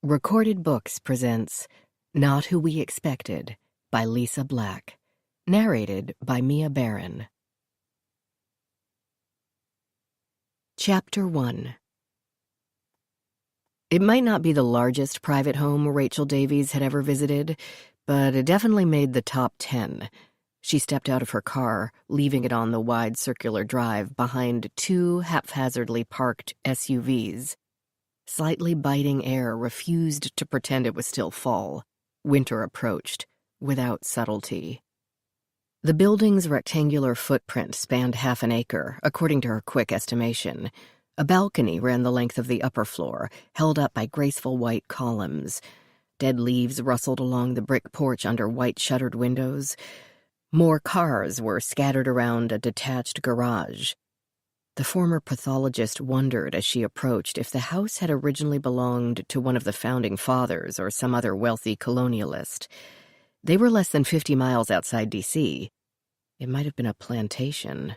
Recorded Books presents Not Who We Expected by Lisa Black, narrated by Mia Barron. Chapter 1. It might not be the largest private home Rachel Davies had ever visited, but it definitely made the top 10. She stepped out of her car, leaving it on the wide circular drive behind two haphazardly parked SUVs. Slightly biting air refused to pretend it was still fall. Winter approached, without subtlety. The building's rectangular footprint spanned half an acre, according to her quick estimation. A balcony ran the length of the upper floor, held up by graceful white columns. Dead leaves rustled along the brick porch under white-shuttered windows. More cars were scattered around a detached garage. The former pathologist wondered as she approached if the house had originally belonged to one of the founding fathers or some other wealthy colonialist. They were less than 50 miles outside D.C. It might have been a plantation.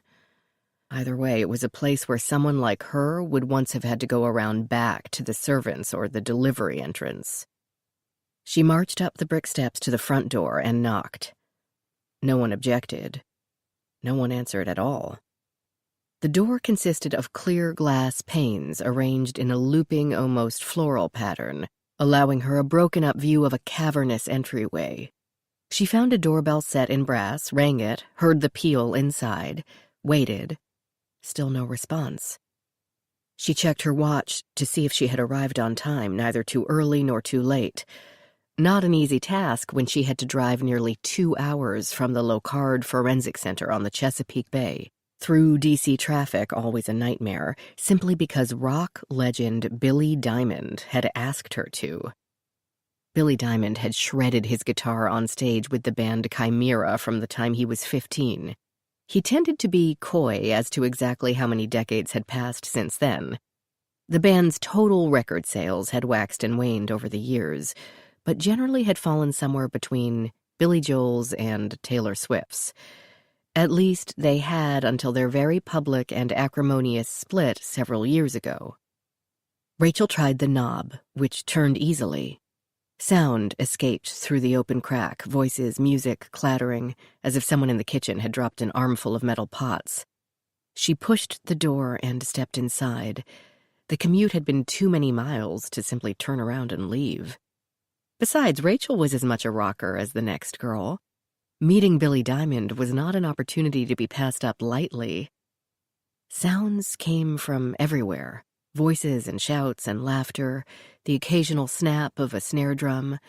Either way, it was a place where someone like her would once have had to go around back to the servants or the delivery entrance. She marched up the brick steps to the front door and knocked. No one objected. No one answered at all. The door consisted of clear glass panes arranged in a looping, almost floral pattern, allowing her a broken-up view of a cavernous entryway. She found a doorbell set in brass, rang it, heard the peal inside, waited. Still no response. She checked her watch to see if she had arrived on time, neither too early nor too late. Not an easy task when she had to drive nearly 2 hours from the Locard Forensic Center on the Chesapeake Bay. Through D.C. traffic, always a nightmare, simply because rock legend Billy Diamond had asked her to. Billy Diamond had shredded his guitar on stage with the band Chimera from the time he was 15. He tended to be coy as to exactly how many decades had passed since then. The band's total record sales had waxed and waned over the years, but generally had fallen somewhere between Billy Joel's and Taylor Swift's. At least they had until their very public and acrimonious split several years ago. Rachel tried the knob, which turned easily. Sound escaped through the open crack, voices, music, clattering, as if someone in the kitchen had dropped an armful of metal pots. She pushed the door and stepped inside. The commute had been too many miles to simply turn around and leave. Besides, Rachel was as much a rocker as the next girl. Meeting Billy Diamond was not an opportunity to be passed up lightly. Sounds came from everywhere. Voices and shouts and laughter, the occasional snap of a snare drum.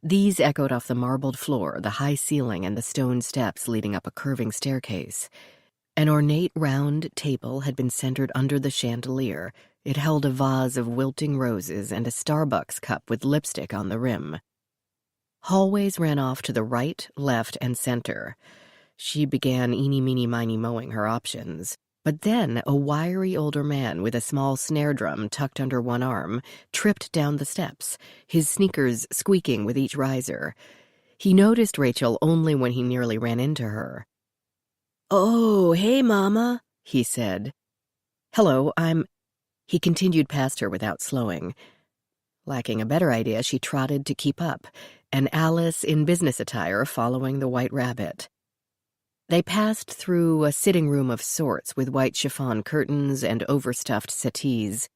These echoed off the marbled floor, the high ceiling, and the stone steps leading up a curving staircase. An ornate round table had been centered under the chandelier. It held a vase of wilting roses and a Starbucks cup with lipstick on the rim. Hallways ran off to the right, left, and center. She began eeny-meeny-miny-moing her options. But then a wiry older man with a small snare drum tucked under one arm tripped down the steps, his sneakers squeaking with each riser. He noticed Rachel only when he nearly ran into her. "Oh, hey, Mama," he said. "Hello, I'm—" He continued past her without slowing. Lacking a better idea, she trotted to keep up, an Alice in business attire following the White Rabbit. They passed through a sitting room of sorts with white chiffon curtains and overstuffed settees.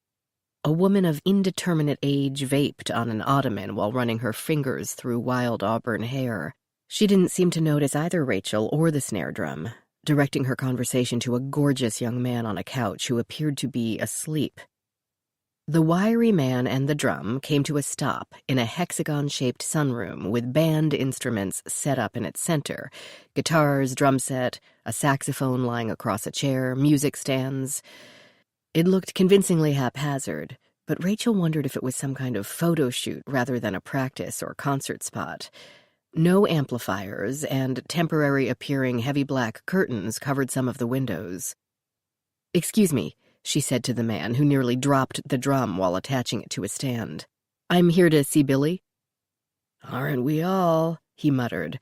A woman of indeterminate age vaped on an ottoman while running her fingers through wild auburn hair. She didn't seem to notice either Rachel or the snare drum, directing her conversation to a gorgeous young man on a couch who appeared to be asleep. The wiry man and the drum came to a stop in a hexagon-shaped sunroom with band instruments set up in its center, guitars, drum set, a saxophone lying across a chair, music stands. It looked convincingly haphazard, but Rachel wondered if it was some kind of photo shoot rather than a practice or concert spot. No amplifiers and temporary-appearing heavy black curtains covered some of the windows. "Excuse me," she said to the man, who nearly dropped the drum while attaching it to a stand. "I'm here to see Billy." "Aren't we all?" he muttered,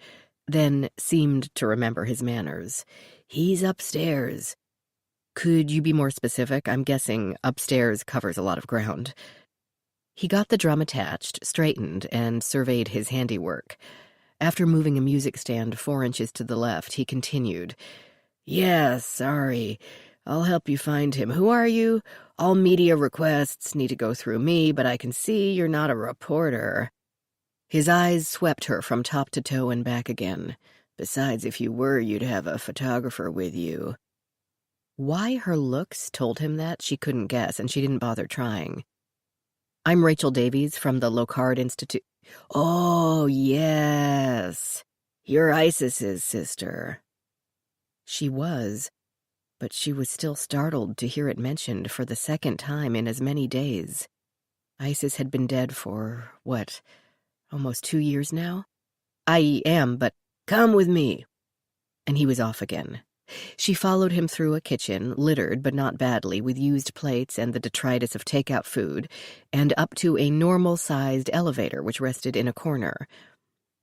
then seemed to remember his manners. "He's upstairs." "Could you be more specific? I'm guessing upstairs covers a lot of ground." He got the drum attached, straightened, and surveyed his handiwork. After moving a music stand 4 inches to the left, he continued, "Yeah, sorry. I'll help you find him. Who are you? All media requests need to go through me, but I can see you're not a reporter." His eyes swept her from top to toe and back again. "Besides, if you were, you'd have a photographer with you." Why her looks told him that, she couldn't guess, and she didn't bother trying. "I'm Rachel Davies from the Locard Institute." "Oh, yes. You're Isis's sister." She was, but she was still startled to hear it mentioned for the second time in as many days. Isis had been dead for, what, almost 2 years now? "I am, but come with me." And he was off again. She followed him through a kitchen, littered but not badly, with used plates and the detritus of takeout food, and up to a normal-sized elevator which rested in a corner.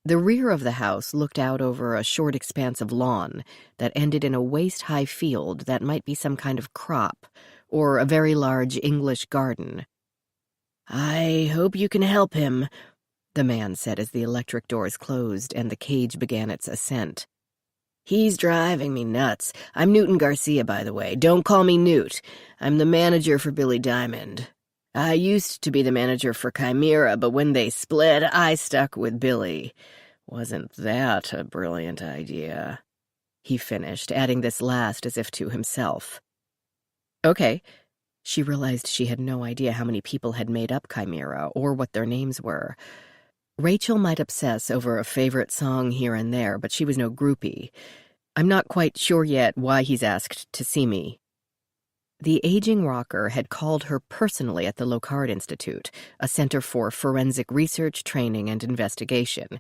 The rear of the house looked out over a short expanse of lawn that ended in a waist-high field that might be some kind of crop, or a very large English garden. "I hope you can help him," the man said as the electric doors closed and the cage began its ascent. "He's driving me nuts. I'm Newton Garcia, by the way. Don't call me Newt. I'm the manager for Billy Diamond. I used to be the manager for Chimera, but when they split, I stuck with Billy. Wasn't that a brilliant idea?" he finished, adding this last as if to himself. "Okay." She realized she had no idea how many people had made up Chimera or what their names were. Rachel might obsess over a favorite song here and there, but she was no groupie. "I'm not quite sure yet why he's asked to see me." The aging rocker had called her personally at the Locard Institute, a center for forensic research, training, and investigation.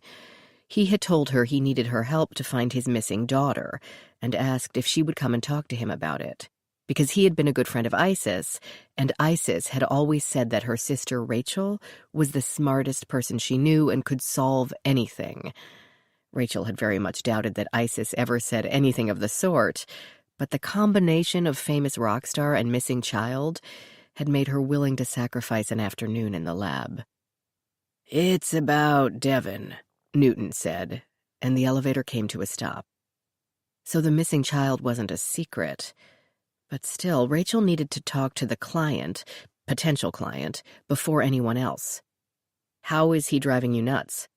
He had told her he needed her help to find his missing daughter, and asked if she would come and talk to him about it. Because he had been a good friend of Isis, and Isis had always said that her sister Rachel was the smartest person she knew and could solve anything. Rachel had very much doubted that Isis ever said anything of the sort, but the combination of famous rock star and missing child had made her willing to sacrifice an afternoon in the lab. "It's about Devon," Newton said, and the elevator came to a stop. So the missing child wasn't a secret. But still, Rachel needed to talk to the client, potential client, before anyone else. "How is he driving you nuts?"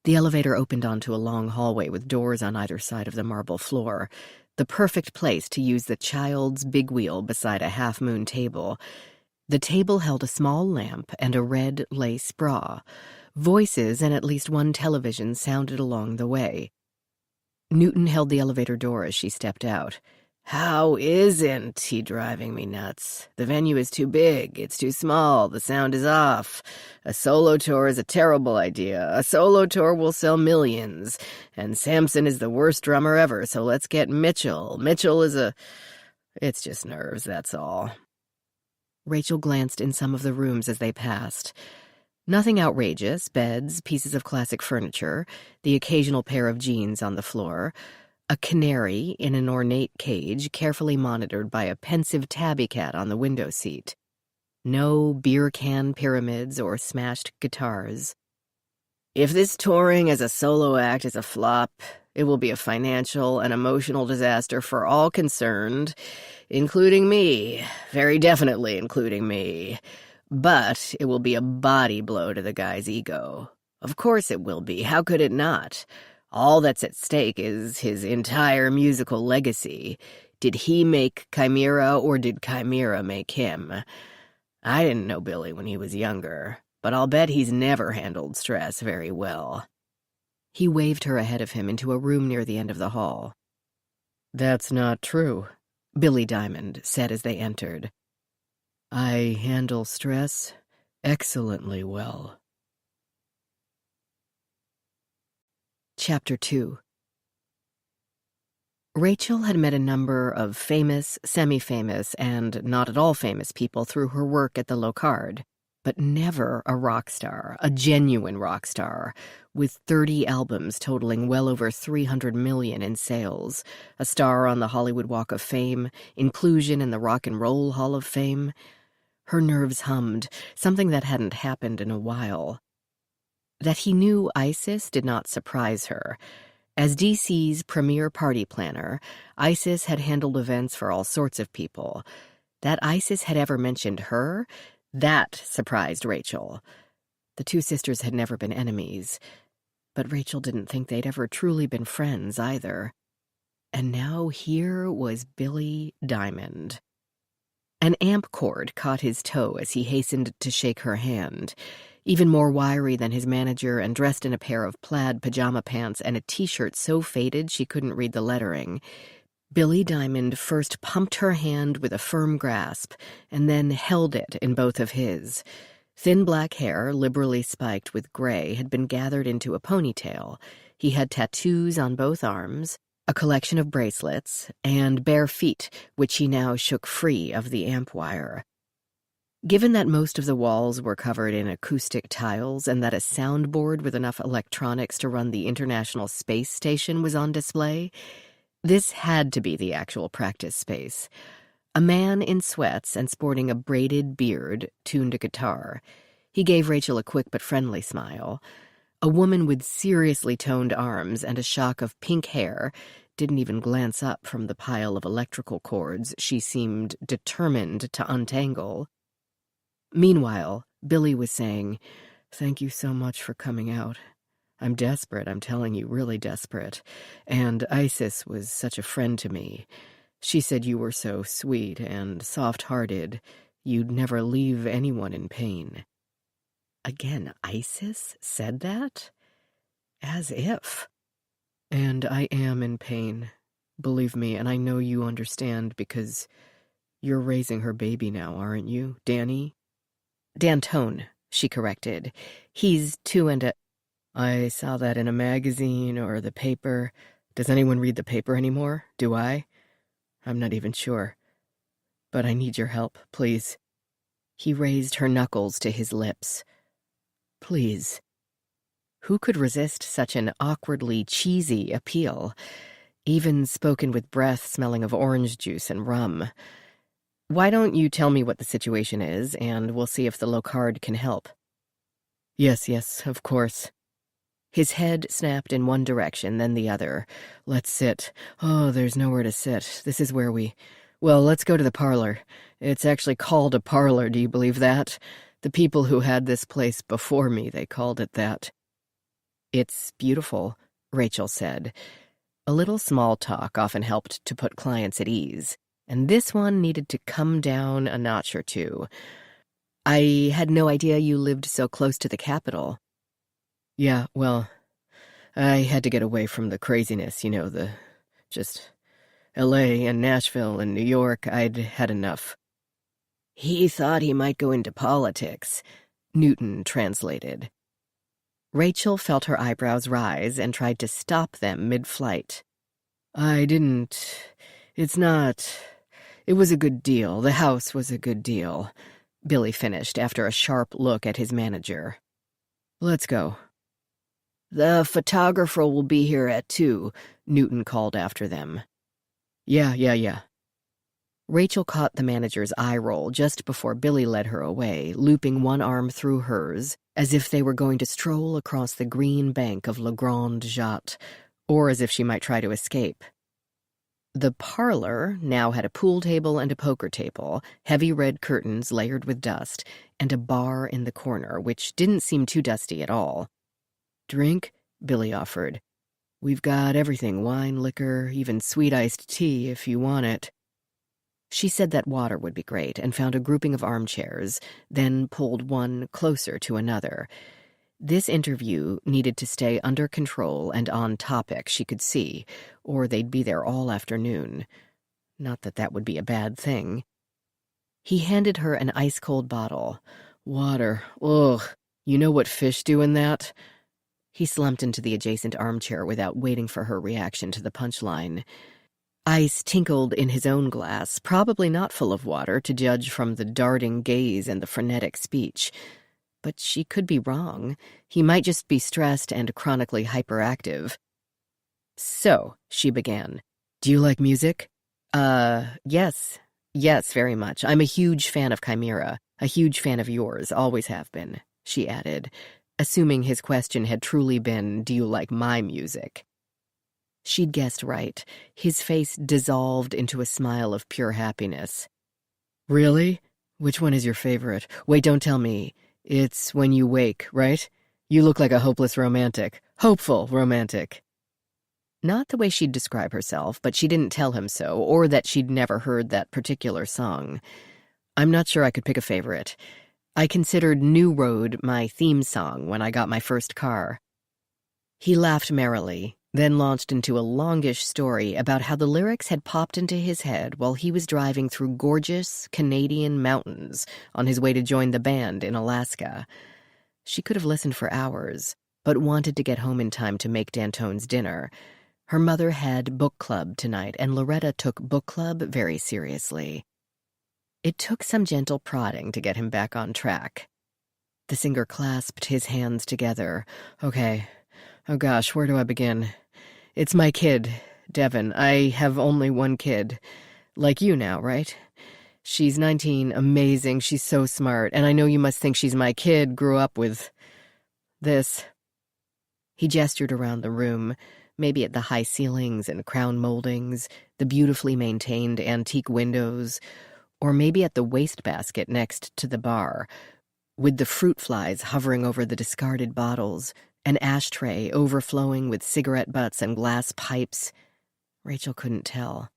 The elevator opened onto a long hallway with doors on either side of the marble floor, the perfect place to use the child's big wheel beside a half-moon table. The table held a small lamp and a red lace bra. Voices and at least one television sounded along the way. Newton held the elevator door as she stepped out. "How isn't he driving me nuts? The venue is too big, it's too small, the sound is off. A solo tour is a terrible idea. A solo tour will sell millions. And Samson is the worst drummer ever, so let's get Mitchell. Mitchell is a... It's just nerves, that's all." Rachel glanced in some of the rooms as they passed. Nothing outrageous, beds, pieces of classic furniture, the occasional pair of jeans on the floor, a canary in an ornate cage carefully monitored by a pensive tabby cat on the window seat. No beer can pyramids or smashed guitars. "If this touring as a solo act is a flop, it will be a financial and emotional disaster for all concerned, including me, very definitely including me. But it will be a body blow to the guy's ego. Of course it will be. How could it not? All that's at stake is his entire musical legacy. Did he make Chimera, or did Chimera make him? I didn't know Billy when he was younger, but I'll bet he's never handled stress very well." He waved her ahead of him into a room near the end of the hall. "That's not true," Billy Diamond said as they entered. "I handle stress excellently well." Chapter 2. Rachel had met a number of famous, semi-famous, and not at all famous people through her work at the Locard, but never a rock star, a genuine rock star, with 30 albums totaling well over 300 million in sales, a star on the Hollywood Walk of Fame, inclusion in the Rock and Roll Hall of Fame. Her nerves hummed, something that hadn't happened in a while. That he knew Isis did not surprise her. As DC's premier party planner, Isis had handled events for all sorts of people. That Isis had ever mentioned her, that surprised Rachel. The two sisters had never been enemies, but Rachel didn't think they'd ever truly been friends either. And now here was Billy Diamond. An amp cord caught his toe as he hastened to shake her hand. Even more wiry than his manager and dressed in a pair of plaid pajama pants and a t-shirt so faded she couldn't read the lettering, Billy Diamond first pumped her hand with a firm grasp and then held it in both of his. Thin black hair, liberally spiked with gray, had been gathered into a ponytail. He had tattoos on both arms, a collection of bracelets, and bare feet, which he now shook free of the amp wire. Given that most of the walls were covered in acoustic tiles and that a soundboard with enough electronics to run the International Space Station was on display, this had to be the actual practice space. A man in sweats and sporting a braided beard tuned a guitar. He gave Rachel a quick but friendly smile. A woman with seriously toned arms and a shock of pink hair didn't even glance up from the pile of electrical cords she seemed determined to untangle. Meanwhile, Billy was saying, "Thank you so much for coming out. I'm desperate, I'm telling you, really desperate. And Isis was such a friend to me. She said you were so sweet and soft-hearted, you'd never leave anyone in pain." Again, Isis said that? As if. "And I am in pain. Believe me, and I know you understand because you're raising her baby now, aren't you, Danny?" "Dantone," she corrected. "He's 2 and a—" "I saw that in a magazine or the paper. Does anyone read the paper anymore? Do I? I'm not even sure. But I need your help, please." He raised her knuckles to his lips. "Please." Who could resist such an awkwardly cheesy appeal, even spoken with breath smelling of orange juice and rum? "Why don't you tell me what the situation is, and we'll see if the Locard can help." Yes, of course." His head snapped in one direction, then the other. "Let's sit. Oh, there's nowhere to sit. This is where well, let's go to the parlor. It's actually called a parlor, do you believe that? The people who had this place before me, they called it that." "It's beautiful," Rachel said. A little small talk often helped to put clients at ease, and this one needed to come down a notch or two. "I had no idea you lived so close to the capital." "Yeah, well, I had to get away from the craziness, just L.A. and Nashville and New York. I'd had enough." "He thought he might go into politics," Newton translated. Rachel felt her eyebrows rise and tried to stop them mid-flight. "I didn't. It's not. It was a good deal. The house was a good deal," Billy finished after a sharp look at his manager. "Let's go." "The photographer will be here at 2, Newton called after them. Yeah. Rachel caught the manager's eye roll just before Billy led her away, looping one arm through hers, as if they were going to stroll across the green bank of La Grande Jatte, or as if she might try to escape. The parlor now had a pool table and a poker table, heavy red curtains layered with dust, and a bar in the corner, which didn't seem too dusty at all. "Drink?" Billy offered. "We've got everything, wine, liquor, even sweet iced tea if you want it." She said that water would be great and found a grouping of armchairs, then pulled one closer to another. This interview needed to stay under control and on topic, she could see, or they'd be there all afternoon. Not that that would be a bad thing. He handed her an ice-cold bottle. "Water. Ugh. You know what fish do in that?" He slumped into the adjacent armchair without waiting for her reaction to the punchline. Ice tinkled in his own glass, probably not full of water, to judge from the darting gaze and the frenetic speech. But she could be wrong. He might just be stressed and chronically hyperactive. "So," she began, "do you like music?" Yes, very much. I'm a huge fan of Chimera. A huge fan of yours, always have been, she added, assuming his question had truly been, do you like my music? She'd guessed right. His face dissolved into a smile of pure happiness. Really? Which one is your favorite? Wait, don't tell me. It's When You Wake, right? You look like a hopeless romantic. Hopeful romantic. Not the way she'd describe herself, but she didn't tell him so, or that she'd never heard that particular song. I'm not sure I could pick a favorite. I considered New Road my theme song when I got my first car. He laughed merrily, then launched into a longish story about how the lyrics had popped into his head while he was driving through gorgeous Canadian mountains on his way to join the band in Alaska. She could have listened for hours, but wanted to get home in time to make Dantone's dinner. Her mother had book club tonight, and Loretta took book club very seriously. It took some gentle prodding to get him back on track. The singer clasped his hands together. Okay. Oh gosh, where do I begin? It's my kid, Devin. I have only one kid. Like you now, right? She's 19, amazing, she's so smart, and I know you must think she's my kid, grew up with this. He gestured around the room, maybe at the high ceilings and crown moldings, the beautifully maintained antique windows, or maybe at the wastebasket next to the bar, with the fruit flies hovering over the discarded bottles, an ashtray overflowing with cigarette butts and glass pipes. Rachel couldn't tell.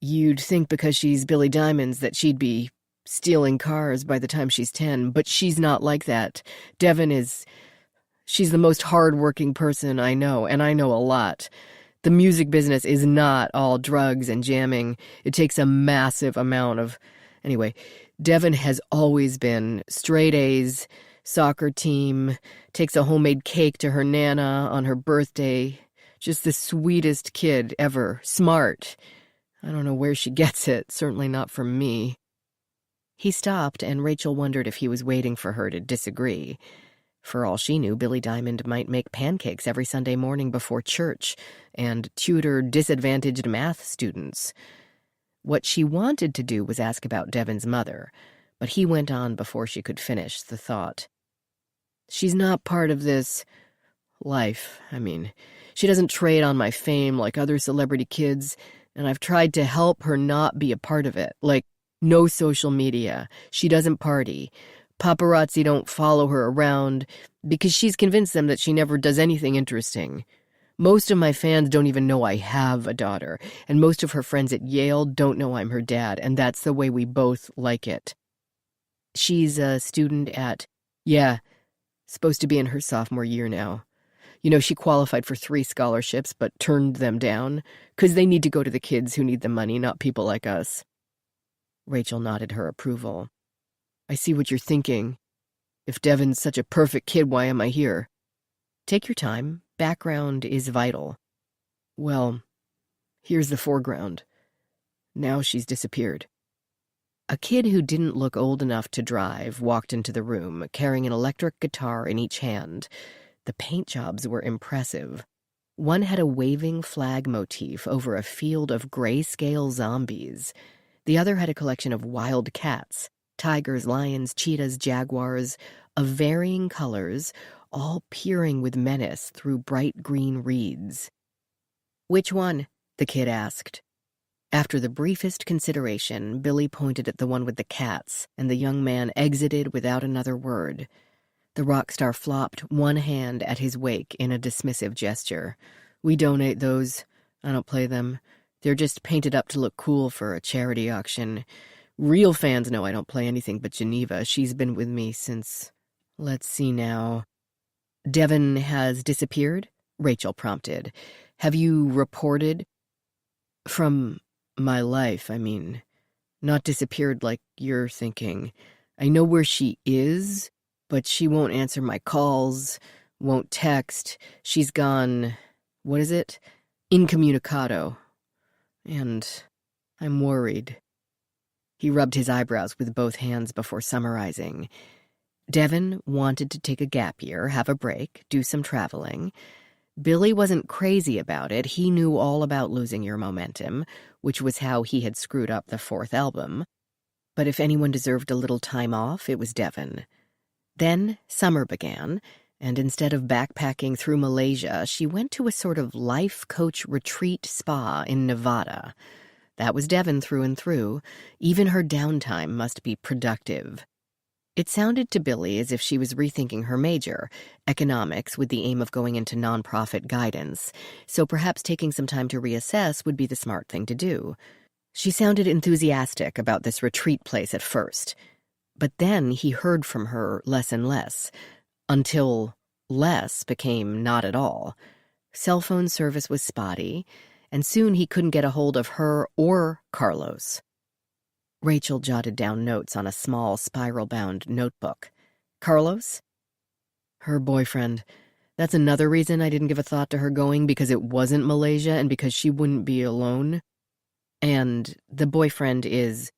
You'd think because she's Billy Diamond's that she'd be stealing cars by the time she's 10, but she's not like that. Devin is... She's the most hard-working person I know, and I know a lot. The music business is not all drugs and jamming. It takes a massive amount of... Anyway, Devin has always been straight A's, soccer team, takes a homemade cake to her Nana on her birthday. Just the sweetest kid ever. Smart. I don't know where she gets it, certainly not from me. He stopped, and Rachel wondered if he was waiting for her to disagree. For all she knew, Billy Diamond might make pancakes every Sunday morning before church and tutor disadvantaged math students. What she wanted to do was ask about Devin's mother, but he went on before she could finish the thought. She's not part of this life. I mean, she doesn't trade on my fame like other celebrity kids, and I've tried to help her not be a part of it. Like, no social media. She doesn't party. Paparazzi don't follow her around because she's convinced them that she never does anything interesting. Most of my fans don't even know I have a daughter, and most of her friends at Yale don't know I'm her dad, and that's the way we both like it. She's a student at... Yeah, supposed to be in her sophomore year now. You know, she qualified for 3 scholarships but turned them down because they need to go to the kids who need the money, not people like us. Rachel nodded her approval. I see what you're thinking. If Devin's such a perfect kid, why am I here? Take your time. Background is vital. Well, here's the foreground. Now she's disappeared. A kid who didn't look old enough to drive walked into the room, carrying an electric guitar in each hand. The paint jobs were impressive. One had a waving flag motif over a field of grayscale zombies. The other had a collection of wild cats, tigers, lions, cheetahs, jaguars, of varying colors, all peering with menace through bright green reeds. Which one? The kid asked. After the briefest consideration, Billy pointed at the one with the cats, and the young man exited without another word. The rock star flopped one hand at his wake in a dismissive gesture. We donate those. I don't play them. They're just painted up to look cool for a charity auction. Real fans know I don't play anything but Geneva. She's been with me since... Let's see now. Devin has disappeared? Rachel prompted. Have you reported? From my life, I mean. Not disappeared like you're thinking. I know where she is, but she won't answer my calls, won't text. She's gone, what is it? Incommunicado. And I'm worried. He rubbed his eyebrows with both hands before summarizing. Devin wanted to take a gap year, have a break, do some traveling. Billy wasn't crazy about it. He knew all about losing your momentum, which was how he had screwed up the 4th album. But if anyone deserved a little time off, it was Devon. Then summer began, and instead of backpacking through Malaysia, she went to a sort of life coach retreat spa in Nevada. That was Devon through and through. Even her downtime must be productive. It sounded to Billy as if she was rethinking her major, economics, with the aim of going into nonprofit guidance, so perhaps taking some time to reassess would be the smart thing to do. She sounded enthusiastic about this retreat place at first, but then he heard from her less and less, until less became not at all. Cell phone service was spotty, and soon he couldn't get a hold of her or Carlos. Rachel jotted down notes on a small spiral-bound notebook. Carlos? Her boyfriend. That's another reason I didn't give a thought to her going, because it wasn't Malaysia and because she wouldn't be alone. And the boyfriend is...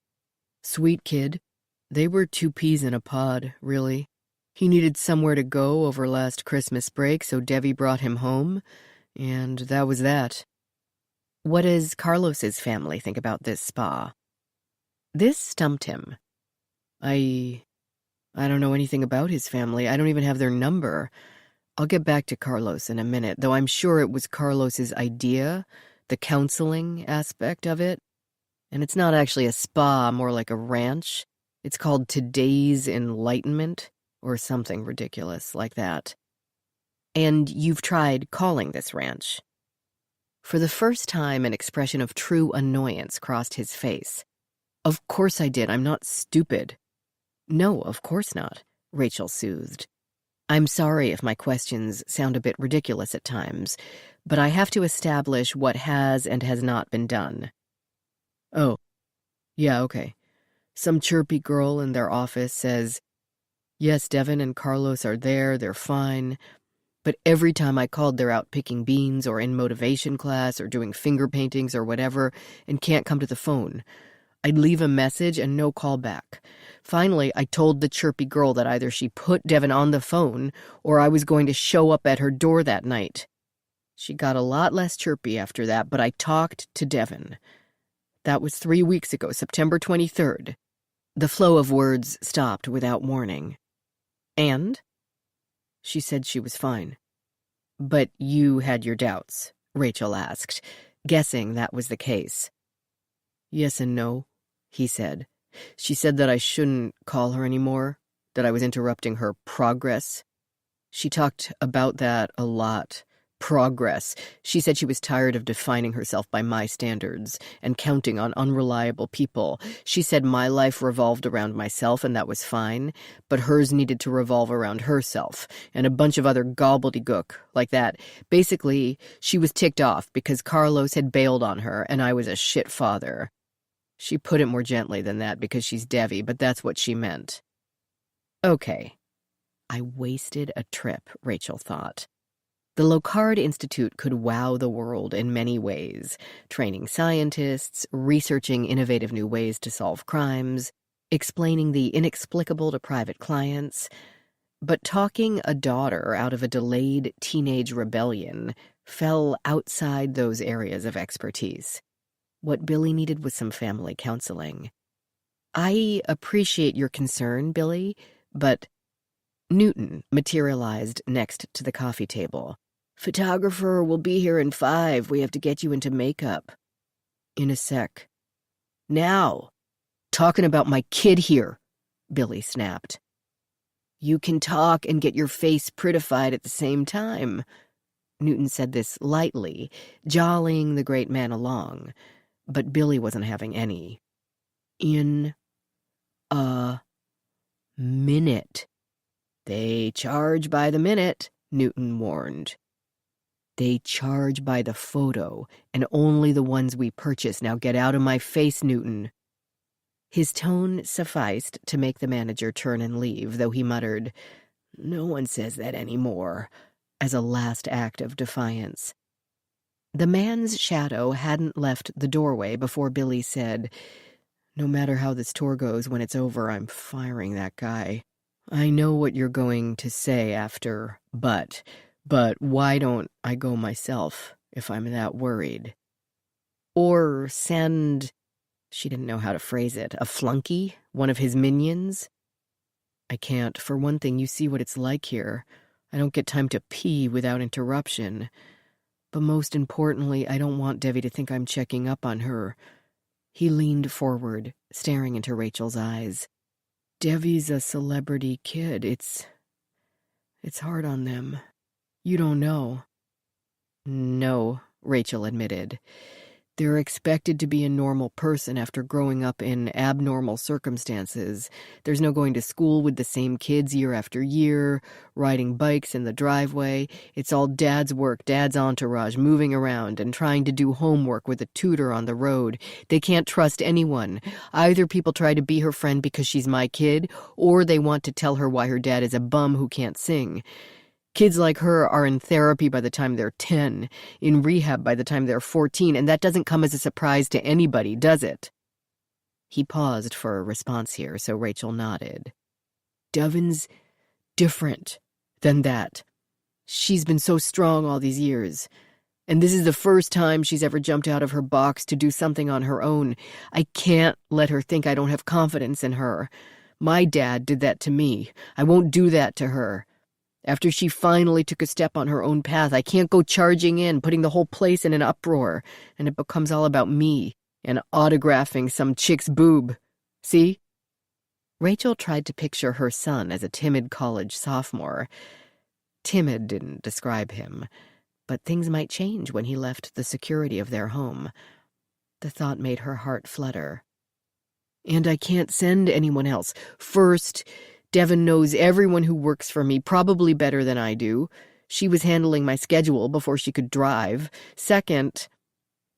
Sweet kid. They were two peas in a pod, really. He needed somewhere to go over last Christmas break, so Debbie brought him home, and that was that. What does Carlos's family think about this spa? This stumped him. I don't know anything about his family. I don't even have their number. I'll get back to Carlos in a minute, though I'm sure it was Carlos's idea, the counseling aspect of it. And it's not actually a spa, more like a ranch. It's called Today's Enlightenment, or something ridiculous like that. And you've tried calling this ranch. For the first time, an expression of true annoyance crossed his face. Of course I did. I'm not stupid. No, of course not, Rachel soothed. I'm sorry if my questions sound a bit ridiculous at times, but I have to establish what has and has not been done. Oh, yeah, okay. Some chirpy girl in their office says, yes, Devon and Carlos are there, they're fine, but every time I called they're out picking beans or in motivation class or doing finger paintings or whatever and can't come to the phone. I'd leave a message and no call back. Finally, I told the chirpy girl that either she put Devon on the phone or I was going to show up at her door that night. She got a lot less chirpy after that, but I talked to Devon. That was 3 weeks ago, September 23rd. The flow of words stopped without warning. And? She said she was fine. But you had your doubts, Rachel asked, guessing that was the case. Yes and no, he said. She said that I shouldn't call her anymore, that I was interrupting her progress. She talked about that a lot. Progress. She said she was tired of defining herself by my standards and counting on unreliable people. She said my life revolved around myself and that was fine, but hers needed to revolve around herself and a bunch of other gobbledygook like that. Basically, she was ticked off because Carlos had bailed on her and I was a shit father. She put it more gently than that because she's Devi, but that's what she meant. Okay. I wasted a trip, Rachel thought. The Locard Institute could wow the world in many ways, training scientists, researching innovative new ways to solve crimes, explaining the inexplicable to private clients. But talking a daughter out of a delayed teenage rebellion fell outside those areas of expertise. What Billy needed was some family counseling. I appreciate your concern, Billy, but... Newton materialized next to the coffee table. Photographer will be here in 5. We have to get you into makeup. In a sec. Now. Talking about my kid here, Billy snapped. You can talk and get your face prettified at the same time. Newton said this lightly, jollying the great man along, but Billy wasn't having any. In a minute. They charge by the minute, Newton warned. They charge by the photo, and only the ones we purchase. Now get out of my face, Newton. His tone sufficed to make the manager turn and leave, though he muttered, No one says that anymore, as a last act of defiance. The man's shadow hadn't left the doorway before Billy said, No matter how this tour goes, when it's over, I'm firing that guy. I know what you're going to say after, but why don't I go myself if I'm that worried? Or send... She didn't know how to phrase it. A flunky? One of his minions? I can't. For one thing, you see what it's like here. I don't get time to pee without interruption. But most importantly, I don't want Devi to think I'm checking up on her. He leaned forward, staring into Rachel's eyes. Devi's a celebrity kid. It's hard on them. You don't know. No, Rachel admitted. They're expected to be a normal person after growing up in abnormal circumstances. There's no going to school with the same kids year after year, riding bikes in the driveway. It's all Dad's work, Dad's entourage, moving around and trying to do homework with a tutor on the road. They can't trust anyone. Either people try to be her friend because she's my kid, or they want to tell her why her dad is a bum who can't sing. Kids like her are in therapy by the time they're 10, in rehab by the time they're 14, and that doesn't come as a surprise to anybody, does it? He paused for a response here, so Rachel nodded. Devin's different than that. She's been so strong all these years, and this is the first time she's ever jumped out of her box to do something on her own. I can't let her think I don't have confidence in her. My dad did that to me. I won't do that to her. After she finally took a step on her own path, I can't go charging in, putting the whole place in an uproar, and it becomes all about me and autographing some chick's boob. See? Rachel tried to picture her son as a timid college sophomore. Timid didn't describe him, but things might change when he left the security of their home. The thought made her heart flutter. And I can't send anyone else. First, Devin knows everyone who works for me, probably better than I do. She was handling my schedule before she could drive. Second,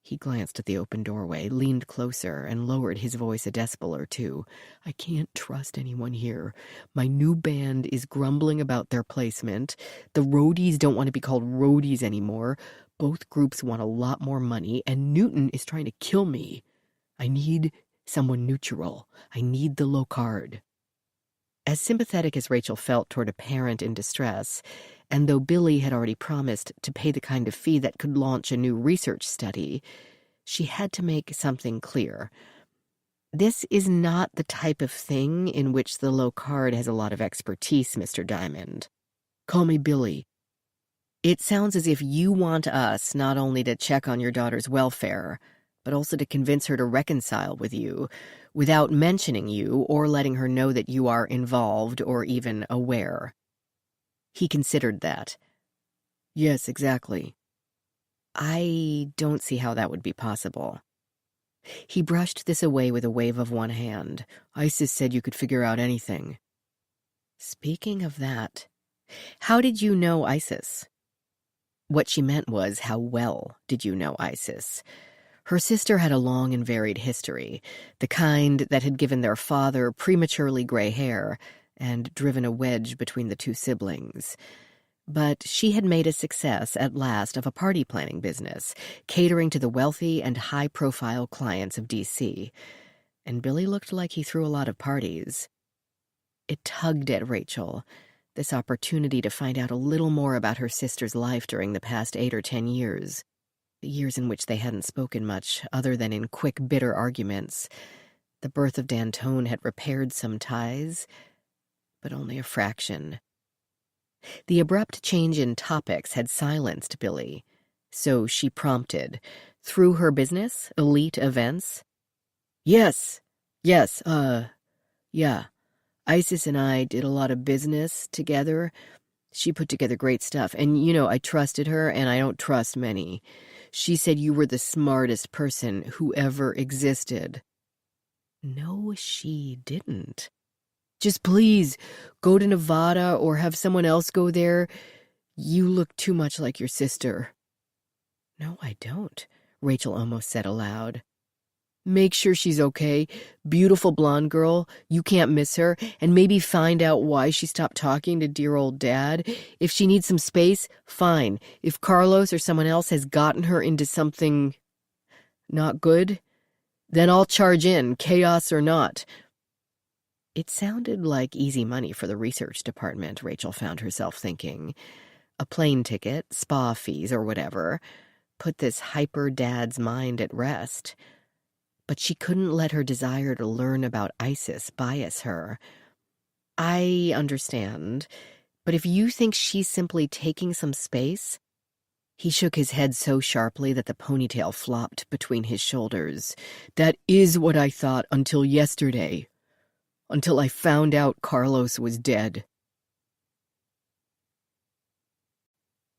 he glanced at the open doorway, leaned closer, and lowered his voice a decibel or two. I can't trust anyone here. My new band is grumbling about their placement. The roadies don't want to be called roadies anymore. Both groups want a lot more money, and Newton is trying to kill me. I need someone neutral. I need the low card. As sympathetic as Rachel felt toward a parent in distress, and though Billy had already promised to pay the kind of fee that could launch a new research study, she had to make something clear. This is not the type of thing in which the low card has a lot of expertise, Mr. Diamond. Call me Billy. It sounds as if you want us not only to check on your daughter's welfare, but also to convince her to reconcile with you, without mentioning you or letting her know that you are involved or even aware. He considered that. Yes, exactly. I don't see how that would be possible. He brushed this away with a wave of one hand. Isis said you could figure out anything. Speaking of that, how did you know Isis? What she meant was, how well did you know Isis? Her sister had a long and varied history, the kind that had given their father prematurely gray hair and driven a wedge between the two siblings. But she had made a success at last of a party planning business, catering to the wealthy and high-profile clients of D.C., and Billy looked like he threw a lot of parties. It tugged at Rachel, this opportunity to find out a little more about her sister's life during the past 8 or 10 years. The years in which they hadn't spoken much, other than in quick, bitter arguments. The birth of Dantone had repaired some ties, but only a fraction. The abrupt change in topics had silenced Billy, so she prompted. Through her business, elite events? Yes, yeah. Isis and I did a lot of business together. She put together great stuff, and, I trusted her, and I don't trust many. She said you were the smartest person who ever existed. No, she didn't. Just please, go to Nevada or have someone else go there. You look too much like your sister. No, I don't, Rachel almost said aloud. Make sure she's okay. Beautiful blonde girl. You can't miss her. And maybe find out why she stopped talking to dear old Dad. If she needs some space, fine. If Carlos or someone else has gotten her into something not good, then I'll charge in, chaos or not. It sounded like easy money for the research department, Rachel found herself thinking. A plane ticket, spa fees, or whatever. Put this hyper dad's mind at rest. but she couldn't let her desire to learn about ISIS bias her. I understand, but if you think she's simply taking some space... He shook his head so sharply that the ponytail flopped between his shoulders. That is what I thought until yesterday. Until I found out Carlos was dead.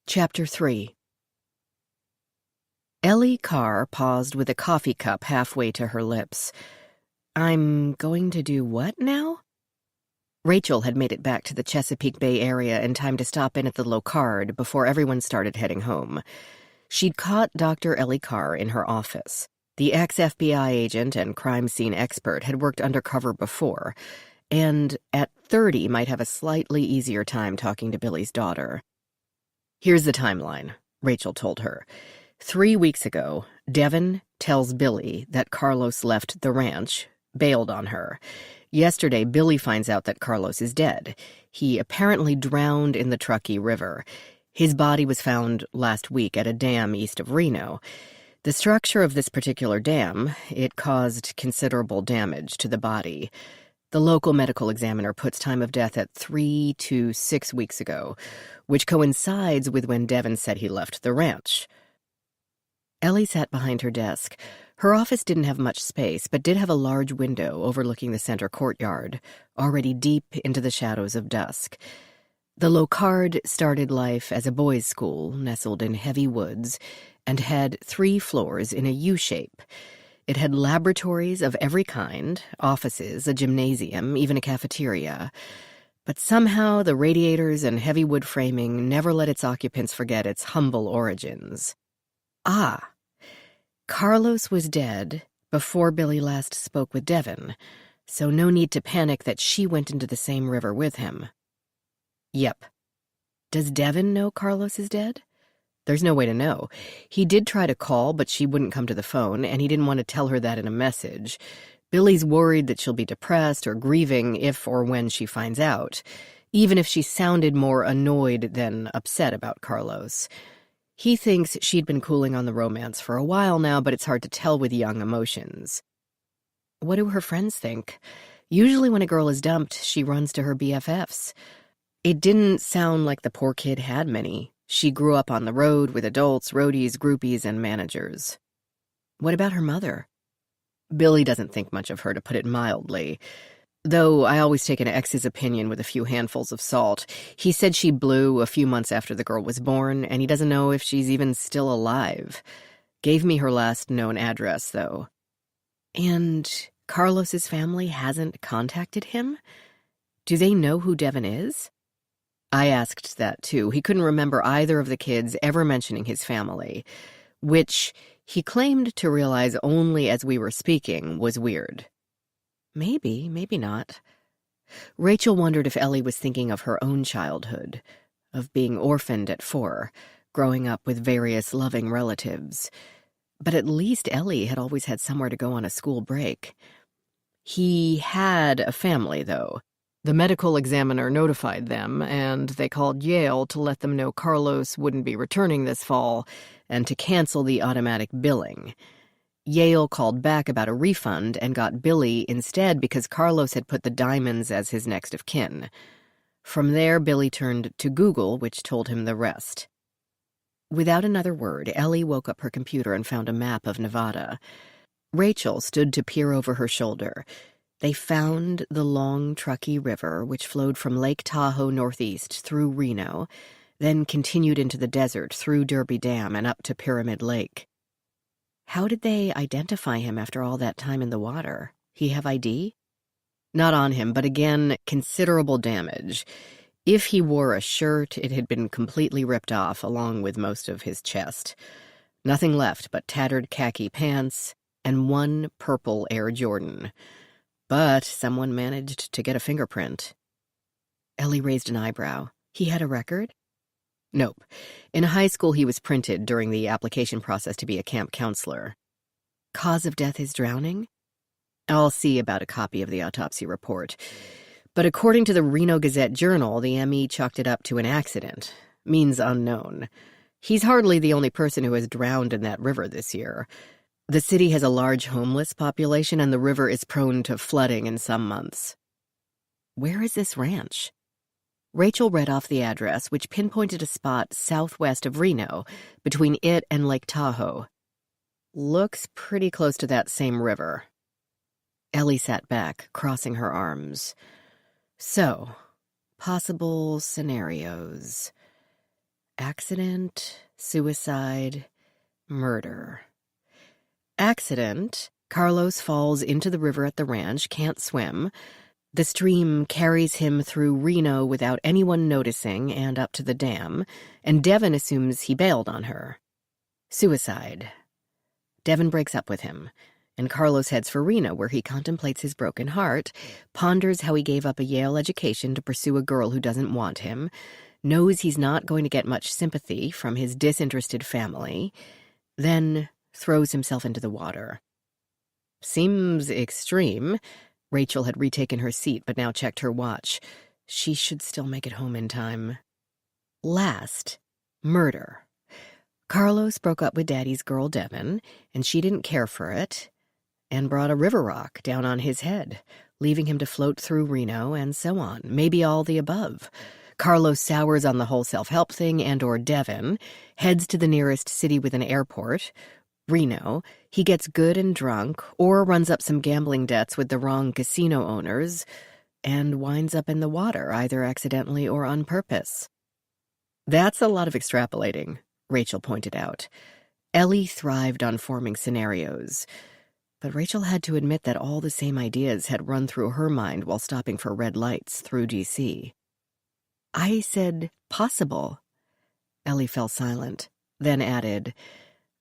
Chapter 3. Ellie Carr paused with a coffee cup halfway to her lips. I'm going to do what now? Rachel had made it back to the Chesapeake Bay area in time to stop in at the Locard before everyone started heading home. She'd caught Dr. Ellie Carr in her office. The ex-FBI agent and crime scene expert had worked undercover before, and at 30 might have a slightly easier time talking to Billy's daughter. Here's the timeline, Rachel told her. 3 weeks ago, Devin tells Billy that Carlos left the ranch, bailed on her. Yesterday, Billy finds out that Carlos is dead. He apparently drowned in the Truckee River. His body was found last week at a dam east of Reno. The structure of this particular dam, it caused considerable damage to the body. The local medical examiner puts time of death at 3 to 6 weeks ago, which coincides with when Devin said he left the ranch. Ellie sat behind her desk. Her office didn't have much space, but did have a large window overlooking the center courtyard, already deep into the shadows of dusk. The Locard started life as a boys' school nestled in heavy woods and had 3 floors in a U-shape. It had laboratories of every kind, offices, a gymnasium, even a cafeteria. But somehow the radiators and heavy wood framing never let its occupants forget its humble origins. Ah! Carlos was dead before Billy last spoke with Devin, so no need to panic that she went into the same river with him. Yep. Does Devin know Carlos is dead? There's no way to know. He did try to call, but she wouldn't come to the phone, and he didn't want to tell her that in a message. Billy's worried that she'll be depressed or grieving if or when she finds out, even if she sounded more annoyed than upset about Carlos. He thinks she'd been cooling on the romance for a while now, but it's hard to tell with young emotions. What do her friends think? Usually when a girl is dumped, she runs to her BFFs. It didn't sound like the poor kid had many. She grew up on the road with adults, roadies, groupies, and managers. What about her mother? Billy doesn't think much of her, to put it mildly. Though I always take an ex's opinion with a few handfuls of salt. He said she blew a few months after the girl was born, and he doesn't know if she's even still alive. Gave me her last known address, though. And Carlos's family hasn't contacted him? Do they know who Devin is? I asked that, too. He couldn't remember either of the kids ever mentioning his family, which he claimed to realize only as we were speaking was weird. Maybe, maybe not. Rachel wondered if Ellie was thinking of her own childhood, of being orphaned at 4, growing up with various loving relatives. But at least Ellie had always had somewhere to go on a school break. He had a family, though. The medical examiner notified them, and they called Yale to let them know Carlos wouldn't be returning this fall and to cancel the automatic billing. Yale called back about a refund and got Billy instead because Carlos had put the Diamonds as his next of kin. From there, Billy turned to Google, which told him the rest. Without another word, Ellie woke up her computer and found a map of Nevada. Rachel stood to peer over her shoulder. They found the long Truckee River, which flowed from Lake Tahoe northeast through Reno, then continued into the desert through Derby Dam and up to Pyramid Lake. How did they identify him after all that time in the water? He have ID? Not on him, but again, considerable damage. If he wore a shirt, it had been completely ripped off, along with most of his chest. Nothing left but tattered khaki pants and one purple Air Jordan. But someone managed to get a fingerprint. Ellie raised an eyebrow. He had a record? Nope. In high school, he was printed during the application process to be a camp counselor. Cause of death is drowning? I'll see about a copy of the autopsy report. But according to the Reno Gazette-Journal, the ME chalked it up to an accident. Means unknown. He's hardly the only person who has drowned in that river this year. The city has a large homeless population, and the river is prone to flooding in some months. Where is this ranch? Rachel read off the address, which pinpointed a spot southwest of Reno, between it and Lake Tahoe. Looks pretty close to that same river. Ellie sat back, crossing her arms. So, possible scenarios. Accident, suicide, murder. Accident. Carlos falls into the river at the ranch, can't swim. The stream carries him through Reno without anyone noticing and up to the dam, and Devin assumes he bailed on her. Suicide. Devin breaks up with him, and Carlos heads for Reno, where he contemplates his broken heart, ponders how he gave up a Yale education to pursue a girl who doesn't want him, knows he's not going to get much sympathy from his disinterested family, then throws himself into the water. Seems extreme. Rachel had retaken her seat but now checked her watch. She should still make it home in time. Last, murder. Carlos broke up with Daddy's girl, Devin, and she didn't care for it, and brought a river rock down on his head, leaving him to float through Reno and so on, maybe all the above. Carlos sours on the whole self-help thing and/or Devin, heads to the nearest city with an airport, Reno. He gets good and drunk, or runs up some gambling debts with the wrong casino owners, and winds up in the water, either accidentally or on purpose. That's a lot of extrapolating, Rachel pointed out. Ellie thrived on forming scenarios, but Rachel had to admit that all the same ideas had run through her mind while stopping for red lights through D.C. I said possible. Ellie fell silent, then added,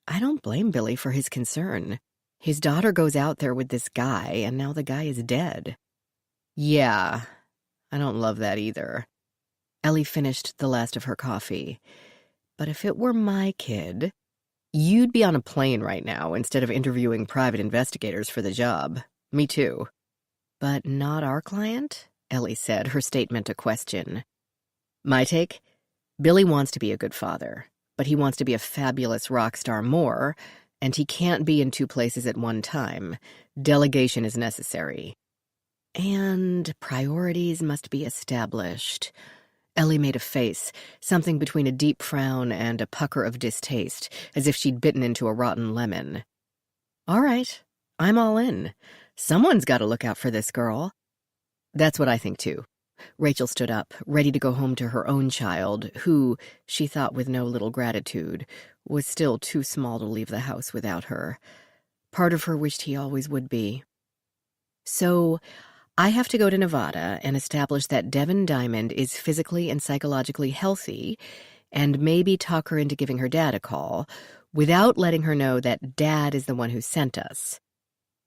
I don't blame Billy for his concern. His daughter goes out there with this guy, and now the guy is dead. Yeah, I don't love that either. Ellie finished the last of her coffee. But if it were my kid, you'd be on a plane right now instead of interviewing private investigators for the job. Me too. But not our client? Ellie said, her statement a question. My take? Billy wants to be a good father, but he wants to be a fabulous rock star more, and he can't be in two places at one time. Delegation is necessary. And priorities must be established. Ellie made a face, something between a deep frown and a pucker of distaste, as if she'd bitten into a rotten lemon. All right, I'm all in. Someone's got to look out for this girl. That's what I think, too. Rachel stood up, ready to go home to her own child, who, she thought with no little gratitude, was still too small to leave the house without her. Part of her wished he always would be. So, I have to go to Nevada and establish that Devin Diamond is physically and psychologically healthy, and maybe talk her into giving her dad a call, without letting her know that Dad is the one who sent us.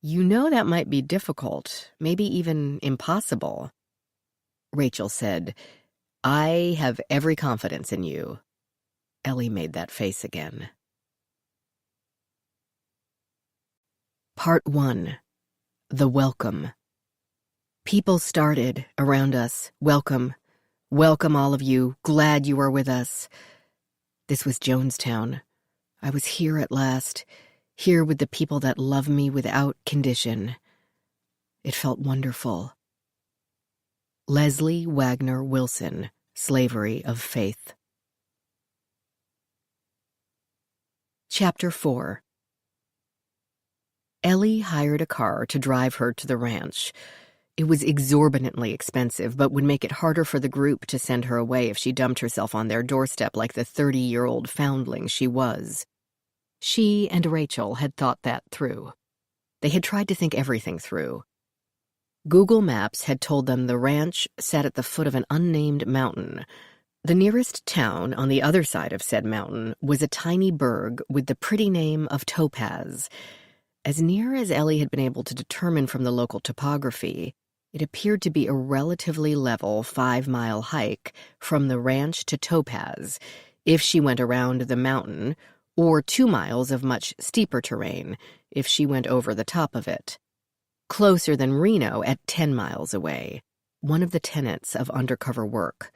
You know that might be difficult, maybe even impossible. Rachel said, I have every confidence in you. Ellie made that face again. Part 1. The Welcome. People started around us. Welcome. Welcome, all of you. Glad you are with us. This was Jonestown. I was here at last, here with the people that love me without condition. It felt wonderful. Leslie Wagner Wilson, Slavery of Faith. Chapter 4. Ellie hired a car to drive her to the ranch. It was exorbitantly expensive, but would make it harder for the group to send her away if she dumped herself on their doorstep like the 30-year-old foundling she was. She and Rachel had thought that through. They had tried to think everything through. Google Maps had told them the ranch sat at the foot of an unnamed mountain. The nearest town on the other side of said mountain was a tiny burg with the pretty name of Topaz. As near as Ellie had been able to determine from the local topography, it appeared to be a relatively level 5-mile hike from the ranch to Topaz, if she went around the mountain, or 2 miles of much steeper terrain, if she went over the top of it. Closer than Reno at 10 miles away. One of the tenets of undercover work.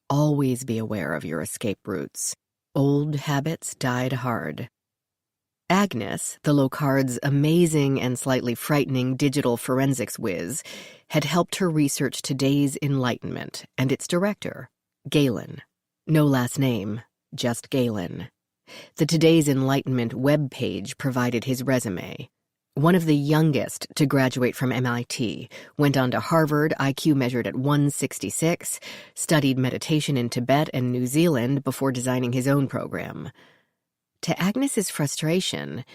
Always be aware of your escape routes. Old habits died hard. Agnes, the Locard's amazing and slightly frightening digital forensics whiz, had helped her research today's Enlightenment and its director, Galen. No last name, just Galen. The Today's Enlightenment webpage provided his resume. One of the youngest to graduate from MIT, went on to Harvard, IQ measured at 166, studied meditation in Tibet and New Zealand before designing his own program. To Agnes's frustration,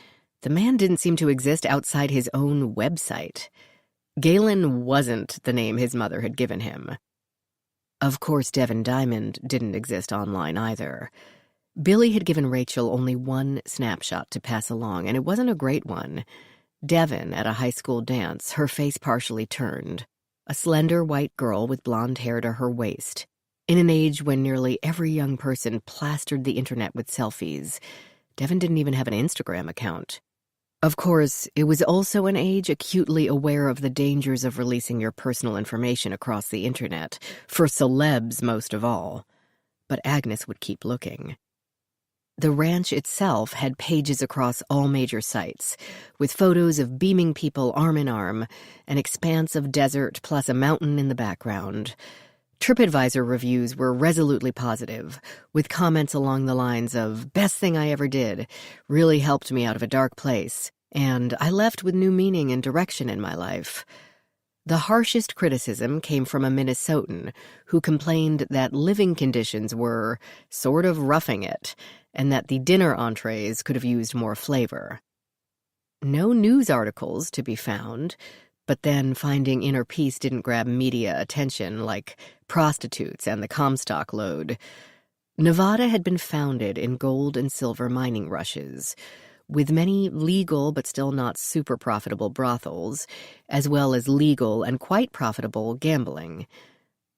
the man didn't seem to exist outside his own website. Galen wasn't the name his mother had given him. Of course, Devin Diamond didn't exist online either. Billy had given Rachel only one snapshot to pass along, and it wasn't a great one. Devin at a high school dance, her face partially turned. A slender white girl with blonde hair to her waist. In an age when nearly every young person plastered the internet with selfies, Devin didn't even have an Instagram account. Of course, it was also an age acutely aware of the dangers of releasing your personal information across the internet, for celebs most of all. But Agnes would keep looking. The ranch itself had pages across all major sites, with photos of beaming people arm in arm, an expanse of desert plus a mountain in the background. TripAdvisor reviews were resolutely positive, with comments along the lines of, "Best thing I ever did, really helped me out of a dark place, and I left with new meaning and direction in my life." The harshest criticism came from a Minnesotan who complained that living conditions were sort of roughing it, and that the dinner entrees could have used more flavor. No news articles to be found, but then finding inner peace didn't grab media attention like prostitutes and the Comstock load. Nevada had been founded in gold and silver mining rushes, with many legal but still not super profitable brothels, as well as legal and quite profitable gambling.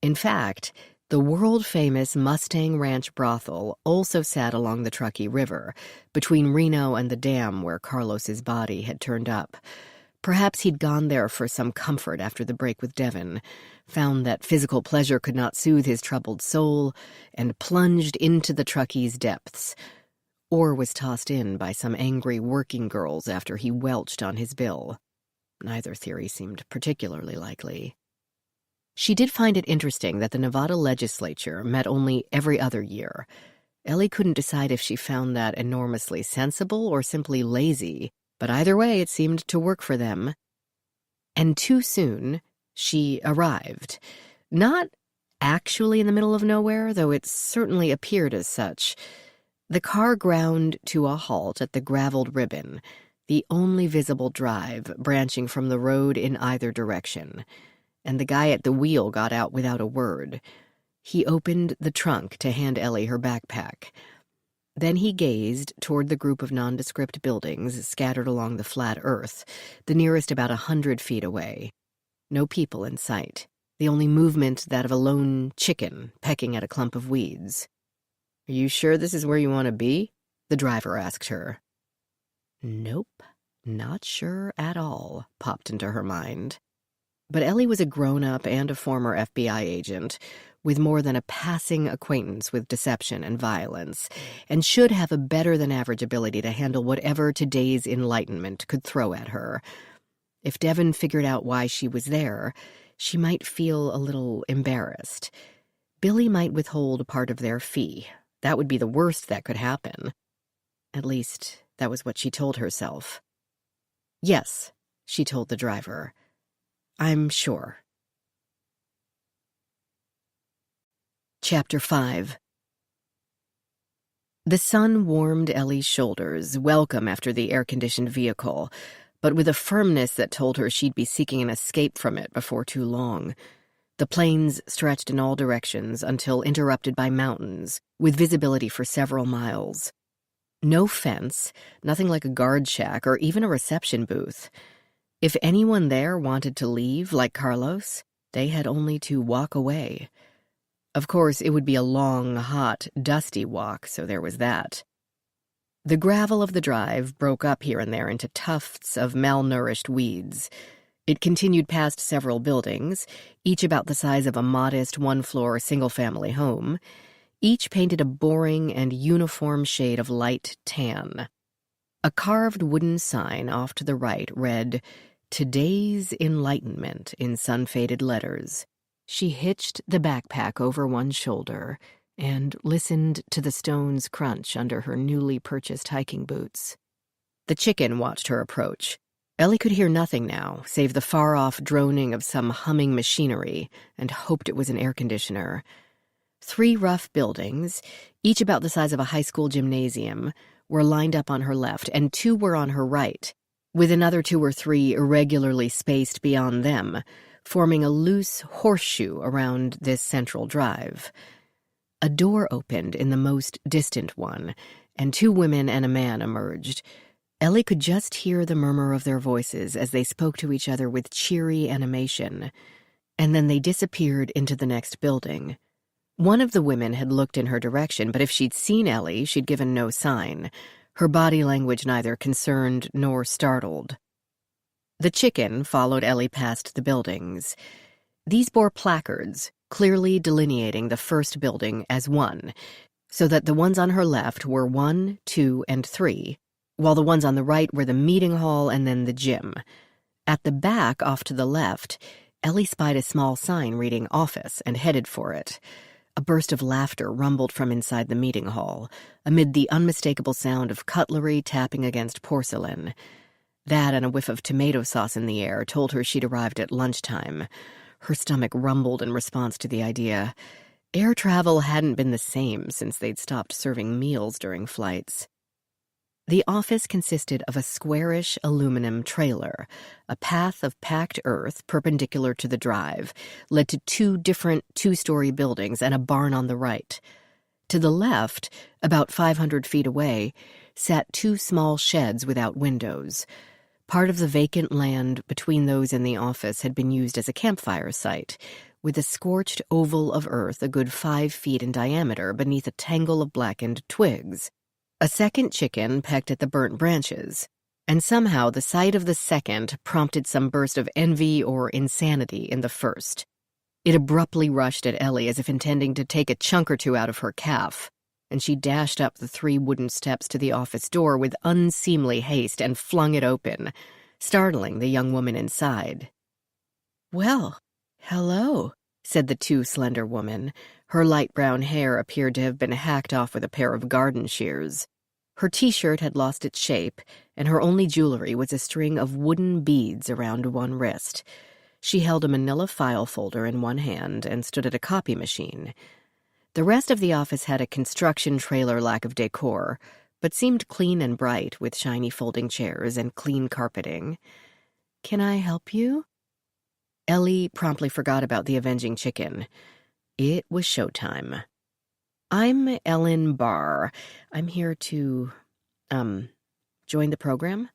In fact, the world-famous Mustang Ranch brothel also sat along the Truckee River, between Reno and the dam where Carlos's body had turned up. Perhaps he'd gone there for some comfort after the break with Devin, found that physical pleasure could not soothe his troubled soul, and plunged into the Truckee's depths, or was tossed in by some angry working girls after he welched on his bill. Neither theory seemed particularly likely. She did find it interesting that the Nevada legislature met only every other year. Ellie couldn't decide if she found that enormously sensible or simply lazy, but either way it seemed to work for them. And too soon, she arrived. Not actually in the middle of nowhere, though it certainly appeared as such. The car ground to a halt at the graveled ribbon, the only visible drive branching from the road in either direction, and the guy at the wheel got out without a word. He opened the trunk to hand Ellie her backpack. Then he gazed toward the group of nondescript buildings scattered along the flat earth, the nearest about 100 feet away. No people in sight, the only movement that of a lone chicken pecking at a clump of weeds. "Are you sure this is where you want to be?" the driver asked her. Nope, not sure at all, popped into her mind. But Ellie was a grown-up and a former FBI agent, with more than a passing acquaintance with deception and violence, and should have a better-than-average ability to handle whatever today's Enlightenment could throw at her. If Devin figured out why she was there, she might feel a little embarrassed. Billy might withhold part of their fee. That would be the worst that could happen. At least, that was what she told herself. "Yes," she told the driver. "I'm sure." Chapter 5. The sun warmed Ellie's shoulders, welcome after the air-conditioned vehicle, but with a firmness that told her she'd be seeking an escape from it before too long. The plains stretched in all directions until interrupted by mountains, with visibility for several miles. No fence, nothing like a guard shack or even a reception booth. If anyone there wanted to leave, like Carlos, they had only to walk away. Of course, it would be a long, hot, dusty walk, so there was that. The gravel of the drive broke up here and there into tufts of malnourished weeds. It continued past several buildings, each about the size of a modest one-floor single-family home. Each painted a boring and uniform shade of light tan. A carved wooden sign off to the right read, "Today's Enlightenment," in sun-faded letters. She hitched the backpack over one shoulder and listened to the stones crunch under her newly purchased hiking boots. The chicken watched her approach. Ellie could hear nothing now, save the far-off droning of some humming machinery, and hoped it was an air conditioner. 3 rough buildings, each about the size of a high school gymnasium, were lined up on her left, and 2 were on her right, with another 2 or 3 irregularly spaced beyond them, forming a loose horseshoe around this central drive. A door opened in the most distant one, and 2 women and a man emerged. Ellie could just hear the murmur of their voices as they spoke to each other with cheery animation, and then they disappeared into the next building. One of the women had looked in her direction, but if she'd seen Ellie, she'd given no sign, her body language neither concerned nor startled. The chicken followed Ellie past the buildings. These bore placards, clearly delineating the first building as 1, so that the ones on her left were 1, 2, and 3, while the ones on the right were the meeting hall and then the gym. At the back, off to the left, Ellie spied a small sign reading "Office" and headed for it. A burst of laughter rumbled from inside the meeting hall, amid the unmistakable sound of cutlery tapping against porcelain. That and a whiff of tomato sauce in the air told her she'd arrived at lunchtime. Her stomach rumbled in response to the idea. Air travel hadn't been the same since they'd stopped serving meals during flights. The office consisted of a squarish aluminum trailer. A path of packed earth, perpendicular to the drive, led to 2 different 2-story buildings and a barn on the right. To the left, about 500 feet away, sat 2 small sheds without windows. Part of the vacant land between those and the office had been used as a campfire site, with a scorched oval of earth a good 5 feet in diameter beneath a tangle of blackened twigs. A second chicken pecked at the burnt branches, and somehow the sight of the second prompted some burst of envy or insanity in the first. It abruptly rushed at Ellie as if intending to take a chunk or 2 out of her calf, and she dashed up the 3 wooden steps to the office door with unseemly haste and flung it open, startling the young woman inside. "Well, hello," said the too slender woman. Her light brown hair appeared to have been hacked off with a pair of garden shears. Her T-shirt had lost its shape, and her only jewelry was a string of wooden beads around one wrist. She held a manila file folder in one hand and stood at a copy machine. The rest of the office had a construction trailer lack of decor, but seemed clean and bright with shiny folding chairs and clean carpeting. "Can I help you?" Ellie promptly forgot about the avenging chicken. It was showtime. "I'm Ellen Barr. I'm here to, join the program?"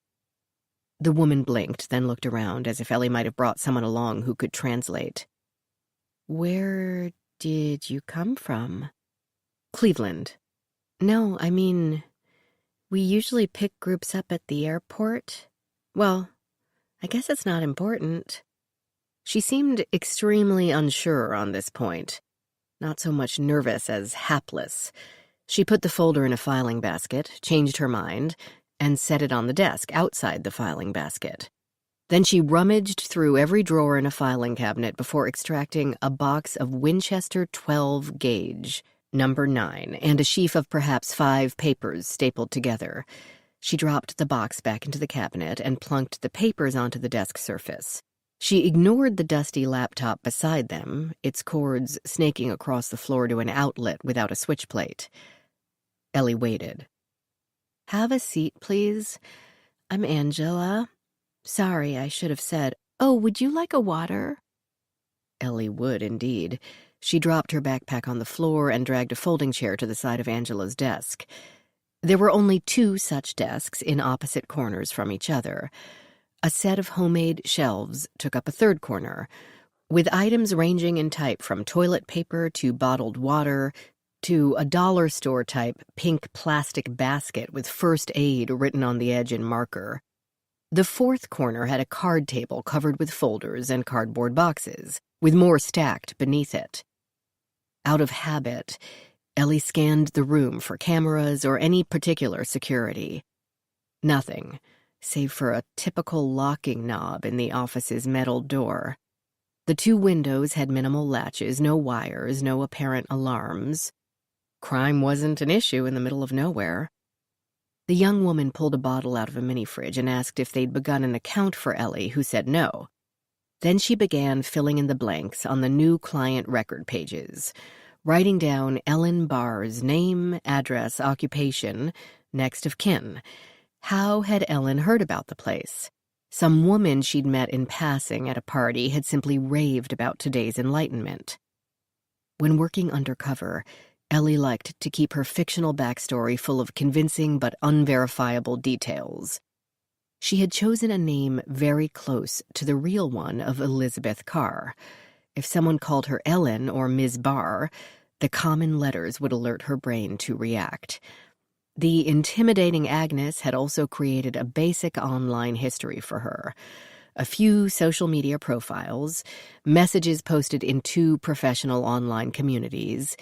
The woman blinked, then looked around as if Ellie might have brought someone along who could translate. "Where did you come from?" "Cleveland." "No, I mean, we usually pick groups up at the airport. Well, I guess it's not important." She seemed extremely unsure on this point. Not so much nervous as hapless. She put the folder in a filing basket, changed her mind, and set it on the desk outside the filing basket. Then she rummaged through every drawer in a filing cabinet before extracting a box of Winchester 12 gauge, number 9, and a sheaf of perhaps 5 papers stapled together. She dropped the box back into the cabinet and plunked the papers onto the desk surface. She ignored the dusty laptop beside them, its cords snaking across the floor to an outlet without a switch plate. Ellie waited. "Have a seat, please. I'm Angela. Sorry, I should have said, oh, would you like a water?" Ellie would, indeed. She dropped her backpack on the floor and dragged a folding chair to the side of Angela's desk. There were only 2 such desks in opposite corners from each other. A set of homemade shelves took up a third corner, with items ranging in type from toilet paper to bottled water to a dollar store-type pink plastic basket with first aid written on the edge in marker. The fourth corner had a card table covered with folders and cardboard boxes, with more stacked beneath it. Out of habit, Ellie scanned the room for cameras or any particular security. Nothing, save for a typical locking knob in the office's metal door. The 2 windows had minimal latches, no wires, no apparent alarms. Crime wasn't an issue in the middle of nowhere. The young woman pulled a bottle out of a mini-fridge and asked if they'd begun an account for Ellie, who said no. Then she began filling in the blanks on the new client record pages, writing down Ellen Barr's name, address, occupation, next of kin. How had Ellen heard about the place? Some woman she'd met in passing at a party had simply raved about today's enlightenment. When working undercover, Ellie liked to keep her fictional backstory full of convincing but unverifiable details. She had chosen a name very close to the real one of Elizabeth Carr. If someone called her Ellen or Ms. Barr, the common letters would alert her brain to react. The intimidating Agnes had also created a basic online history for her. A few social media profiles, messages posted in 2 professional online communities,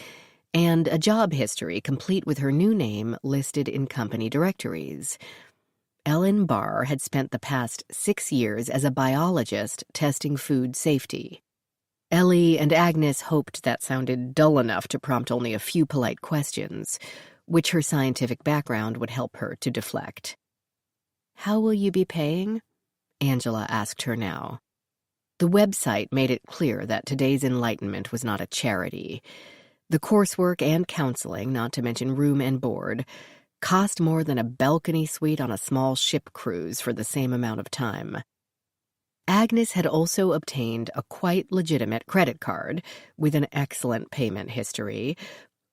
and a job history complete with her new name listed in company directories. Ellen Barr had spent the past 6 years as a biologist testing food safety. Ellie and Agnes hoped that sounded dull enough to prompt only a few polite questions, which her scientific background would help her to deflect. "How will you be paying?" Angela asked her now. The website made it clear that today's enlightenment was not a charity. The coursework and counseling, not to mention room and board, cost more than a balcony suite on a small ship cruise for the same amount of time. Agnes had also obtained a quite legitimate credit card with an excellent payment history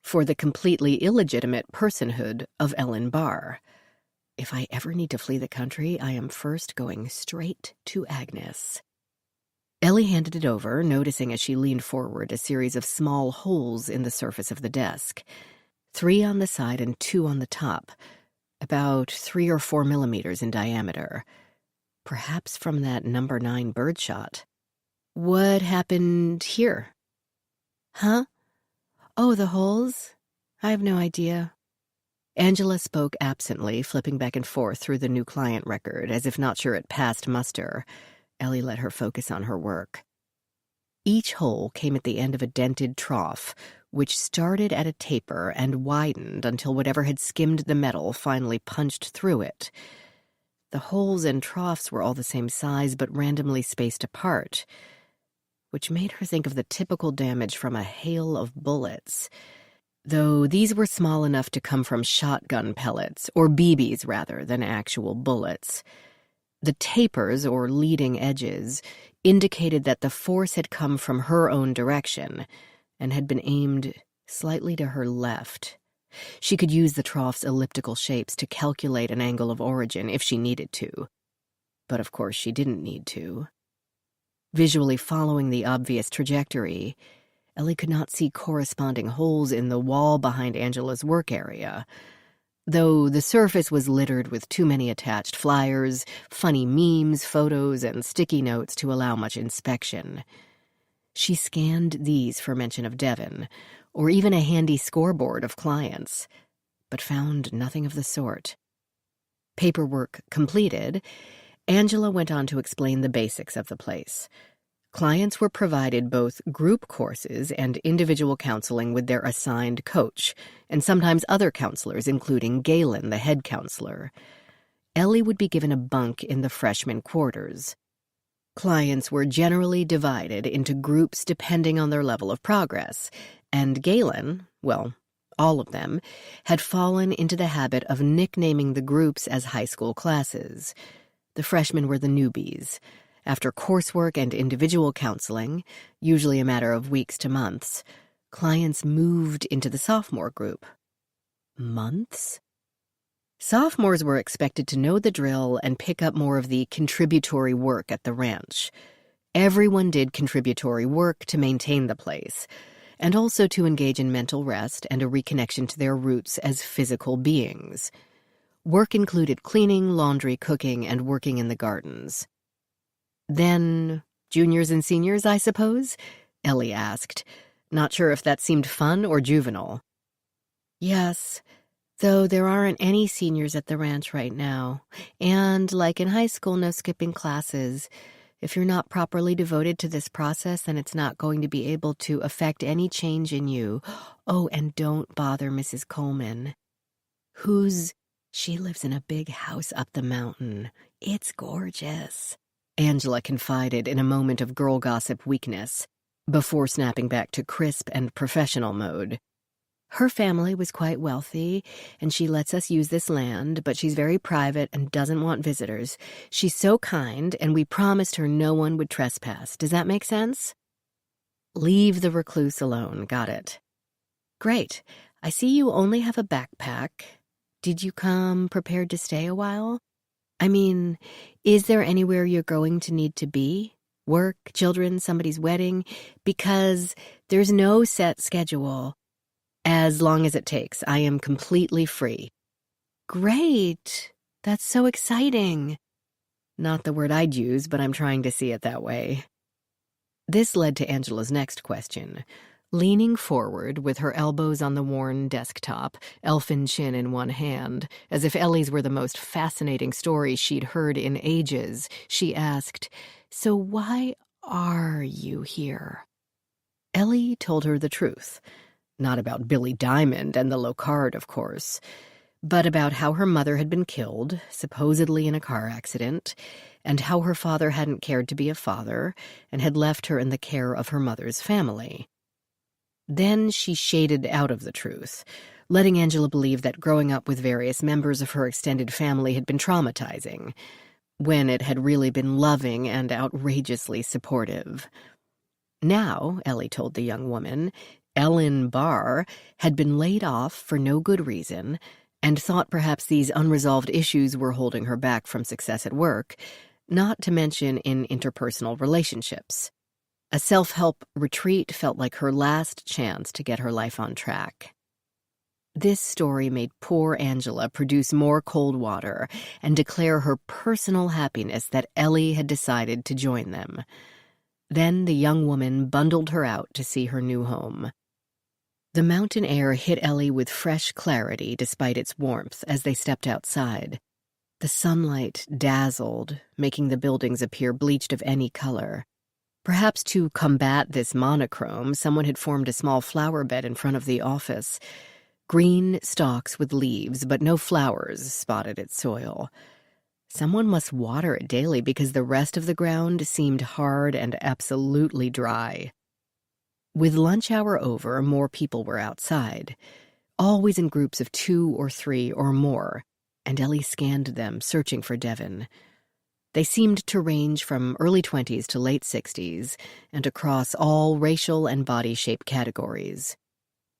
for the completely illegitimate personhood of Ellen Barr. If I ever need to flee the country, I am first going straight to Agnes. Ellie handed it over, noticing as she leaned forward a series of small holes in the surface of the desk. 3 on the side and 2 on the top, about 3 or 4 millimeters in diameter. Perhaps from that number 9 birdshot. "What happened here?" "Huh? Oh, the holes? I have no idea." Angela spoke absently, flipping back and forth through the new client record, as if not sure it passed muster. Ellie let her focus on her work. Each hole came at the end of a dented trough, which started at a taper and widened until whatever had skimmed the metal finally punched through it. The holes and troughs were all the same size but randomly spaced apart, which made her think of the typical damage from a hail of bullets, though these were small enough to come from shotgun pellets, or BBs rather than actual bullets. The tapers, or leading edges, indicated that the force had come from her own direction and had been aimed slightly to her left. She could use the trough's elliptical shapes to calculate an angle of origin if she needed to. But of course she didn't need to. Visually following the obvious trajectory, Ellie could not see corresponding holes in the wall behind Angela's work area, though the surface was littered with too many attached flyers, funny memes, photos, and sticky notes to allow much inspection. She scanned these for mention of Devon, or even a handy scoreboard of clients, but found nothing of the sort. Paperwork completed, Angela went on to explain the basics of the place. Clients were provided both group courses and individual counseling with their assigned coach, and sometimes other counselors, including Galen, the head counselor. Ellie would be given a bunk in the freshman quarters. Clients were generally divided into groups depending on their level of progress, and Galen, well, all of them, had fallen into the habit of nicknaming the groups as high school classes. The freshmen were the newbies. After coursework and individual counseling, usually a matter of weeks to months, clients moved into the sophomore group. Months? Sophomores were expected to know the drill and pick up more of the contributory work at the ranch. Everyone did contributory work to maintain the place, and also to engage in mental rest and a reconnection to their roots as physical beings. Work included cleaning, laundry, cooking, and working in the gardens. "Then, juniors and seniors, I suppose?" Ellie asked, not sure if that seemed fun or juvenile. "Yes, Though there aren't any seniors at the ranch right now. And like in high school, no skipping classes. If you're not properly devoted to this process, then it's not going to be able to affect any change in you. Oh, and don't bother Mrs. Coleman. She lives in a big house up the mountain. It's gorgeous, Angela confided in a moment of girl gossip weakness, before snapping back to crisp and professional mode. Her family was quite wealthy, and she lets us use this land, but she's very private and doesn't want visitors. She's so kind, and we promised her no one would trespass. Does that make sense? Leave the recluse alone. Got it. Great. I see you only have a backpack. Did you come prepared to stay a while? I mean, is there anywhere you're going to need to be? Work, children, somebody's wedding? Because there's no set schedule. As long as it takes. I am completely free. Great. That's so exciting. Not the word I'd use, but I'm trying to see it that way. This led to Angela's next question. Leaning forward with her elbows on the worn desktop, elfin chin in one hand, as if Ellie's were the most fascinating story she'd heard in ages, she asked, "So why are you here?" Ellie told her the truth. Not about Billy Diamond and the Locard, of course, but about how her mother had been killed, supposedly in a car accident, and how her father hadn't cared to be a father and had left her in the care of her mother's family. Then she shaded out of the truth, letting Angela believe that growing up with various members of her extended family had been traumatizing, when it had really been loving and outrageously supportive. Now, Ellie told the young woman, Ellen Barr had been laid off for no good reason and thought perhaps these unresolved issues were holding her back from success at work, not to mention in interpersonal relationships. A self-help retreat felt like her last chance to get her life on track. This story made poor Angela produce more cold water and declare her personal happiness that Ellie had decided to join them. Then the young woman bundled her out to see her new home. The mountain air hit Ellie with fresh clarity despite its warmth as they stepped outside. The sunlight dazzled, making the buildings appear bleached of any color. Perhaps to combat this monochrome, someone had formed a small flower bed in front of the office. Green stalks with leaves, but no flowers, spotted its soil. Someone must water it daily because the rest of the ground seemed hard and absolutely dry. With lunch hour over, more people were outside, always in groups of 2 or 3 or more, and Ellie scanned them, searching for Devon. They seemed to range from early 20s to late 60s, and across all racial and body shape categories.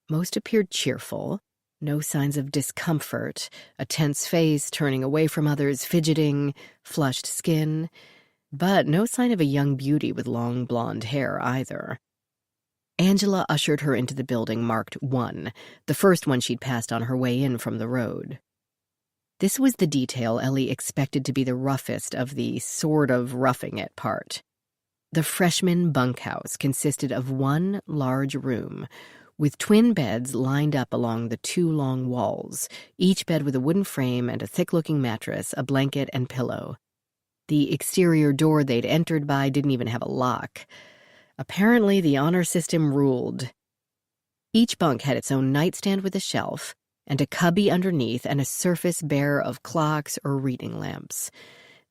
Most appeared cheerful, no signs of discomfort, a tense face, turning away from others, fidgeting, flushed skin, but no sign of a young beauty with long blonde hair either. Angela ushered her into the building marked 1, the first one she'd passed on her way in from the road. This was the detail Ellie expected to be the roughest of the sort of roughing it part. The freshman bunkhouse consisted of one large room, with twin beds lined up along the 2 long walls, each bed with a wooden frame and a thick-looking mattress, a blanket, and pillow. The exterior door they'd entered by didn't even have a lock. Apparently, the honor system ruled. Each bunk had its own nightstand with a shelf, and a cubby underneath and a surface bare of clocks or reading lamps.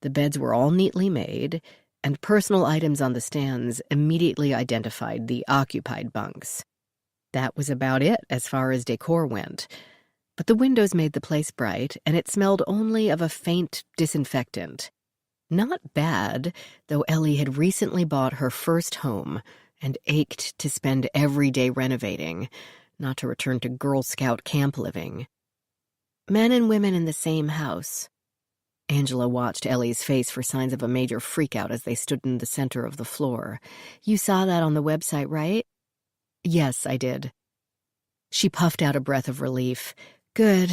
The beds were all neatly made, and personal items on the stands immediately identified the occupied bunks. That was about it as far as decor went, but the windows made the place bright, and it smelled only of a faint disinfectant. Not bad, though Ellie had recently bought her first home and ached to spend every day renovating, not to return to Girl Scout camp living. Men and women in the same house. Angela watched Ellie's face for signs of a major freakout as they stood in the center of the floor. You saw that on the website, right? Yes, I did. She puffed out a breath of relief. Good.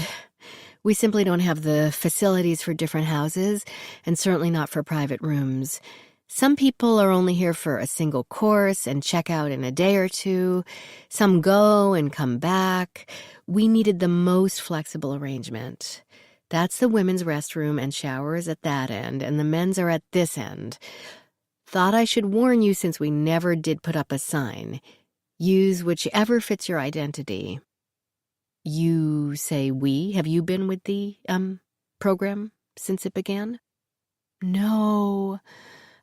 We simply don't have the facilities for different houses, and certainly not for private rooms. Some people are only here for a single course and check out in a day or two. Some go and come back. We needed the most flexible arrangement. That's the women's restroom and showers at that end, and the men's are at this end. Thought I should warn you since we never did put up a sign. Use whichever fits your identity. You say we? Have you been with the, program since it began? No,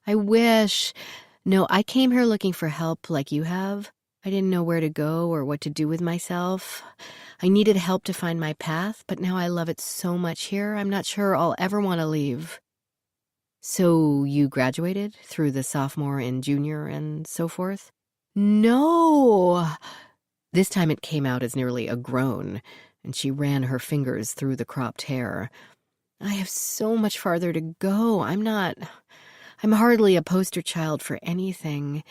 I wish. No, I came here looking for help like you have. I didn't know where to go or what to do with myself. I needed help to find my path, but now I love it so much here, I'm not sure I'll ever want to leave. So you graduated through the sophomore and junior and so forth? No! This time it came out as nearly a groan, and she ran her fingers through the cropped hair. I have so much farther to go. I'm hardly a poster child for anything.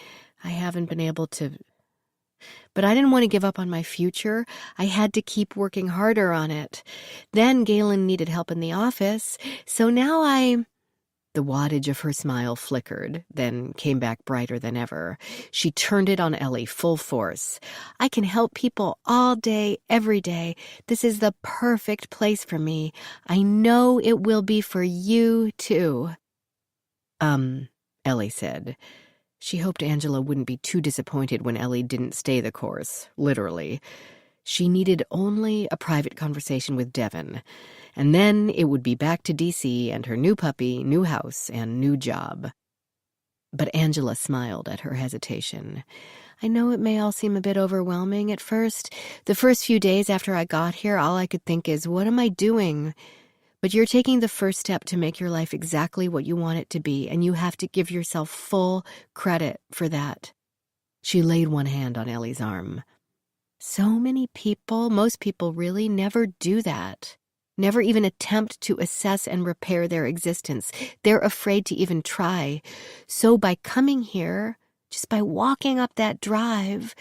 I haven't been able to... But I didn't want to give up on my future. I had to keep working harder on it. Then Galen needed help in the office, so now The wattage of her smile flickered, then came back brighter than ever. She turned it on Ellie full force. I can help people all day, every day. This is the perfect place for me. I know it will be for you, too. Ellie said. She hoped Angela wouldn't be too disappointed when Ellie didn't stay the course, literally. She needed only a private conversation with Devon, and then it would be back to D.C. and her new puppy, new house, and new job. But Angela smiled at her hesitation. I know it may all seem a bit overwhelming at first. The first few days after I got here, all I could think is, what am I doing? But you're taking the first step to make your life exactly what you want it to be, and you have to give yourself full credit for that. She laid one hand on Ellie's arm. So many people, most people really, never do that. Never even attempt to assess and repair their existence. They're afraid to even try. So by coming here, just by walking up that drive,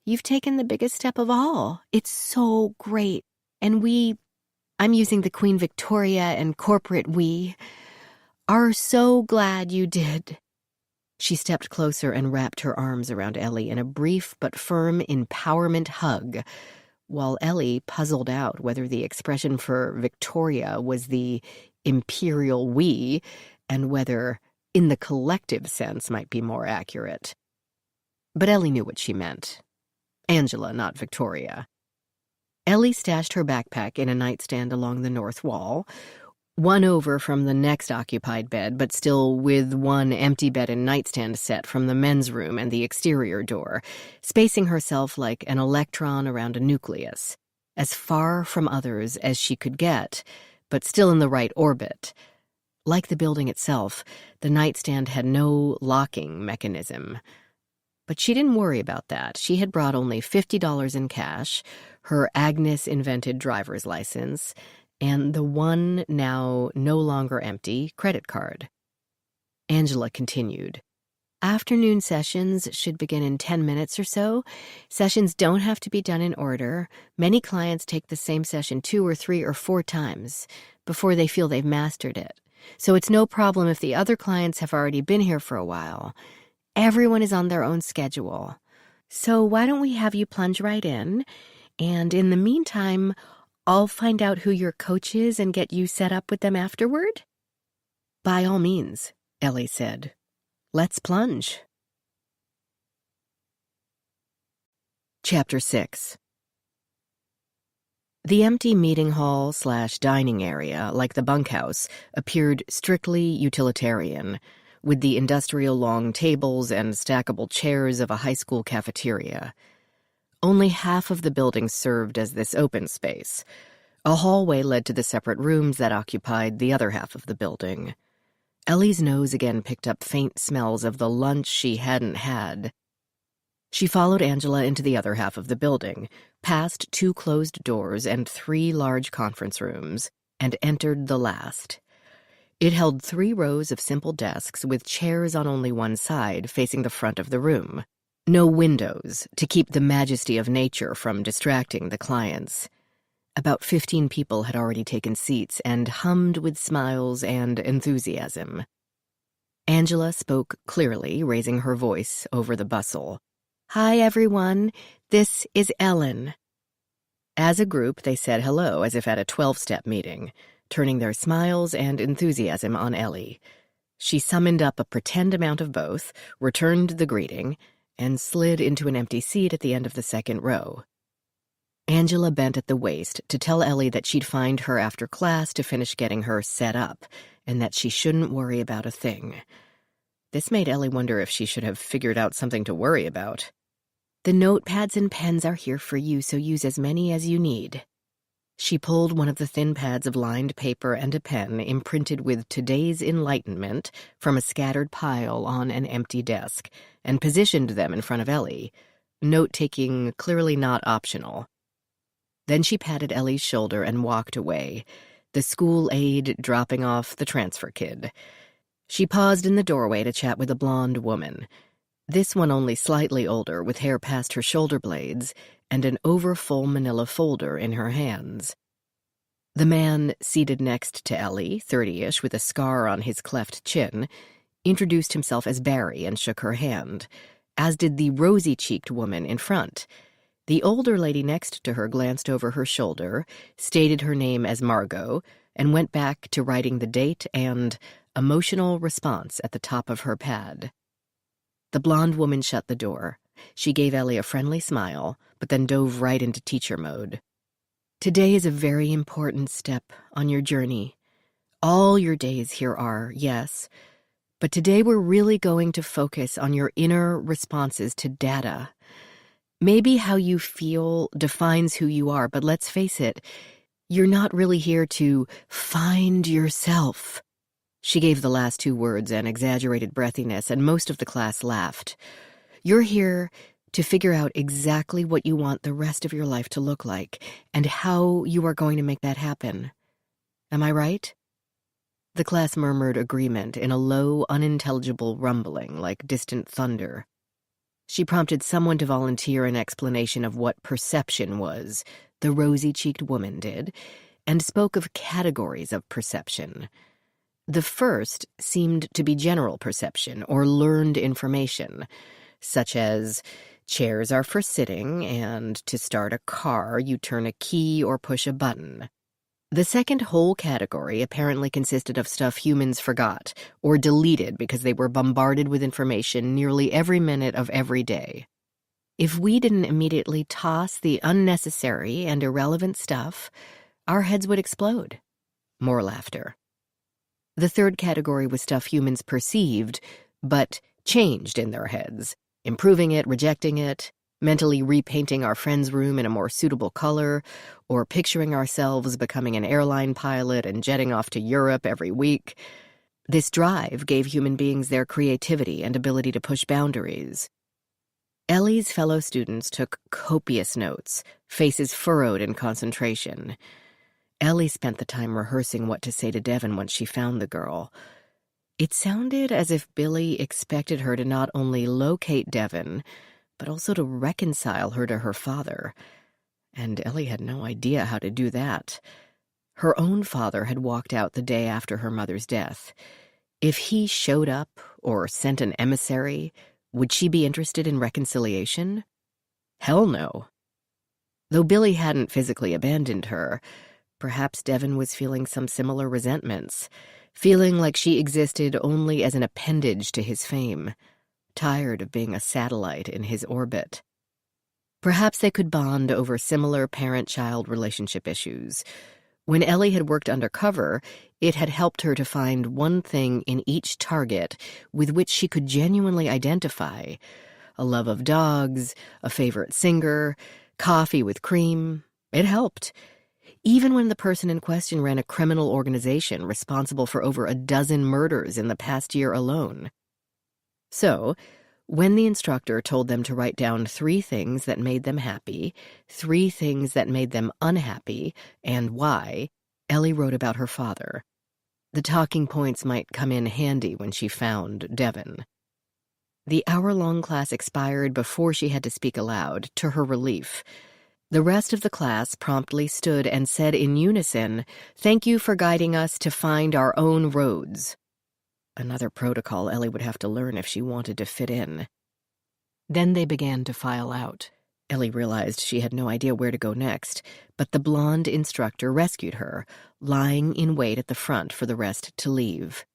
you've taken the biggest step of all. It's so great. And I'm using the Queen Victoria and corporate we, are so glad you did. She stepped closer and wrapped her arms around Ellie in a brief but firm empowerment hug, while Ellie puzzled out whether the expression for Victoria was the imperial we and whether, in the collective sense, might be more accurate. But Ellie knew what she meant. Angela, not Victoria. Ellie stashed her backpack in a nightstand along the north wall, one over from the next occupied bed, but still with one empty bed and nightstand set from the men's room and the exterior door, spacing herself like an electron around a nucleus, as far from others as she could get, but still in the right orbit. Like the building itself, the nightstand had no locking mechanism. But she didn't worry about that. She had brought only $50 in cash, her Agnes-invented driver's license, and the one, now no longer empty, credit card. Angela continued. Afternoon sessions should begin in 10 minutes or so. Sessions don't have to be done in order. Many clients take the same session 2 or 3 or 4 times before they feel they've mastered it. So it's no problem if the other clients have already been here for a while. Everyone is on their own schedule. So why don't we have you plunge right in? And in the meantime, I'll find out who your coach is and get you set up with them afterward? By all means, Ellie said. Let's plunge. Chapter 6. The empty meeting hall/dining area, like the bunkhouse, appeared strictly utilitarian, with the industrial long tables and stackable chairs of a high school cafeteria. Only half of the building served as this open space. A hallway led to the separate rooms that occupied the other half of the building. Ellie's nose again picked up faint smells of the lunch she hadn't had. She followed Angela into the other half of the building, past 2 closed doors and 3 large conference rooms, and entered the last. It held 3 rows of simple desks with chairs on only one side facing the front of the room. No windows to keep the majesty of nature from distracting the clients. About 15 people had already taken seats and hummed with smiles and enthusiasm. Angela spoke clearly, raising her voice over the bustle. "Hi, everyone. This is Ellen." As a group, they said hello as if at a 12-step meeting, turning their smiles and enthusiasm on Ellie. She summoned up a pretend amount of both, returned the greeting, and slid into an empty seat at the end of the second row. Angela bent at the waist to tell Ellie that she'd find her after class to finish getting her set up, and that she shouldn't worry about a thing. This made Ellie wonder if she should have figured out something to worry about. "The notepads and pens are here for you, so use as many as you need." She pulled one of the thin pads of lined paper and a pen imprinted with "Today's Enlightenment" from a scattered pile on an empty desk and positioned them in front of Ellie, note-taking clearly not optional. Then she patted Ellie's shoulder and walked away, the school aide dropping off the transfer kid. She paused in the doorway to chat with a blonde woman, this one only slightly older, with hair past her shoulder blades and an overfull manila folder in her hands. The man, seated next to Ellie, 30-ish, with a scar on his cleft chin, introduced himself as Barry and shook her hand, as did the rosy-cheeked woman in front. The older lady next to her glanced over her shoulder, stated her name as Margot, and went back to writing the date and emotional response at the top of her pad. The blonde woman shut the door. She gave Ellie a friendly smile, but then dove right into teacher mode. "Today is a very important step on your journey. All your days here are, yes, but today we're really going to focus on your inner responses to data. Maybe how you feel defines who you are, but let's face it, you're not really here to find yourself." She gave the last two words an exaggerated breathiness, and most of the class laughed. "You're here to figure out exactly what you want the rest of your life to look like, and how you are going to make that happen. Am I right?" The class murmured agreement in a low, unintelligible rumbling like distant thunder. She prompted someone to volunteer an explanation of what perception was. The rosy-cheeked woman did, and spoke of categories of perception. The first seemed to be general perception or learned information, such as chairs are for sitting, and to start a car you turn a key or push a button. The second whole category apparently consisted of stuff humans forgot or deleted because they were bombarded with information nearly every minute of every day. If we didn't immediately toss the unnecessary and irrelevant stuff, our heads would explode. More laughter. The third category was stuff humans perceived, but changed in their heads, improving it, rejecting it, mentally repainting our friend's room in a more suitable color, or picturing ourselves becoming an airline pilot and jetting off to Europe every week. This drive gave human beings their creativity and ability to push boundaries. Ellie's fellow students took copious notes, faces furrowed in concentration. Ellie spent the time rehearsing what to say to Devin once she found the girl. It sounded as if Billy expected her to not only locate Devin, but also to reconcile her to her father. And Ellie had no idea how to do that. Her own father had walked out the day after her mother's death. If he showed up or sent an emissary, would she be interested in reconciliation? Hell no. Though Billy hadn't physically abandoned her, perhaps Devin was feeling some similar resentments, feeling like she existed only as an appendage to his fame, tired of being a satellite in his orbit. Perhaps they could bond over similar parent-child relationship issues. When Ellie had worked undercover, it had helped her to find one thing in each target with which she could genuinely identify: a love of dogs, a favorite singer, coffee with cream. It helped. Even when the person in question ran a criminal organization responsible for over a dozen murders in the past year alone. So, when the instructor told them to write down 3 things that made them happy, 3 things that made them unhappy, and why, Ellie wrote about her father. The talking points might come in handy when she found Devin. The hour-long class expired before she had to speak aloud, to her relief. The rest of the class promptly stood and said in unison, "Thank you for guiding us to find our own roads." Another protocol Ellie would have to learn if she wanted to fit in. Then they began to file out. Ellie realized she had no idea where to go next, but the blonde instructor rescued her, lying in wait at the front for the rest to leave.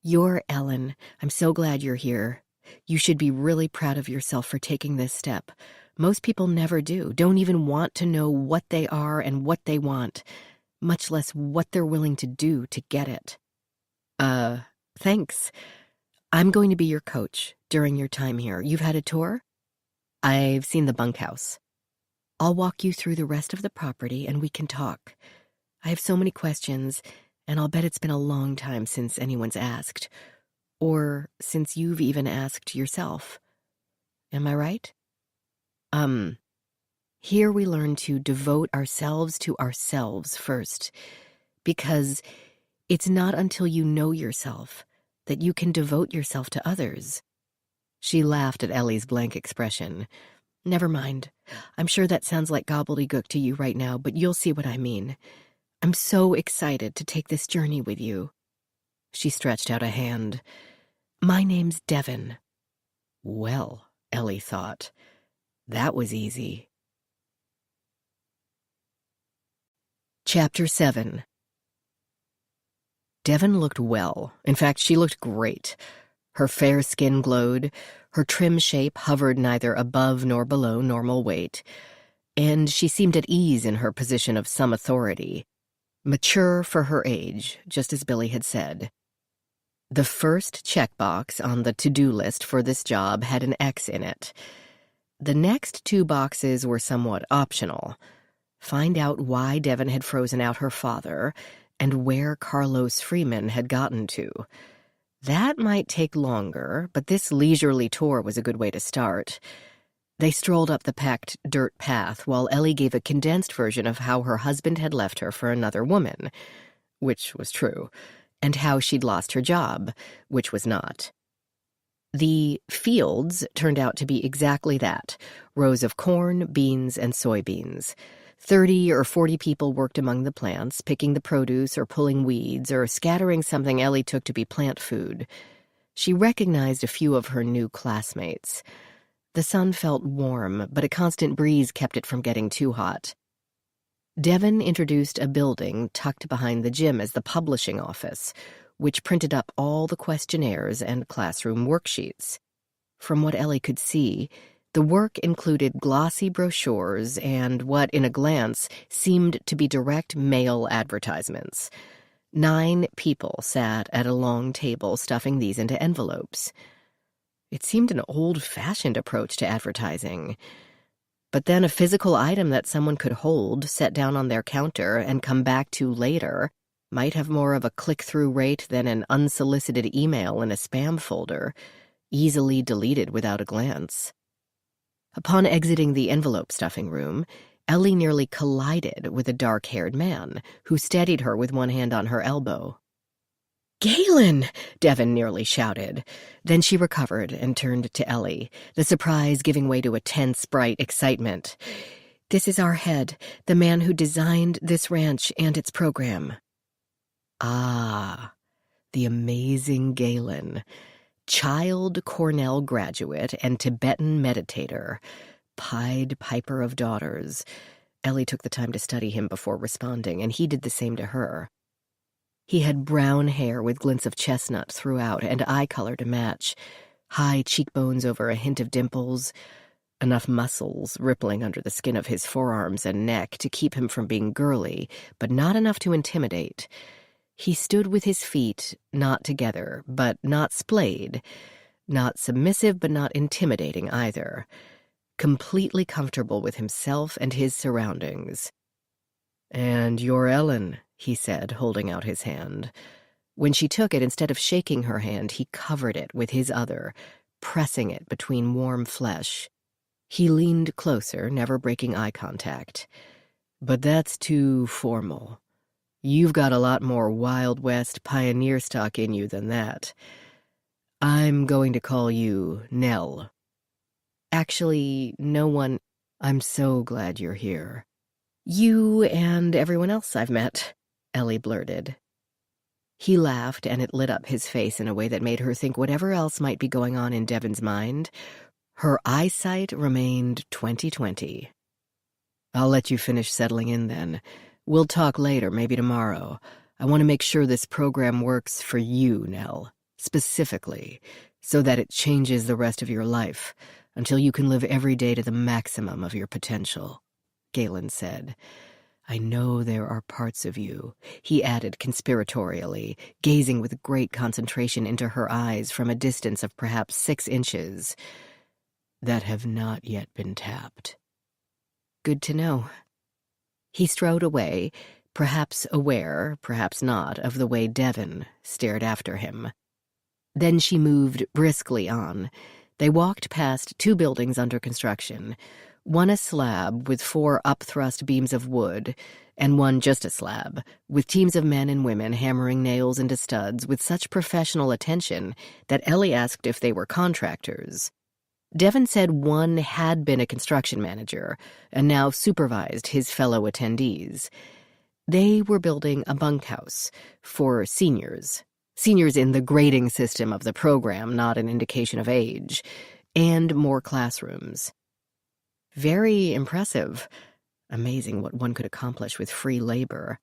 "You're Ellen. I'm so glad you're here. You should be really proud of yourself for taking this step. Most people never do, don't even want to know what they are and what they want, much less what they're willing to do to get it." Thanks. I'm going to be your coach during your time here. You've had a tour? I've seen the bunkhouse. I'll walk you through the rest of the property and we can talk. I have so many questions, and I'll bet it's been a long time since anyone's asked. Or since you've even asked yourself. Am I right? Here we learn to devote ourselves to ourselves first, because it's not until you know yourself that you can devote yourself to others. She laughed at Ellie's blank expression. Never mind. I'm sure that sounds like gobbledygook to you right now, but you'll see what I mean. I'm so excited to take this journey with you. She stretched out a hand. My name's Devon. Well, Ellie thought, that was easy. Chapter 7. Devon looked well. In fact, she looked great. Her fair skin glowed, her trim shape hovered neither above nor below normal weight, and she seemed at ease in her position of some authority. Mature for her age, just as Billy had said. The first checkbox on the to-do list for this job had an X in it. The next 2 boxes were somewhat optional. Find out why Devon had frozen out her father, and where Carlos Freeman had gotten to. That might take longer, but this leisurely tour was a good way to start. They strolled up the packed dirt path while Ellie gave a condensed version of how her husband had left her for another woman, which was true, and how she'd lost her job, which was not. The fields turned out to be exactly that, rows of corn, beans, and soybeans. 30 or 40 people worked among the plants, picking the produce or pulling weeds or scattering something Ellie took to be plant food. She recognized a few of her new classmates. The sun felt warm, but a constant breeze kept it from getting too hot. Devon introduced a building tucked behind the gym as the publishing office, which printed up all the questionnaires and classroom worksheets. From what Ellie could see, the work included glossy brochures and what, in a glance, seemed to be direct mail advertisements. 9 people sat at a long table stuffing these into envelopes. It seemed an old-fashioned approach to advertising. But then a physical item that someone could hold, set down on their counter, and come back to later might have more of a click-through rate than an unsolicited email in a spam folder, easily deleted without a glance. Upon exiting the envelope-stuffing room, Ellie nearly collided with a dark-haired man who steadied her with one hand on her elbow. "Galen!" Devon nearly shouted. Then she recovered and turned to Ellie, the surprise giving way to a tense, bright excitement. "This is our head, the man who designed this ranch and its program." Ah, the amazing Galen. Child Cornell graduate and Tibetan meditator, Pied Piper of Daughters. Ellie took the time to study him before responding, and he did the same to her. He had brown hair with glints of chestnut throughout and eye color to match, high cheekbones over a hint of dimples, enough muscles rippling under the skin of his forearms and neck to keep him from being girly, but not enough to intimidate. He stood with his feet not together, but not splayed, not submissive but not intimidating either, completely comfortable with himself and his surroundings. "And you're Ellen," he said, holding out his hand. When she took it, instead of shaking her hand, he covered it with his other, pressing it between warm flesh. He leaned closer, never breaking eye contact. "But that's too formal. You've got a lot more Wild West pioneer stock in you than that. I'm going to call you Nell." "Actually, no one—" "I'm so glad you're here." "You and everyone else I've met," Ellie blurted. He laughed, and it lit up his face in a way that made her think whatever else might be going on in Devon's mind, her eyesight remained 20/20. "I'll let you finish settling in then. We'll talk later, maybe tomorrow. I want to make sure this program works for you, Nell, specifically, so that it changes the rest of your life until you can live every day to the maximum of your potential," Galen said. "I know there are parts of you," he added conspiratorially, gazing with great concentration into her eyes from a distance of perhaps 6 inches, "that have not yet been tapped." Good to know. He strode away, perhaps aware, perhaps not, of the way Devon stared after him. Then she moved briskly on. They walked past 2 buildings under construction, one a slab with 4 up-thrust beams of wood, and one just a slab, with teams of men and women hammering nails into studs with such professional attention that Ellie asked if they were contractors. Devon said one had been a construction manager and now supervised his fellow attendees. They were building a bunkhouse for seniors. Seniors in the grading system of the program, not an indication of age, and more classrooms. Very impressive. Amazing what one could accomplish with free labor.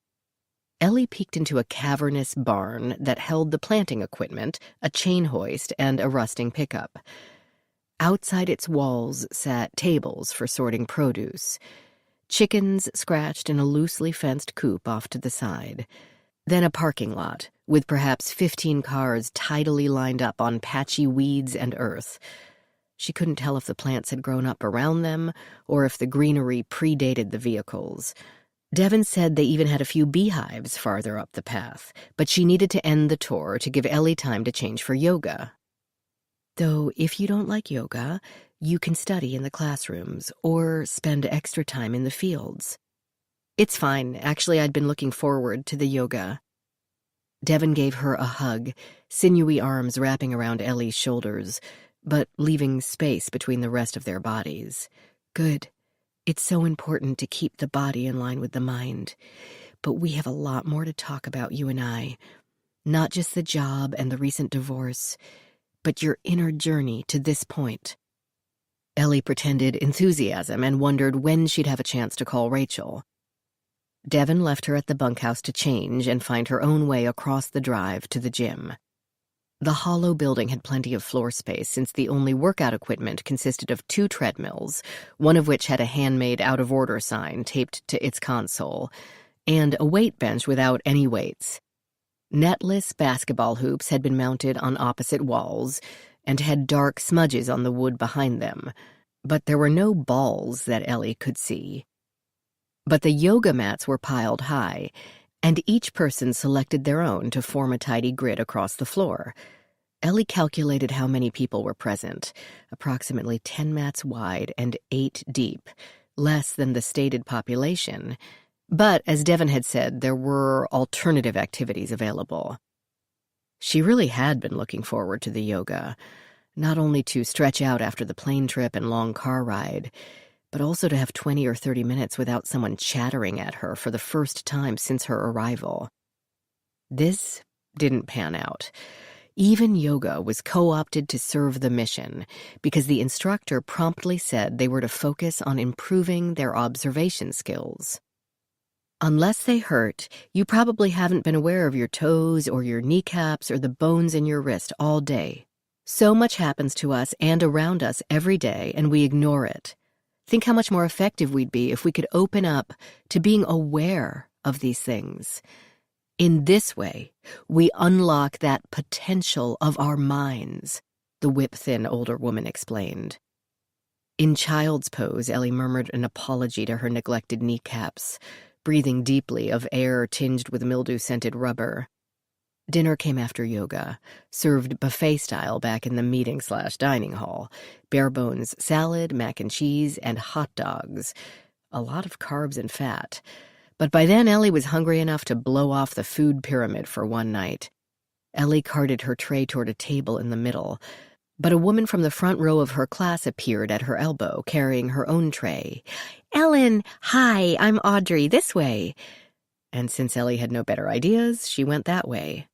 Ellie peeked into a cavernous barn that held the planting equipment, a chain hoist, and a rusting pickup. Outside its walls sat tables for sorting produce. Chickens scratched in a loosely fenced coop off to the side. Then a parking lot, with perhaps 15 cars tidily lined up on patchy weeds and earth. She couldn't tell if the plants had grown up around them or if the greenery predated the vehicles. Devon said they even had a few beehives farther up the path, but she needed to end the tour to give Ellie time to change for yoga. Though if you don't like yoga, you can study in the classrooms or spend extra time in the fields. It's fine. Actually, I'd been looking forward to the yoga. Devon gave her a hug, sinewy arms wrapping around Ellie's shoulders, but leaving space between the rest of their bodies. Good. It's so important to keep the body in line with the mind. But we have a lot more to talk about, you and I. Not just the job and the recent divorce, but your inner journey to this point. Ellie pretended enthusiasm and wondered when she'd have a chance to call Rachel. Devon left her at the bunkhouse to change and find her own way across the drive to the gym. The hollow building had plenty of floor space since the only workout equipment consisted of 2 treadmills, one of which had a handmade out-of-order sign taped to its console, and a weight bench without any weights. Netless basketball hoops had been mounted on opposite walls and had dark smudges on the wood behind them, but there were no balls that Ellie could see. But the yoga mats were piled high, and each person selected their own to form a tidy grid across the floor. Ellie calculated how many people were present, approximately 10 mats wide and 8 deep, less than the stated population. But, as Devon had said, there were alternative activities available. She really had been looking forward to the yoga, not only to stretch out after the plane trip and long car ride, but also to have 20 or 30 minutes without someone chattering at her for the first time since her arrival. This didn't pan out. Even yoga was co-opted to serve the mission because the instructor promptly said they were to focus on improving their observation skills. Unless they hurt, you probably haven't been aware of your toes or your kneecaps or the bones in your wrist all day. So much happens to us and around us every day, and we ignore it. Think how much more effective we'd be if we could open up to being aware of these things. In this way, we unlock that potential of our minds, the whip-thin older woman explained. In child's pose, Ellie murmured an apology to her neglected kneecaps, breathing deeply of air tinged with mildew-scented rubber. Dinner came after yoga, served buffet-style back in the meeting/dining hall. Bare bones salad, mac and cheese, and hot dogs. A lot of carbs and fat. But by then Ellie was hungry enough to blow off the food pyramid for one night. Ellie carted her tray toward a table in the middle, but a woman from the front row of her class appeared at her elbow, carrying her own tray. "Ellen, hi, I'm Audrey, this way." And since Ellie had no better ideas, she went that way.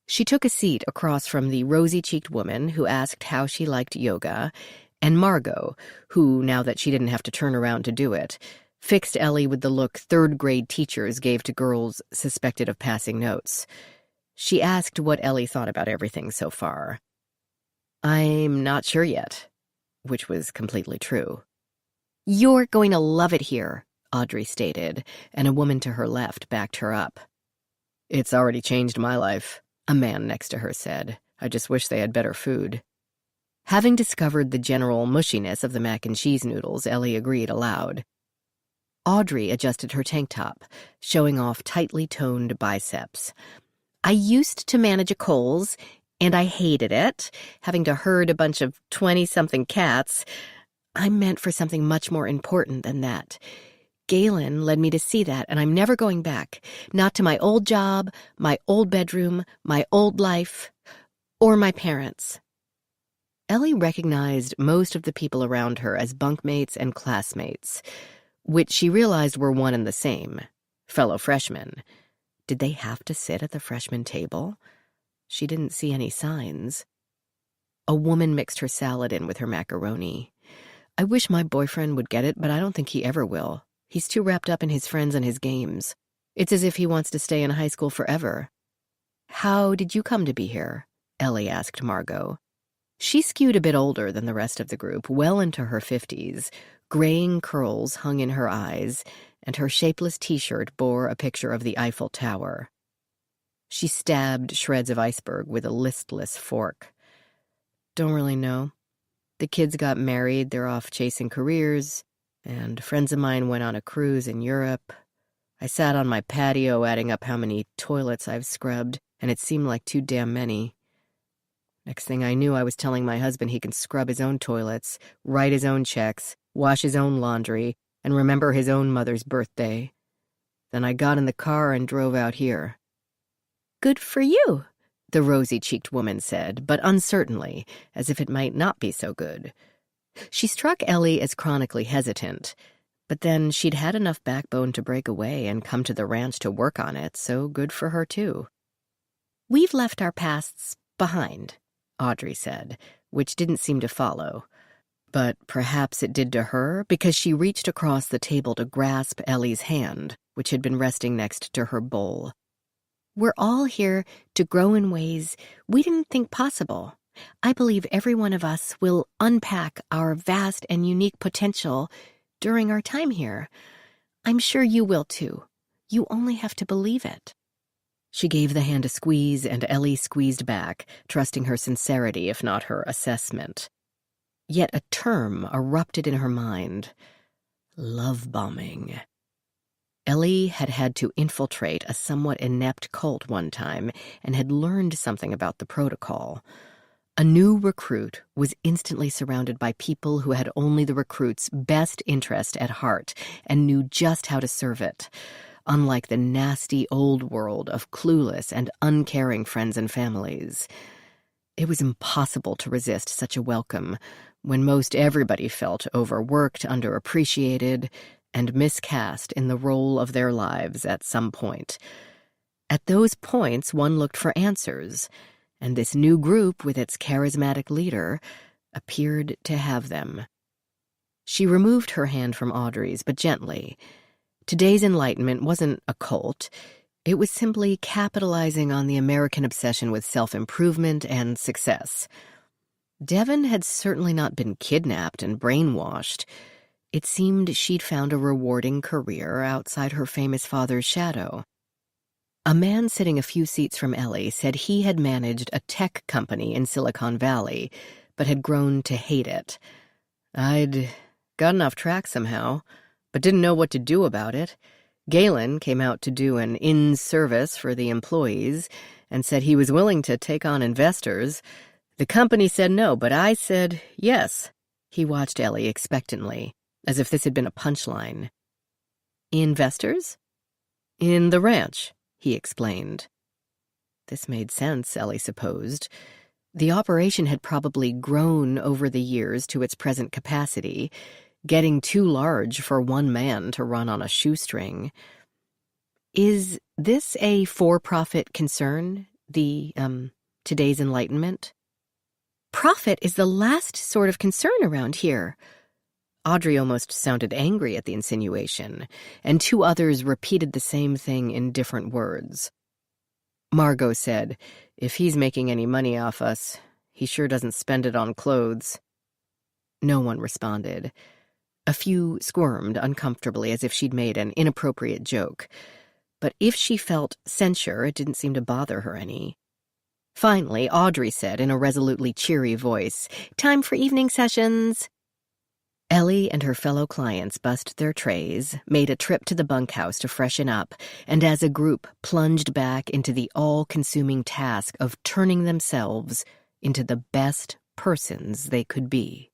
She took a seat across from the rosy-cheeked woman who asked how she liked yoga, and Margot, who, now that she didn't have to turn around to do it, fixed Ellie with the look third-grade teachers gave to girls suspected of passing notes. She asked what Ellie thought about everything so far. "I'm not sure yet," which was completely true. "You're going to love it here," Audrey stated, and a woman to her left backed her up. "It's already changed my life," a man next to her said. "I just wish they had better food." Having discovered the general mushiness of the mac and cheese noodles, Ellie agreed aloud. Audrey adjusted her tank top, showing off tightly toned biceps. "I used to manage a Kohl's, and I hated it, having to herd a bunch of 20-something cats. I'm meant for something much more important than that. Galen led me to see that, and I'm never going back. Not to my old job, my old bedroom, my old life, or my parents." Ellie recognized most of the people around her as bunkmates and classmates, which she realized were one and the same, fellow freshmen. Did they have to sit at the freshman table? She didn't see any signs. A woman mixed her salad in with her macaroni. "I wish my boyfriend would get it, but I don't think he ever will. He's too wrapped up in his friends and his games. It's as if he wants to stay in high school forever." "How did you come to be here?" Ellie asked Margot. She skewed a bit older than the rest of the group, well into her 50s. Graying curls hung in her eyes, and her shapeless T-shirt bore a picture of the Eiffel Tower. She stabbed shreds of iceberg with a listless fork. "Don't really know. The kids got married, they're off chasing careers, and friends of mine went on a cruise in Europe. I sat on my patio adding up how many toilets I've scrubbed, and it seemed like too damn many. Next thing I knew, I was telling my husband he can scrub his own toilets, write his own checks, wash his own laundry, and remember his own mother's birthday. Then I got in the car and drove out here." "Good for you," the rosy-cheeked woman said, but uncertainly, as if it might not be so good. She struck Ellie as chronically hesitant, but then she'd had enough backbone to break away and come to the ranch to work on it, so good for her, too. "We've left our pasts behind," Audrey said, which didn't seem to follow. But perhaps it did to her, because she reached across the table to grasp Ellie's hand, which had been resting next to her bowl. "We're all here to grow in ways we didn't think possible. I believe every one of us will unpack our vast and unique potential during our time here. I'm sure you will, too. You only have to believe it." She gave the hand a squeeze, and Ellie squeezed back, trusting her sincerity if not her assessment. Yet a term erupted in her mind. Love bombing. Ellie had had to infiltrate a somewhat inept cult one time and had learned something about the protocol. A new recruit was instantly surrounded by people who had only the recruit's best interest at heart and knew just how to serve it, unlike the nasty old world of clueless and uncaring friends and families. It was impossible to resist such a welcome when most everybody felt overworked, underappreciated, and miscast in the role of their lives at some point. At those points, one looked for answers, and this new group, with its charismatic leader, appeared to have them. She removed her hand from Audrey's, but gently. Today's enlightenment wasn't a cult. It was simply capitalizing on the American obsession with self-improvement and success. Devon had certainly not been kidnapped and brainwashed. It seemed she'd found a rewarding career outside her famous father's shadow. A man sitting a few seats from Ellie said he had managed a tech company in Silicon Valley, but had grown to hate it. "I'd gotten off track somehow, but didn't know what to do about it. Galen came out to do an in-service for the employees and said he was willing to take on investors. The company said no, but I said yes." He watched Ellie expectantly, as if this had been a punchline. "Investors?" "In the ranch," he explained. This made sense, Ellie supposed. The operation had probably grown over the years to its present capacity, getting too large for one man to run on a shoestring. "Is this a for-profit concern?" Today's Enlightenment? Profit is the last sort of concern around here. Audrey almost sounded angry at the insinuation, and two others repeated the same thing in different words. Margot said, "If he's making any money off us, he sure doesn't spend it on clothes." No one responded. A few squirmed uncomfortably as if she'd made an inappropriate joke. But if she felt censure, it didn't seem to bother her any. Finally, Audrey said in a resolutely cheery voice, "Time for evening sessions." Ellie and her fellow clients bussed their trays, made a trip to the bunkhouse to freshen up, and as a group plunged back into the all-consuming task of turning themselves into the best persons they could be.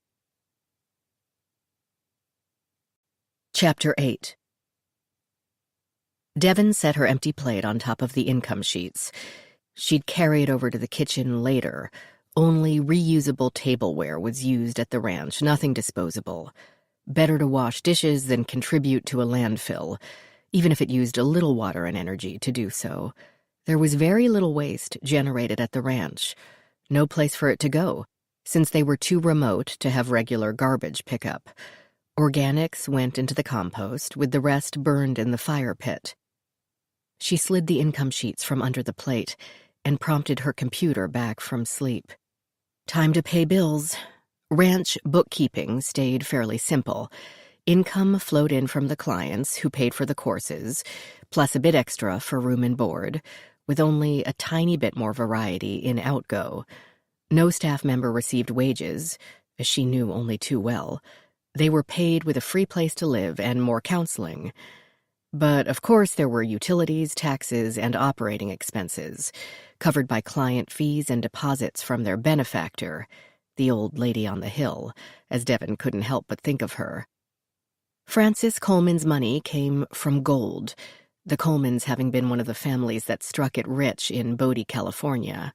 Chapter 8. Devon set her empty plate on top of the income sheets. She'd carry it over to the kitchen later. Only reusable tableware was used at the ranch, nothing disposable. Better to wash dishes than contribute to a landfill, even if it used a little water and energy to do so. There was very little waste generated at the ranch. No place for it to go, since they were too remote to have regular garbage pickup. Organics went into the compost, with the rest burned in the fire pit. She slid the income sheets from under the plate and prompted her computer back from sleep. Time to pay bills. Ranch bookkeeping stayed fairly simple. Income flowed in from the clients who paid for the courses, plus a bit extra for room and board, with only a tiny bit more variety in outgo. No staff member received wages, as she knew only too well. They were paid with a free place to live and more counseling. But, of course, there were utilities, taxes, and operating expenses, covered by client fees and deposits from their benefactor, the old lady on the hill, as Devon couldn't help but think of her. Francis Coleman's money came from gold, the Colemans having been one of the families that struck it rich in Bodie, California.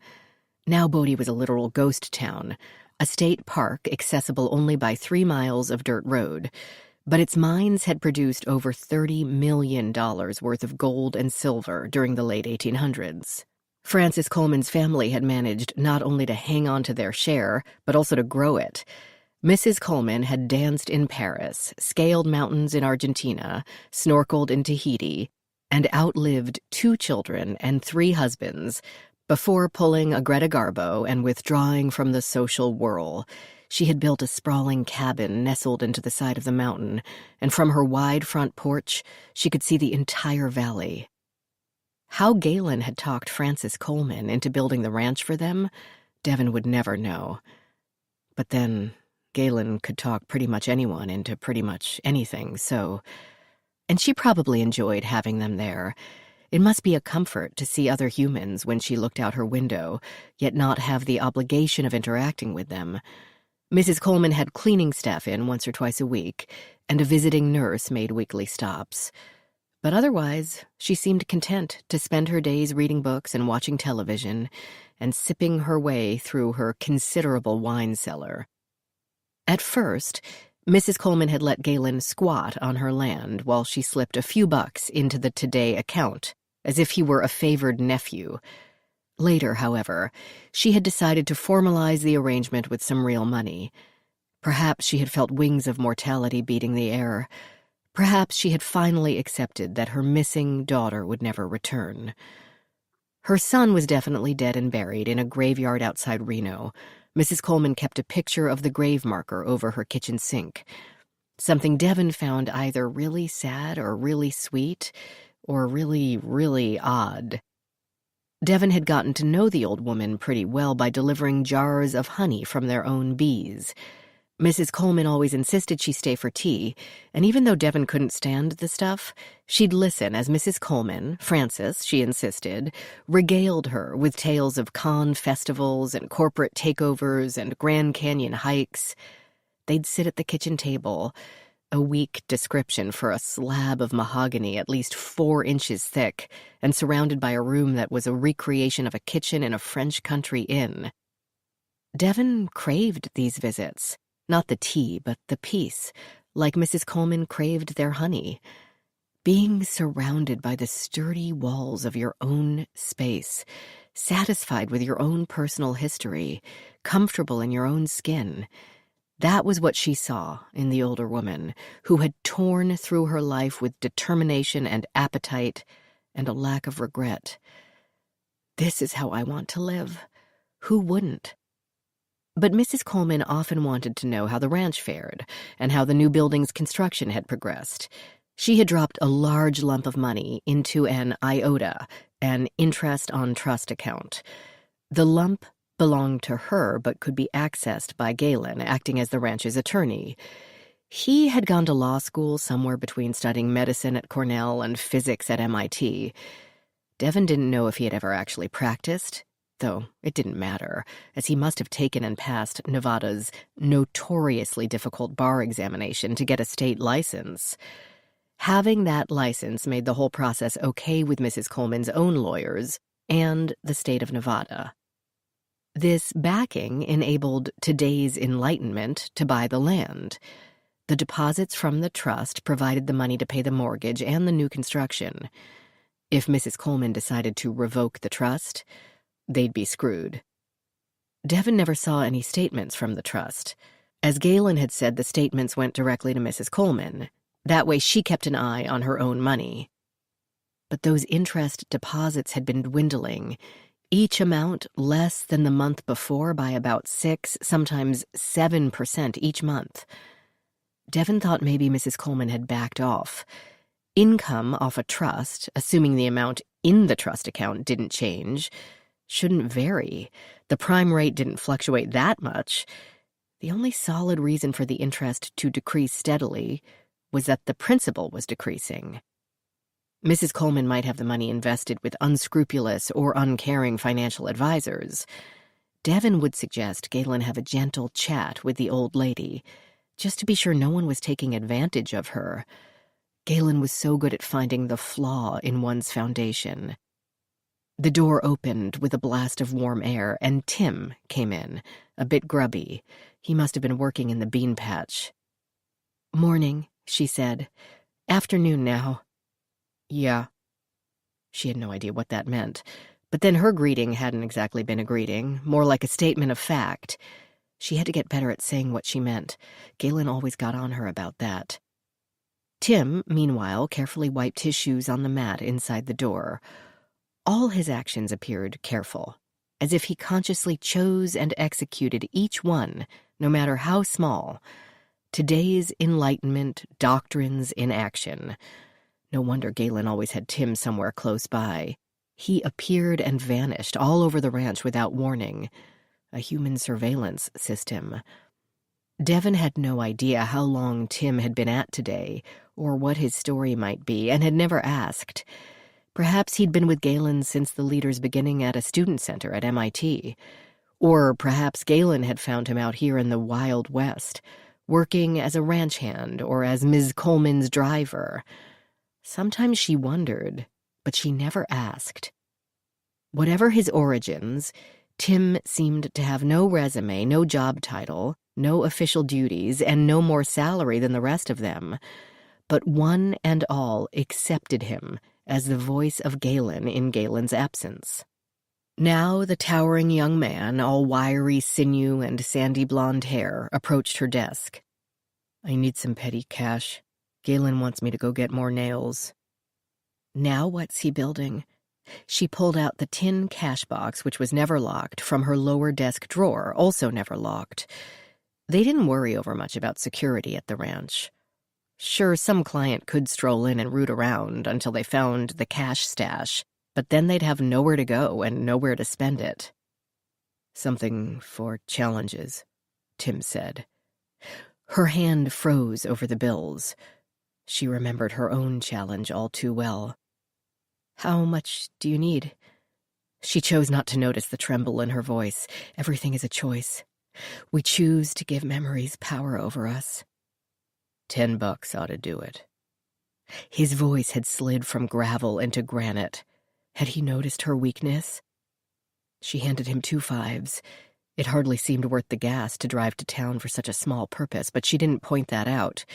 Now Bodie was a literal ghost town, a state park accessible only by 3 miles of dirt road, but its mines had produced over $30 million worth of gold and silver during the late 1800s. Francis Coleman's family had managed not only to hang on to their share, but also to grow it. Mrs. Coleman had danced in Paris, scaled mountains in Argentina, snorkeled in Tahiti, and outlived 2 children and 3 husbands before pulling a Greta Garbo and withdrawing from the social whirl. She had built a sprawling cabin nestled into the side of the mountain, and from her wide front porch, she could see the entire valley. How Galen had talked Francis Coleman into building the ranch for them, Devon would never know. But then, Galen could talk pretty much anyone into pretty much anything, so... And she probably enjoyed having them there. It must be a comfort to see other humans when she looked out her window, yet not have the obligation of interacting with them. Mrs. Coleman had cleaning staff in once or twice a week, and a visiting nurse made weekly stops. But otherwise, she seemed content to spend her days reading books and watching television, and sipping her way through her considerable wine cellar. At first, Mrs. Coleman had let Galen squat on her land while she slipped a few bucks into the Today account, as if he were a favored nephew. Later, however, she had decided to formalize the arrangement with some real money. Perhaps she had felt wings of mortality beating the air. Perhaps she had finally accepted that her missing daughter would never return. Her son was definitely dead and buried in a graveyard outside Reno. Mrs. Coleman kept a picture of the grave marker over her kitchen sink. Something Devon found either really sad or really sweet, or really, really odd. Devon had gotten to know the old woman pretty well by delivering jars of honey from their own bees. Mrs. Coleman always insisted she stay for tea, and even though Devon couldn't stand the stuff, she'd listen as Mrs. Coleman, Frances, she insisted, regaled her with tales of con festivals and corporate takeovers and Grand Canyon hikes. They'd sit at the kitchen table, a weak description for a slab of mahogany at least 4 inches thick and surrounded by a room that was a recreation of a kitchen in a French country inn. Devon craved these visits. Not the tea, but the peace, like Mrs. Coleman craved their honey. Being surrounded by the sturdy walls of your own space, satisfied with your own personal history, comfortable in your own skin. That was what she saw in the older woman, who had torn through her life with determination and appetite and a lack of regret. This is how I want to live. Who wouldn't? But Mrs. Coleman often wanted to know how the ranch fared and how the new building's construction had progressed. She had dropped a large lump of money into an IOTA, an interest on trust account. The lump belonged to her but could be accessed by Galen, acting as the ranch's attorney. He had gone to law school somewhere between studying medicine at Cornell and physics at MIT. Devin didn't know if he had ever actually practiced, though it didn't matter, as he must have taken and passed Nevada's notoriously difficult bar examination to get a state license. Having that license made the whole process okay with Mrs. Coleman's own lawyers and the state of Nevada. This backing enabled today's enlightenment to buy the land. The deposits from the trust provided the money to pay the mortgage and the new construction. If Mrs. Coleman decided to revoke the trust, they'd be screwed. Devin never saw any statements from the trust. As Galen had said, the statements went directly to Mrs. Coleman. That way she kept an eye on her own money. But those interest deposits had been dwindling, each amount less than the month before by about 6, sometimes 7% each month. Devin thought maybe Mrs. Coleman had backed off. Income off a trust, assuming the amount in the trust account didn't change, shouldn't vary. The prime rate didn't fluctuate that much. The only solid reason for the interest to decrease steadily was that the principal was decreasing. Mrs. Coleman might have the money invested with unscrupulous or uncaring financial advisors. Devin would suggest Galen have a gentle chat with the old lady, just to be sure no one was taking advantage of her. Galen was so good at finding the flaw in one's foundation. The door opened with a blast of warm air, and Tim came in, a bit grubby. He must have been working in the bean patch. "Morning," she said. "Afternoon now." "Yeah." She had no idea what that meant, but then her greeting hadn't exactly been a greeting, more like a statement of fact. She had to get better at saying what she meant. Galen always got on her about that. Tim, meanwhile, carefully wiped his shoes on the mat inside the door. All his actions appeared careful, as if he consciously chose and executed each one, no matter how small. Today's enlightenment, doctrines in action. No wonder Galen always had Tim somewhere close by. He appeared and vanished all over the ranch without warning. A human surveillance system. Devin had no idea how long Tim had been at today, or what his story might be, and had never asked. Perhaps he'd been with Galen since the leader's beginning at a student center at MIT. Or perhaps Galen had found him out here in the Wild West, working as a ranch hand or as Ms. Coleman's driver. Sometimes she wondered, but she never asked. Whatever his origins, Tim seemed to have no resume, no job title, no official duties, and no more salary than the rest of them. But one and all accepted him as the voice of Galen in Galen's absence. Now the towering young man, all wiry sinew and sandy blonde hair, approached her desk. "I need some petty cash. Galen wants me to go get more nails." Now what's he building? She pulled out the tin cash box, which was never locked, from her lower desk drawer, also never locked. They didn't worry over much about security at the ranch. Sure, some client could stroll in and root around until they found the cash stash, but then they'd have nowhere to go and nowhere to spend it. "Something for challenges," Tim said. Her hand froze over the bills. She remembered her own challenge all too well. "How much do you need?" She chose not to notice the tremble in her voice. Everything is a choice. We choose to give memories power over us. $10 ought to do it. His voice had slid from gravel into granite. Had he noticed her weakness? She handed him 2 5s. It hardly seemed worth the gas to drive to town for such a small purpose, but she didn't point that out.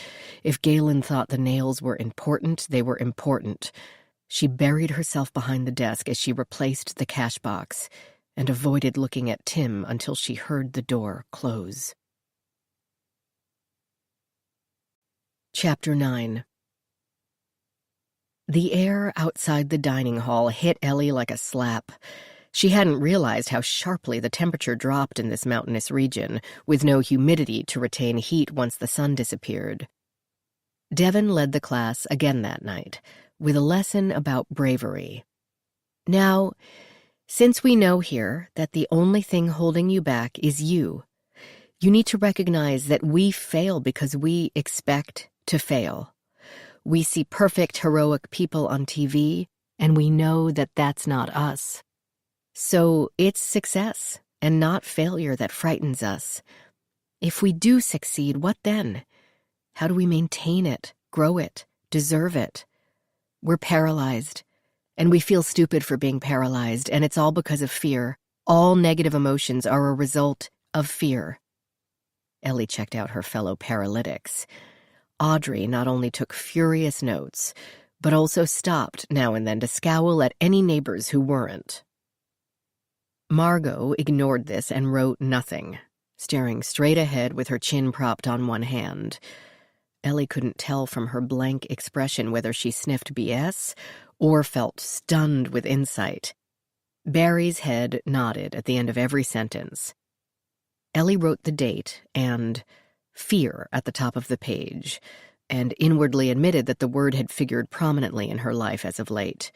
If Galen thought the nails were important, they were important. She buried herself behind the desk as she replaced the cash box and avoided looking at Tim until she heard the door close. Chapter 9. The air outside the dining hall hit Ellie like a slap. She hadn't realized how sharply the temperature dropped in this mountainous region, with no humidity to retain heat once the sun disappeared. Devon led the class again that night, with a lesson about bravery. Now, since we know here that the only thing holding you back is you need to recognize that we fail because we expect to fail. We see perfect, heroic people on TV, and we know that that's not us. So it's success and not failure that frightens us. If we do succeed, what then? How do we maintain it, grow it, deserve it? We're paralyzed, and we feel stupid for being paralyzed, and it's all because of fear. All negative emotions are a result of fear. Ellie checked out her fellow paralytics. Audrey not only took furious notes, but also stopped now and then to scowl at any neighbors who weren't. Margot ignored this and wrote nothing, staring straight ahead with her chin propped on one hand. Ellie couldn't tell from her blank expression whether she sniffed BS or felt stunned with insight. Barry's head nodded at the end of every sentence. Ellie wrote the date and fear at the top of the page, and inwardly admitted that the word had figured prominently in her life as of late.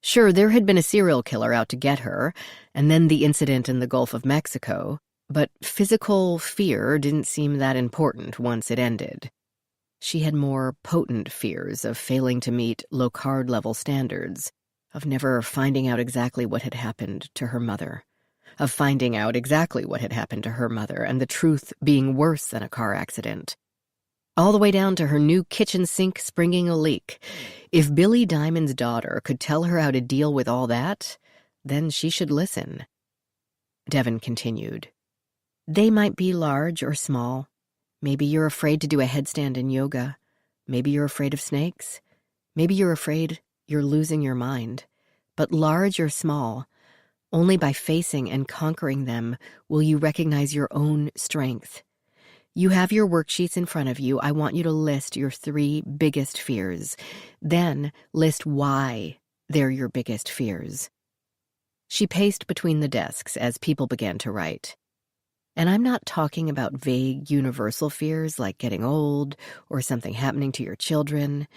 Sure, there had been a serial killer out to get her, and then the incident in the Gulf of Mexico, but physical fear didn't seem that important once it ended. She had more potent fears of failing to meet low-card level standards, of never finding out exactly what had happened to her mother, of finding out exactly what had happened to her mother and the truth being worse than a car accident. All the way down to her new kitchen sink springing a leak. If Billy Diamond's daughter could tell her how to deal with all that, then she should listen. Devon continued. They might be large or small. Maybe you're afraid to do a headstand in yoga. Maybe you're afraid of snakes. Maybe you're afraid you're losing your mind. But large or small, only by facing and conquering them will you recognize your own strength. You have your worksheets in front of you. I want you to list your 3 biggest fears. Then list why they're your biggest fears. She paced between the desks as people began to write. And I'm not talking about vague universal fears like getting old or something happening to your children.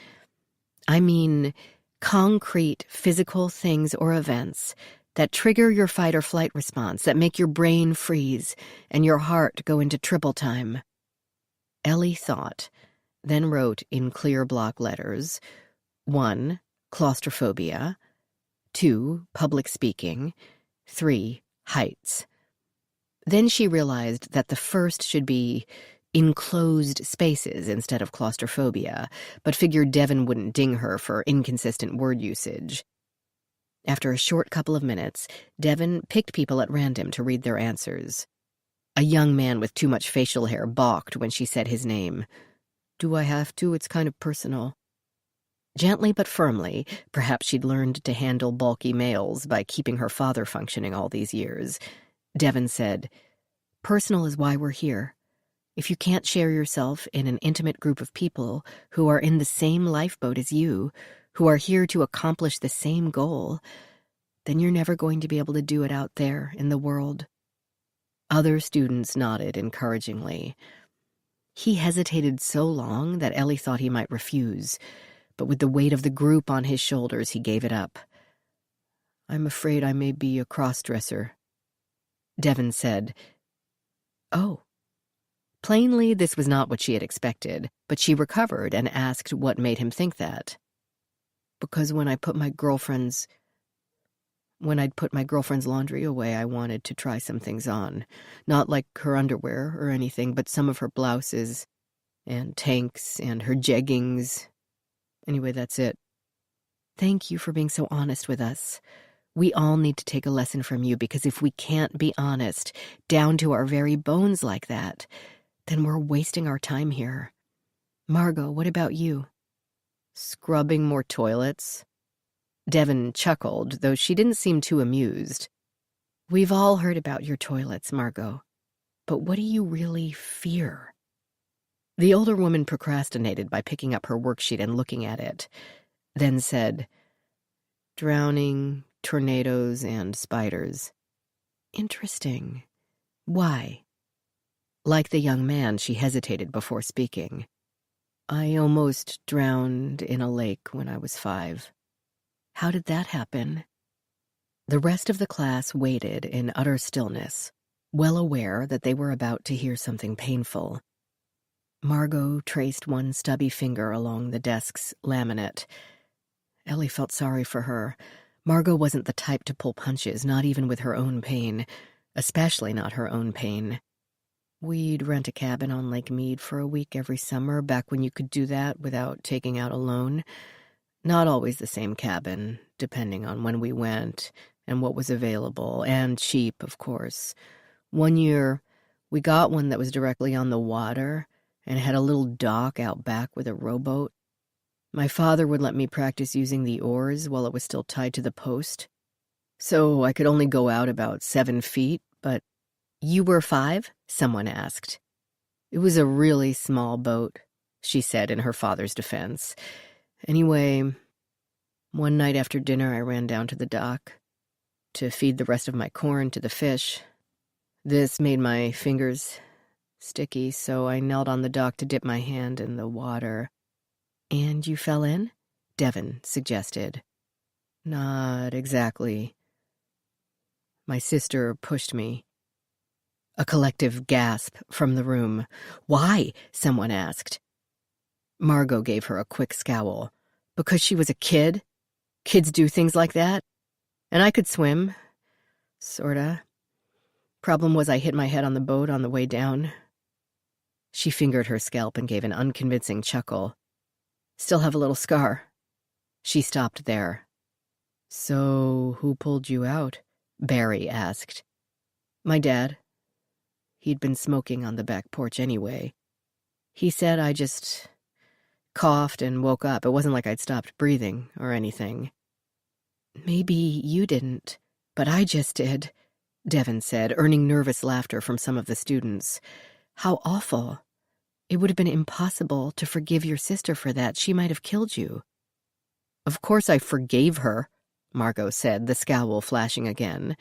I mean concrete physical things or events that trigger your fight or flight response, that make your brain freeze and your heart go into triple time. Ellie thought, then wrote in clear block letters, 1, claustrophobia, 2, public speaking, 3, heights. Then she realized that the first should be enclosed spaces instead of claustrophobia, but figured Devon wouldn't ding her for inconsistent word usage. After a short couple of minutes, Devon picked people at random to read their answers. A young man with too much facial hair balked when she said his name. Do I have to? It's kind of personal. Gently but firmly, perhaps she'd learned to handle bulky males by keeping her father functioning all these years, Devon said, Personal is why we're here. If you can't share yourself in an intimate group of people who are in the same lifeboat as you, who are here to accomplish the same goal, then you're never going to be able to do it out there in the world. Other students nodded encouragingly. He hesitated so long that Ellie thought he might refuse, but with the weight of the group on his shoulders, he gave it up. I'm afraid I may be a cross-dresser. Devon said, Oh. Plainly, this was not what she had expected, but she recovered and asked what made him think that. Because when I'd put my girlfriend's laundry away, I wanted to try some things on. Not like her underwear or anything, but some of her blouses and tanks and her jeggings. Anyway, that's it. Thank you for being so honest with us. We all need to take a lesson from you, because if we can't be honest, down to our very bones like that, then we're wasting our time here. Margot, what about you? Scrubbing more toilets? Devon chuckled, though she didn't seem too amused. "We've all heard about your toilets, Margot. But what do you really fear?" The older woman procrastinated by picking up her worksheet and looking at it, then said, "Drowning, tornadoes, and spiders." "Interesting. Why?" Like the young man, she hesitated before speaking. "I almost drowned in a lake when I was 5. "How did that happen?" The rest of the class waited in utter stillness, well aware that they were about to hear something painful. Margot traced one stubby finger along the desk's laminate. Ellie felt sorry for her. Margot wasn't the type to pull punches, not even with her own pain, especially not her own pain. "We'd rent a cabin on Lake Mead for a week every summer, back when you could do that without taking out a loan. Not always the same cabin, depending on when we went and what was available, and cheap, of course. One year, we got one that was directly on the water and had a little dock out back with a rowboat. My father would let me practice using the oars while it was still tied to the post. So I could only go out about 7 feet, but—" "You were 5?" someone asked. "It was a really small boat," she said in her father's defense. "Anyway, one night after dinner I ran down to the dock to feed the rest of my corn to the fish. This made my fingers sticky, so I knelt on the dock to dip my hand in the water." "And you fell in?" Devon suggested. "Not exactly. My sister pushed me." A collective gasp from the room. "Why?" someone asked. Margot gave her a quick scowl. "Because she was a kid? Kids do things like that. And I could swim. Sorta. Problem was I hit my head on the boat on the way down." She fingered her scalp and gave an unconvincing chuckle. "Still have a little scar." She stopped there. "So who pulled you out?" Barry asked. "My dad. He'd been smoking on the back porch anyway. He said I just coughed and woke up. It wasn't like I'd stopped breathing or anything." "Maybe you didn't, but I just did," Devon said, earning nervous laughter from some of the students. "How awful. It would have been impossible to forgive your sister for that. She might have killed you." "Of course I forgave her," Margot said, the scowl flashing again.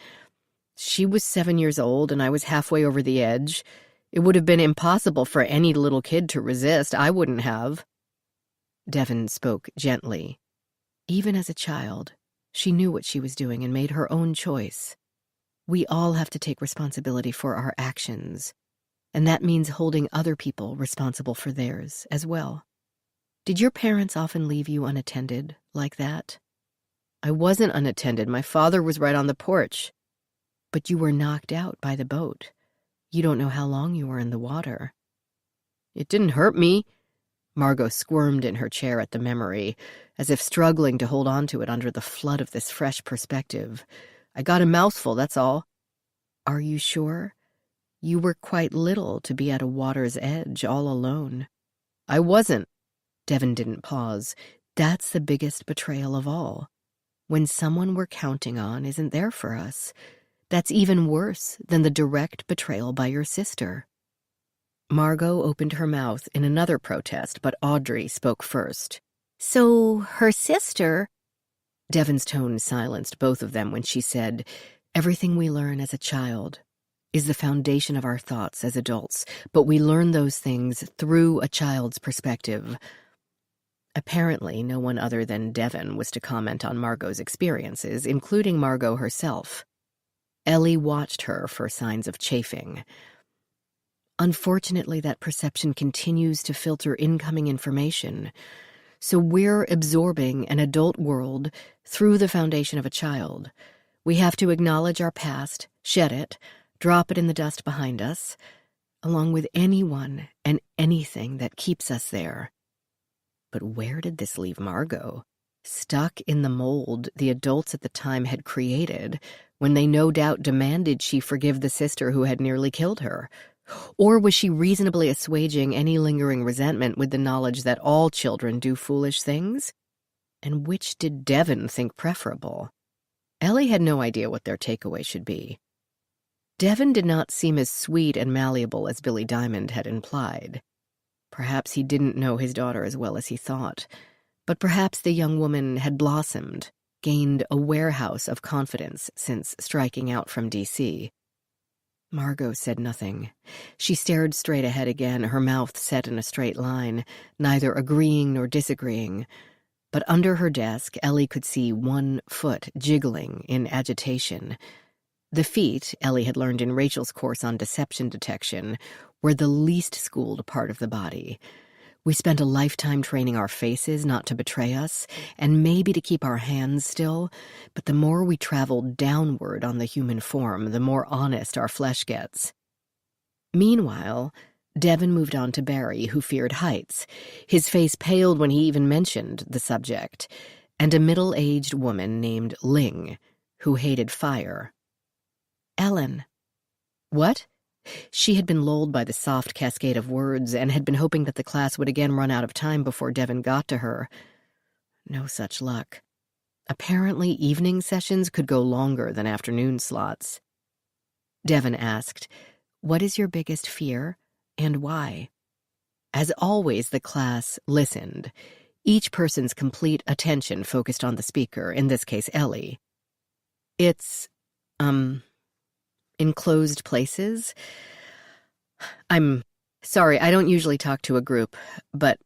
"She was 7 years old, and I was halfway over the edge. It would have been impossible for any little kid to resist. I wouldn't have." Devon spoke gently. Even as a child, she knew what she was doing and made her own choice. We all have to take responsibility for our actions, and that means holding other people responsible for theirs as well. Did your parents often leave you unattended like that? "I wasn't unattended. My father was right on the porch." "But you were knocked out by the boat. You don't know how long you were in the water." "It didn't hurt me." Margot squirmed in her chair at the memory, as if struggling to hold on to it under the flood of this fresh perspective. "I got a mouthful, that's all." "Are you sure? You were quite little to be at a water's edge all alone." "I wasn't." Devon didn't pause. "That's the biggest betrayal of all. When someone we're counting on isn't there for us. That's even worse than the direct betrayal by your sister." Margot opened her mouth in another protest, but Audrey spoke first. "So her sister—" Devon's tone silenced both of them when she said, "Everything we learn as a child is the foundation of our thoughts as adults, but we learn those things through a child's perspective." Apparently, no one other than Devon was to comment on Margot's experiences, including Margot herself. Ellie watched her for signs of chafing. Unfortunately, that perception continues to filter incoming information, so we're absorbing an adult world through the foundation of a child. We have to acknowledge our past, shed it, drop it in the dust behind us, along with anyone and anything that keeps us there. But where did this leave Margot? Stuck in the mold the adults at the time had created, when they no doubt demanded she forgive the sister who had nearly killed her? Or was she reasonably assuaging any lingering resentment with the knowledge that all children do foolish things? And which did Devon think preferable? Ellie had no idea what their takeaway should be. Devon did not seem as sweet and malleable as Billy Diamond had implied. Perhaps he didn't know his daughter as well as he thought, but perhaps the young woman had blossomed, gained a warehouse of confidence since striking out from D.C. Margot said nothing. She stared straight ahead again, her mouth set in a straight line, neither agreeing nor disagreeing. But under her desk, Ellie could see one foot jiggling in agitation. The feet, Ellie had learned in Rachel's course on deception detection, were the least schooled part of the body. We spent a lifetime training our faces not to betray us, and maybe to keep our hands still, but the more we traveled downward on the human form, the more honest our flesh gets. Meanwhile, Devon moved on to Barry, who feared heights. His face paled when he even mentioned the subject, and a middle-aged woman named Ling, who hated fire. Ellen. What? She had been lulled by the soft cascade of words and had been hoping that the class would again run out of time before Devon got to her. No such luck. Apparently, evening sessions could go longer than afternoon slots. Devon asked, "What is your biggest fear, and why?" As always, the class listened, each person's complete attention focused on the speaker, in this case Ellie. It's, enclosed places? I'm sorry, I don't usually talk to a group, but,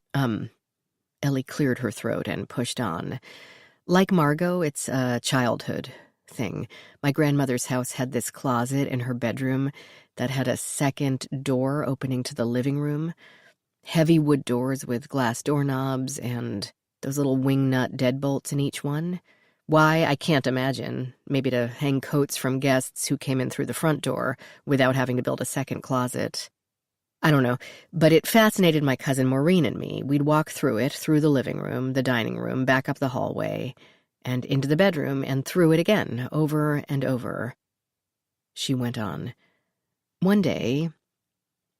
Ellie cleared her throat and pushed on. Like Margot, it's a childhood thing. My grandmother's house had this closet in her bedroom that had a second door opening to the living room. Heavy wood doors with glass doorknobs and those little wingnut deadbolts in each one. Why, I can't imagine. Maybe to hang coats from guests who came in through the front door without having to build a second closet. I don't know, but it fascinated my cousin Maureen and me. We'd walk through it, through the living room, the dining room, back up the hallway, and into the bedroom, and through it again, over and over. She went on. One day,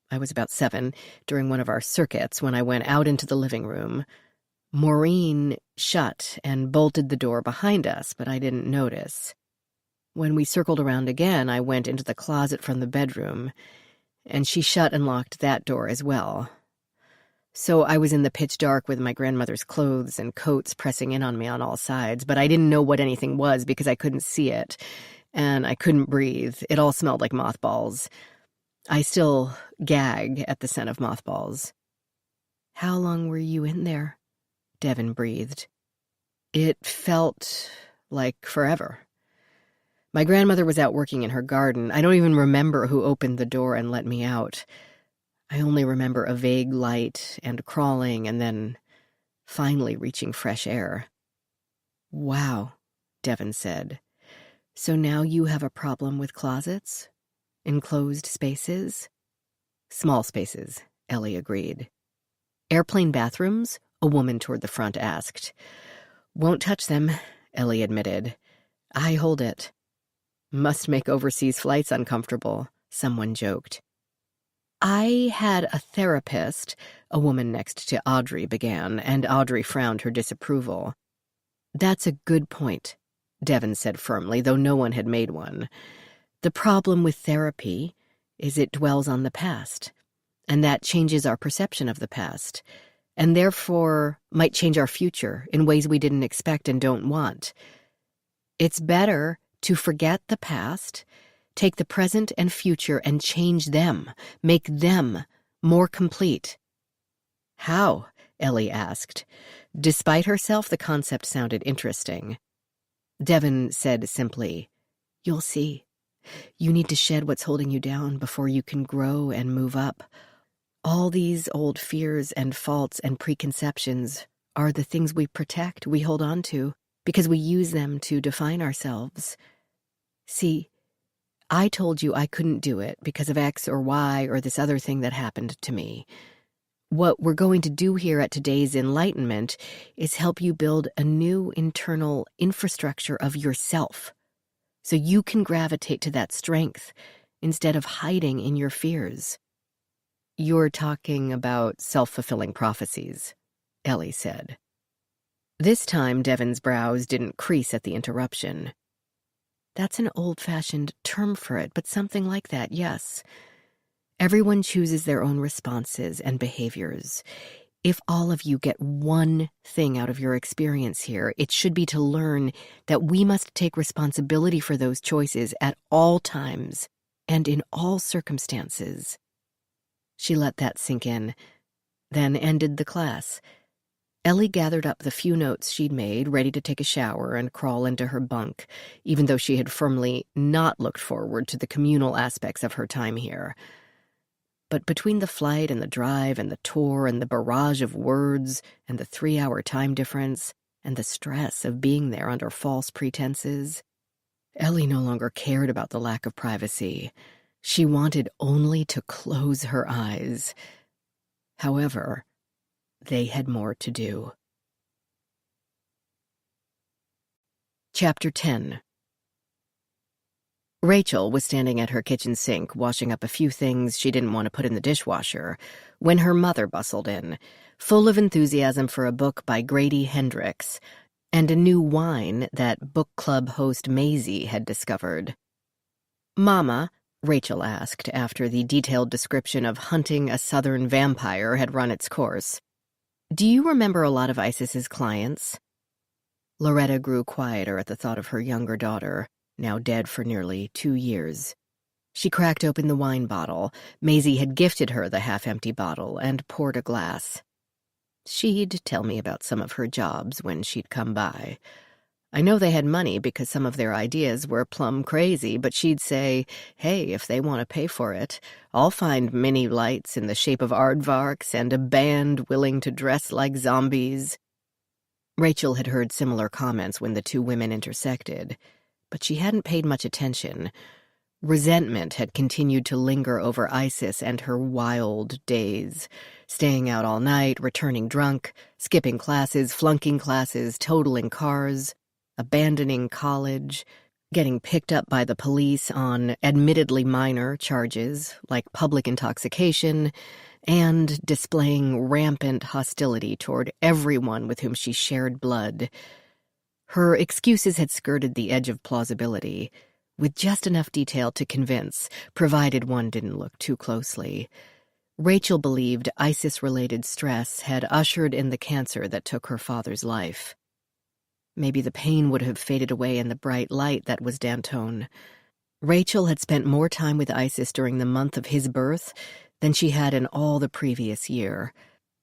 I was about 7, during one of our circuits, when I went out into the living room, Maureen shut and bolted the door behind us, but I didn't notice. When we circled around again, I went into the closet from the bedroom, and she shut and locked that door as well. So I was in the pitch dark with my grandmother's clothes and coats pressing in on me on all sides, but I didn't know what anything was because I couldn't see it, and I couldn't breathe. It all smelled like mothballs. I still gag at the scent of mothballs. "How long were you in there?" Devon breathed. It felt like forever. My grandmother was out working in her garden. I don't even remember who opened the door and let me out. I only remember a vague light and crawling and then finally reaching fresh air. "Wow," Devon said. "So now you have a problem with closets? Enclosed spaces?" "Small spaces," Ellie agreed. "Airplane bathrooms?" a woman toward the front asked. "Won't touch them," Ellie admitted. "I hold it." "Must make overseas flights uncomfortable," someone joked. "I had a therapist," a woman next to Audrey began, and Audrey frowned her disapproval. "That's a good point," Devon said firmly, though no one had made one. "The problem with therapy is it dwells on the past, and that changes our perception of the past, and therefore might change our future in ways we didn't expect and don't want. It's better to forget the past, take the present and future and change them, make them more complete." "How?" Ellie asked. Despite herself, the concept sounded interesting. Devon said simply, "You'll see. You need to shed what's holding you down before you can grow and move up. All these old fears and faults and preconceptions are the things we protect, we hold on to, because we use them to define ourselves. See, I told you I couldn't do it because of X or Y or this other thing that happened to me. What we're going to do here at today's Enlightenment is help you build a new internal infrastructure of yourself, so you can gravitate to that strength instead of hiding in your fears." "You're talking about self-fulfilling prophecies," Ellie said. This time, Devon's brows didn't crease at the interruption. That's an old-fashioned term for it, but something like that, yes. Everyone chooses their own responses and behaviors. If all of you get one thing out of your experience here, it should be to learn that we must take responsibility for those choices at all times and in all circumstances. She let that sink in, then ended the class. Ellie gathered up the few notes she'd made, ready to take a shower and crawl into her bunk, even though she had firmly not looked forward to the communal aspects of her time here. But between the flight and the drive and the tour and the barrage of words and the 3-hour time difference and the stress of being there under false pretenses, Ellie no longer cared about the lack of privacy. She wanted only to close her eyes. However, they had more to do. Chapter 10. Rachel was standing at her kitchen sink, washing up a few things she didn't want to put in the dishwasher, when her mother bustled in, full of enthusiasm for a book by Grady Hendrix and a new wine that book club host Maisie had discovered. "Mama," Rachel asked after the detailed description of hunting a southern vampire had run its course, "do you remember a lot of Isis's clients?" Loretta grew quieter at the thought of her younger daughter, now dead for nearly 2 years. She cracked open the wine bottle. Maisie had gifted her the half-empty bottle and poured a glass. She'd tell me about some of her jobs when she'd come by. I know they had money because some of their ideas were plumb crazy, but she'd say, "Hey, if they want to pay for it, I'll find mini lights in the shape of aardvarks and a band willing to dress like zombies." Rachel had heard similar comments when the two women intersected, but she hadn't paid much attention. Resentment had continued to linger over Isis and her wild days, staying out all night, returning drunk, skipping classes, flunking classes, totaling cars, abandoning college, getting picked up by the police on admittedly minor charges like public intoxication, and displaying rampant hostility toward everyone with whom she shared blood. Her excuses had skirted the edge of plausibility, with just enough detail to convince, provided one didn't look too closely. Rachel believed ISIS-related stress had ushered in the cancer that took her father's life. Maybe the pain would have faded away in the bright light that was Dantone. Rachel had spent more time with Isis during the month of his birth than she had in all the previous year.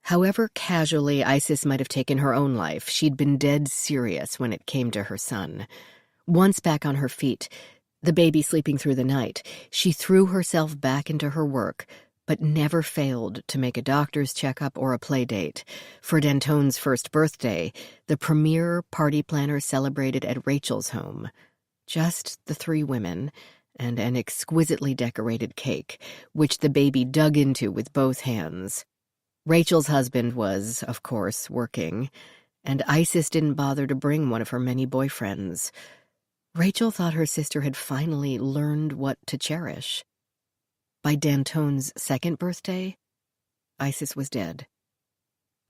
However casually Isis might have taken her own life, she'd been dead serious when it came to her son. Once back on her feet, the baby sleeping through the night, she threw herself back into her work, but never failed to make a doctor's checkup or a play date. For Dantone's first birthday, the premier party planner celebrated at Rachel's home. Just the 3 women and an exquisitely decorated cake, which the baby dug into with both hands. Rachel's husband was, of course, working, and Isis didn't bother to bring one of her many boyfriends. Rachel thought her sister had finally learned what to cherish. By Dantone's second birthday, Isis was dead.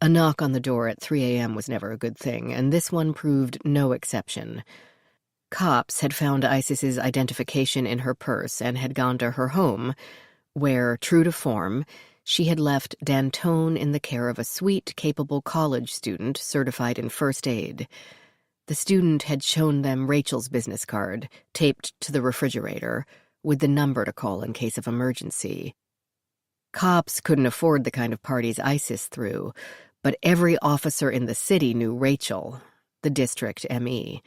A knock on the door at 3 a.m. was never a good thing, and this one proved no exception. Cops had found Isis's identification in her purse and had gone to her home, where, true to form, she had left Dantone in the care of a sweet, capable college student certified in first aid. The student had shown them Rachel's business card, taped to the refrigerator, with the number to call in case of emergency. Cops couldn't afford the kind of parties Isis threw, but every officer in the city knew Rachel, the district M.E.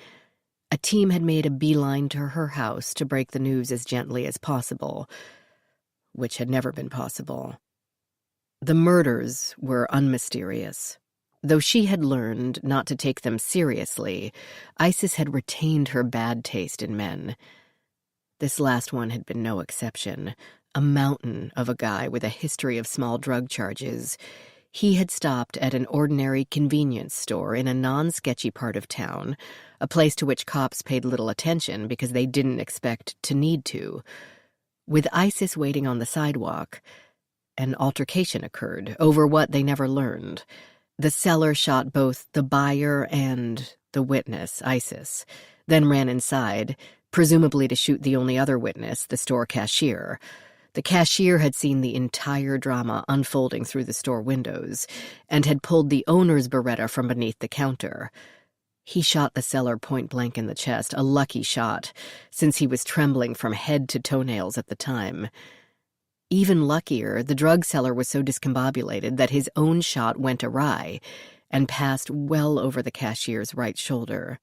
A team had made a beeline to her house to break the news as gently as possible, which had never been possible. The murders were unmysterious. Though she had learned not to take them seriously, Isis had retained her bad taste in men. This last one had been no exception. A mountain of a guy with a history of small drug charges. He had stopped at an ordinary convenience store in a non-sketchy part of town, a place to which cops paid little attention because they didn't expect to need to. With Isis waiting on the sidewalk, an altercation occurred over what they never learned. The seller shot both the buyer and the witness, Isis, then ran inside, presumably to shoot the only other witness, the store cashier. The cashier had seen the entire drama unfolding through the store windows and had pulled the owner's Beretta from beneath the counter. He shot the seller point-blank in the chest, a lucky shot, since he was trembling from head to toenails at the time. Even luckier, the drug seller was so discombobulated that his own shot went awry and passed well over the cashier's right shoulder.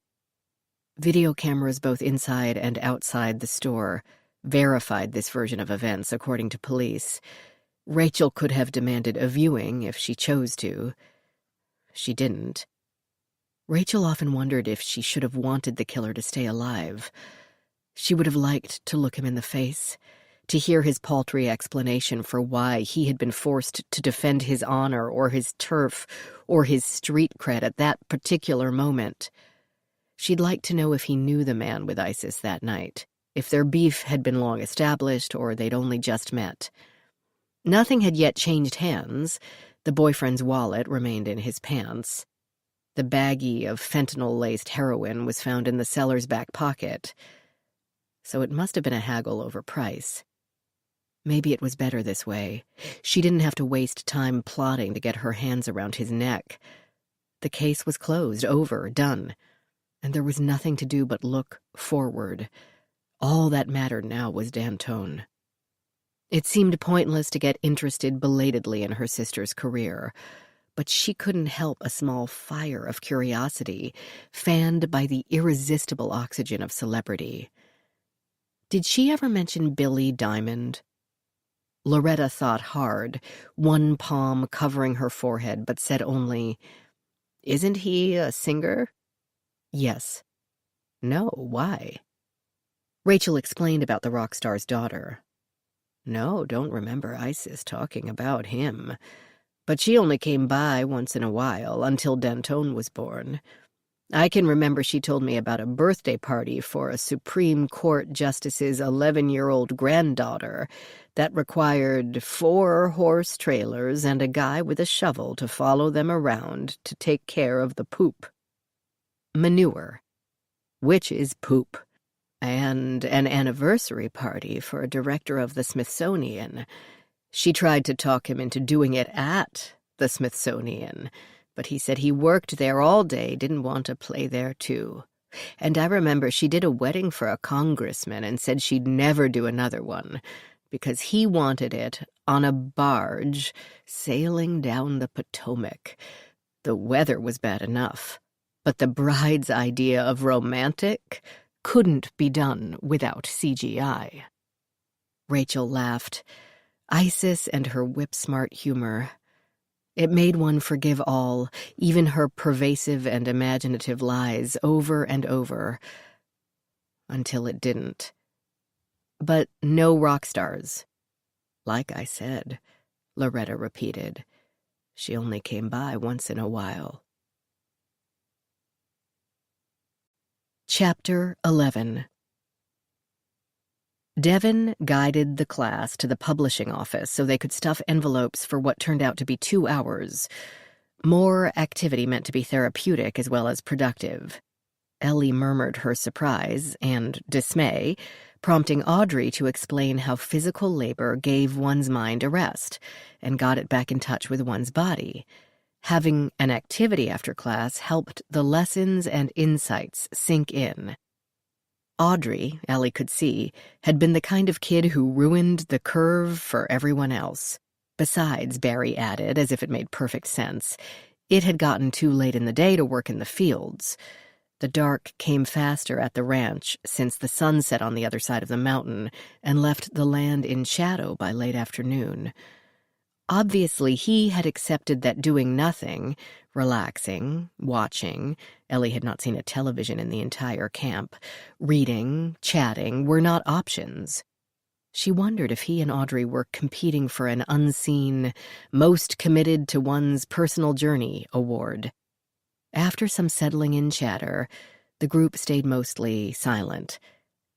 Video cameras both inside and outside the store verified this version of events, according to police. Rachel could have demanded a viewing if she chose to. She didn't. Rachel often wondered if she should have wanted the killer to stay alive. She would have liked to look him in the face, to hear his paltry explanation for why he had been forced to defend his honor or his turf or his street cred at that particular moment. She'd like to know if he knew the man with Isis that night, if their beef had been long established or they'd only just met. Nothing had yet changed hands. The boyfriend's wallet remained in his pants. The baggie of fentanyl-laced heroin was found in the seller's back pocket. So it must have been a haggle over price. Maybe it was better this way. She didn't have to waste time plotting to get her hands around his neck. The case was closed, over, done, and there was nothing to do but look forward. All that mattered now was D'Antone. It seemed pointless to get interested belatedly in her sister's career, but she couldn't help a small fire of curiosity, fanned by the irresistible oxygen of celebrity. Did she ever mention Billy Diamond? Loretta thought hard, one palm covering her forehead, but said only, "Isn't he a singer?" "Yes." "No, why?" Rachel explained about the rock star's daughter. "No, don't remember Isis talking about him. But she only came by once in a while, until D'Antone was born. I can remember she told me about a birthday party for a Supreme Court Justice's 11-year-old granddaughter that required 4 horse trailers and a guy with a shovel to follow them around to take care of the poop. Manure. Which is poop. And an anniversary party for a director of the Smithsonian. She tried to talk him into doing it at the Smithsonian, but he said he worked there all day, didn't want to play there too. And I remember she did a wedding for a congressman and said she'd never do another one, because he wanted it on a barge sailing down the Potomac. The weather was bad enough, but the bride's idea of romantic couldn't be done without CGI. Rachel laughed. Isis and her whip-smart humor. It made one forgive all, even her pervasive and imaginative lies, over and over. Until it didn't. But no rock stars. Like I said, Loretta repeated. She only came by once in a while. Chapter 11. Devon guided the class to the publishing office so they could stuff envelopes for what turned out to be 2 hours. More activity meant to be therapeutic as well as productive. Ellie murmured her surprise and dismay, prompting Audrey to explain how physical labor gave one's mind a rest and got it back in touch with one's body. Having an activity after class helped the lessons and insights sink in. Audrey, Ellie could see, had been the kind of kid who ruined the curve for everyone else. Besides, Barry added, as if it made perfect sense, it had gotten too late in the day to work in the fields. The dark came faster at the ranch since the sun set on the other side of the mountain and left the land in shadow by late afternoon. Obviously, he had accepted that doing nothing, relaxing, watching — Ellie had not seen a television in the entire camp — reading, chatting, were not options. She wondered if he and Audrey were competing for an unseen, most committed to one's personal journey award. After some settling-in chatter, the group stayed mostly silent.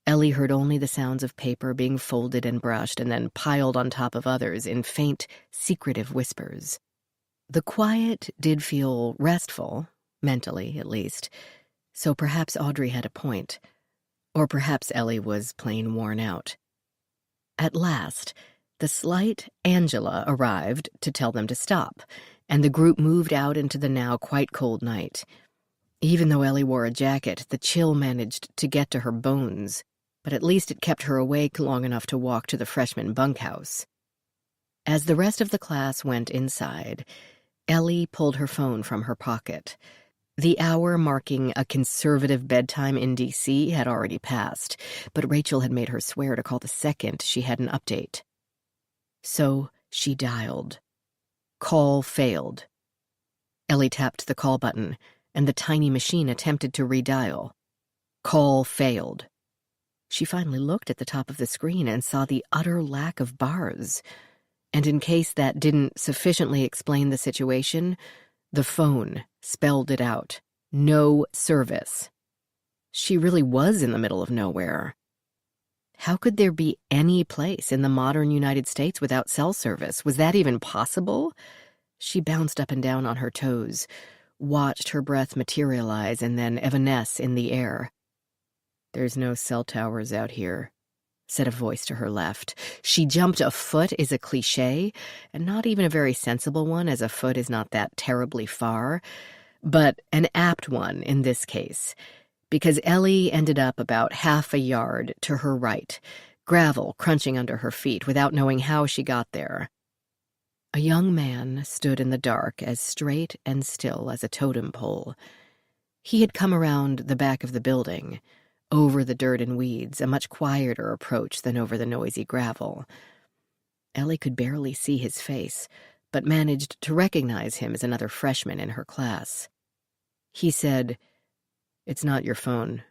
Ellie heard only the sounds of paper being folded and brushed and then piled on top of others in faint, secretive whispers. The quiet did feel restful, mentally at least, so perhaps Audrey had a point. Or perhaps Ellie was plain worn out. At last, the slight Angela arrived to tell them to stop, and the group moved out into the now quite cold night. Even though Ellie wore a jacket, the chill managed to get to her bones, but at least it kept her awake long enough to walk to the freshman bunkhouse. As the rest of the class went inside, Ellie pulled her phone from her pocket. The hour marking a conservative bedtime in D.C. had already passed, but Rachel had made her swear to call the second she had an update. So she dialed. Call failed. Ellie tapped the call button, and the tiny machine attempted to redial. Call failed. She finally looked at the top of the screen and saw the utter lack of bars. And in case that didn't sufficiently explain the situation, the phone spelled it out. No service. She really was in the middle of nowhere. How could there be any place in the modern United States without cell service? Was that even possible? She bounced up and down on her toes, watched her breath materialize and then evanesce in the air. "There's no cell towers out here," said a voice to her left. She jumped. A foot is a cliché, and not even a very sensible one, as a foot is not that terribly far, but an apt one in this case, because Ellie ended up about half a yard to her right, gravel crunching under her feet without knowing how she got there. A young man stood in the dark, as straight and still as a totem pole. He had come around the back of the building, over the dirt and weeds, a much quieter approach than over the noisy gravel. Ellie could barely see his face, but managed to recognize him as another freshman in her class. He said, "It's not your phone.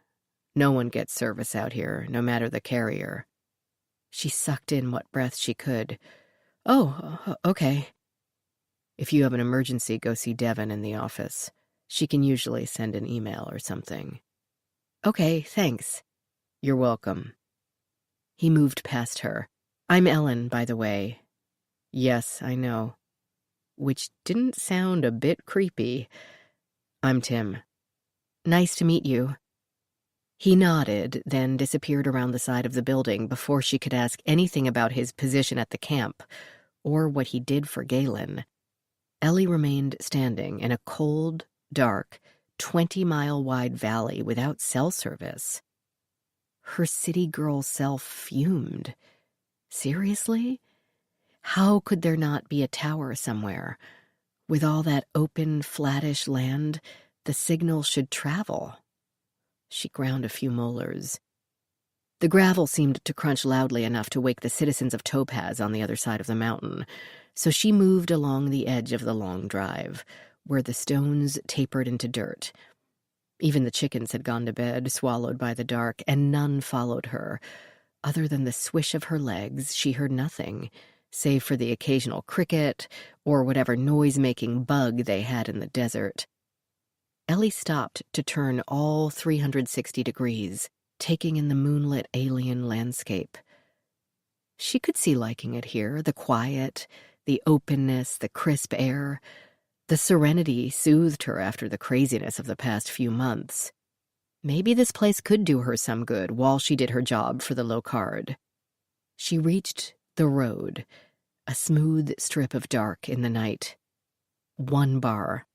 No one gets service out here, no matter the carrier." She sucked in what breath she could. "Oh, okay." "If you have an emergency, go see Devin in the office. She can usually send an email or something." "Okay, thanks." "You're welcome." He moved past her. "I'm Ellen, by the way." "Yes, I know." Which didn't sound a bit creepy. "I'm Tim." "Nice to meet you." He nodded, then disappeared around the side of the building before she could ask anything about his position at the camp, or what he did for Galen. Ellie remained standing in a cold, dark, 20-mile-wide valley without cell service. Her city girl self fumed. Seriously? How could there not be a tower somewhere? With all that open, flattish land, the signal should travel. She ground a few molars. The gravel seemed to crunch loudly enough to wake the citizens of Topaz on the other side of the mountain, so she moved along the edge of the long drive, where the stones tapered into dirt. Even the chickens had gone to bed, swallowed by the dark, and none followed her. Other than the swish of her legs, she heard nothing, save for the occasional cricket or whatever noise-making bug they had in the desert. Ellie stopped to turn all 360 degrees, taking in the moonlit alien landscape. She could see liking it here, the quiet, the openness, the crisp air. The serenity soothed her after the craziness of the past few months. Maybe this place could do her some good while she did her job for the Locard. She reached the road, a smooth strip of dark in the night. One bar.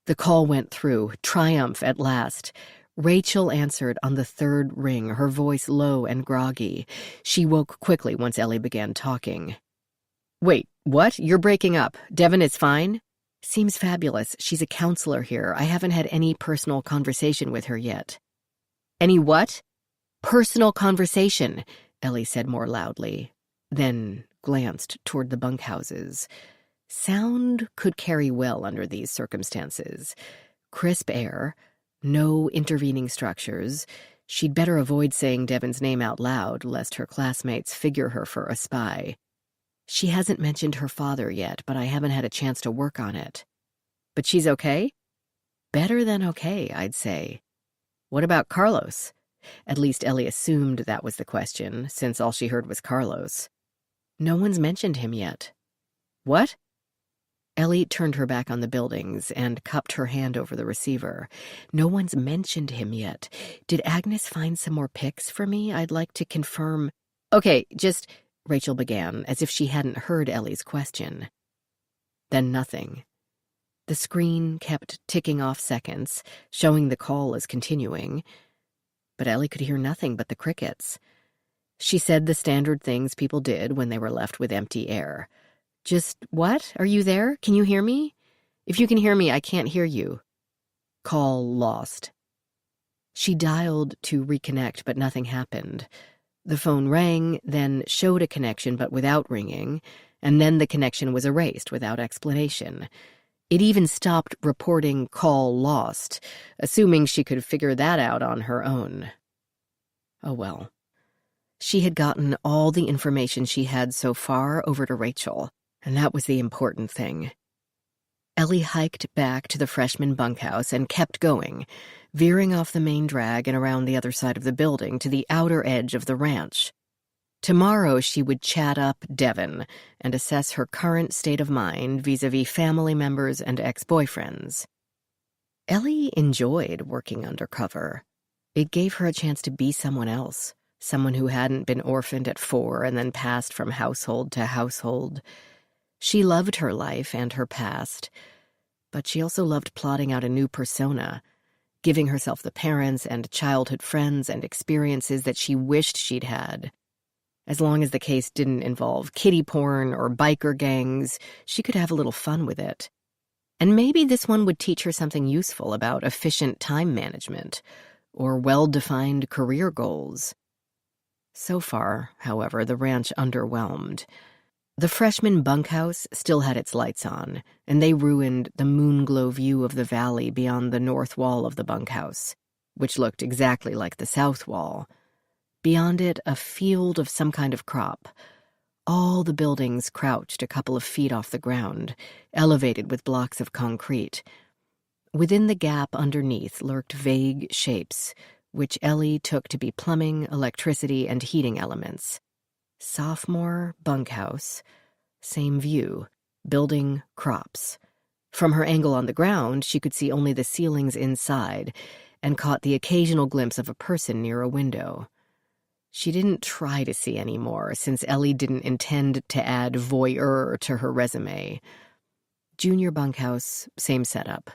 The call went through, triumph at last. Rachel answered on the third ring, her voice low and groggy. She woke quickly once Ellie began talking. "Wait, what? You're breaking up. Devin is fine?" "Seems fabulous. She's a counselor here. I haven't had any personal conversation with her yet." "Any what?" "Personal conversation," Ellie said more loudly, then glanced toward the bunkhouses. Sound could carry well under these circumstances. Crisp air, no intervening structures. She'd better avoid saying Devin's name out loud, lest her classmates figure her for a spy. She hasn't mentioned her father yet, but I haven't had a chance to work on it. But she's okay? Better than okay, I'd say. What about Carlos? At least Ellie assumed that was the question, since all she heard was Carlos. No one's mentioned him yet. What? Ellie turned her back on the buildings and cupped her hand over the receiver. No one's mentioned him yet. Did Agnes find some more pics for me? I'd like to confirm. Okay, just, Rachel began, as if she hadn't heard Ellie's question. Then nothing. The screen kept ticking off seconds, showing the call as continuing, but Ellie could hear nothing but the crickets. She said the standard things people did when they were left with empty air. Just, what? Are you there? Can you hear me? If you can hear me, I can't hear you. Call lost. She dialed to reconnect, but nothing happened. The phone rang, then showed a connection but without ringing, and then the connection was erased without explanation. It even stopped reporting call lost, assuming she could figure that out on her own. Oh well. She had gotten all the information she had so far over to Rachel, and that was the important thing. Ellie hiked back to the freshman bunkhouse and kept going, veering off the main drag and around the other side of the building to the outer edge of the ranch. Tomorrow she would chat up Devon and assess her current state of mind vis-a-vis family members and ex-boyfriends. Ellie enjoyed working undercover. It gave her a chance to be someone else, someone who hadn't been orphaned at 4 and then passed from household to household. She loved her life and her past, but she also loved plotting out a new persona, giving herself the parents and childhood friends and experiences that she wished she'd had. As long as the case didn't involve kiddie porn or biker gangs, she could have a little fun with it. And maybe this one would teach her something useful about efficient time management or well-defined career goals. So far, however, the ranch underwhelmed. The freshman bunkhouse still had its lights on, and they ruined the moonglow view of the valley beyond the north wall of the bunkhouse, which looked exactly like the south wall. Beyond it, a field of some kind of crop. All the buildings crouched a couple of feet off the ground, elevated with blocks of concrete. Within the gap underneath lurked vague shapes, which Ellie took to be plumbing, electricity, and heating elements. Sophomore bunkhouse, same view, building crops. From her angle on the ground, she could see only the ceilings inside and caught the occasional glimpse of a person near a window. She didn't try to see any more, since Ellie didn't intend to add voyeur to her resume. Junior bunkhouse, same setup.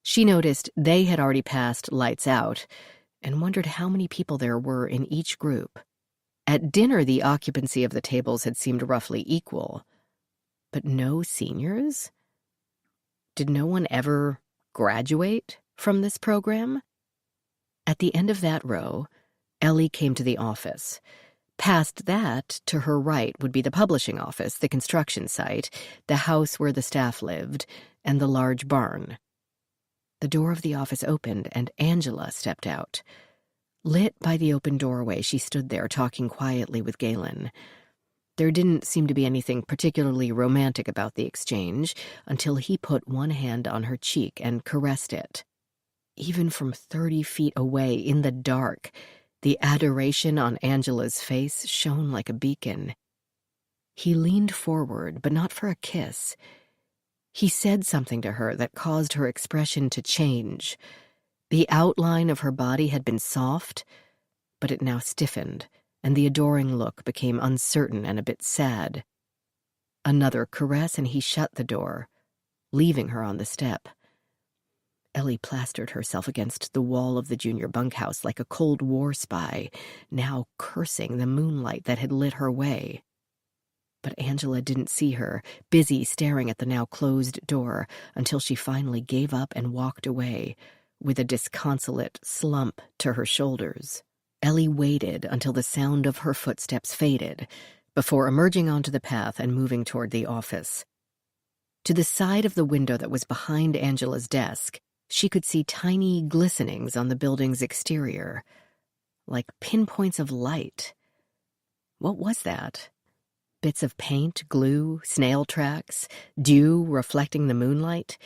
She noticed they had already passed lights out and wondered how many people there were in each group. At dinner, the occupancy of the tables had seemed roughly equal. But no seniors? Did no one ever graduate from this program? At the end of that row, Ellie came to the office. Past that, to her right, would be the publishing office, the construction site, the house where the staff lived, and the large barn. The door of the office opened, and Angela stepped out. Lit by the open doorway, she stood there talking quietly with Galen. There didn't seem to be anything particularly romantic about the exchange until he put one hand on her cheek and caressed it. Even from 30 feet away in the dark, the adoration on Angela's face shone like a beacon. He leaned forward, but not for a kiss. He said something to her that caused her expression to change. The outline of her body had been soft, but it now stiffened, and the adoring look became uncertain and a bit sad. Another caress, and he shut the door, leaving her on the step. Ellie plastered herself against the wall of the junior bunkhouse like a Cold War spy, now cursing the moonlight that had lit her way. But Angela didn't see her, busy staring at the now closed door, until she finally gave up and walked away, with a disconsolate slump to her shoulders. Ellie waited until the sound of her footsteps faded, before emerging onto the path and moving toward the office. To the side of the window that was behind Angela's desk, she could see tiny glistenings on the building's exterior, like pinpoints of light. What was that? Bits of paint, glue, snail tracks, dew reflecting the moonlight?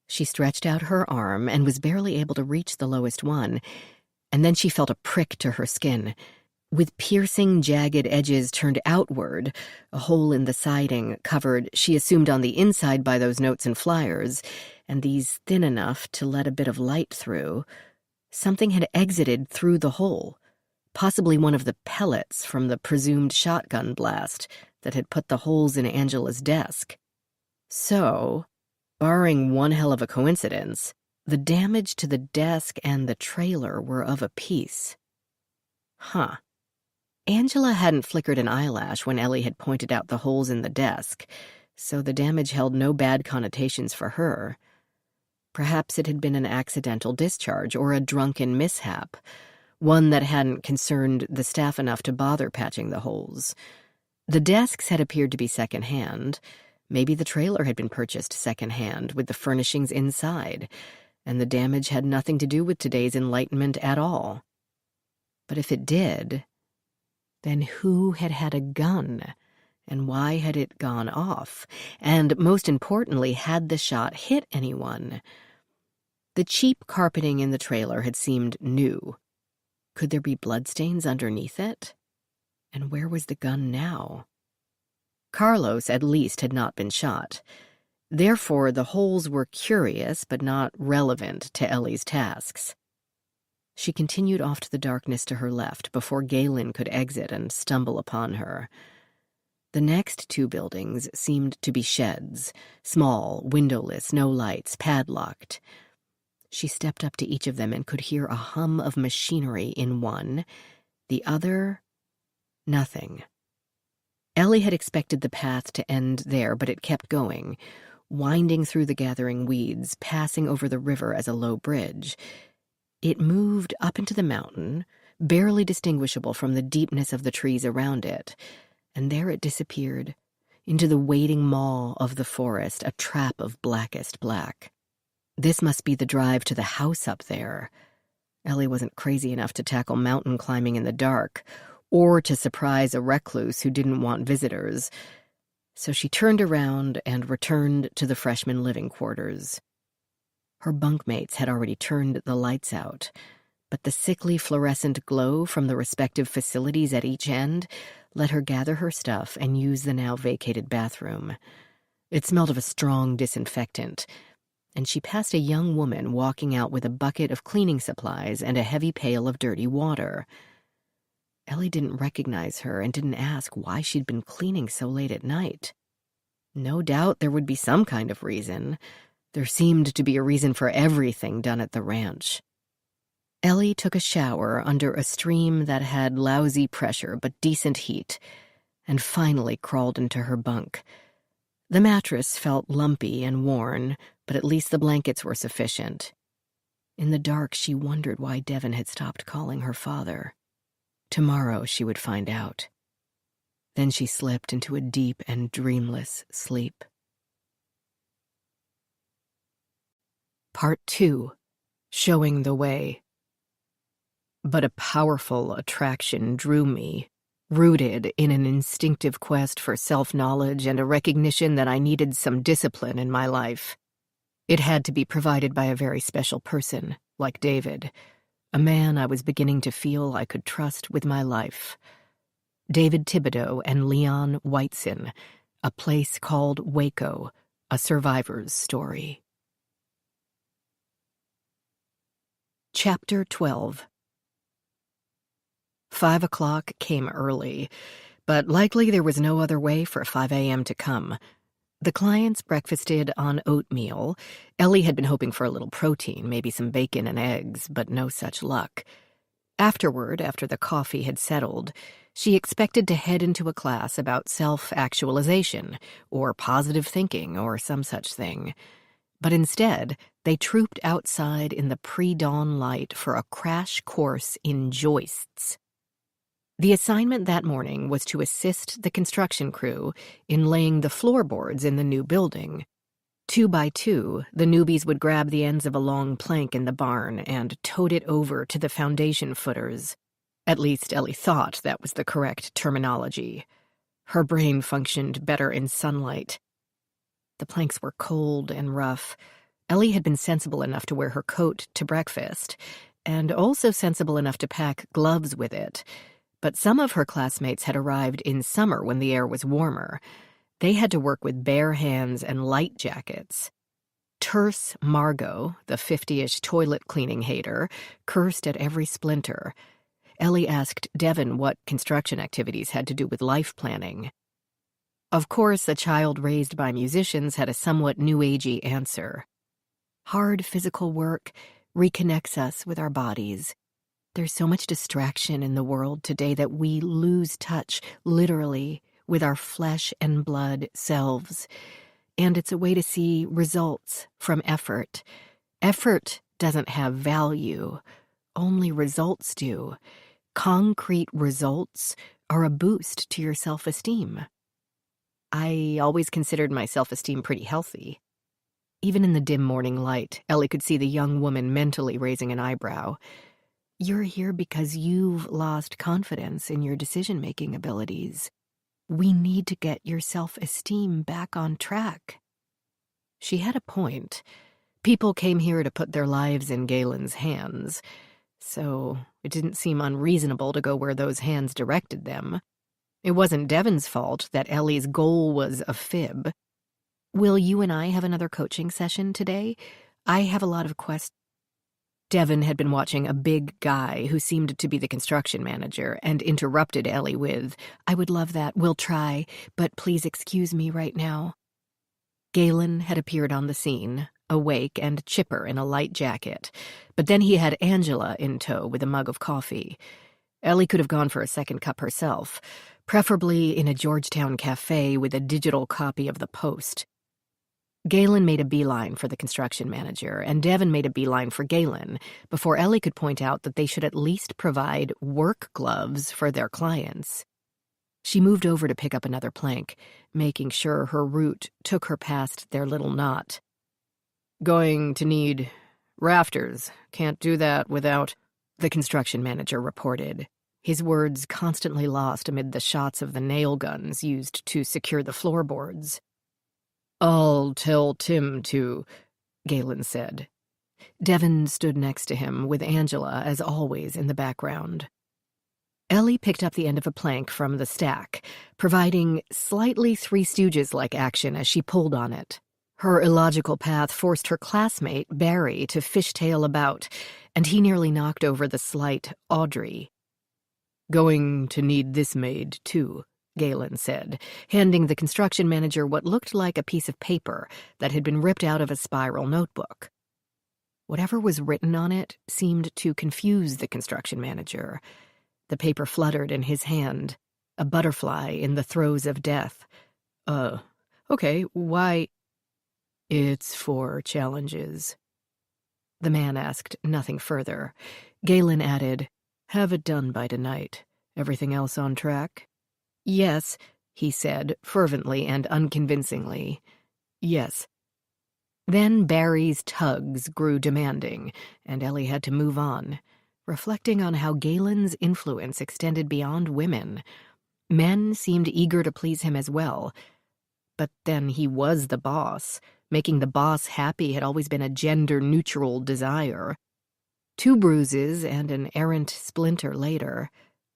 She stretched out her arm and was barely able to reach the lowest one, and then she felt a prick to her skin. With piercing, jagged edges turned outward, a hole in the siding covered, she assumed, on the inside by those notes and flyers, and these thin enough to let a bit of light through. Something had exited through the hole, possibly one of the pellets from the presumed shotgun blast that had put the holes in Angela's desk. So, barring one hell of a coincidence, the damage to the desk and the trailer were of a piece. Huh. Angela hadn't flickered an eyelash when Ellie had pointed out the holes in the desk, so the damage held no bad connotations for her. Perhaps it had been an accidental discharge or a drunken mishap, one that hadn't concerned the staff enough to bother patching the holes. The desks had appeared to be second-hand. Maybe the trailer had been purchased second-hand with the furnishings inside, and the damage had nothing to do with today's enlightenment at all. But if it did, then who had had a gun, and why had it gone off? And most importantly, had the shot hit anyone? The cheap carpeting in the trailer had seemed new. Could there be bloodstains underneath it? And where was the gun now? Carlos, at least, had not been shot. Therefore, the holes were curious but not relevant to Ellie's tasks. She continued off to the darkness to her left before Galen could exit and stumble upon her. The next two buildings seemed to be sheds, small, windowless, no lights, padlocked. She stepped up to each of them and could hear a hum of machinery in one. The other, nothing. Ellie had expected the path to end there, but it kept going, winding through the gathering weeds, passing over the river as a low bridge. It moved up into the mountain, barely distinguishable from the deepness of the trees around it, and there it disappeared, into the waiting maw of the forest, a trap of blackest black. This must be the drive to the house up there. Ellie wasn't crazy enough to tackle mountain climbing in the dark, or to surprise a recluse who didn't want visitors, so she turned around and returned to the freshman living quarters. Her bunkmates had already turned the lights out, but the sickly fluorescent glow from the respective facilities at each end let her gather her stuff and use the now vacated bathroom. It smelled of a strong disinfectant, and she passed a young woman walking out with a bucket of cleaning supplies and a heavy pail of dirty water. Ellie didn't recognize her and didn't ask why she'd been cleaning so late at night. No doubt there would be some kind of reason. There seemed to be a reason for everything done at the ranch. Ellie took a shower under a stream that had lousy pressure but decent heat, and finally crawled into her bunk. The mattress felt lumpy and worn, but at least the blankets were sufficient. In the dark, she wondered why Devon had stopped calling her father. Tomorrow she would find out. Then she slipped into a deep and dreamless sleep. Part 2. Showing the Way. But a powerful attraction drew me, rooted in an instinctive quest for self-knowledge and a recognition that I needed some discipline in my life. It had to be provided by a very special person, like David, a man I was beginning to feel I could trust with my life. David Thibodeau and Leon Whiteson, A Place Called Waco, A Survivor's Story. Chapter 12. 5 o'clock came early, but likely there was no other way for 5 a.m. to come. The clients breakfasted on oatmeal. Ellie had been hoping for a little protein, maybe some bacon and eggs, but no such luck. Afterward, after the coffee had settled, she expected to head into a class about self-actualization, or positive thinking, or some such thing. But instead, they trooped outside in the pre-dawn light for a crash course in joists. The assignment that morning was to assist the construction crew in laying the floorboards in the new building. 2 by 2, the newbies would grab the ends of a long plank in the barn and tote it over to the foundation footers. At least Ellie thought that was the correct terminology. Her brain functioned better in sunlight. The planks were cold and rough. Ellie had been sensible enough to wear her coat to breakfast, and also sensible enough to pack gloves with it. But some of her classmates had arrived in summer when the air was warmer. They had to work with bare hands and light jackets. Terse Margot, the 50-ish toilet cleaning hater, cursed at every splinter. Ellie asked Devin what construction activities had to do with life planning. Of course, a child raised by musicians had a somewhat new-agey answer. Hard physical work reconnects us with our bodies. There's so much distraction in the world today that we lose touch, literally, with our flesh and blood selves. And it's a way to see results from effort. Effort doesn't have value. Only results do. Concrete results are a boost to your self-esteem. I always considered my self-esteem pretty healthy. Even in the dim morning light, Ellie could see the young woman mentally raising an eyebrow. You're here because you've lost confidence in your decision-making abilities. We need to get your self-esteem back on track. She had a point. People came here to put their lives in Galen's hands, so it didn't seem unreasonable to go where those hands directed them. It wasn't Devin's fault that Ellie's goal was a fib. Will you and I have another coaching session today? I have a lot of questions. Devin had been watching a big guy who seemed to be the construction manager and interrupted Ellie with, I would love that, we'll try, but please excuse me right now. Galen had appeared on the scene, awake and chipper in a light jacket, but then he had Angela in tow with a mug of coffee. Ellie could have gone for a second cup herself, preferably in a Georgetown cafe with a digital copy of the Post. Galen made a beeline for the construction manager, and Devin made a beeline for Galen, before Ellie could point out that they should at least provide work gloves for their clients. She moved over to pick up another plank, making sure her route took her past their little knot. Going to need rafters. Can't do that without, the construction manager reported, his words constantly lost amid the shots of the nail guns used to secure the floorboards. I'll tell Tim to, Galen said. Devin stood next to him, with Angela, as always, in the background. Ellie picked up the end of a plank from the stack, providing slightly Three Stooges-like action as she pulled on it. Her illogical path forced her classmate, Barry, to fishtail about, and he nearly knocked over the slight Audrey. Going to need this made, too, Galen said, handing the construction manager what looked like a piece of paper that had been ripped out of a spiral notebook. Whatever was written on it seemed to confuse the construction manager. The paper fluttered in his hand, a butterfly in the throes of death. Okay, why? It's for challenges. The man asked nothing further. Galen added, have it done by tonight. Everything else on track? Yes, he said, fervently and unconvincingly. Yes. Then Barry's tugs grew demanding, and Ellie had to move on, reflecting on how Galen's influence extended beyond women. Men seemed eager to please him as well. But then he was the boss. Making the boss happy had always been a gender-neutral desire. 2 bruises and an errant splinter later,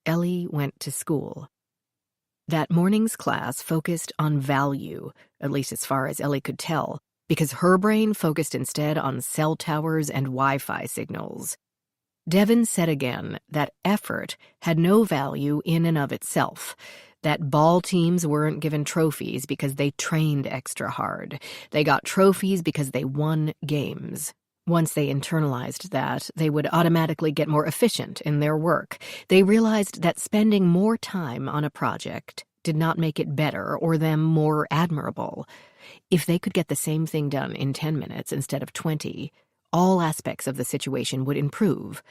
Ellie went to school. That morning's class focused on value, at least as far as Ellie could tell, because her brain focused instead on cell towers and Wi-Fi signals. Devin said again that effort had no value in and of itself, that ball teams weren't given trophies because they trained extra hard. They got trophies because they won games. Once they internalized that, they would automatically get more efficient in their work. They realized that spending more time on a project did not make it better or them more admirable. If they could get the same thing done in 10 minutes instead of 20, all aspects of the situation would improve.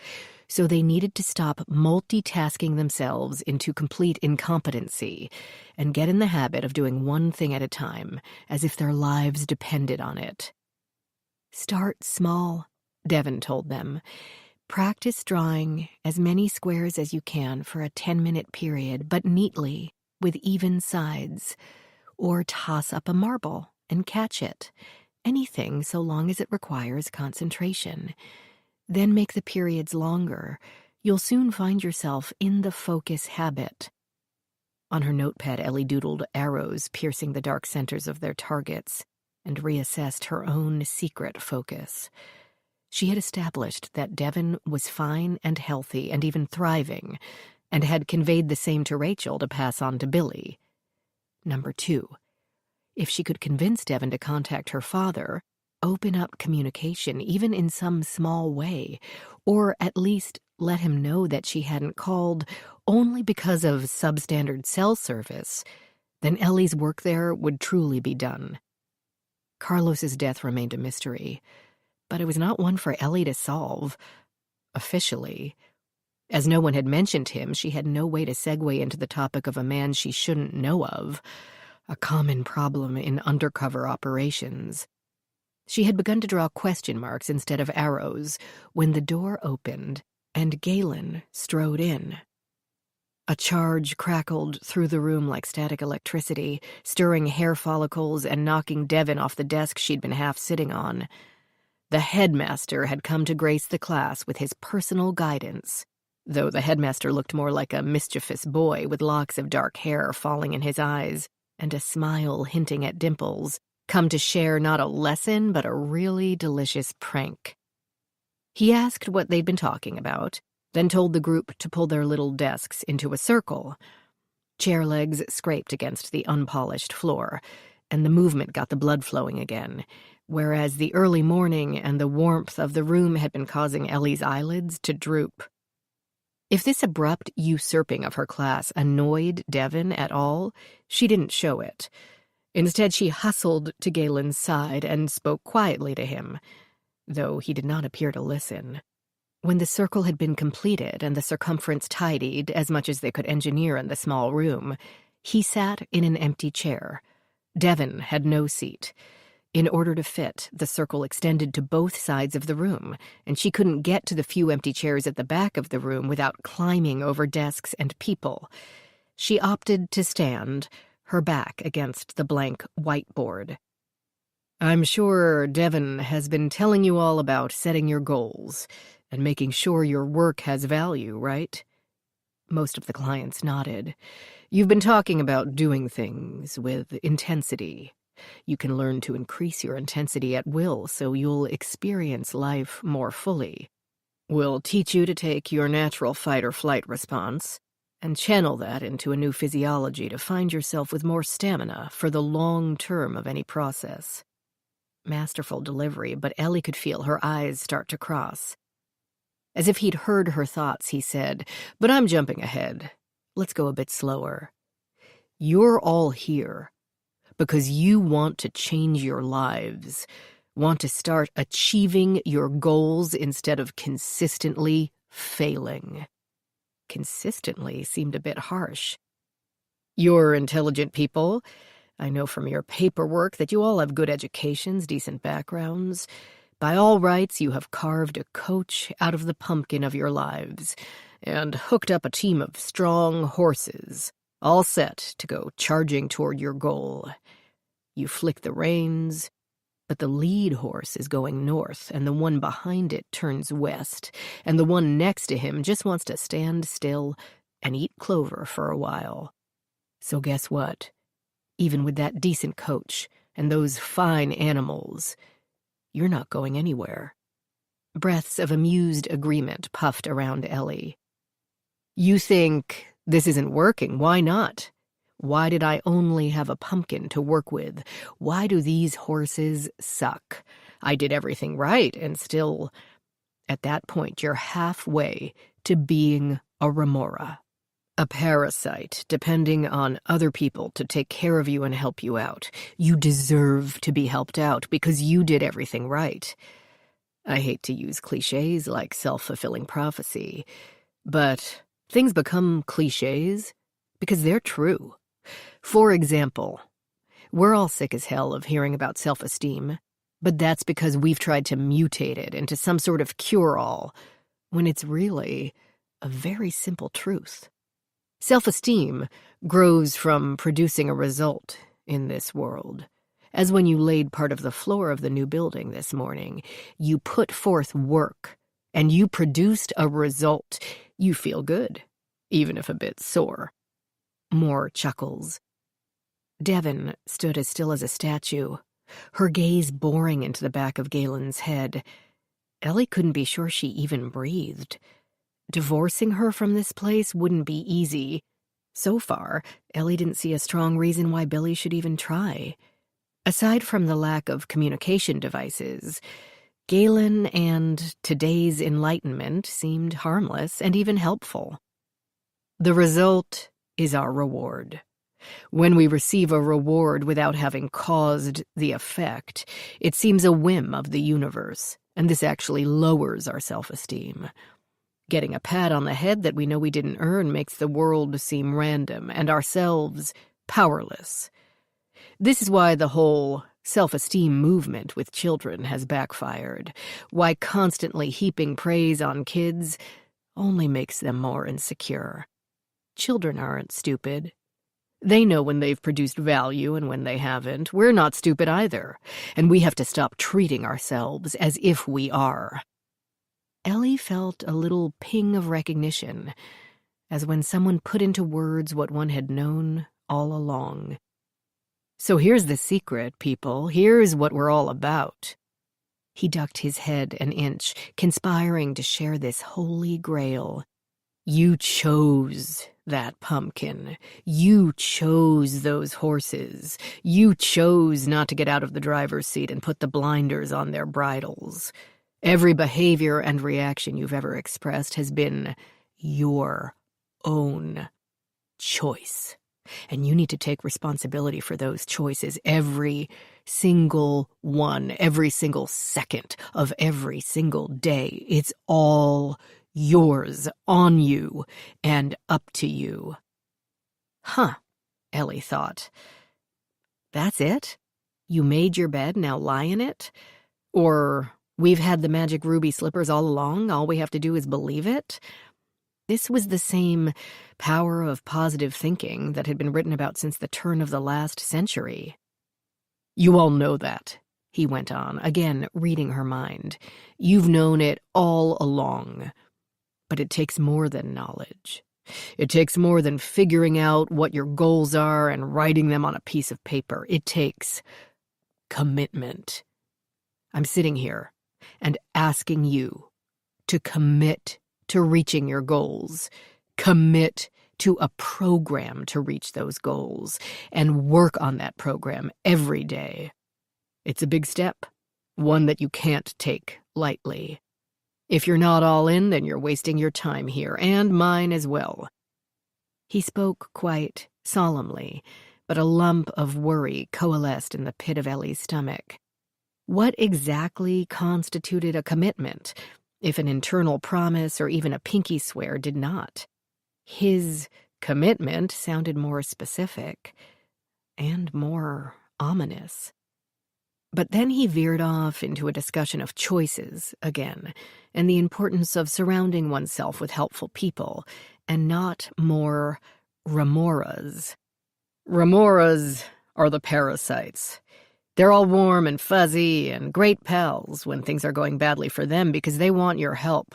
So they needed to stop multitasking themselves into complete incompetency and get in the habit of doing one thing at a time, as if their lives depended on it. Start small, Devin told them. Practice drawing as many squares as you can for a 10-minute period, but neatly, with even sides. Or toss up a marble and catch it. Anything so long as it requires concentration. Then make the periods longer. You'll soon find yourself in the focus habit. On her notepad, Ellie doodled arrows piercing the dark centers of their targets and reassessed her own secret focus. She had established that Devon was fine and healthy and even thriving, and had conveyed the same to Rachel to pass on to Billy. Number 2, if she could convince Devon to contact her father, open up communication even in some small way, or at least let him know that she hadn't called only because of substandard cell service, then Ellie's work there would truly be done. Carlos's death remained a mystery, but it was not one for Ellie to solve, officially. As no one had mentioned him, she had no way to segue into the topic of a man she shouldn't know of, a common problem in undercover operations. She had begun to draw question marks instead of arrows when the door opened and Galen strode in. A charge crackled through the room like static electricity, stirring hair follicles and knocking Devon off the desk she'd been half sitting on. The headmaster had come to grace the class with his personal guidance, though the headmaster looked more like a mischievous boy with locks of dark hair falling in his eyes and a smile hinting at dimples, come to share not a lesson but a really delicious prank. He asked what they'd been talking about, then told the group to pull their little desks into a circle. Chair legs scraped against the unpolished floor, and the movement got the blood flowing again, whereas the early morning and the warmth of the room had been causing Ellie's eyelids to droop. If this abrupt usurping of her class annoyed Devon at all, she didn't show it. Instead, she hustled to Galen's side and spoke quietly to him, though he did not appear to listen. When the circle had been completed and the circumference tidied as much as they could engineer in the small room, he sat in an empty chair. Devon had no seat. In order to fit, the circle extended to both sides of the room, and she couldn't get to the few empty chairs at the back of the room without climbing over desks and people. She opted to stand, her back against the blank whiteboard. "I'm sure Devon has been telling you all about setting your goals and making sure your work has value, right?" Most of the clients nodded. "You've been talking about doing things with intensity. You can learn to increase your intensity at will so you'll experience life more fully. We'll teach you to take your natural fight-or-flight response and channel that into a new physiology to find yourself with more stamina for the long term of any process." Masterful delivery, but Ellie could feel her eyes start to cross. As if he'd heard her thoughts, he said, "But I'm jumping ahead. Let's go a bit slower. You're all here because you want to change your lives, want to start achieving your goals instead of consistently failing." Consistently seemed a bit harsh. "You're intelligent people. I know from your paperwork that you all have good educations, decent backgrounds. By all rights, you have carved a coach out of the pumpkin of your lives and hooked up a team of strong horses, all set to go charging toward your goal. You flick the reins, but the lead horse is going north, and the one behind it turns west, and the one next to him just wants to stand still and eat clover for a while. So guess what? Even with that decent coach and those fine animals, you're not going anywhere." Breaths of amused agreement puffed around Ellie. "You think this isn't working? Why not? Why did I only have a pumpkin to work with? Why do these horses suck? I did everything right, and still..." At that point, you're halfway to being a remora. A parasite, depending on other people to take care of you and help you out. You deserve to be helped out because you did everything right. I hate to use cliches like self-fulfilling prophecy, but things become cliches because they're true. For example, we're all sick as hell of hearing about self-esteem, but that's because we've tried to mutate it into some sort of cure-all, when it's really a very simple truth. Self-esteem grows from producing a result in this world. As when you laid part of the floor of the new building this morning, you put forth work, and you produced a result. You feel good, even if a bit sore. More chuckles. Devon stood as still as a statue, her gaze boring into the back of Galen's head. Ellie couldn't be sure she even breathed. Divorcing her from this place wouldn't be easy. So far, Ellie didn't see a strong reason why Billy should even try. Aside from the lack of communication devices, Galen and today's enlightenment seemed harmless and even helpful. The result is our reward. When we receive a reward without having caused the effect, it seems a whim of the universe, and this actually lowers our self-esteem. Getting a pat on the head that we know we didn't earn makes the world seem random, and ourselves powerless. This is why the whole self-esteem movement with children has backfired, why constantly heaping praise on kids only makes them more insecure. Children aren't stupid. They know when they've produced value and when they haven't. We're not stupid either, and we have to stop treating ourselves as if we are. Ellie felt a little ping of recognition, as when someone put into words what one had known all along. So here's the secret, people. Here's what we're all about. He ducked his head an inch, conspiring to share this holy grail. You chose that pumpkin. You chose those horses. You chose not to get out of the driver's seat and put the blinders on their bridles. Every behavior and reaction you've ever expressed has been your own choice. And you need to take responsibility for those choices, every single one, every single second of every single day. It's all yours, on you, and up to you. Huh, Ellie thought. That's it? You made your bed, now lie in it? Or we've had the magic ruby slippers all along, all we have to do is believe it? This was the same power of positive thinking that had been written about since the turn of the last century. You all know that, he went on, again reading her mind. You've known it all along. But it takes more than knowledge. It takes more than figuring out what your goals are and writing them on a piece of paper. It takes commitment. I'm sitting here and asking you to commit to reaching your goals. Commit to a program to reach those goals and work on that program every day. It's a big step, one that you can't take lightly. If you're not all in, then you're wasting your time here, and mine as well. He spoke quite solemnly, but a lump of worry coalesced in the pit of Ellie's stomach. What exactly constituted a commitment, if an internal promise or even a pinky swear did not? His commitment sounded more specific and more ominous. But then he veered off into a discussion of choices again, and the importance of surrounding oneself with helpful people, and not more remoras. Remoras are the parasites. They're all warm and fuzzy and great pals when things are going badly for them because they want your help.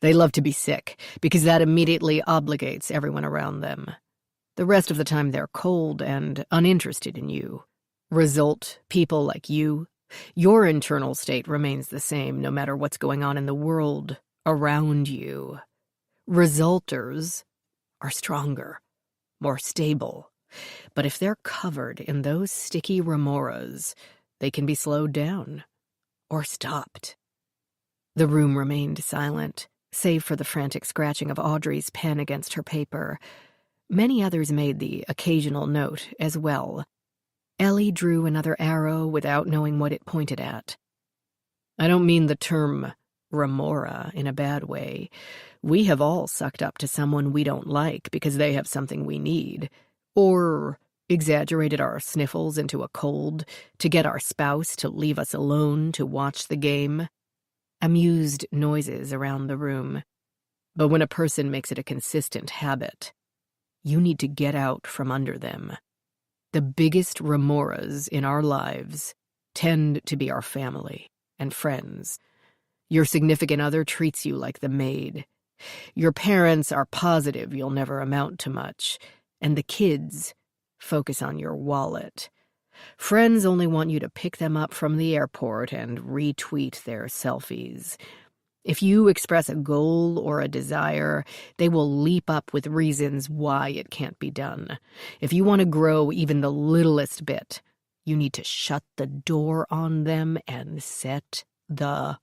They love to be sick because that immediately obligates everyone around them. The rest of the time they're cold and uninterested in you. Result, people like you, your internal state remains the same no matter what's going on in the world around you. Resulters are stronger, more stable. But if they're covered in those sticky remoras, they can be slowed down or stopped. The room remained silent, save for the frantic scratching of Audrey's pen against her paper. Many others made the occasional note as well. Ellie drew another arrow without knowing what it pointed at. I don't mean the term remora in a bad way. We have all sucked up to someone we don't like because they have something we need, or exaggerated our sniffles into a cold to get our spouse to leave us alone to watch the game. Amused noises around the room. But when a person makes it a consistent habit, you need to get out from under them. The biggest remoras in our lives tend to be our family and friends. Your significant other treats you like the maid. Your parents are positive you'll never amount to much. And the kids focus on your wallet. Friends only want you to pick them up from the airport and retweet their selfies. If you express a goal or a desire, they will leap up with reasons why it can't be done. If you want to grow even the littlest bit, you need to shut the door on them and set the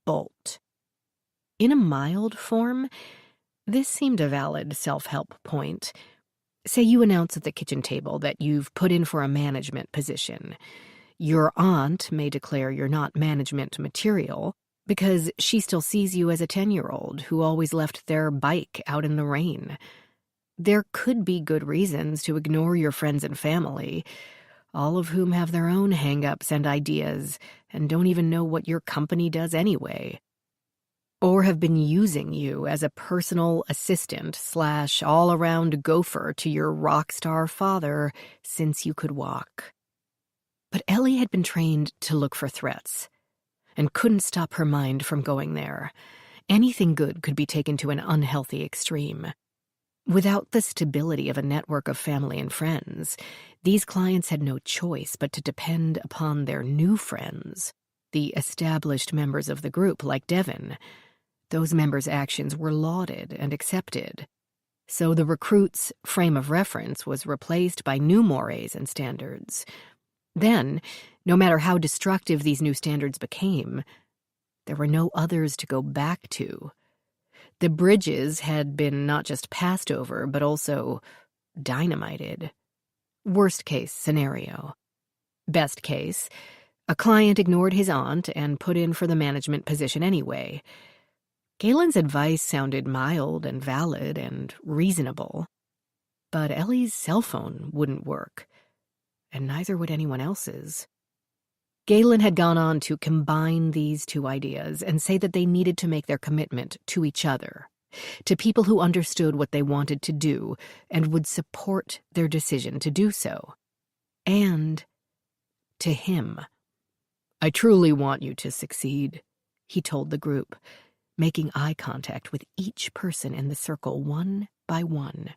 bolt. In a mild form, this seemed a valid self-help point. Say you announce at the kitchen table that you've put in for a management position. Your aunt may declare you're not management material because she still sees you as a 10-year-old who always left their bike out in the rain. There could be good reasons to ignore your friends and family, all of whom have their own hang-ups and ideas and don't even know what your company does anyway. Or have been using you as a personal assistant / all-around gopher to your rock star father since you could walk. But Ellie had been trained to look for threats and couldn't stop her mind from going there. Anything good could be taken to an unhealthy extreme. Without the stability of a network of family and friends, these clients had no choice but to depend upon their new friends, the established members of the group like Devon. Those members' actions were lauded and accepted. So the recruit's frame of reference was replaced by new mores and standards. Then, no matter how destructive these new standards became, there were no others to go back to. The bridges had been not just passed over, but also dynamited. Worst case scenario. Best case, a client ignored his aunt and put in for the management position anyway. Galen's advice sounded mild and valid and reasonable, but Ellie's cell phone wouldn't work, and neither would anyone else's. Galen had gone on to combine these two ideas and say that they needed to make their commitment to each other, to people who understood what they wanted to do and would support their decision to do so, and to him. "I truly want you to succeed," he told the group, making eye contact with each person in the circle one by one.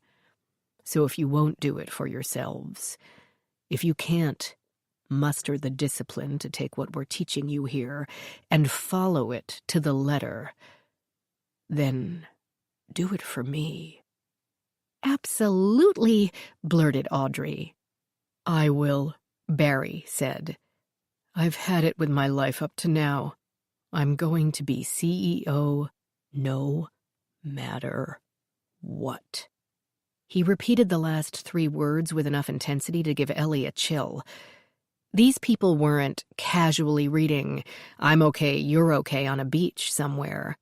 "So if you won't do it for yourselves, if you can't muster the discipline to take what we're teaching you here and follow it to the letter, then do it for me." "Absolutely," blurted Audrey. "I will," Barry said. "I've had it with my life up to now. I'm going to be CEO no matter what." He repeated the last 3 words with enough intensity to give Ellie a chill. These people weren't casually reading, "I'm okay, you're okay" on a beach somewhere.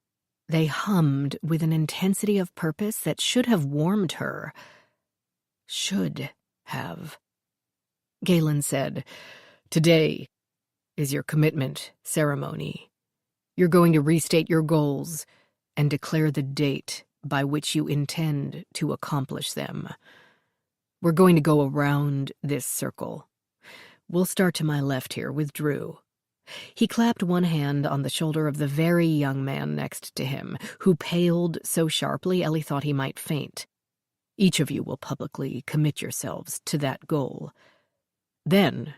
They hummed with an intensity of purpose that should have warmed her. Should have. Galen said, "Today is your commitment ceremony. You're going to restate your goals and declare the date by which you intend to accomplish them. We're going to go around this circle. We'll start to my left here with Drew." He clapped one hand on the shoulder of the very young man next to him, who paled so sharply Ellie thought he might faint. "Each of you will publicly commit yourselves to that goal. Then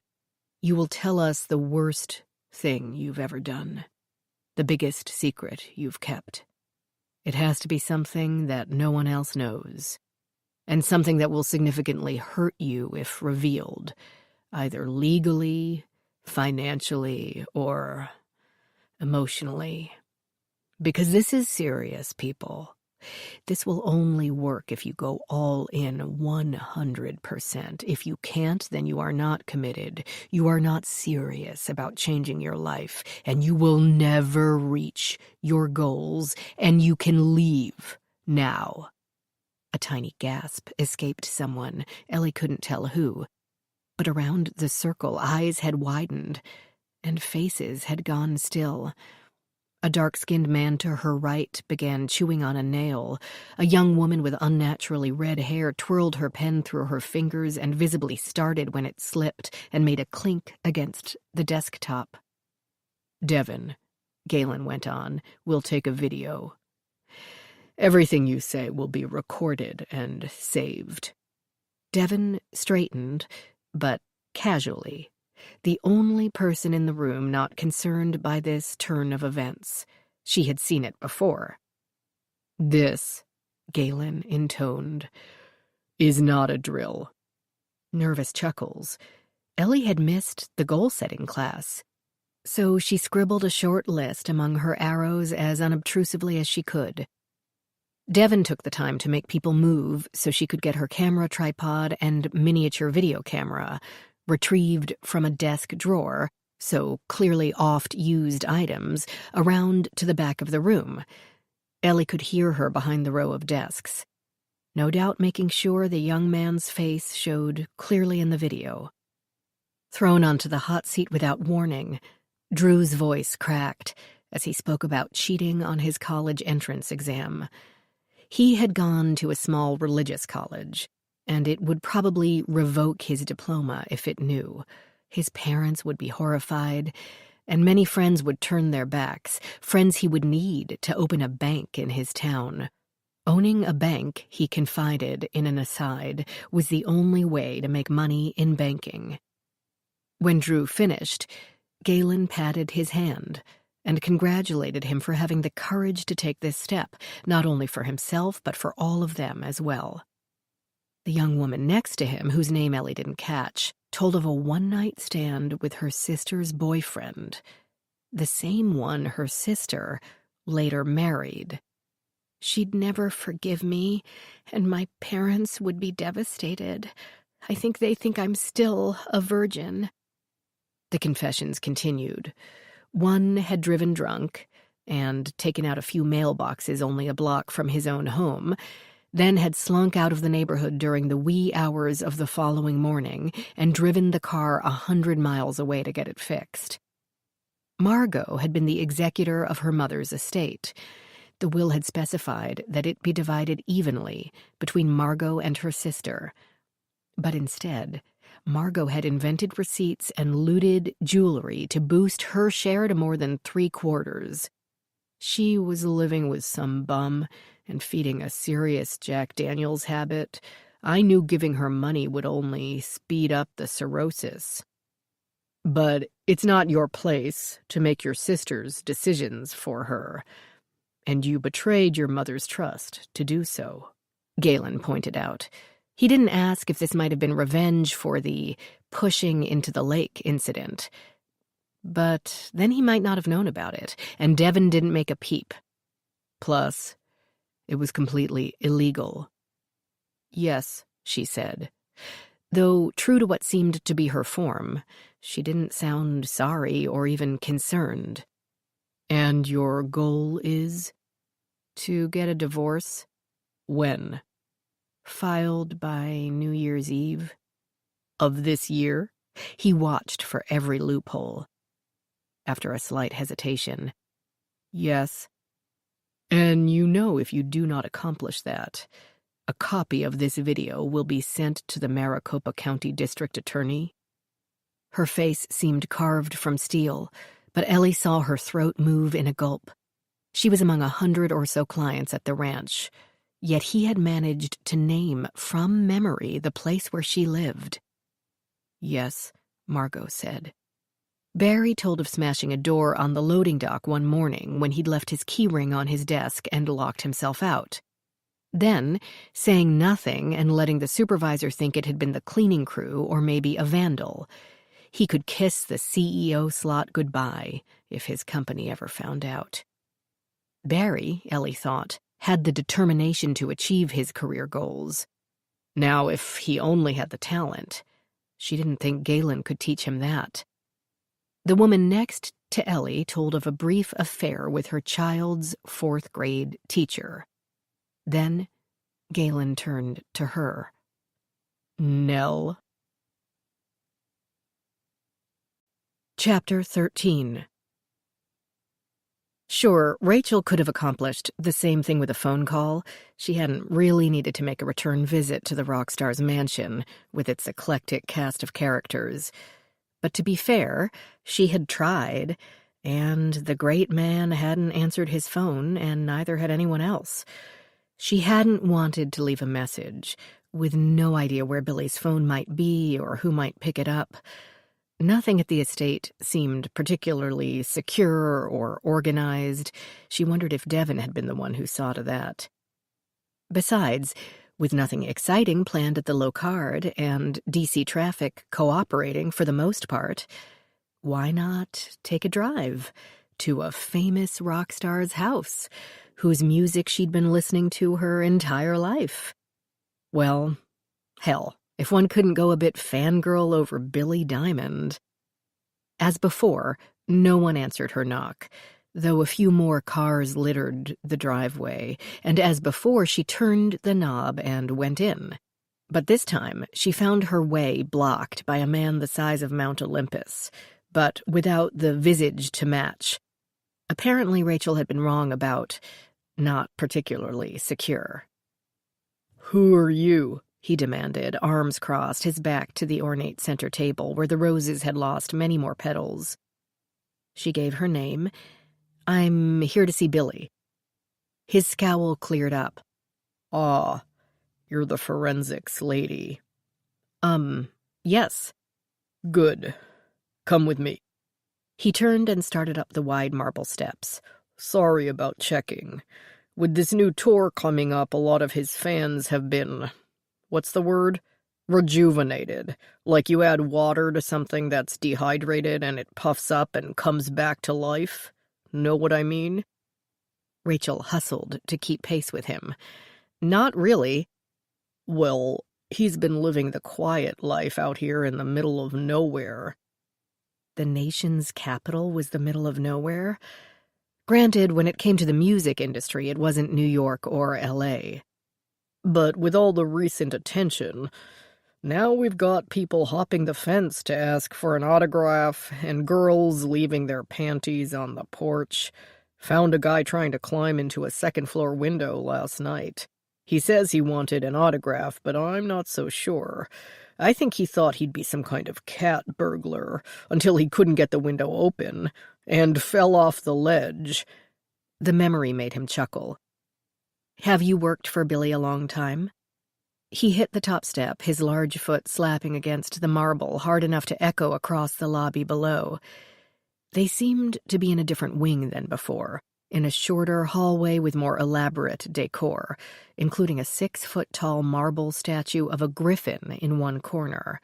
you will tell us the worst thing you've ever done, the biggest secret you've kept. It has to be something that no one else knows, and something that will significantly hurt you if revealed, either legally, financially, or emotionally. Because this is serious, people. This will only work if you go all in 100%. If you can't, then you are not committed. You are not serious about changing your life, and you will never reach your goals, and you can leave now." A tiny gasp escaped someone. Ellie couldn't tell who. But around the circle, eyes had widened, and faces had gone still. A dark-skinned man to her right began chewing on a nail. A young woman with unnaturally red hair twirled her pen through her fingers and visibly started when it slipped and made a clink against the desktop. "Devon," Galen went on. "We'll take a video. Everything you say will be recorded and saved." Devon straightened, but casually, the only person in the room not concerned by this turn of events. She had seen it before. "This," Galen intoned, "is not a drill." Nervous chuckles. Ellie had missed the goal-setting class, so she scribbled a short list among her arrows as unobtrusively as she could. Devon took the time to make people move so she could get her camera tripod and miniature video camera, retrieved from a desk drawer, so clearly oft-used items, around to the back of the room. Ellie could hear her behind the row of desks, no doubt making sure the young man's face showed clearly in the video. Thrown onto the hot seat without warning, Drew's voice cracked as he spoke about cheating on his college entrance exam. He had gone to a small religious college, and it would probably revoke his diploma if it knew. His parents would be horrified, and many friends would turn their backs, friends he would need to open a bank in his town. Owning a bank, he confided in an aside, was the only way to make money in banking. When Drew finished, Galen patted his hand and congratulated him for having the courage to take this step, not only for himself but for all of them as well. The young woman next to him, whose name Ellie didn't catch, told of a one-night stand with her sister's boyfriend, the same one her sister later married. "She'd never forgive me, and my parents would be devastated. I think they think I'm still a virgin." The confessions continued. One had driven drunk and taken out a few mailboxes only a block from his own home, then had slunk out of the neighborhood during the wee hours of the following morning and driven the car 100 miles away to get it fixed. Margot had been the executor of her mother's estate. The will had specified that it be divided evenly between Margot and her sister. But instead, Margot had invented receipts and looted jewelry to boost her share to more than 3/4. She was living with some bum and feeding a serious Jack Daniels habit. I knew giving her money would only speed up the cirrhosis. "But it's not your place to make your sister's decisions for her, and you betrayed your mother's trust to do so," Galen pointed out. He didn't ask if this might have been revenge for the pushing into the lake incident. But then he might not have known about it, and Devon didn't make a peep. Plus, it was completely illegal. "Yes," she said. Though, true to what seemed to be her form, she didn't sound sorry or even concerned. "And your goal is?" "To get a divorce." "When?" "Filed by New Year's Eve." "Of this year?" He watched for every loophole. After a slight hesitation, "Yes." "And you know if you do not accomplish that, a copy of this video will be sent to the Maricopa County District Attorney?" Her face seemed carved from steel, but Ellie saw her throat move in a gulp. She was among 100 or so clients at the ranch, yet he had managed to name from memory the place where she lived. "Yes," Margot said. Barry told of smashing a door on the loading dock one morning when he'd left his keyring on his desk and locked himself out. Then, saying nothing and letting the supervisor think it had been the cleaning crew or maybe a vandal. He could kiss the CEO slot goodbye if his company ever found out. Barry, Ellie thought, had the determination to achieve his career goals. Now, if he only had the talent, she didn't think Galen could teach him that. The woman next to Ellie told of a brief affair with her child's 4th-grade teacher. Then Galen turned to her. "Nell?" Chapter 13. Sure, Rachel could have accomplished the same thing with a phone call. She hadn't really needed to make a return visit to the rock star's mansion with its eclectic cast of characters. But to be fair, she had tried, And the great man hadn't answered his phone, and neither had anyone else. She hadn't wanted to leave a message, with no idea where Billy's phone might be or who might pick it up. Nothing at the estate seemed particularly secure or organized. She wondered if Devon had been the one who saw to that. Besides, with nothing exciting planned at the Locard and DC traffic cooperating for the most part, why not take a drive to a famous rock star's house, whose music she'd been listening to her entire life? Well, hell, if one couldn't go a bit fangirl over Billy Diamond. As before, no one answered her knock, though a few more cars littered the driveway, and as before she turned the knob and went in. But this time she found her way blocked by a man the size of Mount Olympus, but without the visage to match. Apparently Rachel had been wrong about not particularly secure. "Who are you?" he demanded, arms crossed, his back to the ornate center table where the roses had lost many more petals. She gave her name. "I'm here to see Billy." His scowl cleared up. "Ah, you're the forensics lady." Yes." "Good. Come with me." He turned and started up the wide marble steps. "Sorry about checking. With this new tour coming up, a lot of his fans have been, what's the word? Rejuvenated. Like you add water to something that's dehydrated and it puffs up and comes back to life. Know what I mean?" Rachel hustled to keep pace with him. "Not really." "Well, he's been living the quiet life out here in the middle of nowhere." The nation's capital was the middle of nowhere? Granted, when it came to the music industry, it wasn't New York or L.A. "But with all the recent attention, now we've got people hopping the fence to ask for an autograph, and girls leaving their panties on the porch. Found a guy trying to climb into a second-floor window last night. He says he wanted an autograph, but I'm not so sure. I think he thought he'd be some kind of cat burglar, until he couldn't get the window open, and fell off the ledge." The memory made him chuckle. "Have you worked for Billy a long time?" He hit the top step, his large foot slapping against the marble hard enough to echo across the lobby below. They seemed to be in a different wing than before, in a shorter hallway with more elaborate decor, including a 6-foot-tall marble statue of a griffin in one corner.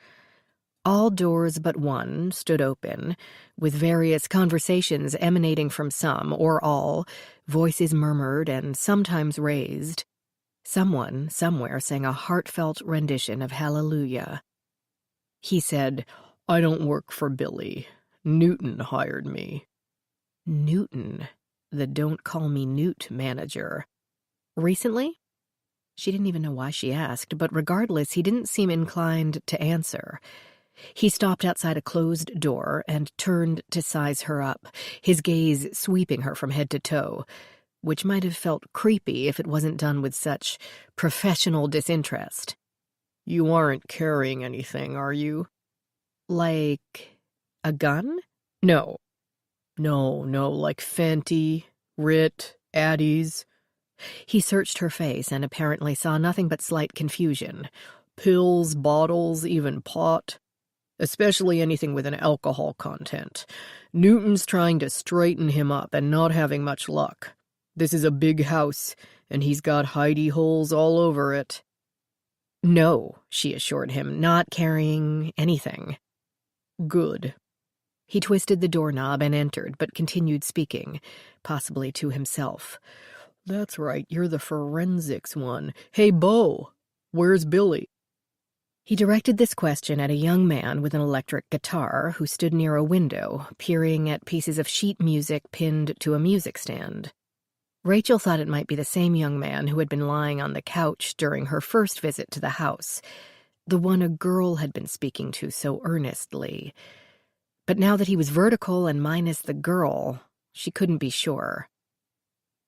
All doors but one stood open, with various conversations emanating from some, or all, voices murmured and sometimes raised. Someone, somewhere, sang a heartfelt rendition of Hallelujah. He said, "I don't work for Billy. Newton hired me." Newton, the Don't Call Me Newt manager. Recently? She didn't even know why she asked, but regardless, he didn't seem inclined to answer. He stopped outside a closed door and turned to size her up, his gaze sweeping her from head to toe, which might have felt creepy if it wasn't done with such professional disinterest. "You aren't carrying anything, are you?" "Like a gun?" No, like Fenty, Rit, Addies." He searched her face and apparently saw nothing but slight confusion. "Pills, bottles, even pot. Especially anything with an alcohol content. Newton's trying to straighten him up and not having much luck. This is a big house, and he's got hidey holes all over it." "No," she assured him, "not carrying anything." "Good." He twisted the doorknob and entered, but continued speaking, possibly to himself. "That's right, you're the forensics one. Hey, Bo, where's Billy?" He directed this question at a young man with an electric guitar who stood near a window, peering at pieces of sheet music pinned to a music stand. Rachel thought it might be the same young man who had been lying on the couch during her first visit to the house, the one a girl had been speaking to so earnestly. But now that he was vertical and minus the girl, she couldn't be sure.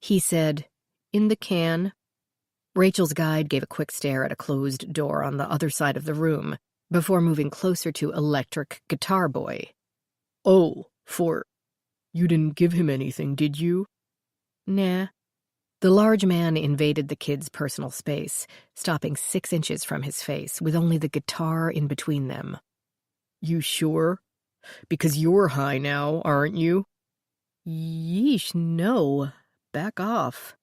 He said, "In the can." Rachel's guide gave a quick stare at a closed door on the other side of the room before moving closer to Electric Guitar Boy. "Oh, for... You didn't give him anything, did you? Nah. The large man invaded the kid's personal space, stopping 6 inches from his face, with only the guitar in between them. You sure? Because you're high now, aren't you? Yeesh, no. Back off.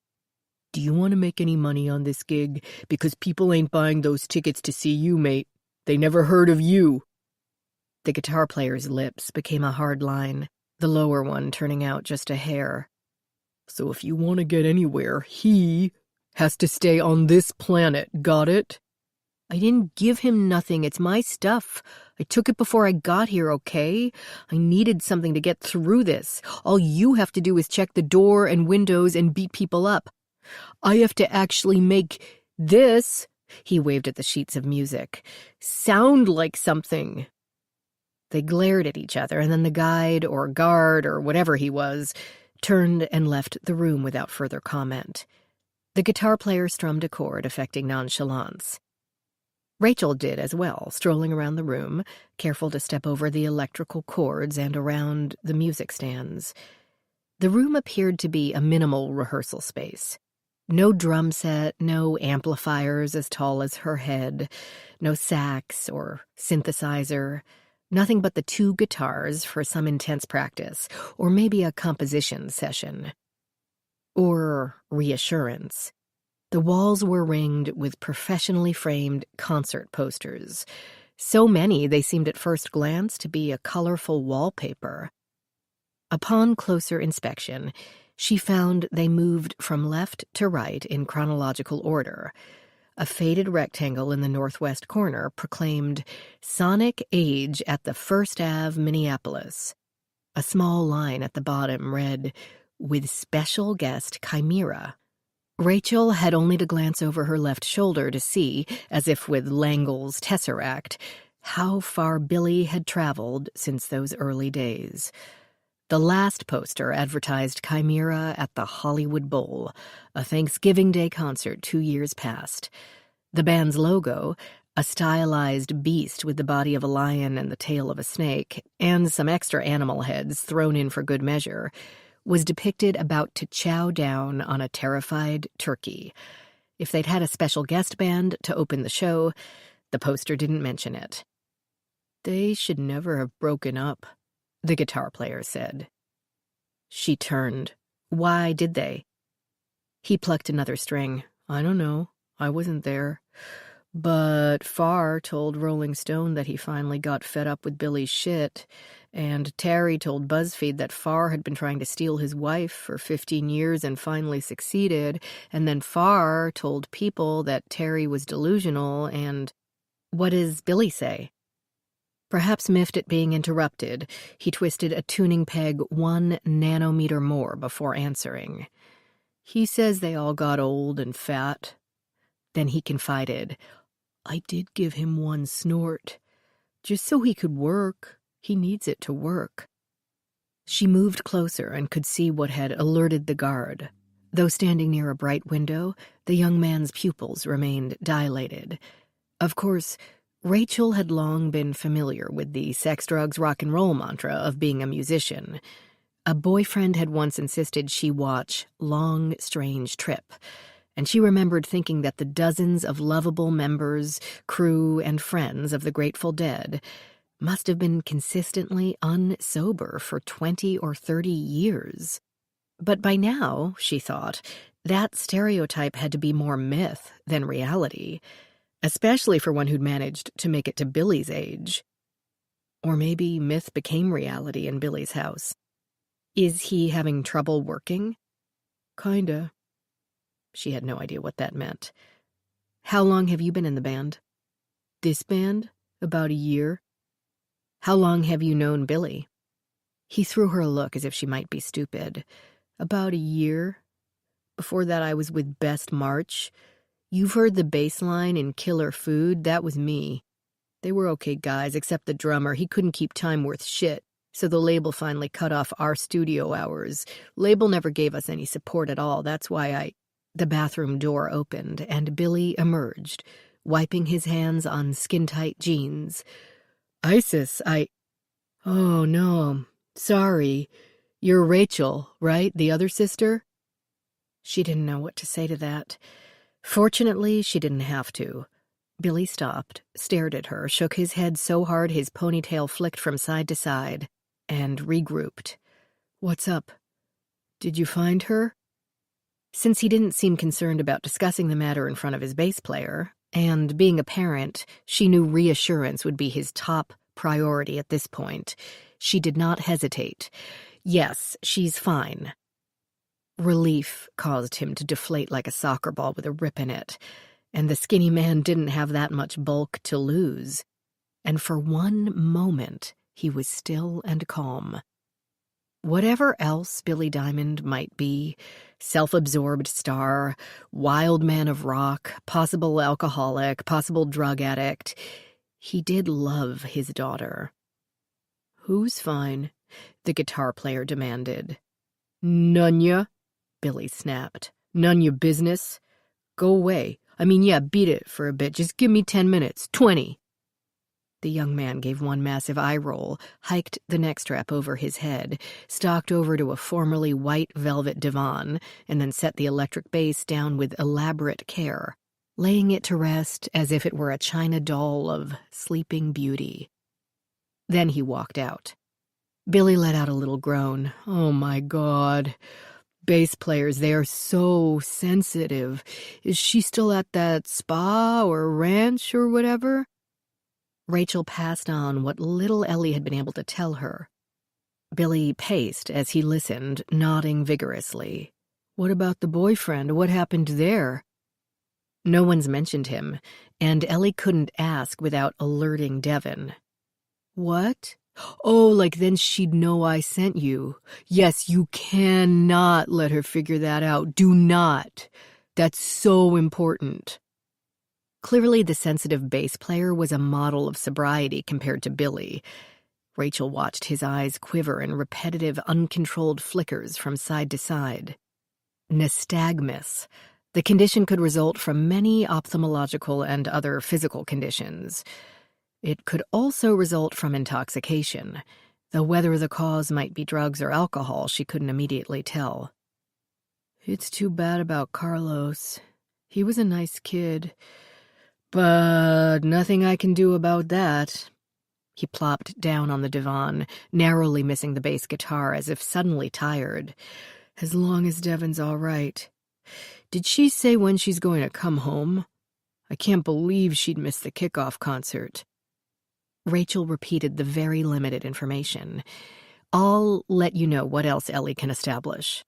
Do you want to make any money on this gig? Because people ain't buying those tickets to see you, mate. They never heard of you. The guitar player's lips became a hard line, the lower one turning out just a hair. So if you want to get anywhere, he has to stay on this planet, got it? I didn't give him nothing, it's my stuff. I took it before I got here, okay? I needed something to get through this. All you have to do is check the door and windows and beat people up. I have to actually make this, he waved at the sheets of music, sound like something. They glared at each other, and then the guide or guard or whatever he was turned and left the room without further comment. The guitar player strummed a chord, affecting nonchalance. Rachel did as well, strolling around the room, careful to step over the electrical cords and around the music stands. The room appeared to be a minimal rehearsal space. No drum set, no amplifiers as tall as her head, no sax or synthesizer, nothing but the 2 guitars for some intense practice, or maybe a composition session. Or reassurance. The walls were ringed with professionally framed concert posters. So many they seemed at first glance to be a colorful wallpaper. Upon closer inspection, she found they moved from left to right in chronological order. A faded rectangle in the northwest corner proclaimed Sonic Age at the First Ave, Minneapolis. A small line at the bottom read, with special guest Chimera. Rachel had only to glance over her left shoulder to see, as if with Langel's Tesseract, how far Billy had traveled since those early days. The last poster advertised Chimera at the Hollywood Bowl, a Thanksgiving Day concert 2 years past. The band's logo, a stylized beast with the body of a lion and the tail of a snake, and some extra animal heads thrown in for good measure, was depicted about to chow down on a terrified turkey. If they'd had a special guest band to open the show, the poster didn't mention it. They should never have broken up, the guitar player said. She turned. Why did they? He plucked another string. I don't know. I wasn't there. But Farr told Rolling Stone that he finally got fed up with Billy's shit, and Terry told BuzzFeed that Farr had been trying to steal his wife for 15 years and finally succeeded, and then Farr told People that Terry was delusional, and... What does Billy say? Perhaps miffed at being interrupted, he twisted a tuning peg 1 nanometer more before answering. He says they all got old and fat. Then he confided, I did give him 1 snort, just so he could work. He needs it to work. She moved closer and could see what had alerted the guard. Though standing near a bright window, the young man's pupils remained dilated. Of course, Rachel had long been familiar with the sex, drugs, rock and roll mantra of being a musician. A boyfriend had once insisted she watch Long Strange Trip, and she remembered thinking that the dozens of lovable members, crew, and friends of the Grateful Dead must have been consistently unsober for 20 or 30 years. But by now, she thought, that stereotype had to be more myth than reality, especially for one who'd managed to make it to Billy's age. Or maybe myth became reality in Billy's house. Is he having trouble working? Kinda. She had no idea what that meant. How long have you been in the band? This band? About a year. How long have you known Billy? He threw her a look as if she might be stupid. About a year. Before that I was with Best March. You've heard the bass line in Killer Food? That was me. They were okay guys, except the drummer. He couldn't keep time worth shit, so the label finally cut off our studio hours. Label never gave us any support at all. That's why The bathroom door opened, and Billy emerged, wiping his hands on skin-tight jeans. Isis, Oh, no. Sorry. You're Rachel, right? The other sister? She didn't know what to say to that. Fortunately, she didn't have to. Billy stopped, stared at her, shook his head so hard his ponytail flicked from side to side, and regrouped. What's up? Did you find her? Since he didn't seem concerned about discussing the matter in front of his bass player, and being a parent, she knew reassurance would be his top priority at this point. She did not hesitate. Yes, she's fine. Relief caused him to deflate like a soccer ball with a rip in it, and the skinny man didn't have that much bulk to lose. And for one moment, he was still and calm. Whatever else Billy Diamond might be, self-absorbed star, wild man of rock, possible alcoholic, possible drug addict, he did love his daughter. Who's fine? The guitar player demanded. None ya, Billy snapped. None your business. Go away. Yeah, beat it for a bit. Just give me 10 minutes. 20. The young man gave one massive eye roll, hiked the neck strap over his head, stalked over to a formerly white velvet divan, and then set the electric bass down with elaborate care, laying it to rest as if it were a china doll of sleeping beauty. Then he walked out. Billy let out a little groan. Oh my God. Bass players, they are so sensitive. Is she still at that spa or ranch or whatever? Rachel passed on what little Ellie had been able to tell her. Billy paced as he listened, nodding vigorously. What about the boyfriend? What happened there? No one's mentioned him, and Ellie couldn't ask without alerting Devon. What? Oh, like then she'd know I sent you. Yes, you cannot let her figure that out. Do not. That's so important. Clearly, the sensitive bass player was a model of sobriety compared to Billy. Rachel watched his eyes quiver in repetitive, uncontrolled flickers from side to side. Nystagmus. The condition could result from many ophthalmological and other physical conditions. It could also result from intoxication, though whether the cause might be drugs or alcohol she couldn't immediately tell. It's too bad about Carlos. He was a nice kid. But nothing I can do about that. He plopped down on the divan, narrowly missing the bass guitar as if suddenly tired. As long as Devon's all right. Did she say when she's going to come home? I can't believe she'd missed the kickoff concert. Rachel repeated the very limited information. I'll let you know what else Ellie can establish.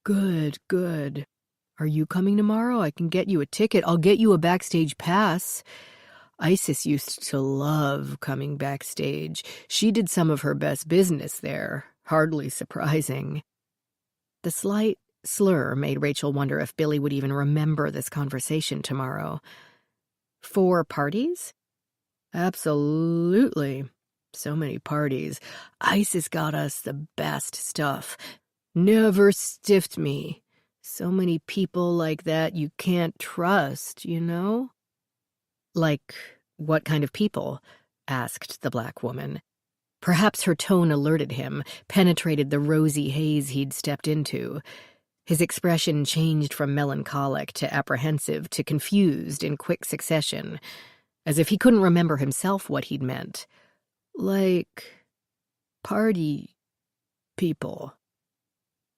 Good, good. Are you coming tomorrow? I can get you a ticket. I'll get you a backstage pass. Isis used to love coming backstage. She did some of her best business there. Hardly surprising. The slight slur made Rachel wonder if Billy would even remember this conversation tomorrow. 4 parties? Absolutely. So many parties. Isis got us the best stuff. Never stiffed me. So many people like that you can't trust, you know? Like, what kind of people? Asked the black woman. Perhaps her tone alerted him, penetrated the rosy haze he'd stepped into. His expression changed from melancholic to apprehensive to confused in quick succession, as if he couldn't remember himself what he'd meant. Like, party people.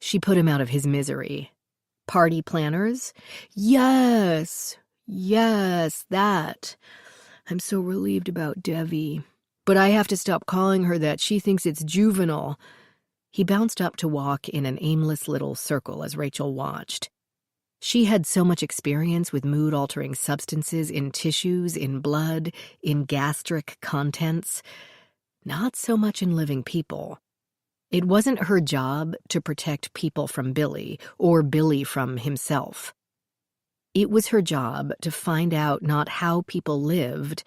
She put him out of his misery. Party planners? Yes, that. I'm so relieved about Devi. But I have to stop calling her that. She thinks it's juvenile. He bounced up to walk in an aimless little circle as Rachel watched. She had so much experience with mood-altering substances in tissues, in blood, in gastric contents. Not so much in living people. It wasn't her job to protect people from Billy, or Billy from himself. It was her job to find out not how people lived,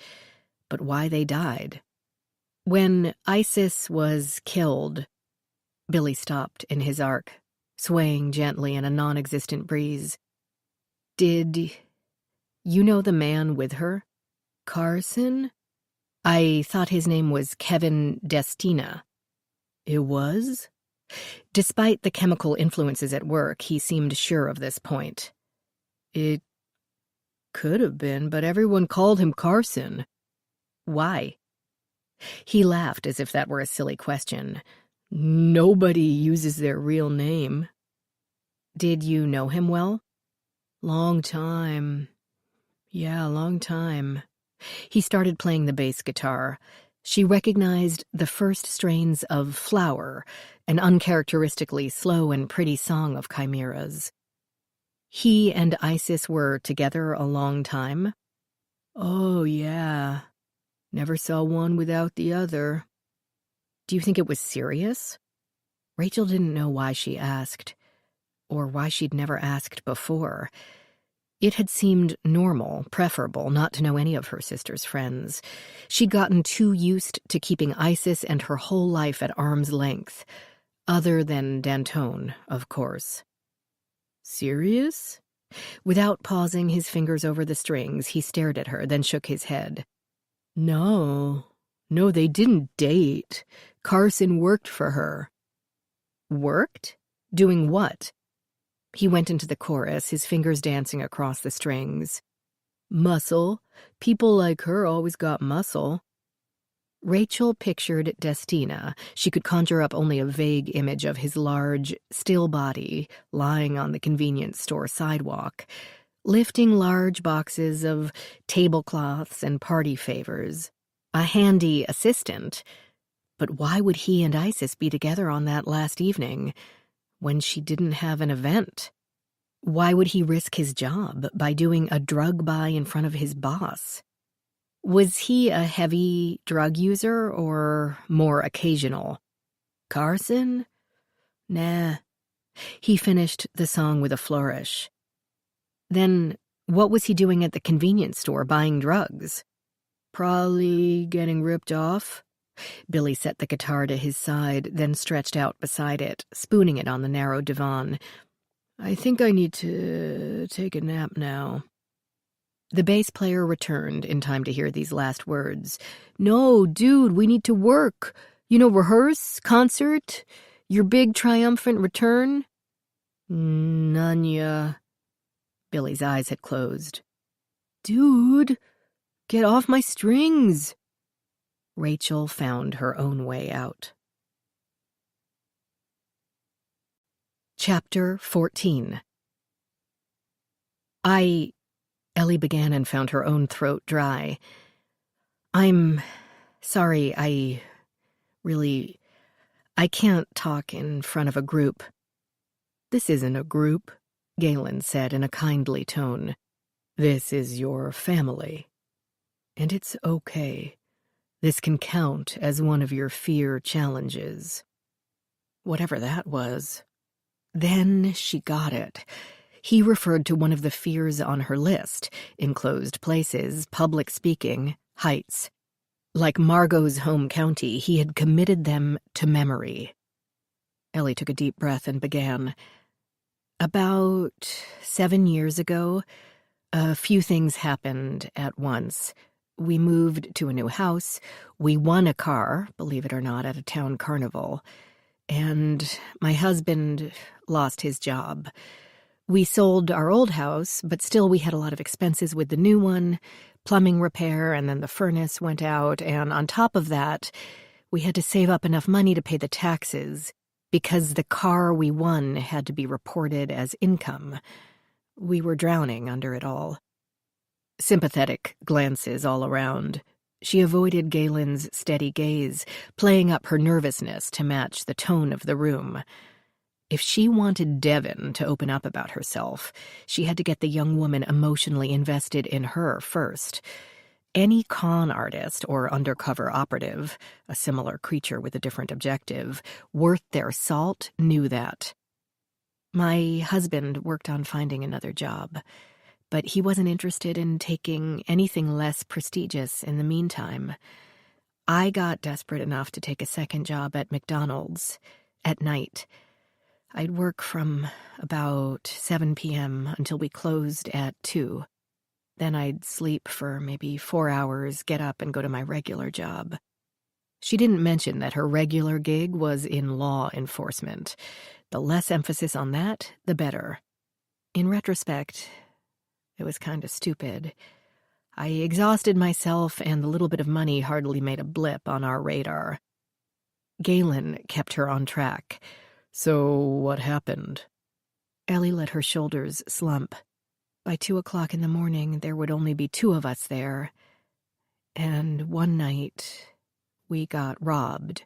but why they died. When Isis was killed, Billy stopped in his arc, swaying gently in a non-existent breeze. Did you know the man with her? Carson? I thought his name was Kevin Destina. It was? Despite the chemical influences at work, he seemed sure of this point. It could have been, but everyone called him Carson. Why? He laughed as if that were a silly question. Nobody uses their real name. Did you know him well? Long time. Yeah, long time. He started playing the bass guitar. She recognized the first strains of Flower, an uncharacteristically slow and pretty song of Chimera's. He and Isis were together a long time? Oh, yeah. Never saw one without the other. Do you think it was serious? Rachel didn't know why she asked, or why she'd never asked before. It had seemed normal, preferable, not to know any of her sister's friends. She'd gotten too used to keeping Isis and her whole life at arm's length. Other than Dantone, of course. Serious? Without pausing his fingers over the strings, he stared at her, then shook his head. No, they didn't date. Carson worked for her. Worked? Doing what? He went into the chorus, his fingers dancing across the strings. Muscle. People like her always got muscle. Rachel pictured Destina. She could conjure up only a vague image of his large, still body lying on the convenience store sidewalk, lifting large boxes of tablecloths and party favors. A handy assistant. But why would he and Isis be together on that last evening, when she didn't have an event? Why would he risk his job by doing a drug buy in front of his boss? Was he a heavy drug user or more occasional? Carson? Nah. He finished the song with a flourish. Then what was he doing at the convenience store buying drugs? Probably getting ripped off. Billy set the guitar to his side, then stretched out beside it, spooning it on the narrow divan. I think I need to take a nap now. The bass player returned in time to hear these last words. No, dude, we need to work. Rehearse, concert, your big triumphant return. Nanya. Billy's eyes had closed. Dude, get off my strings. Rachel found her own way out. Chapter 14. Ellie began and found her own throat dry. I'm sorry, I can't talk in front of a group. This isn't a group, Galen said in a kindly tone. This is your family. And it's okay. This can count as one of your fear challenges. Whatever that was. Then she got it. He referred to one of the fears on her list: enclosed places, public speaking, heights. Like Margot's home county, he had committed them to memory. Ellie took a deep breath and began. About 7 years ago, a few things happened at once. We moved to a new house. We won a car, believe it or not, at a town carnival. And my husband lost his job. We sold our old house, but still we had a lot of expenses with the new one, plumbing repair, and then the furnace went out, and on top of that, we had to save up enough money to pay the taxes, because the car we won had to be reported as income. We were drowning under it all. Sympathetic glances all around. She avoided Galen's steady gaze, playing up her nervousness to match the tone of the room. If she wanted Devon to open up about herself, she had to get the young woman emotionally invested in her first. Any con artist or undercover operative, a similar creature with a different objective, worth their salt, knew that. My husband worked on finding another job, but he wasn't interested in taking anything less prestigious in the meantime. I got desperate enough to take a second job at McDonald's, at night. I'd work from about 7 p.m. until we closed at 2. Then I'd sleep for maybe 4 hours, get up and go to my regular job. She didn't mention that her regular gig was in law enforcement. The less emphasis on that, the better. In retrospect, it was kind of stupid. I exhausted myself, and the little bit of money hardly made a blip on our radar. Galen kept her on track. So what happened? Ellie let her shoulders slump. By 2:00 in the morning, there would only be 2 of us there. And one night, we got robbed.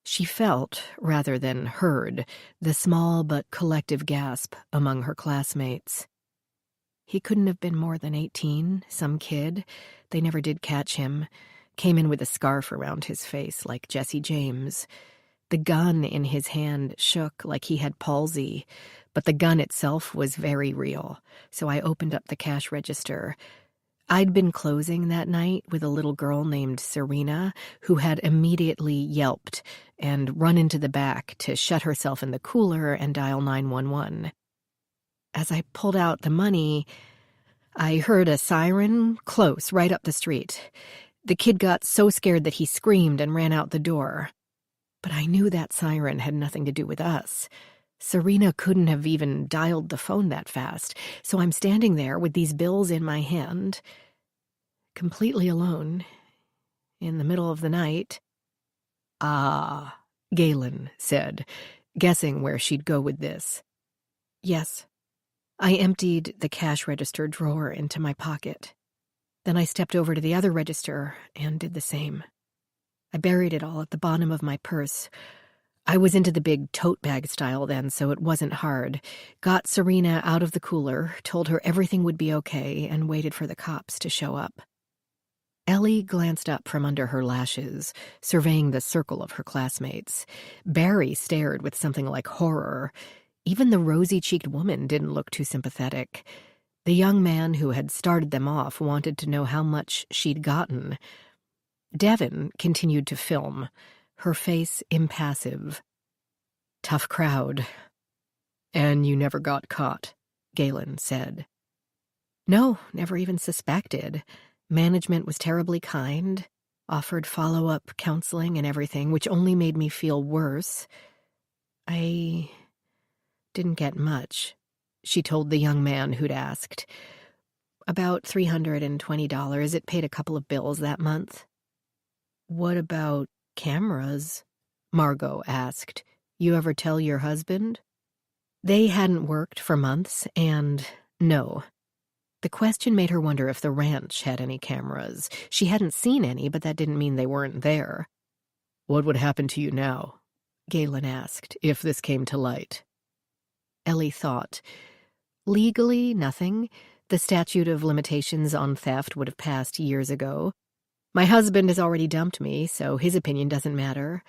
She felt, rather than heard, the small but collective gasp among her classmates. He couldn't have been more than 18, some kid. They never did catch him. Came in with a scarf around his face like Jesse James. The gun in his hand shook like he had palsy, but the gun itself was very real, so I opened up the cash register. I'd been closing that night with a little girl named Serena who had immediately yelped and run into the back to shut herself in the cooler and dial 911. As I pulled out the money, I heard a siren close right up the street. The kid got so scared that he screamed and ran out the door. But I knew that siren had nothing to do with us. Serena couldn't have even dialed the phone that fast, so I'm standing there with these bills in my hand, completely alone, in the middle of the night. "Ah," Galen said, guessing where she'd go with this. Yes. I emptied the cash register drawer into my pocket. Then I stepped over to the other register and did the same. I buried it all at the bottom of my purse. I was into the big tote bag style then, so it wasn't hard. Got Serena out of the cooler, told her everything would be okay, and waited for the cops to show up. Ellie glanced up from under her lashes, surveying the circle of her classmates. Barry stared with something like horror. Even the rosy-cheeked woman didn't look too sympathetic. The young man who had started them off wanted to know how much she'd gotten. Devon continued to film, her face impassive. "Tough crowd. And you never got caught," Galen said. "No, never even suspected. Management was terribly kind, offered follow-up counseling and everything, which only made me feel worse. I didn't get much," she told the young man who'd asked. "About $320. It paid a couple of bills that month." "What about cameras?" Margot asked. "You ever tell your husband?" They hadn't worked for months, and no. The question made her wonder if the ranch had any cameras. She hadn't seen any, but that didn't mean they weren't there. "What would happen to you now?" Galen asked, "if this came to light?" Ellie thought. Legally, nothing. The statute of limitations on theft would have passed years ago. My husband has already dumped me, so his opinion doesn't matter.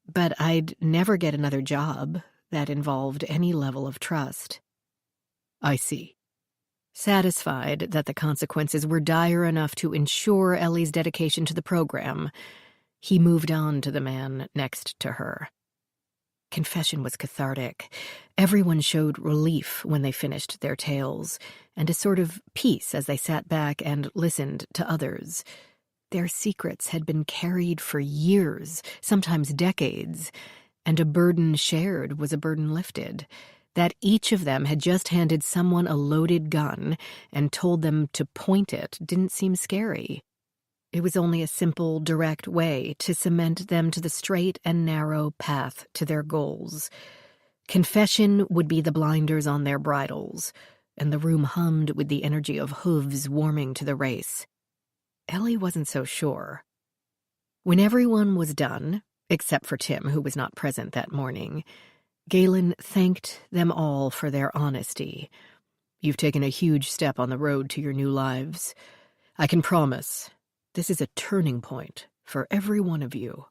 But I'd never get another job that involved any level of trust. "I see." Satisfied that the consequences were dire enough to ensure Ellie's dedication to the program, he moved on to the man next to her. Confession was cathartic. Everyone showed relief when they finished their tales, and a sort of peace as they sat back and listened to others. Their secrets had been carried for years, sometimes decades, and a burden shared was a burden lifted. That each of them had just handed someone a loaded gun and told them to point it didn't seem scary. It was only a simple, direct way to cement them to the straight and narrow path to their goals. Confession would be the blinders on their bridles, and the room hummed with the energy of hooves warming to the race. Ellie wasn't so sure. When everyone was done, except for Tim, who was not present that morning, Galen thanked them all for their honesty. "You've taken a huge step on the road to your new lives. I can promise this is a turning point for every one of you.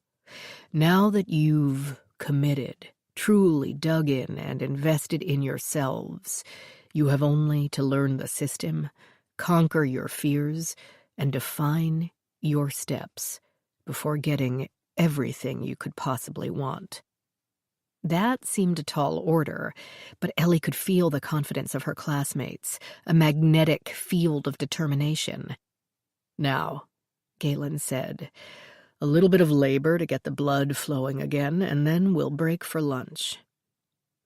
Now that you've committed, truly dug in and invested in yourselves, you have only to learn the system, conquer your fears, and define your steps before getting everything you could possibly want." That seemed a tall order, but Ellie could feel the confidence of her classmates, a magnetic field of determination. "Now," Galen said, A little bit of labor to get the blood flowing again, and then we'll break for lunch."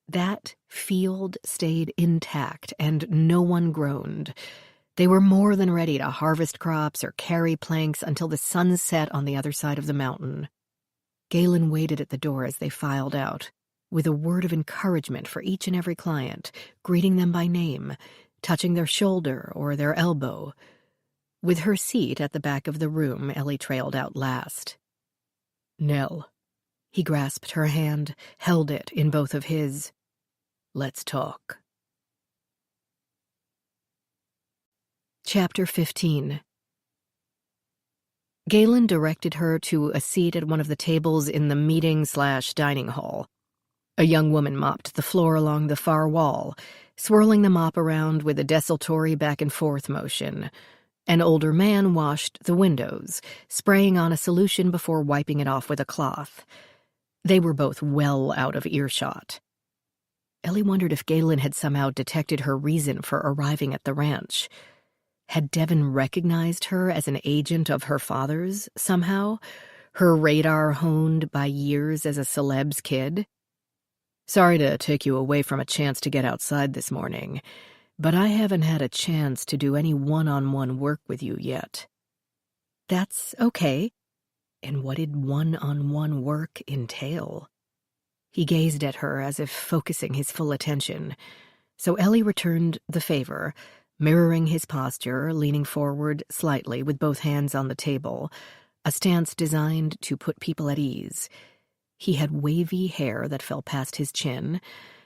That field stayed intact, and no one groaned. They were more than ready to harvest crops or carry planks until the sun set on the other side of the mountain. Galen waited at the door as they filed out, with a word of encouragement for each and every client, greeting them by name, touching their shoulder or their elbow. With her seat at the back of the room, Ellie trailed out last. "Nell." He grasped her hand, held it in both of his. "Let's talk." Chapter 15. Galen directed her to a seat at one of the tables in the meeting/dining hall. A young woman mopped the floor along the far wall, swirling the mop around with a desultory back-and-forth motion. An older man washed the windows, spraying on a solution before wiping it off with a cloth. They were both well out of earshot. Ellie wondered if Galen had somehow detected her reason for arriving at the ranch. Had Devon recognized her as an agent of her father's, somehow? Her radar honed by years as a celeb's kid? "Sorry to take you away from a chance to get outside this morning, but I haven't had a chance to do any one-on-one work with you yet." "That's okay." And what did one-on-one work entail? He gazed at her as if focusing his full attention. So Ellie returned the favor, mirroring his posture, leaning forward slightly with both hands on the table, a stance designed to put people at ease. He had wavy hair that fell past his chin,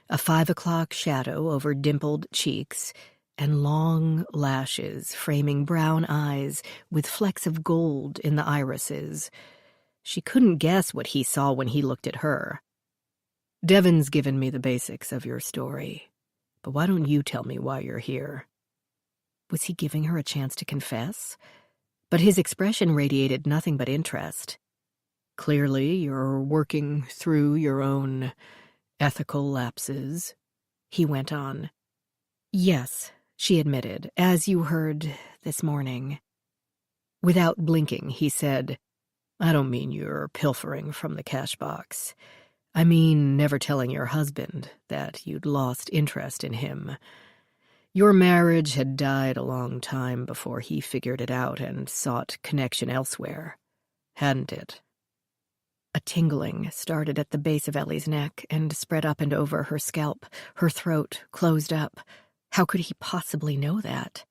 a 5 o'clock shadow over dimpled cheeks, and long lashes framing brown eyes with flecks of gold in the irises. She couldn't guess what he saw when he looked at her. "Devon's given me the basics of your story, but why don't you tell me why you're here?" Was he giving her a chance to confess? But his expression radiated nothing but interest. "Clearly, you're working through your own ethical lapses," he went on. "Yes," she admitted, "as you heard this morning." Without blinking, he said, "I don't mean you're pilfering from the cash box. I mean never telling your husband that you'd lost interest in him. Your marriage had died a long time before he figured it out and sought connection elsewhere, hadn't it?" A tingling started at the base of Ellie's neck and spread up and over her scalp. Her throat closed up. How could he possibly know that?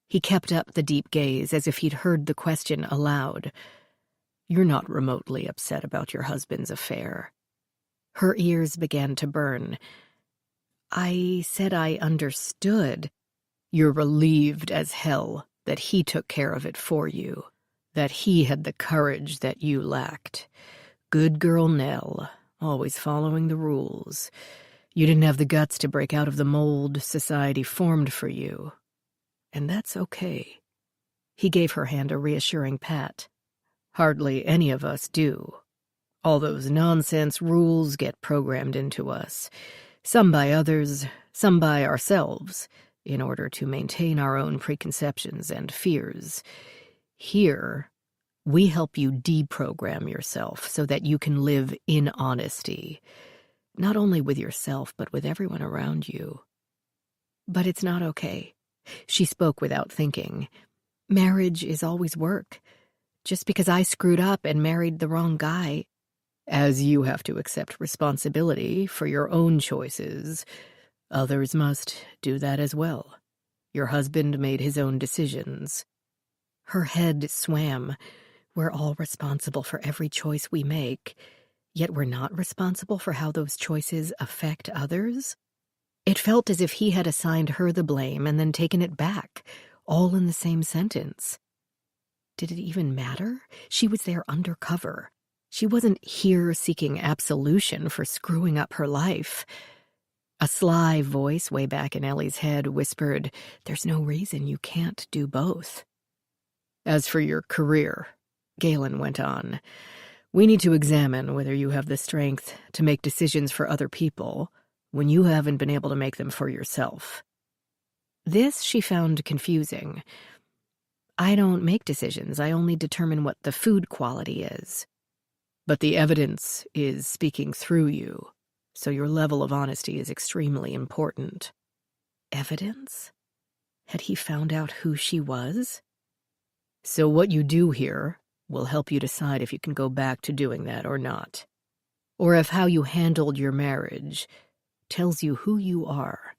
He kept up the deep gaze as if he'd heard the question aloud. "You're not remotely upset about your husband's affair." Her ears began to burn. "I said I understood." "You're relieved as hell that he took care of it for you, that he had the courage that you lacked. Good girl Nell, always following the rules. You didn't have the guts to break out of the mold society formed for you. And that's okay." He gave her hand a reassuring pat. "Hardly any of us do. All those nonsense rules get programmed into us, some by others, some by ourselves, in order to maintain our own preconceptions and fears. Here, we help you deprogram yourself so that you can live in honesty, not only with yourself but with everyone around you." "But it's not okay." She spoke without thinking. "Marriage is always work. Just because I screwed up and married the wrong guy—" "As you have to accept responsibility for your own choices, others must do that as well. Your husband made his own decisions." Her head swam. We're all responsible for every choice we make, yet we're not responsible for how those choices affect others? It felt as if he had assigned her the blame and then taken it back, all in the same sentence. Did it even matter? She was there undercover. She wasn't here seeking absolution for screwing up her life. A sly voice way back in Ellie's head whispered, "There's no reason you can't do both." "As for your career," Galen went on, "we need to examine whether you have the strength to make decisions for other people when you haven't been able to make them for yourself." This she found confusing. I don't make decisions. I only determine what the food quality is. But the evidence is speaking through you, so your level of honesty is extremely important. Evidence? Had he found out who she was? So what you do here will help you decide if you can go back to doing that or not. Or if how you handled your marriage tells you who you are.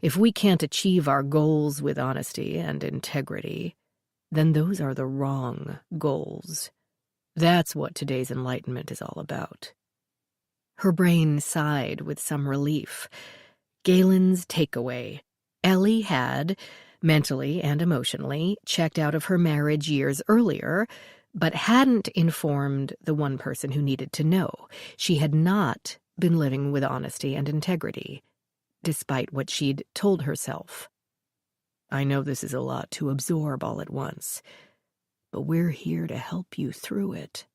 If we can't achieve our goals with honesty and integrity, then those are the wrong goals. That's what today's enlightenment is all about. Her brain sighed with some relief. Galen's takeaway. Ellie had, mentally and emotionally, checked out of her marriage years earlier, but hadn't informed the one person who needed to know. She had not been living with honesty and integrity, despite what she'd told herself. I know this is a lot to absorb all at once, but we're here to help you through it.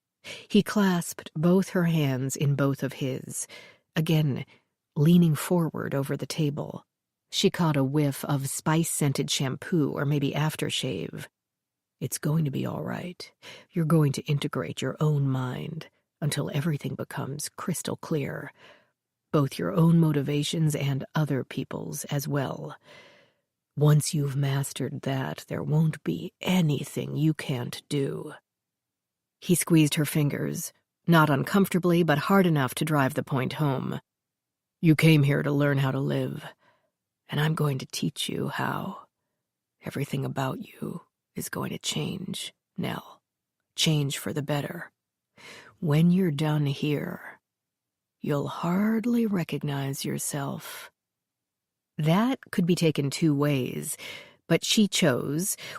He clasped both her hands in both of his, again leaning forward over the table. She caught a whiff of spice-scented shampoo or maybe aftershave. It's going to be all right. You're going to integrate your own mind until everything becomes crystal clear, both your own motivations and other people's as well. Once you've mastered that, there won't be anything you can't do. He squeezed her fingers, not uncomfortably, but hard enough to drive the point home. You came here to learn how to live, and I'm going to teach you how. Everything about you is going to change, Nell. Change for the better. When you're done here, you'll hardly recognize yourself. That could be taken two ways, but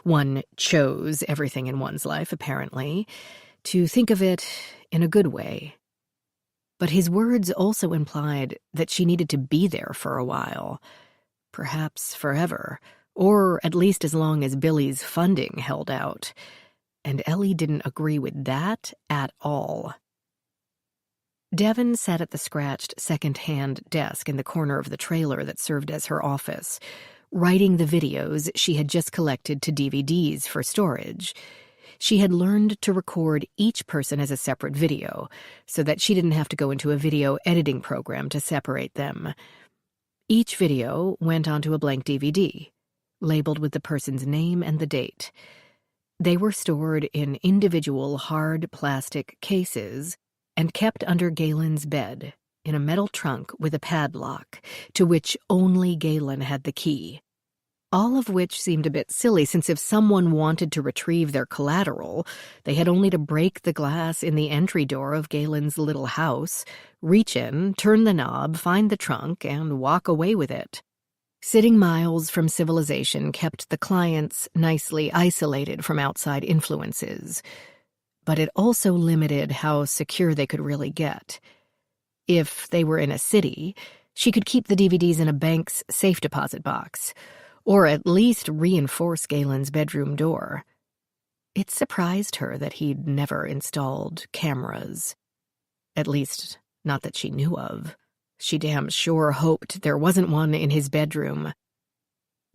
one chose everything in one's life, apparently, to think of it in a good way. But his words also implied that she needed to be there for a while, perhaps forever, or at least as long as Billy's funding held out. And Ellie didn't agree with that at all. Devon sat at the scratched second-hand desk in the corner of the trailer that served as her office, writing the videos she had just collected to DVDs for storage. She had learned to record each person as a separate video, so that she didn't have to go into a video editing program to separate them. Each video went onto a blank DVD, labeled with the person's name and the date. They were stored in individual hard plastic cases and kept under Galen's bed, in a metal trunk with a padlock, to which only Galen had the key. All of which seemed a bit silly, since if someone wanted to retrieve their collateral, they had only to break the glass in the entry door of Galen's little house, reach in, turn the knob, find the trunk, and walk away with it. Sitting miles from civilization kept the clients nicely isolated from outside influences, but it also limited how secure they could really get. If they were in a city, she could keep the DVDs in a bank's safe deposit box, or at least reinforce Galen's bedroom door. It surprised her that he'd never installed cameras. At least, not that she knew of. She damn sure hoped there wasn't one in his bedroom.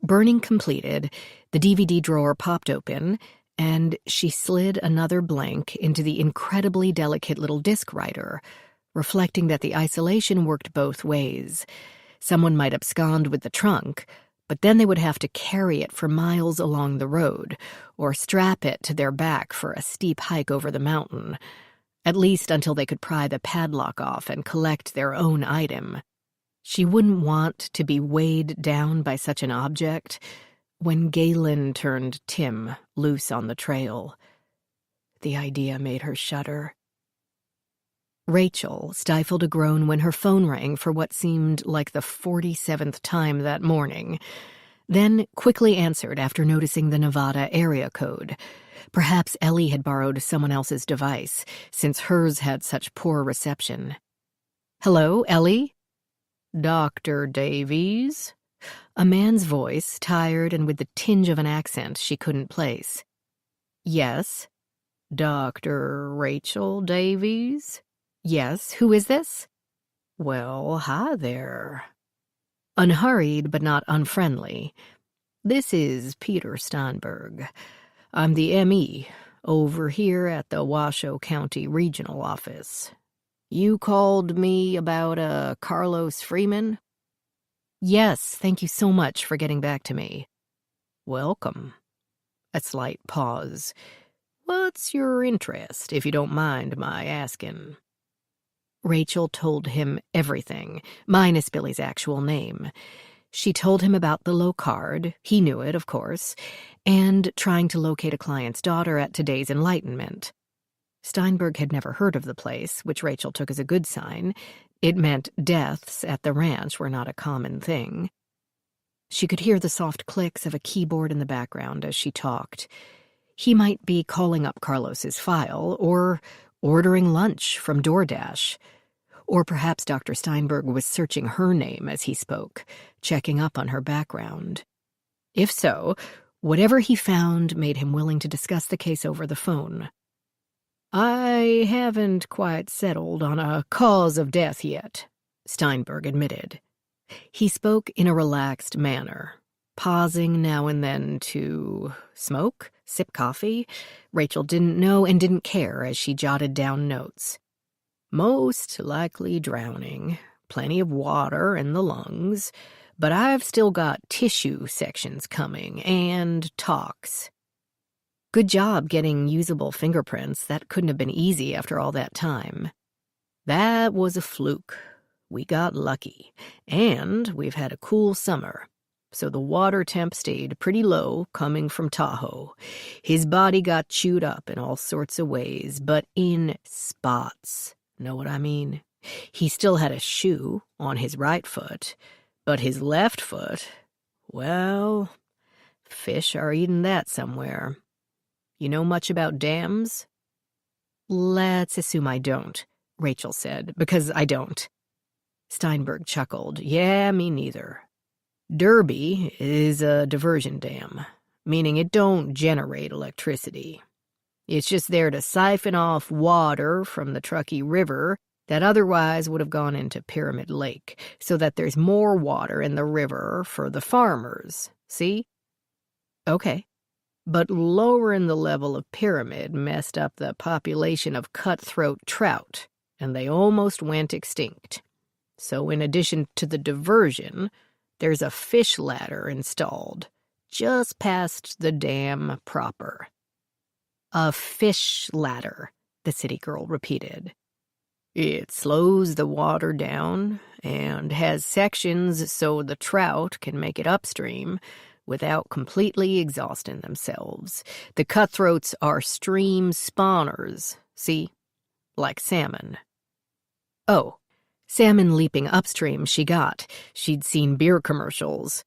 Burning completed, the DVD drawer popped open, and she slid another blank into the incredibly delicate little disc writer, reflecting that the isolation worked both ways. Someone might abscond with the trunk, but then they would have to carry it for miles along the road, or strap it to their back for a steep hike over the mountain, at least until they could pry the padlock off and collect their own item. She wouldn't want to be weighed down by such an object when Galen turned Tim loose on the trail. The idea made her shudder. Rachel stifled a groan when her phone rang for what seemed like the 47th time that morning, then quickly answered after noticing the Nevada area code. Perhaps Ellie had borrowed someone else's device, since hers had such poor reception. "Hello, Ellie?" "Dr. Davies?" A man's voice, tired and with the tinge of an accent she couldn't place. "Yes." "Dr. Rachel Davies?" "Yes, who is this?" "Well, hi there." Unhurried but not unfriendly. "This is Peter Steinberg. I'm the ME over here at the Washoe County Regional Office. You called me about Carlos Freeman? Yes, thank you so much for getting back to me. Welcome. A slight pause. What's your interest, if you don't mind my asking? Rachel told him everything, minus Billy's actual name. She told him about the low card, he knew it, of course, and trying to locate a client's daughter at today's Enlightenment. Steinberg had never heard of the place, which Rachel took as a good sign. It meant deaths at the ranch were not a common thing. She could hear the soft clicks of a keyboard in the background as she talked. He might be calling up Carlos's file, or ordering lunch from DoorDash. Or perhaps Dr. Steinberg was searching her name as he spoke, checking up on her background. If so, whatever he found made him willing to discuss the case over the phone. I haven't quite settled on a cause of death yet, Steinberg admitted. He spoke in a relaxed manner, pausing now and then to smoke, sip coffee. Rachel didn't know and didn't care as she jotted down notes. Most likely drowning, plenty of water in the lungs, but I've still got tissue sections coming and tox. Good job getting usable fingerprints. That couldn't have been easy after all that time. That was a fluke. We got lucky, and we've had a cool summer. So the water temp stayed pretty low coming from Tahoe. His body got chewed up in all sorts of ways, but in spots. Know what I mean? He still had a shoe on his right foot, but his left foot, well, fish are eating that somewhere. You know much about dams? Let's assume I don't, Rachel said, because I don't. Steinberg chuckled. Yeah, me neither. Derby is a diversion dam, meaning it don't generate electricity. It's just there to siphon off water from the Truckee River that otherwise would have gone into Pyramid Lake, so that there's more water in the river for the farmers. See? Okay. But lowering the level of Pyramid messed up the population of cutthroat trout, and they almost went extinct. So in addition to the diversion, there's a fish ladder installed, just past the dam proper. A fish ladder, the city girl repeated. It slows the water down and has sections so the trout can make it upstream without completely exhausting themselves. The cutthroats are stream spawners, see? Like salmon. Oh, salmon leaping upstream she got. She'd seen beer commercials.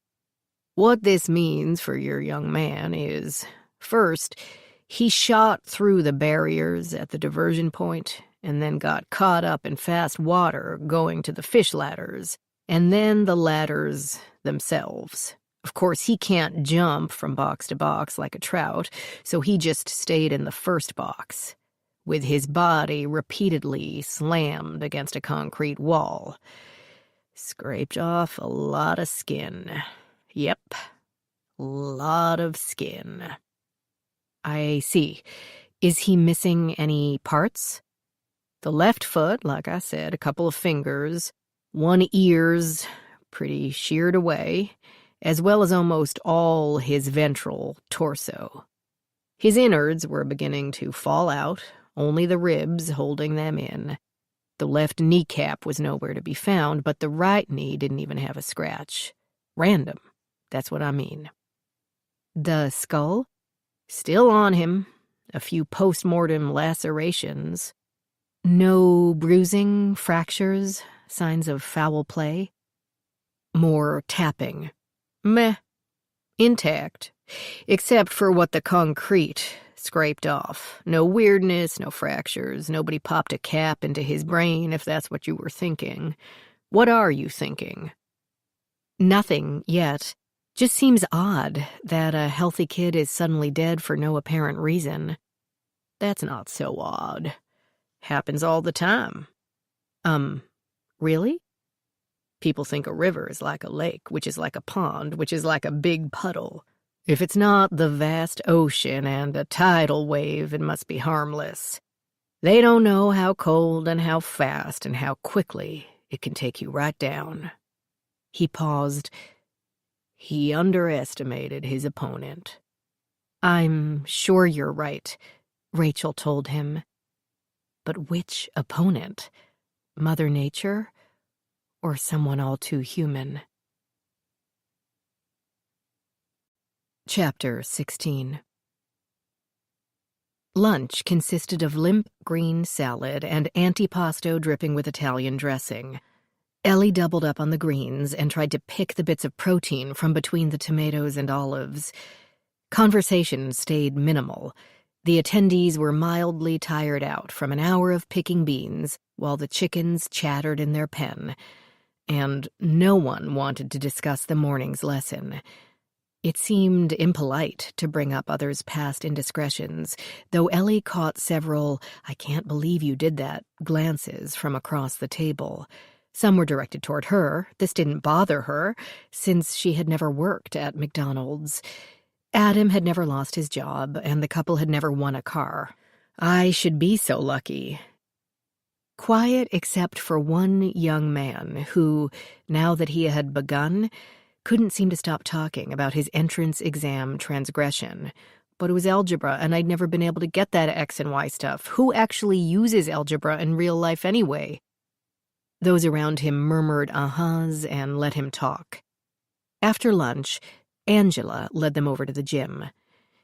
What this means for your young man is, first, he shot through the barriers at the diversion point and then got caught up in fast water going to the fish ladders, and then the ladders themselves. Of course, he can't jump from box to box like a trout, so he just stayed in the first box, with his body repeatedly slammed against a concrete wall. Scraped off a lot of skin. Yep, lot of skin. I see. Is he missing any parts? The left foot, like I said, a couple of fingers, one ear's pretty sheared away, as well as almost all his ventral torso. His innards were beginning to fall out, only the ribs holding them in. The left kneecap was nowhere to be found, but the right knee didn't even have a scratch. Random, that's what I mean. The skull? Still on him. A few post-mortem lacerations. No bruising, fractures, signs of foul play. More tapping. Meh. Intact. Except for what the concrete scraped off. No weirdness, no fractures. Nobody popped a cap into his brain, if that's what you were thinking. What are you thinking? Nothing yet. Just seems odd that a healthy kid is suddenly dead for no apparent reason. That's not so odd. Happens all the time. Really? People think a river is like a lake, which is like a pond, which is like a big puddle. If it's not the vast ocean and a tidal wave, it must be harmless. They don't know how cold and how fast and how quickly it can take you right down." He paused. He underestimated his opponent. "I'm sure you're right," Rachel told him. But which opponent? Mother Nature? Or someone all too human? Chapter 16. Lunch consisted of limp green salad and antipasto dripping with Italian dressing. Ellie doubled up on the greens and tried to pick the bits of protein from between the tomatoes and olives. Conversation stayed minimal. The attendees were mildly tired out from an hour of picking beans while the chickens chattered in their pen, and no one wanted to discuss the morning's lesson. It seemed impolite to bring up others' past indiscretions, though Ellie caught several "I can't believe you did that" glances from across the table. Some were directed toward her. This didn't bother her, since she had never worked at McDonald's. Adam had never lost his job, and the couple had never won a car. I should be so lucky. Quiet except for one young man who, now that he had begun, couldn't seem to stop talking about his entrance exam transgression. But it was algebra, and I'd never been able to get that X and Y stuff. Who actually uses algebra in real life anyway? Those around him murmured ahas and let him talk. After lunch, Angela led them over to the gym.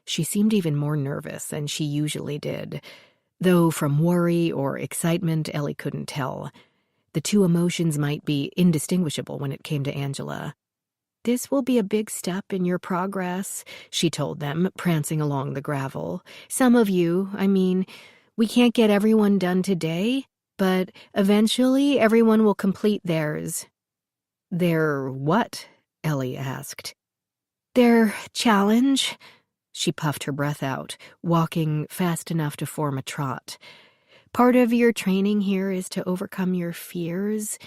She seemed even more nervous than she usually did, though from worry or excitement Ellie couldn't tell. The two emotions might be indistinguishable when it came to Angela. "This will be a big step in your progress," she told them, prancing along the gravel. "Some of you, we can't get everyone done today, but eventually everyone will complete theirs." "Their what?" Ellie asked. "Their challenge." She puffed her breath out, walking fast enough to form a trot. "Part of your training here is to overcome your fears.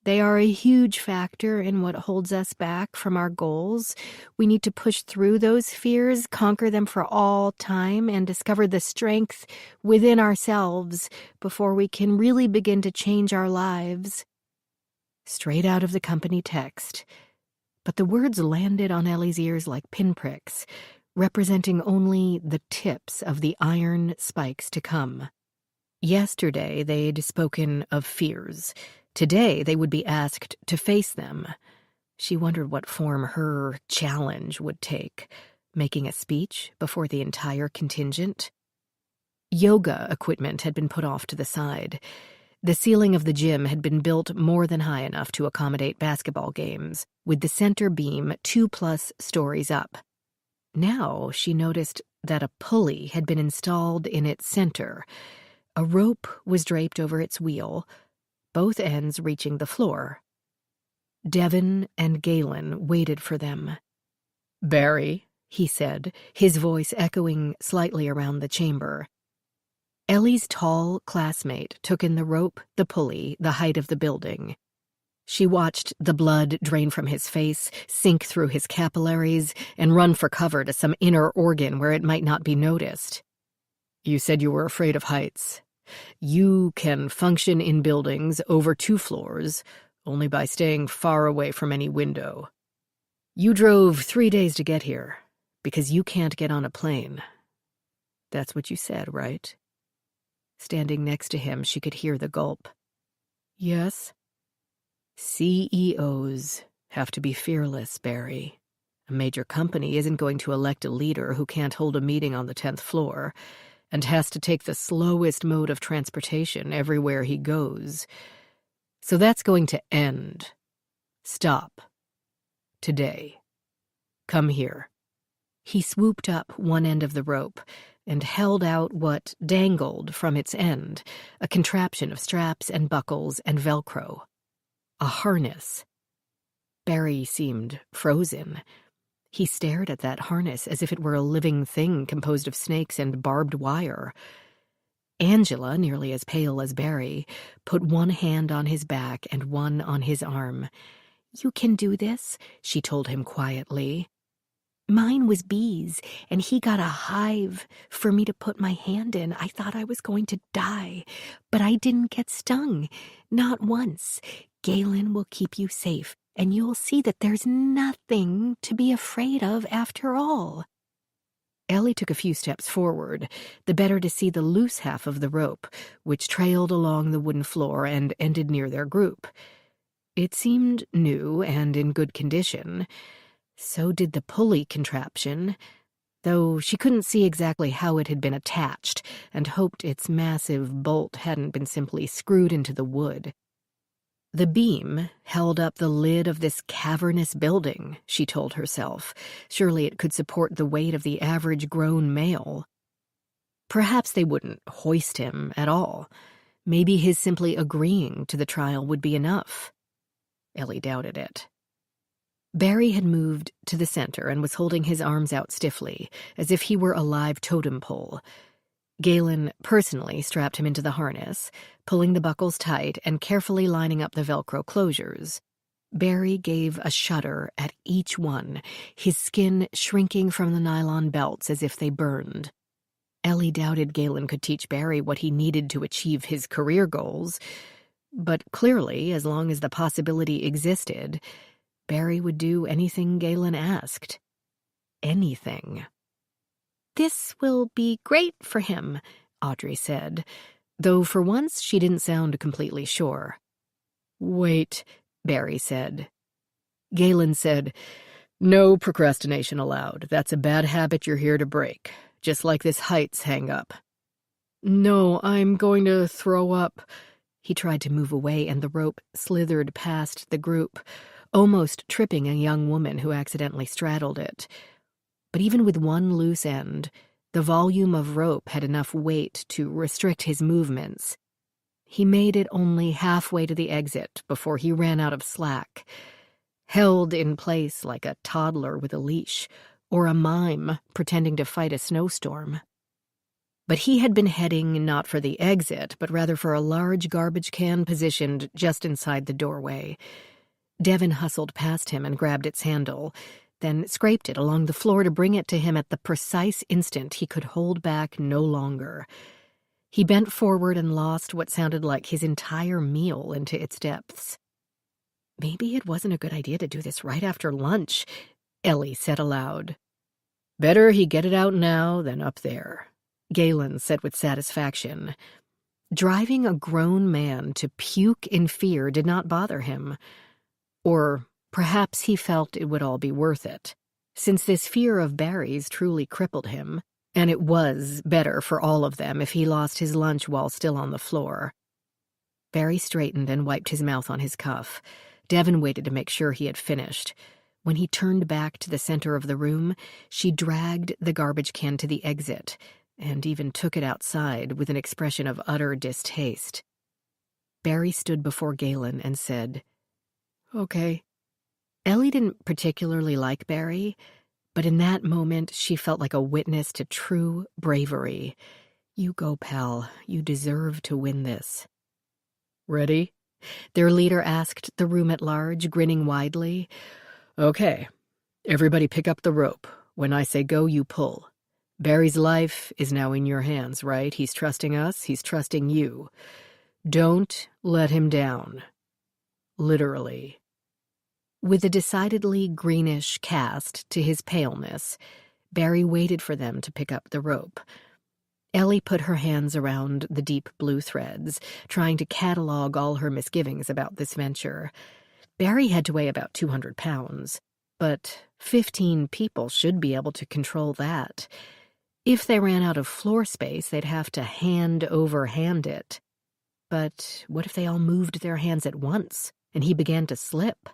They are a huge factor in what holds us back from our goals. We need to push through those fears, conquer them for all time, and discover the strength within ourselves before we can really begin to change our lives." Straight out of the company text. But the words landed on Ellie's ears like pinpricks, representing only the tips of the iron spikes to come. Yesterday they'd spoken of fears. Today they would be asked to face them. She wondered what form her challenge would take. Making a speech before the entire contingent? Yoga equipment had been put off to the side. The ceiling of the gym had been built more than high enough to accommodate basketball games, with the center beam 2+ stories up. Now she noticed that a pulley had been installed in its center. A rope was draped over its wheel, both ends reaching the floor. Devon and Galen waited for them. "Barry," he said, his voice echoing slightly around the chamber. Ellie's tall classmate took in the rope, the pulley, the height of the building. She watched the blood drain from his face, sink through his capillaries, and run for cover to some inner organ where it might not be noticed. "You said you were afraid of heights. You can function in buildings over 2 floors only by staying far away from any window. You drove 3 days to get here because you can't get on a plane. That's what you said, right?" Standing next to him, she could hear the gulp. "Yes." "CEOs have to be fearless, Barry. A major company isn't going to elect a leader who can't hold a meeting on the 10th floor and has to take the slowest mode of transportation everywhere he goes. So that's going to end. Stop. Today. Come here." He swooped up one end of the rope and held out what dangled from its end, a contraption of straps and buckles and Velcro. A harness. Barry seemed frozen. He stared at that harness as if it were a living thing composed of snakes and barbed wire. Angela, nearly as pale as Barry, put one hand on his back and one on his arm. "You can do this," she told him quietly. Mine was bees, and he got a hive for me to put my hand in. I thought I was going to die, but I didn't get stung. Not once. Galen will keep you safe, and you'll see that there's nothing to be afraid of after all." Ellie took a few steps forward, the better to see the loose half of the rope, which trailed along the wooden floor and ended near their group. It seemed new and in good condition. So did the pulley contraption, though she couldn't see exactly how it had been attached and hoped its massive bolt hadn't been simply screwed into the wood. The beam held up the lid of this cavernous building, she told herself. Surely it could support the weight of the average grown male. Perhaps they wouldn't hoist him at all. Maybe his simply agreeing to the trial would be enough. Ellie doubted it. Barry had moved to the center and was holding his arms out stiffly, as if he were a live totem pole. Galen personally strapped him into the harness, pulling the buckles tight and carefully lining up the Velcro closures. Barry gave a shudder at each one, his skin shrinking from the nylon belts as if they burned. Ellie doubted Galen could teach Barry what he needed to achieve his career goals, but clearly, as long as the possibility existed, Barry would do anything Galen asked. Anything. "This will be great for him," Audrey said, though for once she didn't sound completely sure. "Wait," Barry said. Galen said, "No procrastination allowed. That's a bad habit you're here to break, just like this heights hang-up." "No, I'm going to throw up." He tried to move away, and the rope slithered past the group, almost tripping a young woman who accidentally straddled it. But even with one loose end, the volume of rope had enough weight to restrict his movements. He made it only halfway to the exit before he ran out of slack, held in place like a toddler with a leash, or a mime pretending to fight a snowstorm. But he had been heading not for the exit, but rather for a large garbage can positioned just inside the doorway. Devin hustled past him and grabbed its handle, then scraped it along the floor to bring it to him at the precise instant he could hold back no longer. He bent forward and lost what sounded like his entire meal into its depths. "Maybe it wasn't a good idea to do this right after lunch," Ellie said aloud. "Better he get it out now than up there," Galen said with satisfaction. Driving a grown man to puke in fear did not bother him. Or perhaps he felt it would all be worth it, since this fear of Barry's truly crippled him, and it was better for all of them if he lost his lunch while still on the floor. Barry straightened and wiped his mouth on his cuff. Devin waited to make sure he had finished. When he turned back to the center of the room, she dragged the garbage can to the exit, and even took it outside with an expression of utter distaste. Barry stood before Galen and said, "Okay." Ellie didn't particularly like Barry, but in that moment she felt like a witness to true bravery. "You go, pal. You deserve to win this." "Ready?" their leader asked the room at large, grinning widely. "Okay. Everybody pick up the rope. When I say go, you pull. Barry's life is now in your hands, right? He's trusting us. He's trusting you. Don't let him down. Literally." With a decidedly greenish cast to his paleness, Barry waited for them to pick up the rope. Ellie put her hands around the deep blue threads, trying to catalog all her misgivings about this venture. Barry had to weigh about 200 pounds, but 15 people should be able to control that. If they ran out of floor space, they'd have to hand it. But what if they all moved their hands at once, and he began to slip?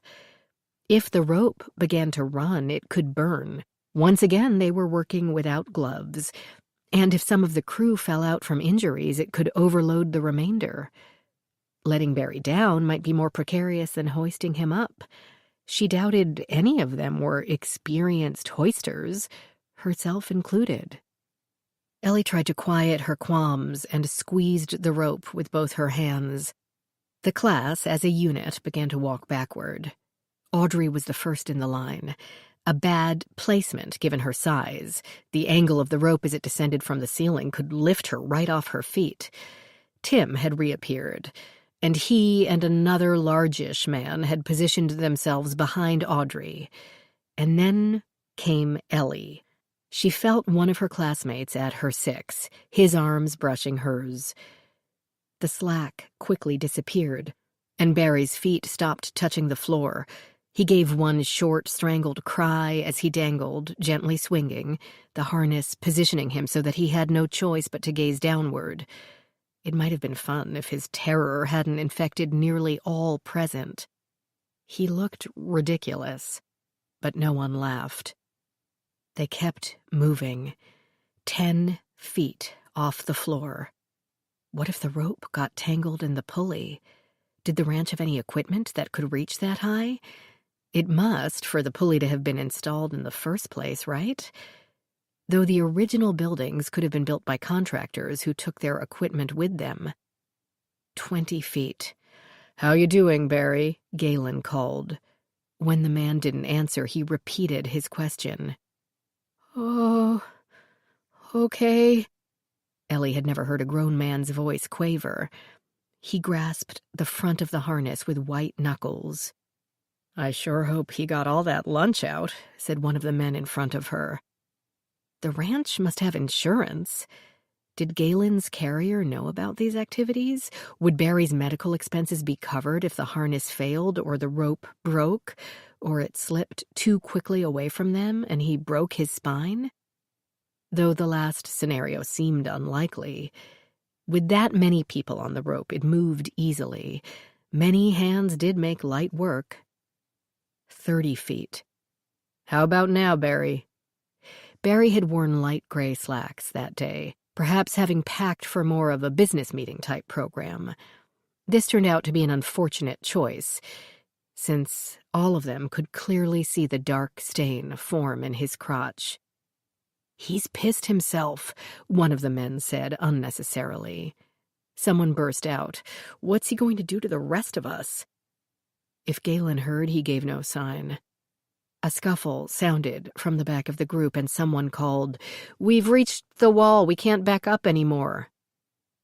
If the rope began to run, it could burn. Once again, they were working without gloves. And if some of the crew fell out from injuries, it could overload the remainder. Letting Barry down might be more precarious than hoisting him up. She doubted any of them were experienced hoisters, herself included. Ellie tried to quiet her qualms and squeezed the rope with both her hands. The class, as a unit, began to walk backward. Audrey was the first in the line. A bad placement, given her size. The angle of the rope as it descended from the ceiling could lift her right off her feet. Tim had reappeared, and he and another largish man had positioned themselves behind Audrey. And then came Ellie. She felt one of her classmates at her 6, his arms brushing hers. The slack quickly disappeared, and Barry's feet stopped touching the floor. He gave one short, strangled cry as he dangled, gently swinging, the harness positioning him so that he had no choice but to gaze downward. It might have been fun if his terror hadn't infected nearly all present. He looked ridiculous, but no one laughed. They kept moving, 10 feet off the floor. What if the rope got tangled in the pulley? Did the ranch have any equipment that could reach that high? It must, for the pulley to have been installed in the first place, right? Though the original buildings could have been built by contractors who took their equipment with them. 20 feet. "How you doing, Barry?" Galen called. When the man didn't answer, he repeated his question. "Oh, okay." Ellie had never heard a grown man's voice quaver. He grasped the front of the harness with white knuckles. "I sure hope he got all that lunch out," said one of the men in front of her. The ranch must have insurance. Did Galen's carrier know about these activities? Would Barry's medical expenses be covered if the harness failed or the rope broke, or it slipped too quickly away from them and he broke his spine? Though the last scenario seemed unlikely. With that many people on the rope, it moved easily. Many hands did make light work. 30 feet. "How about now, Barry?" Barry had worn light gray slacks that day, perhaps having packed for more of a business meeting type program. This turned out to be an unfortunate choice, since all of them could clearly see the dark stain form in his crotch. "He's pissed himself," one of the men said unnecessarily. Someone burst out, "What's he going to do to the rest of us?" If Galen heard, he gave no sign. A scuffle sounded from the back of the group, and someone called, "We've reached the wall. We can't back up anymore."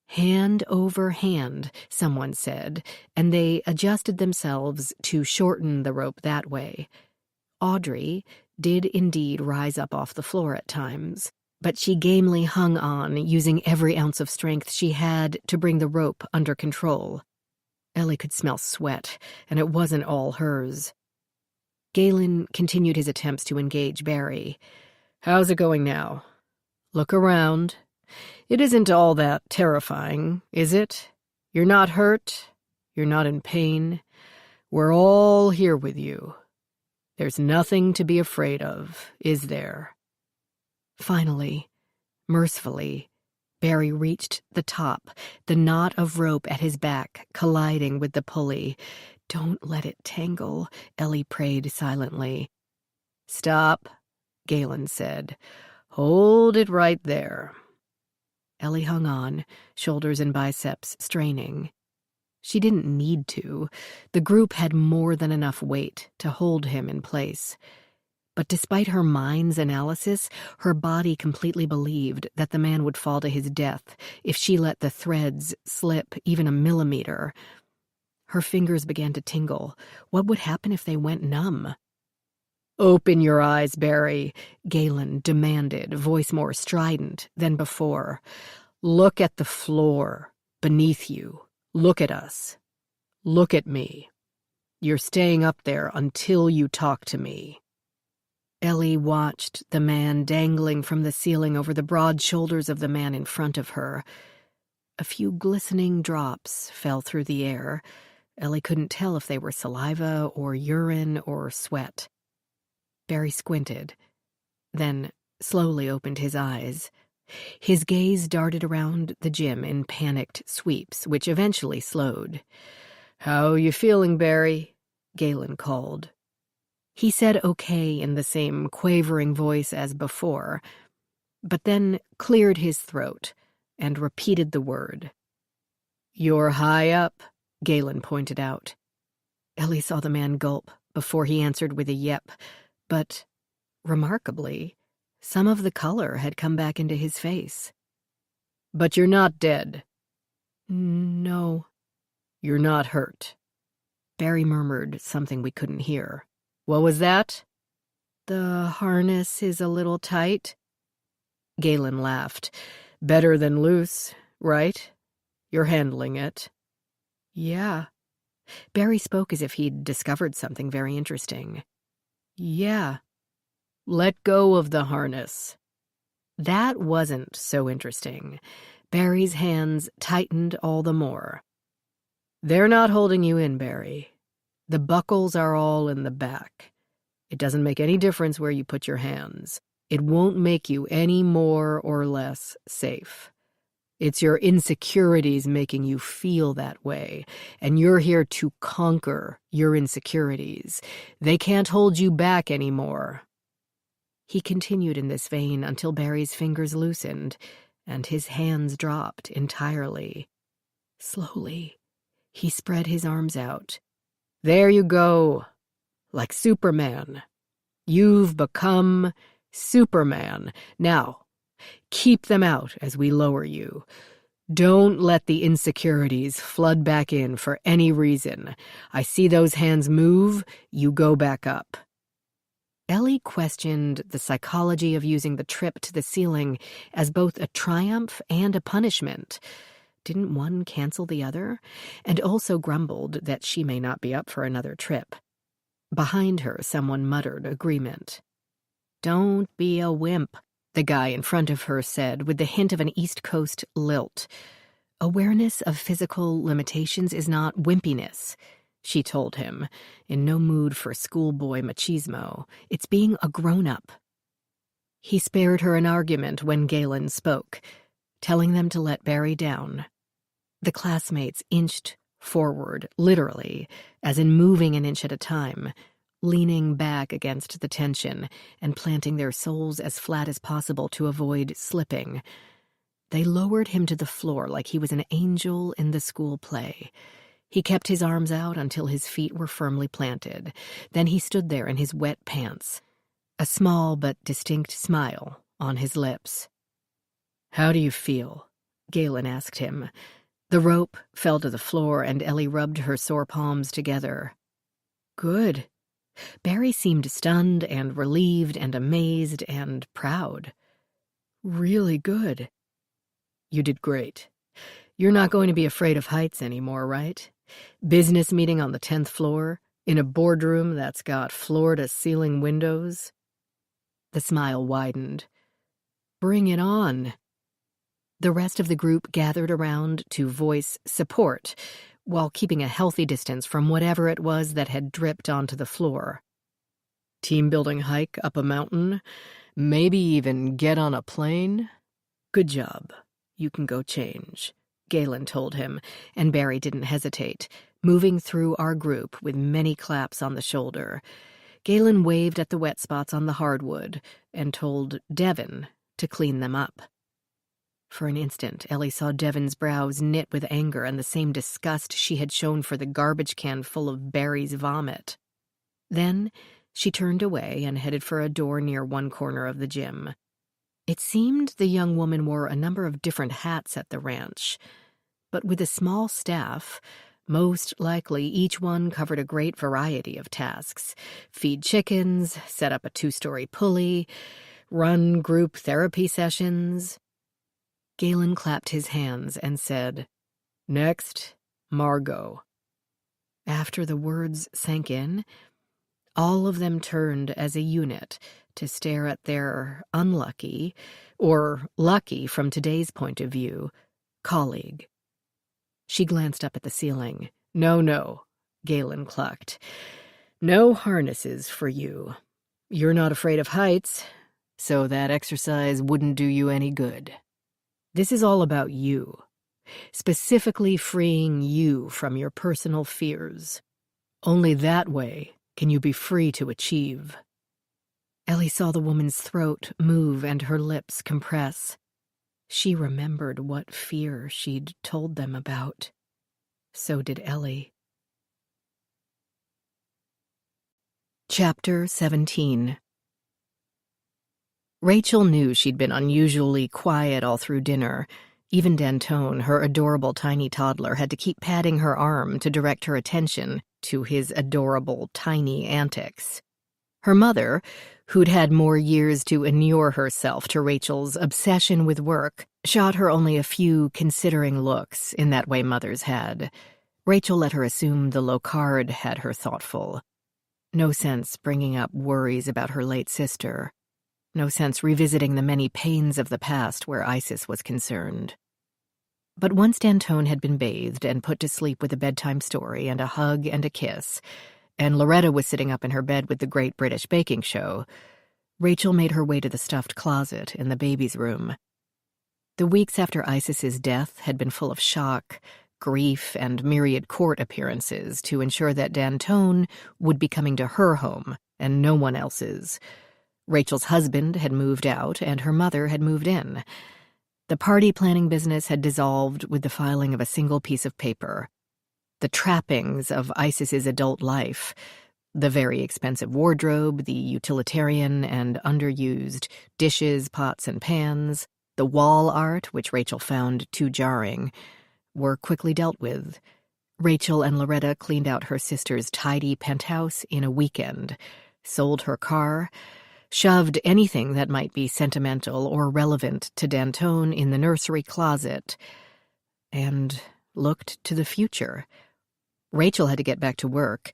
"Hand over hand," someone said, and they adjusted themselves to shorten the rope that way. Audrey did indeed rise up off the floor at times, but she gamely hung on, using every ounce of strength she had to bring the rope under control. Ellie could smell sweat, and it wasn't all hers. Galen continued his attempts to engage Barry. "How's it going now? Look around. It isn't all that terrifying, is it? You're not hurt. You're not in pain. We're all here with you. There's nothing to be afraid of, is there?" Finally, mercifully, Barry reached the top, the knot of rope at his back colliding with the pulley. "Don't let it tangle," Ellie prayed silently. "Stop," Galen said. "Hold it right there." Ellie hung on, shoulders and biceps straining. She didn't need to. The group had more than enough weight to hold him in place. But despite her mind's analysis, her body completely believed that the man would fall to his death if she let the threads slip even a millimeter. Her fingers began to tingle. What would happen if they went numb? "Open your eyes, Barry," Galen demanded, voice more strident than before. "Look at the floor beneath you. Look at us. Look at me. You're staying up there until you talk to me." Ellie watched the man dangling from the ceiling over the broad shoulders of the man in front of her. A few glistening drops fell through the air. Ellie couldn't tell if they were saliva or urine or sweat. Barry squinted, then slowly opened his eyes. His gaze darted around the gym in panicked sweeps, which eventually slowed. "How you feeling, Barry?" Galen called. He said okay in the same quavering voice as before, but then cleared his throat and repeated the word. "You're high up," Galen pointed out. Ellie saw the man gulp before he answered with a yep, but Remarkably, some of the color had come back into his face. "But you're not dead." "No." "You're not hurt." Barry murmured something we couldn't hear. "What was that?" "The harness is a little tight." Galen laughed. "Better than loose, right? You're handling it." "Yeah." Barry spoke as if he'd discovered something very interesting. "Yeah." "Let go of the harness." That wasn't so interesting. Barry's hands tightened all the more. "They're not holding you in, Barry. The buckles are all in the back. It doesn't make any difference where you put your hands. It won't make you any more or less safe. It's your insecurities making you feel that way, and you're here to conquer your insecurities. They can't hold you back anymore." He continued in this vein until Barry's fingers loosened, and his hands dropped entirely. Slowly, he spread his arms out. "There you go, like Superman. You've become Superman. Now, keep them out as we lower you. Don't let the insecurities flood back in for any reason. I see those hands move, you go back up." Ellie questioned the psychology of using the trip to the ceiling as both a triumph and a punishment. Didn't one cancel the other? And also grumbled that she may not be up for another trip. Behind her, someone muttered agreement. "Don't be a wimp," the guy in front of her said with the hint of an East Coast lilt. "Awareness of physical limitations is not wimpiness," she told him, in no mood for schoolboy machismo. "It's being a grown-up." He spared her an argument when Galen spoke, telling them to let Barry down. The classmates inched forward, literally, as in moving an inch at a time, leaning back against the tension and planting their soles as flat as possible to avoid slipping. They lowered him to the floor like he was an angel in the school play. He kept his arms out until his feet were firmly planted. Then he stood there in his wet pants, a small but distinct smile on his lips. "How do you feel?" Galen asked him. The rope fell to the floor, and Ellie rubbed her sore palms together. "Good." Barry seemed stunned and relieved and amazed and proud. "Really good." "You did great. You're not going to be afraid of heights anymore, right? Business meeting on the 10th floor, in a boardroom that's got floor-to-ceiling windows." The smile widened. "Bring it on." The rest of the group gathered around to voice support, while keeping a healthy distance from whatever it was that had dripped onto the floor. "Team-building hike up a mountain? Maybe even get on a plane? Good job. You can go change," Galen told him, and Barry didn't hesitate, moving through our group with many claps on the shoulder. Galen waved at the wet spots on the hardwood and told Devin to clean them up. For an instant, Ellie saw Devin's brows knit with anger and the same disgust she had shown for the garbage can full of Barry's vomit. Then she turned away and headed for a door near one corner of the gym. It seemed the young woman wore a number of different hats at the ranch, but with a small staff, most likely each one covered a great variety of tasks: feed chickens, set up a 2-story pulley, run group therapy sessions. Galen clapped his hands and said, "Next, Margot." After the words sank in, all of them turned as a unit to stare at their unlucky, or lucky from today's point of view, colleague. She glanced up at the ceiling. No, Galen clucked. "No harnesses for you. You're not afraid of heights, so that exercise wouldn't do you any good. This is all about you, specifically freeing you from your personal fears. Only that way can you be free to achieve." Ellie saw the woman's throat move and her lips compress. She remembered what fear she'd told them about. So did Ellie. Chapter 17. Rachel knew she'd been unusually quiet all through dinner. Even D'Antone, her adorable tiny toddler, had to keep patting her arm to direct her attention to his adorable tiny antics. Her mother, who'd had more years to inure herself to Rachel's obsession with work, shot her only a few considering looks in that way mothers had. Rachel let her assume the Locard had her thoughtful. No sense bringing up worries about her late sister. No sense revisiting the many pains of the past where Isis was concerned. But once D'Antone had been bathed and put to sleep with a bedtime story and a hug and a kiss, and Loretta was sitting up in her bed with the Great British Baking Show, Rachel made her way to the stuffed closet in the baby's room. The weeks after Isis's death had been full of shock, grief, and myriad court appearances to ensure that D'Antone would be coming to her home and no one else's. Rachel's husband had moved out, and her mother had moved in. The party planning business had dissolved with the filing of a single piece of paper. The trappings of Isis's adult life, the very expensive wardrobe, the utilitarian and underused dishes, pots, and pans, the wall art, which Rachel found too jarring, were quickly dealt with. Rachel and Loretta cleaned out her sister's tidy penthouse in a weekend, sold her car, shoved anything that might be sentimental or relevant to D'Antone in the nursery closet, and looked to the future. Rachel had to get back to work,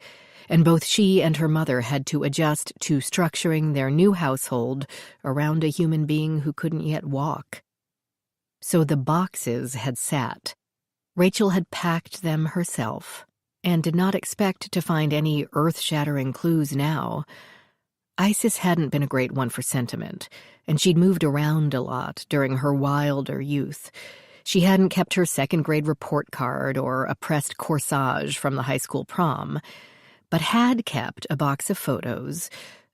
and both she and her mother had to adjust to structuring their new household around a human being who couldn't yet walk. So the boxes had sat. Rachel had packed them herself, and did not expect to find any earth-shattering clues now. Isis hadn't been a great one for sentiment, and she'd moved around a lot during her wilder youth. She hadn't kept her second-grade report card or a pressed corsage from the high school prom, but had kept a box of photos,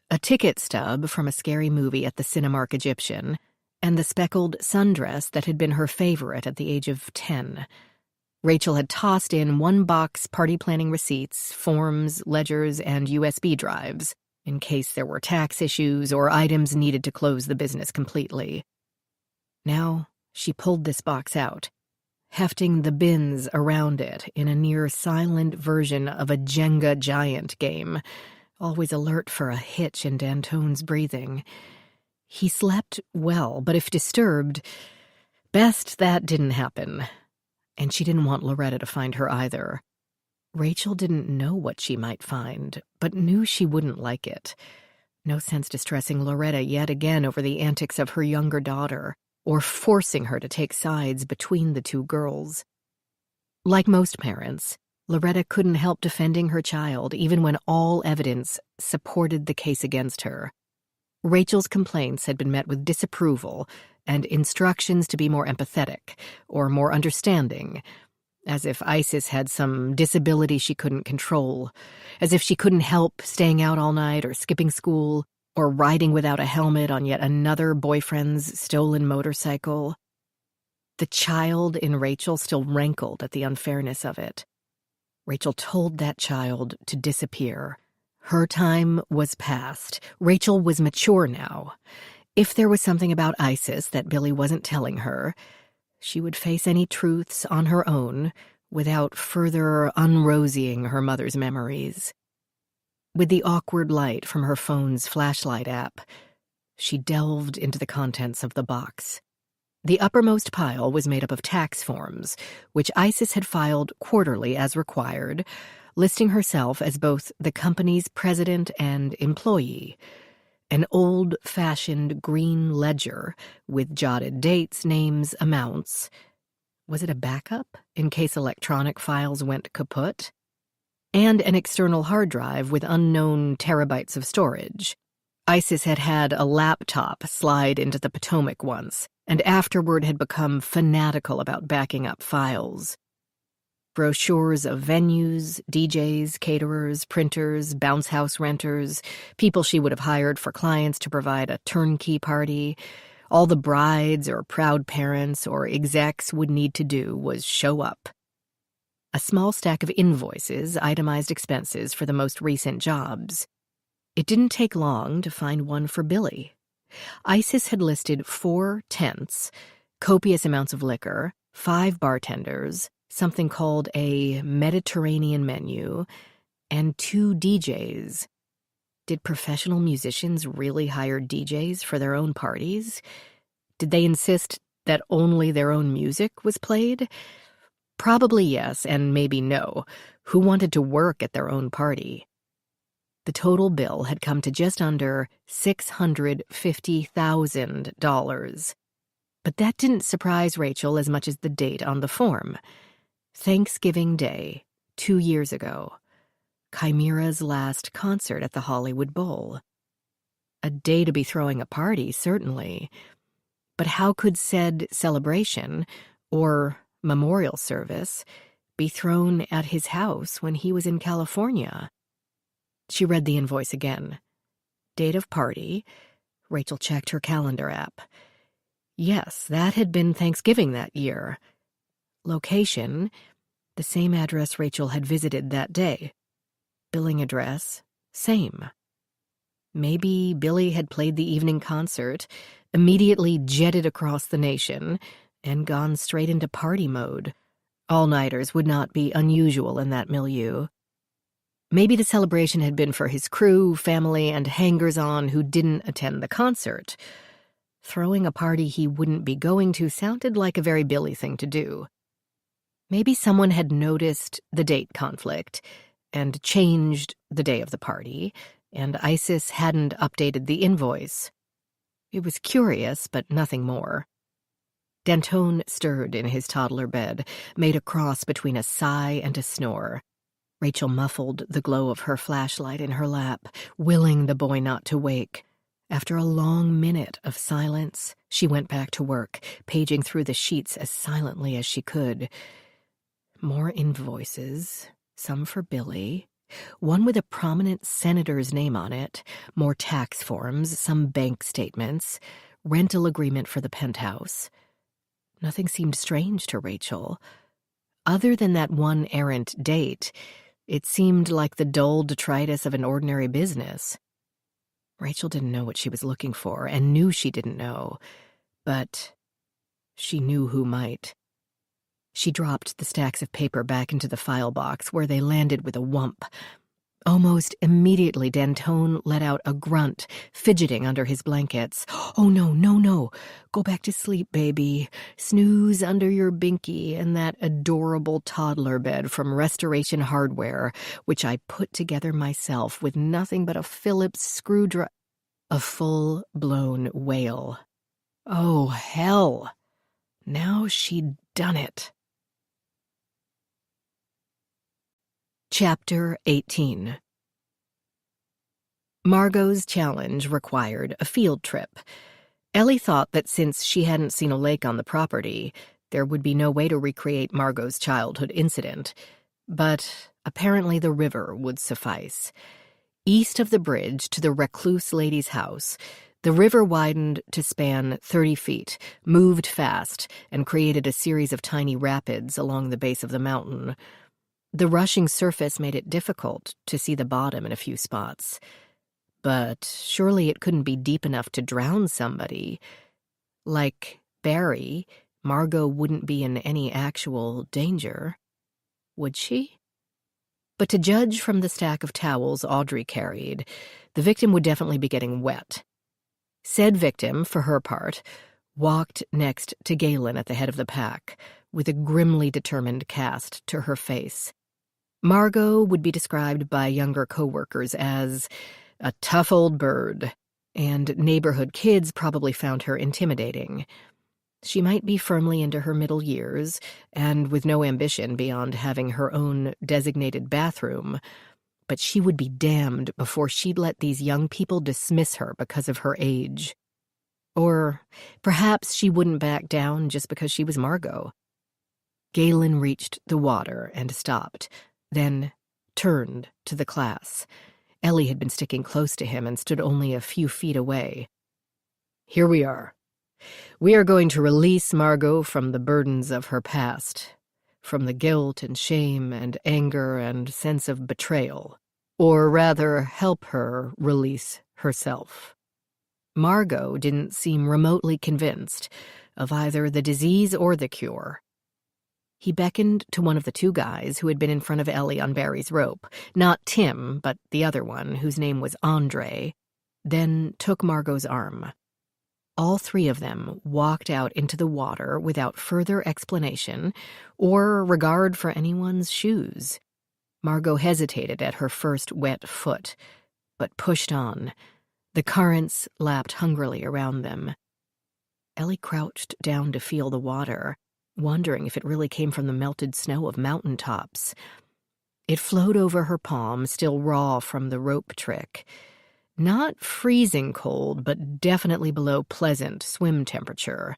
a ticket stub from a scary movie at the Cinemark Egyptian, and the speckled sundress that had been her favorite at the age of 10. Rachel had tossed in one box party planning receipts, forms, ledgers, and USB drives, in case there were tax issues or items needed to close the business completely. Now she pulled this box out, hefting the bins around it in a near-silent version of a Jenga giant game, always alert for a hitch in D'Antone's breathing. He slept well, but if disturbed, best that didn't happen. And she didn't want Loretta to find her either. Rachel didn't know what she might find, but knew she wouldn't like it. No sense distressing Loretta yet again over the antics of her younger daughter, or forcing her to take sides between the two girls. Like most parents, Loretta couldn't help defending her child even when all evidence supported the case against her. Rachel's complaints had been met with disapproval and instructions to be more empathetic or more understanding, as if Isis had some disability she couldn't control, as if she couldn't help staying out all night or skipping school or riding without a helmet on yet another boyfriend's stolen motorcycle. The child in Rachel still rankled at the unfairness of it. Rachel told that child to disappear. Her time was past. Rachel was mature now. If there was something about Isis that Billy wasn't telling her, she would face any truths on her own without further unrosying her mother's memories. With the awkward light from her phone's flashlight app, she delved into the contents of the box. The uppermost pile was made up of tax forms, which Isis had filed quarterly as required, listing herself as both the company's president and employee. An old-fashioned green ledger with jotted dates, names, amounts. Was it a backup in case electronic files went kaput? And an external hard drive with unknown terabytes of storage. Isis had had a laptop slide into the Potomac once, and afterward had become fanatical about backing up files. Brochures of venues, DJs, caterers, printers, bounce house renters, people she would have hired for clients to provide a turnkey party. All the brides or proud parents or execs would need to do was show up. A small stack of invoices, itemized expenses for the most recent jobs. It didn't take long to find one for Billy, ISIS had listed 4 tents, copious amounts of liquor, 5 bartenders, something called a Mediterranean menu, and 2 DJs. Did professional musicians really hire DJs for their own parties? Did they insist that only their own music was played? Probably yes, and maybe no. Who wanted to work at their own party? The total bill had come to just under $650,000. But that didn't surprise Rachel as much as the date on the form. Thanksgiving Day, 2 years ago. Chimera's last concert at the Hollywood Bowl. A day to be throwing a party, certainly. But how could said celebration, or memorial service, be thrown at his house when he was in California? She read the invoice again. Date of party. Rachel checked her calendar app. Yes, that had been Thanksgiving that year. Location, the same address Rachel had visited that day. Billing address, same. Maybe Billy had played the evening concert, immediately jetted across the nation, and gone straight into party mode. All-nighters would not be unusual in that milieu. Maybe the celebration had been for his crew, family, and hangers-on who didn't attend the concert. Throwing a party he wouldn't be going to sounded like a very Billy thing to do. Maybe someone had noticed the date conflict and changed the day of the party, and ISIS hadn't updated the invoice. It was curious, but nothing more. D'Antone stirred in his toddler bed, made a cross between a sigh and a snore. Rachel muffled the glow of her flashlight in her lap, willing the boy not to wake. After a long minute of silence, she went back to work, paging through the sheets as silently as she could. More invoices, some for Billy, one with a prominent senator's name on it, more tax forms, some bank statements, rental agreement for the penthouse. Nothing seemed strange to Rachel. Other than that one errant date, it seemed like the dull detritus of an ordinary business. Rachel didn't know what she was looking for, and knew she didn't know, but she knew who might. She dropped the stacks of paper back into the file box, where they landed with a whump. Almost immediately, D'Antone let out a grunt, fidgeting under his blankets. "Oh, no, no, no. Go back to sleep, baby. Snooze under your binky in that adorable toddler bed from Restoration Hardware, which I put together myself with nothing but a Phillips screwdriver." A full-blown wail. Oh, hell. Now she'd done it. Chapter 18. Margot's challenge required a field trip. Ellie thought that since she hadn't seen a lake on the property, there would be no way to recreate Margot's childhood incident. But apparently the river would suffice. East of the bridge to the recluse lady's house, the river widened to span 30 feet, moved fast, and created a series of tiny rapids along the base of the mountain. The rushing surface made it difficult to see the bottom in a few spots. But surely it couldn't be deep enough to drown somebody. Like Barry, Margot wouldn't be in any actual danger. Would she? But to judge from the stack of towels Audrey carried, the victim would definitely be getting wet. Said victim, for her part, walked next to Galen at the head of the pack, with a grimly determined cast to her face. Margot would be described by younger co-workers as a tough old bird, and neighborhood kids probably found her intimidating. She might be firmly into her middle years, and with no ambition beyond having her own designated bathroom, but she would be damned before she'd let these young people dismiss her because of her age. Or perhaps she wouldn't back down just because she was Margot. Galen reached the water and stopped, then turned to the class. Ellie had been sticking close to him and stood only a few feet away. "Here we are. We are going to release Margot from the burdens of her past, from the guilt and shame and anger and sense of betrayal, or rather help her release herself." Margot didn't seem remotely convinced of either the disease or the cure. He beckoned to one of the two guys who had been in front of Ellie on Barry's rope, not Tim, but the other one, whose name was Andre, then took Margot's arm. All three of them walked out into the water without further explanation or regard for anyone's shoes. Margot hesitated at her first wet foot, but pushed on. The currents lapped hungrily around them. Ellie crouched down to feel the water, wondering if it really came from the melted snow of mountaintops. It flowed over her palm, still raw from the rope trick. Not freezing cold, but definitely below pleasant swim temperature.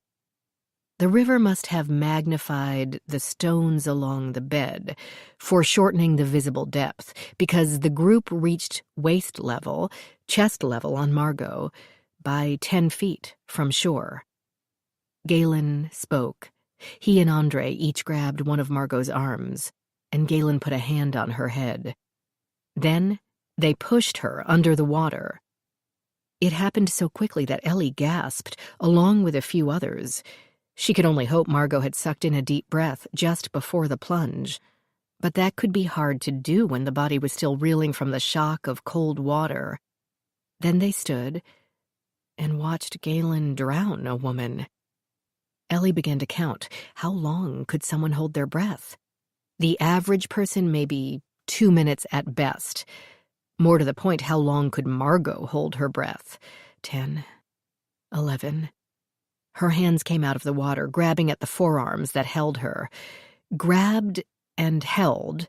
The river must have magnified the stones along the bed, foreshortening the visible depth, because the group reached waist level, chest level on Margot, by 10 feet from shore. Galen spoke. He and Andre each grabbed one of Margot's arms, and Galen put a hand on her head. Then they pushed her under the water. It happened so quickly that Ellie gasped, along with a few others. She could only hope Margot had sucked in a deep breath just before the plunge. But that could be hard to do when the body was still reeling from the shock of cold water. Then they stood and watched Galen drown a woman. Ellie began to count. How long could someone hold their breath? The average person, maybe 2 minutes at best. More to the point, how long could Margot hold her breath? 10, 11. Her hands came out of the water, grabbing at the forearms that held her. Grabbed and held.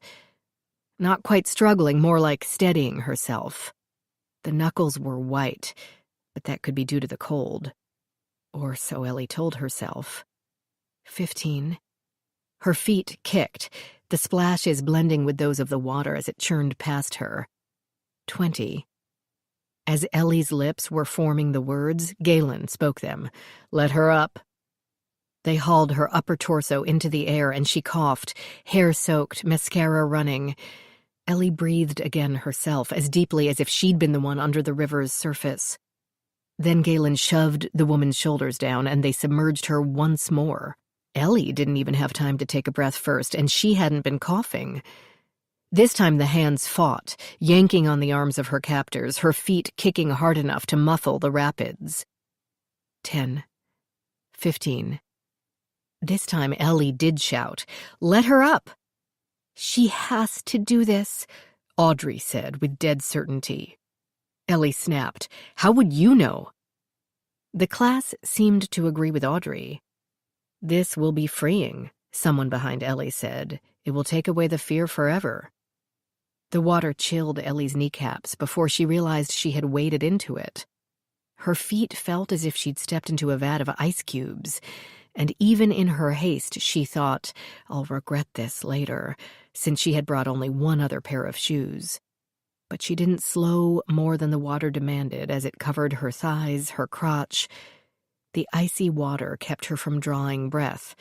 Not quite struggling, more like steadying herself. The knuckles were white, but that could be due to the cold. Or so Ellie told herself. 15. Her feet kicked, the splashes blending with those of the water as it churned past her. 20. As Ellie's lips were forming the words, Galen spoke them. "Let her up." They hauled her upper torso into the air, and she coughed, hair soaked, mascara running. Ellie breathed again herself, as deeply as if she'd been the one under the river's surface. Then Galen shoved the woman's shoulders down, and they submerged her once more. Ellie didn't even have time to take a breath first, and she hadn't been coughing. This time the hands fought, yanking on the arms of her captors, her feet kicking hard enough to muffle the rapids. 10. 15. This time Ellie did shout, "Let her up!" "She has to do this," Audrey said with dead certainty. Ellie snapped, "How would you know?" The class seemed to agree with Audrey. "This will be freeing," someone behind Ellie said. "It will take away the fear forever." The water chilled Ellie's kneecaps before she realized she had waded into it. Her feet felt as if she'd stepped into a vat of ice cubes, and even in her haste she thought, "I'll regret this later," since she had brought only one other pair of shoes. But she didn't slow more than the water demanded as it covered her thighs, her crotch. The icy water kept her from drawing breath.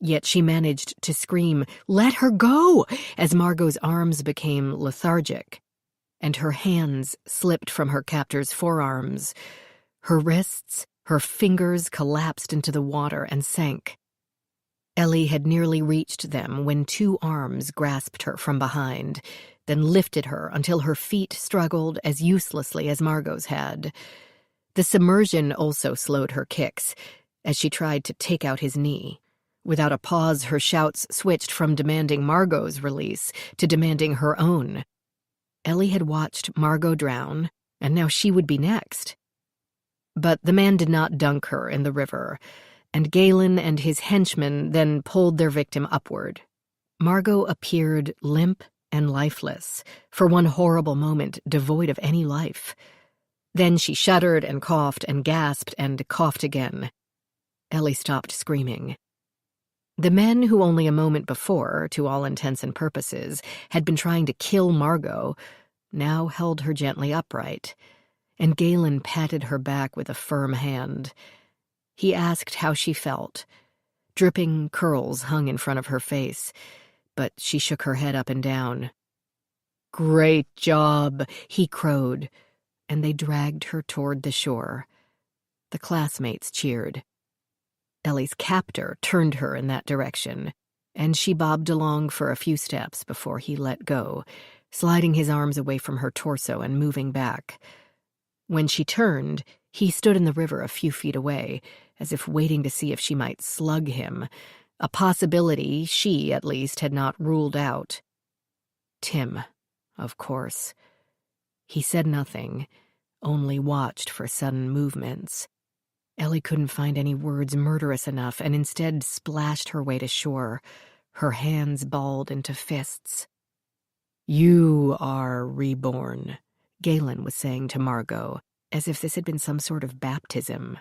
Yet she managed to scream, "Let her go!" as Margot's arms became lethargic, and her hands slipped from her captor's forearms. Her wrists, her fingers collapsed into the water and sank. Ellie had nearly reached them when two arms grasped her from behind, then lifted her until her feet struggled as uselessly as Margot's had. The submersion also slowed her kicks as she tried to take out his knee. Without a pause, her shouts switched from demanding Margot's release to demanding her own. Ellie had watched Margot drown, and now she would be next. But the man did not dunk her in the river, and Galen and his henchmen then pulled their victim upward. Margot appeared limp and lifeless, for one horrible moment devoid of any life. Then she shuddered and gasped and coughed again. Ellie stopped screaming. The men who only a moment before, to all intents and purposes, had been trying to kill Margot, now held her gently upright, and Galen patted her back with a firm hand. He asked how she felt. Dripping curls hung in front of her face, but she shook her head up and down. "Great job," he crowed, and they dragged her toward the shore. The classmates cheered. Ellie's captor turned her in that direction, and she bobbed along for a few steps before he let go, sliding his arms away from her torso and moving back. When she turned, he stood in the river a few feet away, as if waiting to see if she might slug him, a possibility she, at least, had not ruled out. Tim, of course. He said nothing, only watched for sudden movements. Ellie couldn't find any words murderous enough and instead splashed her way to shore, her hands balled into fists. "You are reborn," Galen was saying to Margot, as if this had been some sort of baptism,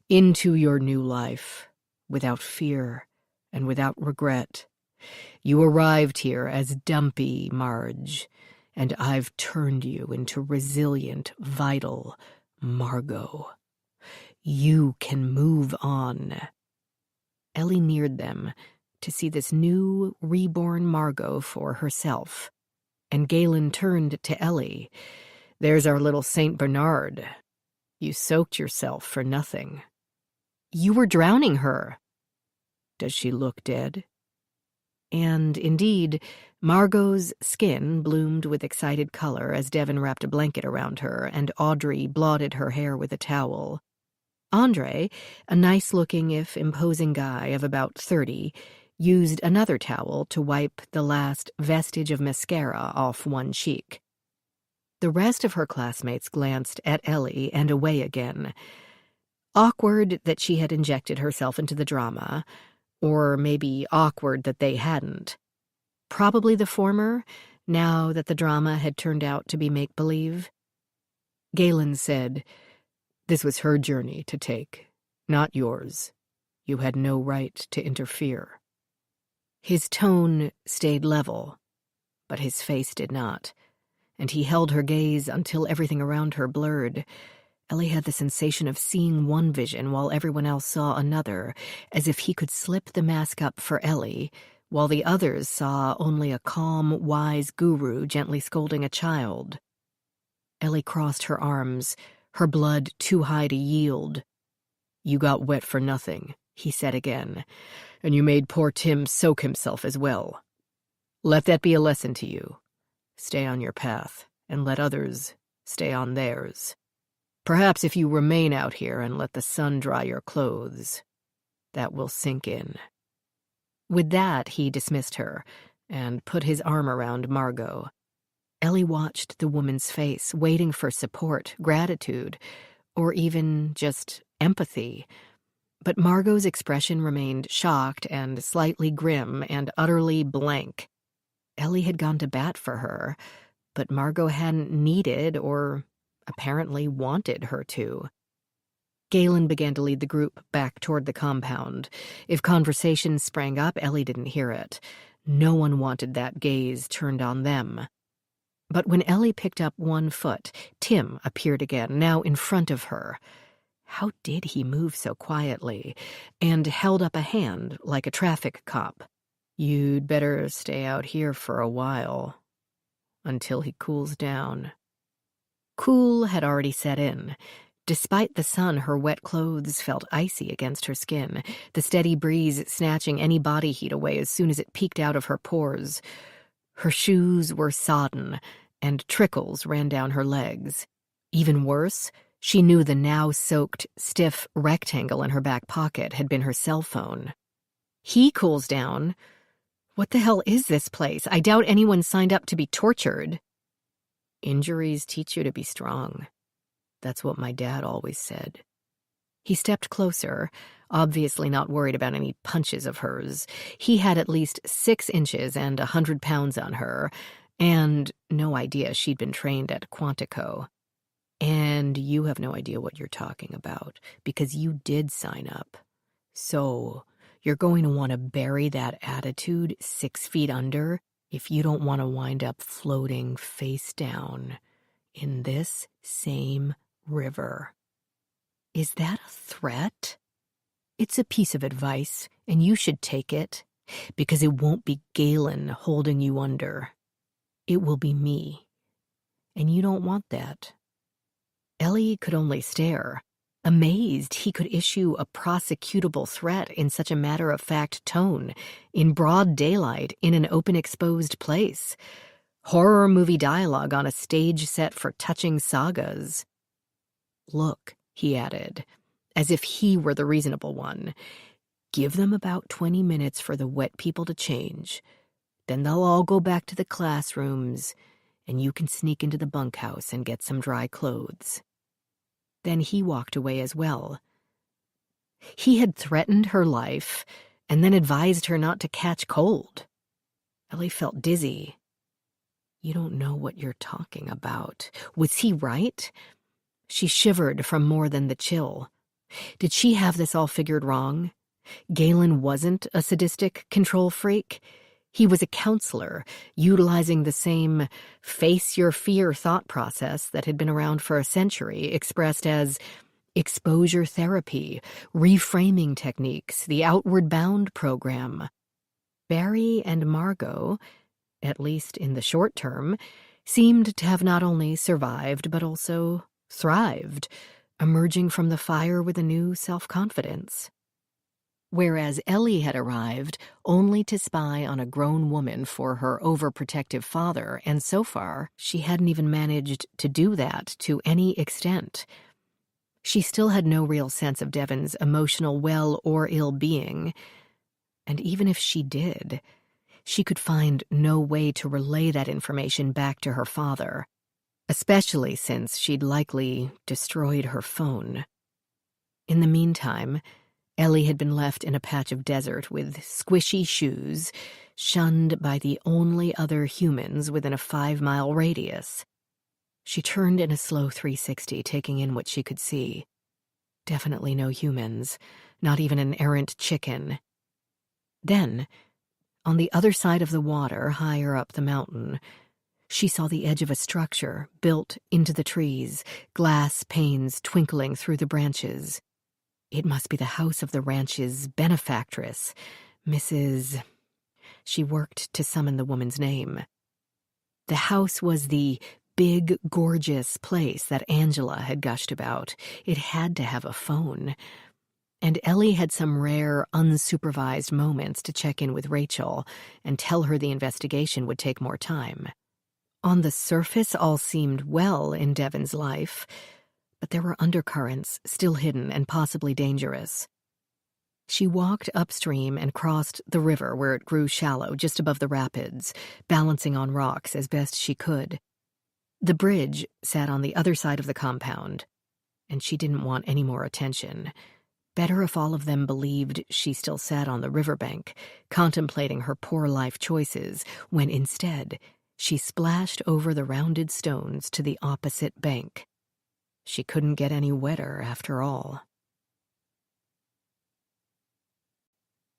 "into your new life, without fear and without regret. You arrived here as dumpy Marge, and I've turned you into resilient, vital Margot. You can move on." Ellie neared them to see this new, reborn Margot for herself, and Galen turned to Ellie. "There's our little Saint Bernard. You soaked yourself for nothing." "You were drowning her." "Does she look dead?" And indeed, Margot's skin bloomed with excited color as Devon wrapped a blanket around her and Audrey blotted her hair with a towel. Andre, a nice-looking if imposing guy of about 30, used another towel to wipe the last vestige of mascara off one cheek. The rest of her classmates glanced at Ellie and away again. Awkward that she had injected herself into the drama, or maybe awkward that they hadn't. Probably the former, now that the drama had turned out to be make-believe. Galen said, "This was her journey to take, not yours. You had no right to interfere." His tone stayed level, but his face did not, and he held her gaze until everything around her blurred. Ellie had the sensation of seeing one vision while everyone else saw another, as if he could slip the mask up for Ellie, while the others saw only a calm, wise guru gently scolding a child. Ellie crossed her arms, her blood too high to yield. "You got wet for nothing," he said again, "and you made poor Tim soak himself as well. Let that be a lesson to you. Stay on your path, and let others stay on theirs. Perhaps if you remain out here and let the sun dry your clothes, that will sink in." With that, he dismissed her and put his arm around Margot. Ellie watched the woman's face, waiting for support, gratitude, or even just empathy. But Margot's expression remained shocked and slightly grim and utterly blank. Ellie had gone to bat for her, but Margot hadn't needed or apparently wanted her to. Galen began to lead the group back toward the compound. If conversation sprang up, Ellie didn't hear it. No one wanted that gaze turned on them. But when Ellie picked up one foot, Tim appeared again, now in front of her. How did he move so quietly? And held up a hand like a traffic cop. "You'd better stay out here for a while, until he cools down." Cool had already set in. Despite the sun, her wet clothes felt icy against her skin, the steady breeze snatching any body heat away as soon as it peeked out of her pores. Her shoes were sodden, and trickles ran down her legs. Even worse, she knew the now-soaked, stiff rectangle in her back pocket had been her cell phone. He cools down. What the hell is this place? I doubt anyone signed up to be tortured. "Injuries teach you to be strong. That's what my dad always said." He stepped closer, obviously not worried about any punches of hers. He had at least 6 inches and 100 pounds on her, and no idea she'd been trained at Quantico. "And you have no idea what you're talking about, because you did sign up. So you're going to want to bury that attitude 6 feet under if you don't want to wind up floating face down in this same river." Is that a threat? It's a piece of advice, and you should take it, because it won't be Galen holding you under. It will be me, and you don't want that. Ellie could only stare. amazed he could issue a prosecutable threat in such a matter-of-fact tone, in broad daylight, in an open exposed place. Horror movie dialogue on a stage set for touching sagas. "Look," he added, as if he were the reasonable one, "give them about 20 minutes for the wet people to change. Then they'll all go back to the classrooms, and you can sneak into the bunkhouse and get some dry clothes." Then he walked away as well. He had threatened her life and then advised her not to catch cold. Ellie felt dizzy. "You don't know what you're talking about." Was he right? She shivered from more than the chill. Did she have this all figured wrong? Galen wasn't a sadistic control freak. He was a counselor, utilizing the same face your fear thought process that had been around for a century, expressed as exposure therapy, reframing techniques, the Outward Bound program. Barry and Margot, at least in the short term, seemed to have not only survived but also thrived, emerging from the fire with a new self-confidence. Whereas Ellie had arrived only to spy on a grown woman for her overprotective father, and so far she hadn't even managed to do that to any extent. She still had no real sense of Devon's emotional well or ill-being, and even if she did, she could find no way to relay that information back to her father, especially since she'd likely destroyed her phone. In the meantime, Ellie had been left in a patch of desert with squishy shoes, shunned by the only other humans within a 5-mile radius. She turned in a slow 360, taking in what she could see. Definitely no humans, not even an errant chicken. Then, on the other side of the water, higher up the mountain, she saw the edge of a structure built into the trees, glass panes twinkling through the branches. It must be the house of the ranch's benefactress, Mrs. She worked to summon the woman's name. The house was the big, gorgeous place that Angela had gushed about. It had to have a phone. And Ellie had some rare, unsupervised moments to check in with Rachel and tell her the investigation would take more time. On the surface, all seemed well in Devon's life, but there were undercurrents still hidden and possibly dangerous. She walked upstream and crossed the river where it grew shallow just above the rapids, balancing on rocks as best she could. The bridge sat on the other side of the compound, and she didn't want any more attention. Better if all of them believed she still sat on the riverbank, contemplating her poor life choices, when instead she splashed over the rounded stones to the opposite bank. She couldn't get any wetter after all.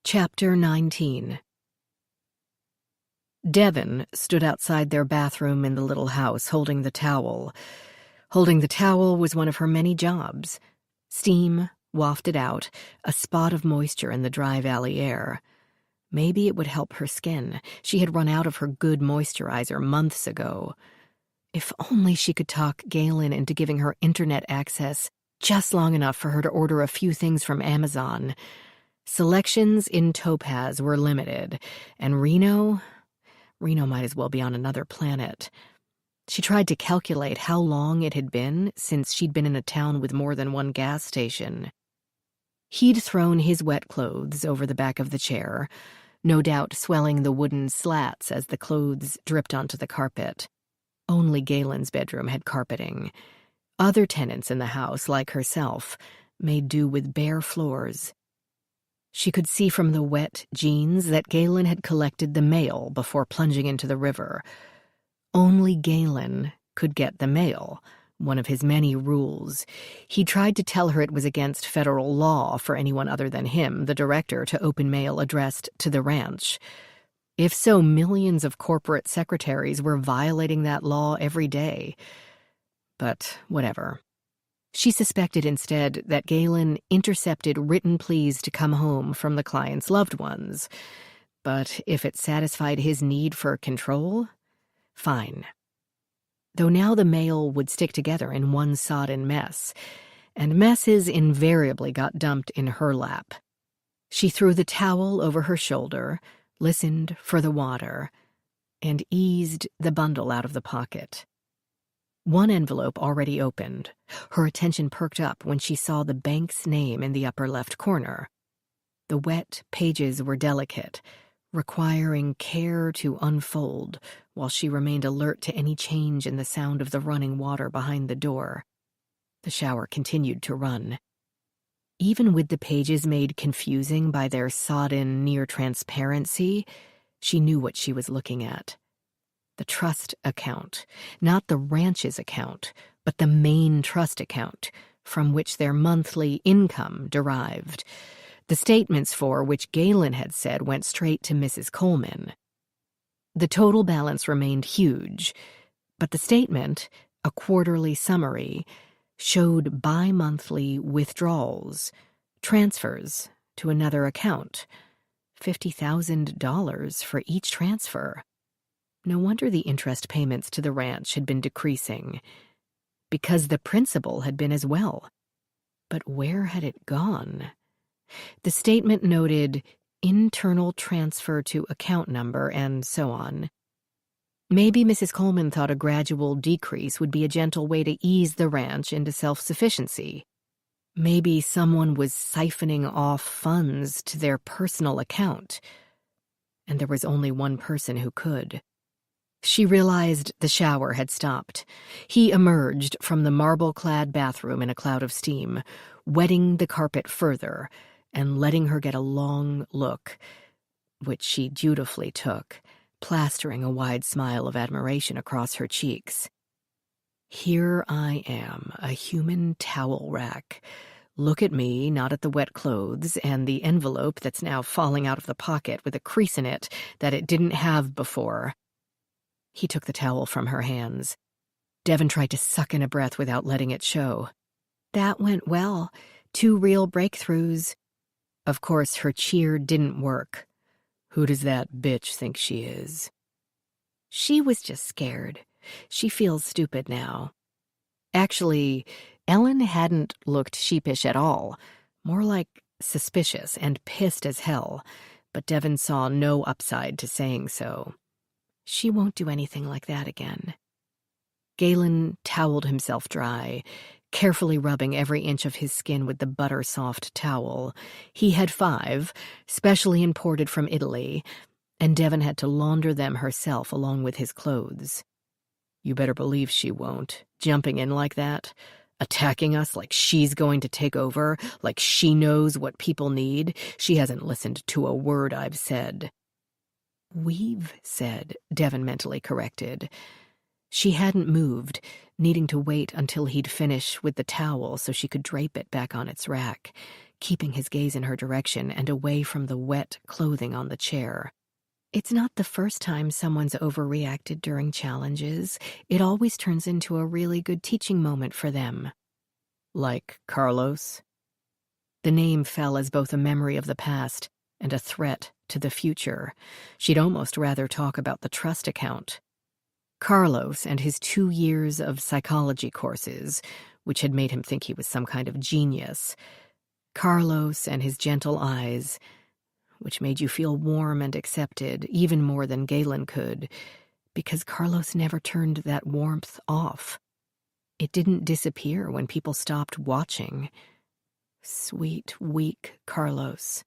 Chapter 19. Devon stood outside their bathroom in the little house, holding the towel. Holding the towel was one of her many jobs. Steam wafted out, a spot of moisture in the dry valley air. Maybe it would help her skin. She had run out of her good moisturizer months ago. If only she could talk Galen into giving her internet access just long enough for her to order a few things from Amazon. Selections in Topaz were limited, and Reno might as well be on another planet. She tried to calculate how long it had been since she'd been in a town with more than one gas station. He'd thrown his wet clothes over the back of the chair, no doubt swelling the wooden slats as the clothes dripped onto the carpet. Only Galen's bedroom had carpeting. Other tenants in the house, like herself, made do with bare floors. She could see from the wet jeans that Galen had collected the mail before plunging into the river. Only Galen could get the mail, one of his many rules. He tried to tell her it was against federal law for anyone other than him, the director, to open mail addressed to the ranch. If so, millions of corporate secretaries were violating that law every day. But whatever. She suspected instead that Galen intercepted written pleas to come home from the client's loved ones. But if it satisfied his need for control, fine. Though now the mail would stick together in one sodden mess, and messes invariably got dumped in her lap. She threw the towel over her shoulder, listened for the water, and eased the bundle out of the pocket. One envelope already opened. Her attention perked up when she saw the bank's name in the upper left corner. The wet pages were delicate, requiring care to unfold while she remained alert to any change in the sound of the running water behind the door. The shower continued to run. Even with the pages made confusing by their sodden near-transparency, she knew what she was looking at. The trust account, not the ranch's account, but the main trust account, from which their monthly income derived. The statements for which Galen had said went straight to Mrs. Coleman. The total balance remained huge, but the statement, a quarterly summary, showed bi-monthly withdrawals, transfers to another account, $50,000 for each transfer. No wonder the interest payments to the ranch had been decreasing, because the principal had been as well. But where had it gone? The statement noted internal transfer to account number and so on. Maybe Mrs. Coleman thought a gradual decrease would be a gentle way to ease the ranch into self-sufficiency. Maybe someone was siphoning off funds to their personal account, and there was only one person who could. She realized the shower had stopped. He emerged from the marble-clad bathroom in a cloud of steam, wetting the carpet further and letting her get a long look, which she dutifully took, plastering a wide smile of admiration across her cheeks. Here I am, a human towel rack. Look at me, not at the wet clothes and the envelope that's now falling out of the pocket with a crease in it that it didn't have before. He took the towel from her hands. Devon tried to suck in a breath without letting it show. That went well. 2 real breakthroughs. Of course, her cheer didn't work. Who does that bitch think she is? She was just scared. She feels stupid now. Actually, Ellen hadn't looked sheepish at all, more like suspicious and pissed as hell, but Devon saw no upside to saying so. She won't do anything like that again. Galen toweled himself dry, carefully rubbing every inch of his skin with the butter-soft towel. He had 5, specially imported from Italy, and Devon had to launder them herself along with his clothes. You better believe she won't, jumping in like that, attacking us like she's going to take over, like she knows what people need. She hasn't listened to a word I've said. We've said, Devon mentally corrected. She hadn't moved, needing to wait until he'd finish with the towel so she could drape it back on its rack, keeping his gaze in her direction and away from the wet clothing on the chair. It's not the first time someone's overreacted during challenges. It always turns into a really good teaching moment for them. Like Carlos? The name fell as both a memory of the past and a threat to the future. She'd almost rather talk about the trust account. Carlos and his 2 years of psychology courses, which had made him think he was some kind of genius. Carlos and his gentle eyes, which made you feel warm and accepted, even more than Galen could, because Carlos never turned that warmth off. It didn't disappear when people stopped watching. Sweet, weak Carlos.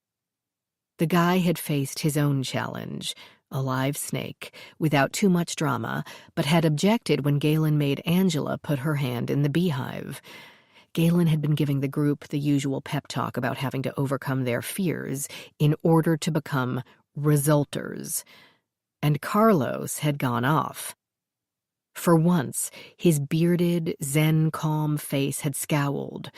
The guy had faced his own challenge, a live snake, without too much drama, but had objected when Galen made Angela put her hand in the beehive. Galen had been giving the group the usual pep talk about having to overcome their fears in order to become resulters, and Carlos had gone off. For once, his bearded, zen-calm face had scowled,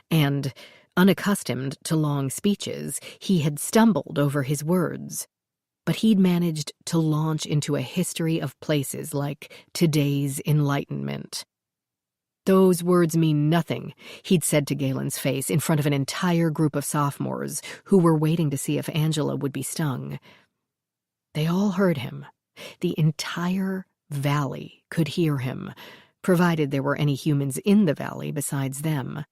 and, unaccustomed to long speeches, he had stumbled over his words. But he'd managed to launch into a history of places like today's Enlightenment. Those words mean nothing, he'd said to Galen's face in front of an entire group of sophomores who were waiting to see if Angela would be stung. They all heard him. The entire valley could hear him, provided there were any humans in the valley besides them.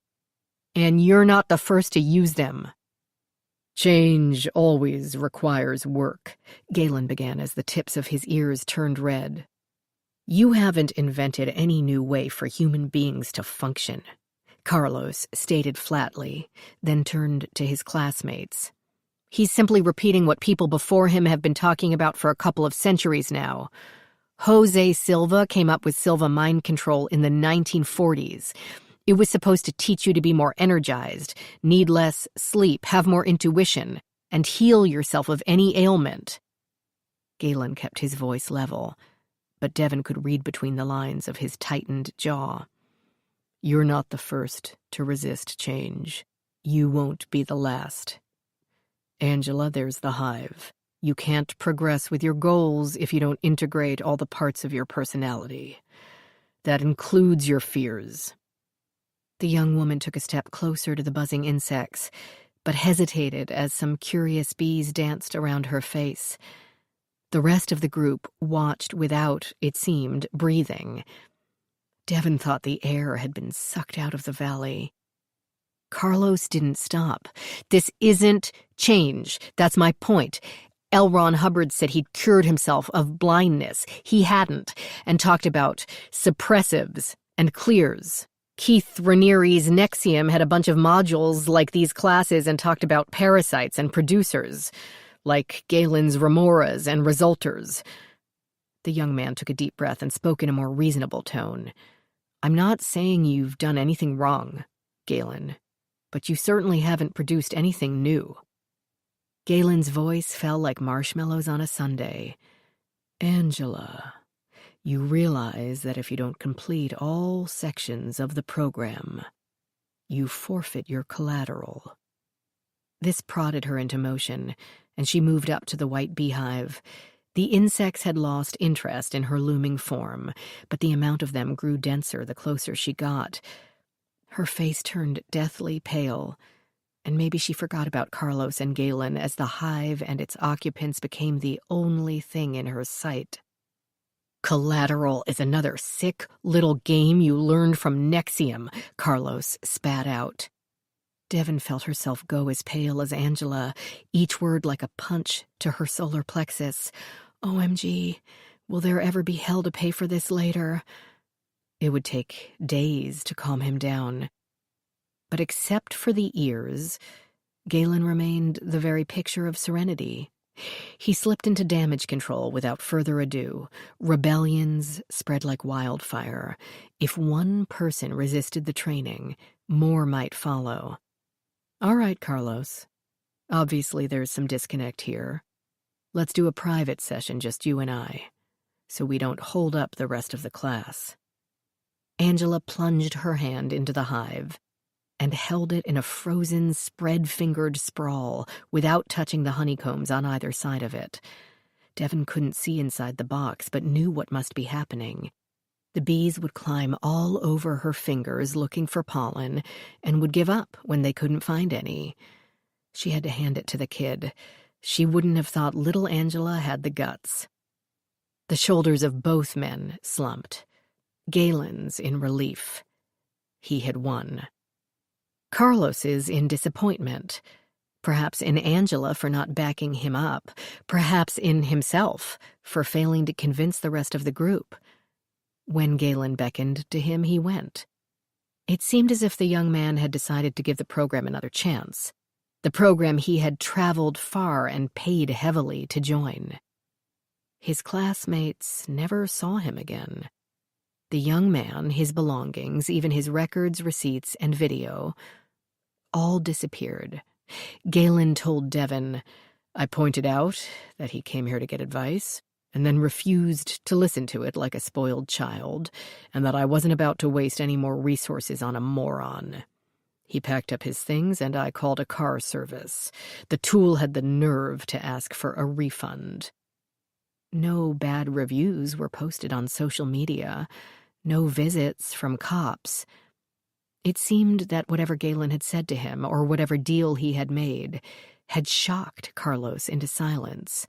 And you're not the first to use them. Change always requires work, Galen began as the tips of his ears turned red. You haven't invented any new way for human beings to function, Carlos stated flatly, then turned to his classmates. He's simply repeating what people before him have been talking about for a couple of centuries now. Jose Silva came up with Silva mind control in the 1940s. It was supposed to teach you to be more energized, need less sleep, have more intuition, and heal yourself of any ailment. Galen kept his voice level, but Devon could read between the lines of his tightened jaw. You're not the first to resist change. You won't be the last. Angela, there's the hive. You can't progress with your goals if you don't integrate all the parts of your personality. That includes your fears. The young woman took a step closer to the buzzing insects, but hesitated as some curious bees danced around her face. The rest of the group watched without, it seemed, breathing. Devon thought the air had been sucked out of the valley. Carlos didn't stop. This isn't change. That's my point. L. Ron Hubbard said he'd cured himself of blindness. He hadn't, and talked about suppressives and clears. Keith Ranieri's Nexium had a bunch of modules like these classes and talked about parasites and producers, like Galen's remoras and resulters. The young man took a deep breath and spoke in a more reasonable tone. I'm not saying you've done anything wrong, Galen, but you certainly haven't produced anything new. Galen's voice fell like marshmallows on a sundae. Angela, you realize that if you don't complete all sections of the program, you forfeit your collateral. This prodded her into motion, and she moved up to the white beehive. The insects had lost interest in her looming form, but the amount of them grew denser the closer she got. Her face turned deathly pale, and maybe she forgot about Carlos and Galen as the hive and its occupants became the only thing in her sight. Collateral is another sick little game you learned from Nexium, Carlos spat out. Devon felt herself go as pale as Angela, each word like a punch to her solar plexus. OMG, will there ever be hell to pay for this later? It would take days to calm him down. But except for the ears, Galen remained the very picture of serenity. He slipped into damage control without further ado. Rebellions spread like wildfire. If one person resisted the training, more might follow. All right, Carlos. Obviously there's some disconnect here. Let's do a private session, just you and I, so we don't hold up the rest of the class. Angela plunged her hand into the hive and held it in a frozen, spread-fingered sprawl without touching the honeycombs on either side of it. Devon couldn't see inside the box, but knew what must be happening. The bees would climb all over her fingers looking for pollen and would give up when they couldn't find any. She had to hand it to the kid. She wouldn't have thought little Angela had the guts. The shoulders of both men slumped. Galen's in relief. He had won. Carlos's in disappointment. Perhaps in Angela for not backing him up. Perhaps in himself for failing to convince the rest of the group. When Galen beckoned to him, he went. It seemed as if the young man had decided to give the program another chance. The program he had traveled far and paid heavily to join. His classmates never saw him again. The young man, his belongings, even his records, receipts, and video, all disappeared. Galen told Devon, I pointed out that he came here to get advice, and then refused to listen to it like a spoiled child, and that I wasn't about to waste any more resources on a moron. He packed up his things, and I called a car service. The tool had the nerve to ask for a refund. No bad reviews were posted on social media. No visits from cops. It seemed that whatever Galen had said to him, or whatever deal he had made, had shocked Carlos into silence.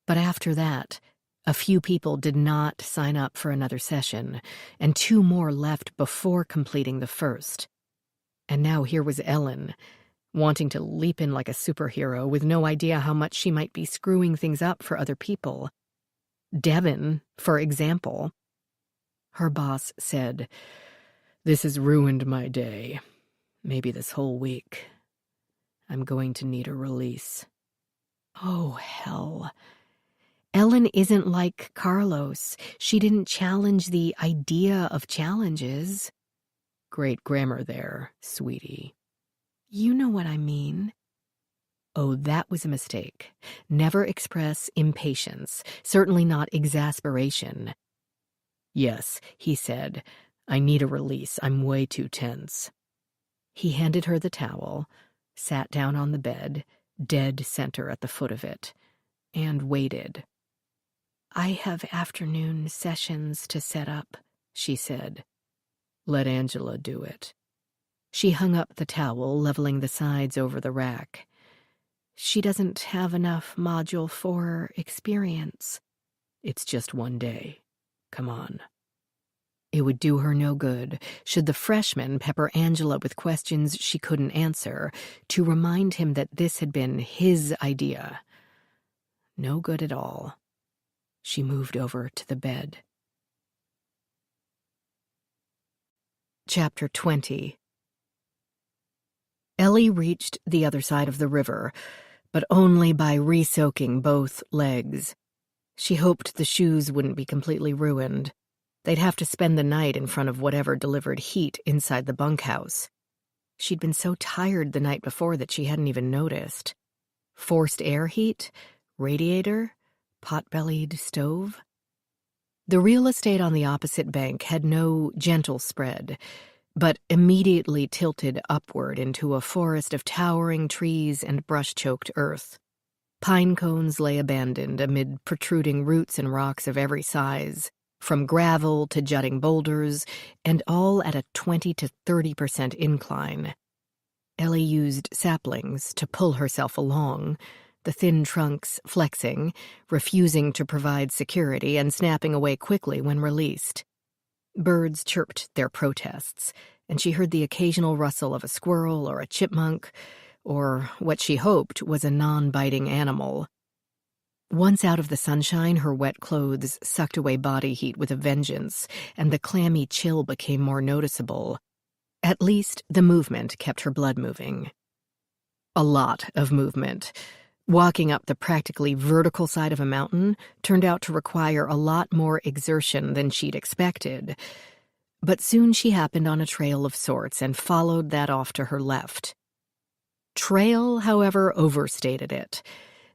But after that, a few people did not sign up for another session, and 2 more left before completing the first. And now here was Ellen, wanting to leap in like a superhero with no idea how much she might be screwing things up for other people. Devin, for example. Her boss said, "This has ruined my day. Maybe this whole week. I'm going to need a release." Oh, hell. Ellen isn't like Carlos. She didn't challenge the idea of challenges. Great grammar there, sweetie. You know what I mean. Oh, that was a mistake. Never express impatience, certainly not exasperation. Yes, he said. I need a release. I'm way too tense. He handed her the towel, sat down on the bed, dead center at the foot of it, and waited. I have afternoon sessions to set up, she said. Let Angela do it. She hung up the towel, leveling the sides over the rack. She doesn't have enough Module 4 experience. It's just one day. Come on. It would do her no good, should the freshman pepper Angela with questions she couldn't answer, to remind him that this had been his idea. No good at all. She moved over to the bed. Chapter 20. Ellie reached the other side of the river, but only by re-soaking both legs. She hoped the shoes wouldn't be completely ruined. They'd have to spend the night in front of whatever delivered heat inside the bunkhouse. She'd been so tired the night before that she hadn't even noticed. Forced air heat? Radiator? Pot-bellied stove? The real estate on the opposite bank had no gentle spread, but immediately tilted upward into a forest of towering trees and brush-choked earth. Pine cones lay abandoned amid protruding roots and rocks of every size, from gravel to jutting boulders, and all at a 20 to 30% incline. Ellie used saplings to pull herself along, the thin trunks flexing, refusing to provide security and snapping away quickly when released. Birds chirped their protests, and she heard the occasional rustle of a squirrel or a chipmunk, or what she hoped was a non-biting animal. Once out of the sunshine, her wet clothes sucked away body heat with a vengeance, and the clammy chill became more noticeable. At least the movement kept her blood moving. A lot of movement. Walking up the practically vertical side of a mountain turned out to require a lot more exertion than she'd expected. But soon she happened on a trail of sorts and followed that off to her left. Trail, however, overstated it.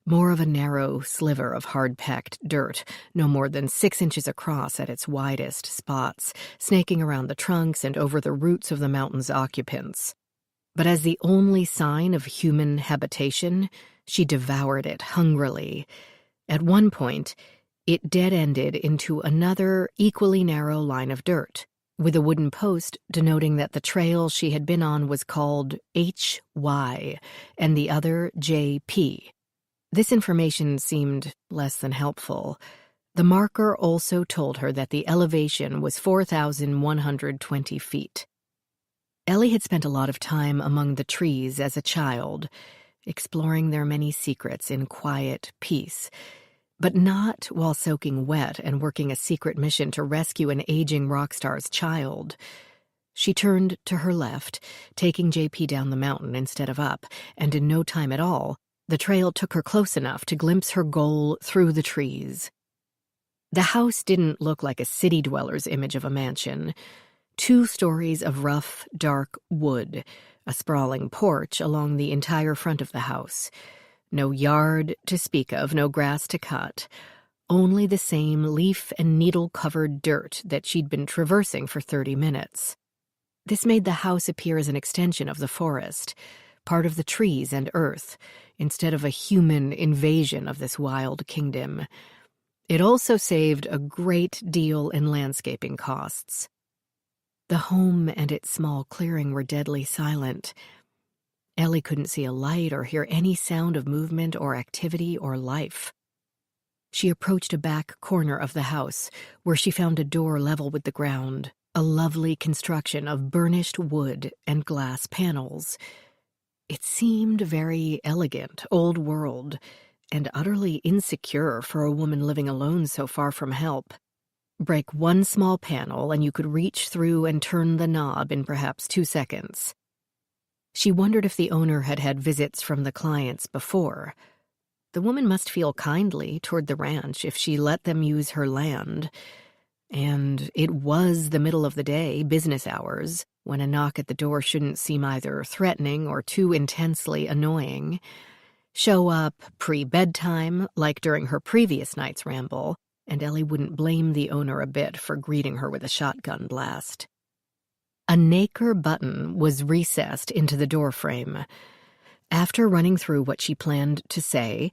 More of a narrow sliver of hard-packed dirt, no more than 6 inches across at its widest spots, snaking around the trunks and over the roots of the mountain's occupants. But as the only sign of human habitation, she devoured it hungrily. At one point, it dead-ended into another, equally narrow line of dirt, with a wooden post denoting that the trail she had been on was called HY and the other JP. This information seemed less than helpful. The marker also told her that the elevation was 4,120 feet. Ellie had spent a lot of time among the trees as a child, exploring their many secrets in quiet peace, but not while soaking wet and working a secret mission to rescue an aging rock star's child. She turned to her left, taking JP down the mountain instead of up, and in no time at all, the trail took her close enough to glimpse her goal through the trees. The house didn't look like a city dweller's image of a mansion. 2 stories of rough, dark wood, a sprawling porch along the entire front of the house. No yard to speak of, no grass to cut. Only the same leaf and needle-covered dirt that she'd been traversing for 30 minutes. This made the house appear as an extension of the forest, part of the trees and earth, instead of a human invasion of this wild kingdom. It also saved a great deal in landscaping costs. The home and its small clearing were deadly silent. Ellie couldn't see a light or hear any sound of movement or activity or life. She approached a back corner of the house, where she found a door level with the ground, a lovely construction of burnished wood and glass panels. It seemed very elegant, old-world, and utterly insecure for a woman living alone so far from help. Break one small panel and you could reach through and turn the knob in perhaps 2 seconds. She wondered if the owner had had visits from the clients before. The woman must feel kindly toward the ranch if she let them use her land. And it was the middle of the day, business hours, when a knock at the door shouldn't seem either threatening or too intensely annoying. Show up pre-bedtime, like during her previous night's ramble, and Ellie wouldn't blame the owner a bit for greeting her with a shotgun blast. A nacre button was recessed into the doorframe. After running through what she planned to say,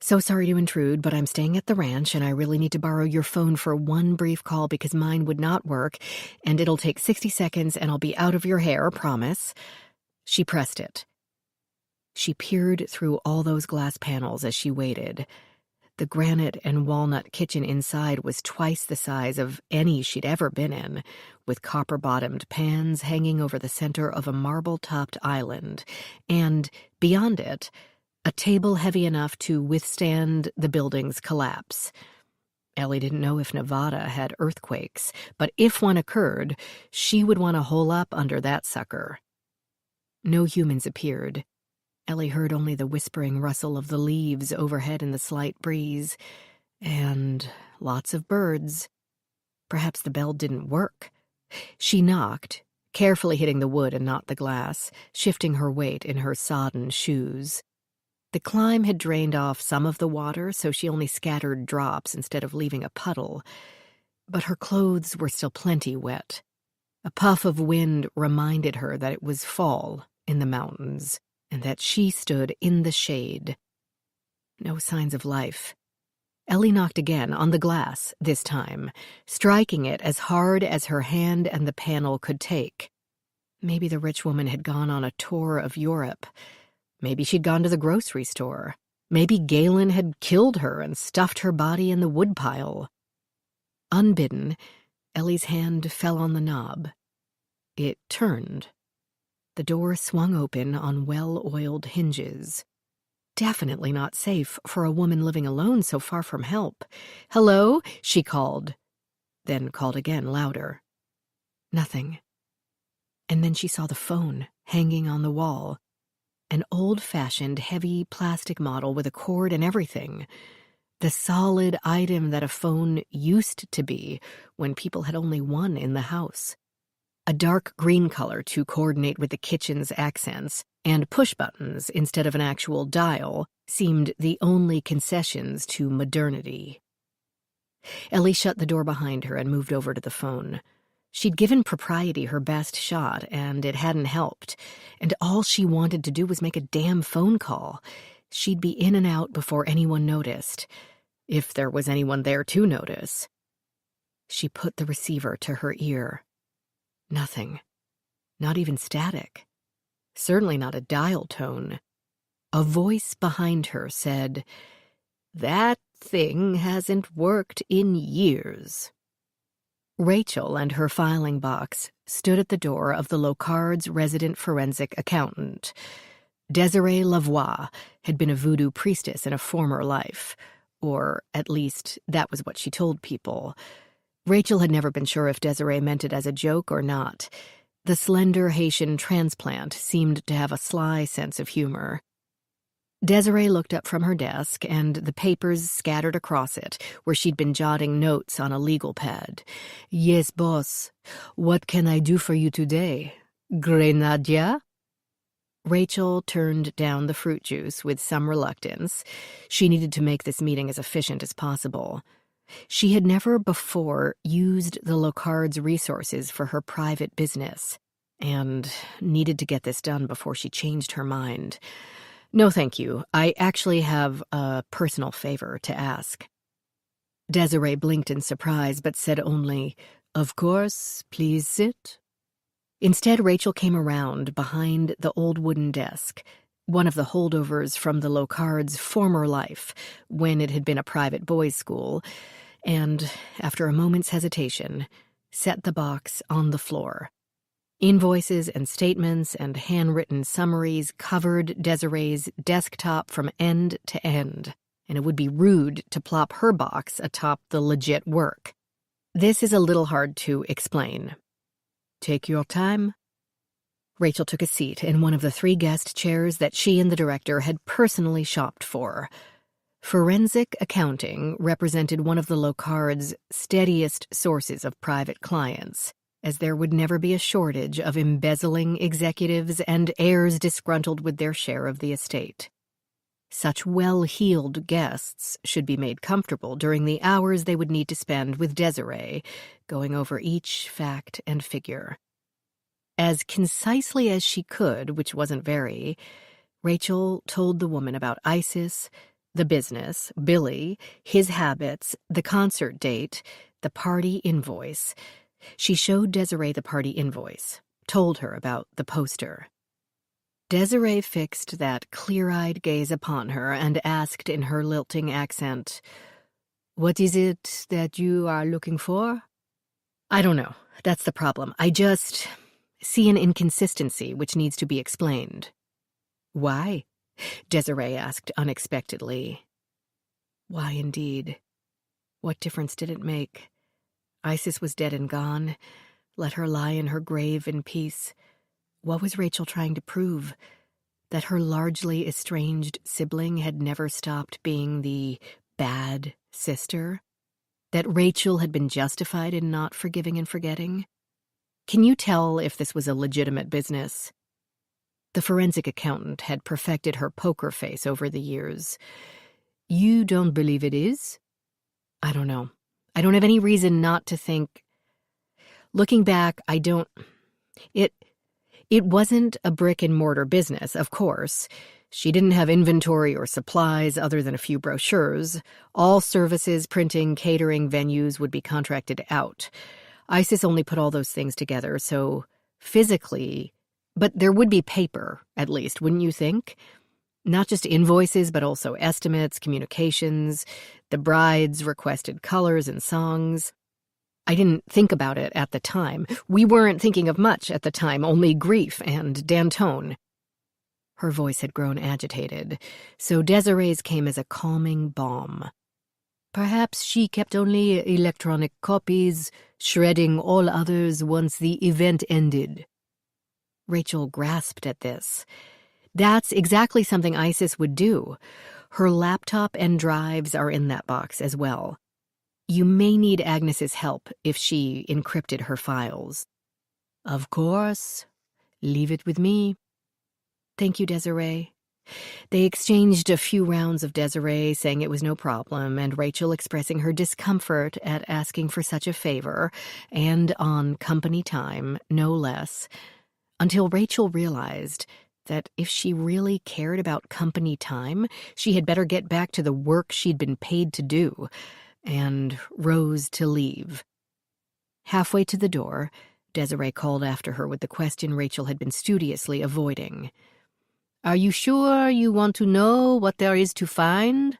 "So sorry to intrude, but I'm staying at the ranch and I really need to borrow your phone for one brief call because mine would not work, and it'll take 60 seconds and I'll be out of your hair, promise." She pressed it. She peered through all those glass panels as she waited. The granite and walnut kitchen inside was twice the size of any she'd ever been in, with copper-bottomed pans hanging over the center of a marble-topped island, and, beyond it, a table heavy enough to withstand the building's collapse. Ellie didn't know if Nevada had earthquakes, but if one occurred, she would want to hole up under that sucker. No humans appeared. Ellie heard only the whispering rustle of the leaves overhead in the slight breeze, and lots of birds. Perhaps the bell didn't work. She knocked, carefully hitting the wood and not the glass, shifting her weight in her sodden shoes. The climb had drained off some of the water, so she only scattered drops instead of leaving a puddle. But her clothes were still plenty wet. A puff of wind reminded her that it was fall in the mountains, and that she stood in the shade. No signs of life. Ellie knocked again, on the glass, this time, striking it as hard as her hand and the panel could take. Maybe the rich woman had gone on a tour of Europe. Maybe she'd gone to the grocery store. Maybe Galen had killed her and stuffed her body in the woodpile. Unbidden, Ellie's hand fell on the knob. It turned. The door swung open on well-oiled hinges. Definitely not safe for a woman living alone so far from help. "Hello?" she called, then called again, louder. Nothing. And then she saw the phone hanging on the wall. An old-fashioned, heavy plastic model with a cord and everything. The solid item that a phone used to be when people had only one in the house. A dark green color to coordinate with the kitchen's accents, and push buttons instead of an actual dial seemed the only concessions to modernity. Ellie shut the door behind her and moved over to the phone. She'd given propriety her best shot, and it hadn't helped, and all she wanted to do was make a damn phone call. She'd be in and out before anyone noticed, if there was anyone there to notice. She put the receiver to her ear. Nothing. Not even static. Certainly not a dial tone. A voice behind her said, "That thing hasn't worked in years." Rachel and her filing box stood at the door of the Locard's resident forensic accountant. Desiree Lavoie had been a voodoo priestess in a former life, or at least that was what she told people. Rachel had never been sure if Desiree meant it as a joke or not. The slender Haitian transplant seemed to have a sly sense of humor. Desiree looked up from her desk and the papers scattered across it, where she'd been jotting notes on a legal pad. "Yes, boss. What can I do for you today? Grenadilla?" Rachel turned down the fruit juice with some reluctance. She needed to make this meeting as efficient as possible. She had never before used the Locard's resources for her private business, and needed to get this done before she changed her mind. "No, thank you. I actually have a personal favor to ask." Desiree blinked in surprise, but said only, "Of course, please sit." Instead, Rachel came around behind the old wooden desk, one of the holdovers from the Locard's former life, when it had been a private boys' school, and, after a moment's hesitation, set the box on the floor. Invoices and statements and handwritten summaries covered Desiree's desktop from end to end, and it would be rude to plop her box atop the legit work. This is a little hard to explain. Take your time. Rachel took a seat in one of the 3 guest chairs that she and the director had personally shopped for. Forensic accounting represented one of the Locard's steadiest sources of private clients, as there would never be a shortage of embezzling executives and heirs disgruntled with their share of the estate. Such well-heeled guests should be made comfortable during the hours they would need to spend with Desiree, going over each fact and figure. As concisely as she could, which wasn't very, Rachel told the woman about Isis, the business, Billy, his habits, the concert date, the party invoice. She showed Desiree the party invoice, told her about the poster. Desiree fixed that clear-eyed gaze upon her and asked in her lilting accent, "What is it that you are looking for?" "I don't know. That's the problem. I just see an inconsistency which needs to be explained." "Why?" Desiree asked unexpectedly. Why indeed? What difference did it make? Isis was dead and gone. Let her lie in her grave in peace. What was Rachel trying to prove? That her largely estranged sibling had never stopped being the bad sister? That Rachel had been justified in not forgiving and forgetting? Can you tell if this was a legitimate business? The forensic accountant had perfected her poker face over the years. You don't believe it is? I don't know. I don't have any reason not to think. Looking back, I don't. It wasn't a brick-and-mortar business, of course. She didn't have inventory or supplies other than a few brochures. All services, printing, catering, venues would be contracted out. Isis only put all those things together, so physically. But there would be paper, at least, wouldn't you think? Not just invoices, but also estimates, communications, the bride's requested colors and songs. I didn't think about it at the time. We weren't thinking of much at the time, only grief and Dantone. Her voice had grown agitated, so Desiree's came as a calming balm. Perhaps she kept only electronic copies, shredding all others once the event ended. Rachel grasped at this. That's exactly something Isis would do. Her laptop and drives are in that box as well. You may need Agnes's help if she encrypted her files. Of course. Leave it with me. Thank you, Desiree. They exchanged a few rounds of Desiree saying it was no problem, and Rachel expressing her discomfort at asking for such a favor, and on company time, no less, until Rachel realized that if she really cared about company time, she had better get back to the work she'd been paid to do, and rose to leave. Halfway to the door, Desiree called after her with the question Rachel had been studiously avoiding. Are you sure you want to know what there is to find?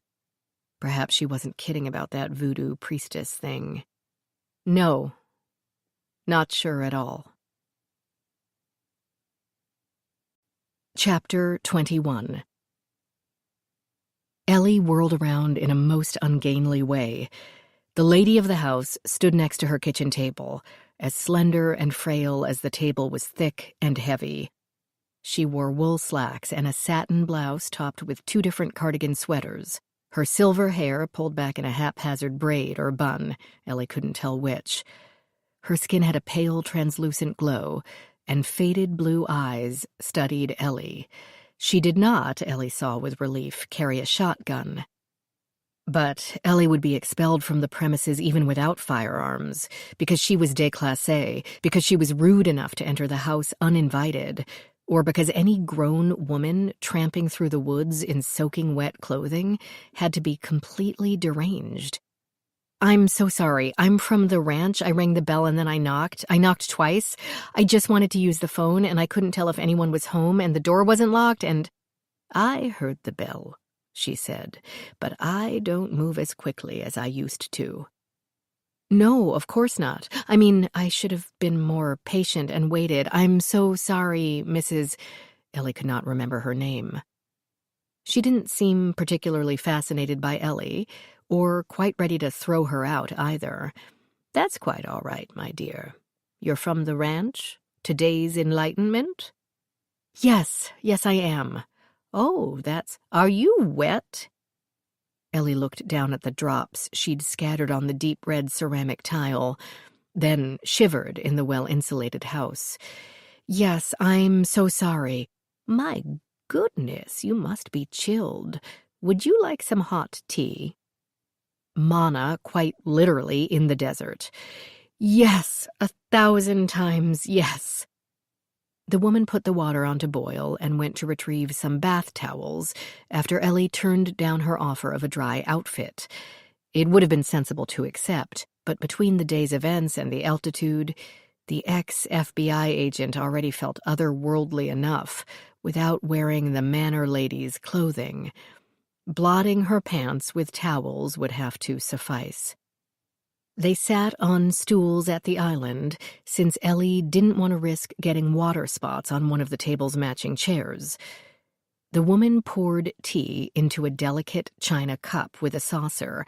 Perhaps she wasn't kidding about that voodoo priestess thing. No, not sure at all. Chapter 21. Ellie whirled around in a most ungainly way. The lady of the house stood next to her kitchen table, as slender and frail as the table was thick and heavy. She wore wool slacks and a satin blouse topped with 2 different cardigan sweaters. Her silver hair pulled back in a haphazard braid or bun, Ellie couldn't tell which. Her skin had a pale, translucent glow, and faded blue eyes studied Ellie. She did not, Ellie saw with relief, carry a shotgun. But Ellie would be expelled from the premises even without firearms, because she was déclassée, because she was rude enough to enter the house uninvited, or because any grown woman tramping through the woods in soaking wet clothing had to be completely deranged. I'm so sorry. I'm from the ranch. I rang the bell and then I knocked. I knocked twice. I just wanted to use the phone and I couldn't tell if anyone was home and the door wasn't locked and... I heard the bell, she said, but I don't move as quickly as I used to. No, of course not. I mean, I should have been more patient and waited. I'm so sorry, Mrs. Ellie could not remember her name. She didn't seem particularly fascinated by Ellie, or quite ready to throw her out either. That's quite all right, my dear. You're from the ranch? Today's enlightenment? Yes, I am. Oh, Are you wet? Ellie looked down at the drops she'd scattered on the deep red ceramic tile, then shivered in the well-insulated house. Yes, I'm so sorry. My goodness, you must be chilled. Would you like some hot tea? Mana, quite literally in the desert. Yes, 1,000 times yes. The woman put the water on to boil and went to retrieve some bath towels after Ellie turned down her offer of a dry outfit. It would have been sensible to accept, but between the day's events and the altitude, the ex-FBI agent already felt otherworldly enough without wearing the manor lady's clothing. Blotting her pants with towels would have to suffice. They sat on stools at the island, since Ellie didn't want to risk getting water spots on one of the table's matching chairs. The woman poured tea into a delicate china cup with a saucer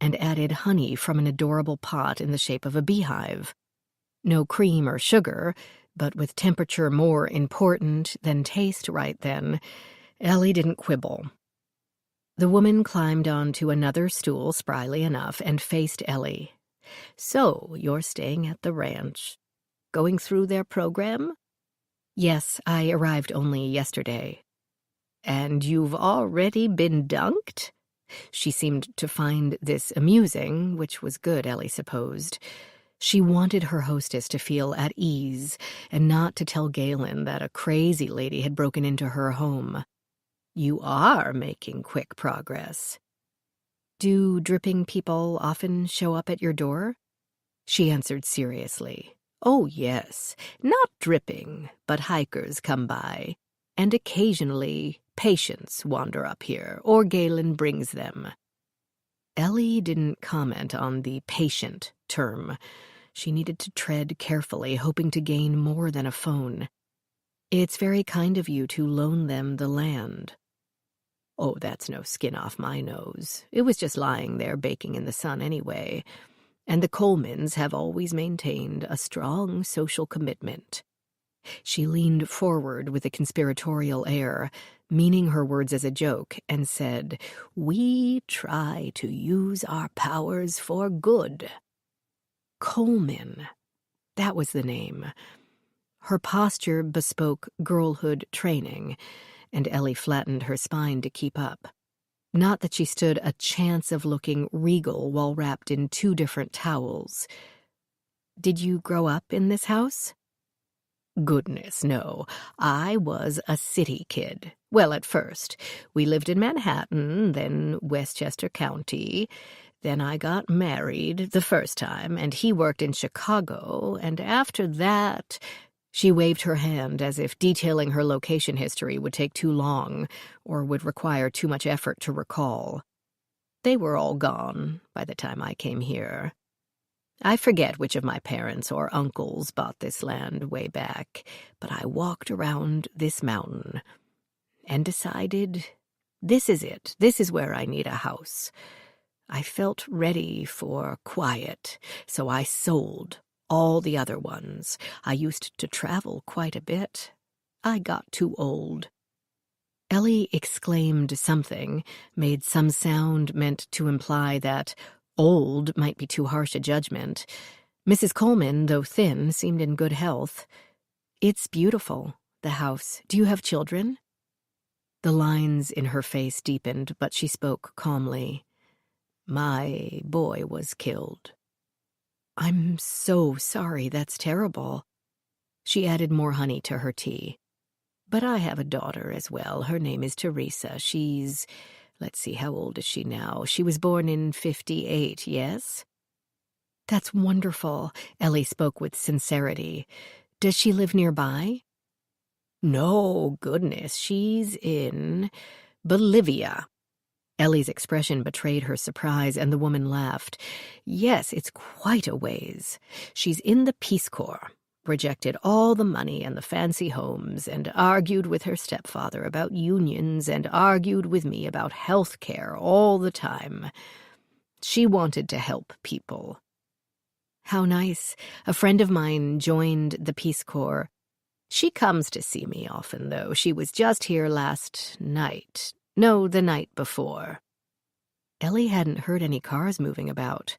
and added honey from an adorable pot in the shape of a beehive. No cream or sugar, but with temperature more important than taste right then, Ellie didn't quibble. The woman climbed onto another stool spryly enough and faced Ellie. So, you're staying at the ranch. Going through their program? Yes, I arrived only yesterday. And you've already been dunked? She seemed to find this amusing, which was good, Ellie supposed. She wanted her hostess to feel at ease and not to tell Galen that a crazy lady had broken into her home. You are making quick progress. Do dripping people often show up at your door? She answered seriously. Oh, yes, not dripping, but hikers come by, and occasionally patients wander up here, or Galen brings them. Ellie didn't comment on the patient term. She needed to tread carefully, hoping to gain more than a phone. It's very kind of you to loan them the land. Oh, that's no skin off my nose. It was just lying there baking in the sun anyway. And the Colemans have always maintained a strong social commitment. She leaned forward with a conspiratorial air, meaning her words as a joke, and said, We try to use our powers for good. Coleman. That was the name. Her posture bespoke girlhood training, and Ellie flattened her spine to keep up. Not that she stood a chance of looking regal while wrapped in 2 different towels. Did you grow up in this house? Goodness, no. I was a city kid. Well, at first. We lived in Manhattan, then Westchester County. Then I got married the first time, and he worked in Chicago, and after that... She waved her hand as if detailing her location history would take too long or would require too much effort to recall. They were all gone by the time I came here. I forget which of my parents or uncles bought this land way back, but I walked around this mountain and decided, this is it. This is where I need a house. I felt ready for quiet, so I sold all the other ones. I used to travel quite a bit. I got too old. Ellie exclaimed something, made some sound meant to imply that old might be too harsh a judgment. Mrs. Coleman, though thin, seemed in good health. It's beautiful, the house. Do you have children? The lines in her face deepened, but she spoke calmly. My boy was killed. I'm so sorry, that's terrible. She added more honey to her tea. But I have a daughter as well. Her name is Teresa. She's, let's see, how old is she now? She was born in 58, yes? That's wonderful, Ellie spoke with sincerity. Does she live nearby? No, goodness, she's in Bolivia. Ellie's expression betrayed her surprise, and the woman laughed. Yes, it's quite a ways. She's in the Peace Corps, rejected all the money and the fancy homes, and argued with her stepfather about unions, and argued with me about health care all the time. She wanted to help people. How nice. A friend of mine joined the Peace Corps. She comes to see me often, though. She was just here last night. No, the night before. Ellie hadn't heard any cars moving about.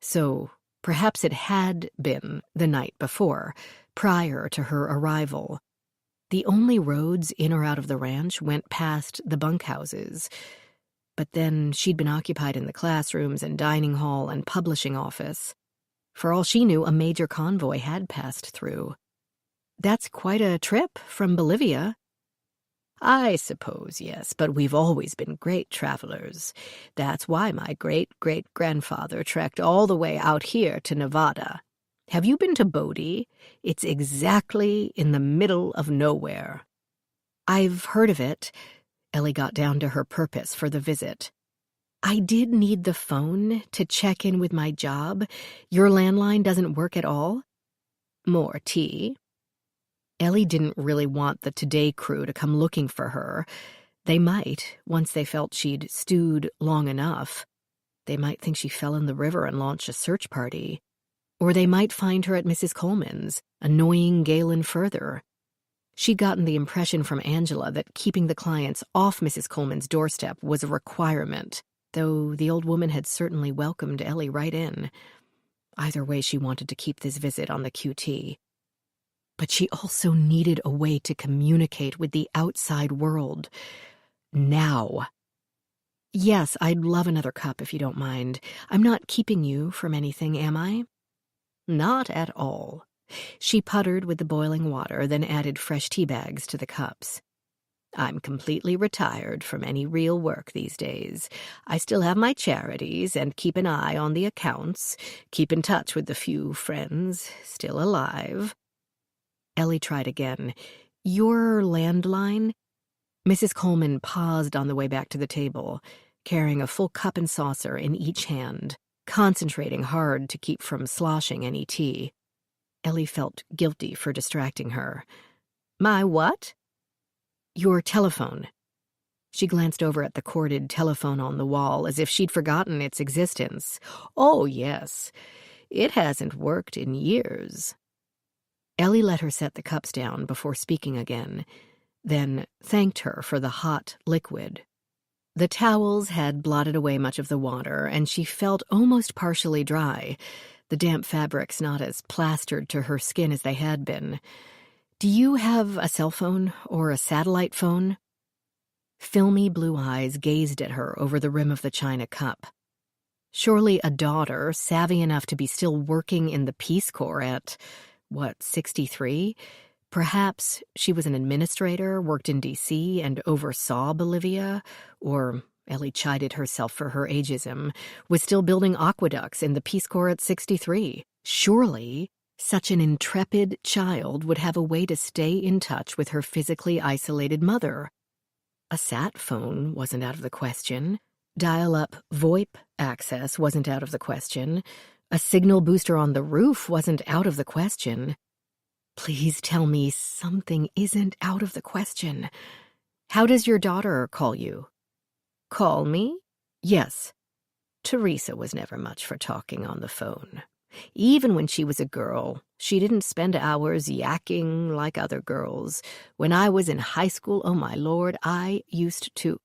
So perhaps it had been the night before, prior to her arrival. The only roads in or out of the ranch went past the bunkhouses. But then she'd been occupied in the classrooms and dining hall and publishing office. For all she knew, a major convoy had passed through. That's quite a trip from Bolivia. I suppose, yes, but we've always been great travelers. That's why my great-great-grandfather trekked all the way out here to Nevada. Have you been to Bodie? It's exactly in the middle of nowhere. I've heard of it. Ellie got down to her purpose for the visit. I did need the phone to check in with my job. Your landline doesn't work at all? More tea? Ellie didn't really want the Today crew to come looking for her. They might, once they felt she'd stewed long enough. They might think she fell in the river and launch a search party. Or they might find her at Mrs. Coleman's, annoying Galen further. She'd gotten the impression from Angela that keeping the clients off Mrs. Coleman's doorstep was a requirement, though the old woman had certainly welcomed Ellie right in. Either way, she wanted to keep this visit on the QT. But she also needed a way to communicate with the outside world. Now. Yes, I'd love another cup if you don't mind. I'm not keeping you from anything, am I? Not at all. She puttered with the boiling water, then added fresh tea bags to the cups. I'm completely retired from any real work these days. I still have my charities and keep an eye on the accounts, keep in touch with the few friends still alive. Ellie tried again. Your landline? Mrs. Coleman paused on the way back to the table, carrying a full cup and saucer in each hand, concentrating hard to keep from sloshing any tea. Ellie felt guilty for distracting her. My what? Your telephone. She glanced over at the corded telephone on the wall as if she'd forgotten its existence. Oh, yes. It hasn't worked in years. Ellie let her set the cups down before speaking again, then thanked her for the hot liquid. The towels had blotted away much of the water, and she felt almost partially dry, the damp fabrics not as plastered to her skin as they had been. Do you have a cell phone or a satellite phone? Filmy blue eyes gazed at her over the rim of the china cup. Surely a daughter, savvy enough to be still working in the Peace Corps at 63? Perhaps she was an administrator, worked in D.C., and oversaw Bolivia, or, Ellie chided herself for her ageism, was still building aqueducts in the Peace Corps at 63. Surely, such an intrepid child would have a way to stay in touch with her physically isolated mother. A sat phone wasn't out of the question. Dial-up VoIP access wasn't out of the question. A signal booster on the roof wasn't out of the question. Please tell me something isn't out of the question. How does your daughter call you? Call me? Yes. Teresa was never much for talking on the phone. Even when she was a girl, she didn't spend hours yakking like other girls. When I was in high school, oh my lord, I used to...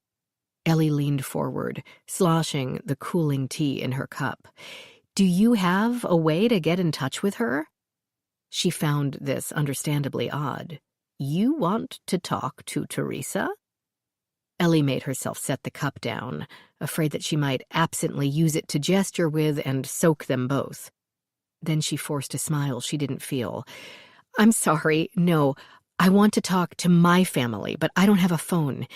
Ellie leaned forward, sloshing the cooling tea in her cup. Do you have a way to get in touch with her? She found this understandably odd. You want to talk to Teresa? Ellie made herself set the cup down, afraid that she might absently use it to gesture with and soak them both. Then she forced a smile she didn't feel. I'm sorry, no, I want to talk to my family, but I don't have a phone.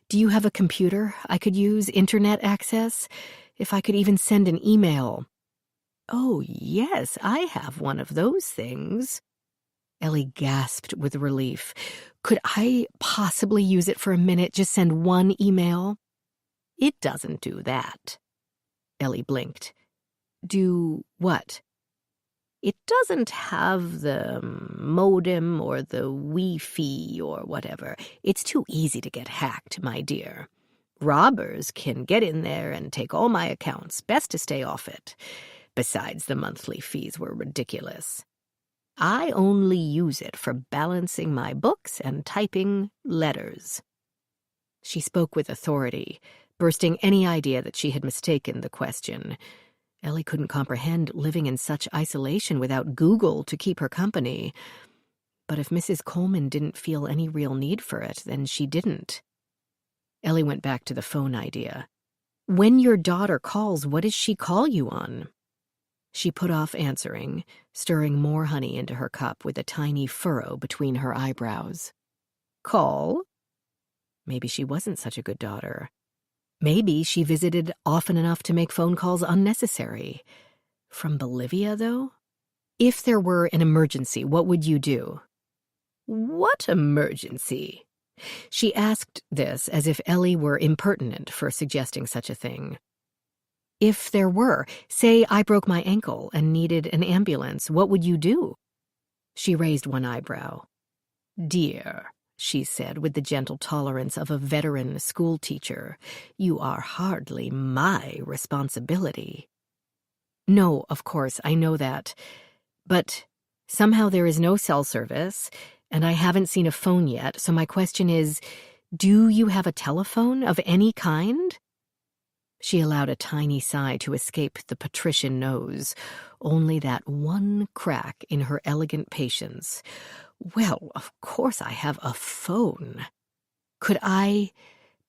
Do you have a computer I could use, internet access? If I could even send an email. Oh, yes, I have one of those things. Ellie gasped with relief. Could I possibly use it for a minute, just send one email? It doesn't do that. Ellie blinked. Do what? It doesn't have the modem or the Wi-Fi or whatever. It's too easy to get hacked, my dear. Robbers can get in there and take all my accounts. Best to stay off it. Besides, the monthly fees were ridiculous. I only use it for balancing my books and typing letters. She spoke with authority, bursting any idea that she had mistaken the question. Ellie couldn't comprehend living in such isolation without Google to keep her company. But if Mrs. Coleman didn't feel any real need for it, then she didn't. Ellie went back to the phone idea. When your daughter calls, what does she call you on? She put off answering, stirring more honey into her cup with a tiny furrow between her eyebrows. Call? Maybe she wasn't such a good daughter. Maybe she visited often enough to make phone calls unnecessary. From Bolivia, though? If there were an emergency, what would you do? What emergency? She asked this as if Ellie were impertinent for suggesting such a thing. If there were, say I broke my ankle and needed an ambulance, what would you do? She raised one eyebrow. Dear, she said with the gentle tolerance of a veteran schoolteacher, you are hardly my responsibility. No, of course, I know that. But somehow there is no cell service, and I haven't seen a phone yet, so my question is, do you have a telephone of any kind? She allowed a tiny sigh to escape the patrician nose, only that one crack in her elegant patience. Well, of course I have a phone. Could I,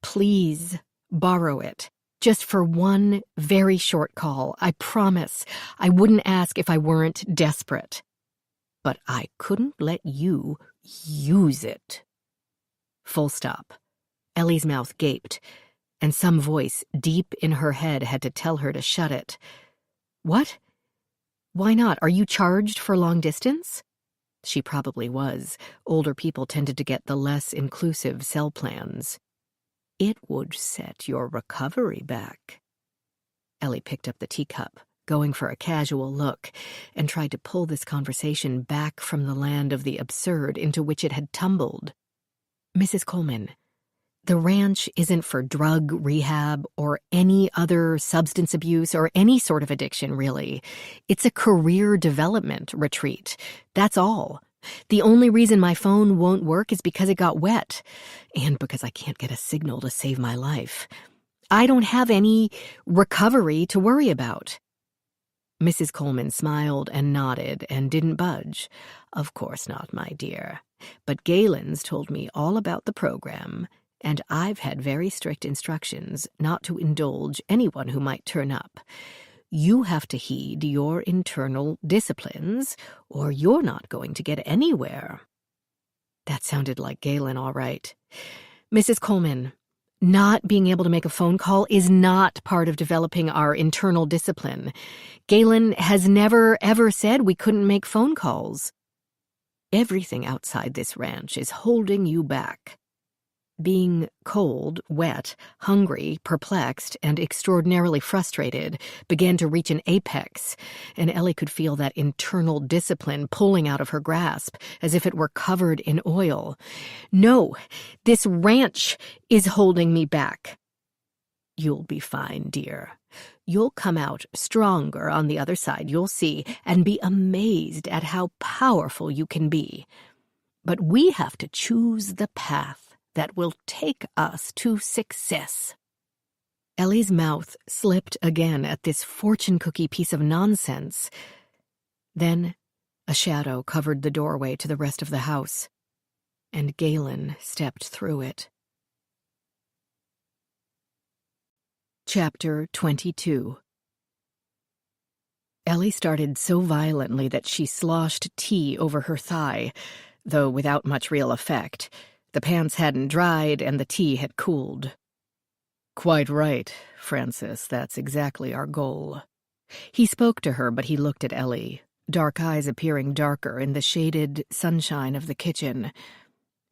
please, borrow it? Just for one very short call. I promise I wouldn't ask if I weren't desperate. But I couldn't let you use it. Full stop. Ellie's mouth gaped, and some voice deep in her head had to tell her to shut it. What? Why not? Are you charged for long distance? She probably was. Older people tended to get the less inclusive cell plans. It would set your recovery back. Ellie picked up the teacup, going for a casual look, and tried to pull this conversation back from the land of the absurd into which it had tumbled. Mrs. Coleman, the ranch isn't for drug rehab or any other substance abuse or any sort of addiction, really. It's a career development retreat. That's all. The only reason my phone won't work is because it got wet, and because I can't get a signal to save my life. I don't have any recovery to worry about. Mrs. Coleman smiled and nodded and didn't budge. Of course not, my dear. But Galen's told me all about the program, and I've had very strict instructions not to indulge anyone who might turn up. You have to heed your internal disciplines, or you're not going to get anywhere. That sounded like Galen, all right. Mrs. Coleman, not being able to make a phone call is not part of developing our internal discipline. Galen has never, ever said we couldn't make phone calls. Everything outside this ranch is holding you back. Being cold, wet, hungry, perplexed, and extraordinarily frustrated began to reach an apex, and Ellie could feel that internal discipline pulling out of her grasp, as if it were covered in oil. No, this ranch is holding me back. You'll be fine, dear. You'll come out stronger on the other side, you'll see, and be amazed at how powerful you can be. But we have to choose the path that will take us to success. Ellie's mouth slipped again at this fortune cookie piece of nonsense. Then a shadow covered the doorway to the rest of the house, and Galen stepped through it. Chapter 22. Ellie started so violently that she sloshed tea over her thigh, though without much real effect. The pants hadn't dried, and the tea had cooled. Quite right, Francis, that's exactly our goal. He spoke to her, but he looked at Ellie, dark eyes appearing darker in the shaded sunshine of the kitchen.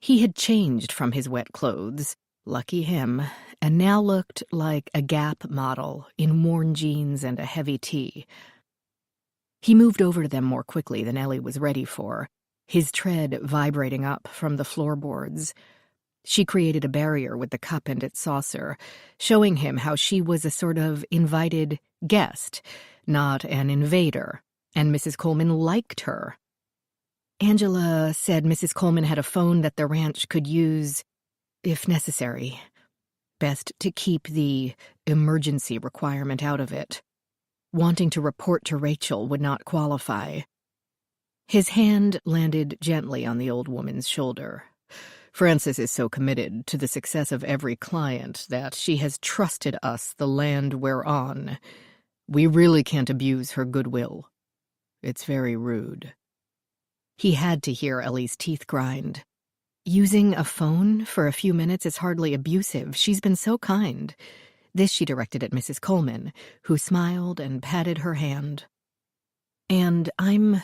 He had changed from his wet clothes. Lucky him, and now looked like a Gap model in worn jeans and a heavy tee. He moved over to them more quickly than Ellie was ready for, his tread vibrating up from the floorboards. She created a barrier with the cup and its saucer, showing him how she was a sort of invited guest, not an invader, and Mrs. Coleman liked her. Angela said Mrs. Coleman had a phone that the ranch could use if necessary. Best to keep the emergency requirement out of it. Wanting to report to Rachel would not qualify. His hand landed gently on the old woman's shoulder. Frances is so committed to the success of every client that she has trusted us the land we're on. We really can't abuse her goodwill. It's very rude. He had to hear Ellie's teeth grind. Using a phone for a few minutes is hardly abusive. She's been so kind. This she directed at Mrs. Coleman, who smiled and patted her hand. And I'm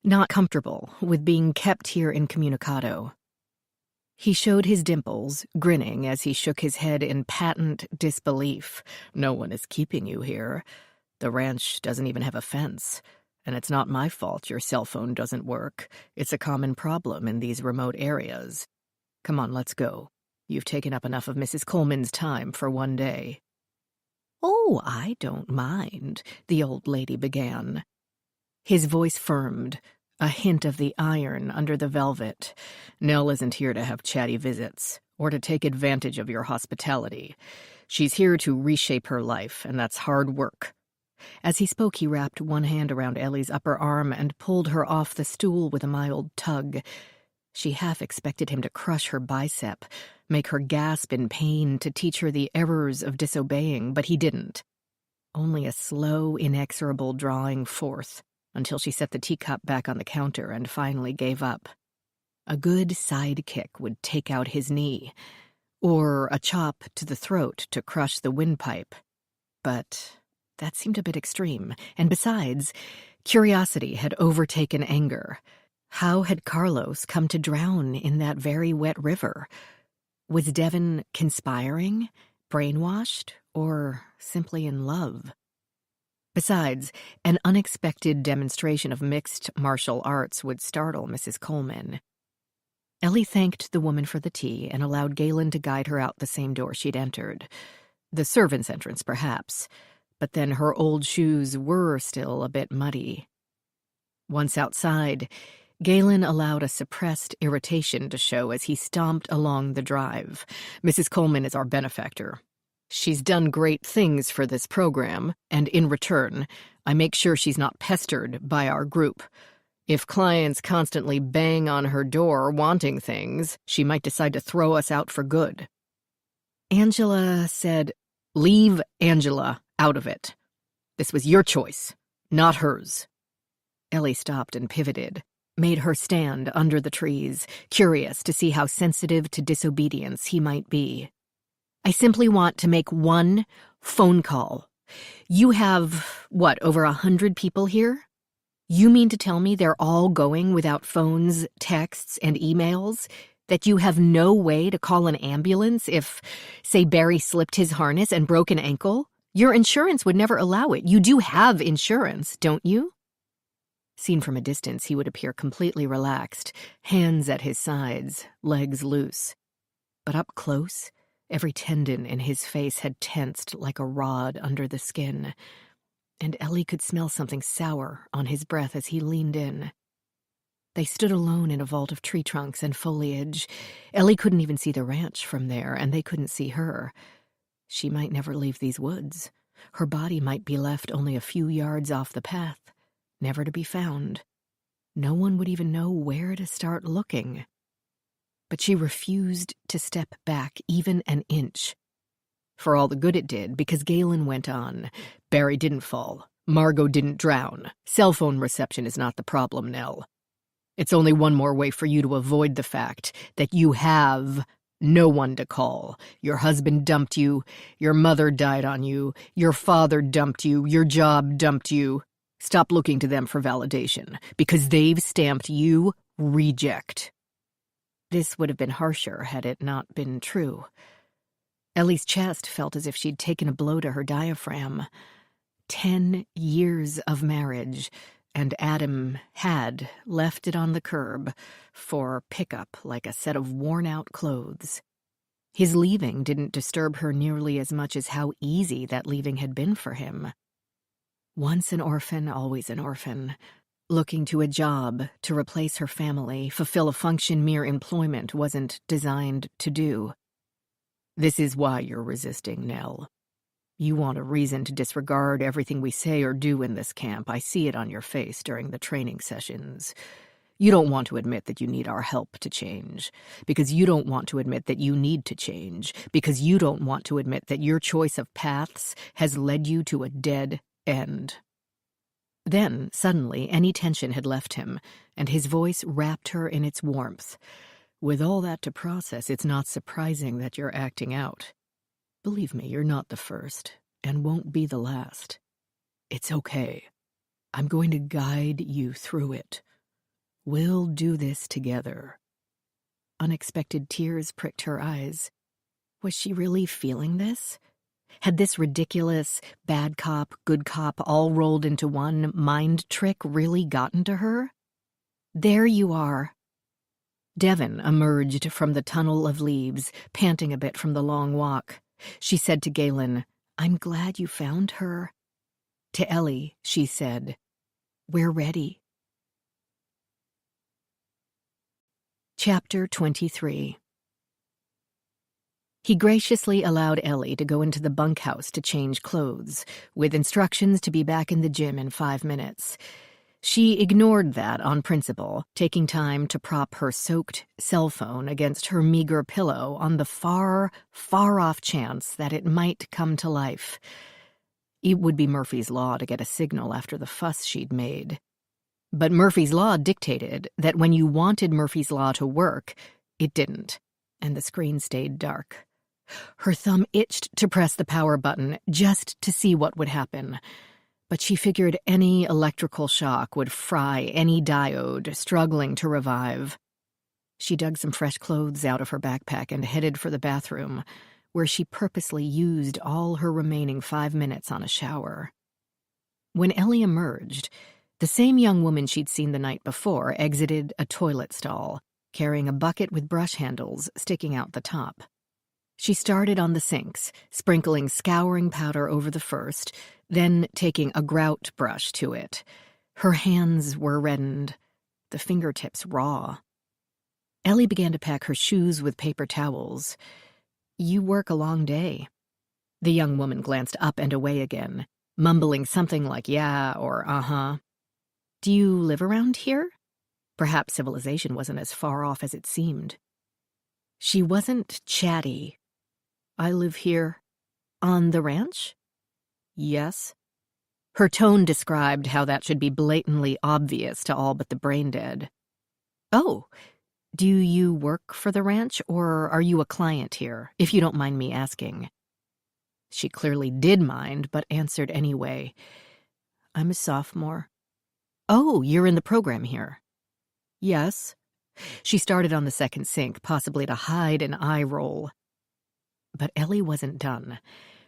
not comfortable with being kept here incommunicado. He showed his dimples, grinning as he shook his head in patent disbelief. No one is keeping you here. The ranch doesn't even have a fence. And it's not my fault your cell phone doesn't work. It's a common problem in these remote areas. Come on, let's go. You've taken up enough of Mrs. Coleman's time for one day. Oh, I don't mind, the old lady began. His voice firmed, a hint of the iron under the velvet. Nell isn't here to have chatty visits, or to take advantage of your hospitality. She's here to reshape her life, and that's hard work. As he spoke, he wrapped one hand around Ellie's upper arm and pulled her off the stool with a mild tug. She half expected him to crush her bicep, make her gasp in pain to teach her the errors of disobeying, but he didn't. Only a slow, inexorable drawing forth, until she set the teacup back on the counter and finally gave up. A good side kick would take out his knee, or a chop to the throat to crush the windpipe. But that seemed a bit extreme, and besides, curiosity had overtaken anger. How had Carlos come to drown in that very wet river? Was Devon conspiring, brainwashed, or simply in love? Besides, an unexpected demonstration of mixed martial arts would startle Mrs. Coleman. Ellie thanked the woman for the tea and allowed Galen to guide her out the same door she'd entered. The servants' entrance, perhaps, but then her old shoes were still a bit muddy. Once outside, Galen allowed a suppressed irritation to show as he stomped along the drive. Mrs. Coleman is our benefactor. She's done great things for this program, and in return, I make sure she's not pestered by our group. If clients constantly bang on her door wanting things, she might decide to throw us out for good. Angela said, "Leave Angela out of it. This was your choice, not hers." Ellie stopped and pivoted, made her stand under the trees, curious to see how sensitive to disobedience he might be. "I simply want to make one phone call. You have, over 100 people here? You mean to tell me they're all going without phones, texts, and emails? That you have no way to call an ambulance if, say, Barry slipped his harness and broke an ankle? Your insurance would never allow it. You do have insurance, don't you?" Seen from a distance, he would appear completely relaxed, hands at his sides, legs loose. But up close, every tendon in his face had tensed like a rod under the skin, and Ellie could smell something sour on his breath as he leaned in. They stood alone in a vault of tree trunks and foliage. Ellie couldn't even see the ranch from there, and they couldn't see her. She might never leave these woods. Her body might be left only a few yards off the path, never to be found. No one would even know where to start looking. But she refused to step back even an inch. For all the good it did, because Galen went on. Barry didn't fall. Margot didn't drown. Cell phone reception is not the problem, Nell. It's only one more way for you to avoid the fact that you have no one to call. Your husband dumped you. Your mother died on you. Your father dumped you. Your job dumped you. Stop looking to them for validation, because they've stamped you reject. This would have been harsher had it not been true. Ellie's chest felt as if she'd taken a blow to her diaphragm. 10 years of marriage, and Adam had left it on the curb for pickup like a set of worn-out clothes. His leaving didn't disturb her nearly as much as how easy that leaving had been for him. Once an orphan, always an orphan. Looking to a job to replace her family, fulfill a function mere employment wasn't designed to do. This is why you're resisting, Nell. You want a reason to disregard everything we say or do in this camp. I see it on your face during the training sessions. You don't want to admit that you need our help to change, because you don't want to admit that you need to change, because you don't want to admit that your choice of paths has led you to a dead end. Then, suddenly, any tension had left him, and his voice wrapped her in its warmth. With all that to process, it's not surprising that you're acting out. Believe me, you're not the first, and won't be the last. It's okay. I'm going to guide you through it. We'll do this together. Unexpected tears pricked her eyes. Was she really feeling this? Had this ridiculous, bad cop, good cop, all rolled into one mind trick really gotten to her? There you are. Devon emerged from the tunnel of leaves, panting a bit from the long walk. She said to Galen, "I'm glad you found her." To Ellie, she said, "We're ready." Chapter 23. He graciously allowed Ellie to go into the bunkhouse to change clothes, with instructions to be back in the gym in 5 minutes. She ignored that on principle, taking time to prop her soaked cell phone against her meager pillow on the far, far-off chance that it might come to life. It would be Murphy's Law to get a signal after the fuss she'd made. But Murphy's Law dictated that when you wanted Murphy's Law to work, it didn't, and the screen stayed dark. Her thumb itched to press the power button just to see what would happen. But she figured any electrical shock would fry any diode struggling to revive. She dug some fresh clothes out of her backpack and headed for the bathroom, where she purposely used all her remaining 5 minutes on a shower. When Ellie emerged, the same young woman she'd seen the night before exited a toilet stall, carrying a bucket with brush handles sticking out the top. She started on the sinks, sprinkling scouring powder over the first, then taking a grout brush to it. Her hands were reddened, the fingertips raw. Ellie began to pack her shoes with paper towels. "You work a long day." The young woman glanced up and away again, mumbling something like yeah or uh-huh. "Do you live around here?" Perhaps civilization wasn't as far off as it seemed. She wasn't chatty. "I live here." "On the ranch?" "Yes." Her tone described how that should be blatantly obvious to all but the brain-dead. "Oh, do you work for the ranch, or are you a client here, if you don't mind me asking?" She clearly did mind, but answered anyway. "I'm a sophomore." "Oh, you're in the program here." "Yes." She started on the second sink, possibly to hide an eye roll. But Ellie wasn't done.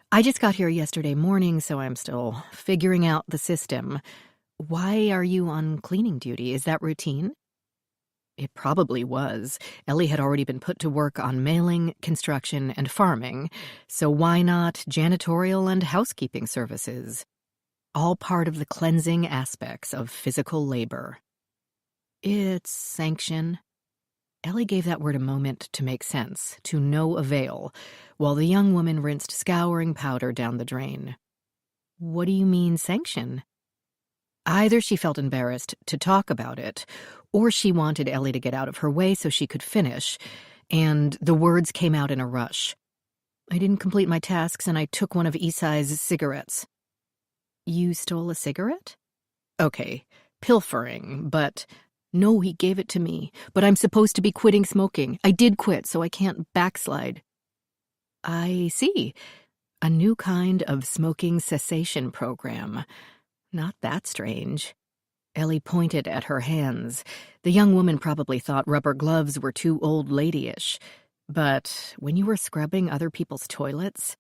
"I just got here yesterday morning, so I'm still figuring out the system. Why are you on cleaning duty? Is that routine?" It probably was. Ellie had already been put to work on mailing, construction, and farming, so why not janitorial and housekeeping services? All part of the cleansing aspects of physical labor. "It's sanction." Ellie gave that word a moment to make sense, to no avail, while the young woman rinsed scouring powder down the drain. "What do you mean, sanction?" Either she felt embarrassed to talk about it, or she wanted Ellie to get out of her way so she could finish, and the words came out in a rush. "I didn't complete my tasks, and I took one of Isai's cigarettes." "You stole a cigarette?" "Okay, pilfering, but..." "No, he gave it to me, but I'm supposed to be quitting smoking. I did quit, so I can't backslide." "I see. A new kind of smoking cessation program. Not that strange." Ellie pointed at her hands. The young woman probably thought rubber gloves were too old ladyish. But when you were scrubbing other people's toilets,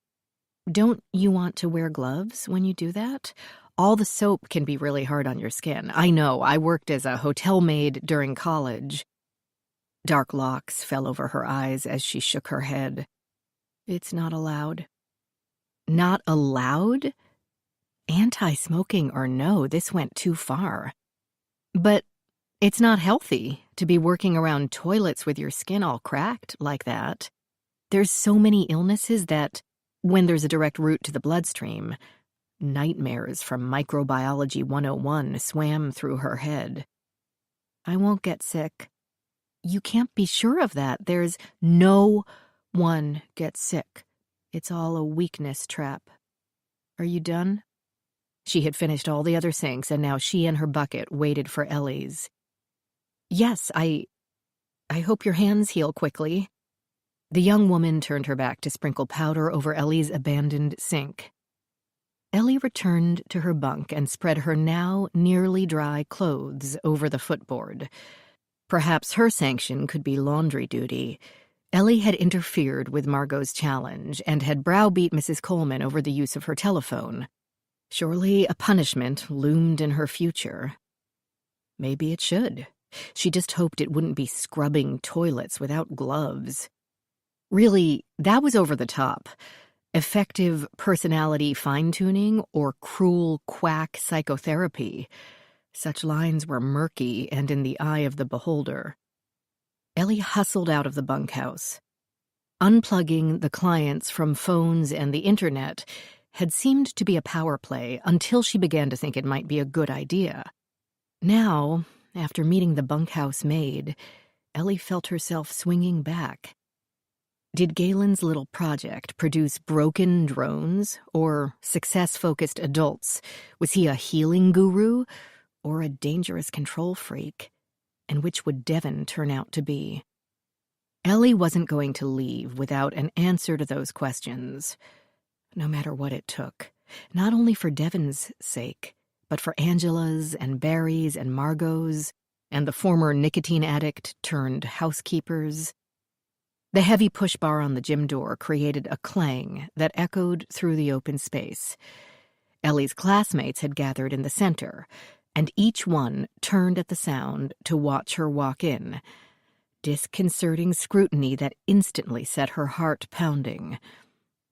don't you want to wear gloves when you do that? All the soap can be really hard on your skin. I know, I worked as a hotel maid during college. Dark locks fell over her eyes as she shook her head. It's not allowed. Not allowed? Anti-smoking or no, this went too far. But it's not healthy to be working around toilets with your skin all cracked like that. There's so many illnesses that, when there's a direct route to the bloodstream, nightmares from Microbiology 101 swam through her head. I won't get sick. You can't be sure of that. There's no one gets sick. It's all a weakness trap. Are you done? She had finished all the other sinks, and now she and her bucket waited for Ellie's. Yes, I hope your hands heal quickly. The young woman turned her back to sprinkle powder over Ellie's abandoned sink. Ellie returned to her bunk and spread her now nearly dry clothes over the footboard. Perhaps her sanction could be laundry duty. Ellie had interfered with Margot's challenge and had browbeat Mrs. Coleman over the use of her telephone. Surely a punishment loomed in her future. Maybe it should. She just hoped it wouldn't be scrubbing toilets without gloves. Really, that was over the top. Effective personality fine-tuning or cruel quack psychotherapy. Such lines were murky and in the eye of the beholder. Ellie hustled out of the bunkhouse. Unplugging the clients from phones and the internet had seemed to be a power play until she began to think it might be a good idea. Now, after meeting the bunkhouse maid, Ellie felt herself swinging back. Did Galen's little project produce broken drones or success-focused adults? Was he a healing guru or a dangerous control freak? And which would Devon turn out to be? Ellie wasn't going to leave without an answer to those questions, no matter what it took, not only for Devon's sake, but for Angela's and Barry's and Margot's and the former nicotine addict turned housekeeper's. The heavy push bar on the gym door created a clang that echoed through the open space. Ellie's classmates had gathered in the center, and each one turned at the sound to watch her walk in. Disconcerting scrutiny that instantly set her heart pounding.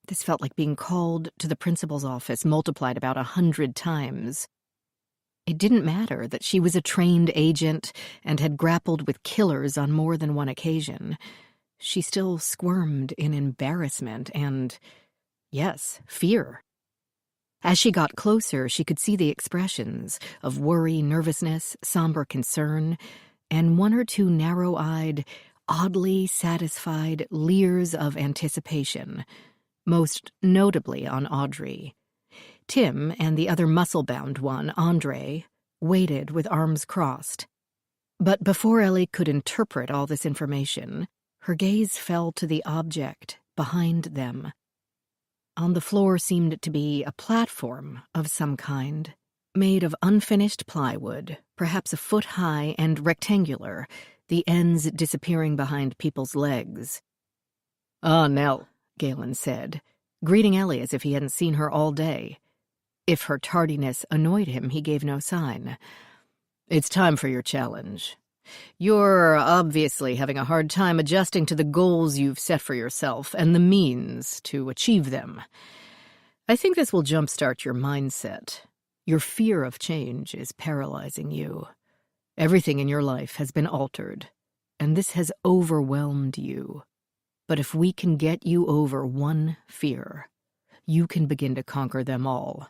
This felt like being called to the principal's office multiplied about 100 times. It didn't matter that she was a trained agent and had grappled with killers on more than one occasion. She still squirmed in embarrassment and, yes, fear. As she got closer, she could see the expressions of worry, nervousness, somber concern, and one or two narrow-eyed, oddly satisfied leers of anticipation, most notably on Audrey. Tim and the other muscle-bound one, Andre, waited with arms crossed. But before Ellie could interpret all this information, her gaze fell to the object behind them. On the floor seemed to be a platform of some kind, made of unfinished plywood, perhaps a foot high and rectangular, the ends disappearing behind people's legs. "Ah, Nell," Galen said, greeting Ellie as if he hadn't seen her all day. If her tardiness annoyed him, he gave no sign. "It's time for your challenge. You're obviously having a hard time adjusting to the goals you've set for yourself and the means to achieve them. I think this will jumpstart your mindset. Your fear of change is paralyzing you. Everything in your life has been altered, and this has overwhelmed you. But if we can get you over one fear, you can begin to conquer them all."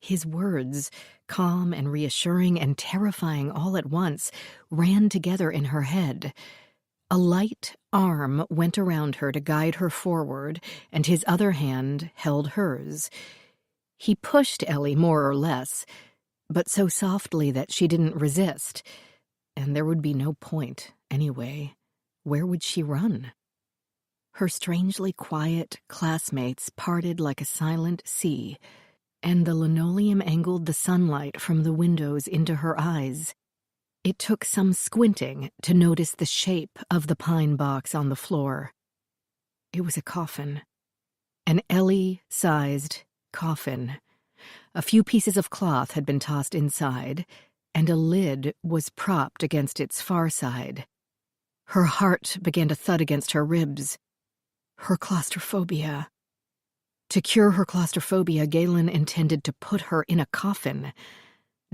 His words, calm and reassuring and terrifying all at once, ran together in her head. A light arm went around her to guide her forward, and his other hand held hers. He pushed Ellie more or less, but so softly that she didn't resist. And there would be no point, anyway. Where would she run? Her strangely quiet classmates parted like a silent sea. and the linoleum angled the sunlight from the windows into her eyes. It took some squinting to notice the shape of the pine box on the floor. It was a coffin. An Ellie-sized coffin. A few pieces of cloth had been tossed inside, and a lid was propped against its far side. Her heart began to thud against her ribs. Her claustrophobia. To cure her claustrophobia, Galen intended to put her in a coffin.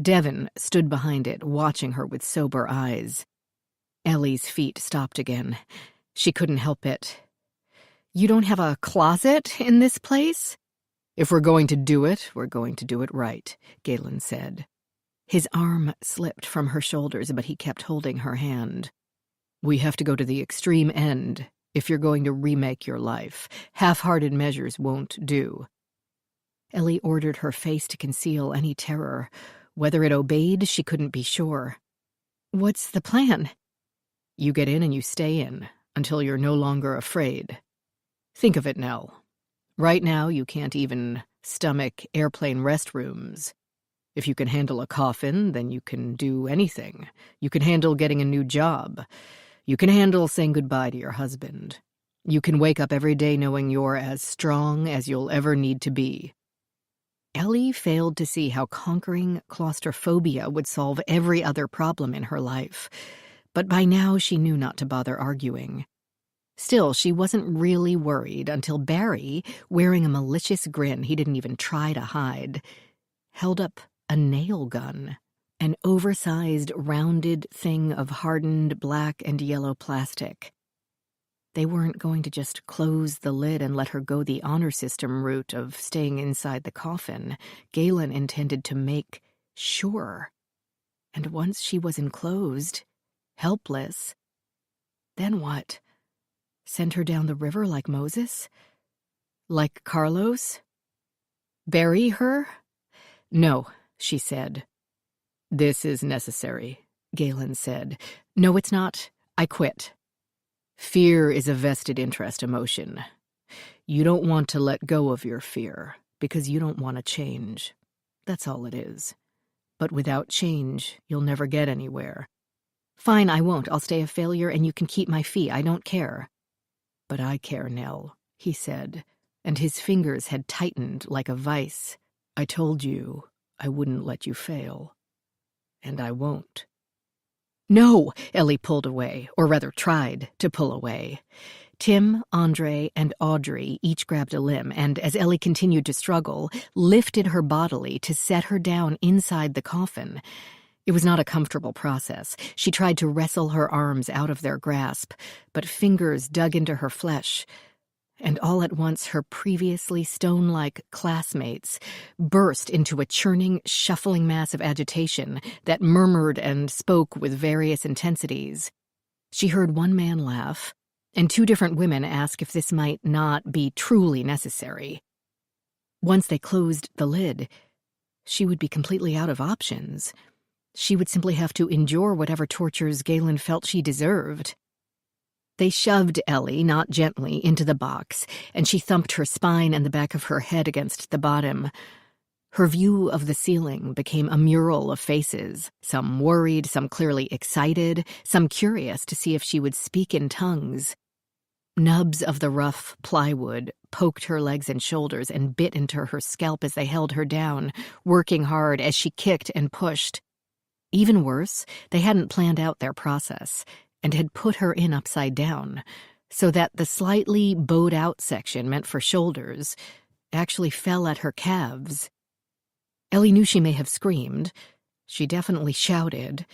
Devon stood behind it, watching her with sober eyes. Ellie's feet stopped again. She couldn't help it. "You don't have a closet in this place?" "If we're going to do it, we're going to do it right," Galen said. His arm slipped from her shoulders, but he kept holding her hand. "We have to go to the extreme end if you're going to remake your life. Half-hearted measures won't do." Ellie ordered her face to conceal any terror. Whether it obeyed, she couldn't be sure. "What's the plan?" "You get in and you stay in until you're no longer afraid. Think of it, Nell. Right now, you can't even stomach airplane restrooms. If you can handle a coffin, then you can do anything. You can handle getting a new job. You can handle saying goodbye to your husband. You can wake up every day knowing you're as strong as you'll ever need to be." Ellie failed to see how conquering claustrophobia would solve every other problem in her life, but by now she knew not to bother arguing. Still, she wasn't really worried until Barry, wearing a malicious grin he didn't even try to hide, held up a nail gun, an oversized, rounded thing of hardened black and yellow plastic. They weren't going to just close the lid and let her go the honor system route of staying inside the coffin. Galen intended to make sure. And once she was enclosed, helpless, then what? Send her down the river like Moses? Like Carlos? Bury her? "No," she said. "This is necessary," Galen said. "No, it's not. I quit. Fear is a vested interest emotion. You don't want to let go of your fear because you don't want to change. That's all it is. But without change, you'll never get anywhere." "Fine, I won't. I'll stay a failure and you can keep my fee. I don't care." "But I care, Nell," he said, and his fingers had tightened like a vice. "I told you I wouldn't let you fail. And I won't." "No!" Ellie pulled away, or rather tried to pull away. Tim, Andre, and Audrey each grabbed a limb and, as Ellie continued to struggle, lifted her bodily to set her down inside the coffin. It was not a comfortable process. She tried to wrestle her arms out of their grasp, but fingers dug into her flesh. And all at once her previously stone-like classmates burst into a churning, shuffling mass of agitation that murmured and spoke with various intensities. She heard one man laugh, and two different women ask if this might not be truly necessary. Once they closed the lid, she would be completely out of options. She would simply have to endure whatever tortures Galen felt she deserved. They shoved Ellie, not gently, into the box, and she thumped her spine and the back of her head against the bottom. Her view of the ceiling became a mural of faces, some worried, some clearly excited, some curious to see if she would speak in tongues. Nubs of the rough plywood poked her legs and shoulders and bit into her scalp as they held her down, working hard as she kicked and pushed. Even worse, they hadn't planned out their process and had put her in upside down, so that the slightly bowed-out section meant for shoulders actually fell at her calves. Ellie knew she may have screamed. She definitely shouted.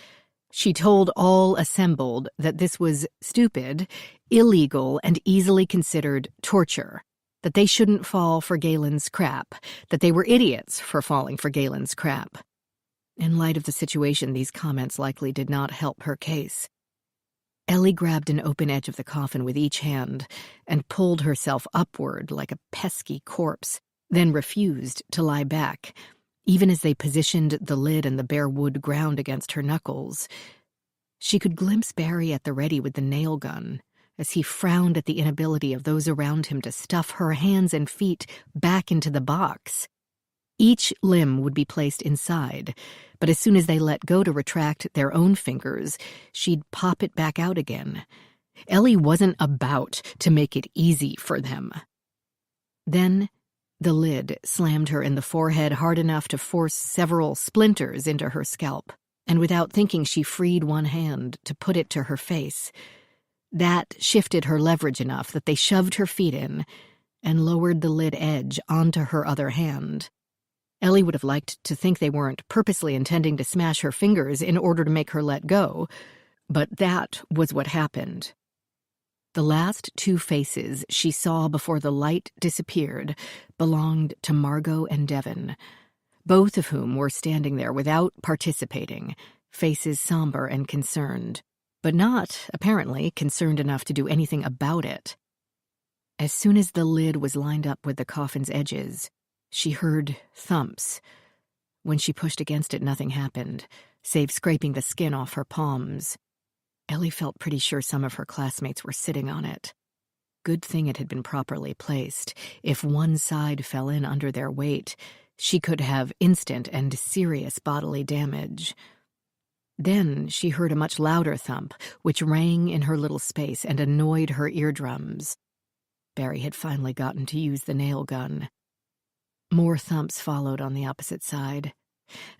She told all assembled that this was stupid, illegal, and easily considered torture, that they shouldn't fall for Galen's crap, that they were idiots for falling for Galen's crap. In light of the situation, these comments likely did not help her case. Ellie grabbed an open edge of the coffin with each hand and pulled herself upward like a pesky corpse, then refused to lie back, even as they positioned the lid and the bare wood ground against her knuckles. She could glimpse Barry at the ready with the nail gun, as he frowned at the inability of those around him to stuff her hands and feet back into the box. Each limb would be placed inside, but as soon as they let go to retract their own fingers, she'd pop it back out again. Ellie wasn't about to make it easy for them. Then the lid slammed her in the forehead hard enough to force several splinters into her scalp, and without thinking she freed one hand to put it to her face. That shifted her leverage enough that they shoved her feet in and lowered the lid edge onto her other hand. Ellie would have liked to think they weren't purposely intending to smash her fingers in order to make her let go, but that was what happened. The last two faces she saw before the light disappeared belonged to Margot and Devon, both of whom were standing there without participating, faces somber and concerned, but not, apparently, concerned enough to do anything about it. As soon as the lid was lined up with the coffin's edges, she heard thumps. When she pushed against it, nothing happened, save scraping the skin off her palms. Ellie felt pretty sure some of her classmates were sitting on it. Good thing it had been properly placed. If one side fell in under their weight, she could have instant and serious bodily damage. Then she heard a much louder thump, which rang in her little space and annoyed her eardrums. Barry had finally gotten to use the nail gun. More thumps followed on the opposite side.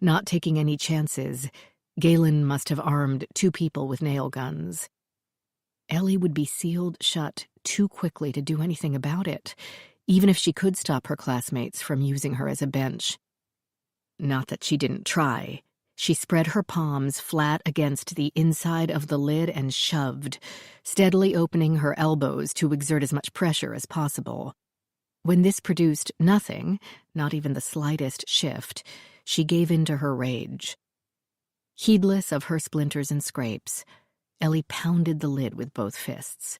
Not taking any chances, Galen must have armed two people with nail guns. Ellie would be sealed shut too quickly to do anything about it, even if she could stop her classmates from using her as a bench. Not that she didn't try. She spread her palms flat against the inside of the lid and shoved, steadily opening her elbows to exert as much pressure as possible. When this produced nothing, not even the slightest shift, she gave in to her rage. Heedless of her splinters and scrapes, Ellie pounded the lid with both fists.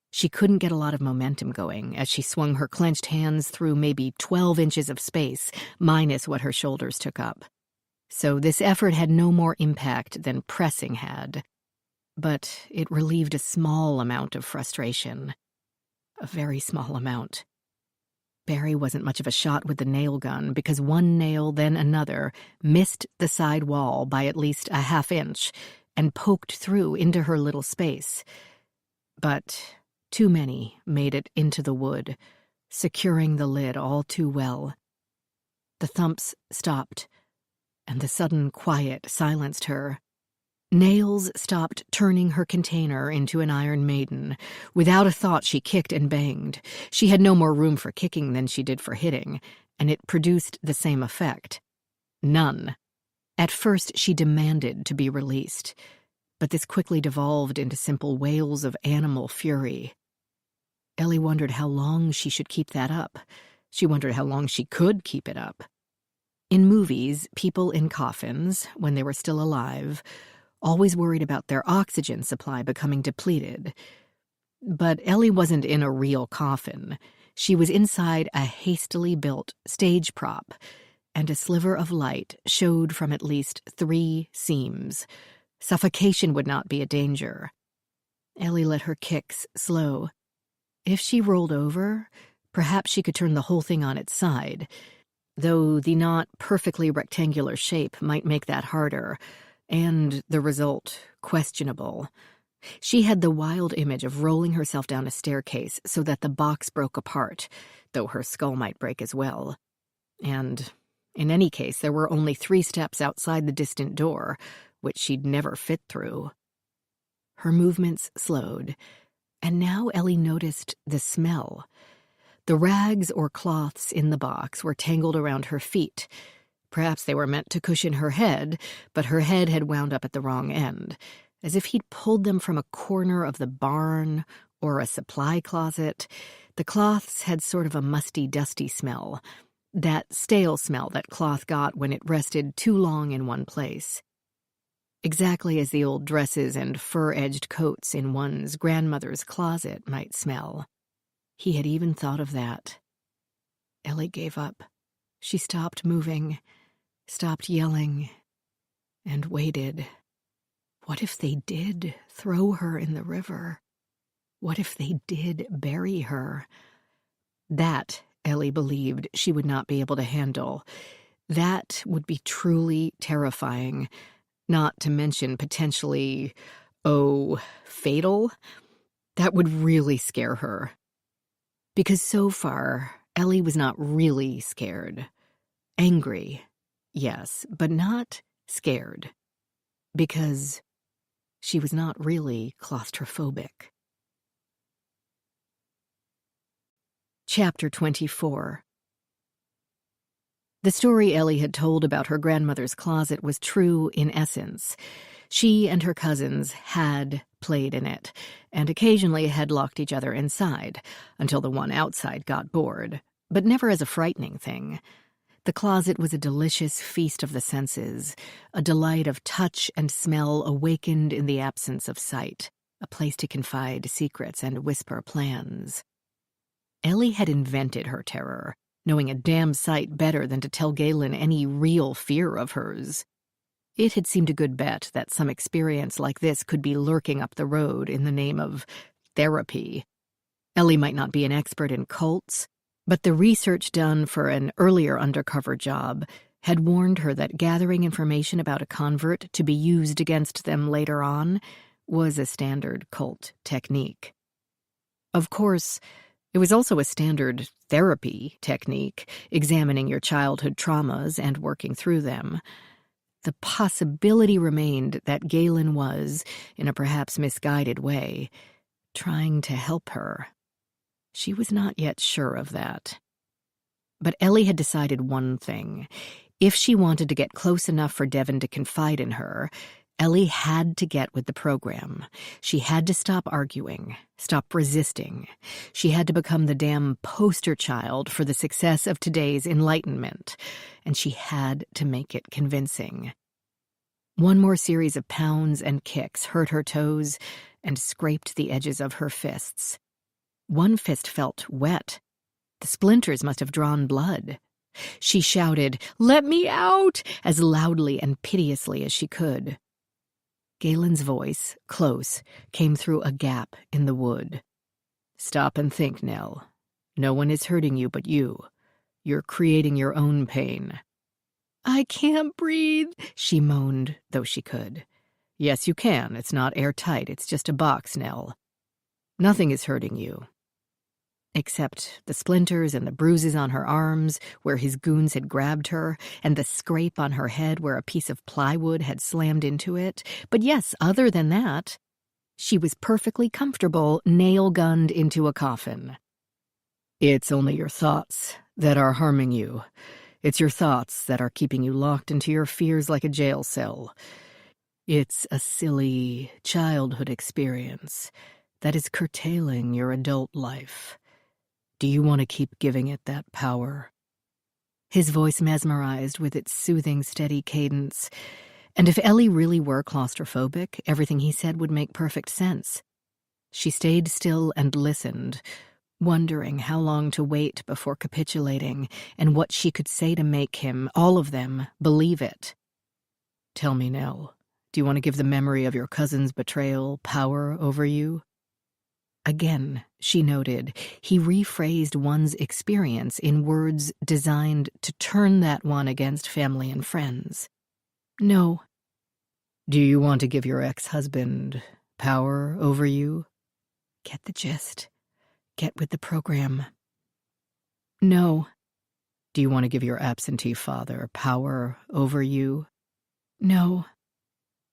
She couldn't get a lot of momentum going as she swung her clenched hands through maybe 12 inches of space, minus what her shoulders took up. So this effort had no more impact than pressing had. But it relieved a small amount of frustration. A very small amount. Barry wasn't much of a shot with the nail gun because one nail, then another, missed the side wall by at least a half-inch and poked through into her little space. But too many made it into the wood, securing the lid all too well. The thumps stopped, and the sudden quiet silenced her. Nails stopped turning her container into an Iron Maiden. Without a thought, she kicked and banged. She had no more room for kicking than she did for hitting, and it produced the same effect. None. At first, she demanded to be released, but this quickly devolved into simple wails of animal fury. Ellie wondered how long she should keep that up. She wondered how long she could keep it up. In movies, people in coffins, when they were still alive, always worried about their oxygen supply becoming depleted. But Ellie wasn't in a real coffin. She was inside a hastily built stage prop, and a sliver of light showed from at least 3 seams. Suffocation would not be a danger. Ellie let her kicks slow. If she rolled over, perhaps she could turn the whole thing on its side, though the not perfectly rectangular shape might make that harder, and the result questionable. She had the wild image of rolling herself down a staircase so that the box broke apart, though her skull might break as well. And, in any case, there were only 3 steps outside the distant door, which she'd never fit through. Her movements slowed, and now Ellie noticed the smell. The rags or cloths in the box were tangled around her feet. Perhaps they were meant to cushion her head, but her head had wound up at the wrong end, as if he'd pulled them from a corner of the barn or a supply closet. The cloths had sort of a musty, dusty smell, that stale smell that cloth got when it rested too long in one place. Exactly as the old dresses and fur-edged coats in one's grandmother's closet might smell. He had even thought of that. Ellie gave up. She stopped moving, stopped yelling, and waited. What if they did throw her in the river? What if they did bury her? That Ellie believed she would not be able to handle. That would be truly terrifying, not to mention potentially, fatal. That would really scare her. Because so far, Ellie was not really scared. Angry, yes, but not scared. Because she was not really claustrophobic. Chapter 24. The story Ellie had told about her grandmother's closet was true in essence. She and her cousins had played in it, and occasionally had locked each other inside, until the one outside got bored, but never as a frightening thing. The closet was a delicious feast of the senses, a delight of touch and smell awakened in the absence of sight, a place to confide secrets and whisper plans. Ellie had invented her terror, knowing a damn sight better than to tell Galen any real fear of hers. It had seemed a good bet that some experience like this could be lurking up the road in the name of therapy. Ellie might not be an expert in cults, but the research done for an earlier undercover job had warned her that gathering information about a convert to be used against them later on was a standard cult technique. Of course, it was also a standard therapy technique, examining your childhood traumas and working through them. The possibility remained that Galen was, in a perhaps misguided way, trying to help her. She was not yet sure of that. But Ellie had decided one thing. If she wanted to get close enough for Devon to confide in her, Ellie had to get with the program. She had to stop arguing, stop resisting. She had to become the damn poster child for the success of today's enlightenment, and she had to make it convincing. One more series of pounds and kicks hurt her toes and scraped the edges of her fists. One fist felt wet. The splinters must have drawn blood. She shouted, "Let me out!" as loudly and piteously as she could. Galen's voice, close, came through a gap in the wood. "Stop and think, Nell. No one is hurting you but you. You're creating your own pain." "I can't breathe," she moaned, though she could. "Yes, you can. It's not airtight. It's just a box, Nell. Nothing is hurting you. Except the splinters and the bruises on her arms where his goons had grabbed her, and the scrape on her head where a piece of plywood had slammed into it. But yes, other than that, she was perfectly comfortable nail-gunned into a coffin. It's only your thoughts that are harming you. It's your thoughts that are keeping you locked into your fears like a jail cell. It's a silly childhood experience that is curtailing your adult life. Do you want to keep giving it that power?" His voice mesmerized with its soothing, steady cadence. And if Ellie really were claustrophobic, everything he said would make perfect sense. She stayed still and listened, wondering how long to wait before capitulating and what she could say to make him, all of them, believe it. "Tell me, Nell, do you want to give the memory of your cousin's betrayal power over you?" Again, she noted, he rephrased one's experience in words designed to turn that one against family and friends. "No." "Do you want to give your ex-husband power over you?" Get the gist. Get with the program. "No." "Do you want to give your absentee father power over you?" "No."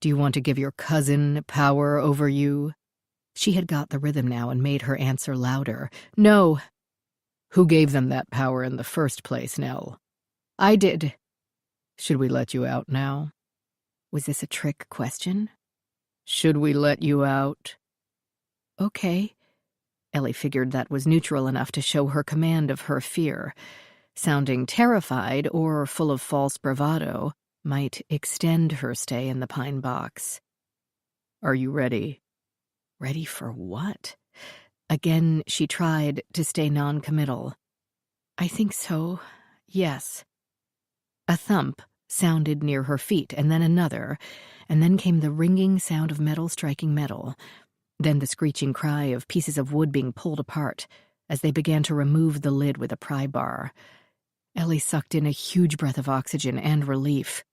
"Do you want to give your cousin power over you?" She had got the rhythm now and made her answer louder. "No." "Who gave them that power in the first place, Nell?" "I did." "Should we let you out now?" Was this a trick question? "Should we let you out?" "Okay." Ellie figured that was neutral enough to show her command of her fear. Sounding terrified or full of false bravado might extend her stay in the pine box. "Are you ready?" Ready for what? Again, she tried to stay non-committal. "I think so, yes." A thump sounded near her feet, and then another, and then came the ringing sound of metal striking metal, then the screeching cry of pieces of wood being pulled apart, as they began to remove the lid with a pry bar. Ellie sucked in a huge breath of oxygen and relief.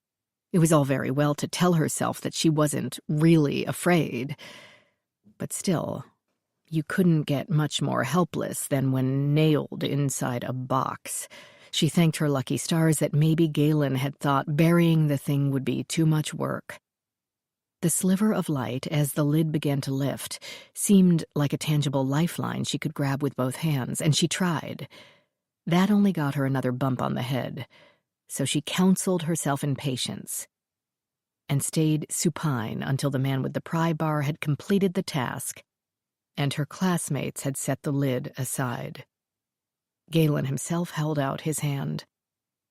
It was all very well to tell herself that she wasn't really afraid, but still, you couldn't get much more helpless than when nailed inside a box. She thanked her lucky stars that maybe Galen had thought burying the thing would be too much work. The sliver of light, as the lid began to lift, seemed like a tangible lifeline she could grab with both hands, and she tried. That only got her another bump on the head, so she counseled herself in patience and stayed supine until the man with the pry bar had completed the task and her classmates had set the lid aside. Galen himself held out his hand.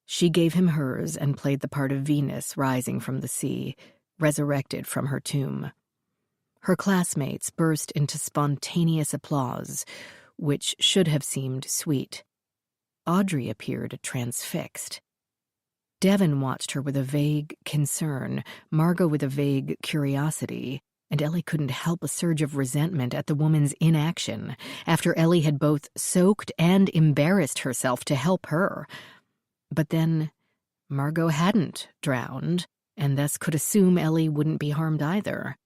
She gave him hers and played the part of Venus rising from the sea, resurrected from her tomb. Her classmates burst into spontaneous applause, which should have seemed sweet. Audrey appeared transfixed. Devon watched her with a vague concern, Margot with a vague curiosity, and Ellie couldn't help a surge of resentment at the woman's inaction, after Ellie had both soaked and embarrassed herself to help her. But then Margot hadn't drowned, and thus could assume Ellie wouldn't be harmed either.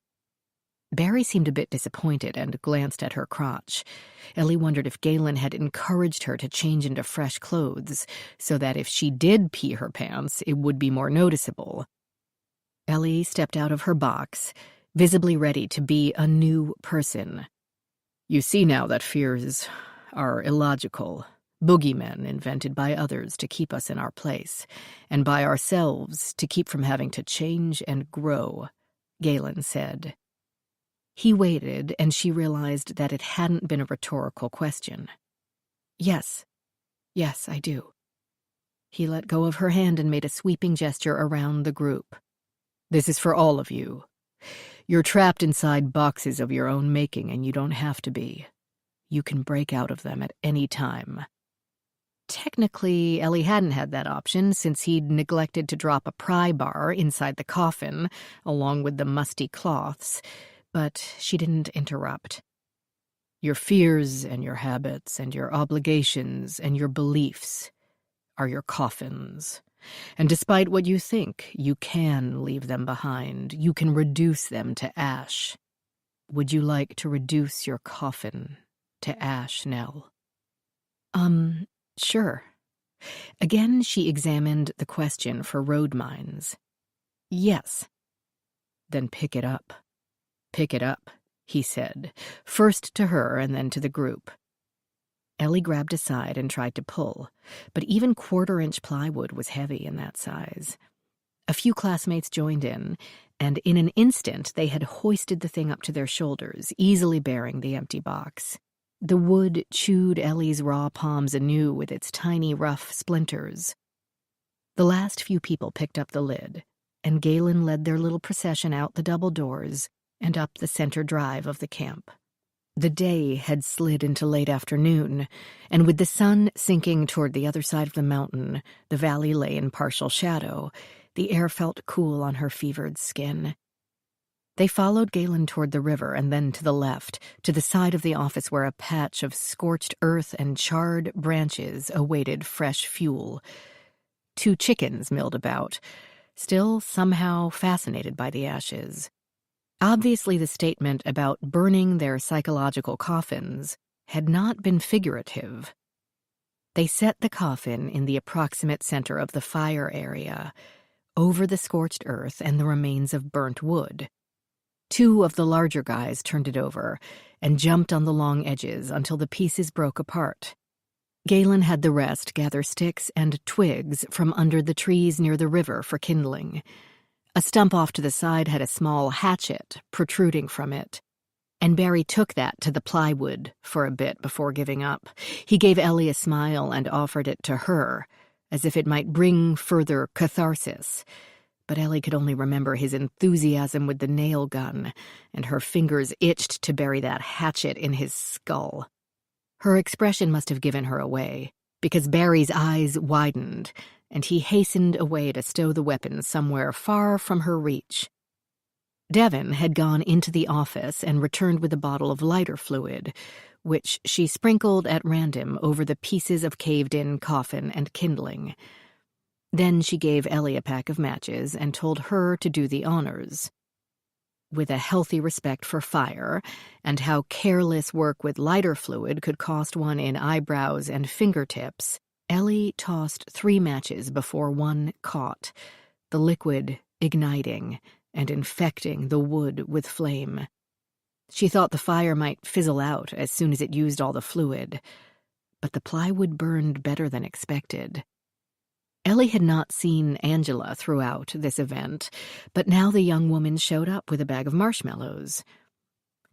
Barry seemed a bit disappointed and glanced at her crotch. Ellie wondered if Galen had encouraged her to change into fresh clothes, so that if she did pee her pants, it would be more noticeable. Ellie stepped out of her box, visibly ready to be a new person. You see now that fears are illogical, boogeymen invented by others to keep us in our place, and by ourselves to keep from having to change and grow, Galen said. He waited, and she realized that it hadn't been a rhetorical question. Yes, I do. He let go of her hand and made a sweeping gesture around the group. This is for all of you. You're trapped inside boxes of your own making, and you don't have to be. You can break out of them at any time. Technically, Ellie hadn't had that option since he'd neglected to drop a pry bar inside the coffin, along with the musty cloths, but she didn't interrupt. Your fears and your habits and your obligations and your beliefs are your coffins. And despite what you think, you can leave them behind. You can reduce them to ash. Would you like to reduce your coffin to ash, Nell? Sure. Again, she examined the question for road mines. Yes. Then pick it up. Pick it up, he said, first to her and then to the group. Ellie grabbed aside and tried to pull, but even quarter-inch plywood was heavy in that size. A few classmates joined in, and in an instant they had hoisted the thing up to their shoulders, easily bearing the empty box. The wood chewed Ellie's raw palms anew with its tiny, rough splinters. The last few people picked up the lid, and Galen led their little procession out the double doors and up the center drive of the camp. The day had slid into late afternoon, and with the sun sinking toward the other side of the mountain, the valley lay in partial shadow. The air felt cool on her fevered skin. They followed Galen toward the river and then to the left, to the side of the office where a patch of scorched earth and charred branches awaited fresh fuel. 2 chickens milled about, still somehow fascinated by the ashes. Obviously, the statement about burning their psychological coffins had not been figurative. They set the coffin in the approximate center of the fire area, over the scorched earth and the remains of burnt wood. 2 of the larger guys turned it over and jumped on the long edges until the pieces broke apart. Galen had the rest gather sticks and twigs from under the trees near the river for kindling. A stump off to the side had a small hatchet protruding from it, and Barry took that to the plywood for a bit before giving up. He gave Ellie a smile and offered it to her, as if it might bring further catharsis. But Ellie could only remember his enthusiasm with the nail gun, and her fingers itched to bury that hatchet in his skull. Her expression must have given her away, because Barry's eyes widened, and he hastened away to stow the weapon somewhere far from her reach. Devon had gone into the office and returned with a bottle of lighter fluid, which she sprinkled at random over the pieces of caved-in coffin and kindling. Then she gave Ellie a pack of matches and told her to do the honors. With a healthy respect for fire and how careless work with lighter fluid could cost one in eyebrows and fingertips, Ellie tossed 3 matches before one caught, the liquid igniting and infecting the wood with flame. She thought the fire might fizzle out as soon as it used all the fluid, but the plywood burned better than expected. Ellie had not seen Angela throughout this event, but now the young woman showed up with a bag of marshmallows.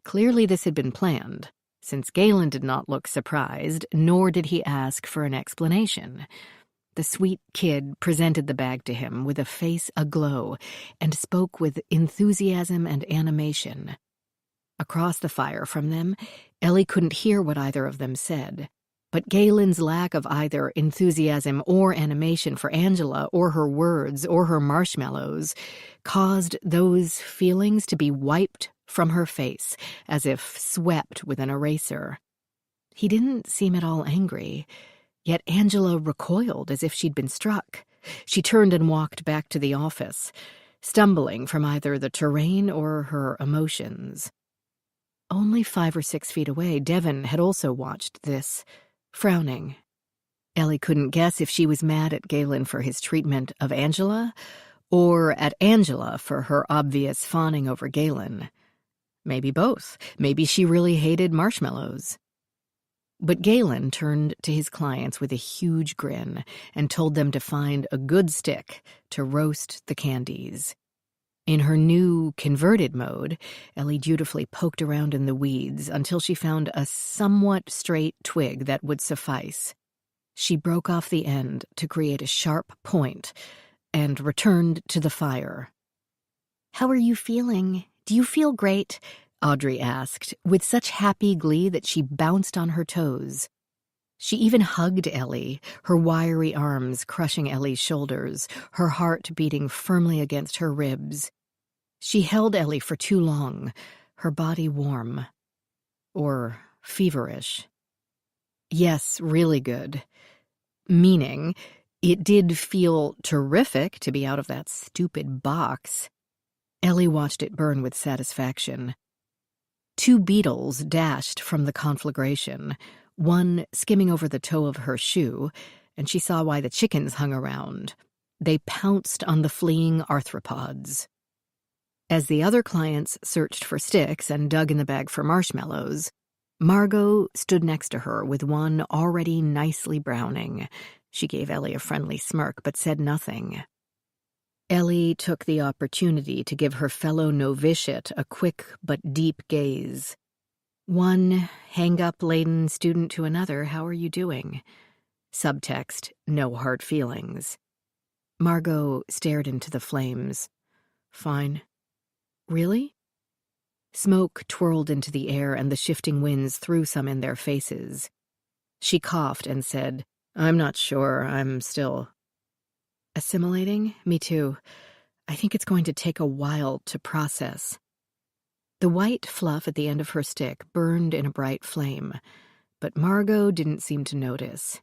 Clearly this had been planned, since Galen did not look surprised, nor did he ask for an explanation. The sweet kid presented the bag to him with a face aglow and spoke with enthusiasm and animation. Across the fire from them, Ellie couldn't hear what either of them said. But Galen's lack of either enthusiasm or animation for Angela or her words or her marshmallows caused those feelings to be wiped from her face as if swept with an eraser. He didn't seem at all angry, yet Angela recoiled as if she'd been struck. She turned and walked back to the office, stumbling from either the terrain or her emotions. Only 5 or 6 feet away, Devon had also watched this, frowning. Ellie couldn't guess if she was mad at Galen for his treatment of Angela, or at Angela for her obvious fawning over Galen. Maybe both. Maybe she really hated marshmallows. But Galen turned to his clients with a huge grin and told them to find a good stick to roast the candies. In her new, converted mode, Ellie dutifully poked around in the weeds until she found a somewhat straight twig that would suffice. She broke off the end to create a sharp point and returned to the fire. "How are you feeling? Do you feel great?" Audrey asked, with such happy glee that she bounced on her toes. She even hugged Ellie, her wiry arms crushing Ellie's shoulders, her heart beating firmly against her ribs. She held Ellie for too long, her body warm. Or feverish. Yes, really good. Meaning, it did feel terrific to be out of that stupid box. Ellie watched it burn with satisfaction. 2 beetles dashed from the conflagration, one skimming over the toe of her shoe, and she saw why the chickens hung around. They pounced on the fleeing arthropods. As the other clients searched for sticks and dug in the bag for marshmallows, Margot stood next to her with one already nicely browning. She gave Ellie a friendly smirk, but said nothing. Ellie took the opportunity to give her fellow novitiate a quick but deep gaze. One hang-up-laden student to another, "How are you doing?" Subtext, no hard feelings. Margot stared into the flames. "Fine." "Really?" Smoke twirled into the air and the shifting winds threw some in their faces. She coughed and said, "I'm not sure, I'm still..." "Assimilating? Me too. I think it's going to take a while to process." The white fluff at the end of her stick burned in a bright flame, but Margot didn't seem to notice.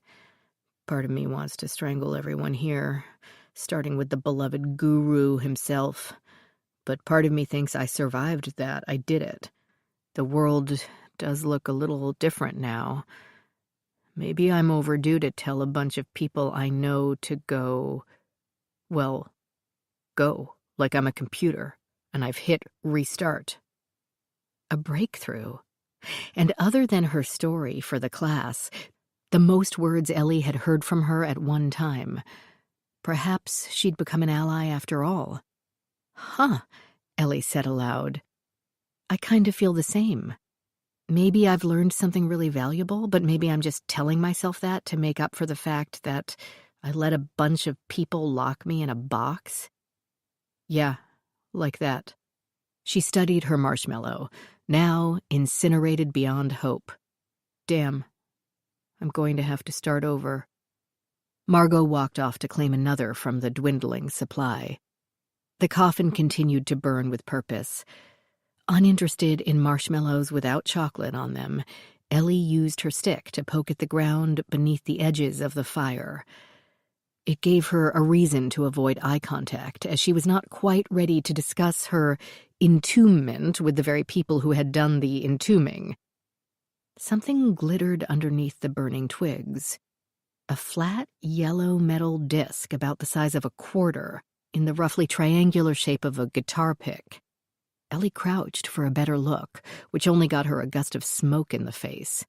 "Part of me wants to strangle everyone here, starting with the beloved guru himself. But part of me thinks I survived that. I did it. The world does look a little different now. Maybe I'm overdue to tell a bunch of people I know to go... Well, go, like I'm a computer, and I've hit restart." A breakthrough. And other than her story for the class, the most words Ellie had heard from her at one time. Perhaps she'd become an ally after all. "Huh," Ellie said aloud. "I kind of feel the same. Maybe I've learned something really valuable, but maybe I'm just telling myself that to make up for the fact that I let a bunch of people lock me in a box." "Yeah, like that." She studied her marshmallow, now incinerated beyond hope. "Damn, I'm going to have to start over." Margot walked off to claim another from the dwindling supply. The coffin continued to burn with purpose. Uninterested in marshmallows without chocolate on them, Ellie used her stick to poke at the ground beneath the edges of the fire. It gave her a reason to avoid eye contact, as she was not quite ready to discuss her entombment with the very people who had done the entombing. Something glittered underneath the burning twigs. A flat, yellow metal disc about the size of a quarter, in the roughly triangular shape of a guitar pick. Ellie crouched for a better look, which only got her a gust of smoke in the face.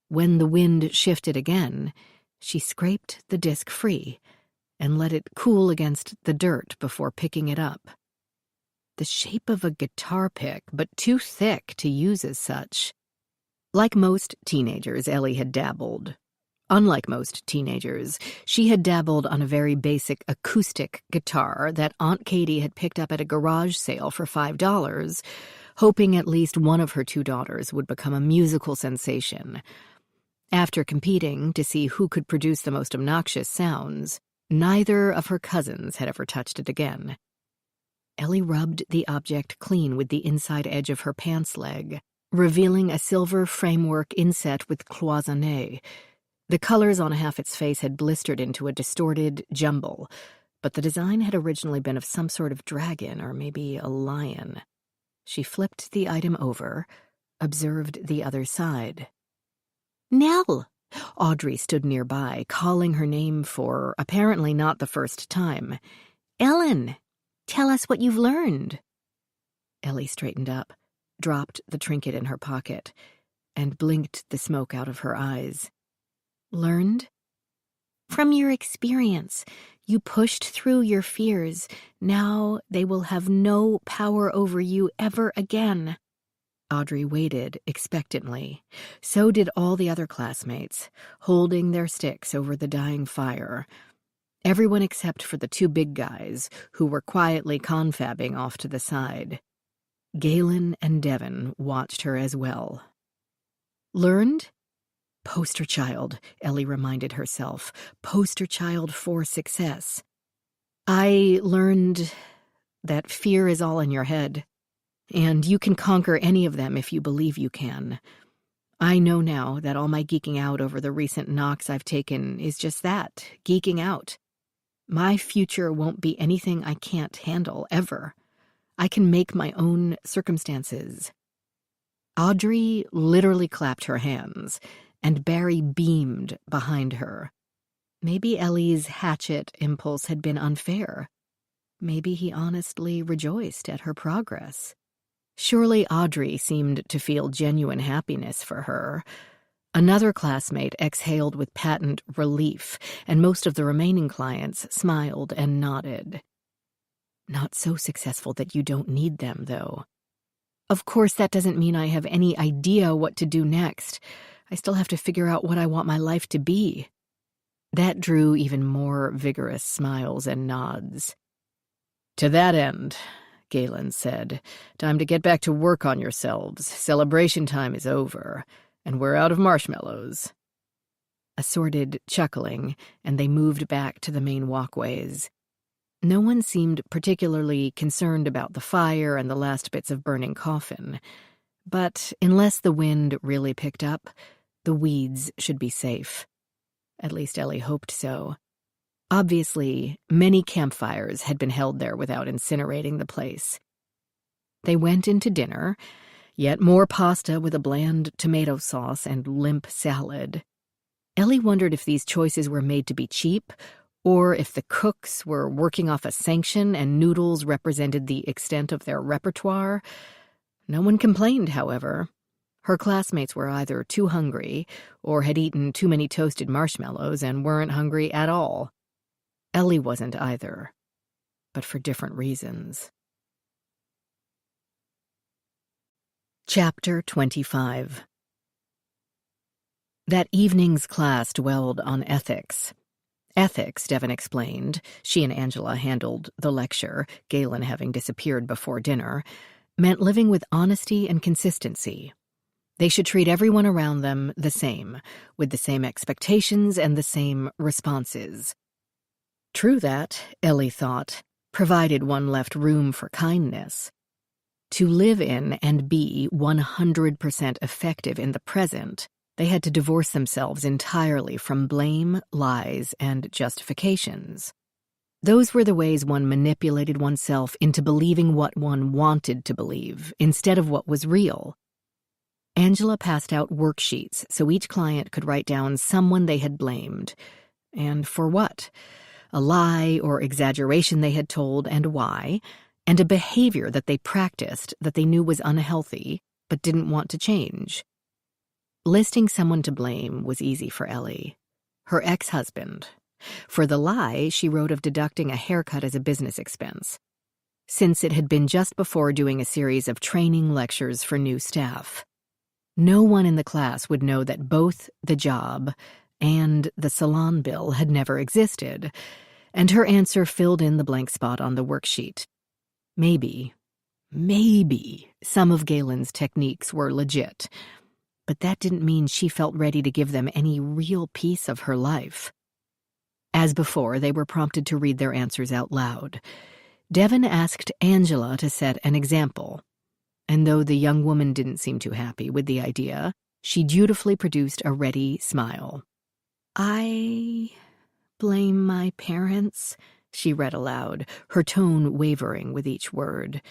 When the wind shifted again, she scraped the disc free and let it cool against the dirt before picking it up. The shape of a guitar pick, but too thick to use as such. Like most teenagers, Ellie had dabbled. Unlike most teenagers, she had dabbled on a very basic acoustic guitar that Aunt Katie had picked up at a garage sale for $5, hoping at least one of her 2 daughters would become a musical sensation. After competing to see who could produce the most obnoxious sounds, neither of her cousins had ever touched it again. Ellie rubbed the object clean with the inside edge of her pants leg, revealing a silver framework inset with cloisonné. The colors on half its face had blistered into a distorted jumble, but the design had originally been of some sort of dragon or maybe a lion. She flipped the item over, observed the other side. "Nell!" Audrey stood nearby, calling her name for, apparently not the first time. "Ellen, tell us what you've learned." Ellie straightened up, dropped the trinket in her pocket, and blinked the smoke out of her eyes. "Learned?" "From your experience, you pushed through your fears. Now they will have no power over you ever again." Audrey waited expectantly. So did all the other classmates, holding their sticks over the dying fire. Everyone except for the 2 big guys, who were quietly confabbing off to the side. Galen and Devon watched her as well. "Learned?" "Poster child," Ellie reminded herself. "Poster child for success." "I learned that fear is all in your head, and you can conquer any of them if you believe you can. I know now that all my geeking out over the recent knocks I've taken is just that, geeking out. My future won't be anything I can't handle, ever. I can make my own circumstances." Audrey literally clapped her hands, and Barry beamed behind her. Maybe Ellie's hatchet impulse had been unfair. Maybe he honestly rejoiced at her progress. Surely Audrey seemed to feel genuine happiness for her. Another classmate exhaled with patent relief, and most of the remaining clients smiled and nodded. "Not so successful that you don't need them, though. Of course, that doesn't mean I have any idea what to do next. I still have to figure out what I want my life to be." That drew even more vigorous smiles and nods. "To that end," Galen said, "time to get back to work on yourselves. Celebration time is over, and we're out of marshmallows." Assorted chuckling, and they moved back to the main walkways. No one seemed particularly concerned about the fire and the last bits of burning coffin. But unless the wind really picked up, the weeds should be safe. At least Ellie hoped so. Obviously, many campfires had been held there without incinerating the place. They went into dinner, yet more pasta with a bland tomato sauce and limp salad. Ellie wondered if these choices were made to be cheap, or if the cooks were working off a sanction and noodles represented the extent of their repertoire. No one complained, however. Her classmates were either too hungry or had eaten too many toasted marshmallows and weren't hungry at all. Ellie wasn't either, but for different reasons. Chapter 25. That evening's class dwelled on ethics. Ethics, Devon explained, she and Angela handled the lecture, Galen having disappeared before dinner, meant living with honesty and consistency. They should treat everyone around them the same, with the same expectations and the same responses. True that, Ellie thought. provided one left room for kindness. To live in and be 100% effective in the present, they had to divorce themselves entirely from blame, lies, and justifications. Those were the ways one manipulated oneself into believing what one wanted to believe, instead of what was real. Angela passed out worksheets so each client could write down someone they had blamed. And for what? A lie or exaggeration they had told, and why, and a behavior that they practiced that they knew was unhealthy but didn't want to change. Listing someone to blame was easy for Ellie. Her ex-husband. For the lie, she wrote of deducting a haircut as a business expense, since it had been just before doing a series of training lectures for new staff. No one in the class would know that both the job and the salon bill had never existed, and her answer filled in the blank spot on the worksheet. Maybe some of Galen's techniques were legit, but that didn't mean she felt ready to give them any real piece of her life. As before, they were prompted to read their answers out loud. Devon asked Angela to set an example, and though the young woman didn't seem too happy with the idea, she dutifully produced a ready smile. "I blame my parents," she read aloud, her tone wavering with each word,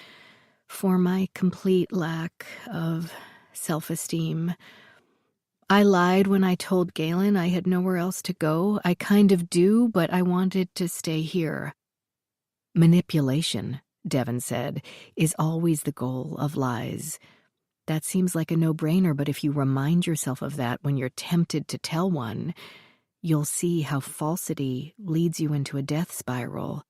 "for my complete lack of self-esteem. I lied when I told Galen I had nowhere else to go. I kind of do, but I wanted to stay here." "Manipulation," Devon said, "is always the goal of lies. That seems like a no-brainer, but if you remind yourself of that when you're tempted to tell one, you'll see how falsity leads you into a death spiral."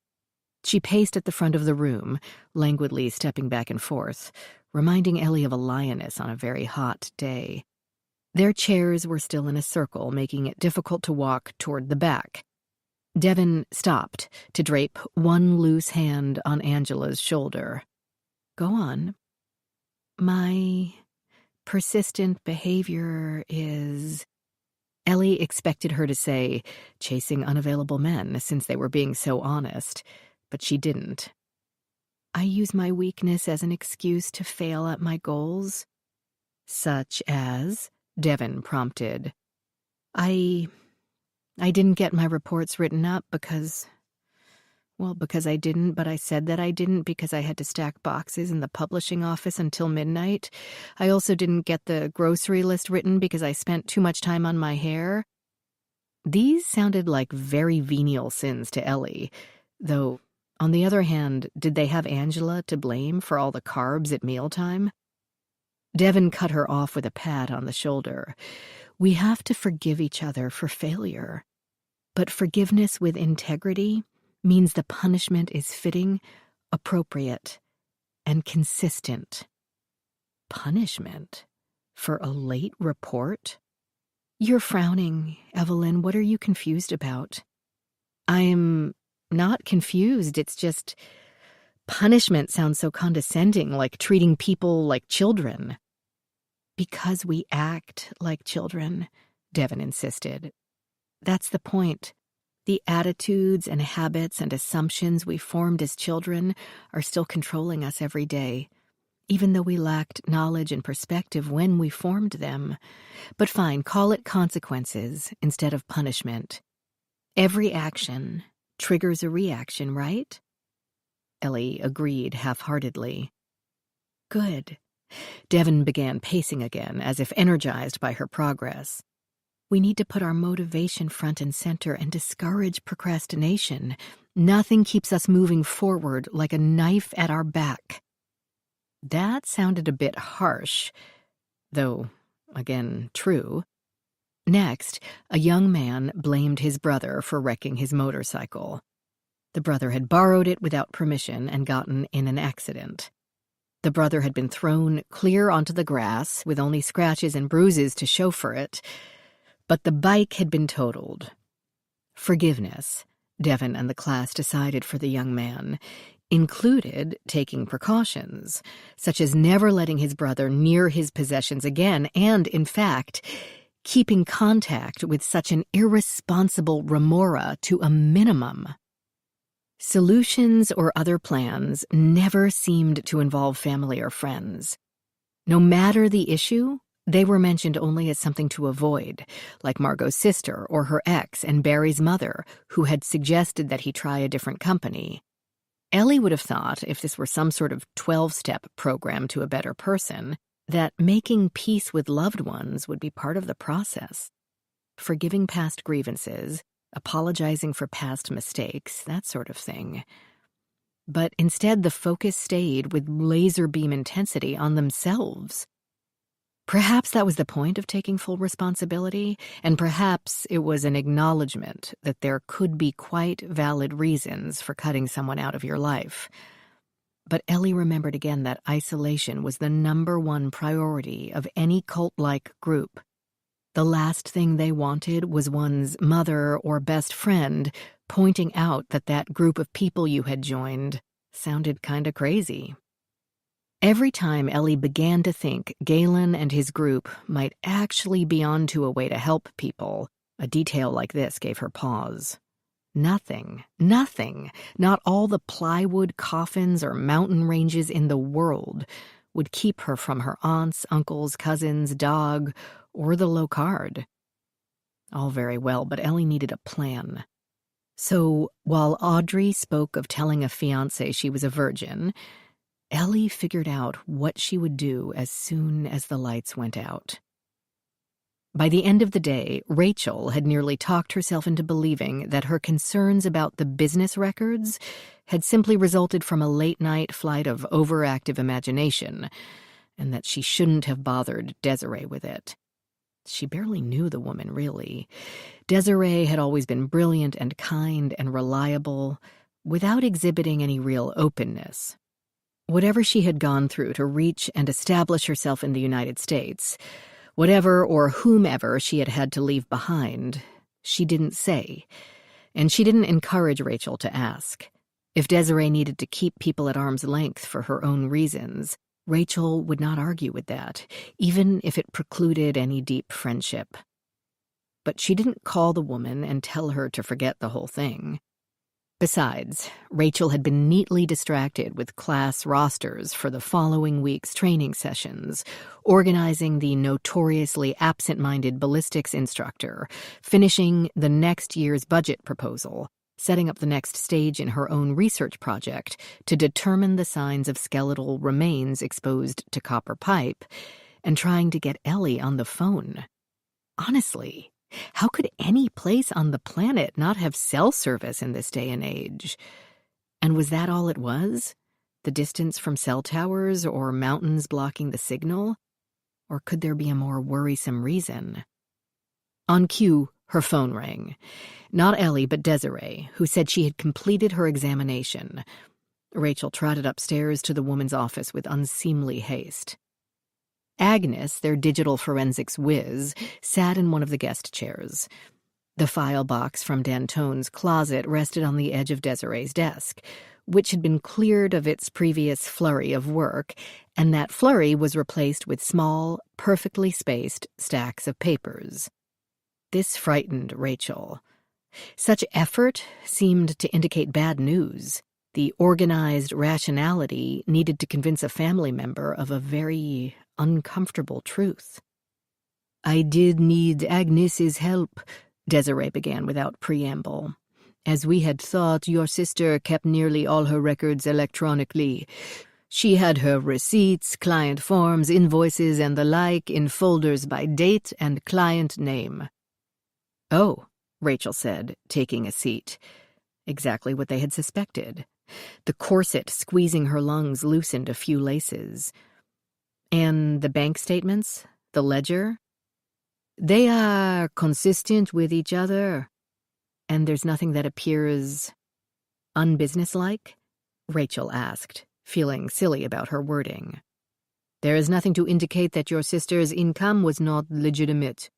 She paced at the front of the room, languidly stepping back and forth, reminding Ellie of a lioness on a very hot day. Their chairs were still in a circle, making it difficult to walk toward the back. Devon stopped to drape one loose hand on Angela's shoulder. "Go on." "My persistent behavior is..." Ellie expected her to say, "chasing unavailable men," since they were being so honest, but she didn't. "I use my weakness as an excuse to fail at my goals." "Such as?" Devon prompted. I didn't get my reports written up because I didn't, but I said that I didn't because I had to stack boxes in the publishing office until midnight. I also didn't get the grocery list written because I spent too much time on my hair." These sounded like very venial sins to Ellie, though, on the other hand, did they have Angela to blame for all the carbs at mealtime? Devon cut her off with a pat on the shoulder. "We have to forgive each other for failure. But forgiveness with integrity means the punishment is fitting, appropriate, and consistent." "Punishment? For a late report?" "You're frowning, Evelyn. What are you confused about?" "I'm not confused. It's just... punishment sounds so condescending, like treating people like children." "Because we act like children," Devon insisted. "That's the point. The attitudes and habits and assumptions we formed as children are still controlling us every day, even though we lacked knowledge and perspective when we formed them. But fine, call it consequences instead of punishment. Every action triggers a reaction, right?" Ellie agreed half-heartedly. "Good." Devon began pacing again, as if energized by her progress. "We need to put our motivation front and center and discourage procrastination. Nothing keeps us moving forward like a knife at our back." That sounded a bit harsh, though, again, true. Next, a young man blamed his brother for wrecking his motorcycle. The brother had borrowed it without permission and gotten in an accident. The brother had been thrown clear onto the grass with only scratches and bruises to show for it, but the bike had been totaled. Forgiveness, Devon and the class decided for the young man, included taking precautions, such as never letting his brother near his possessions again and, in fact, keeping contact with such an irresponsible remora to a minimum. Solutions or other plans never seemed to involve family or friends. No matter the issue, they were mentioned only as something to avoid, like Margot's sister or her ex and Barry's mother, who had suggested that he try a different company. Ellie would have thought, if this were some sort of 12-step program to a better person, that making peace with loved ones would be part of the process. Forgiving past grievances, apologizing for past mistakes, that sort of thing. But instead, the focus stayed with laser beam intensity on themselves. Perhaps that was the point of taking full responsibility, and perhaps it was an acknowledgement that there could be quite valid reasons for cutting someone out of your life. But Ellie remembered again that isolation was the #1 priority of any cult-like group. The last thing they wanted was one's mother or best friend pointing out that that group of people you had joined sounded kinda crazy. Every time Ellie began to think Galen and his group might actually be onto a way to help people, a detail like this gave her pause. Nothing, not all the plywood coffins or mountain ranges in the world would keep her from her aunts, uncles, cousins, dog, or the Locard. All very well, but Ellie needed a plan. So, while Audrey spoke of telling a fiancé she was a virgin, Ellie figured out what she would do as soon as the lights went out. By the end of the day, Rachel had nearly talked herself into believing that her concerns about the business records had simply resulted from a late-night flight of overactive imagination, and that she shouldn't have bothered Desiree with it. She barely knew the woman, really. Desiree had always been brilliant and kind and reliable, without exhibiting any real openness. Whatever she had gone through to reach and establish herself in the United States, whatever or whomever she had had to leave behind, she didn't say, and she didn't encourage Rachel to ask. If Desiree needed to keep people at arm's length for her own reasons, Rachel would not argue with that, even if it precluded any deep friendship. But she didn't call the woman and tell her to forget the whole thing. Besides, Rachel had been neatly distracted with class rosters for the following week's training sessions, organizing the notoriously absent-minded ballistics instructor, finishing the next year's budget proposal, setting up the next stage in her own research project to determine the signs of skeletal remains exposed to copper pipe, and trying to get Ellie on the phone. Honestly, how could any place on the planet not have cell service in this day and age? And was that all it was? The distance from cell towers or mountains blocking the signal? Or could there be a more worrisome reason? On cue, her phone rang. Not Ellie, but Desiree, who said she had completed her examination. Rachel trotted upstairs to the woman's office with unseemly haste. Agnes, their digital forensics whiz, sat in one of the guest chairs. The file box from Dantone's closet rested on the edge of Desiree's desk, which had been cleared of its previous flurry of work, and that flurry was replaced with small, perfectly spaced stacks of papers. This frightened Rachel. Such effort seemed to indicate bad news. The organized rationality needed to convince a family member of a very uncomfortable truth. "I did need Agnes's help," Desiree began without preamble. "As we had thought, your sister kept nearly all her records electronically. She had her receipts, client forms, invoices, and the like in folders by date and client name." "Oh," Rachel said, taking a seat. Exactly what they had suspected. The corset squeezing her lungs loosened a few laces. "And the bank statements? The ledger?" "They are consistent with each other." "And there's nothing that appears unbusinesslike?" Rachel asked, feeling silly about her wording. "There is nothing to indicate that your sister's income was not legitimate."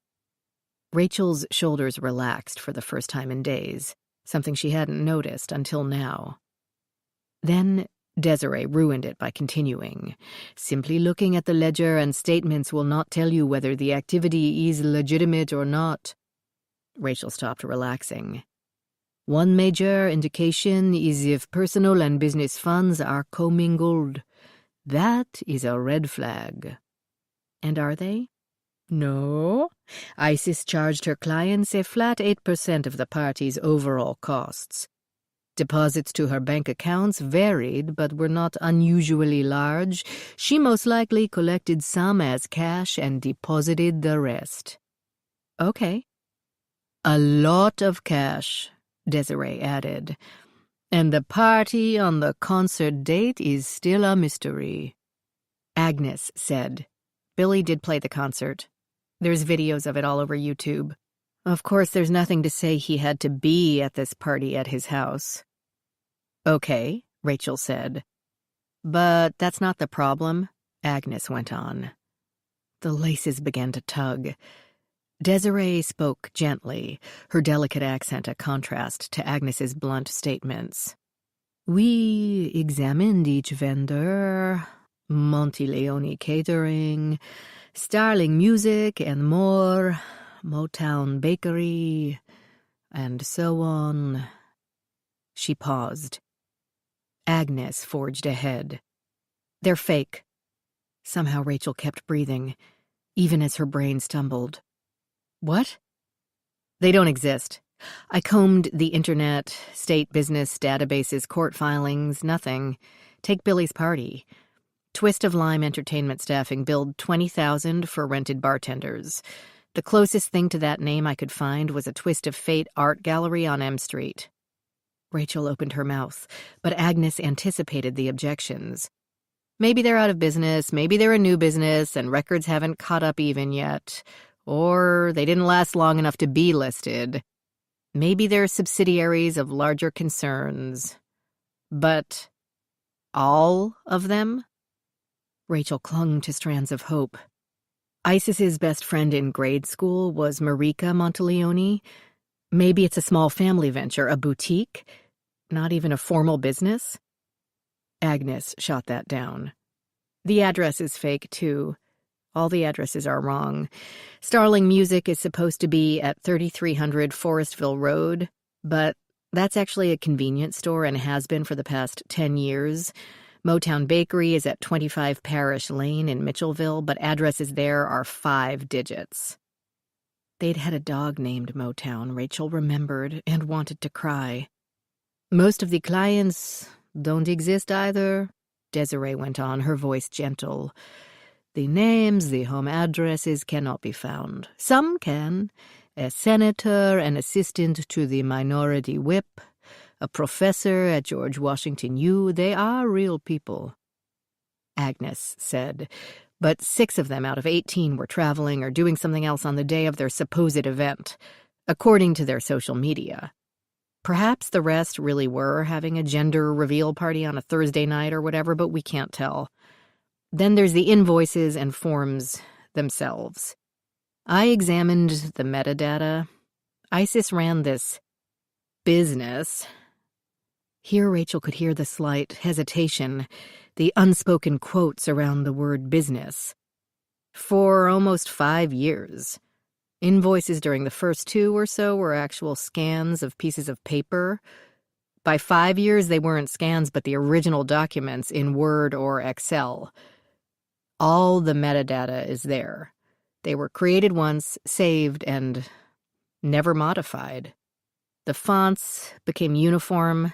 Rachel's shoulders relaxed for the first time in days, something she hadn't noticed until now. Then Desiree ruined it by continuing. "Simply looking at the ledger and statements will not tell you whether the activity is legitimate or not." Rachel stopped relaxing. One major indication is if personal and business funds are commingled. That is a red flag. And are they? No. ISIS charged her clients a flat 8% of the party's overall costs. Deposits to her bank accounts varied but were not unusually large. She most likely collected some as cash and deposited the rest. Okay. A lot of cash, Desiree added. And the party on the concert date is still a mystery. Agnes said. Billy did play the concert. There's videos of it all over YouTube. Of course, there's nothing to say he had to be at this party at his house. Okay, Rachel said. But that's not the problem, Agnes went on. The laces began to tug. Desiree spoke gently, her delicate accent a contrast to Agnes's blunt statements. We examined each vendor, Montileone Catering, Starling Music and more, Motown Bakery, and so on. She paused. Agnes forged ahead. They're fake. Somehow Rachel kept breathing, even as her brain stumbled. What? They don't exist. I combed the internet, state business databases, court filings, nothing. Take Billy's party. Twist of Lime Entertainment staffing billed $20,000 for rented bartenders. The closest thing to that name I could find was a Twist of Fate art gallery on M Street. Rachel opened her mouth, but Agnes anticipated the objections. Maybe they're out of business, maybe they're a new business, and records haven't caught up even yet. Or they didn't last long enough to be listed. Maybe they're subsidiaries of larger concerns. But all of them? Rachel clung to strands of hope. Isis's best friend in grade school was Marika Monteleone. Maybe it's a small family venture, a boutique, not even a formal business? Agnes shot that down. The address is fake, too. All the addresses are wrong. Starling Music is supposed to be at 3300 Forestville Road, but that's actually a convenience store and has been for the past 10 years. Motown Bakery is at 25 Parish Lane in Mitchellville, but addresses there are 5 digits. They'd had a dog named Motown, Rachel remembered, and wanted to cry. Most of the clients don't exist either, Desiree went on, her voice gentle. The names, the home addresses cannot be found. Some can. A senator, an assistant to the minority whip, a professor at George Washington U. They are real people. Agnes said, but 6 of them out of 18 were traveling or doing something else on the day of their supposed event, according to their social media. Perhaps the rest really were having a gender reveal party on a Thursday night or whatever, but we can't tell. Then there's the invoices and forms themselves. I examined the metadata. ISIS ran this business. Here Rachel could hear the slight hesitation, the unspoken quotes around the word business. For almost 5 years. Invoices during the first 2 or so were actual scans of pieces of paper. By 5 years, they weren't scans, but the original documents in Word or Excel. All the metadata is there. They were created once, saved, and never modified. The fonts became uniform.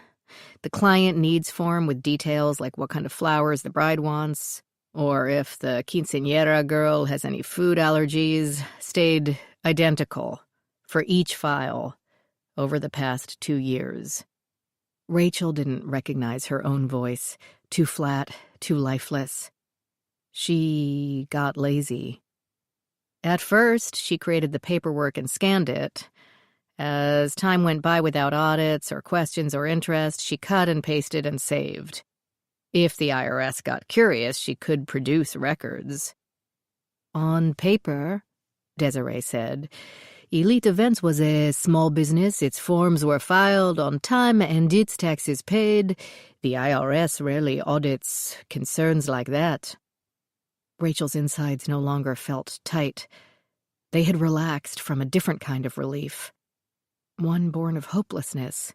The client needs form with details like what kind of flowers the bride wants, or if the quinceañera girl has any food allergies, stayed identical for each file over the past 2 years. Rachel didn't recognize her own voice, too flat, too lifeless. She got lazy. At first, she created the paperwork and scanned it. As time went by without audits or questions or interest, she cut and pasted and saved. If the IRS got curious, she could produce records. On paper, Desiree said, Elite Events was a small business. Its forms were filed on time and its taxes paid. The IRS rarely audits concerns like that. Rachel's insides no longer felt tight. They had relaxed from a different kind of relief. one born of hopelessness.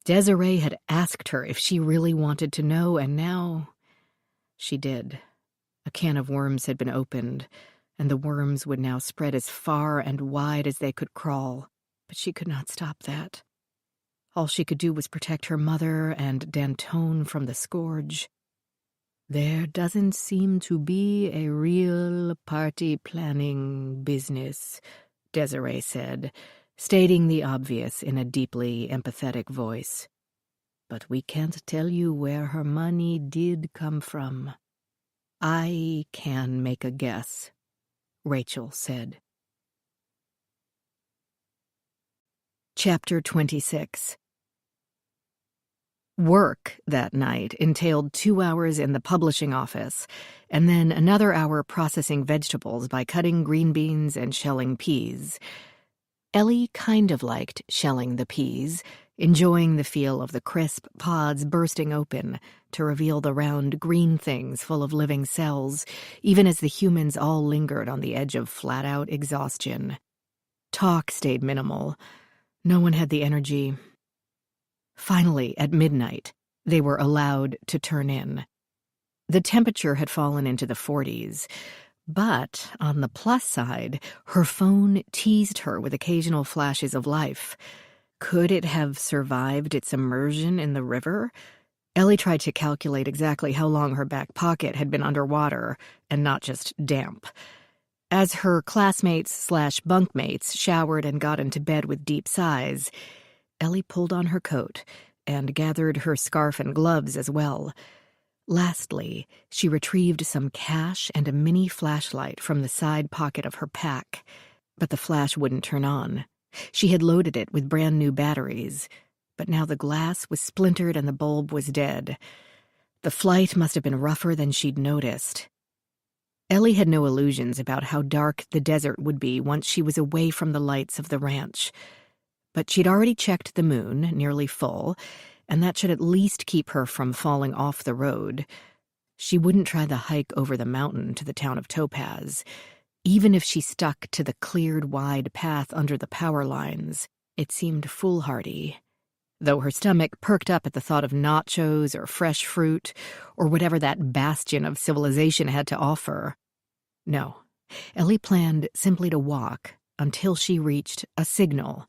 Desiree had asked her if she really wanted to know, and now she did. A can of worms had been opened, and the worms would now spread as far and wide as they could crawl. But she could not stop that. All she could do was protect her mother and Dantone from the scourge. "There doesn't seem to be a real party-planning business," Desiree said, stating the obvious in a deeply empathetic voice. "But we can't tell you where her money did come from." "I can make a guess," Rachel said. Chapter 26. Work that night entailed 2 hours in the publishing office, and then another hour processing vegetables by cutting green beans and shelling peas. Ellie kind of liked shelling the peas, enjoying the feel of the crisp pods bursting open to reveal the round green things full of living cells, even as the humans all lingered on the edge of flat-out exhaustion. Talk stayed minimal. No one had the energy. Finally, at midnight, they were allowed to turn in. The temperature had fallen into the 40s, but on the plus side, her phone teased her with occasional flashes of life. Could it have survived its immersion in the river? Ellie tried to calculate exactly how long her back pocket had been underwater, and not just damp. As her classmates/bunkmates showered and got into bed with deep sighs, Ellie pulled on her coat and gathered her scarf and gloves as well. Lastly, she retrieved some cash and a mini flashlight from the side pocket of her pack, but the flash wouldn't turn on. She had loaded it with brand new batteries, but now the glass was splintered and the bulb was dead. The flight must have been rougher than she'd noticed. Ellie had no illusions about how dark the desert would be once she was away from the lights of the ranch. But she'd already checked the moon, nearly full, and that should at least keep her from falling off the road. She wouldn't try the hike over the mountain to the town of Topaz. Even if she stuck to the cleared wide path under the power lines, it seemed foolhardy. Though her stomach perked up at the thought of nachos or fresh fruit or whatever that bastion of civilization had to offer. No, Ellie planned simply to walk until she reached a signal.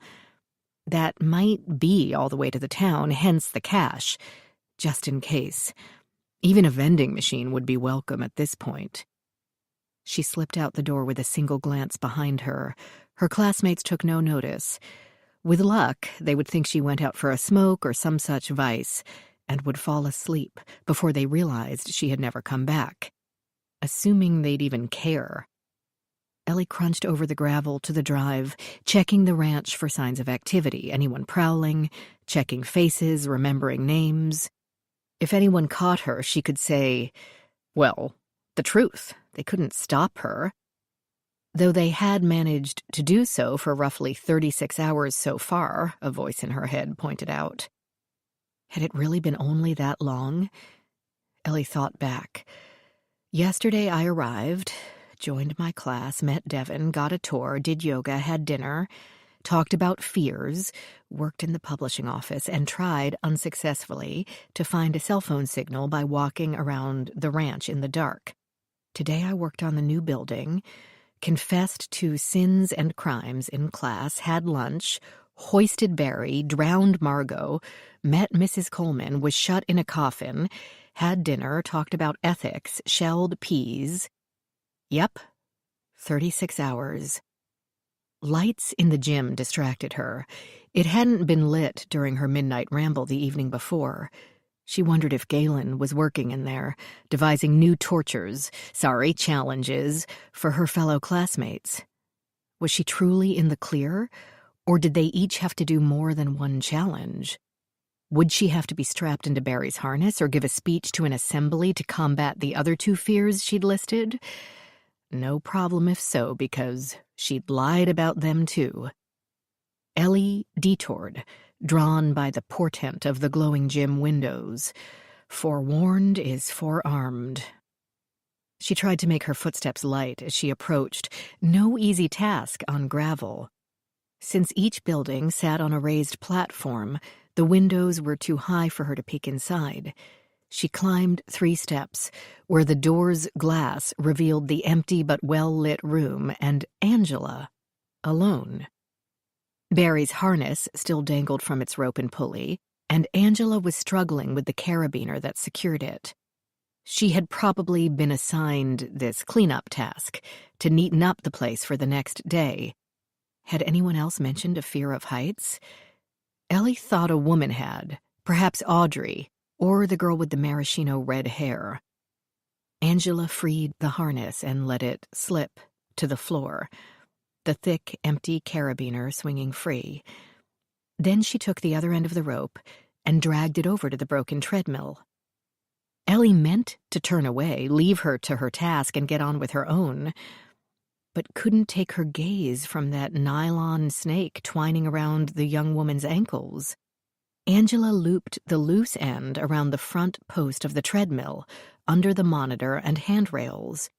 That might be all the way to the town, hence the cash, just in case. Even a vending machine would be welcome at this point. She slipped out the door with a single glance behind her. Her classmates took no notice. With luck, they would think she went out for a smoke or some such vice, and would fall asleep before they realized she had never come back. Assuming they'd even care. Ellie crunched over the gravel to the drive, checking the ranch for signs of activity, anyone prowling, checking faces, remembering names. If anyone caught her, she could say, well, the truth. They couldn't stop her. Though they had managed to do so for roughly 36 hours so far, a voice in her head pointed out. Had it really been only that long? Ellie thought back. Yesterday I arrived, joined my class, met Devin, got a tour, did yoga, had dinner, talked about fears, worked in the publishing office, and tried, unsuccessfully, to find a cell phone signal by walking around the ranch in the dark. Today I worked on the new building, confessed to sins and crimes in class, had lunch, hoisted Barry, drowned Margot, met Mrs. Coleman, was shut in a coffin, had dinner, talked about ethics, shelled peas. Yep, 36 hours. Lights in the gym distracted her. It hadn't been lit during her midnight ramble the evening before. She wondered if Galen was working in there, devising new challenges for her fellow classmates. Was she truly in the clear, or did they each have to do more than one challenge? Would she have to be strapped into Barry's harness or give a speech to an assembly to combat the other two fears she'd listed? No problem if so, because she'd lied about them too. Ellie detoured, drawn by the portent of the glowing gym windows. Forewarned is forearmed. She tried to make her footsteps light as she approached, no easy task on gravel. Since each building sat on a raised platform, the windows were too high for her to peek inside. She climbed 3 steps, where the door's glass revealed the empty but well-lit room and Angela, alone. Barry's harness still dangled from its rope and pulley, and Angela was struggling with the carabiner that secured it. She had probably been assigned this cleanup task, to neaten up the place for the next day. Had anyone else mentioned a fear of heights? Ellie thought a woman had, perhaps Audrey, or the girl with the maraschino red hair. Angela freed the harness and let it slip to the floor, the thick, empty carabiner swinging free. Then she took the other end of the rope and dragged it over to the broken treadmill. Ellie meant to turn away, leave her to her task, and get on with her own, but couldn't take her gaze from that nylon snake twining around the young woman's ankles. Angela looped the loose end around the front post of the treadmill, under the monitor and handrails.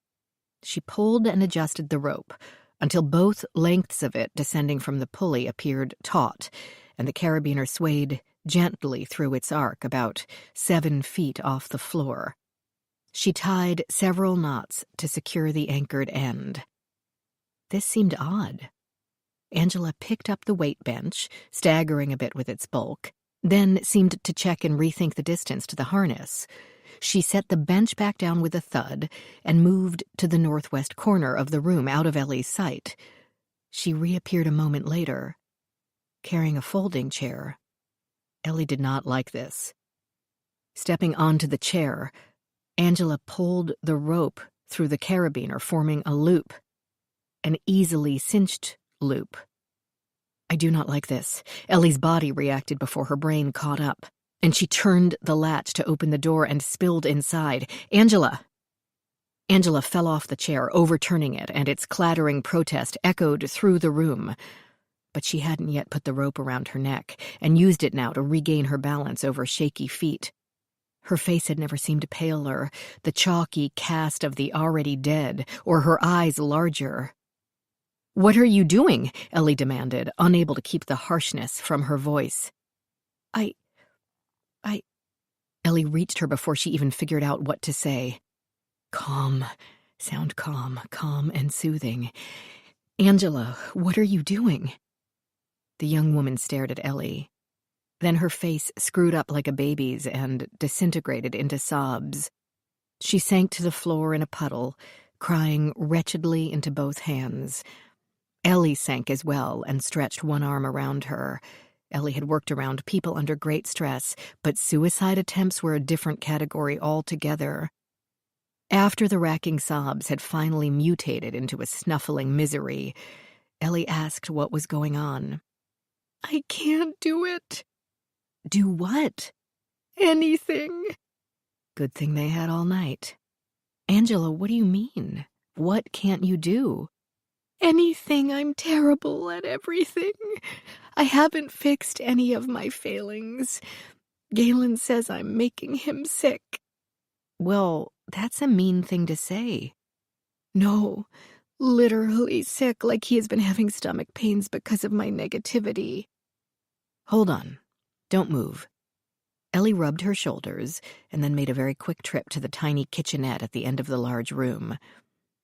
She pulled and adjusted the rope until both lengths of it descending from the pulley appeared taut, and the carabiner swayed gently through its arc about 7 feet off the floor. She tied several knots to secure the anchored end. This seemed odd. Angela picked up the weight bench, staggering a bit with its bulk, then seemed to check and rethink the distance to the harness. She set the bench back down with a thud and moved to the northwest corner of the room, out of Ellie's sight. She reappeared a moment later, carrying a folding chair. Ellie did not like this. Stepping onto the chair, Angela pulled the rope through the carabiner, forming a loop, an easily cinched loop. I do not like this. Ellie's body reacted before her brain caught up, and she turned the latch to open the door and spilled inside. Angela! Angela fell off the chair, overturning it, and its clattering protest echoed through the room. But she hadn't yet put the rope around her neck, and used it now to regain her balance over shaky feet. Her face had never seemed paler, the chalky cast of the already dead, or her eyes larger. "What are you doing?" Ellie demanded, unable to keep the harshness from her voice. I... Ellie reached her before she even figured out what to say. Calm. Sound calm and soothing. "Angela, what are you doing?" The young woman stared at Ellie. Then her face screwed up like a baby's and disintegrated into sobs. She sank to the floor in a puddle, crying wretchedly into both hands. Ellie sank as well and stretched one arm around her. Ellie had worked around people under great stress, but suicide attempts were a different category altogether. After the racking sobs had finally mutated into a snuffling misery, Ellie asked what was going on. "I can't do it." "Do what?" "Anything." Good thing they had all night. "Angela, what do you mean? What can't you do?" "Anything. I'm terrible at everything. I haven't fixed any of my failings. Galen says I'm making him sick." "Well, that's a mean thing to say." "No, literally sick, like he has been having stomach pains because of my negativity." "Hold on. Don't move." Ellie rubbed her shoulders and then made a very quick trip to the tiny kitchenette at the end of the large room.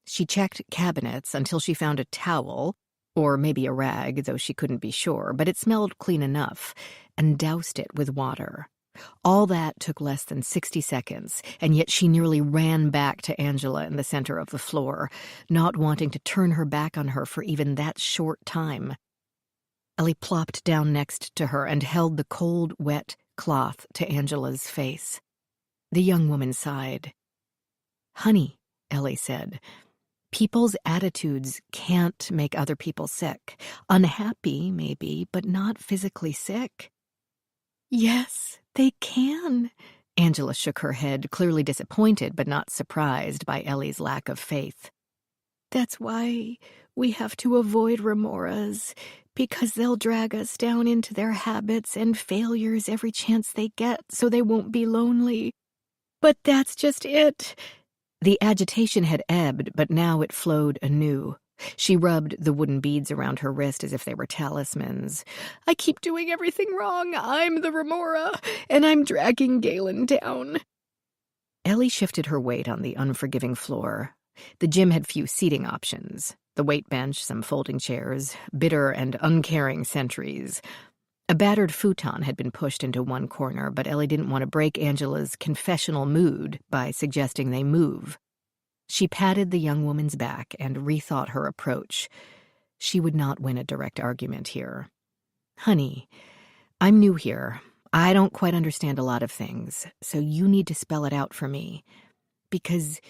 She checked cabinets until she found a towel, or maybe a rag, though she couldn't be sure, but it smelled clean enough, and doused it with water. All that took less than 60 seconds, and yet she nearly ran back to Angela in the center of the floor, not wanting to turn her back on her for even that short time. Ellie plopped down next to her and held the cold, wet cloth to Angela's face. The young woman sighed. "Honey," Ellie said, "people's attitudes can't make other people sick. Unhappy, maybe, but not physically sick." "Yes, they can." Angela shook her head, clearly disappointed but not surprised by Ellie's lack of faith. "That's why we have to avoid remoras, because they'll drag us down into their habits and failures every chance they get so they won't be lonely. But that's just it." The agitation had ebbed, but now it flowed anew. She rubbed the wooden beads around her wrist as if they were talismans. I keep doing everything wrong. I'm the remora, and I'm dragging Galen down. Ellie shifted her weight on the unforgiving floor. The gym had few seating options. The weight bench, some folding chairs, bitter and uncaring sentries. A battered futon had been pushed into one corner, but Ellie didn't want to break Angela's confessional mood by suggesting they move. She patted the young woman's back and rethought her approach. She would not win a direct argument here. Honey, I'm new here. I don't quite understand a lot of things, so you need to spell it out for me. Because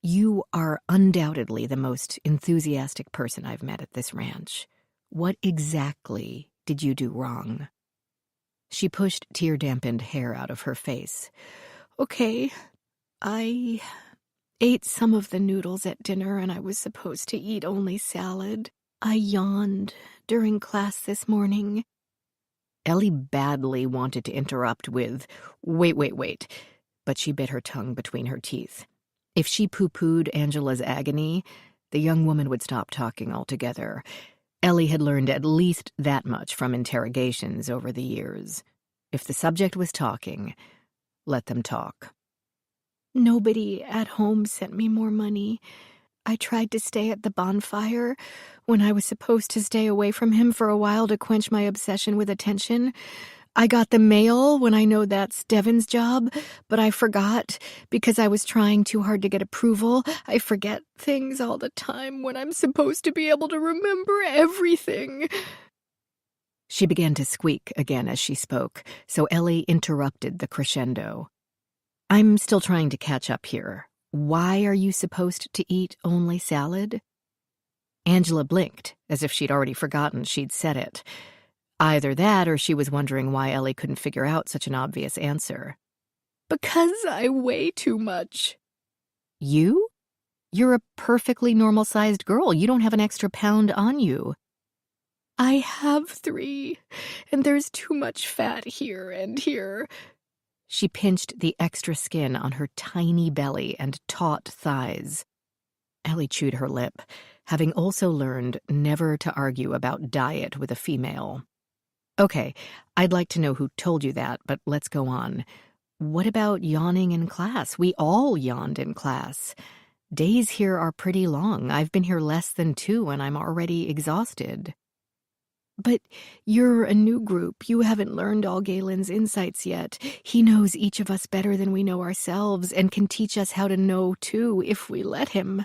you are undoubtedly the most enthusiastic person I've met at this ranch. What exactly did you do wrong? She pushed tear-dampened hair out of her face. Okay, I ate some of the noodles at dinner and I was supposed to eat only salad. I yawned during class this morning. Ellie badly wanted to interrupt with, wait, but she bit her tongue between her teeth. If she pooh-poohed Angela's agony, the young woman would stop talking altogether. Ellie had learned at least that much from interrogations over the years. If the subject was talking, let them talk. Nobody at home sent me more money. I tried to stay at the bonfire when I was supposed to stay away from him for a while to quench my obsession with attention. I got the mail when I know that's Devin's job, but I forgot because I was trying too hard to get approval. I forget things all the time when I'm supposed to be able to remember everything. She began to squeak again as she spoke, so Ellie interrupted the crescendo. I'm still trying to catch up here. Why are you supposed to eat only salad? Angela blinked, as if she'd already forgotten she'd said it. Either that or she was wondering why Ellie couldn't figure out such an obvious answer. Because I weigh too much. You? You're a perfectly normal-sized girl. You don't have an extra pound on you. I have 3, and there's too much fat here and here. She pinched the extra skin on her tiny belly and taut thighs. Ellie chewed her lip, having also learned never to argue about diet with a female. Okay, I'd like to know who told you that, but let's go on. What about yawning in class? We all yawned in class. Days here are pretty long. I've been here less than 2 and I'm already exhausted. But you're a new group. You haven't learned all Galen's insights yet. He knows each of us better than we know ourselves and can teach us how to know, too, if we let him.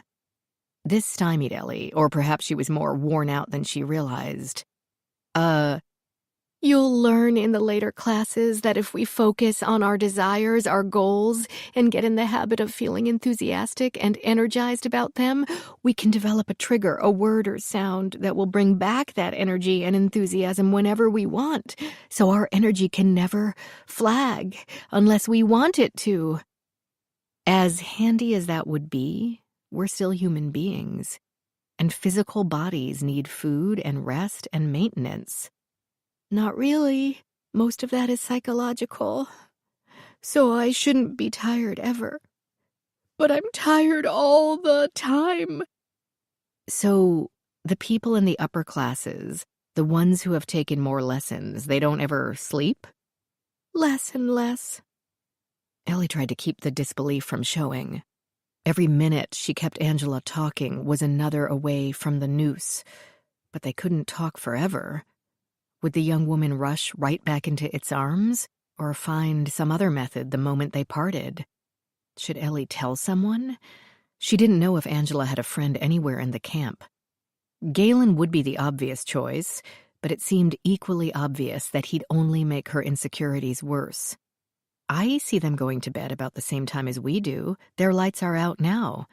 This stymied Ellie, or perhaps she was more worn out than she realized. You'll learn in the later classes that if we focus on our desires, our goals, and get in the habit of feeling enthusiastic and energized about them, we can develop a trigger, a word or sound that will bring back that energy and enthusiasm whenever we want, so our energy can never flag unless we want it to. As handy as that would be, we're still human beings, and physical bodies need food and rest and maintenance. Not really. Most of that is psychological. So I shouldn't be tired ever. But I'm tired all the time. So the people in the upper classes, the ones who have taken more lessons, they don't ever sleep? Less and less. Ellie tried to keep the disbelief from showing. Every minute she kept Angela talking was another away from the noose. But they couldn't talk forever. Would the young woman rush right back into its arms, or find some other method the moment they parted? Should Ellie tell someone? She didn't know if Angela had a friend anywhere in the camp. Galen would be the obvious choice, but it seemed equally obvious that he'd only make her insecurities worse. I see them going to bed about the same time as we do. Their lights are out now.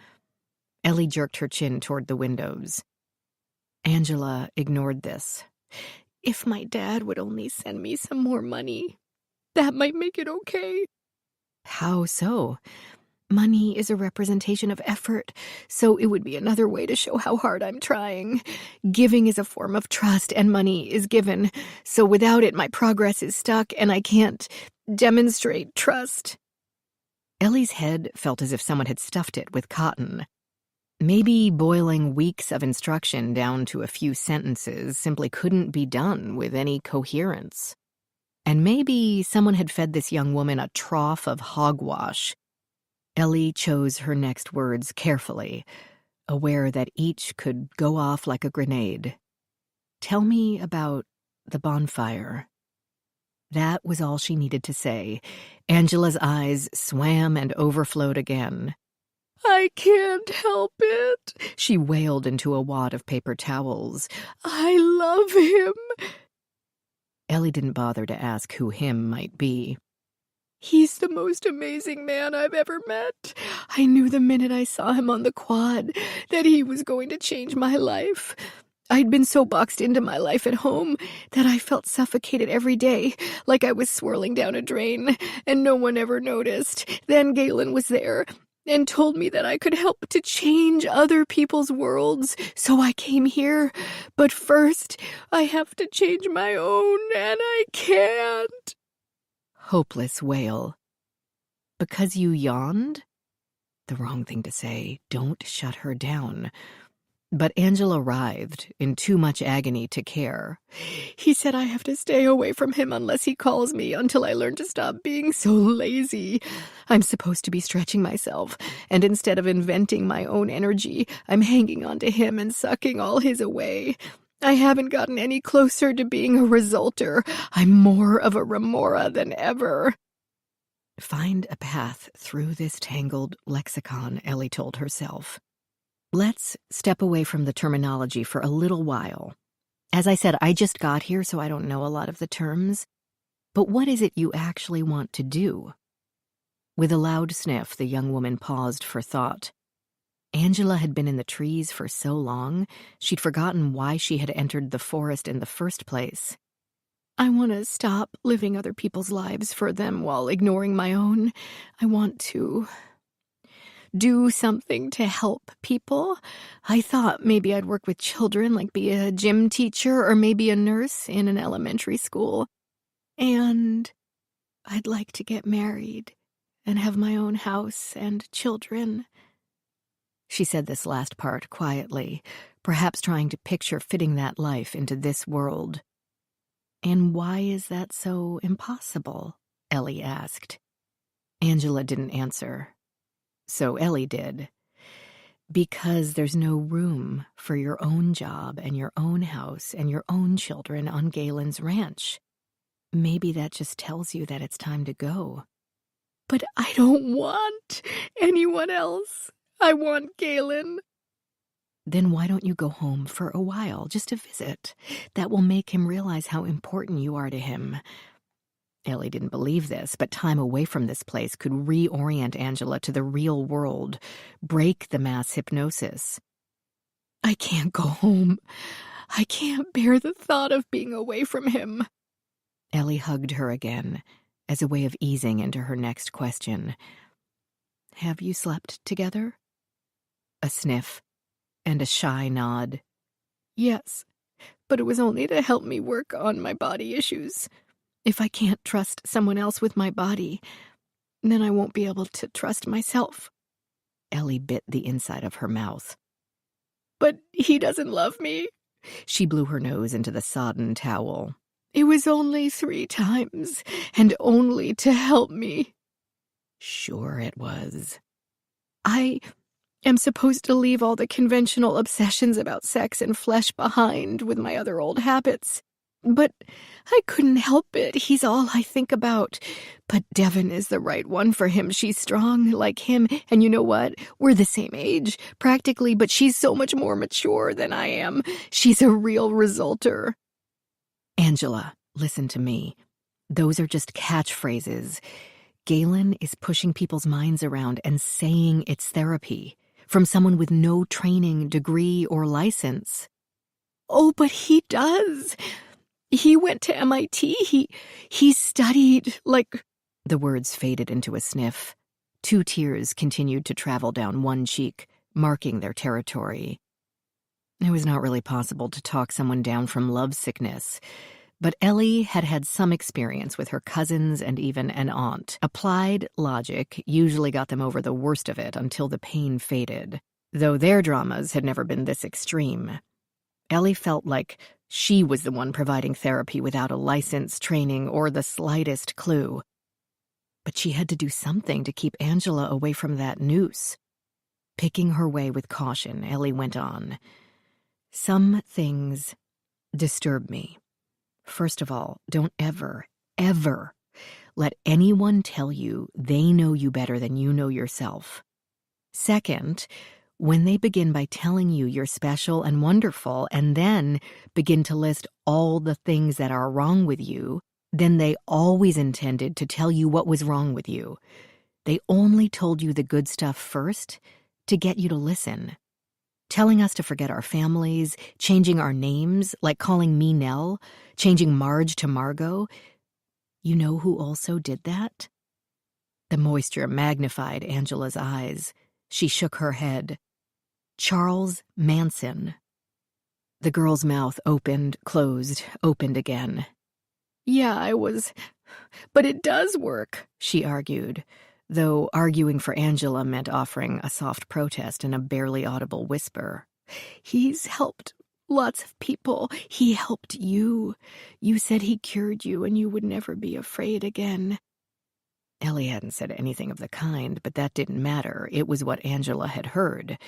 Ellie jerked her chin toward the windows. Angela ignored this. If my dad would only send me some more money, that might make it okay. How so? Money is a representation of effort, so it would be another way to show how hard I'm trying. Giving is a form of trust, and money is given, so without it my progress is stuck and I can't demonstrate trust. Ellie's head felt as if someone had stuffed it with cotton. Maybe boiling weeks of instruction down to a few sentences simply couldn't be done with any coherence. And maybe someone had fed this young woman a trough of hogwash. Ellie chose her next words carefully, aware that each could go off like a grenade. "Tell me about the bonfire." That was all she needed to say. Angela's eyes swam and overflowed again. "I can't help it," she wailed into a wad of paper towels. "I love him." Ellie didn't bother to ask who him might be. "He's the most amazing man I've ever met. I knew the minute I saw him on the quad that he was going to change my life. I'd been so boxed into my life at home that I felt suffocated every day, like I was swirling down a drain, and no one ever noticed. Then Galen was there and told me that I could help to change other people's worlds, so I came here. But first, I have to change my own, and I can't." Hopeless wail. "Because you yawned?" The wrong thing to say. Don't shut her down. But Angela writhed in too much agony to care. "He said I have to stay away from him unless he calls me until I learn to stop being so lazy. I'm supposed to be stretching myself, and instead of inventing my own energy, I'm hanging on to him and sucking all his away. I haven't gotten any closer to being a resulter. I'm more of a remora than ever." Find a path through this tangled lexicon, Ellie told herself. Let's step away from the terminology for a little while. As I said, I just got here, so I don't know a lot of the terms. But what is it you actually want to do? With a loud sniff, the young woman paused for thought. Angela had been in the trees for so long, she'd forgotten why she had entered the forest in the first place. "I want to stop living other people's lives for them while ignoring my own. I want to do something to help people. I thought maybe I'd work with children, like be a gym teacher or maybe a nurse in an elementary school. And I'd like to get married and have my own house and children." She said this last part quietly, perhaps trying to picture fitting that life into this world. "And why is that so impossible?" Ellie asked. Angela didn't answer. So Ellie did. "Because there's no room for your own job and your own house and your own children on Galen's ranch. Maybe that just tells you that it's time to go." "But I don't want anyone else. I want Galen." "Then why don't you go home for a while, just to visit? That will make him realize how important you are to him." Ellie didn't believe this, but time away from this place could reorient Angela to the real world, break the mass hypnosis. "I can't go home. I can't bear the thought of being away from him." Ellie hugged her again, as a way of easing into her next question. "Have you slept together?" A sniff and a shy nod. "Yes, but it was only to help me work on my body issues. If I can't trust someone else with my body, then I won't be able to trust myself." Ellie bit the inside of her mouth. "But he doesn't love me." She blew her nose into the sodden towel. "It was only 3 times, and only to help me." Sure it was. "I am supposed to leave all the conventional obsessions about sex and flesh behind with my other old habits. But I couldn't help it. He's all I think about. But Devon is the right one for him. She's strong, like him. And you know what? We're the same age, practically, but she's so much more mature than I am. She's a real resulter." "Angela, listen to me. Those are just catchphrases. Galen is pushing people's minds around and saying it's therapy from someone with no training, degree, or license." "Oh, but he does. He went to MIT. He studied, like—" The words faded into a sniff. 2 tears continued to travel down one cheek, marking their territory. It was not really possible to talk someone down from lovesickness, but Ellie had had some experience with her cousins and even an aunt. Applied logic usually got them over the worst of it until the pain faded. though their dramas had never been this extreme. Ellie felt like she was the one providing therapy without a license, training, or the slightest clue. But she had to do something to keep Angela away from that noose. Picking her way with caution, Ellie went on. Some things disturb me. First of all, don't ever, ever let anyone tell you they know you better than you know yourself. Second, when they begin by telling you you're special and wonderful and then begin to list all the things that are wrong with you, then they always intended to tell you what was wrong with you. They only told you the good stuff first to get you to listen. Telling us to forget our families, changing our names, like calling me Nell, changing Marge to Margot. You know who also did that? The moisture magnified Angela's eyes. She shook her head. Charles Manson. The girl's mouth opened, closed, opened again. Yeah, but it does work, she argued, though arguing for Angela meant offering a soft protest in a barely audible whisper. He's helped lots of people. He helped you. You said he cured you and you would never be afraid again. Ellie hadn't said anything of the kind, but that didn't matter. It was what Angela had heard.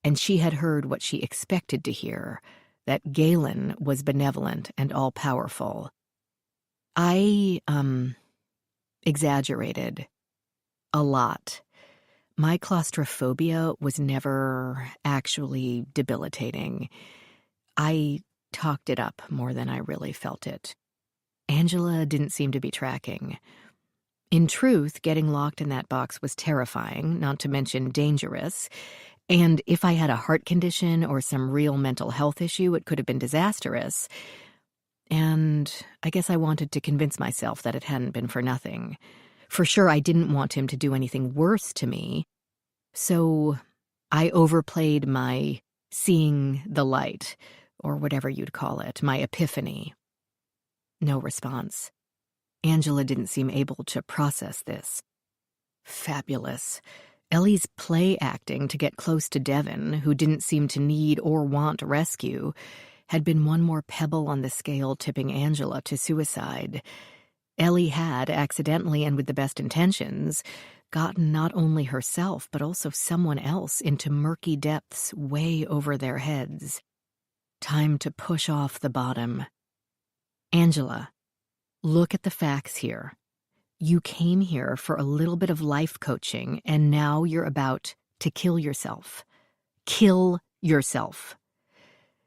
And she had heard what she expected to hear, that Galen was benevolent and all-powerful. I, exaggerated. A lot. My claustrophobia was never actually debilitating. I talked it up more than I really felt it. Angela didn't seem to be tracking. In truth, getting locked in that box was terrifying, not to mention dangerous, and if I had a heart condition or some real mental health issue, it could have been disastrous. And I guess I wanted to convince myself that it hadn't been for nothing. For sure, I didn't want him to do anything worse to me, so I overplayed my seeing the light, or whatever you'd call it, my epiphany. No response. Angela didn't seem able to process this. Fabulous. Ellie's play acting to get close to Devon, who didn't seem to need or want rescue, had been one more pebble on the scale tipping Angela to suicide. Ellie had, accidentally and with the best intentions, gotten not only herself but also someone else into murky depths way over their heads. Time to push off the bottom. Angela, look at the facts here. You came here for a little bit of life coaching, and now you're about to kill yourself. Kill yourself.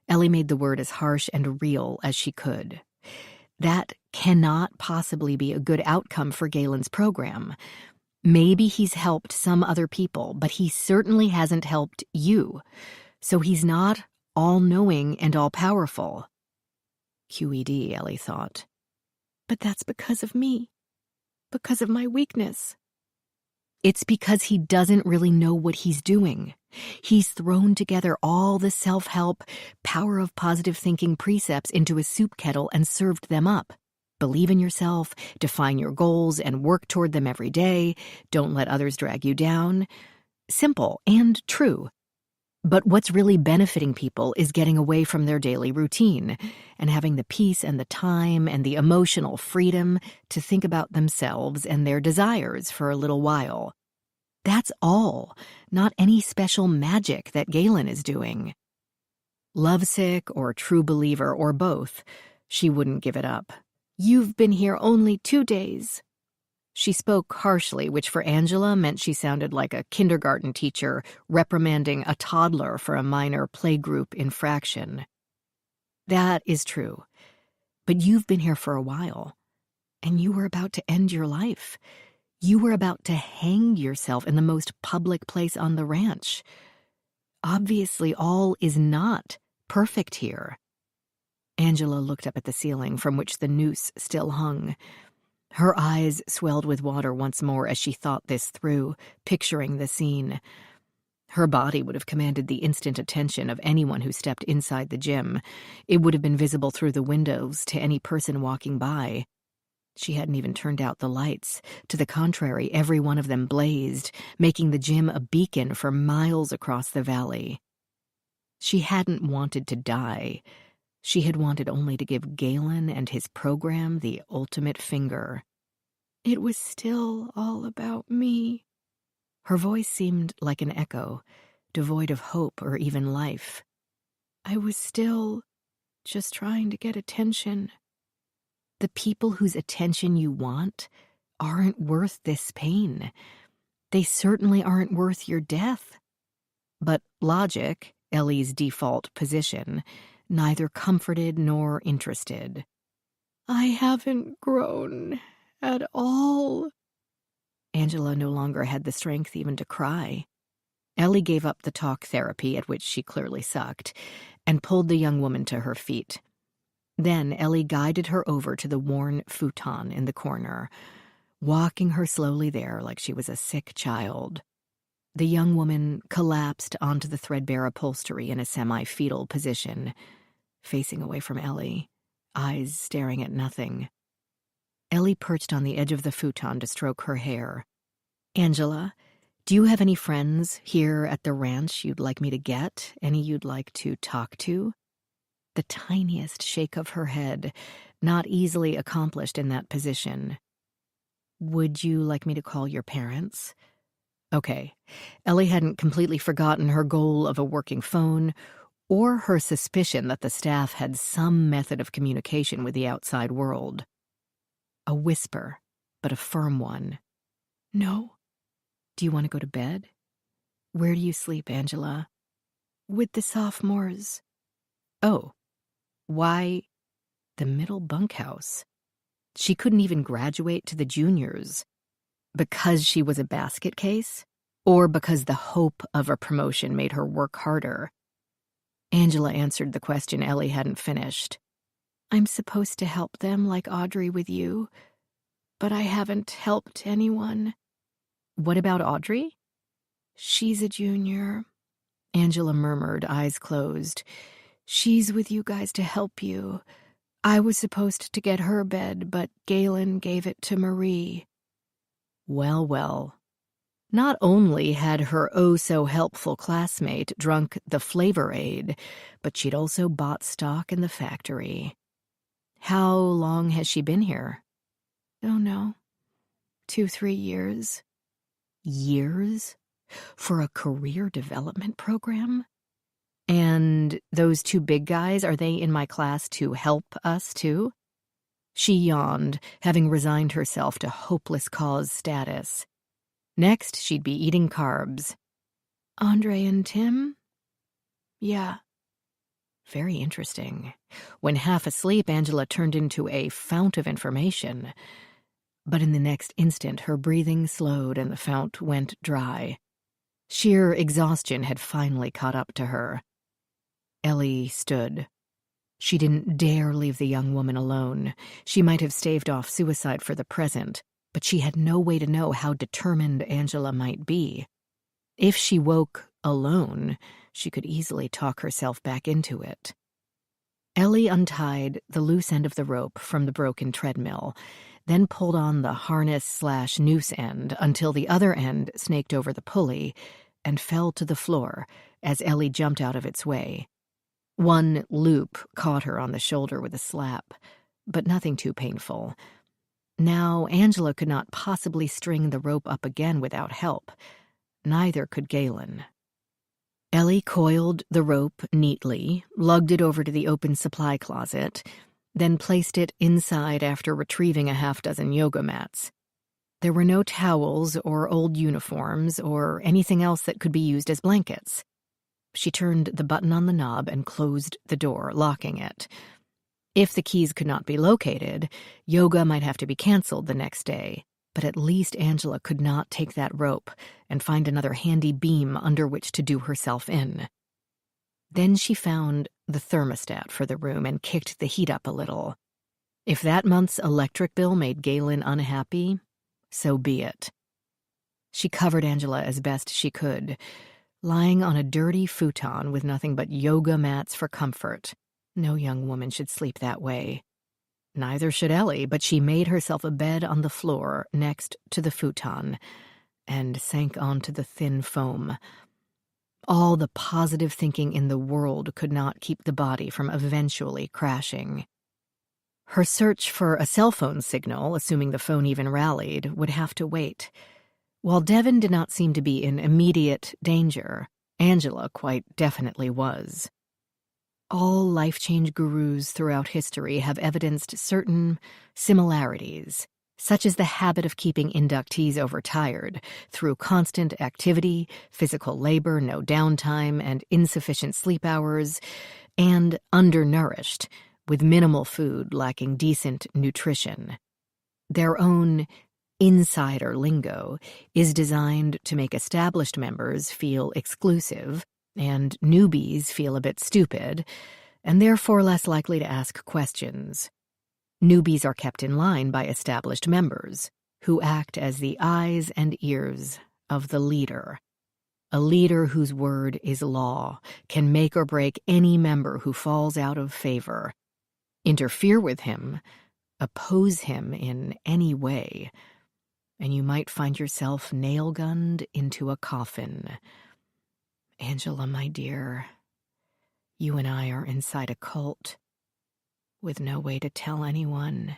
Ellie made the word as harsh and real as she could. That cannot possibly be a good outcome for Galen's program. Maybe he's helped some other people, but he certainly hasn't helped you. So he's not all-knowing and all-powerful. QED, Ellie thought. But that's because of me. Because of my weakness. It's because he doesn't really know what he's doing. He's thrown together all the self-help, power of positive thinking precepts into a soup kettle and served them up. Believe in yourself, define your goals, and work toward them every day. Don't let others drag you down. Simple and true. But what's really benefiting people is getting away from their daily routine and having the peace and the time and the emotional freedom to think about themselves and their desires for a little while. That's all, not any special magic that Galen is doing. Lovesick or true believer or both, she wouldn't give it up. You've been here only 2 days. She spoke harshly, which for Angela meant she sounded like a kindergarten teacher reprimanding a toddler for a minor playgroup infraction. That is true. But you've been here for a while, and you were about to end your life. You were about to hang yourself in the most public place on the ranch. Obviously, all is not perfect here. Angela looked up at the ceiling from which the noose still hung. Her eyes swelled with water once more as she thought this through, picturing the scene. Her body would have commanded the instant attention of anyone who stepped inside the gym. It would have been visible through the windows to any person walking by. She hadn't even turned out the lights. To the contrary, every one of them blazed, making the gym a beacon for miles across the valley. She hadn't wanted to die. She had wanted only to give Galen and his program the ultimate finger. It was still all about me. Her voice seemed like an echo, devoid of hope or even life. I was still just trying to get attention. The people whose attention you want aren't worth this pain. They certainly aren't worth your death. But logic, Ellie's default position, neither comforted nor interested. I haven't grown at all. Angela no longer had the strength even to cry. Ellie gave up the talk therapy, at which she clearly sucked, and pulled the young woman to her feet. Then Ellie guided her over to the worn futon in the corner, walking her slowly there like she was a sick child. The young woman collapsed onto the threadbare upholstery in a semi-fetal position, facing away from Ellie, eyes staring at nothing. Ellie perched on the edge of the futon to stroke her hair. Angela, do you have any friends here at the ranch you'd like me to get? Any you'd like to talk to? The tiniest shake of her head, not easily accomplished in that position. Would you like me to call your parents? Okay. Ellie hadn't completely forgotten her goal of a working phone, or her suspicion that the staff had some method of communication with the outside world. A whisper, but a firm one. No. Do you want to go to bed? Where do you sleep, Angela? With the sophomores. Oh. Why the middle bunkhouse? She couldn't even graduate to the juniors. Because she was a basket case? Or because the hope of a promotion made her work harder? Angela answered the question Ellie hadn't finished. I'm supposed to help them like Audrey with you, but I haven't helped anyone. What about Audrey? She's a junior, Angela murmured, eyes closed. She's with you guys to help you. I was supposed to get her bed, but Galen gave it to Marie. Well, well. Not only had her oh-so-helpful classmate drunk the flavor aid, but she'd also bought stock in the factory. How long has she been here? Don't know. 2-3 years. Years? For a career development program? And those two big guys, are they in my class to help us too? She yawned, having resigned herself to hopeless cause status. Next, she'd be eating carbs. Andre and Tim? Yeah. Very interesting. When half asleep, Angela turned into a fount of information. But in the next instant, her breathing slowed and the fount went dry. Sheer exhaustion had finally caught up to her. Ellie stood. She didn't dare leave the young woman alone. She might have staved off suicide for the present, but she had no way to know how determined Angela might be. If she woke alone, she could easily talk herself back into it. Ellie untied the loose end of the rope from the broken treadmill, then pulled on the harness/noose end until the other end snaked over the pulley and fell to the floor as Ellie jumped out of its way. One loop caught her on the shoulder with a slap, but nothing too painful. Now Angela could not possibly string the rope up again without help. Neither could Galen. Ellie coiled the rope neatly, lugged it over to the open supply closet, then placed it inside after retrieving a half-dozen yoga mats. There were no towels or old uniforms or anything else that could be used as blankets. She turned the button on the knob and closed the door, locking it. If the keys could not be located, yoga might have to be canceled the next day, but at least Angela could not take that rope and find another handy beam under which to do herself in. Then she found the thermostat for the room and kicked the heat up a little. If that month's electric bill made Galen unhappy, so be it. She covered Angela as best she could, lying on a dirty futon with nothing but yoga mats for comfort. No young woman should sleep that way. Neither should Ellie, but she made herself a bed on the floor next to the futon and sank onto the thin foam. All the positive thinking in the world could not keep the body from eventually crashing. Her search for a cell phone signal, assuming the phone even rallied, would have to wait. While Devon did not seem to be in immediate danger, Angela quite definitely was. All life change gurus throughout history have evidenced certain similarities, such as the habit of keeping inductees overtired through constant activity, physical labor, no downtime, and insufficient sleep hours, and undernourished, with minimal food lacking decent nutrition. Their own insider lingo is designed to make established members feel exclusive and newbies feel a bit stupid, and therefore less likely to ask questions. Newbies are kept in line by established members, who act as the eyes and ears of the leader. A leader whose word is law can make or break any member who falls out of favor. Interfere with him, oppose him in any way, and you might find yourself nail-gunned into a coffin. Angela, my dear, you and I are inside a cult, with no way to tell anyone,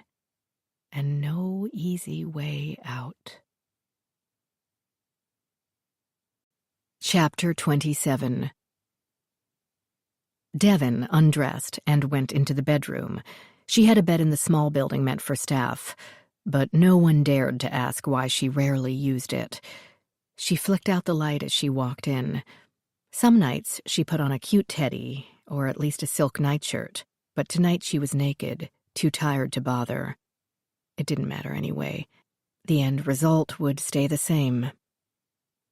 and no easy way out. Chapter 27. Devon undressed and went into the bedroom. She had a bed in the small building meant for staff, but no one dared to ask why she rarely used it. She flicked out the light as she walked in. Some nights she put on a cute teddy, or at least a silk nightshirt, but tonight she was naked, too tired to bother. It didn't matter anyway. The end result would stay the same.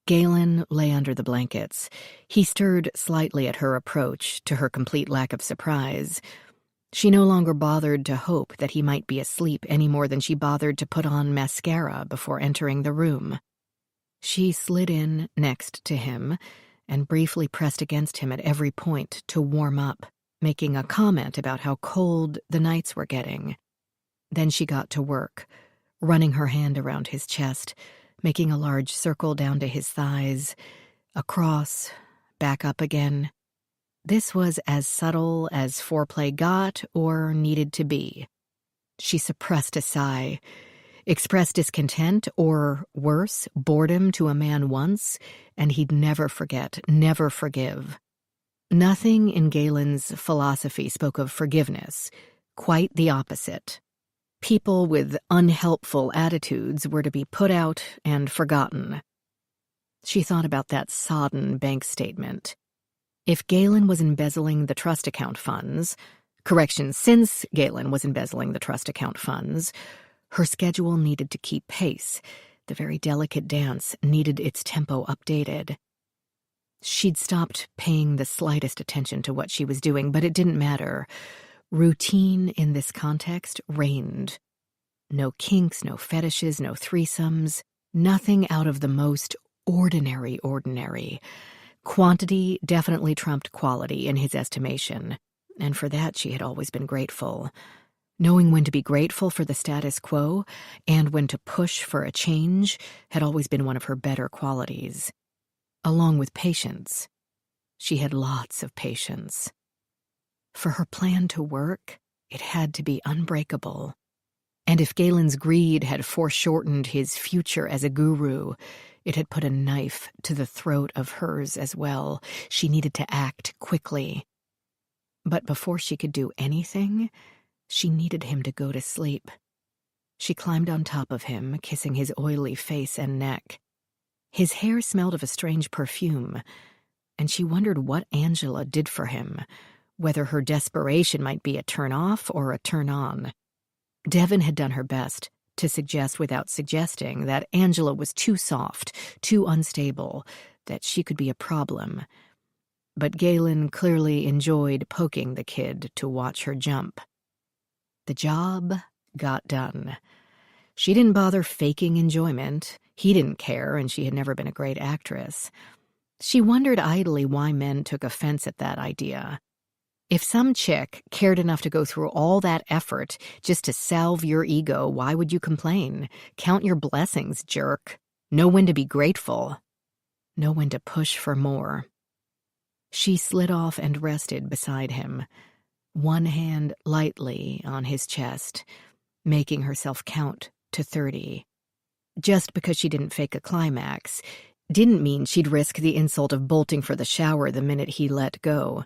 Galen lay under the blankets. He stirred slightly at her approach, to her complete lack of surprise. She no longer bothered to hope that he might be asleep any more than she bothered to put on mascara before entering the room. She slid in next to him and briefly pressed against him at every point to warm up, making a comment about how cold the nights were getting. Then she got to work, running her hand around his chest, making a large circle down to his thighs, across, back up again. This was as subtle as foreplay got or needed to be. She suppressed a sigh, expressed discontent or, worse, boredom to a man once, and he'd never forget, never forgive. Nothing in Galen's philosophy spoke of forgiveness, quite the opposite. People with unhelpful attitudes were to be put out and forgotten. She thought about that sodden bank statement. If Galen was embezzling the trust account funds, since Galen was embezzling the trust account funds, her schedule needed to keep pace. The very delicate dance needed its tempo updated. She'd stopped paying the slightest attention to what she was doing, but it didn't matter. Routine in this context reigned. No kinks, no fetishes, no threesomes, nothing out of the most ordinary. Quantity definitely trumped quality in his estimation, and for that she had always been grateful. Knowing when to be grateful for the status quo and when to push for a change had always been one of her better qualities. Along with patience. She had lots of patience. For her plan to work, it had to be unbreakable. And if Galen's greed had foreshortened his future as a guru, it had put a knife to the throat of hers as well. She needed to act quickly. But before she could do anything, she needed him to go to sleep. She climbed on top of him, kissing his oily face and neck. His hair smelled of a strange perfume, and she wondered what Angela did for him, whether her desperation might be a turn-off or a turn-on. Devon had done her best to suggest without suggesting that Angela was too soft, too unstable, that she could be a problem. But Galen clearly enjoyed poking the kid to watch her jump. The job got done. She didn't bother faking enjoyment. He didn't care, and she had never been a great actress. She wondered idly why men took offense at that idea. If some chick cared enough to go through all that effort just to salve your ego, why would you complain? Count your blessings, jerk. Know when to be grateful. Know when to push for more. She slid off and rested beside him, one hand lightly on his chest, making herself count to 30. Just because she didn't fake a climax didn't mean she'd risk the insult of bolting for the shower the minute he let go.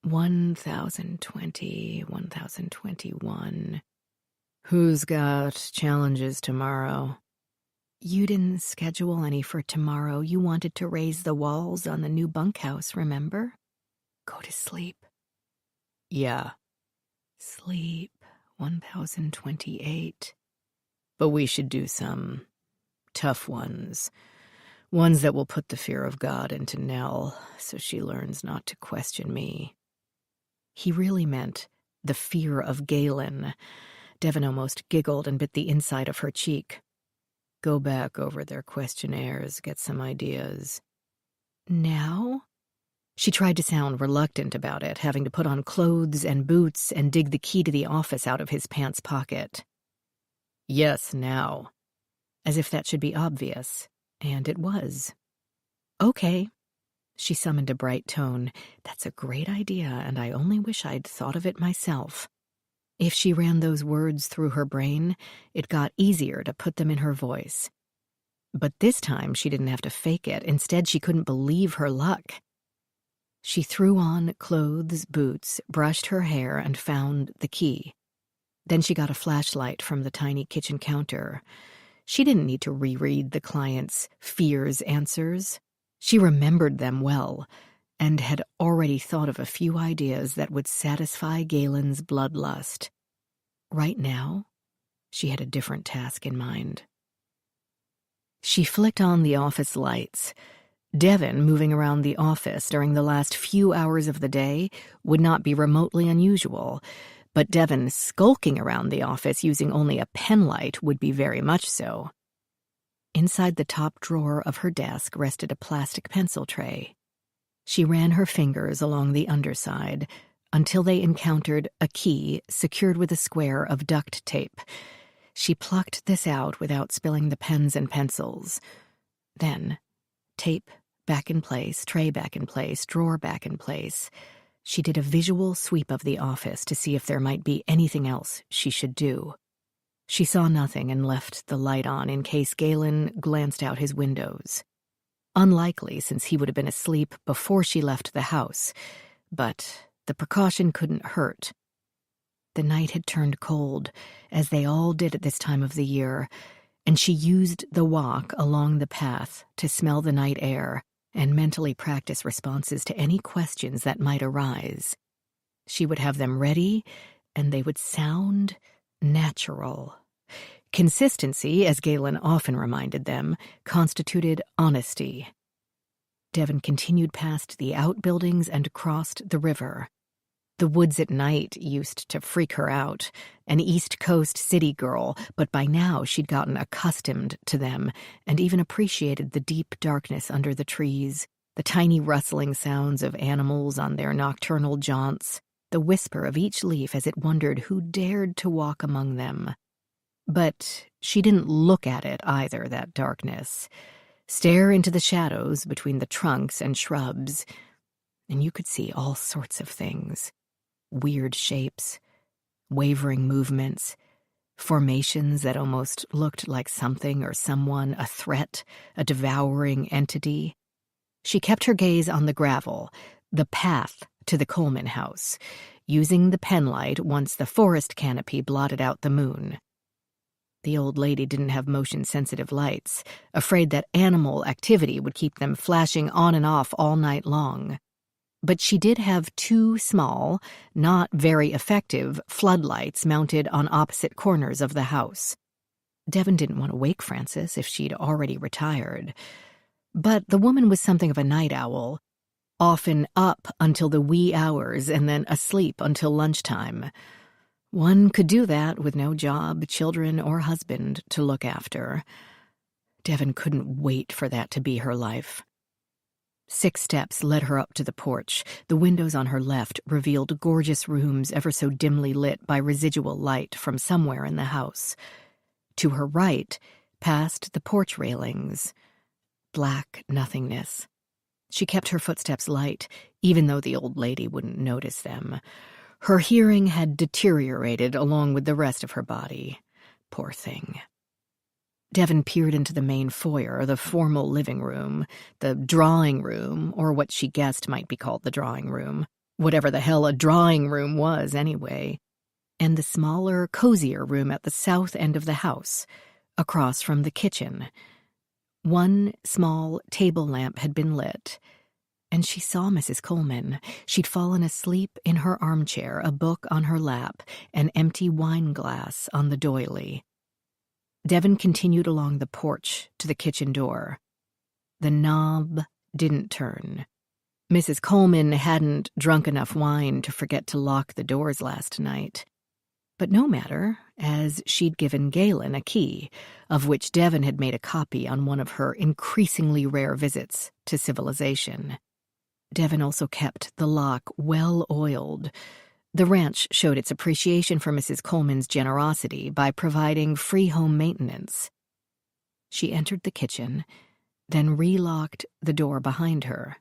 1020, 1021. Who's got challenges tomorrow? You didn't schedule any for tomorrow. You wanted to raise the walls on the new bunkhouse, remember? Go to sleep. Yeah. Sleep. 1028. But we should do some tough ones. Ones that will put the fear of God into Nell, so she learns not to question me. He really meant the fear of Galen. Devon almost giggled and bit the inside of her cheek. Go back over their questionnaires, get some ideas. Now? She tried to sound reluctant about it, having to put on clothes and boots and dig the key to the office out of his pants pocket. Yes, now. As if that should be obvious. And it was. Okay. She summoned a bright tone. That's a great idea, and I only wish I'd thought of it myself. If she ran those words through her brain, it got easier to put them in her voice. But this time she didn't have to fake it. Instead, she couldn't believe her luck. She threw on clothes, boots, brushed her hair, and found the key. Then she got a flashlight from the tiny kitchen counter. She didn't need to reread the client's fears answers. She remembered them well, and had already thought of a few ideas that would satisfy Galen's bloodlust. Right now, she had a different task in mind. She flicked on the office lights. Devon moving around the office during the last few hours of the day would not be remotely unusual, but Devon skulking around the office using only a pen light would be very much so. Inside the top drawer of her desk rested a plastic pencil tray. She ran her fingers along the underside until they encountered a key secured with a square of duct tape. She plucked this out without spilling the pens and pencils. Then, tape back in place, tray back in place, drawer back in place. She did a visual sweep of the office to see if there might be anything else she should do. She saw nothing and left the light on in case Galen glanced out his windows. Unlikely, since he would have been asleep before she left the house, but the precaution couldn't hurt. The night had turned cold, as they all did at this time of the year, and she used the walk along the path to smell the night air and mentally practice responses to any questions that might arise. She would have them ready, and they would sound natural. Consistency, as Galen often reminded them, constituted honesty. Devon continued past the outbuildings and crossed the river. The woods at night used to freak her out, an East Coast city girl, but by now she'd gotten accustomed to them and even appreciated the deep darkness under the trees, the tiny rustling sounds of animals on their nocturnal jaunts, the whisper of each leaf as it wondered who dared to walk among them. But she didn't look at it either, that darkness. Stare into the shadows between the trunks and shrubs, and you could see all sorts of things. Weird shapes, wavering movements, formations that almost looked like something or someone, a threat, a devouring entity. She kept her gaze on the gravel, the path to the Coleman house, using the penlight once the forest canopy blotted out the moon. The old lady didn't have motion-sensitive lights, afraid that animal activity would keep them flashing on and off all night long. But she did have two small, not very effective, floodlights mounted on opposite corners of the house. Devon didn't want to wake Frances if she'd already retired. But the woman was something of a night owl, often up until the wee hours and then asleep until lunchtime. One could do that with no job, children, or husband to look after. Devon couldn't wait for that to be her life. 6 steps led her up to the porch. The windows on her left revealed gorgeous rooms ever so dimly lit by residual light from somewhere in the house. To her right, past the porch railings, black nothingness. She kept her footsteps light, even though the old lady wouldn't notice them. Her hearing had deteriorated along with the rest of her body. Poor thing. Devon peered into the main foyer, the formal living room, the drawing room, or what she guessed might be called the drawing room, whatever the hell a drawing room was anyway, and the smaller, cozier room at the south end of the house, across from the kitchen. One small table lamp had been lit, and she saw Mrs. Coleman. She'd fallen asleep in her armchair, a book on her lap, an empty wine glass on the doily. Devon continued along the porch to the kitchen door. The knob didn't turn. Mrs. Coleman hadn't drunk enough wine to forget to lock the doors last night. But no matter, as she'd given Galen a key, of which Devon had made a copy on one of her increasingly rare visits to civilization. Devon also kept the lock well-oiled. The ranch showed its appreciation for Mrs. Coleman's generosity by providing free home maintenance. She entered the kitchen, then relocked the door behind her.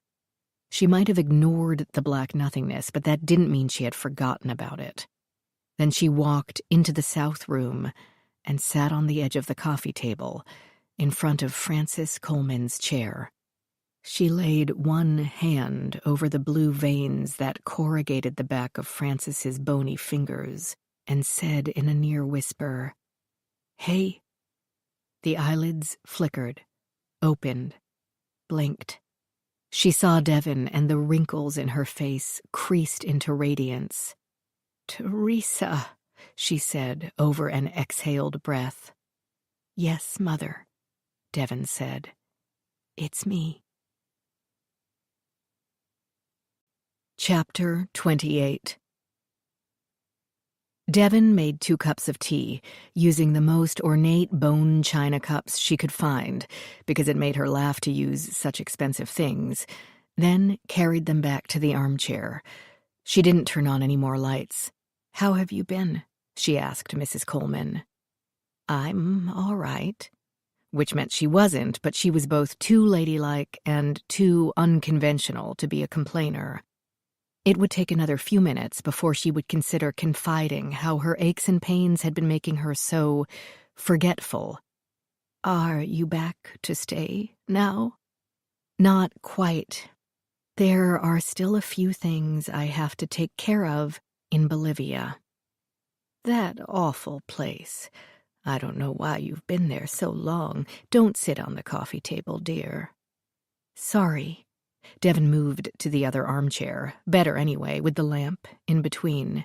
She might have ignored the black nothingness, but that didn't mean she had forgotten about it. Then she walked into the south room and sat on the edge of the coffee table, in front of Frances Coleman's chair. She laid one hand over the blue veins that corrugated the back of Frances's bony fingers and said in a near whisper, "Hey." The eyelids flickered, opened, blinked. She saw Devon, and the wrinkles in her face creased into radiance. "Teresa," she said over an exhaled breath. "Yes, Mother," Devon said. "It's me." Chapter 28. Devon made 2 cups of tea, using the most ornate bone china cups she could find, because it made her laugh to use such expensive things, then carried them back to the armchair. She didn't turn on any more lights. "How have you been?" she asked Mrs. Coleman. "I'm all right," which meant she wasn't, but she was both too ladylike and too unconventional to be a complainer. It would take another few minutes before she would consider confiding how her aches and pains had been making her so forgetful. "Are you back to stay now?" "Not quite. There are still a few things I have to take care of in Bolivia." "That awful place. I don't know why you've been there so long. Don't sit on the coffee table, dear." "Sorry." Devon moved to the other armchair, better anyway, with the lamp in between.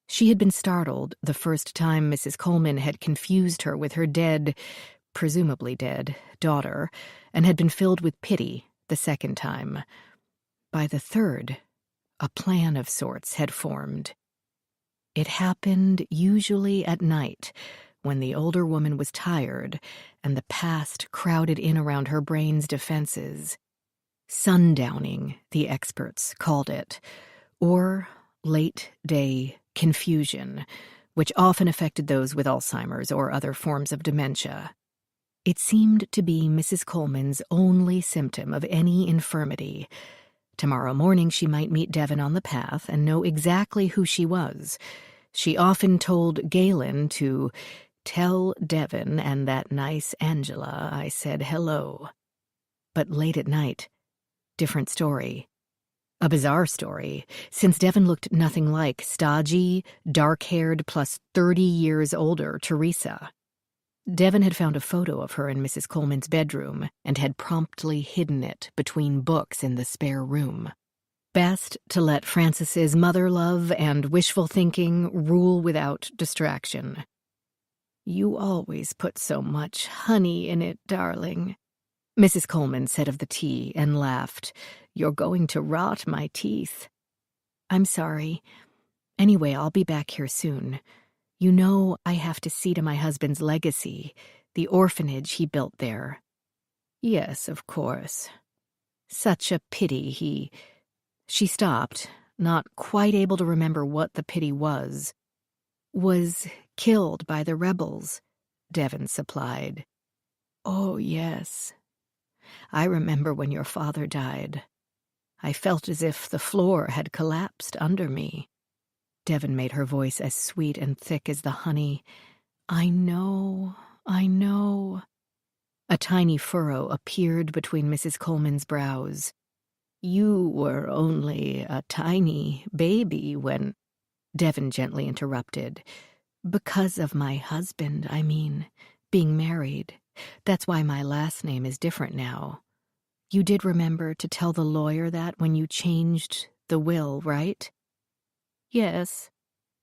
She had been startled the first time Mrs. Coleman had confused her with her dead, presumably dead, daughter, and had been filled with pity the second time. By the third, a plan of sorts had formed. It happened usually at night, when the older woman was tired and the past crowded in around her brain's defenses. Sundowning, the experts called it, or late-day confusion, which often affected those with Alzheimer's or other forms of dementia. It seemed to be Mrs. Coleman's only symptom of any infirmity. Tomorrow morning she might meet Devon on the path and know exactly who she was. She often told Galen to tell Devon and that nice Angela I said hello. But late at night, different story. A bizarre story, since Devon looked nothing like stodgy, dark-haired, plus 30 years older Teresa. Devon had found a photo of her in Mrs. Coleman's bedroom and had promptly hidden it between books in the spare room. Best to let Frances's mother love and wishful thinking rule without distraction. "You always put so much honey in it, darling," Mrs. Coleman said of the tea and laughed. "You're going to rot my teeth." "I'm sorry. Anyway, I'll be back here soon. You know I have to see to my husband's legacy, the orphanage he built there." "Yes, of course." Such a pity he— She stopped, not quite able to remember what the pity was. Was killed by the rebels, Devon supplied. Oh, yes. I remember when your father died. I felt as if the floor had collapsed under me. Devon made her voice as sweet and thick as the honey. I know. A tiny furrow appeared between Mrs. Coleman's brows. You were only a tiny baby when— Devon gently interrupted. Because of my husband, I mean, being married. That's why my last name is different now. You did remember to tell the lawyer that when you changed the will, right? Yes.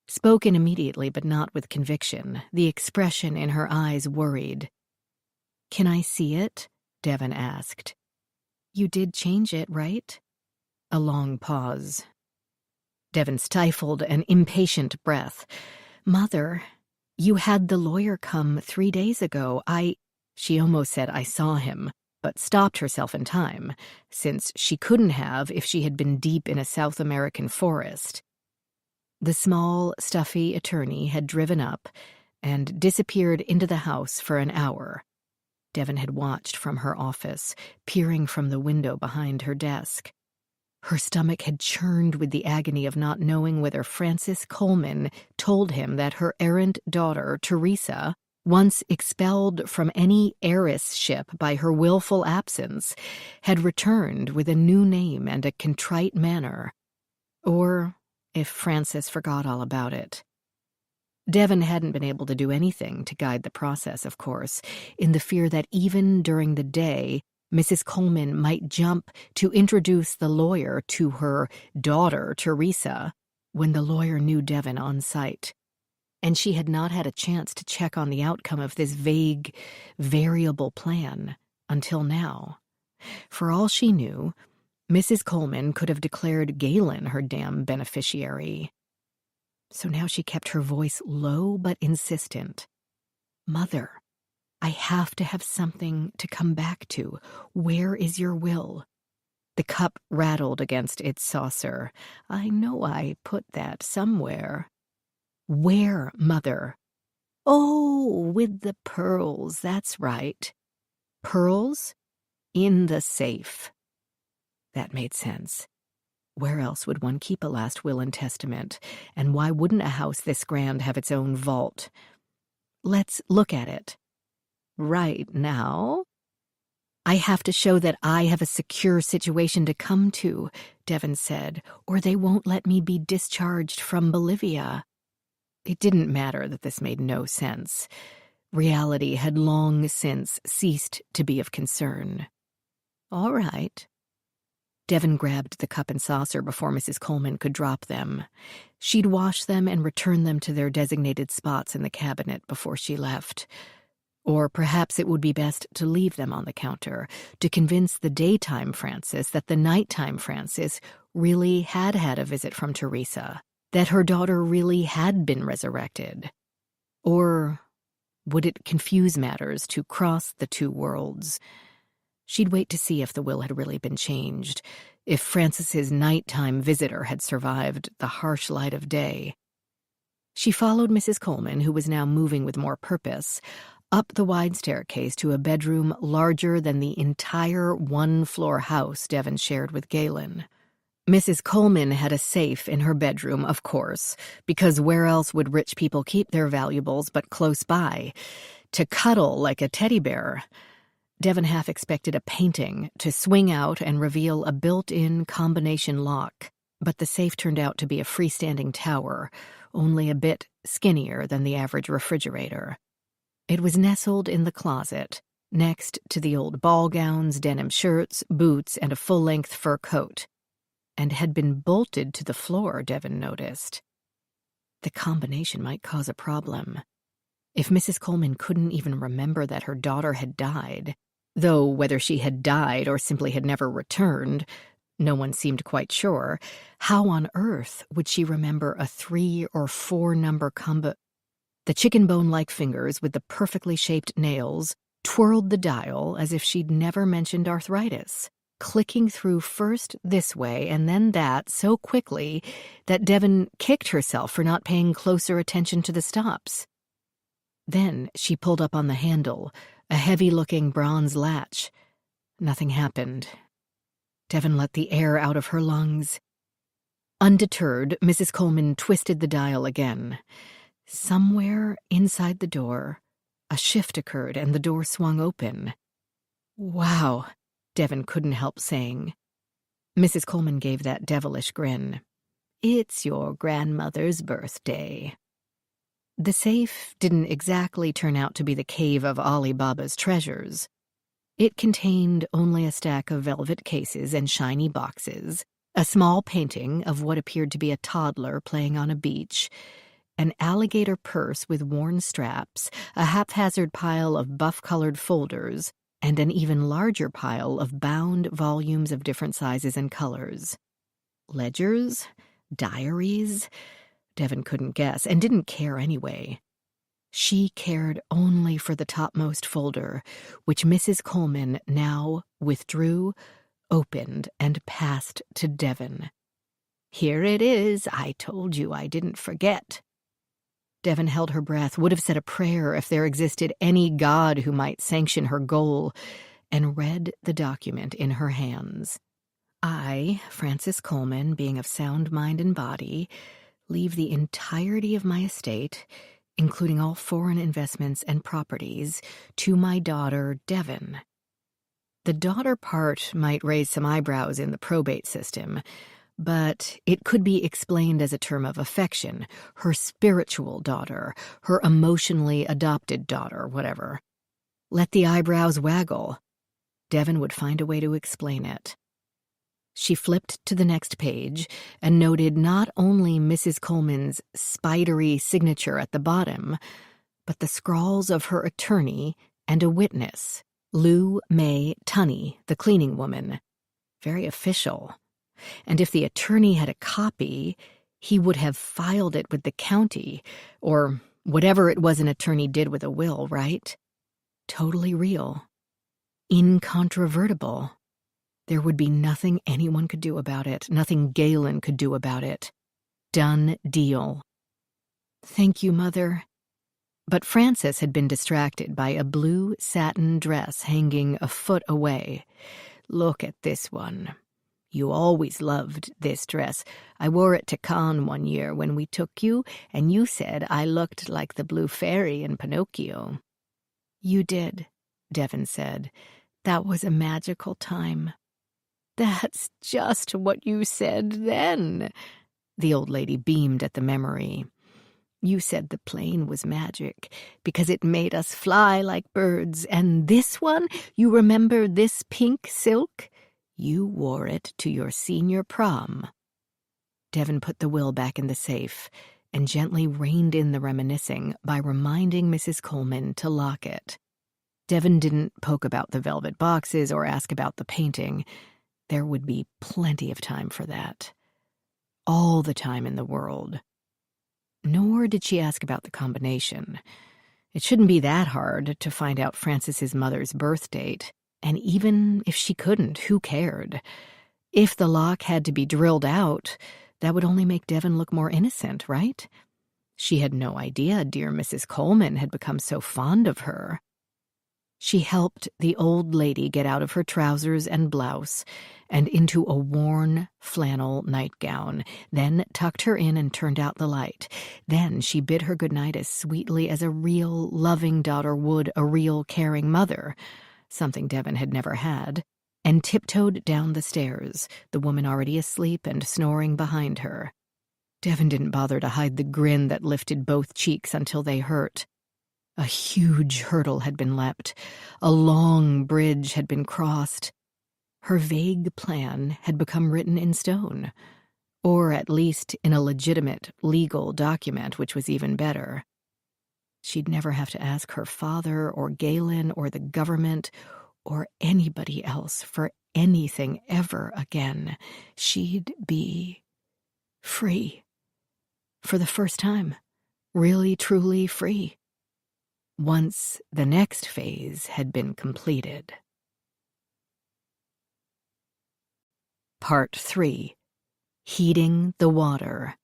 Spoken immediately, but not with conviction. The expression in her eyes worried. Can I see it? Devon asked. You did change it, right? A long pause. Devon stifled an impatient breath. Mother, you had the lawyer come 3 days ago. She almost said I saw him, but stopped herself in time, since she couldn't have if she had been deep in a South American forest. The small, stuffy attorney had driven up and disappeared into the house for an hour. Devon had watched from her office, peering from the window behind her desk. Her stomach had churned with the agony of not knowing whether Frances Coleman told him that her errant daughter, Teresa, once expelled from any heiress-ship by her willful absence, had returned with a new name and a contrite manner, or if Frances forgot all about it. Devon hadn't been able to do anything to guide the process, of course, in the fear that even during the day, Mrs. Coleman might jump to introduce the lawyer to her daughter, Teresa, when the lawyer knew Devon on sight. And she had not had a chance to check on the outcome of this vague, variable plan until now. For all she knew, Mrs. Coleman could have declared Galen her damn beneficiary. So now she kept her voice low but insistent. Mother, I have to have something to come back to. Where is your will? The cup rattled against its saucer. I know I put that somewhere. Where, Mother? Oh, with the pearls, that's right. Pearls? In the safe. That made sense. Where else would one keep a last will and testament? And why wouldn't a house this grand have its own vault? Let's look at it. Right now? I have to show that I have a secure situation to come to, Devon said, or they won't let me be discharged from Bolivia. It didn't matter that this made no sense. Reality had long since ceased to be of concern. All right. Devon grabbed the cup and saucer before Mrs. Coleman could drop them. She'd wash them and return them to their designated spots in the cabinet before she left. Or perhaps it would be best to leave them on the counter, to convince the daytime Frances that the nighttime Frances really had had a visit from Teresa, that her daughter really had been resurrected. Or would it confuse matters to cross the two worlds? She'd wait to see if the will had really been changed, if Frances's nighttime visitor had survived the harsh light of day. She followed Mrs. Coleman, who was now moving with more purpose, up the wide staircase to a bedroom larger than the entire one-floor house Devon shared with Galen. Mrs. Coleman had a safe in her bedroom, of course, because where else would rich people keep their valuables but close by, to cuddle like a teddy bear? Devon half expected a painting to swing out and reveal a built-in combination lock, but the safe turned out to be a freestanding tower, only a bit skinnier than the average refrigerator. It was nestled in the closet, next to the old ball gowns, denim shirts, boots, and a full-length fur coat, and had been bolted to the floor, Devon noticed. The combination might cause a problem. If Mrs. Coleman couldn't even remember that her daughter had died, though whether she had died or simply had never returned, no one seemed quite sure, how on earth would she remember a 3 or 4 number combo? The chicken bone-like fingers with the perfectly shaped nails twirled the dial as if she'd never mentioned arthritis. clicking through first this way and then that so quickly that Devon kicked herself for not paying closer attention to the stops. Then she pulled up on the handle, a heavy-looking bronze latch. Nothing happened. Devon let the air out of her lungs. Undeterred, Mrs. Coleman twisted the dial again. Somewhere inside the door, a shift occurred and the door swung open. "Wow," Devon couldn't help saying. Mrs. Coleman gave that devilish grin. "It's your grandmother's birthday." The safe didn't exactly turn out to be the cave of Ali Baba's treasures. It contained only a stack of velvet cases and shiny boxes, a small painting of what appeared to be a toddler playing on a beach, an alligator purse with worn straps, a haphazard pile of buff-colored folders, and an even larger pile of bound volumes of different sizes and colors. Ledgers? Diaries? Devon couldn't guess, and didn't care anyway. She cared only for the topmost folder, which Mrs. Coleman now withdrew, opened, and passed to Devon. "Here it is. I told you I didn't forget." Devon held her breath, would have said a prayer if there existed any god who might sanction her goal, and read the document in her hands. "I, Frances Coleman, being of sound mind and body, leave the entirety of my estate, including all foreign investments and properties, to my daughter, Devon." The daughter part might raise some eyebrows in the probate system, but it could be explained as a term of affection, her spiritual daughter, her emotionally adopted daughter, whatever. Let the eyebrows waggle. Devon would find a way to explain it. She flipped to the next page and noted not only Mrs. Coleman's spidery signature at the bottom, but the scrawls of her attorney and a witness, Lou May Tunney, the cleaning woman. Very official. And if the attorney had a copy, he would have filed it with the county, or whatever it was an attorney did with a will, right? Totally real. Incontrovertible. There would be nothing anyone could do about it, nothing Galen could do about it. Done deal. "Thank you, Mother." But Frances had been distracted by a blue satin dress hanging a foot away. "Look at this one. You always loved this dress. I wore it to Cannes one year when we took you, and you said I looked like the blue fairy in Pinocchio." "You did," Devon said. "That was a magical time." "That's just what you said then." The old lady beamed at the memory. "You said the plane was magic because it made us fly like birds, and this one, you remember this pink silk? You wore it to your senior prom." Devon put the will back in the safe and gently reined in the reminiscing by reminding Mrs. Coleman to lock it. Devon didn't poke about the velvet boxes or ask about the painting. There would be plenty of time for that. All the time in the world. Nor did she ask about the combination. It shouldn't be that hard to find out Frances's mother's birth date, and even if she couldn't, who cared? If the lock had to be drilled out, that would only make Devon look more innocent, right? She had no idea dear Mrs. Coleman had become so fond of her. She helped the old lady get out of her trousers and blouse and into a worn flannel nightgown, then tucked her in and turned out the light. Then she bid her goodnight as sweetly as a real, loving daughter would a real, caring mother, something Devon had never had, and tiptoed down the stairs, the woman already asleep and snoring behind her. Devon didn't bother to hide the grin that lifted both cheeks until they hurt. A huge hurdle had been leapt. A long bridge had been crossed. Her vague plan had become written in stone, or at least in a legitimate legal document, which was even better. She'd never have to ask her father or Galen or the government or anybody else for anything ever again. She'd be free. For the first time. Really, truly free. Once the next phase had been completed. Part 3. Heeding the Water.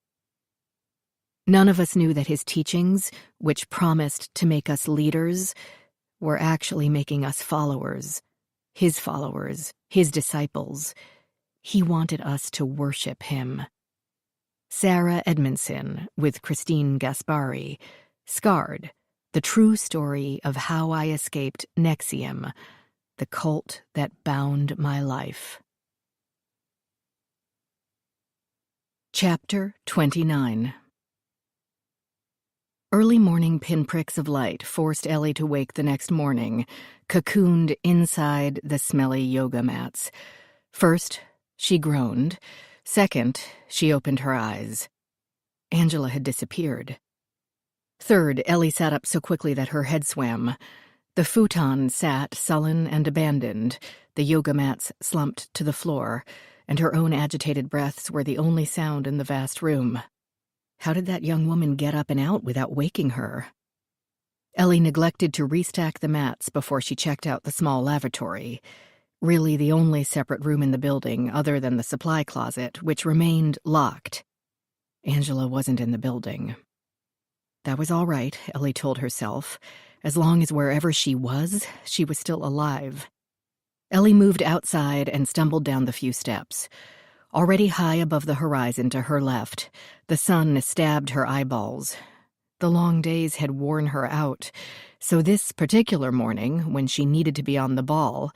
None of us knew that his teachings, which promised to make us leaders, were actually making us followers, his disciples. He wanted us to worship him. Sarah Edmondson, with Christine Gaspari, Scarred, the true story of how I escaped Nexium, the cult that bound my life. Chapter 29. Early morning pinpricks of light forced Ellie to wake the next morning, cocooned inside the smelly yoga mats. First, she groaned. Second, she opened her eyes. Angela had disappeared. Third, Ellie sat up so quickly that her head swam. The futon sat sullen and abandoned, the yoga mats slumped to the floor, and her own agitated breaths were the only sound in the vast room. How did that young woman get up and out without waking her? Ellie neglected to restack the mats before she checked out the small lavatory, really the only separate room in the building other than the supply closet, which remained locked. Angela wasn't in the building. That was all right, Ellie told herself, as long as wherever she was still alive. Ellie moved outside and stumbled down the few steps. Already high above the horizon to her left, the sun stabbed her eyeballs. The long days had worn her out, so this particular morning, when she needed to be on the ball,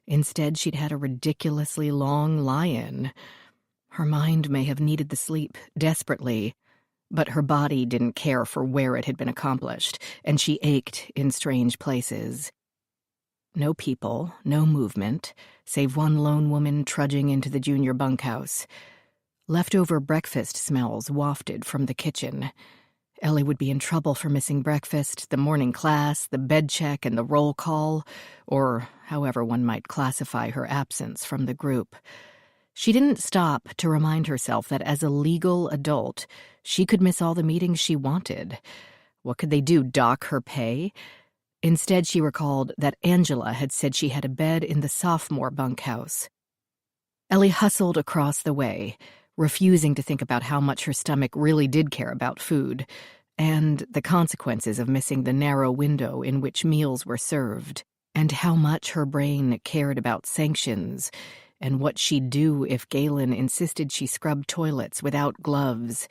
instead she'd had a ridiculously long lie-in. Her mind may have needed the sleep desperately, but her body didn't care for where it had been accomplished, and she ached in strange places. No people, no movement, save one lone woman trudging into the junior bunkhouse. Leftover breakfast smells wafted from the kitchen. Ellie would be in trouble for missing breakfast, the morning class, the bed check, and the roll call, or however one might classify her absence from the group. She didn't stop to remind herself that as a legal adult, she could miss all the meetings she wanted. What could they do, dock her pay? Instead, she recalled that Angela had said she had a bed in the sophomore bunkhouse. Ellie hustled across the way, refusing to think about how much her stomach really did care about food, and the consequences of missing the narrow window in which meals were served, and how much her brain cared about sanctions, and what she'd do if Galen insisted she scrub toilets without gloves.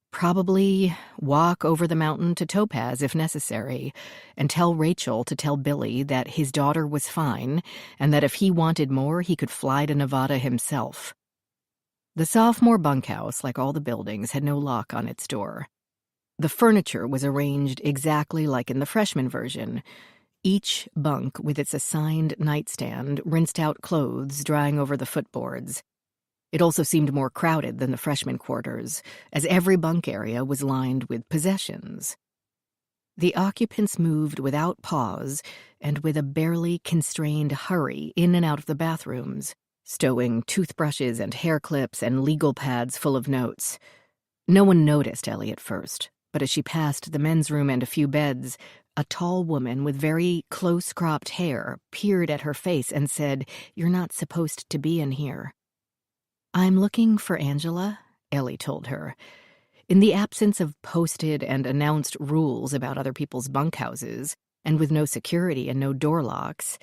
Probably walk over the mountain to Topaz if necessary, and tell Rachel to tell Billy that his daughter was fine, and that if he wanted more, he could fly to Nevada himself. The sophomore bunkhouse, like all the buildings, had no lock on its door. The furniture was arranged exactly like in the freshman version. Each bunk with its assigned nightstand, rinsed-out clothes drying over the footboards. It also seemed more crowded than the freshman quarters, as every bunk area was lined with possessions. The occupants moved without pause and with a barely constrained hurry in and out of the bathrooms, stowing toothbrushes and hair clips and legal pads full of notes. No one noticed Ellie at first, but as she passed the men's room and a few beds, a tall woman with very close-cropped hair peered at her face and said, "You're not supposed to be in here." "I'm looking for Angela," Ellie told her. In the absence of posted and announced rules about other people's bunkhouses, and with no security and no door locks,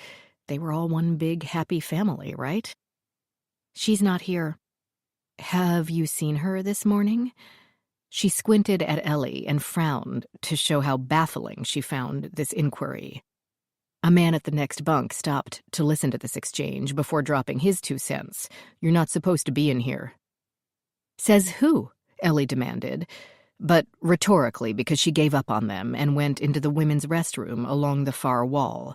they were all one big happy family, right? "She's not here." "Have you seen her this morning?" She squinted at Ellie and frowned to show how baffling she found this inquiry. A man at the next bunk stopped to listen to this exchange before dropping his 2 cents. "You're not supposed to be in here." "Says who?" Ellie demanded, but rhetorically because she gave up on them and went into the women's restroom along the far wall.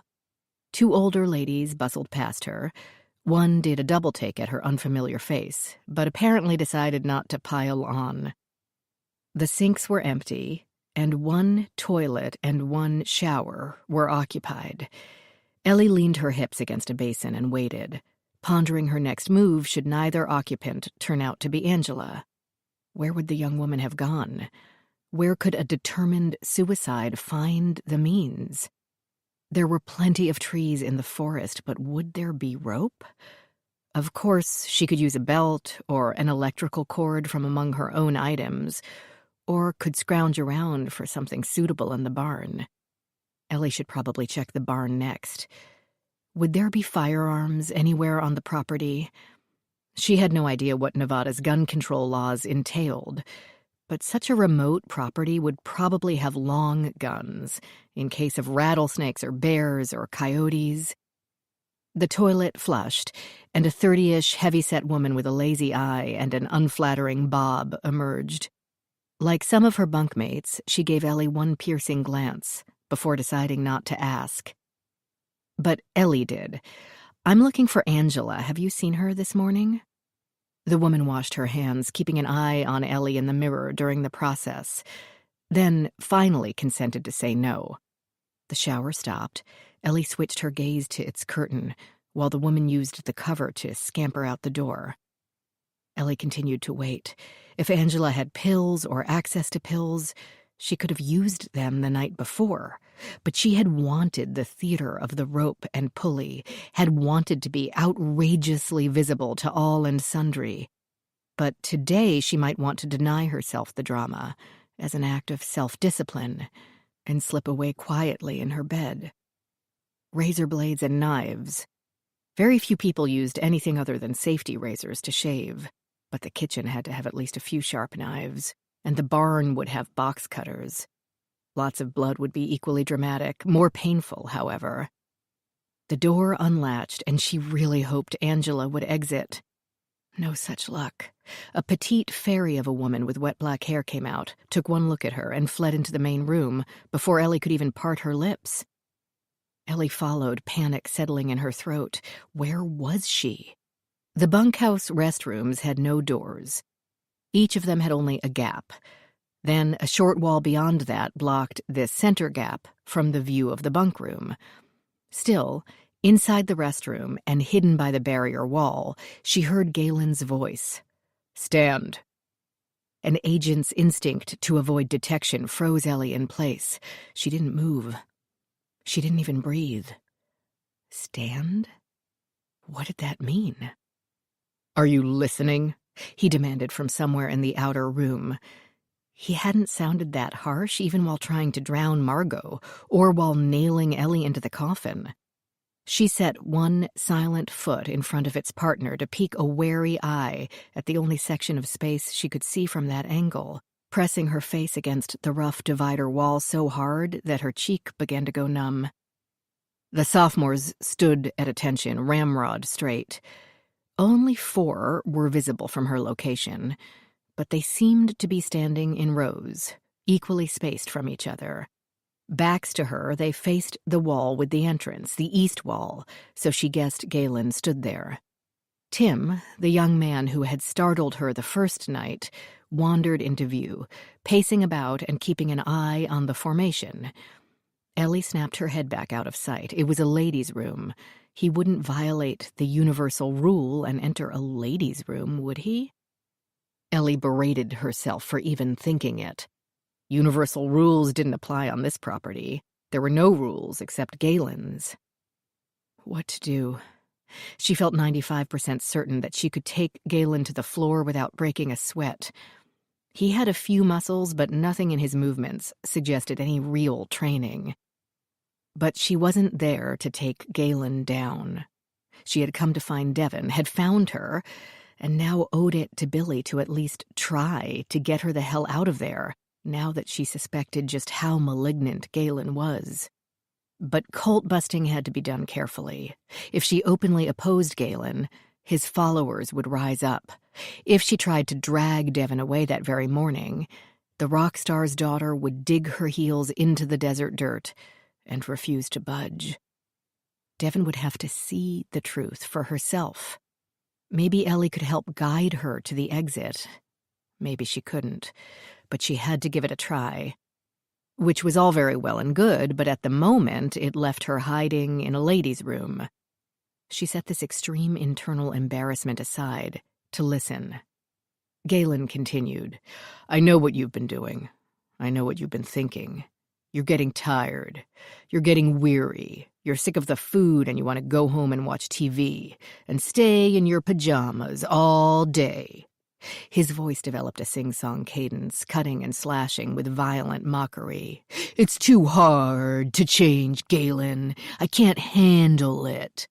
2 older ladies bustled past her. One did a double-take at her unfamiliar face, but apparently decided not to pile on. The sinks were empty, and 1 toilet and 1 shower were occupied. Ellie leaned her hips against a basin and waited, pondering her next move should neither occupant turn out to be Angela. Where would the young woman have gone? Where could a determined suicide find the means? There were plenty of trees in the forest, but would there be rope? Of course, she could use a belt or an electrical cord from among her own items, or could scrounge around for something suitable in the barn. Ellie should probably check the barn next. Would there be firearms anywhere on the property? She had no idea what Nevada's gun control laws entailed, but such a remote property would probably have long guns, in case of rattlesnakes or bears or coyotes. The toilet flushed, and a 30-ish heavy-set woman with a lazy eye and an unflattering bob emerged. Like some of her bunkmates, she gave Ellie one piercing glance before deciding not to ask. But Ellie did. "I'm looking for Angela. Have you seen her this morning?" The woman washed her hands, keeping an eye on Ellie in the mirror during the process, then finally consented to say no. The shower stopped. Ellie switched her gaze to its curtain, while the woman used the cover to scamper out the door. Ellie continued to wait. If Angela had pills or access to pills, she could have used them the night before. But she had wanted the theater of the rope and pulley, had wanted to be outrageously visible to all and sundry. But today she might want to deny herself the drama as an act of self-discipline and slip away quietly in her bed. Razor blades and knives. Very few people used anything other than safety razors to shave, but the kitchen had to have at least a few sharp knives, and the barn would have box cutters. Lots of blood would be equally dramatic, more painful, however. The door unlatched, and she really hoped Angela would exit. No such luck. A petite fairy of a woman with wet black hair came out, took one look at her, and fled into the main room before Ellie could even part her lips. Ellie followed, panic settling in her throat. Where was she? The bunkhouse restrooms had no doors. Each of them had only a gap. Then a short wall beyond that blocked this center gap from the view of the bunk room. Still, inside the restroom and hidden by the barrier wall, she heard Galen's voice. "Stand." An agent's instinct to avoid detection froze Ellie in place. She didn't move. She didn't even breathe. Stand? What did that mean? "Are you listening?" he demanded from somewhere in the outer room. He hadn't sounded that harsh even while trying to drown Margot or while nailing Ellie into the coffin. She set one silent foot in front of its partner to peek a wary eye at the only section of space she could see from that angle, pressing her face against the rough divider wall so hard that her cheek began to go numb. The sophomores stood at attention, ramrod straight. Only 4 were visible from her location, but they seemed to be standing in rows, equally spaced from each other. Backs to her, they faced the wall with the entrance, the east wall, so she guessed Galen stood there. Tim, the young man who had startled her the first night, wandered into view, pacing about and keeping an eye on the formation. Ellie snapped her head back out of sight. It was a ladies' room. He wouldn't violate the universal rule and enter a ladies' room, would he? Ellie berated herself for even thinking it. Universal rules didn't apply on this property. There were no rules except Galen's. What to do? She felt 95% certain that she could take Galen to the floor without breaking a sweat. He had a few muscles, but nothing in his movements suggested any real training. But she wasn't there to take Galen down. She had come to find Devon, had found her, and now owed it to Billy to at least try to get her the hell out of there, now that she suspected just how malignant Galen was. But cult-busting had to be done carefully. If she openly opposed Galen, his followers would rise up. If she tried to drag Devon away that very morning, the rock star's daughter would dig her heels into the desert dirt and refuse to budge. Devon would have to see the truth for herself. Maybe Ellie could help guide her to the exit. Maybe she couldn't, but she had to give it a try. Which was all very well and good, but at the moment it left her hiding in a ladies' room. She set this extreme internal embarrassment aside to listen. Galen continued, "I know what you've been doing. I know what you've been thinking. You're getting tired. You're getting weary. You're sick of the food and you want to go home and watch TV and stay in your pajamas all day. His voice developed a sing-song cadence, cutting and slashing with violent mockery. It's too hard to change, Galen. I can't handle it.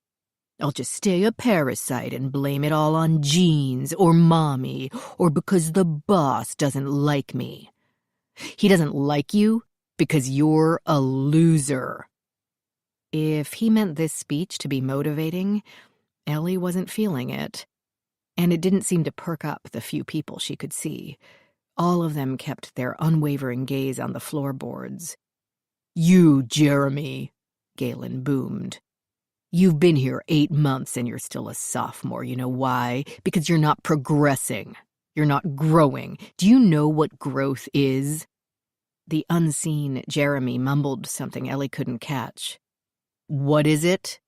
I'll just stay a parasite and blame it all on genes or mommy or because the boss doesn't like me. He doesn't like you because you're a loser. If he meant this speech to be motivating, Ellie wasn't feeling it. And it didn't seem to perk up the few people she could see. All of them kept their unwavering gaze on the floorboards. You, Jeremy, Galen boomed. You've been here 8 months and you're still a sophomore. You know why? Because you're not progressing. You're not growing. Do you know what growth is? The unseen Jeremy mumbled something Ellie couldn't catch. What is it?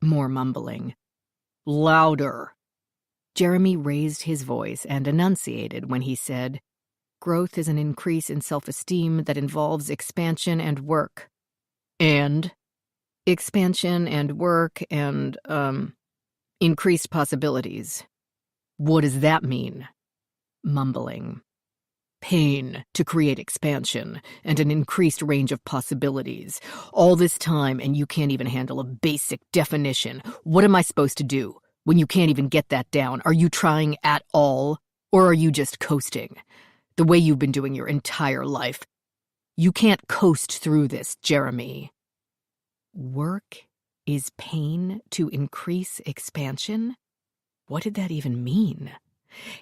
More mumbling. Louder. Jeremy raised his voice and enunciated when he said, growth is an increase in self-esteem that involves expansion and work. And? Expansion and work and, increased possibilities. What does that mean? Mumbling. Pain to create expansion and an increased range of possibilities. All this time and you can't even handle a basic definition. What am I supposed to do? When you can't even get that down, are you trying at all? Or are you just coasting? The way you've been doing your entire life. You can't coast through this, Jeremy. Work is pain to increase expansion? What did that even mean?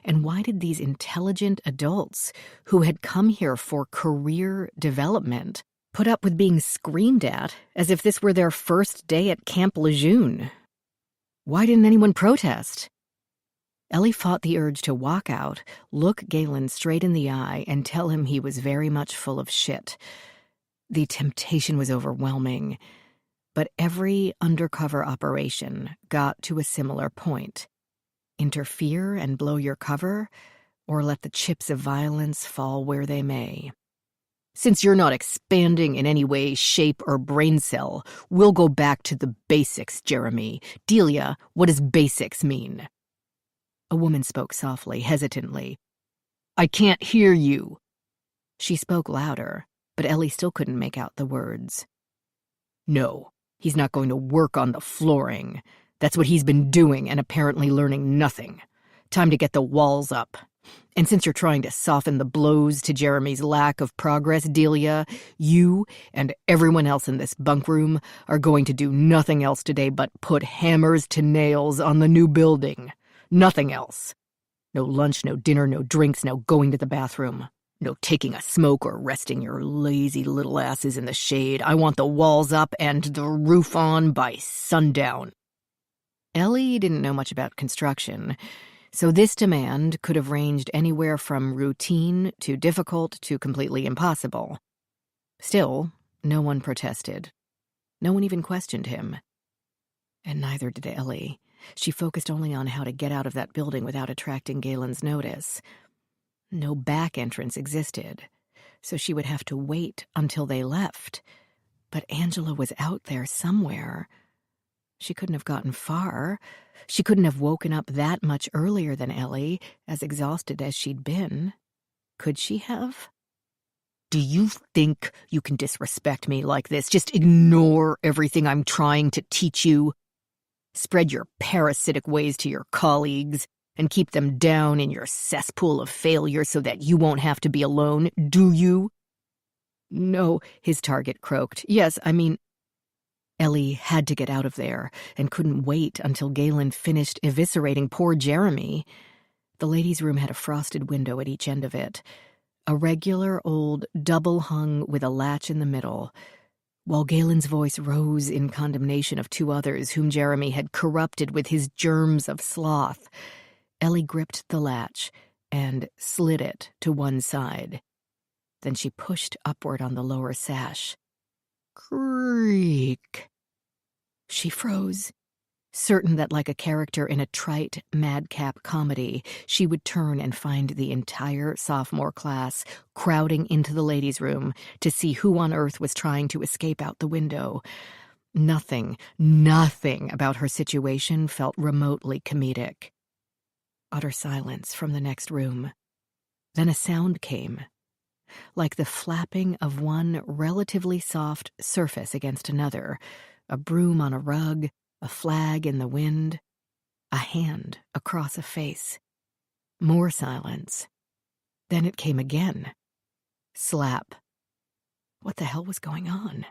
And why did these intelligent adults, who had come here for career development, put up with being screamed at as if this were their first day at Camp Lejeune? Why didn't anyone protest? Ellie fought the urge to walk out, look Galen straight in the eye, and tell him he was very much full of shit. The temptation was overwhelming, but every undercover operation got to a similar point. Interfere and blow your cover, or let the chips of violence fall where they may. Since you're not expanding in any way, shape, or brain cell, we'll go back to the basics, Jeremy. Delia, what does basics mean? A woman spoke softly, hesitantly. I can't hear you. She spoke louder, but Ellie still couldn't make out the words. No, he's not going to work on the flooring. That's what he's been doing and apparently learning nothing. Time to get the walls up. And since you're trying to soften the blows to Jeremy's lack of progress, Delia, you and everyone else in this bunk room are going to do nothing else today but put hammers to nails on the new building. Nothing else. No lunch, no dinner, no drinks, no going to the bathroom. No taking a smoke or resting your lazy little asses in the shade. I want the walls up and the roof on by sundown. Ellie didn't know much about construction, so this demand could have ranged anywhere from routine to difficult to completely impossible. Still, no one protested. No one even questioned him. And neither did Ellie. She focused only on how to get out of that building without attracting Galen's notice. No back entrance existed, so she would have to wait until they left. But Angela was out there somewhere. She couldn't have gotten far. She couldn't have woken up that much earlier than Ellie, as exhausted as she'd been. Could she have? Do you think you can disrespect me like this? Just ignore everything I'm trying to teach you? Spread your parasitic ways to your colleagues and keep them down in your cesspool of failure so that you won't have to be alone, do you? No, his target croaked. Yes, I mean... Ellie had to get out of there and couldn't wait until Galen finished eviscerating poor Jeremy. The ladies' room had a frosted window at each end of it, a regular old double hung with a latch in the middle. While Galen's voice rose in condemnation of two others whom Jeremy had corrupted with his germs of sloth, Ellie gripped the latch and slid it to one side. Then she pushed upward on the lower sash. Creak. She froze. certain that like a character in a trite, madcap comedy, she would turn and find the entire sophomore class crowding into the ladies' room to see who on earth was trying to escape out the window. Nothing about her situation felt remotely comedic. Utter silence from the next room. Then a sound came, like the flapping of one relatively soft surface against another, a broom on a rug, a flag in the wind, a hand across a face. More silence. Then it came again. Slap. What the hell was going on?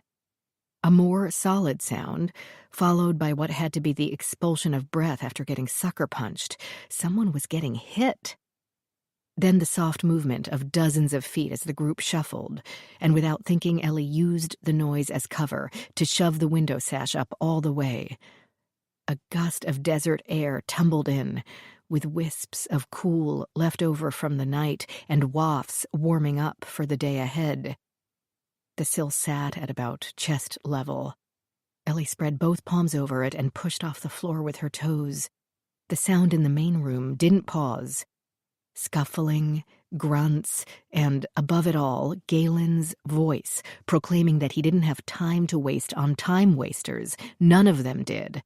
A more solid sound, followed by what had to be the expulsion of breath after getting sucker punched. Someone was getting hit. Then the soft movement of dozens of feet as the group shuffled, and without thinking, Ellie used the noise as cover to shove the window sash up all the way. A gust of desert air tumbled in, with wisps of cool left over from the night and wafts warming up for the day ahead. The sill sat at about chest level. Ellie spread both palms over it and pushed off the floor with her toes. The sound in the main room didn't pause. Scuffling, grunts, and, above it all, Galen's voice, proclaiming that he didn't have time to waste on time wasters. None of them did.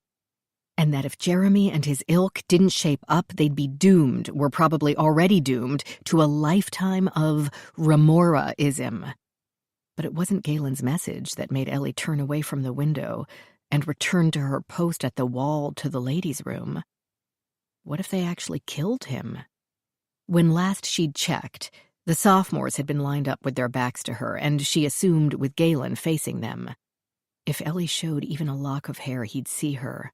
And that if Jeremy and his ilk didn't shape up, they'd be doomed, were probably already doomed, to a lifetime of Remora-ism. But it wasn't Galen's message that made Ellie turn away from the window and return to her post at the wall to the ladies' room. What if they actually killed him? When last she'd checked, the sophomores had been lined up with their backs to her, and she assumed with Galen facing them. If Ellie showed even a lock of hair, he'd see her.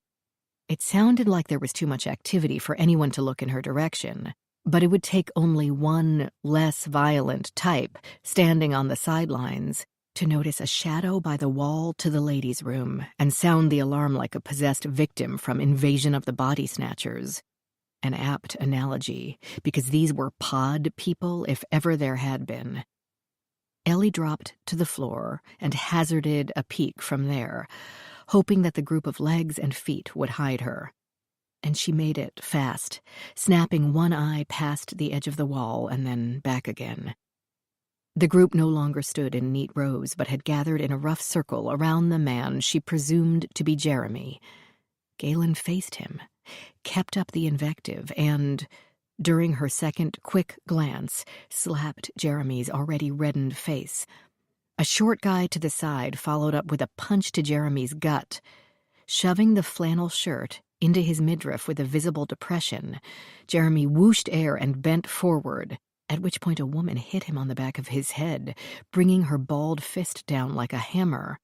It sounded like there was too much activity for anyone to look in her direction, but it would take only one less violent type standing on the sidelines to notice a shadow by the wall to the ladies' room and sound the alarm like a possessed victim from Invasion of the Body Snatchers. An apt analogy, because these were pod people if ever there had been. Ellie dropped to the floor and hazarded a peek from there, hoping that the group of legs and feet would hide her. And she made it fast, snapping one eye past the edge of the wall and then back again. The group no longer stood in neat rows, but had gathered in a rough circle around the man she presumed to be Jeremy. Galen faced him, kept up the invective, and, during her second quick glance, slapped Jeremy's already reddened face. A short guy to the side followed up with a punch to Jeremy's gut. Shoving the flannel shirt into his midriff with a visible depression, Jeremy whooshed air and bent forward, at which point a woman hit him on the back of his head, bringing her balled fist down like a hammer.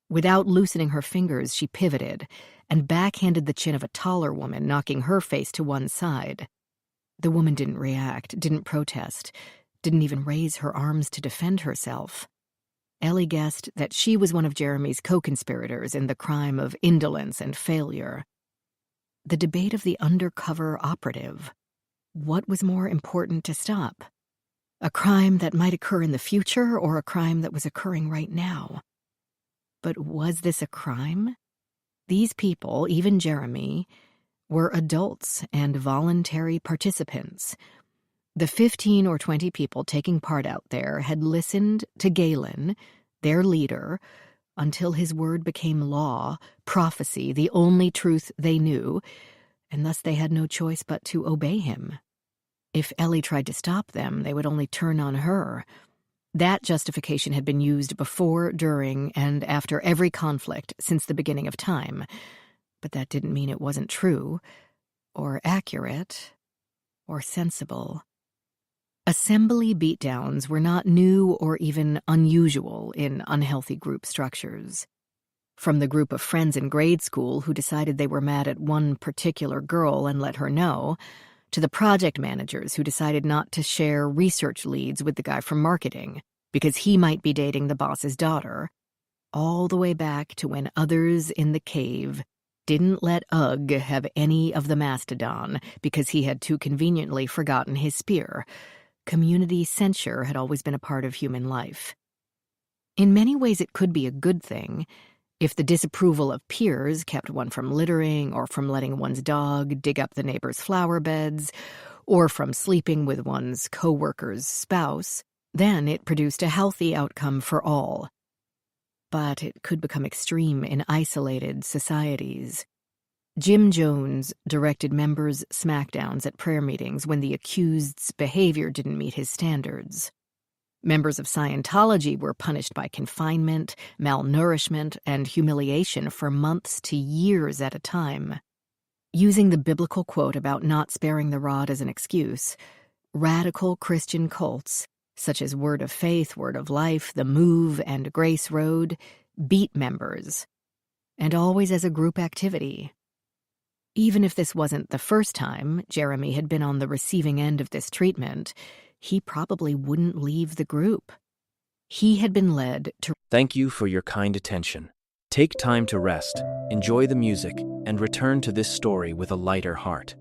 Without loosening her fingers, she pivoted and backhanded the chin of a taller woman, knocking her face to one side. The woman didn't react, didn't protest, didn't even raise her arms to defend herself. Ellie guessed that she was one of Jeremy's co-conspirators in the crime of indolence and failure. The debate of the undercover operative. What was more important to stop? A crime that might occur in the future or a crime that was occurring right now? But was this a crime? These people, even Jeremy, were adults and voluntary participants. The 15 or 20 people taking part out there had listened to Galen, their leader, until his word became law, prophecy, the only truth they knew, and thus they had no choice but to obey him. If Ellie tried to stop them, they would only turn on her. That justification had been used before, during, and after every conflict since the beginning of time. But that didn't mean it wasn't true, or accurate, or sensible. Assembly beatdowns were not new or even unusual in unhealthy group structures. From the group of friends in grade school who decided they were mad at one particular girl and let her know, to the project managers who decided not to share research leads with the guy from marketing because he might be dating the boss's daughter, all the way back to when others in the cave didn't let Ugg have any of the mastodon because he had too conveniently forgotten his spear. Community censure had always been a part of human life. In many ways it could be a good thing, If the disapproval of peers kept one from littering or from letting one's dog dig up the neighbor's flower beds or from sleeping with one's coworker's spouse, then it produced a healthy outcome for all. But it could become extreme in isolated societies. Jim Jones directed members' smackdowns at prayer meetings when the accused's behavior didn't meet his standards. Members of Scientology were punished by confinement, malnourishment, and humiliation for months to years at a time. Using the biblical quote about not sparing the rod as an excuse, radical Christian cults, such as Word of Faith, Word of Life, The Move, and Grace Road, beat members, and always as a group activity. Even if this wasn't the first time Jeremy had been on the receiving end of this treatment, he probably wouldn't leave the group. He had been led to... Thank you for your kind attention. Take time to rest, enjoy the music, and return to this story with a lighter heart.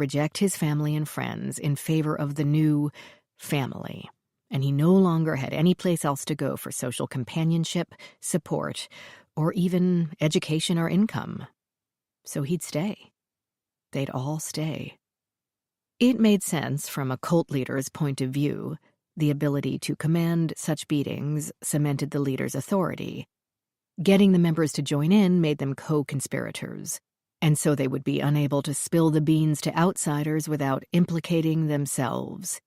reject his family and friends in favor of the new family, and he no longer had any place else to go for social companionship, support, or even education or income. So he'd stay. They'd all stay. It made sense from a cult leader's point of view. The ability to command such beatings cemented the leader's authority. Getting the members to join in made them co-conspirators, and so they would be unable to spill the beans to outsiders without implicating themselves.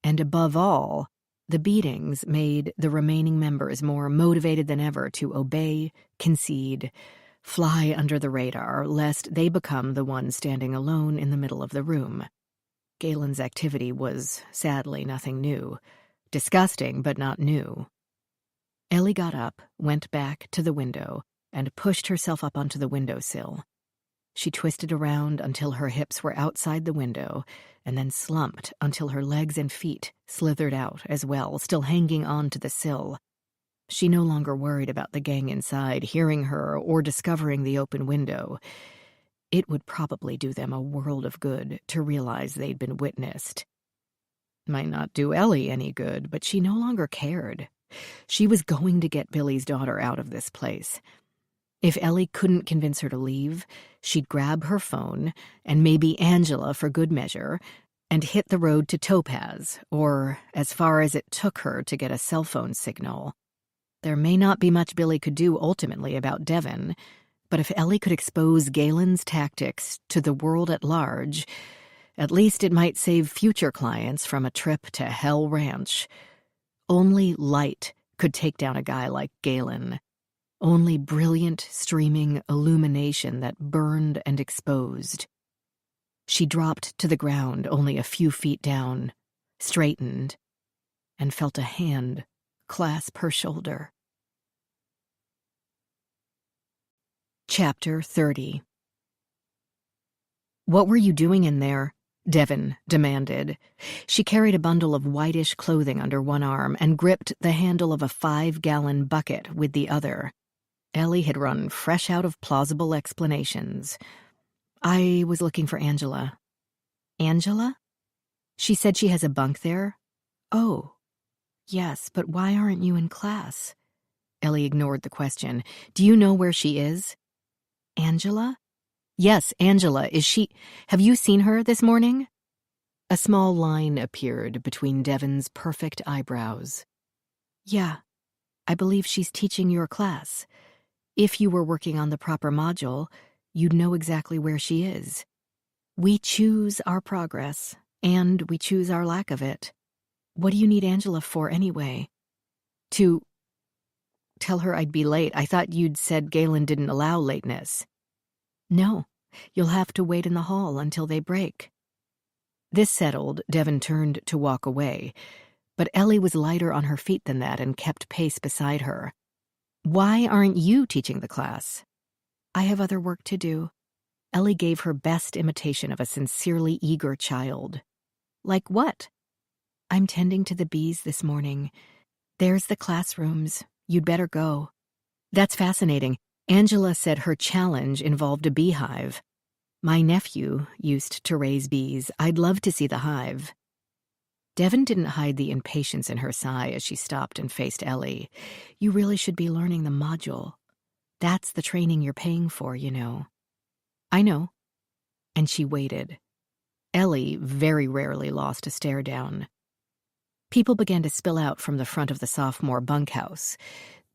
And above all, the beatings made the remaining members more motivated than ever to obey, concede, fly under the radar, lest they become the ones standing alone in the middle of the room. Galen's activity was, sadly, nothing new. Disgusting, but not new. Ellie got up, went back to the window, and pushed herself up onto the windowsill. She twisted around until her hips were outside the window, and then slumped until her legs and feet slithered out as well, still hanging on to the sill. She no longer worried about the gang inside hearing her or discovering the open window. It would probably do them a world of good to realize they'd been witnessed. Might not do Ellie any good, but she no longer cared. She was going to get Billy's daughter out of this place. If Ellie couldn't convince her to leave, she'd grab her phone, and maybe Angela for good measure, and hit the road to Topaz, or as far as it took her to get a cell phone signal. There may not be much Billy could do ultimately about Devon, but if Ellie could expose Galen's tactics to the world at large, at least it might save future clients from a trip to Hell Ranch. Only light could take down a guy like Galen. Only brilliant, streaming illumination that burned and exposed. She dropped to the ground only a few feet down, straightened, and felt a hand clasp her shoulder. Chapter 30. "What were you doing in there?" Devon demanded. She carried a bundle of whitish clothing under one arm and gripped the handle of a 5-gallon bucket with the other. Ellie had run fresh out of plausible explanations. "I was looking for Angela." "Angela? She said she has a bunk there?" "Oh, yes, but why aren't you in class?" Ellie ignored the question. "Do you know where she is?" "Angela?" "Yes, Angela. Have you seen her this morning?" A small line appeared between Devon's perfect eyebrows. "Yeah, I believe she's teaching your class. If you were working on the proper module, you'd know exactly where she is. We choose our progress, and we choose our lack of it. What do you need Angela for anyway?" "To tell her I'd be late. I thought you'd said Galen didn't allow lateness." "No, you'll have to wait in the hall until they break." This settled, Devon turned to walk away, but Ellie was lighter on her feet than that and kept pace beside her. "Why aren't you teaching the class?" "I have other work to do." Ellie gave her best imitation of a sincerely eager child. "Like what?" "I'm tending to the bees this morning. There's the classrooms. You'd better go." "That's fascinating. Angela said her challenge involved a beehive. My nephew used to raise bees. I'd love to see the hive." Devon didn't hide the impatience in her sigh as she stopped and faced Ellie. "You really should be learning the module. That's the training you're paying for, you know." "I know." And she waited. Ellie very rarely lost a stare down. People began to spill out from the front of the sophomore bunkhouse.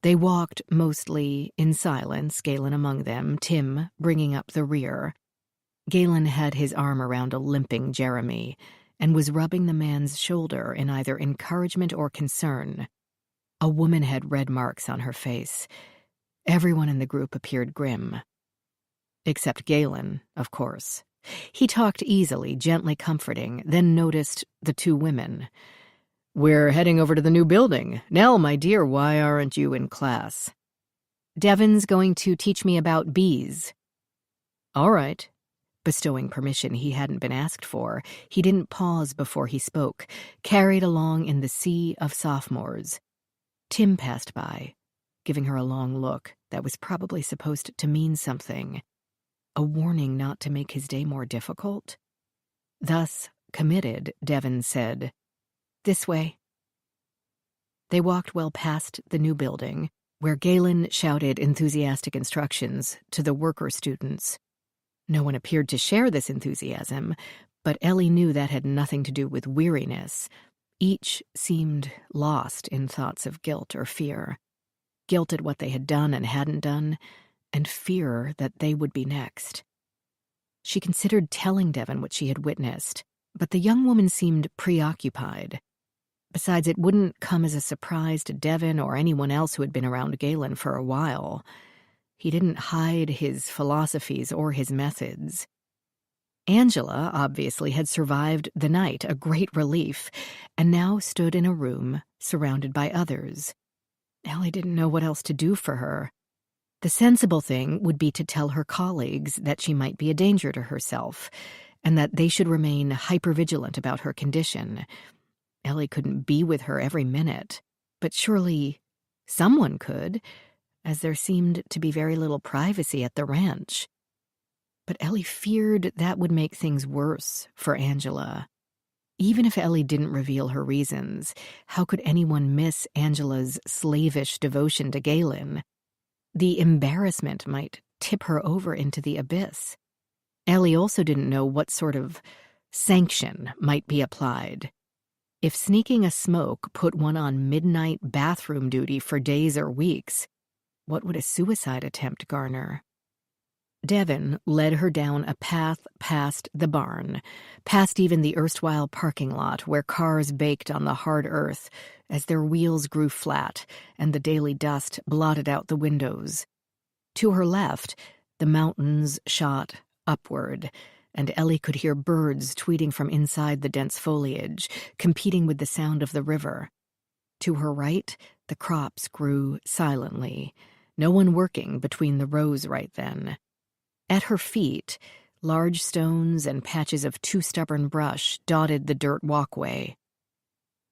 They walked mostly in silence, Galen among them, Tim bringing up the rear. Galen had his arm around a limping Jeremy and was rubbing the man's shoulder in either encouragement or concern. A woman had red marks on her face. Everyone in the group appeared grim. Except Galen, of course. He talked easily, gently comforting, then noticed the two women. "We're heading over to the new building. Nell, my dear, why aren't you in class?" "Devon's going to teach me about bees." "All right." Bestowing permission he hadn't been asked for, he didn't pause before he spoke, carried along in the sea of sophomores. Tim passed by, giving her a long look that was probably supposed to mean something. A warning not to make his day more difficult? Thus, committed, Devon said, "This way." They walked well past the new building, where Galen shouted enthusiastic instructions to the worker students. No one appeared to share this enthusiasm, but Ellie knew that had nothing to do with weariness. Each seemed lost in thoughts of guilt or fear. Guilt at what they had done and hadn't done, and fear that they would be next. She considered telling Devon what she had witnessed, but the young woman seemed preoccupied. Besides, it wouldn't come as a surprise to Devon or anyone else who had been around Galen for a while. He didn't hide his philosophies or his methods. Angela obviously had survived the night, a great relief, and now stood in a room surrounded by others. Ellie didn't know what else to do for her. The sensible thing would be to tell her colleagues that she might be a danger to herself, and that they should remain hypervigilant about her condition. Ellie couldn't be with her every minute, but surely someone could, as there seemed to be very little privacy at the ranch. But Ellie feared that would make things worse for Angela. Even if Ellie didn't reveal her reasons, how could anyone miss Angela's slavish devotion to Galen? The embarrassment might tip her over into the abyss. Ellie also didn't know what sort of sanction might be applied. If sneaking a smoke put one on midnight bathroom duty for days or weeks, what would a suicide attempt garner? Devon led her down a path past the barn, past even the erstwhile parking lot where cars baked on the hard earth as their wheels grew flat and the daily dust blotted out the windows. To her left, the mountains shot upward, and Ellie could hear birds tweeting from inside the dense foliage, competing with the sound of the river. To her right, the crops grew silently, no one working between the rows right then. At her feet, large stones and patches of too stubborn brush dotted the dirt walkway.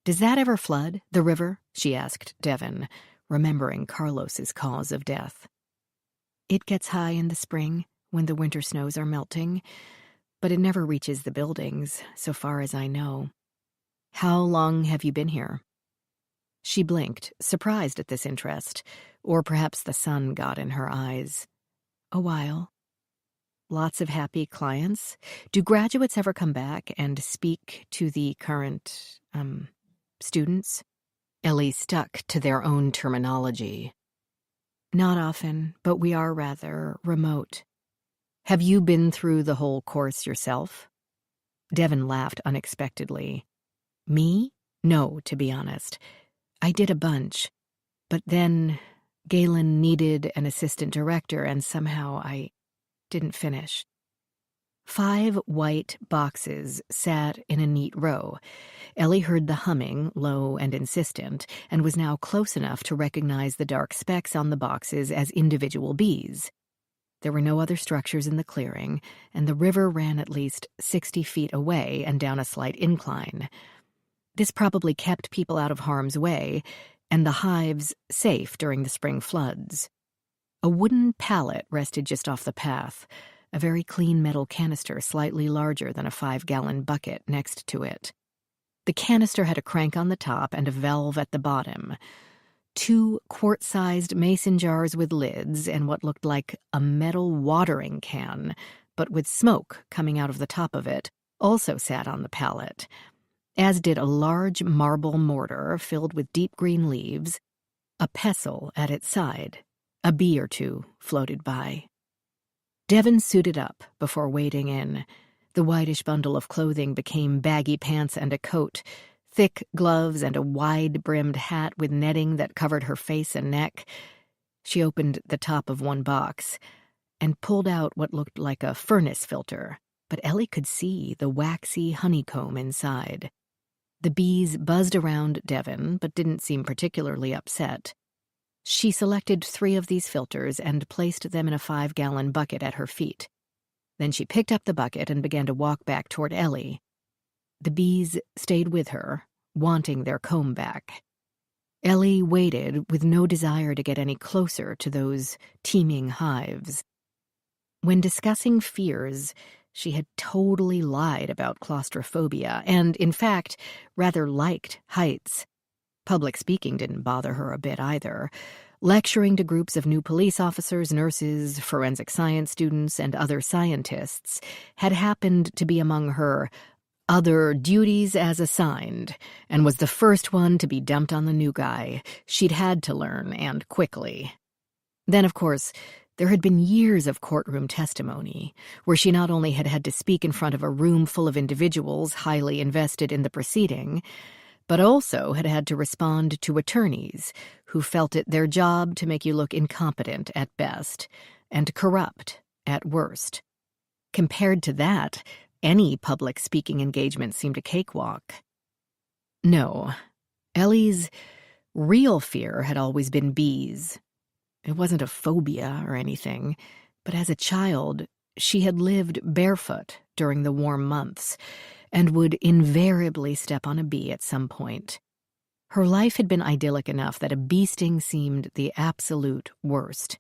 "Does that ever flood, the river?" she asked Devon, remembering Carlos's cause of death. "It gets high in the spring, when the winter snows are melting, but it never reaches the buildings, so far as I know. How long have you been here?" She blinked, surprised at this interest, or perhaps the sun got in her eyes. "A while." "Lots of happy clients? Do graduates ever come back and speak to the current, students?" Ellie stuck to their own terminology. "Not often, but we are rather remote." "Have you been through the whole course yourself?" Devon laughed unexpectedly. "Me? No, to be honest. I did a bunch, but then Galen needed an assistant director, and somehow I didn't finish." 5 white boxes sat in a neat row. Ellie heard the humming, low and insistent, and was now close enough to recognize the dark specks on the boxes as individual bees. There were no other structures in the clearing, and the river ran at least 60 feet away and down a slight incline. This probably kept people out of harm's way, and the hives safe during the spring floods. A wooden pallet rested just off the path, a very clean metal canister slightly larger than a 5-gallon bucket next to it. The canister had a crank on the top and a valve at the bottom. 2 quart-sized mason jars with lids and what looked like a metal watering can, but with smoke coming out of the top of it, also sat on the pallet, as did a large marble mortar filled with deep green leaves, a pestle at its side. A bee or two floated by. Devon suited up before wading in. The whitish bundle of clothing became baggy pants and a coat, thick gloves and a wide-brimmed hat with netting that covered her face and neck. She opened the top of one box and pulled out what looked like a furnace filter, but Ellie could see the waxy honeycomb inside. The bees buzzed around Devon, but didn't seem particularly upset. She selected 3 of these filters and placed them in a 5-gallon bucket at her feet. Then she picked up the bucket and began to walk back toward Ellie. The bees stayed with her, wanting their comb back. Ellie waited with no desire to get any closer to those teeming hives. When discussing fears, she had totally lied about claustrophobia and, in fact, rather liked heights. Public speaking didn't bother her a bit either. Lecturing to groups of new police officers, nurses, forensic science students, and other scientists had happened to be among her other duties as assigned, and was the first one to be dumped on the new guy. She'd had to learn, and quickly. Then, of course, there had been years of courtroom testimony, where she not only had had to speak in front of a room full of individuals highly invested in the proceeding, but also had had to respond to attorneys who felt it their job to make you look incompetent at best and corrupt at worst. Compared to that, any public speaking engagement seemed a cakewalk. No, Ellie's real fear had always been bees. It wasn't a phobia or anything, but as a child, she had lived barefoot during the warm months and would invariably step on a bee at some point. Her life had been idyllic enough that a bee sting seemed the absolute worst.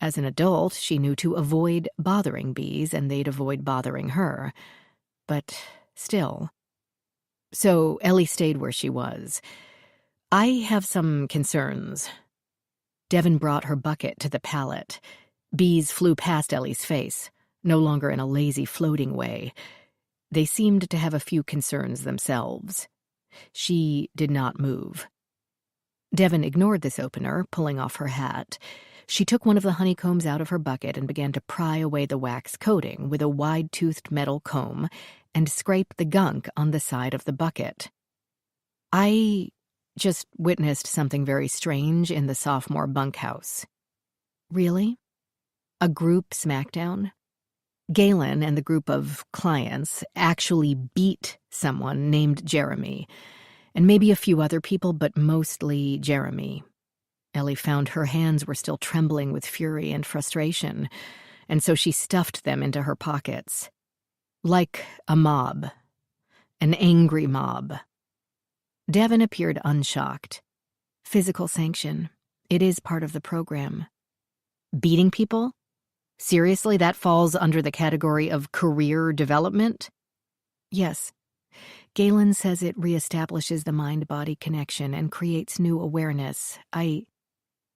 As an adult, she knew to avoid bothering bees, and they'd avoid bothering her. But still. So Ellie stayed where she was. I have some concerns. Devon brought her bucket to the pallet. Bees flew past Ellie's face, no longer in a lazy, floating way. They seemed to have a few concerns themselves. She did not move. Devon ignored this opener, pulling off her hat. She took one of the honeycombs out of her bucket and began to pry away the wax coating with a wide-toothed metal comb and scrape the gunk on the side of the bucket. I just witnessed something very strange in the sophomore bunkhouse. Really? A group smackdown? Galen and the group of clients actually beat someone named Jeremy, and maybe a few other people, but mostly Jeremy. Ellie found her hands were still trembling with fury and frustration, and so she stuffed them into her pockets. Like a mob. An angry mob. Devon appeared unshocked. Physical sanction. It is part of the program. Beating people? Seriously, that falls under the category of career development? Yes. Galen says it reestablishes the mind-body connection and creates new awareness. I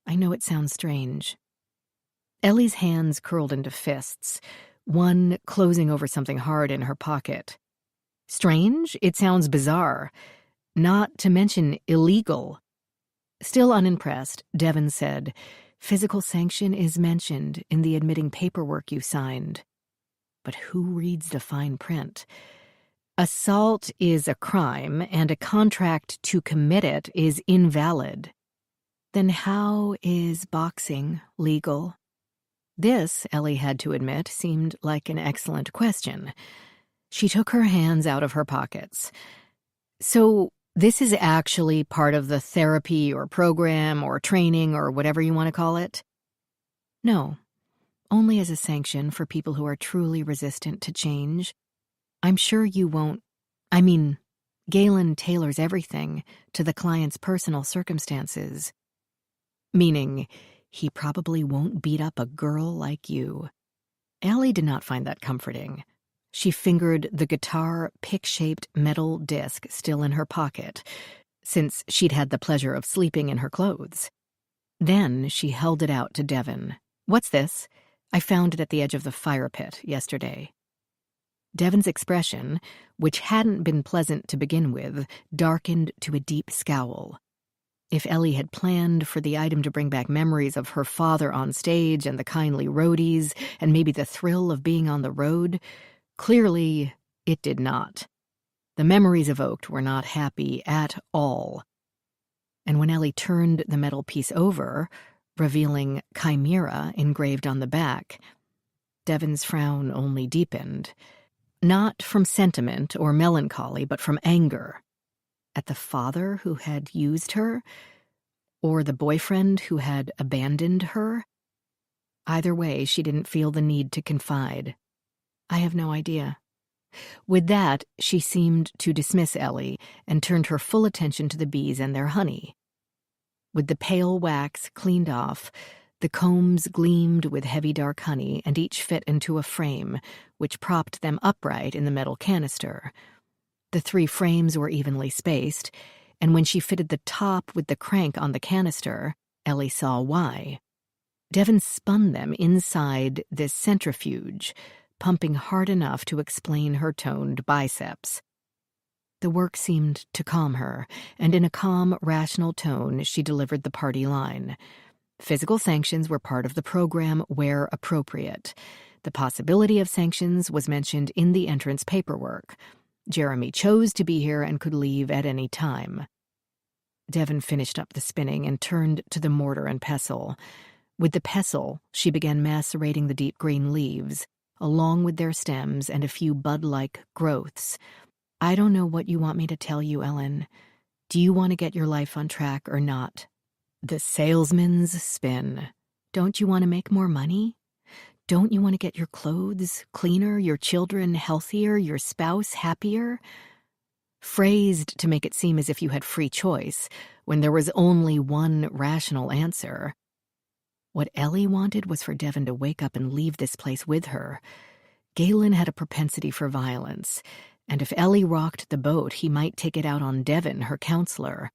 know it sounds strange. Ellie's hands curled into fists, one closing over something hard in her pocket. Strange? It sounds bizarre. Not to mention illegal. Still unimpressed, Devon said, "Physical sanction is mentioned in the admitting paperwork you signed." But who reads the fine print? Assault is a crime, and a contract to commit it is invalid. Then how is boxing legal? This, Ellie had to admit, seemed like an excellent question. She took her hands out of her pockets. So this is actually part of the therapy or program or training or whatever you want to call it? No, only as a sanction for people who are truly resistant to change. I'm sure you won't. Galen tailors everything to the client's personal circumstances. Meaning, he probably won't beat up a girl like you. Allie did not find that comforting. She fingered the guitar pick-shaped metal disc still in her pocket, since she'd had the pleasure of sleeping in her clothes. Then she held it out to Devon. "What's this? I found it at the edge of the fire pit yesterday." Devon's expression, which hadn't been pleasant to begin with, darkened to a deep scowl. If Ellie had planned for the item to bring back memories of her father on stage and the kindly roadies and maybe the thrill of being on the road, clearly it did not. The memories evoked were not happy at all. And when Ellie turned the metal piece over, revealing Chimera engraved on the back, Devon's frown only deepened. Not from sentiment or melancholy, but from anger. At the father who had used her? Or the boyfriend who had abandoned her? Either way, she didn't feel the need to confide. "I have no idea." With that, she seemed to dismiss Ellie and turned her full attention to the bees and their honey. With the pale wax cleaned off, the combs gleamed with heavy dark honey, and each fit into a frame, which propped them upright in the metal canister. The 3 frames were evenly spaced, and when she fitted the top with the crank on the canister, Ellie saw why. Devon spun them inside this centrifuge, pumping hard enough to explain her toned biceps. The work seemed to calm her, and in a calm, rational tone, she delivered the party line. Physical sanctions were part of the program where appropriate. The possibility of sanctions was mentioned in the entrance paperwork. Jeremy chose to be here and could leave at any time. Devon finished up the spinning and turned to the mortar and pestle. With the pestle, she began macerating the deep green leaves, along with their stems and a few bud-like growths. "I don't know what you want me to tell you, Ellen. Do you want to get your life on track or not?" The salesman's spin. Don't you want to make more money? Don't you want to get your clothes cleaner, your children healthier, your spouse happier? Phrased to make it seem as if you had free choice, when there was only one rational answer. What Ellie wanted was for Devon to wake up and leave this place with her. Galen had a propensity for violence, and if Ellie rocked the boat, he might take it out on Devon, her counselor.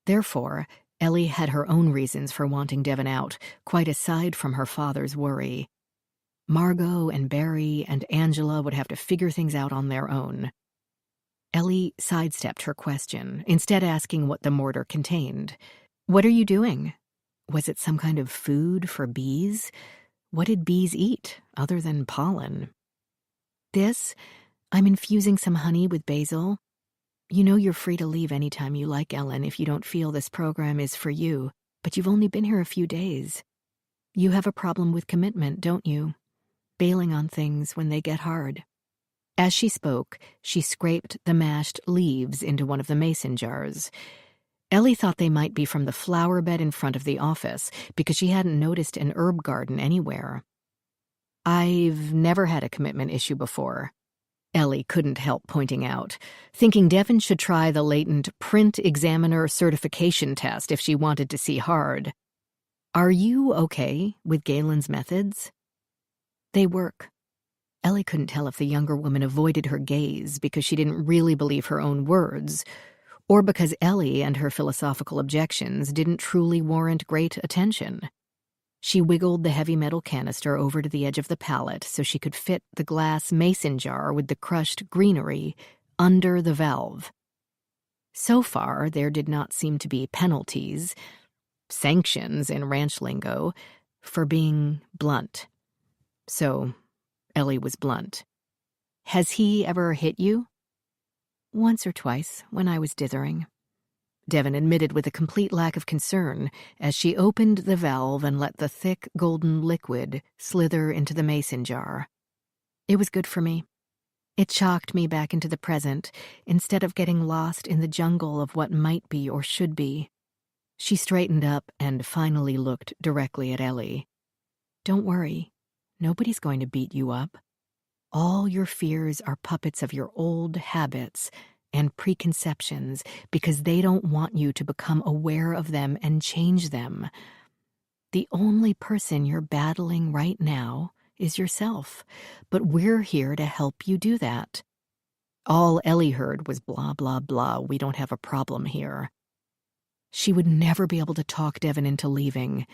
Therefore, Ellie had her own reasons for wanting Devon out, quite aside from her father's worry. Margot and Barry and Angela would have to figure things out on their own. Ellie sidestepped her question, instead asking what the mortar contained. "What are you doing? Was it some kind of food for bees? What did bees eat, other than pollen?" "This? I'm infusing some honey with basil. You know you're free to leave anytime you like, Ellen, if you don't feel this program is for you, but you've only been here a few days. You have a problem with commitment, don't you? Bailing on things when they get hard." As she spoke, she scraped the mashed leaves into one of the mason jars. Ellie thought they might be from the flower bed in front of the office, because she hadn't noticed an herb garden anywhere. "I've never had a commitment issue before," Ellie couldn't help pointing out, thinking Devon should try the latent print examiner certification test if she wanted to see hard. "Are you okay with Galen's methods?" "They work." Ellie couldn't tell if the younger woman avoided her gaze because she didn't really believe her own words, or because Ellie and her philosophical objections didn't truly warrant great attention. She wiggled the heavy metal canister over to the edge of the pallet so she could fit the glass mason jar with the crushed greenery under the valve. So far, there did not seem to be penalties, sanctions in ranch lingo, for being blunt. So, Ellie was blunt. "Has he ever hit you?" "Once or twice, when I was dithering," Devon admitted with a complete lack of concern as she opened the valve and let the thick golden liquid slither into the mason jar. "It was good for me. It shocked me back into the present, instead of getting lost in the jungle of what might be or should be." She straightened up and finally looked directly at Ellie. "Don't worry. Nobody's going to beat you up. All your fears are puppets of your old habits and preconceptions because they don't want you to become aware of them and change them. The only person you're battling right now is yourself, but we're here to help you do that." All Ellie heard was blah, blah, blah, "We don't have a problem here." She would never be able to talk Devon into leaving,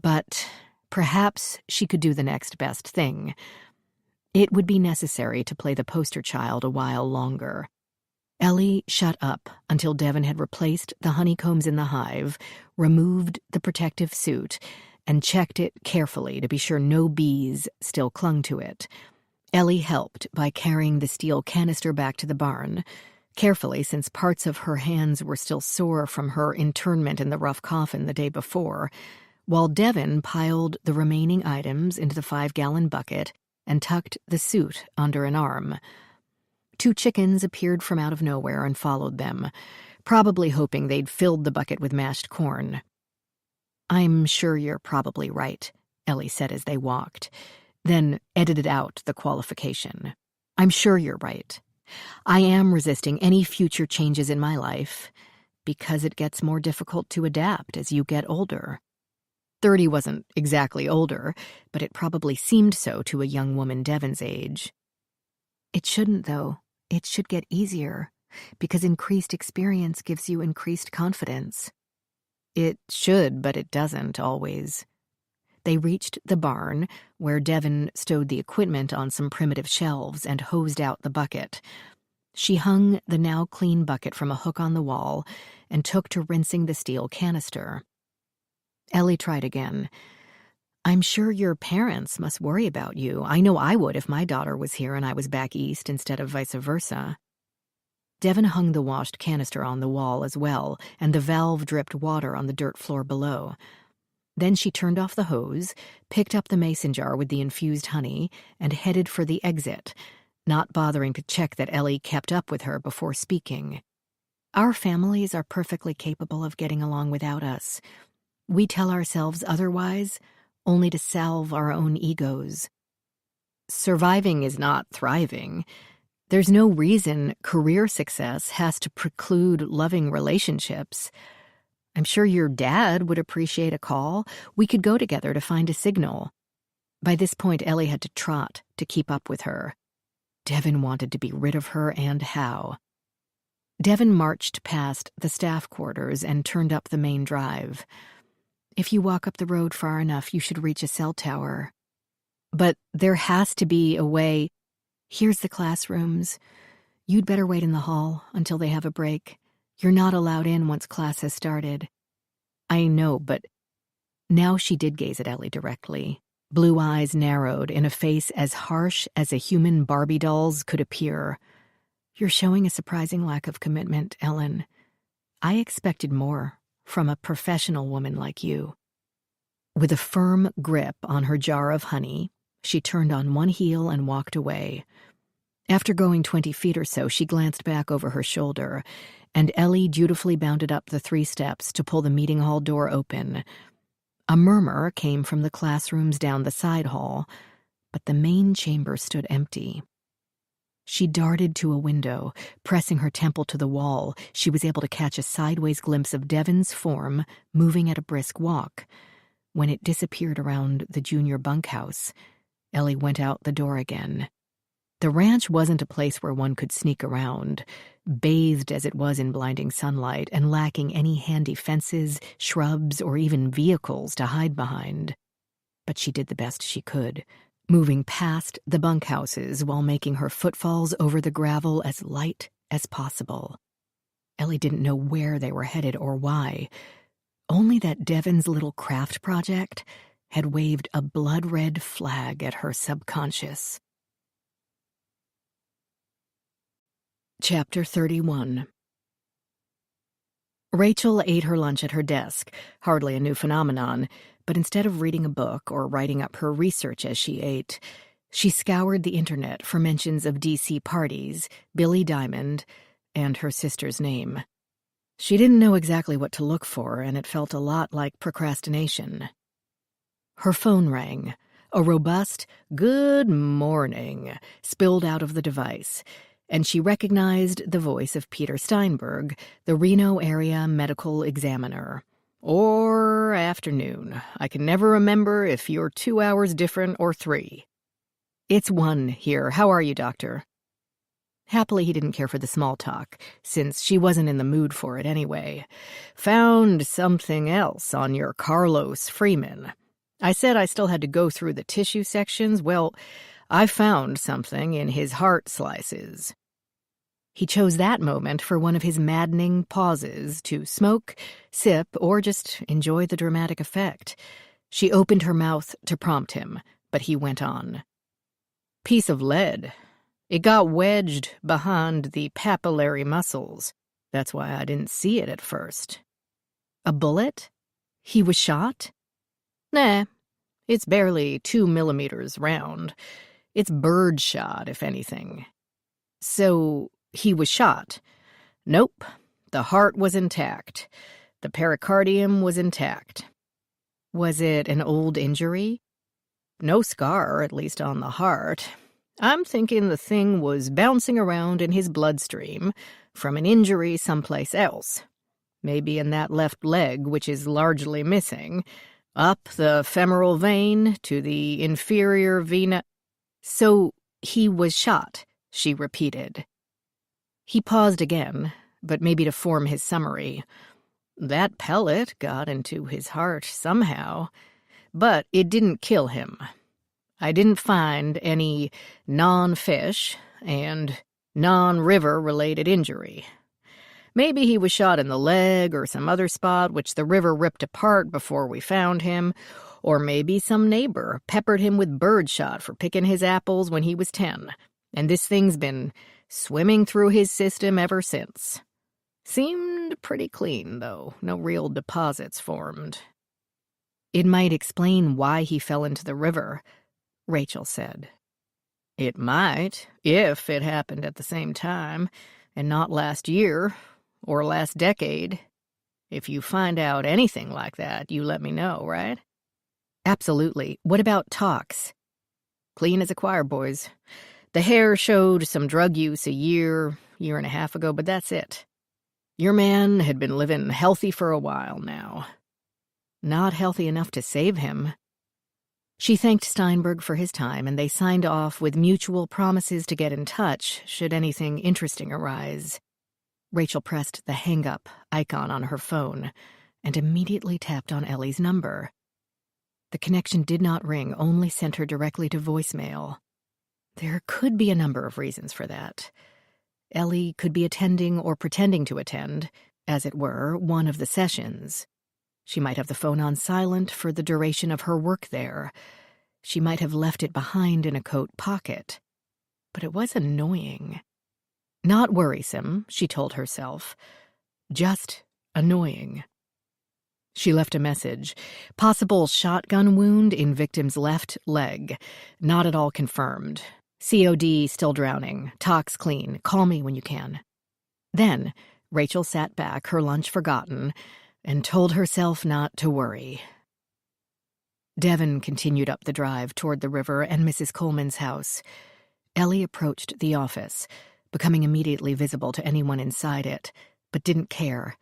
but perhaps she could do the next best thing. It would be necessary to play the poster child a while longer. Ellie shut up until Devon had replaced the honeycombs in the hive, removed the protective suit, and checked it carefully to be sure no bees still clung to it. Ellie helped by carrying the steel canister back to the barn, carefully since parts of her hands were still sore from her internment in the rough coffin the day before, while Devon piled the remaining items into the 5-gallon bucket and tucked the suit under an arm. 2 chickens appeared from out of nowhere and followed them, probably hoping they'd filled the bucket with mashed corn. "I'm sure you're probably right," Ellie said as they walked, then edited out the qualification. "I'm sure you're right. I am resisting any future changes in my life because it gets more difficult to adapt as you get older." 30 wasn't exactly older, but it probably seemed so to a young woman Devon's age. "It shouldn't, though. It should get easier, because increased experience gives you increased confidence." "It should, but it doesn't always." They reached the barn, where Devon stowed the equipment on some primitive shelves and hosed out the bucket. She hung the now clean bucket from a hook on the wall and took to rinsing the steel canister. Ellie tried again. "I'm sure your parents must worry about you. I know I would if my daughter was here and I was back east instead of vice versa." Devon hung the washed canister on the wall as well, and the valve dripped water on the dirt floor below. Then she turned off the hose, picked up the mason jar with the infused honey, and headed for the exit, not bothering to check that Ellie kept up with her before speaking. Our families are perfectly capable of getting along without us. We tell ourselves otherwise, only to salve our own egos. Surviving is not thriving. There's no reason career success has to preclude loving relationships. I'm sure your dad would appreciate a call. We could go together to find a signal. By this point, Ellie had to trot to keep up with her. Devin wanted to be rid of her, and how. Devin marched past the staff quarters and turned up the main drive. If you walk up the road far enough, you should reach a cell tower. But there has to be a way. Here's the classrooms. You'd better wait in the hall until they have a break. You're not allowed in once class has started. I know, but now she did gaze at Ellie directly. Blue eyes narrowed in a face as harsh as a human Barbie doll's could appear. You're showing a surprising lack of commitment, Ellen. I expected more from a professional woman like you. With a firm grip on her jar of honey, she turned on one heel and walked away. After going 20 feet or so, she glanced back over her shoulder, and Ellie dutifully bounded up the 3 steps to pull the meeting hall door open. A murmur came from the classrooms down the side hall, but the main chamber stood empty. She darted to a window, pressing her temple to the wall. She was able to catch a sideways glimpse of Devin's form moving at a brisk walk. When it disappeared around the junior bunkhouse, Ellie went out the door again. The ranch wasn't a place where one could sneak around, bathed as it was in blinding sunlight and lacking any handy fences, shrubs, or even vehicles to hide behind. But she did the best she could, moving past the bunkhouses while making her footfalls over the gravel as light as possible. Ellie didn't know where they were headed or why, only that Devin's little craft project had waved a blood-red flag at her subconscious. Chapter 31. Rachel ate her lunch at her desk, hardly a new phenomenon, but instead of reading a book or writing up her research as she ate, she scoured the internet for mentions of DC parties, Billy Diamond, and her sister's name. She didn't know exactly what to look for, and it felt a lot like procrastination. Her phone rang. A robust "Good morning" spilled out of the device, and she recognized the voice of Peter Steinberg, the Reno area medical examiner. Or afternoon. I can never remember if you're 2 hours different or 3. It's 1 here. How are you, doctor? Happily, he didn't care for the small talk, since she wasn't in the mood for it anyway. Found something else on your Carlos Freeman. I said I still had to go through the tissue sections. Well, I found something in his heart slices. He chose that moment for one of his maddening pauses to smoke, sip, or just enjoy the dramatic effect. She opened her mouth to prompt him, but he went on. Piece of lead. It got wedged behind the papillary muscles. That's why I didn't see it at first. A bullet? He was shot? Nah, it's barely 2 millimeters round. It's bird shot, if anything. So he was shot. Nope, the heart was intact. The pericardium was intact. Was it an old injury? No scar, at least on the heart. I'm thinking the thing was bouncing around in his bloodstream from an injury someplace else. Maybe in that left leg, which is largely missing. Up the femoral vein to the inferior vena. So he was shot, she repeated. He paused again, but maybe to form his summary. That pellet got into his heart somehow, but it didn't kill him. I didn't find any non-fish and non-river-related injury. Maybe he was shot in the leg or some other spot which the river ripped apart before we found him, or maybe some neighbor peppered him with birdshot for picking his apples when he was 10, and this thing's been swimming through his system ever since. Seemed pretty clean, though. No real deposits formed. It might explain why he fell into the river, Rachel said. It might, if it happened at the same time, and not last year or last decade. If you find out anything like that, you let me know, right? Absolutely. What about talks? Clean as a choir, boys. The hair showed some drug use a year and a half ago, but that's it. Your man had been living healthy for a while now. Not healthy enough to save him. She thanked Steinberg for his time, and they signed off with mutual promises to get in touch should anything interesting arise. Rachel pressed the hang-up icon on her phone and immediately tapped on Ellie's number. The connection did not ring, only sent her directly to voicemail. There could be a number of reasons for that. Ellie could be attending or pretending to attend, as it were, one of the sessions. She might have the phone on silent for the duration of her work there. She might have left it behind in a coat pocket. But it was annoying. Not worrisome, she told herself. Just annoying. She left a message. Possible shotgun wound in victim's left leg. Not at all confirmed. COD still drowning. Tox clean. Call me when you can. Then, Rachel sat back, her lunch forgotten, and told herself not to worry. Devon continued up the drive toward the river and Mrs. Coleman's house. Ellie approached the office, becoming immediately visible to anyone inside it, but didn't care.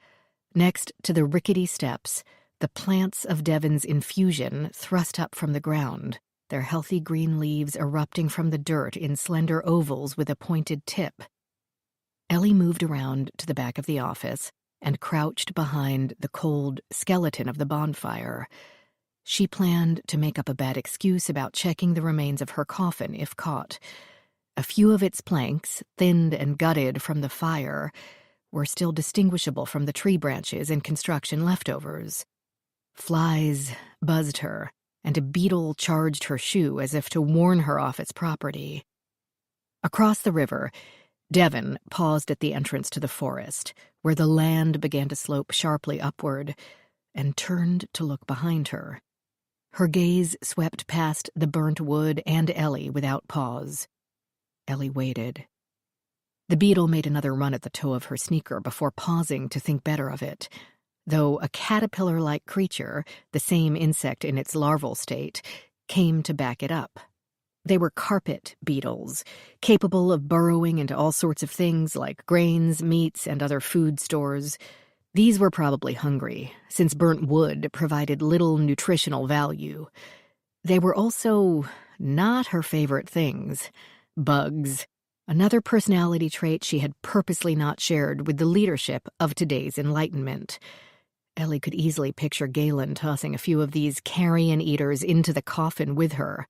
Next to the rickety steps, the plants of Devon's infusion thrust up from the ground, their healthy green leaves erupting from the dirt in slender ovals with a pointed tip. Ellie moved around to the back of the office and crouched behind the cold skeleton of the bonfire. She planned to make up a bad excuse about checking the remains of her coffin if caught. A few of its planks, thinned and gutted from the fire, were still distinguishable from the tree branches and construction leftovers. Flies buzzed her, and a beetle charged her shoe as if to warn her off its property. Across the river, Devon paused at the entrance to the forest, where the land began to slope sharply upward, and turned to look behind her. Her gaze swept past the burnt wood and Ellie without pause. Ellie waited. The beetle made another run at the toe of her sneaker before pausing to think better of it, though a caterpillar-like creature, the same insect in its larval state, came to back it up. They were carpet beetles, capable of burrowing into all sorts of things like grains, meats, and other food stores. These were probably hungry, since burnt wood provided little nutritional value. They were also not her favorite things. Bugs, another personality trait she had purposely not shared with the leadership of today's Enlightenment. Ellie could easily picture Galen tossing a few of these carrion eaters into the coffin with her.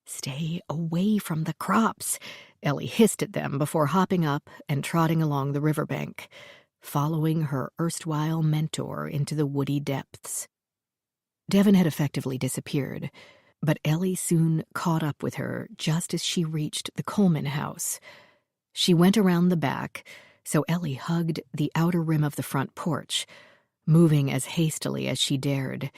"Stay away from the crops," Ellie hissed at them before hopping up and trotting along the riverbank, following her erstwhile mentor into the woody depths. Devon had effectively disappeared, but Ellie soon caught up with her just as she reached the Coleman house. She went around the back, so Ellie hugged the outer rim of the front porch, moving as hastily as she dared.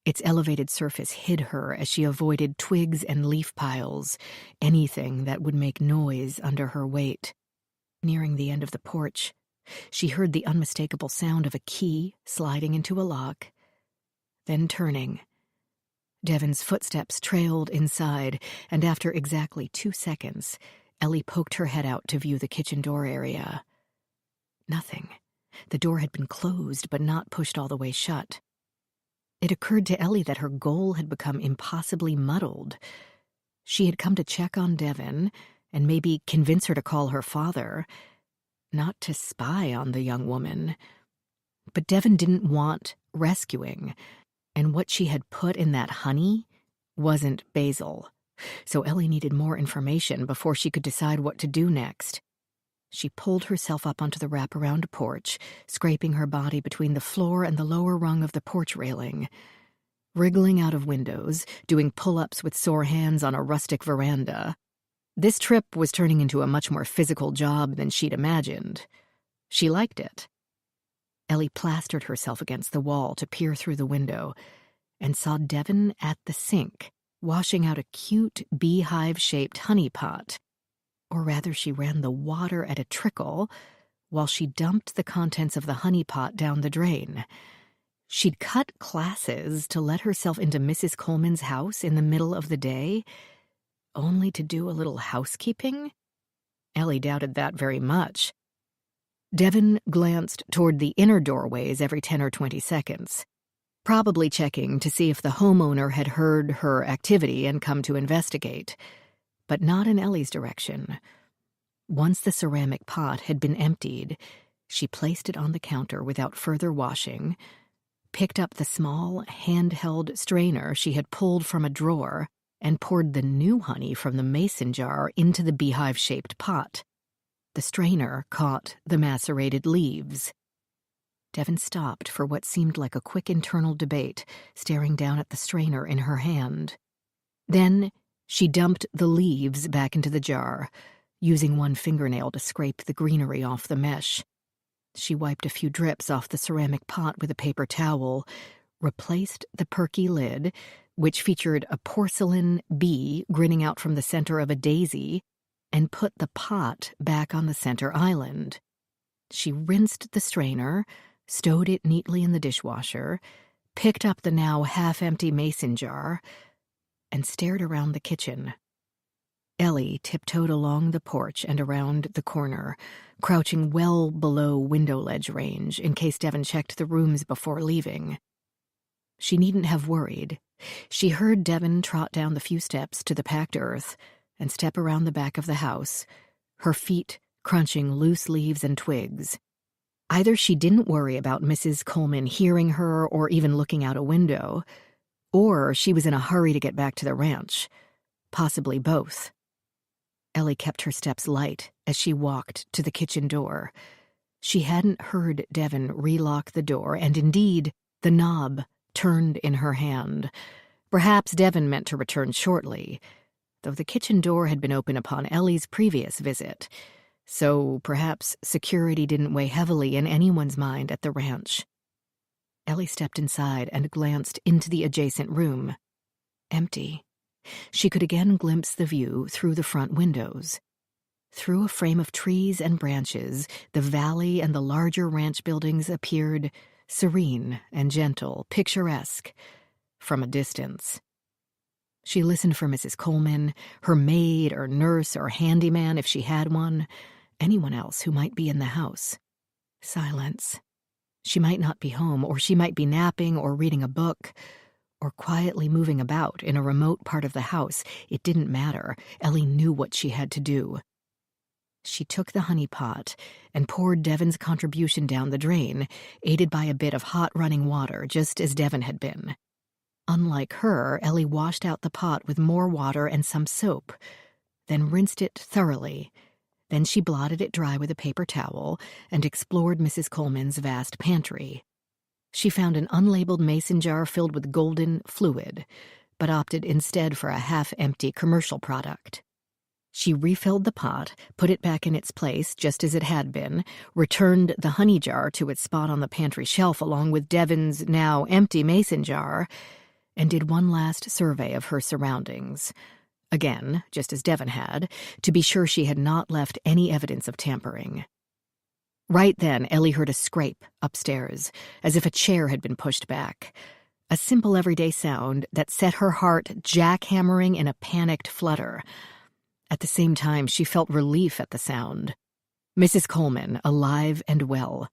Its elevated surface hid her as she avoided twigs and leaf piles, anything that would make noise under her weight. Nearing the end of the porch, she heard the unmistakable sound of a key sliding into a lock. Then turning, Devon's footsteps trailed inside, and after exactly 2 seconds, Ellie poked her head out to view the kitchen door area. Nothing. The door had been closed, but not pushed all the way shut. It occurred to Ellie that her goal had become impossibly muddled. She had come to check on Devon and maybe convince her to call her father, not to spy on the young woman. But Devon didn't want rescuing, and what she had put in that honey wasn't basil, so Ellie needed more information before she could decide what to do next. She pulled herself up onto the wraparound porch, scraping her body between the floor and the lower rung of the porch railing. Wriggling out of windows, doing pull-ups with sore hands on a rustic veranda. This trip was turning into a much more physical job than she'd imagined. She liked it. Ellie plastered herself against the wall to peer through the window, and saw Devon at the sink, washing out a cute beehive-shaped honey pot. Or rather, she ran the water at a trickle while she dumped the contents of the honey pot down the drain. She'd cut classes to let herself into Mrs. Coleman's house in the middle of the day, only to do a little housekeeping? Ellie doubted that very much. Devon glanced toward the inner doorways every 10 or 20 seconds, probably checking to see if the homeowner had heard her activity and come to investigate, but not in Ellie's direction. Once the ceramic pot had been emptied, she placed it on the counter without further washing, picked up the small, handheld strainer she had pulled from a drawer, and poured the new honey from the mason jar into the beehive-shaped pot. The strainer caught the macerated leaves. Devon stopped for what seemed like a quick internal debate, staring down at the strainer in her hand. Then she dumped the leaves back into the jar, using one fingernail to scrape the greenery off the mesh. She wiped a few drips off the ceramic pot with a paper towel, replaced the perky lid, which featured a porcelain bee grinning out from the center of a daisy, and put the pot back on the center island. She rinsed the strainer, stowed it neatly in the dishwasher, picked up the now half-empty mason jar, and stared around the kitchen. Ellie tiptoed along the porch and around the corner, crouching well below window ledge range in case Devon checked the rooms before leaving. She needn't have worried. She heard Devon trot down the few steps to the packed earth and step around the back of the house, her feet crunching loose leaves and twigs. Either she didn't worry about Mrs. Coleman hearing her or even looking out a window, or she was in a hurry to get back to the ranch. Possibly both. Ellie kept her steps light as she walked to the kitchen door. She hadn't heard Devon relock the door, and indeed, the knob turned in her hand. Perhaps Devon meant to return shortly, though the kitchen door had been open upon Ellie's previous visit, so perhaps security didn't weigh heavily in anyone's mind at the ranch. Ellie stepped inside and glanced into the adjacent room. Empty. She could again glimpse the view through the front windows. Through a frame of trees and branches, the valley and the larger ranch buildings appeared serene and gentle, picturesque, from a distance. She listened for Mrs. Coleman, her maid or nurse or handyman if she had one, anyone else who might be in the house. Silence. She might not be home, or she might be napping or reading a book, or quietly moving about in a remote part of the house. It didn't matter. Ellie knew what she had to do. She took the honey pot and poured Devon's contribution down the drain, aided by a bit of hot running water, just as Devon had been. Unlike her, Ellie washed out the pot with more water and some soap, then rinsed it thoroughly. Then she blotted it dry with a paper towel and explored Mrs. Coleman's vast pantry. She found an unlabeled mason jar filled with golden fluid, but opted instead for a half-empty commercial product. She refilled the pot, put it back in its place just as it had been, returned the honey jar to its spot on the pantry shelf along with Devon's now empty mason jar, and did one last survey of her surroundings. Again, just as Devon had, to be sure she had not left any evidence of tampering. Right then, Ellie heard a scrape upstairs, as if a chair had been pushed back. A simple everyday sound that set her heart jackhammering in a panicked flutter. At the same time, she felt relief at the sound. Mrs. Coleman, alive and well.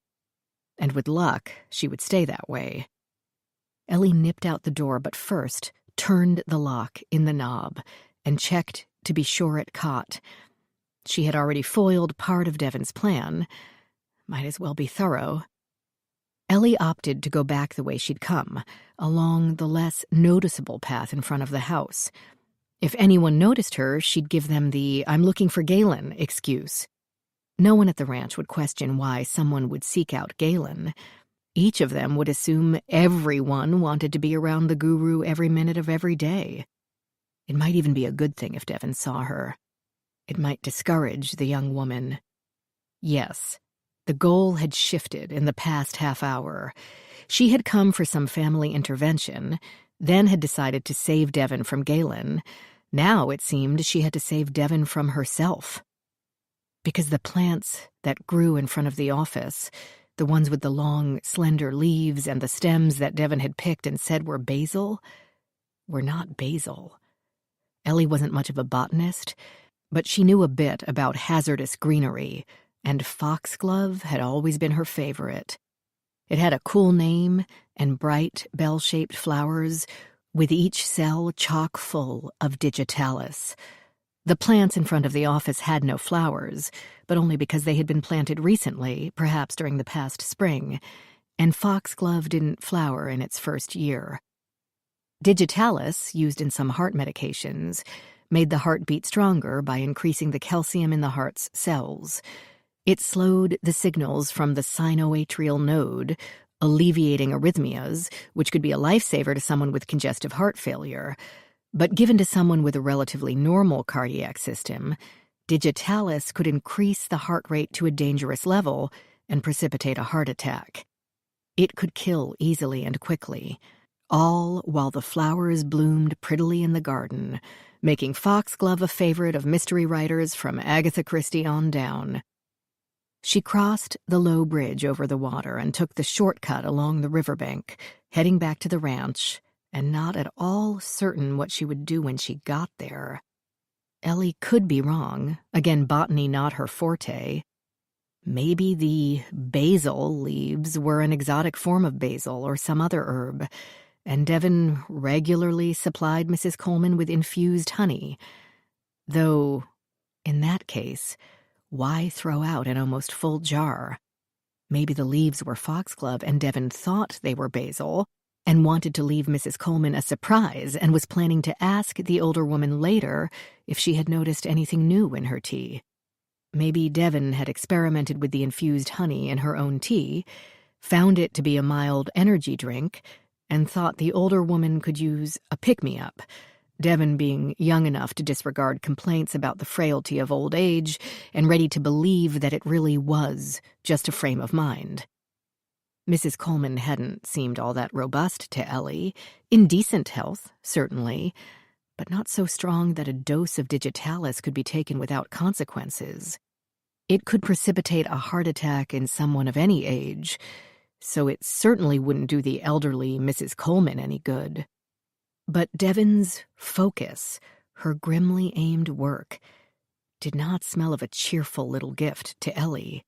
And with luck, she would stay that way. Ellie nipped out the door, but first turned the lock in the knob and checked to be sure it caught. She had already foiled part of Devon's plan. Might as well be thorough. Ellie opted to go back the way she'd come, along the less noticeable path in front of the house. If anyone noticed her, she'd give them the "I'm looking for Galen" excuse. No one at the ranch would question why someone would seek out Galen. Each of them would assume everyone wanted to be around the guru every minute of every day. It might even be a good thing if Devon saw her. It might discourage the young woman. Yes, the goal had shifted in the past half hour. She had come for some family intervention, then had decided to save Devon from Galen. Now it seemed she had to save Devon from herself. Because the plants that grew in front of the office, the ones with the long, slender leaves and the stems that Devon had picked and said were basil, were not basil. Ellie wasn't much of a botanist, but she knew a bit about hazardous greenery, and foxglove had always been her favorite. It had a cool name and bright, bell-shaped flowers, with each cell chock full of digitalis. The plants in front of the office had no flowers, but only because they had been planted recently, perhaps during the past spring, and foxglove didn't flower in its first year. Digitalis, used in some heart medications, made the heart beat stronger by increasing the calcium in the heart's cells. It slowed the signals from the sinoatrial node, alleviating arrhythmias, which could be a lifesaver to someone with congestive heart failure. But given to someone with a relatively normal cardiac system, digitalis could increase the heart rate to a dangerous level and precipitate a heart attack. It could kill easily and quickly, all while the flowers bloomed prettily in the garden, making foxglove a favorite of mystery writers from Agatha Christie on down. She crossed the low bridge over the water and took the shortcut along the riverbank, heading back to the ranch, and not at all certain what she would do when she got there. Ellie could be wrong, again botany not her forte. Maybe the basil leaves were an exotic form of basil or some other herb, and Devon regularly supplied Mrs. Coleman with infused honey. Though, in that case, why throw out an almost full jar? Maybe the leaves were foxglove and Devon thought they were basil and wanted to leave Mrs. Coleman a surprise and was planning to ask the older woman later if she had noticed anything new in her tea. Maybe Devon had experimented with the infused honey in her own tea, found it to be a mild energy drink, and thought the older woman could use a pick-me-up, Devon being young enough to disregard complaints about the frailty of old age and ready to believe that it really was just a frame of mind. Mrs. Coleman hadn't seemed all that robust to Ellie, in decent health, certainly, but not so strong that a dose of digitalis could be taken without consequences. It could precipitate a heart attack in someone of any age, so it certainly wouldn't do the elderly Mrs. Coleman any good. But Devon's focus, her grimly aimed work, did not smell of a cheerful little gift to Ellie.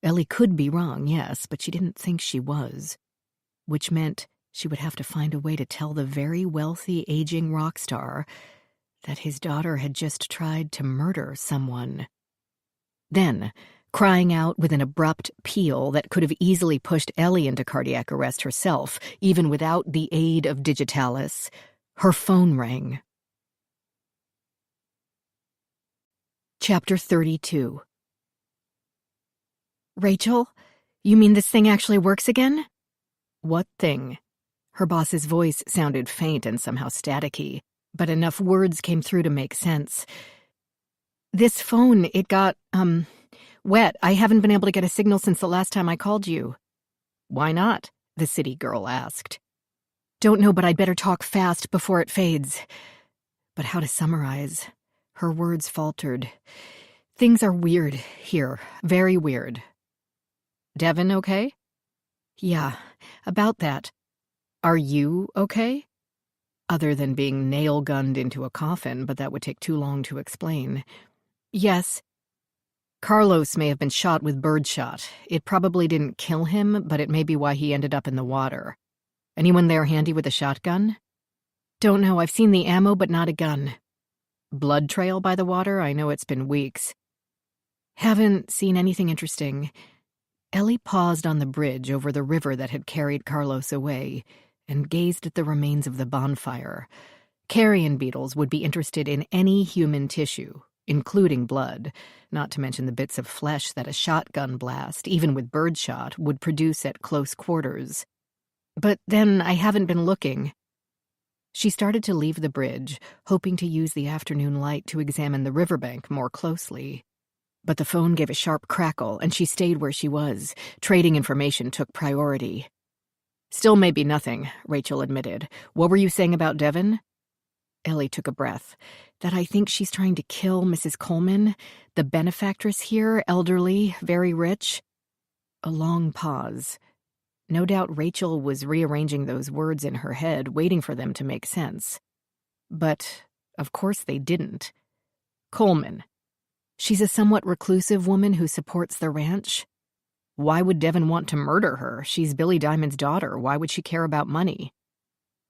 Ellie could be wrong, yes, but she didn't think she was, which meant she would have to find a way to tell the very wealthy aging rock star that his daughter had just tried to murder someone. Then, crying out with an abrupt peal that could have easily pushed Ellie into cardiac arrest herself, even without the aid of digitalis, her phone rang. Chapter 32. Rachel, you mean this thing actually works again? What thing? Her boss's voice sounded faint and somehow staticky, but enough words came through to make sense. This phone, it got, wet. I haven't been able to get a signal since the last time I called you. Why not? The city girl asked. Don't know, but I'd better talk fast before it fades. But how to summarize? Her words faltered. Things are weird here. Very weird. Devon okay? Yeah, about that. Are you okay? Other than being nail-gunned into a coffin, but that would take too long to explain. Yes. Carlos may have been shot with birdshot. It probably didn't kill him, but it may be why he ended up in the water. Anyone there handy with a shotgun? Don't know. I've seen the ammo, but not a gun. Blood trail by the water? I know it's been weeks. Haven't seen anything interesting. Ellie paused on the bridge over the river that had carried Carlos away and gazed at the remains of the bonfire. Carrion beetles would be interested in any human tissue, including blood, not to mention the bits of flesh that a shotgun blast, even with birdshot, would produce at close quarters. But then I haven't been looking. She started to leave the bridge, hoping to use the afternoon light to examine the riverbank more closely. But the phone gave a sharp crackle, and she stayed where she was. Trading information took priority. Still may be nothing, Rachel admitted. What were you saying about Devon? Ellie took a breath. That I think she's trying to kill Mrs. Coleman, the benefactress here, elderly, very rich. A long pause. No doubt Rachel was rearranging those words in her head, waiting for them to make sense. But, of course, they didn't. Coleman. She's a somewhat reclusive woman who supports the ranch. Why would Devon want to murder her? She's Billy Diamond's daughter. Why would she care about money?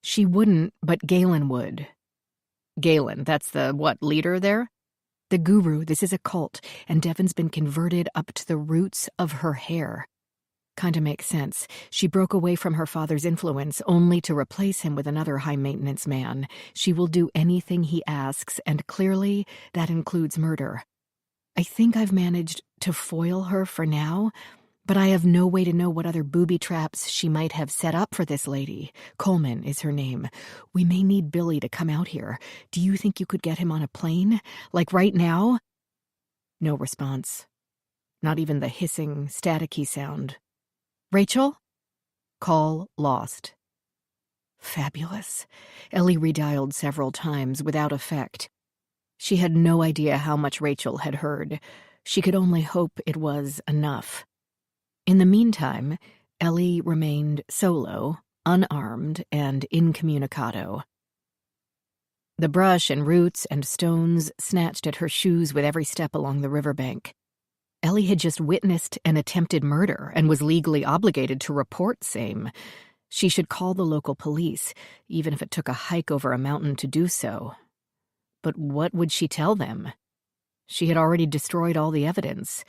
She wouldn't, but Galen would. Galen, that's the, leader there? The guru. This is a cult, and Devon's been converted up to the roots of her hair. Kinda makes sense. She broke away from her father's influence only to replace him with another high-maintenance man. She will do anything he asks, and clearly that includes murder. I think I've managed to foil her for now, but I have no way to know what other booby traps she might have set up for this lady. Coleman is her name. We may need Billy to come out here. Do you think you could get him on a plane? Like right now? No response. Not even the hissing, staticky sound. Rachel? Call lost. Fabulous. Ellie redialed several times without effect. She had no idea how much Rachel had heard. She could only hope it was enough. In the meantime, Ellie remained solo, unarmed, and incommunicado. The brush and roots and stones snatched at her shoes with every step along the riverbank. Ellie had just witnessed an attempted murder and was legally obligated to report same. She should call the local police, even if it took a hike over a mountain to do so. But what would she tell them? She had already destroyed all the evidence.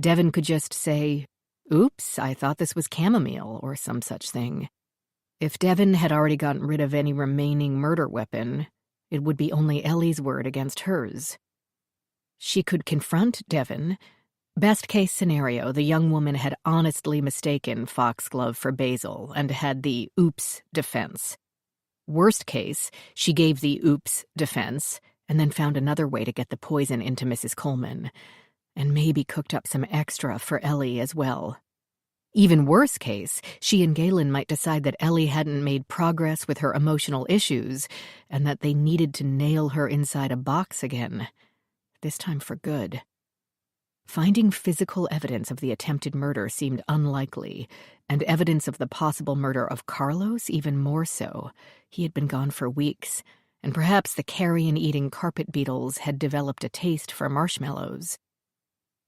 Devon could just say, "Oops, I thought this was chamomile," or some such thing. If Devon had already gotten rid of any remaining murder weapon, it would be only Ellie's word against hers. She could confront Devon. Best case scenario, the young woman had honestly mistaken Foxglove for Basil and had the oops defense. Worst case, she gave the oops defense and then found another way to get the poison into Mrs. Coleman, and maybe cooked up some extra for Ellie as well. Even worse case, she and Galen might decide that Ellie hadn't made progress with her emotional issues and that they needed to nail her inside a box again, this time for good. Finding physical evidence of the attempted murder seemed unlikely, and evidence of the possible murder of Carlos even more so. He had been gone for weeks, and perhaps the carrion-eating carpet beetles had developed a taste for marshmallows.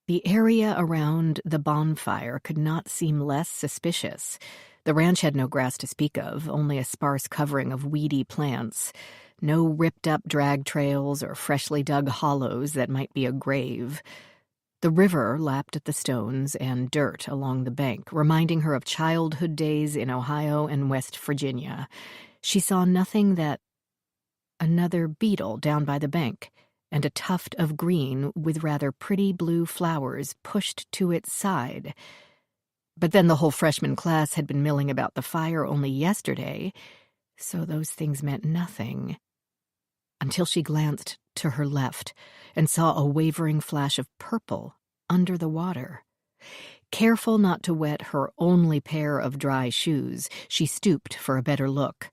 The area around the bonfire could not seem less suspicious. The ranch had no grass to speak of, only a sparse covering of weedy plants. No ripped-up drag trails or freshly dug hollows that might be a grave. The river lapped at the stones and dirt along the bank, reminding her of childhood days in Ohio and West Virginia. She saw nothing that another beetle down by the bank, and a tuft of green with rather pretty blue flowers pushed to its side. But then the whole freshman class had been milling about the fire only yesterday, so those things meant nothing. Until she glanced to her left and saw a wavering flash of purple under the water. Careful not to wet her only pair of dry shoes, she stooped for a better look.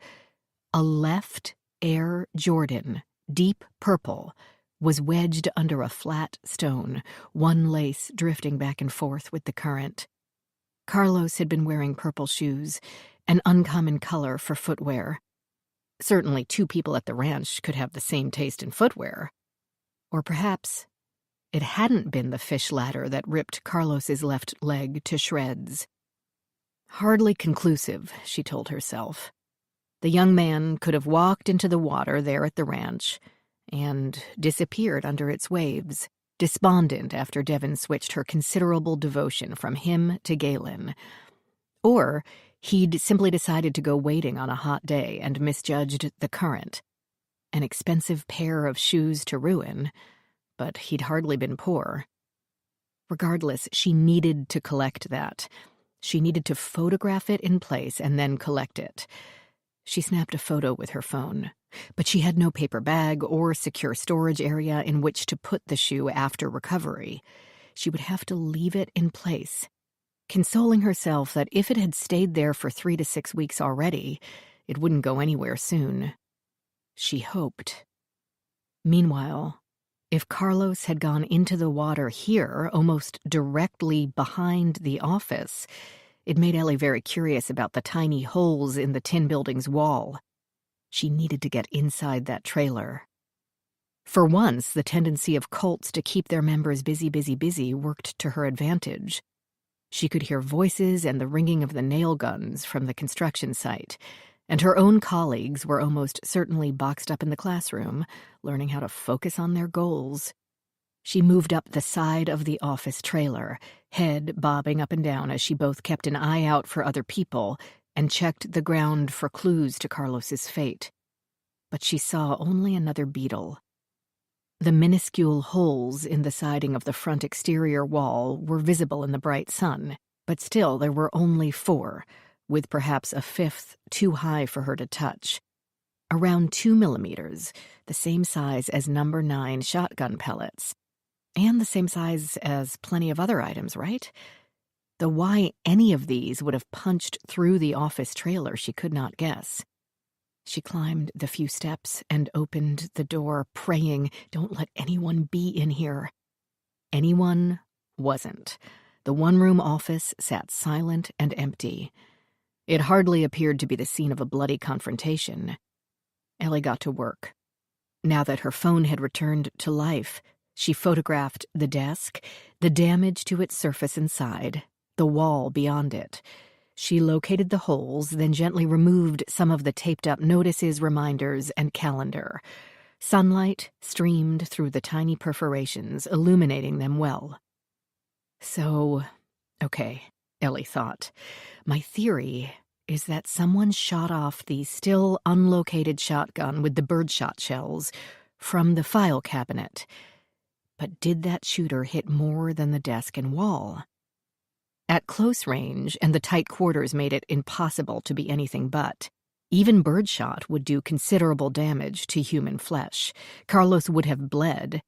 A left Air Jordan, deep purple, was wedged under a flat stone, one lace drifting back and forth with the current. Carlos had been wearing purple shoes, an uncommon color for footwear. Certainly 2 people at the ranch could have the same taste in footwear. Or perhaps it hadn't been the fish ladder that ripped Carlos's left leg to shreds. Hardly conclusive, she told herself. The young man could have walked into the water there at the ranch and disappeared under its waves, despondent after Devon switched her considerable devotion from him to Galen. Or he'd simply decided to go wading on a hot day and misjudged the current. An expensive pair of shoes to ruin, but he'd hardly been poor. Regardless, she needed to collect that. She needed to photograph it in place and then collect it. She snapped a photo with her phone, but she had no paper bag or secure storage area in which to put the shoe after recovery. She would have to leave it in place. consoling herself that if it had stayed there for 3 to 6 weeks already, it wouldn't go anywhere soon. She hoped. Meanwhile, if Carlos had gone into the water here, almost directly behind the office, it made Ellie very curious about the tiny holes in the tin building's wall. She needed to get inside that trailer. For once, the tendency of cults to keep their members busy worked to her advantage. She could hear voices and the ringing of the nail guns from the construction site, and her own colleagues were almost certainly boxed up in the classroom, learning how to focus on their goals. She moved up the side of the office trailer, head bobbing up and down as she both kept an eye out for other people and checked the ground for clues to Carlos's fate. But she saw only another beetle. The minuscule holes in the siding of the front exterior wall were visible in the bright sun, but still there were only 4, with perhaps a 5th too high for her to touch. Around 2 millimeters, the same size as number 9 shotgun pellets. And the same size as plenty of other items, right? Though why any of these would have punched through the office trailer, she could not guess. She climbed the few steps and opened the door, praying, "Don't let anyone be in here." Anyone wasn't. The one-room office sat silent and empty. It hardly appeared to be the scene of a bloody confrontation. Ellie got to work. Now that her phone had returned to life, she photographed the desk, the damage to its surface inside, the wall beyond it. She located the holes, then gently removed some of the taped-up notices, reminders, and calendar. Sunlight streamed through the tiny perforations, illuminating them well. So, okay, Ellie thought. My theory is that someone shot off the still unlocated shotgun with the birdshot shells from the file cabinet. But did that shooter hit more than the desk and wall? At close range, and the tight quarters made it impossible to be anything but, even birdshot would do considerable damage to human flesh. Carlos would have bled.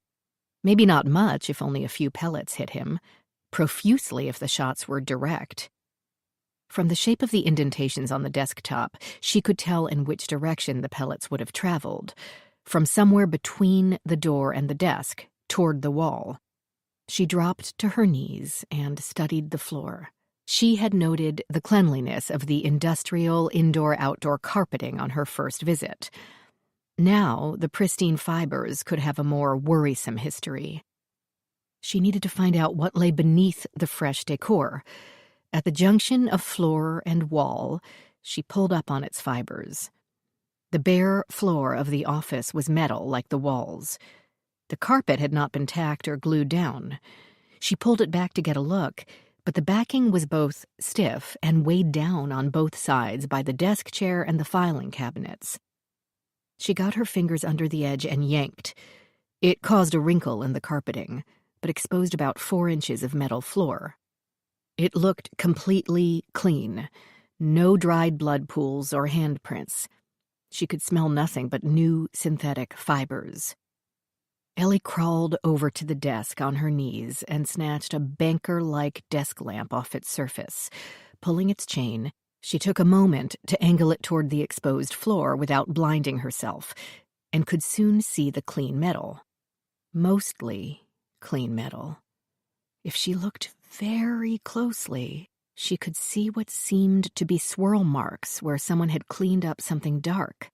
Maybe not much if only a few pellets hit him, profusely if the shots were direct. From the shape of the indentations on the desktop, she could tell in which direction the pellets would have traveled, from somewhere between the door and the desk, toward the wall. She dropped to her knees and studied the floor. She had noted the cleanliness of the industrial indoor-outdoor carpeting on her first visit. Now, the pristine fibers could have a more worrisome history. She needed to find out what lay beneath the fresh decor. At the junction of floor and wall, she pulled up on its fibers. The bare floor of the office was metal like the walls. The carpet had not been tacked or glued down. She pulled it back to get a look, but the backing was both stiff and weighed down on both sides by the desk chair and the filing cabinets. She got her fingers under the edge and yanked. It caused a wrinkle in the carpeting, but exposed about 4 inches of metal floor. It looked completely clean. No dried blood pools or handprints. She could smell nothing but new synthetic fibers. Ellie crawled over to the desk on her knees and snatched a banker-like desk lamp off its surface. Pulling its chain, she took a moment to angle it toward the exposed floor without blinding herself, and could soon see the clean metal. Mostly clean metal. If she looked very closely, she could see what seemed to be swirl marks where someone had cleaned up something dark.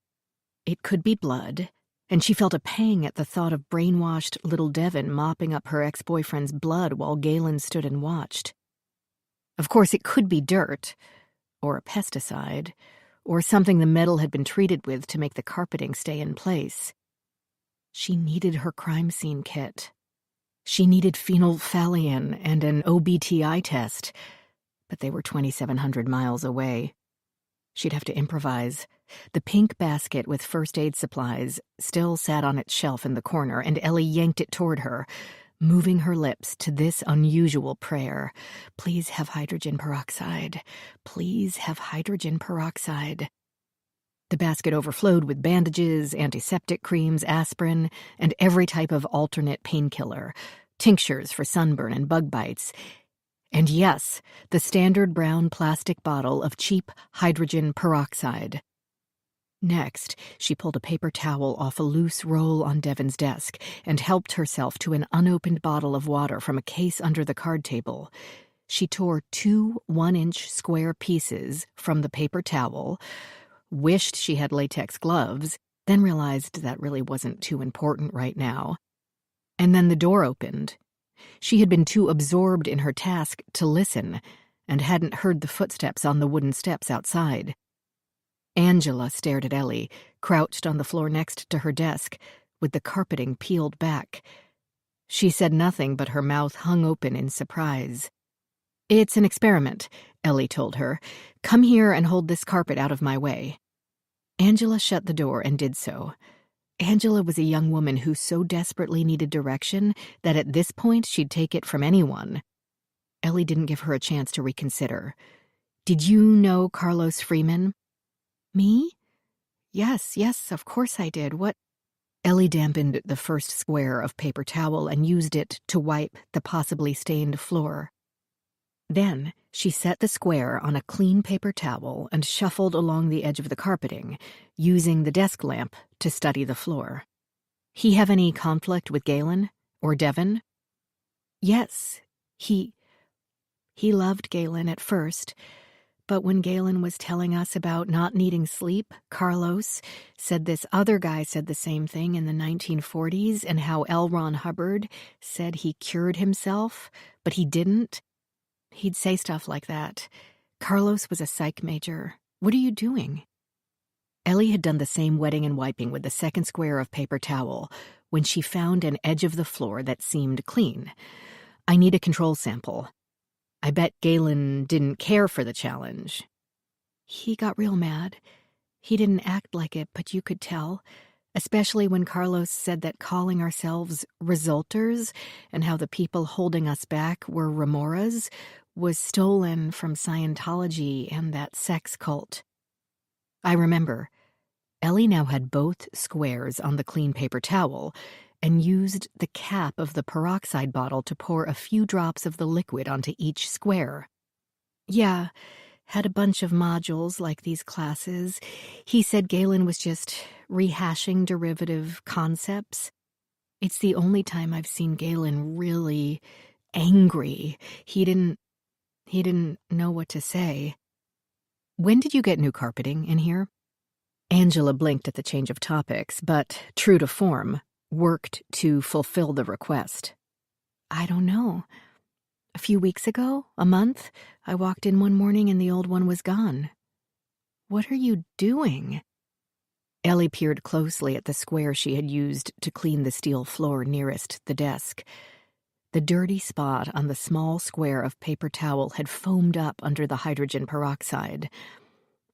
It could be blood, and she felt a pang at the thought of brainwashed little Devin mopping up her ex-boyfriend's blood while Galen stood and watched. Of course, it could be dirt, or a pesticide, or something the metal had been treated with to make the carpeting stay in place. She needed her crime scene kit. She needed phenolphthalein and an OBTI test, but they were 2,700 miles away. She'd have to improvise. The pink basket with first aid supplies still sat on its shelf in the corner, and Ellie yanked it toward her, moving her lips to this unusual prayer. Please have hydrogen peroxide. Please have hydrogen peroxide. The basket overflowed with bandages, antiseptic creams, aspirin, and every type of alternate painkiller, tinctures for sunburn and bug bites. And yes, the standard brown plastic bottle of cheap hydrogen peroxide. Next, she pulled a paper towel off a loose roll on Devon's desk and helped herself to an unopened bottle of water from a case under the card table. She tore 2 one-inch square pieces from the paper towel, wished she had latex gloves, then realized that really wasn't too important right now. And then the door opened. She had been too absorbed in her task to listen and hadn't heard the footsteps on the wooden steps outside. Angela stared at Ellie, crouched on the floor next to her desk, with the carpeting peeled back. She said nothing, but her mouth hung open in surprise. "It's an experiment," Ellie told her. "Come here and hold this carpet out of my way." Angela shut the door and did so. Angela was a young woman who so desperately needed direction that at this point she'd take it from anyone. Ellie didn't give her a chance to reconsider. "Did you know Carlos Freeman?" "Me? Yes, of course I did. What?" Ellie dampened the first square of paper towel and used it to wipe the possibly stained floor. Then she set the square on a clean paper towel and shuffled along the edge of the carpeting, using the desk lamp to study the floor. "He have any conflict with Galen? Or Devon?" "Yes, he loved Galen at first. But when Galen was telling us about not needing sleep, Carlos said this other guy said the same thing in the 1940s and how L. Ron Hubbard said he cured himself, but he didn't. He'd say stuff like that. Carlos was a psych major. What are you doing?" Ellie had done the same wetting and wiping with the second square of paper towel when she found an edge of the floor that seemed clean. "I need a control sample. I bet Galen didn't care for the challenge." "He got real mad. He didn't act like it, but you could tell, especially when Carlos said that calling ourselves resulters and how the people holding us back were remoras was stolen from Scientology and that sex cult." I remember. Ellie now had both squares on the clean paper towel and used the cap of the peroxide bottle to pour a few drops of the liquid onto each square. "Yeah, had a bunch of modules like these classes. He said Galen was just rehashing derivative concepts. It's the only time I've seen Galen really angry. He didn't know what to say." "When did you get new carpeting in here?" Angela blinked at the change of topics, but, true to form, worked to fulfill the request. "I don't know. A few weeks ago? A month? I walked in one morning and the old one was gone." "What are you doing?" Ellie peered closely at the square she had used to clean the steel floor nearest the desk. The dirty spot on the small square of paper towel had foamed up under the hydrogen peroxide.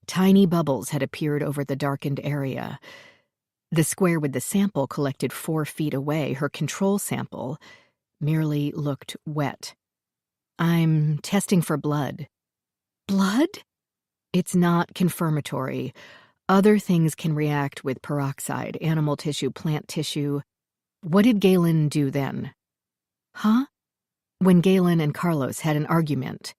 Tiny bubbles had appeared over the darkened area. The square with the sample collected 4 feet away, her control sample, merely looked wet. "I'm testing for blood." "Blood?" "It's not confirmatory. Other things can react with peroxide, animal tissue, plant tissue." "What did Galen do then?" "Huh?" "When Galen and Carlos had an argument."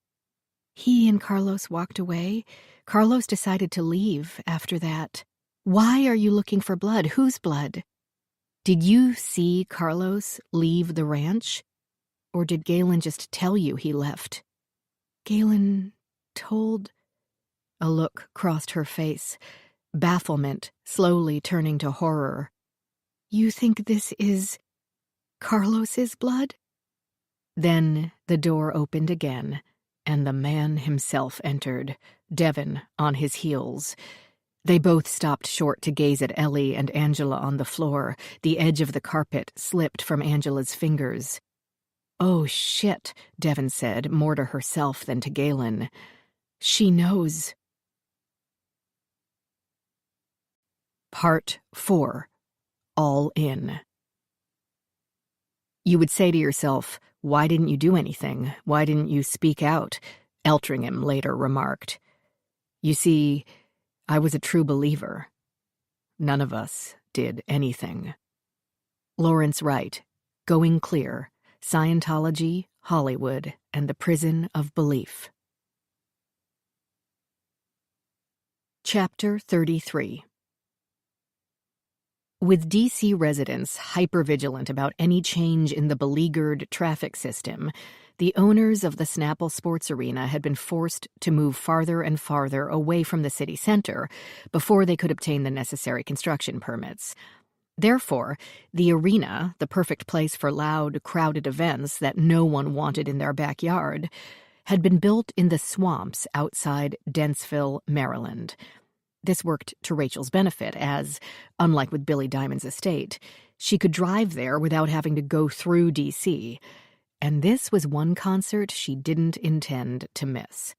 "He and Carlos walked away. Carlos decided to leave after that." "Why are you looking for blood? Whose blood?" "Did you see Carlos leave the ranch? Or did Galen just tell you he left?" "Galen told..." A look crossed her face, bafflement slowly turning to horror. "You think this is Carlos's blood?" Then the door opened again, and the man himself entered, Devon on his heels. They both stopped short to gaze at Ellie and Angela on the floor. The edge of the carpet slipped from Angela's fingers. "Oh, shit," Devon said, more to herself than to Galen. "She knows." Part 4. All In. You would say to yourself, "Why didn't you do anything? Why didn't you speak out?" Eltringham later remarked. "You see, I was a true believer. None of us did anything." Lawrence Wright, Going Clear, Scientology, Hollywood, and the prison of belief. Chapter 33. With D.C. residents hypervigilant about any change in the beleaguered traffic system, the owners of the Snapple Sports Arena had been forced to move farther and farther away from the city center before they could obtain the necessary construction permits. Therefore, the arena, the perfect place for loud, crowded events that no one wanted in their backyard, had been built in the swamps outside Dentsville, Maryland. This worked to Rachel's benefit as, unlike with Billy Diamond's estate, she could drive there without having to go through D.C., and this was one concert she didn't intend to miss.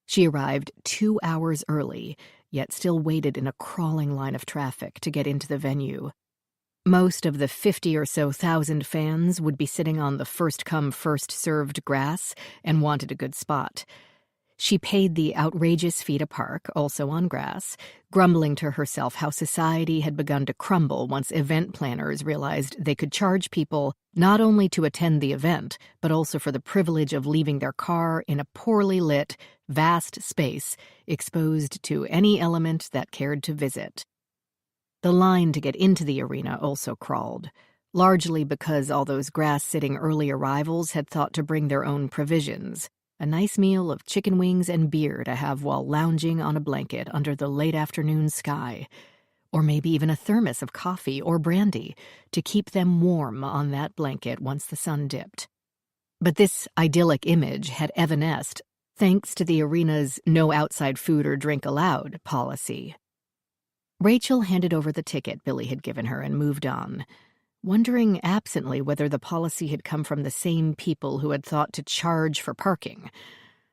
She arrived 2 hours early, yet still waited in a crawling line of traffic to get into the venue. Most of the 50 or so thousand fans would be sitting on the first-come, first-served grass and wanted a good spot. She paid the outrageous fee to park, also on grass, grumbling to herself how society had begun to crumble once event planners realized they could charge people not only to attend the event, but also for the privilege of leaving their car in a poorly lit, vast space exposed to any element that cared to visit. The line to get into the arena also crawled, largely because all those grass-sitting early arrivals had thought to bring their own provisions. A nice meal of chicken wings and beer to have while lounging on a blanket under the late afternoon sky, or maybe even a thermos of coffee or brandy to keep them warm on that blanket once the sun dipped. But this idyllic image had evanesced thanks to the arena's no outside food or drink allowed policy. Rachel handed over the ticket Billy had given her and moved on, wondering absently whether the policy had come from the same people who had thought to charge for parking,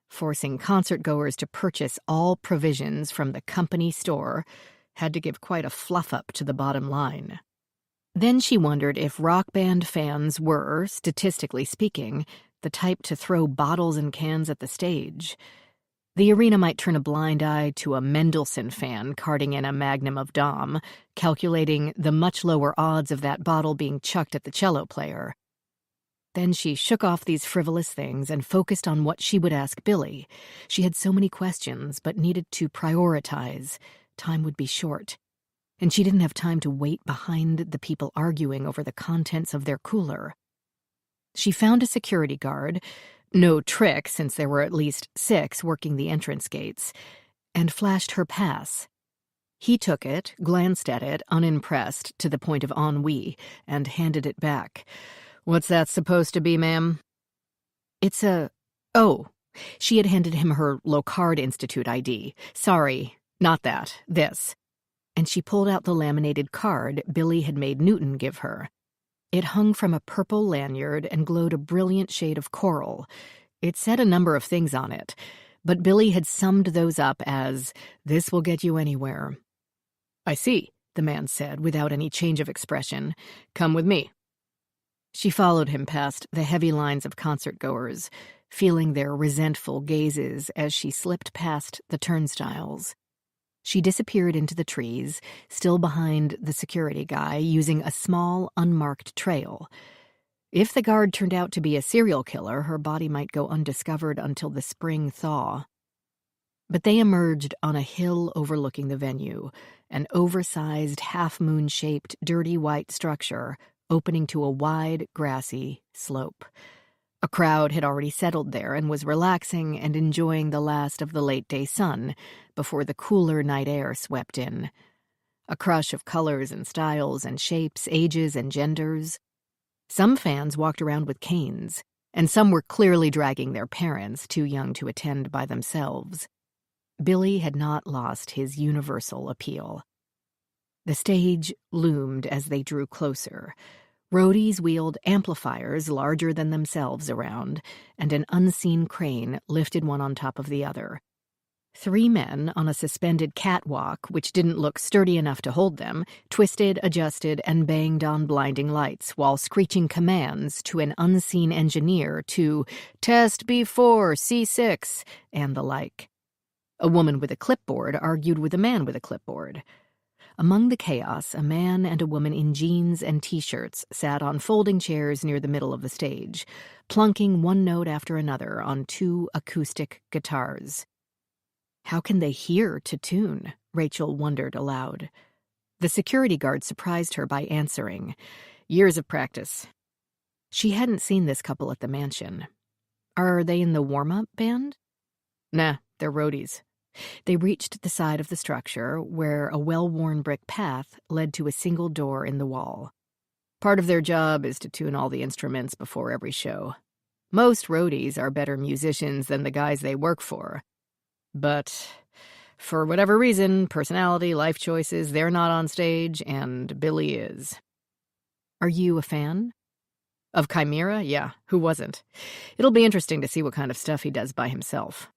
forcing concert-goers to purchase all provisions from the company store had to give quite a fluff-up to the bottom line. Then she wondered if rock band fans were, statistically speaking, the type to throw bottles and cans at the stage. The arena might turn a blind eye to a Mendelssohn fan carting in a magnum of Dom, calculating the much lower odds of that bottle being chucked at the cello player. Then she shook off these frivolous things and focused on what she would ask Billy. She had so many questions, but needed to prioritize. Time would be short, and she didn't have time to wait behind the people arguing over the contents of their cooler. She found a security guard, no trick since there were at least 6 working the entrance gates, and flashed her pass. He took it, glanced at it, unimpressed to the point of ennui, and handed it back. "What's that supposed to be, ma'am?" "It's a... Oh." She had handed him her Locard Institute ID. "Sorry, not that. This." And she pulled out the laminated card Billy had made Newton give her. It hung from a purple lanyard and glowed a brilliant shade of coral. It said a number of things on it, but Billy had summed those up as, "This will get you anywhere." "I see," the man said without any change of expression. "Come with me." She followed him past the heavy lines of concert-goers, feeling their resentful gazes as she slipped past the turnstiles. She disappeared into the trees, still behind the security guy, using a small, unmarked trail. If the guard turned out to be a serial killer, her body might go undiscovered until the spring thaw. But they emerged on a hill overlooking the venue, an oversized, half-moon-shaped, dirty white structure opening to a wide, grassy slope. A crowd had already settled there and was relaxing and enjoying the last of the late-day sun before the cooler night air swept in. A crush of colors and styles and shapes, ages and genders. Some fans walked around with canes, and some were clearly dragging their parents, too young to attend by themselves. Billy had not lost his universal appeal. The stage loomed as they drew closer. Roadies wheeled amplifiers larger than themselves around, and an unseen crane lifted one on top of the other. 3 men on a suspended catwalk, which didn't look sturdy enough to hold them, twisted, adjusted, and banged on blinding lights while screeching commands to an unseen engineer to test B4, C6, and the like. A woman with a clipboard argued with a man with a clipboard. Among the chaos, a man and a woman in jeans and t-shirts sat on folding chairs near the middle of the stage, plunking one note after another on two acoustic guitars. How can they hear to tune? Rachel wondered aloud. The security guard surprised her by answering, "Years of practice." She hadn't seen this couple at the mansion. Are they in the warm-up band? Nah, they're roadies. They reached the side of the structure where a well-worn brick path led to a single door in the wall. Part of their job is to tune all the instruments before every show. Most roadies are better musicians than the guys they work for. But for whatever reason, personality, life choices, they're not on stage, and Billy is. Are you a fan? Of Chimera? Yeah, who wasn't? It'll be interesting to see what kind of stuff he does by himself.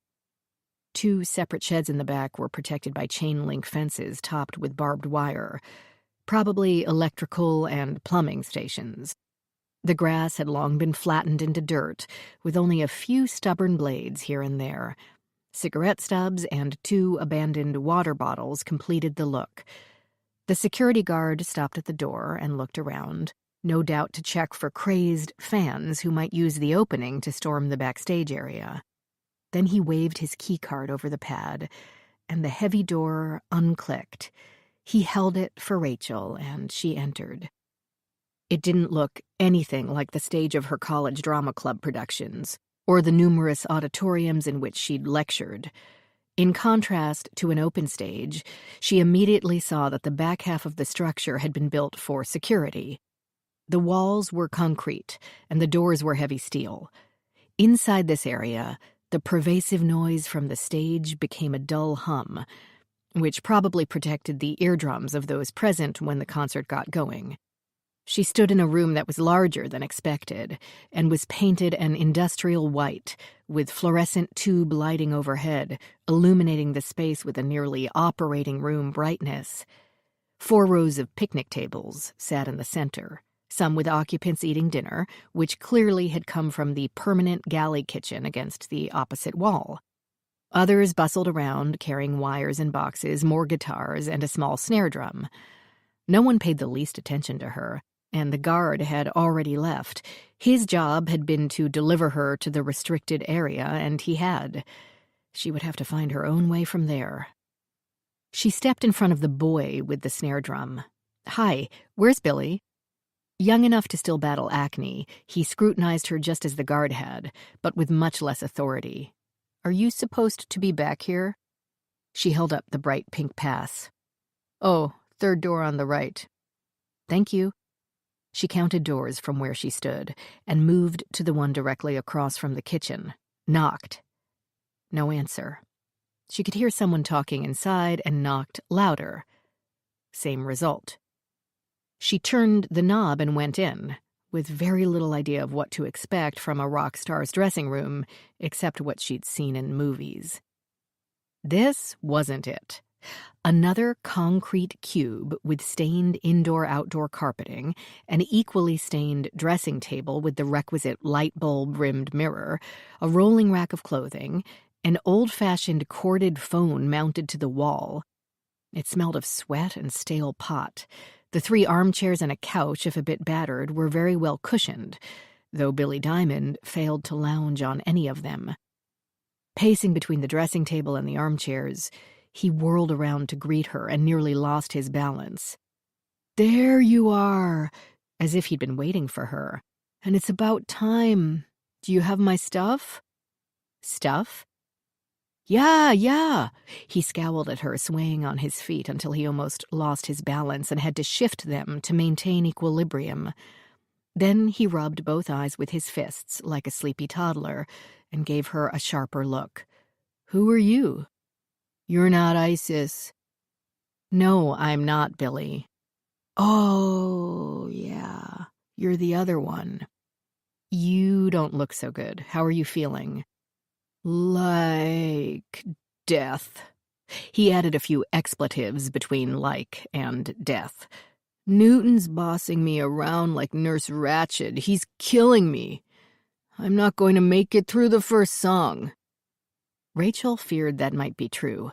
Two separate sheds in the back were protected by chain-link fences topped with barbed wire, probably electrical and plumbing stations. The grass had long been flattened into dirt, with only a few stubborn blades here and there. Cigarette stubs and two abandoned water bottles completed the look. The security guard stopped at the door and looked around, no doubt to check for crazed fans who might use the opening to storm the backstage area. Then he waved his keycard over the pad, and the heavy door unclicked. He held it for Rachel, and she entered. It didn't look anything like the stage of her college drama club productions, or the numerous auditoriums in which she'd lectured. In contrast to an open stage, she immediately saw that the back half of the structure had been built for security. The walls were concrete, and the doors were heavy steel. Inside this area, the pervasive noise from the stage became a dull hum, which probably protected the eardrums of those present when the concert got going. She stood in a room that was larger than expected and was painted an industrial white, with fluorescent tube lighting overhead, illuminating the space with a nearly operating room brightness. 4 rows of picnic tables sat in the center, some with occupants eating dinner, which clearly had come from the permanent galley kitchen against the opposite wall. Others bustled around, carrying wires and boxes, more guitars, and a small snare drum. No one paid the least attention to her, and the guard had already left. His job had been to deliver her to the restricted area, and he had. She would have to find her own way from there. She stepped in front of the boy with the snare drum. "Hi, where's Billy?" Young enough to still battle acne, he scrutinized her just as the guard had, but with much less authority. "Are you supposed to be back here?" She held up the bright pink pass. "Oh, 3rd door on the right." "Thank you." She counted doors from where she stood and moved to the one directly across from the kitchen, knocked. No answer. She could hear someone talking inside and knocked louder. Same result. She turned the knob and went in, with very little idea of what to expect from a rock star's dressing room, except what she'd seen in movies. This wasn't it. Another concrete cube with stained indoor-outdoor carpeting, an equally stained dressing table with the requisite light bulb-rimmed mirror, a rolling rack of clothing, an old-fashioned corded phone mounted to the wall. It smelled of sweat and stale pot. The 3 armchairs and a couch, if a bit battered, were very well cushioned, though Billy Diamond failed to lounge on any of them. Pacing between the dressing table and the armchairs, he whirled around to greet her and nearly lost his balance. "There you are," as if he'd been waiting for her. "And it's about time. Do you have my stuff?" "Stuff?" Yeah. He scowled at her, swaying on his feet until he almost lost his balance and had to shift them to maintain equilibrium. Then he rubbed both eyes with his fists like a sleepy toddler and gave her a sharper look. "Who are you?" "You're not Isis." "No, I'm not, Billy." "Oh, yeah. You're the other one." "You don't look so good. How are you feeling?" "Like death." He added a few expletives between like and death. "Newton's bossing me around like Nurse Ratched. He's killing me. I'm not going to make it through the first song." Rachel feared that might be true,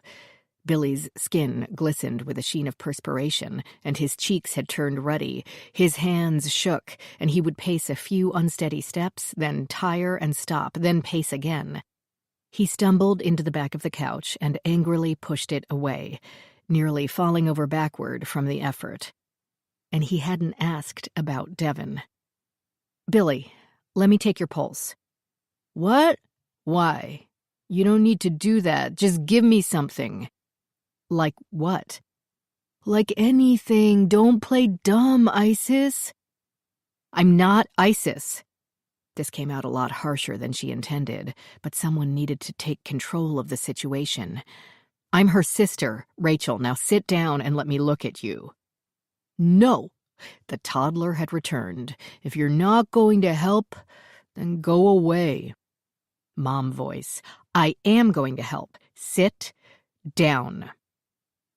Billy's skin glistened with a sheen of perspiration, and his cheeks had turned ruddy. His hands shook, and he would pace a few unsteady steps, then tire and stop, then pace again. He stumbled into the back of the couch and angrily pushed it away, nearly falling over backward from the effort. And he hadn't asked about Devon. "Billy, let me take your pulse." "What? Why? You don't need to do that. Just give me something." "Like what?" "Like anything. Don't play dumb, Isis." "I'm not Isis." This came out a lot harsher than she intended, but someone needed to take control of the situation. "I'm her sister, Rachel. Now sit down and let me look at you." "No." The toddler had returned. "If you're not going to help, then go away." Mom voice. "I am going to help. Sit down."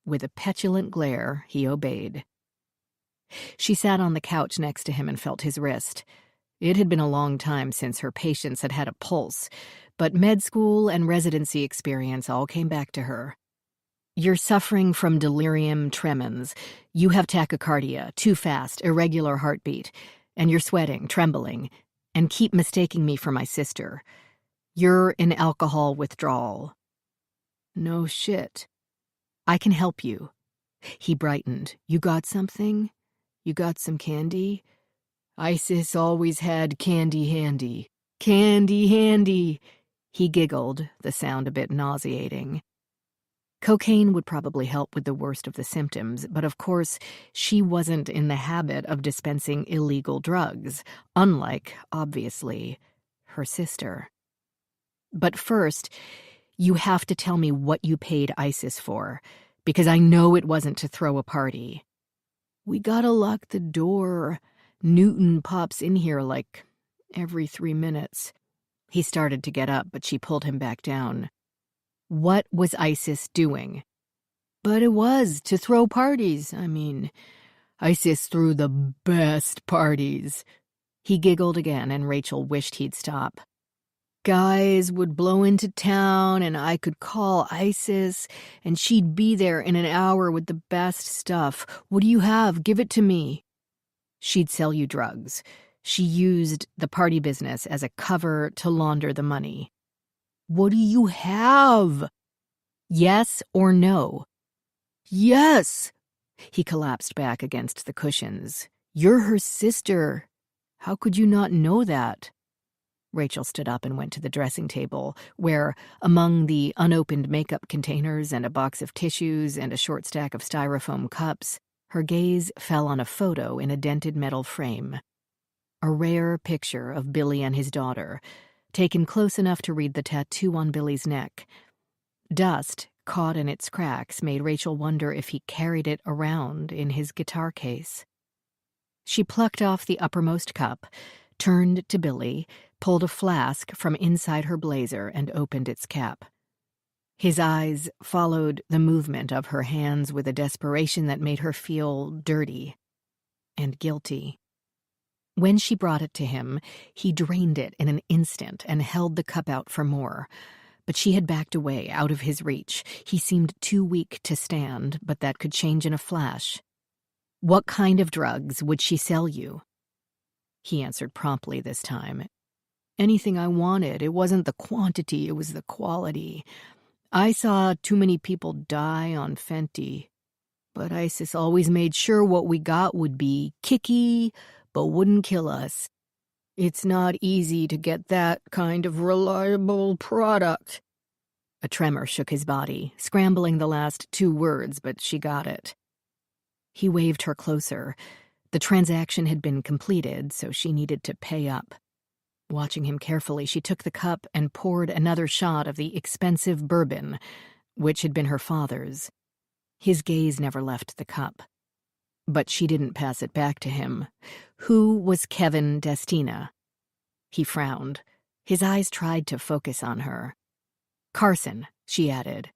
With a petulant glare, he obeyed. She sat on the couch next to him and felt his wrist. It had been a long time since her patients had had a pulse, but med school and residency experience all came back to her. "You're suffering from delirium tremens. You have tachycardia, too fast, irregular heartbeat, and you're sweating, trembling, and keep mistaking me for my sister. You're in alcohol withdrawal." "No shit." "I can help you." He brightened. "You got something? You got some candy?" "Isis always had candy handy." "Candy handy." He giggled, the sound a bit nauseating. Cocaine would probably help with the worst of the symptoms, but of course, she wasn't in the habit of dispensing illegal drugs, unlike, obviously, her sister. "But first, you have to tell me what you paid Isis for, because I know it wasn't to throw a party." "We gotta lock the door. Newton pops in here like every 3 minutes. He started to get up, but she pulled him back down. "What was Isis doing?" "But it was to throw parties. I mean, Isis threw the best parties." He giggled again, and Rachel wished he'd stop. "Guys would blow into town, and I could call Isis, and she'd be there in an hour with the best stuff. What do you have? Give it to me." She'd sell you drugs. She used the party business as a cover to launder the money. "What do you have?" "Yes or no?" "Yes." He collapsed back against the cushions. "You're her sister. How could you not know that?" Rachel stood up and went to the dressing table, where, among the unopened makeup containers and a box of tissues and a short stack of styrofoam cups, her gaze fell on a photo in a dented metal frame. A rare picture of Billy and his daughter, taken close enough to read the tattoo on Billy's neck. Dust, caught in its cracks, made Rachel wonder if he carried it around in his guitar case. She plucked off the uppermost cup, turned to Billy, pulled a flask from inside her blazer, and opened its cap. His eyes followed the movement of her hands with a desperation that made her feel dirty and guilty. When she brought it to him, he drained it in an instant and held the cup out for more. But she had backed away, out of his reach. He seemed too weak to stand, but that could change in a flash. "What kind of drugs would she sell you?" He answered promptly this time. "Anything I wanted. It wasn't the quantity, it was the quality. I saw too many people die on Fenty. But Isis always made sure what we got would be kicky, but wouldn't kill us. It's not easy to get that kind of reliable product." A tremor shook his body, scrambling the last 2 words, but she got it. He waved her closer. The transaction had been completed, so she needed to pay up. Watching him carefully, she took the cup and poured another shot of the expensive bourbon, which had been her father's. His gaze never left the cup. But she didn't pass it back to him. Who was Kevin Destina? He frowned. His eyes tried to focus on her. "Carson," she added.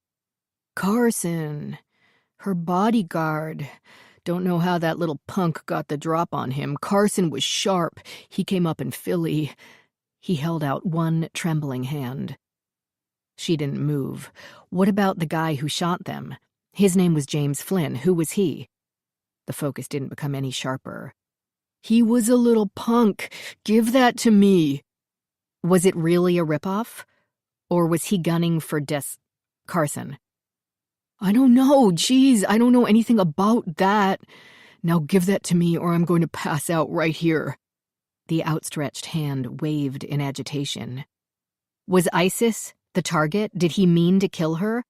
"Carson. Her bodyguard. Don't know how that little punk got the drop on him. Carson was sharp. He came up in Philly." He held out one trembling hand. She didn't move. What about the guy who shot them? His name was James Flynn. Who was he? The focus didn't become any sharper. He was a little punk. Give that to me. Was it really a ripoff? Or was he gunning for Carson? I don't know. Geez, I don't know anything about that. Now give that to me or I'm going to pass out right here. The outstretched hand waved in agitation. Was ISIS the target? Did he mean to kill her?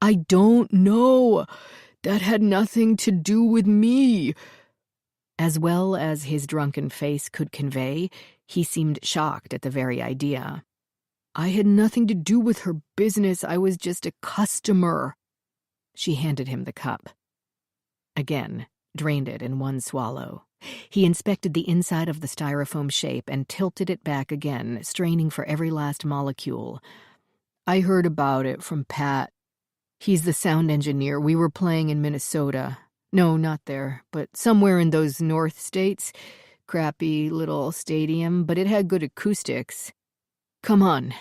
I don't know. That had nothing to do with me. As well as his drunken face could convey, he seemed shocked at the very idea. I had nothing to do with her business. I was just a customer. She handed him the cup. Again, drained it in one swallow. He inspected the inside of the styrofoam shape and tilted it back again, straining for every last molecule. I heard about it from Pat. He's the sound engineer. We were playing in Minnesota. No, not there, but somewhere in those north states. Crappy little stadium, but it had good acoustics. Come on.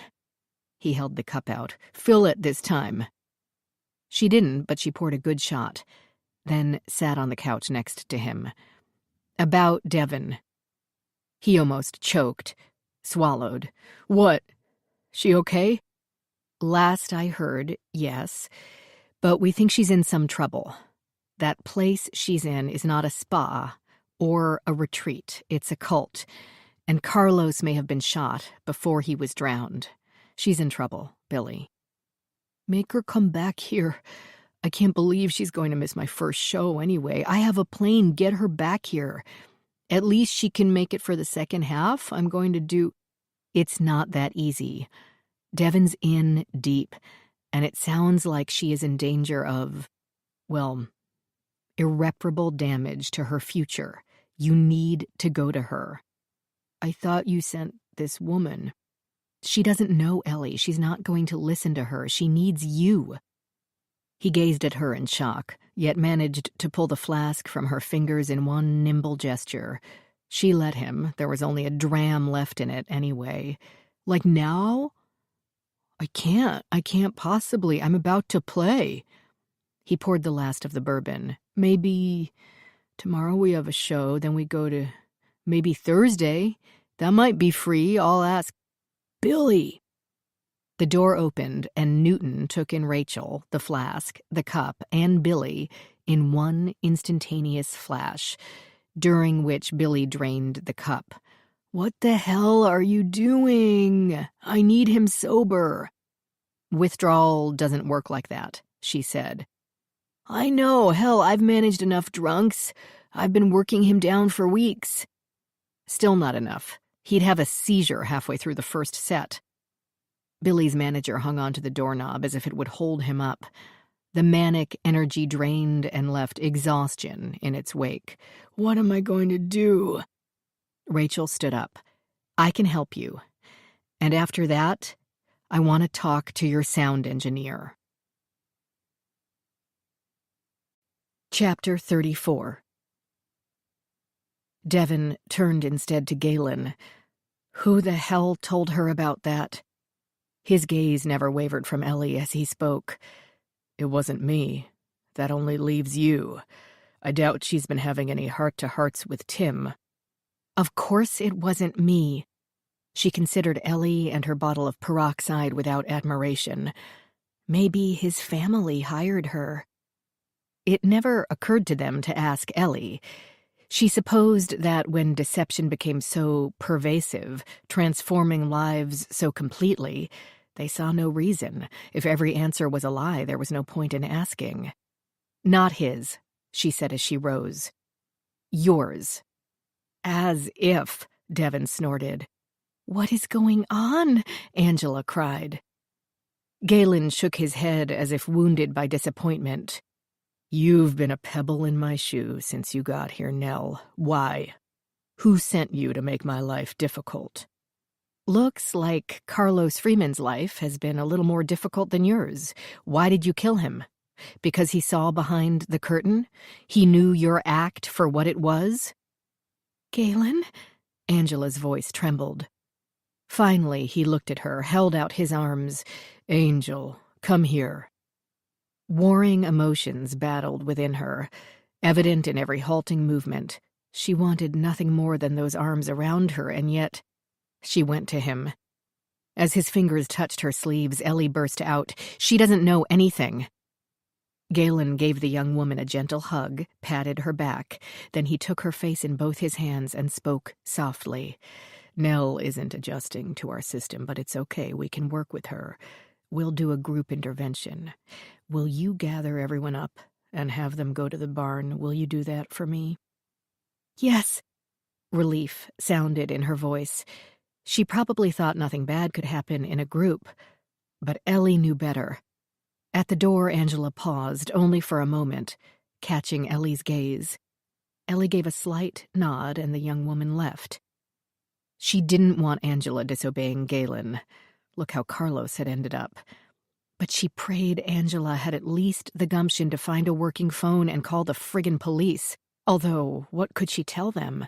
He held the cup out. Fill it this time. She didn't, but she poured a good shot, then sat on the couch next to him. About Devon. He almost choked, swallowed. What? She okay? Last I heard, yes, but we think she's in some trouble. That place she's in is not a spa or a retreat. It's a cult, and Carlos may have been shot before he was drowned. She's in trouble, Billy. Make her come back here. I can't believe she's going to miss my first show anyway. I have a plane. Get her back here. At least she can make it for the second half. I'm going to do... It's not that easy. Devon's in deep, and it sounds like she is in danger of, well, irreparable damage to her future. You need to go to her. I thought you sent this woman. She doesn't know Ellie. She's not going to listen to her. She needs you. He gazed at her in shock, yet managed to pull the flask from her fingers in one nimble gesture. She let him. There was only a dram left in it anyway. Like now? I can't possibly. I'm about to play. He poured the last of the bourbon. Maybe tomorrow we have a show, then we go to maybe Thursday. That might be free. I'll ask. Billy. The door opened, and Newton took in Rachel, the flask, the cup, and Billy in one instantaneous flash, during which Billy drained the cup. What the hell are you doing? I need him sober. Withdrawal doesn't work like that, she said. I know. Hell, I've managed enough drunks. I've been working him down for weeks. Still not enough. He'd have a seizure halfway through the first set. Billy's manager hung onto the doorknob as if it would hold him up. The manic energy drained and left exhaustion in its wake. What am I going to do? Rachel stood up. I can help you. And after that, I want to talk to your sound engineer. Chapter 34. Devon turned instead to Galen. Who the hell told her about that? His gaze never wavered from Ellie as he spoke. It wasn't me. That only leaves you. I doubt she's been having any heart-to-hearts with Tim. Of course it wasn't me. She considered Ellie and her bottle of peroxide without admiration. Maybe his family hired her. It never occurred to them to ask Ellie. She supposed that when deception became so pervasive, transforming lives so completely, they saw no reason. If every answer was a lie, there was no point in asking. Not his, she said as she rose. Yours. As if, Devon snorted. What is going on? Angela cried. Galen shook his head as if wounded by disappointment. You've been a pebble in my shoe since you got here, Nell. Why? Who sent you to make my life difficult? Looks like Carlos Freeman's life has been a little more difficult than yours. Why did you kill him? Because he saw behind the curtain? He knew your act for what it was? Galen? Angela's voice trembled. Finally, he looked at her, held out his arms. Angel, come here. Warring emotions battled within her, evident in every halting movement. She wanted nothing more than those arms around her, and yet she went to him. As his fingers touched her sleeves, Ellie burst out, "She doesn't know anything." Galen gave the young woman a gentle hug, patted her back. Then he took her face in both his hands and spoke softly. "Nell isn't adjusting to our system, but it's okay. We can work with her. We'll do a group intervention. Will you gather everyone up and have them go to the barn? Will you do that for me?" "Yes." Relief sounded in her voice. She probably thought nothing bad could happen in a group, but Ellie knew better. At the door, Angela paused, only for a moment, catching Ellie's gaze. Ellie gave a slight nod, and the young woman left. She didn't want Angela disobeying Galen. Look how Carlos had ended up. But she prayed Angela had at least the gumption to find a working phone and call the friggin' police. Although, what could she tell them?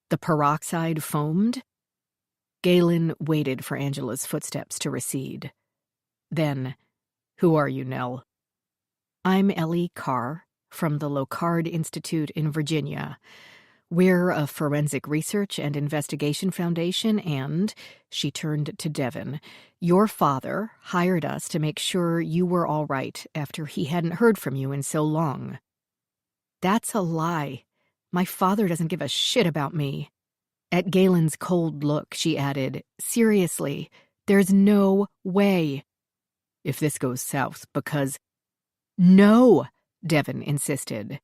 The peroxide foamed? Galen waited for Angela's footsteps to recede. Then, "Who are you, Nell?" "I'm Ellie Carr, from the Locard Institute in Virginia. We're a forensic research and investigation foundation, and," she turned to Devin, "your father hired us to make sure you were all right after he hadn't heard from you in so long." "That's a lie. My father doesn't give a shit about me." At Galen's cold look, she added, "Seriously, there's no way." "If this goes south, because—" "No," Devin insisted.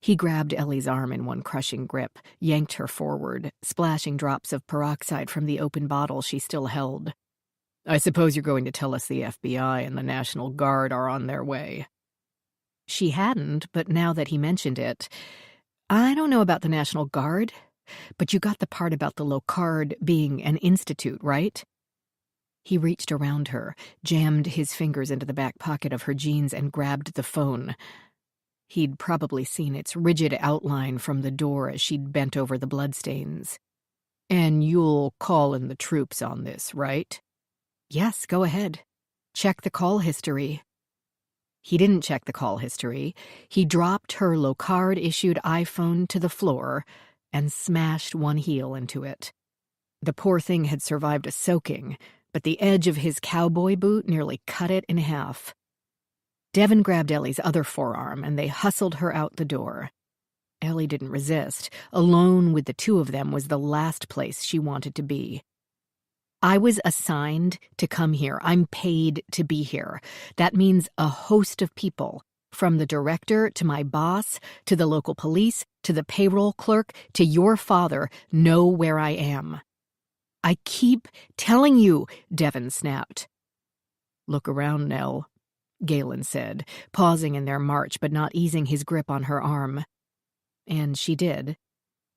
He grabbed Ellie's arm in one crushing grip, yanked her forward, splashing drops of peroxide from the open bottle she still held. "I suppose you're going to tell us the FBI and the National Guard are on their way." She hadn't, but now that he mentioned it, "I don't know about the National Guard, but you got the part about the Locard being an institute, right?" He reached around her, jammed his fingers into the back pocket of her jeans, and grabbed the phone. He'd probably seen its rigid outline from the door as she'd bent over the bloodstains. "And you'll call in the troops on this, right?" "Yes, go ahead. Check the call history." He didn't check the call history. He dropped her Locard-issued iPhone to the floor and smashed one heel into it. The poor thing had survived a soaking, but the edge of his cowboy boot nearly cut it in half. Devin grabbed Ellie's other forearm, and they hustled her out the door. Ellie didn't resist. Alone with the two of them was the last place she wanted to be. "I was assigned to come here. I'm paid to be here. That means a host of people, from the director to my boss, to the local police, to the payroll clerk, to your father, know where I am." "I keep telling you," Devin snapped. "Look around, Nell," Galen said, pausing in their march but not easing his grip on her arm. And she did.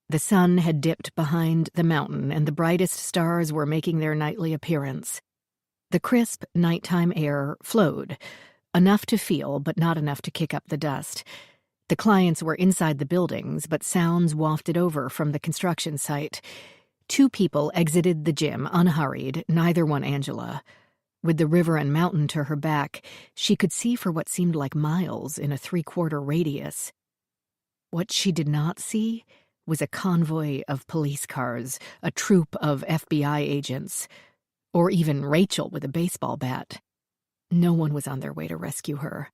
The sun had dipped behind the mountain, and the brightest stars were making their nightly appearance. The crisp nighttime air flowed, enough to feel but not enough to kick up the dust. The clients were inside the buildings, but sounds wafted over from the construction site. Two people exited the gym, unhurried, neither one Angela. With the river and mountain to her back, she could see for what seemed like miles in a 3/4 radius. What she did not see was a convoy of police cars, a troop of FBI agents, or even Rachel with a baseball bat. No one was on their way to rescue her.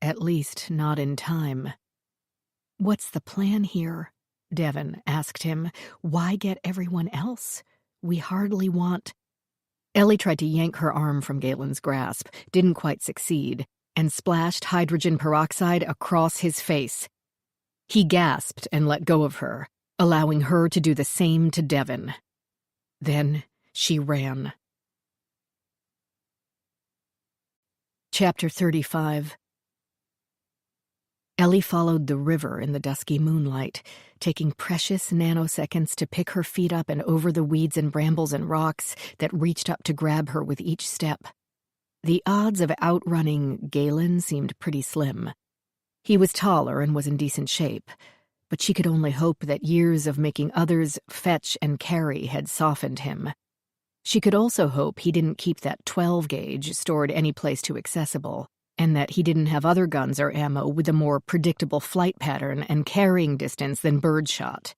At least not in time. "What's the plan here?" Devin asked him. "Why get everyone else? We hardly want—" Ellie tried to yank her arm from Galen's grasp, didn't quite succeed, and splashed hydrogen peroxide across his face. He gasped and let go of her, allowing her to do the same to Devin. Then she ran. Chapter 35. Ellie followed the river in the dusky moonlight, taking precious nanoseconds to pick her feet up and over the weeds and brambles and rocks that reached up to grab her with each step. The odds of outrunning Galen seemed pretty slim. He was taller and was in decent shape, but she could only hope that years of making others fetch and carry had softened him. She could also hope he didn't keep that 12-gauge stored any place too accessible, and that he didn't have other guns or ammo with a more predictable flight pattern and carrying distance than birdshot.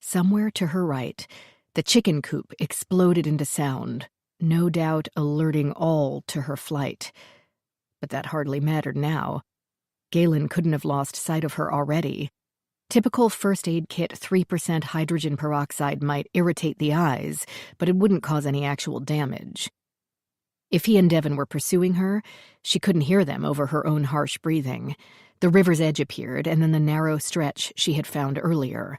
Somewhere to her right, the chicken coop exploded into sound, no doubt alerting all to her flight. But that hardly mattered now. Galen couldn't have lost sight of her already. Typical first aid kit 3% hydrogen peroxide might irritate the eyes, but it wouldn't cause any actual damage. If he and Devon were pursuing her, she couldn't hear them over her own harsh breathing. The river's edge appeared, and then the narrow stretch she had found earlier.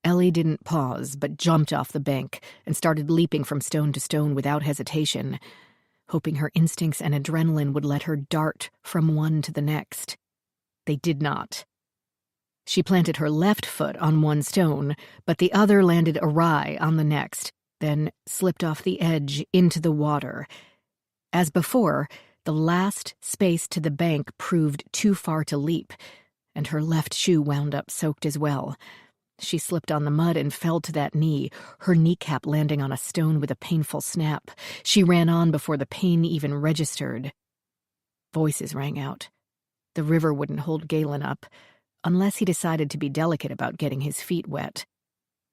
Ellie didn't pause, but jumped off the bank and started leaping from stone to stone without hesitation, hoping her instincts and adrenaline would let her dart from one to the next. They did not. She planted her left foot on one stone, but the other landed awry on the next, then slipped off the edge into the water. As before, the last space to the bank proved too far to leap, and her left shoe wound up soaked as well. She slipped on the mud and fell to that knee, her kneecap landing on a stone with a painful snap. She ran on before the pain even registered. Voices rang out. The river wouldn't hold Galen up, unless he decided to be delicate about getting his feet wet.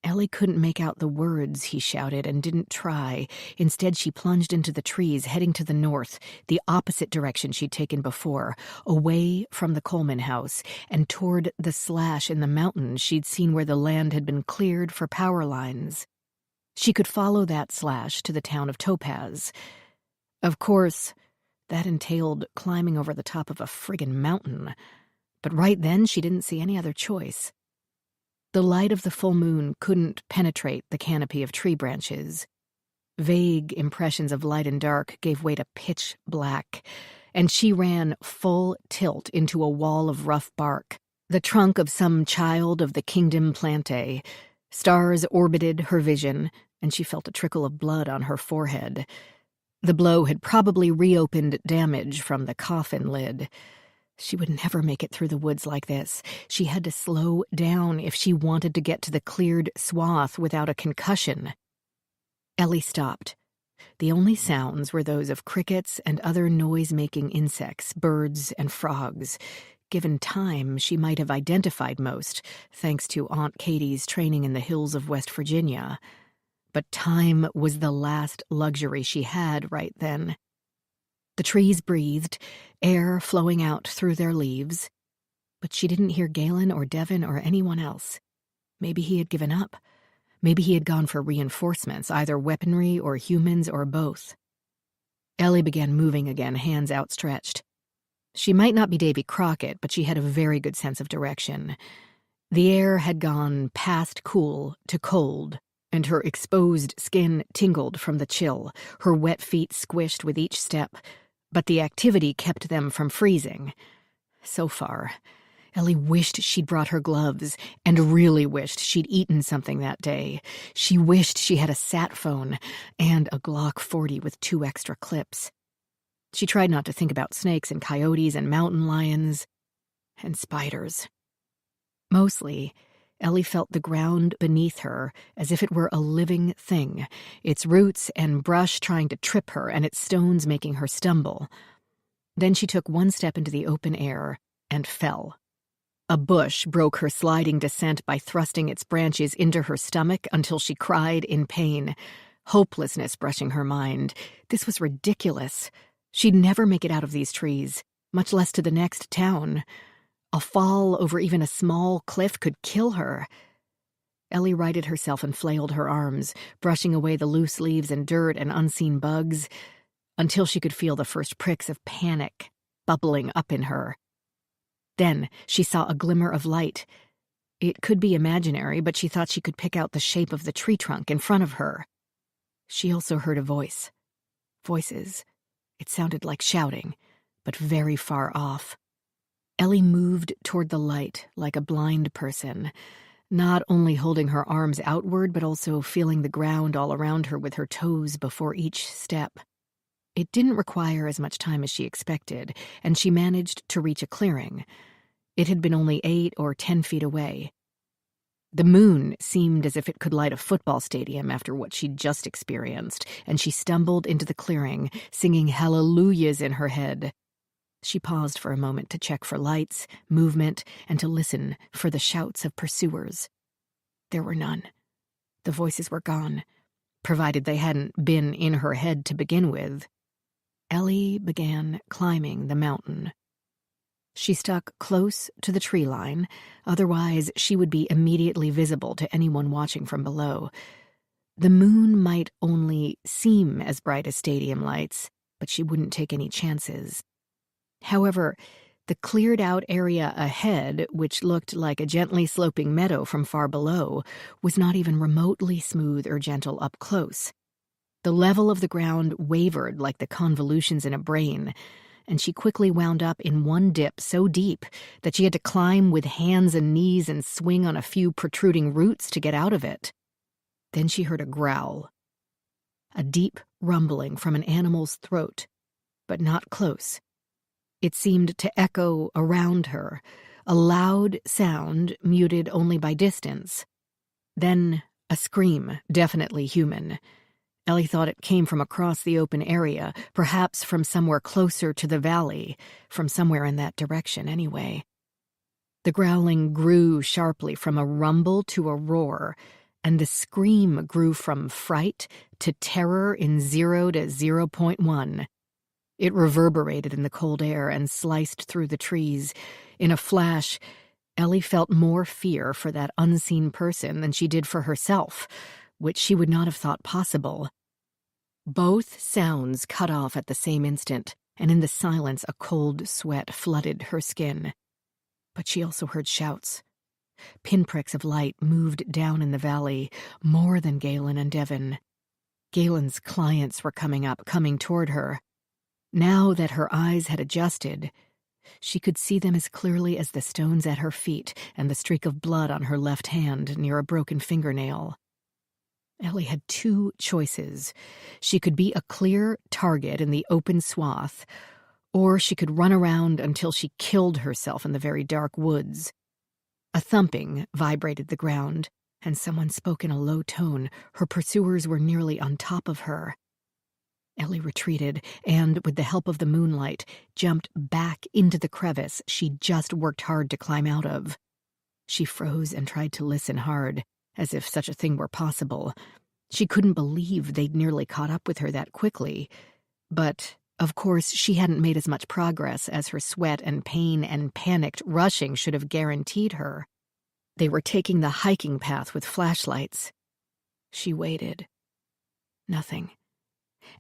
Ellie couldn't make out the words he shouted and didn't try. Instead, she plunged into the trees, heading to the north, the opposite direction she'd taken before, away from the Coleman house, and toward the slash in the mountains she'd seen where the land had been cleared for power lines. She could follow that slash to the town of Topaz. Of course, that entailed climbing over the top of a friggin' mountain, but right then she didn't see any other choice. The light of the full moon couldn't penetrate the canopy of tree branches. Vague impressions of light and dark gave way to pitch black, and she ran full tilt into a wall of rough bark, the trunk of some child of the kingdom Plante. Stars orbited her vision, and she felt a trickle of blood on her forehead. The blow had probably reopened damage from the coffin lid. She would never make it through the woods like this. She had to slow down if she wanted to get to the cleared swath without a concussion. Ellie stopped. The only sounds were those of crickets and other noise-making insects, birds and frogs. Given time, she might have identified most, thanks to Aunt Katie's training in the hills of West Virginia. But time was the last luxury she had right then. The trees breathed, air flowing out through their leaves. But she didn't hear Galen or Devon or anyone else. Maybe he had given up. Maybe he had gone for reinforcements, either weaponry or humans or both. Ellie began moving again, hands outstretched. She might not be Davy Crockett, but she had a very good sense of direction. The air had gone past cool to cold, and her exposed skin tingled from the chill, her wet feet squished with each step, but the activity kept them from freezing. So far, Ellie wished she'd brought her gloves, and really wished she'd eaten something that day. She wished she had a sat phone and a Glock 40 with 2 extra clips. She tried not to think about snakes and coyotes and mountain lions and spiders. Mostly, Ellie felt the ground beneath her as if it were a living thing, its roots and brush trying to trip her and its stones making her stumble. Then she took one step into the open air and fell. A bush broke her sliding descent by thrusting its branches into her stomach until she cried in pain, hopelessness brushing her mind. This was ridiculous. She'd never make it out of these trees, much less to the next town. A fall over even a small cliff could kill her. Ellie righted herself and flailed her arms, brushing away the loose leaves and dirt and unseen bugs, until she could feel the first pricks of panic bubbling up in her. Then she saw a glimmer of light. It could be imaginary, but she thought she could pick out the shape of the tree trunk in front of her. She also heard a voice. Voices. It sounded like shouting, but very far off. Ellie moved toward the light like a blind person, not only holding her arms outward but also feeling the ground all around her with her toes before each step. It didn't require as much time as she expected, and she managed to reach a clearing. It had been only 8 or 10 feet away. The moon seemed as if it could light a football stadium after what she'd just experienced, and she stumbled into the clearing, singing hallelujahs in her head. She paused for a moment to check for lights, movement, and to listen for the shouts of pursuers. There were none. The voices were gone, provided they hadn't been in her head to begin with. Ellie began climbing the mountain. She stuck close to the tree line, otherwise she would be immediately visible to anyone watching from below. The moon might only seem as bright as stadium lights, but she wouldn't take any chances. However, the cleared-out area ahead, which looked like a gently sloping meadow from far below, was not even remotely smooth or gentle up close. The level of the ground wavered like the convolutions in a brain, and she quickly wound up in one dip so deep that she had to climb with hands and knees and swing on a few protruding roots to get out of it. Then she heard a growl. A deep rumbling from an animal's throat, but not close. It seemed to echo around her, a loud sound muted only by distance. Then a scream, definitely human. Ellie thought it came from across the open area, perhaps from somewhere closer to the valley, from somewhere in that direction anyway. The growling grew sharply from a rumble to a roar, and the scream grew from fright to terror in 0 to 0.1. It reverberated in the cold air and sliced through the trees. In a flash, Ellie felt more fear for that unseen person than she did for herself, which she would not have thought possible. Both sounds cut off at the same instant, and in the silence a cold sweat flooded her skin. But she also heard shouts. Pinpricks of light moved down in the valley, more than Galen and Devon. Galen's clients were coming up, coming toward her. Now that her eyes had adjusted, she could see them as clearly as the stones at her feet and the streak of blood on her left hand near a broken fingernail. Ellie had two choices. She could be a clear target in the open swath, or she could run around until she killed herself in the very dark woods. A thumping vibrated the ground, and someone spoke in a low tone. Her pursuers were nearly on top of her. Ellie retreated and, with the help of the moonlight, jumped back into the crevice she'd just worked hard to climb out of. She froze and tried to listen hard, as if such a thing were possible. She couldn't believe they'd nearly caught up with her that quickly. But, of course, she hadn't made as much progress as her sweat and pain and panicked rushing should have guaranteed her. They were taking the hiking path with flashlights. She waited. Nothing.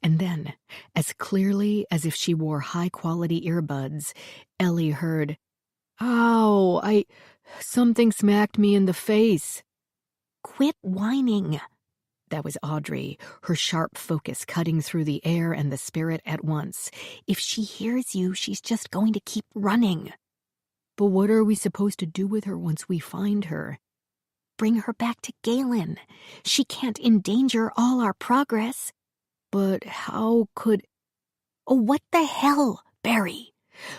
And then, as clearly as if she wore high-quality earbuds, Ellie heard, "Ow, something smacked me in the face." "Quit whining." That was Audrey, her sharp focus cutting through the air and the spirit at once. "If she hears you, she's just going to keep running." "But what are we supposed to do with her once we find her?" "Bring her back to Galen. She can't endanger all our progress." "But how could—" "Oh, what the hell, Barry?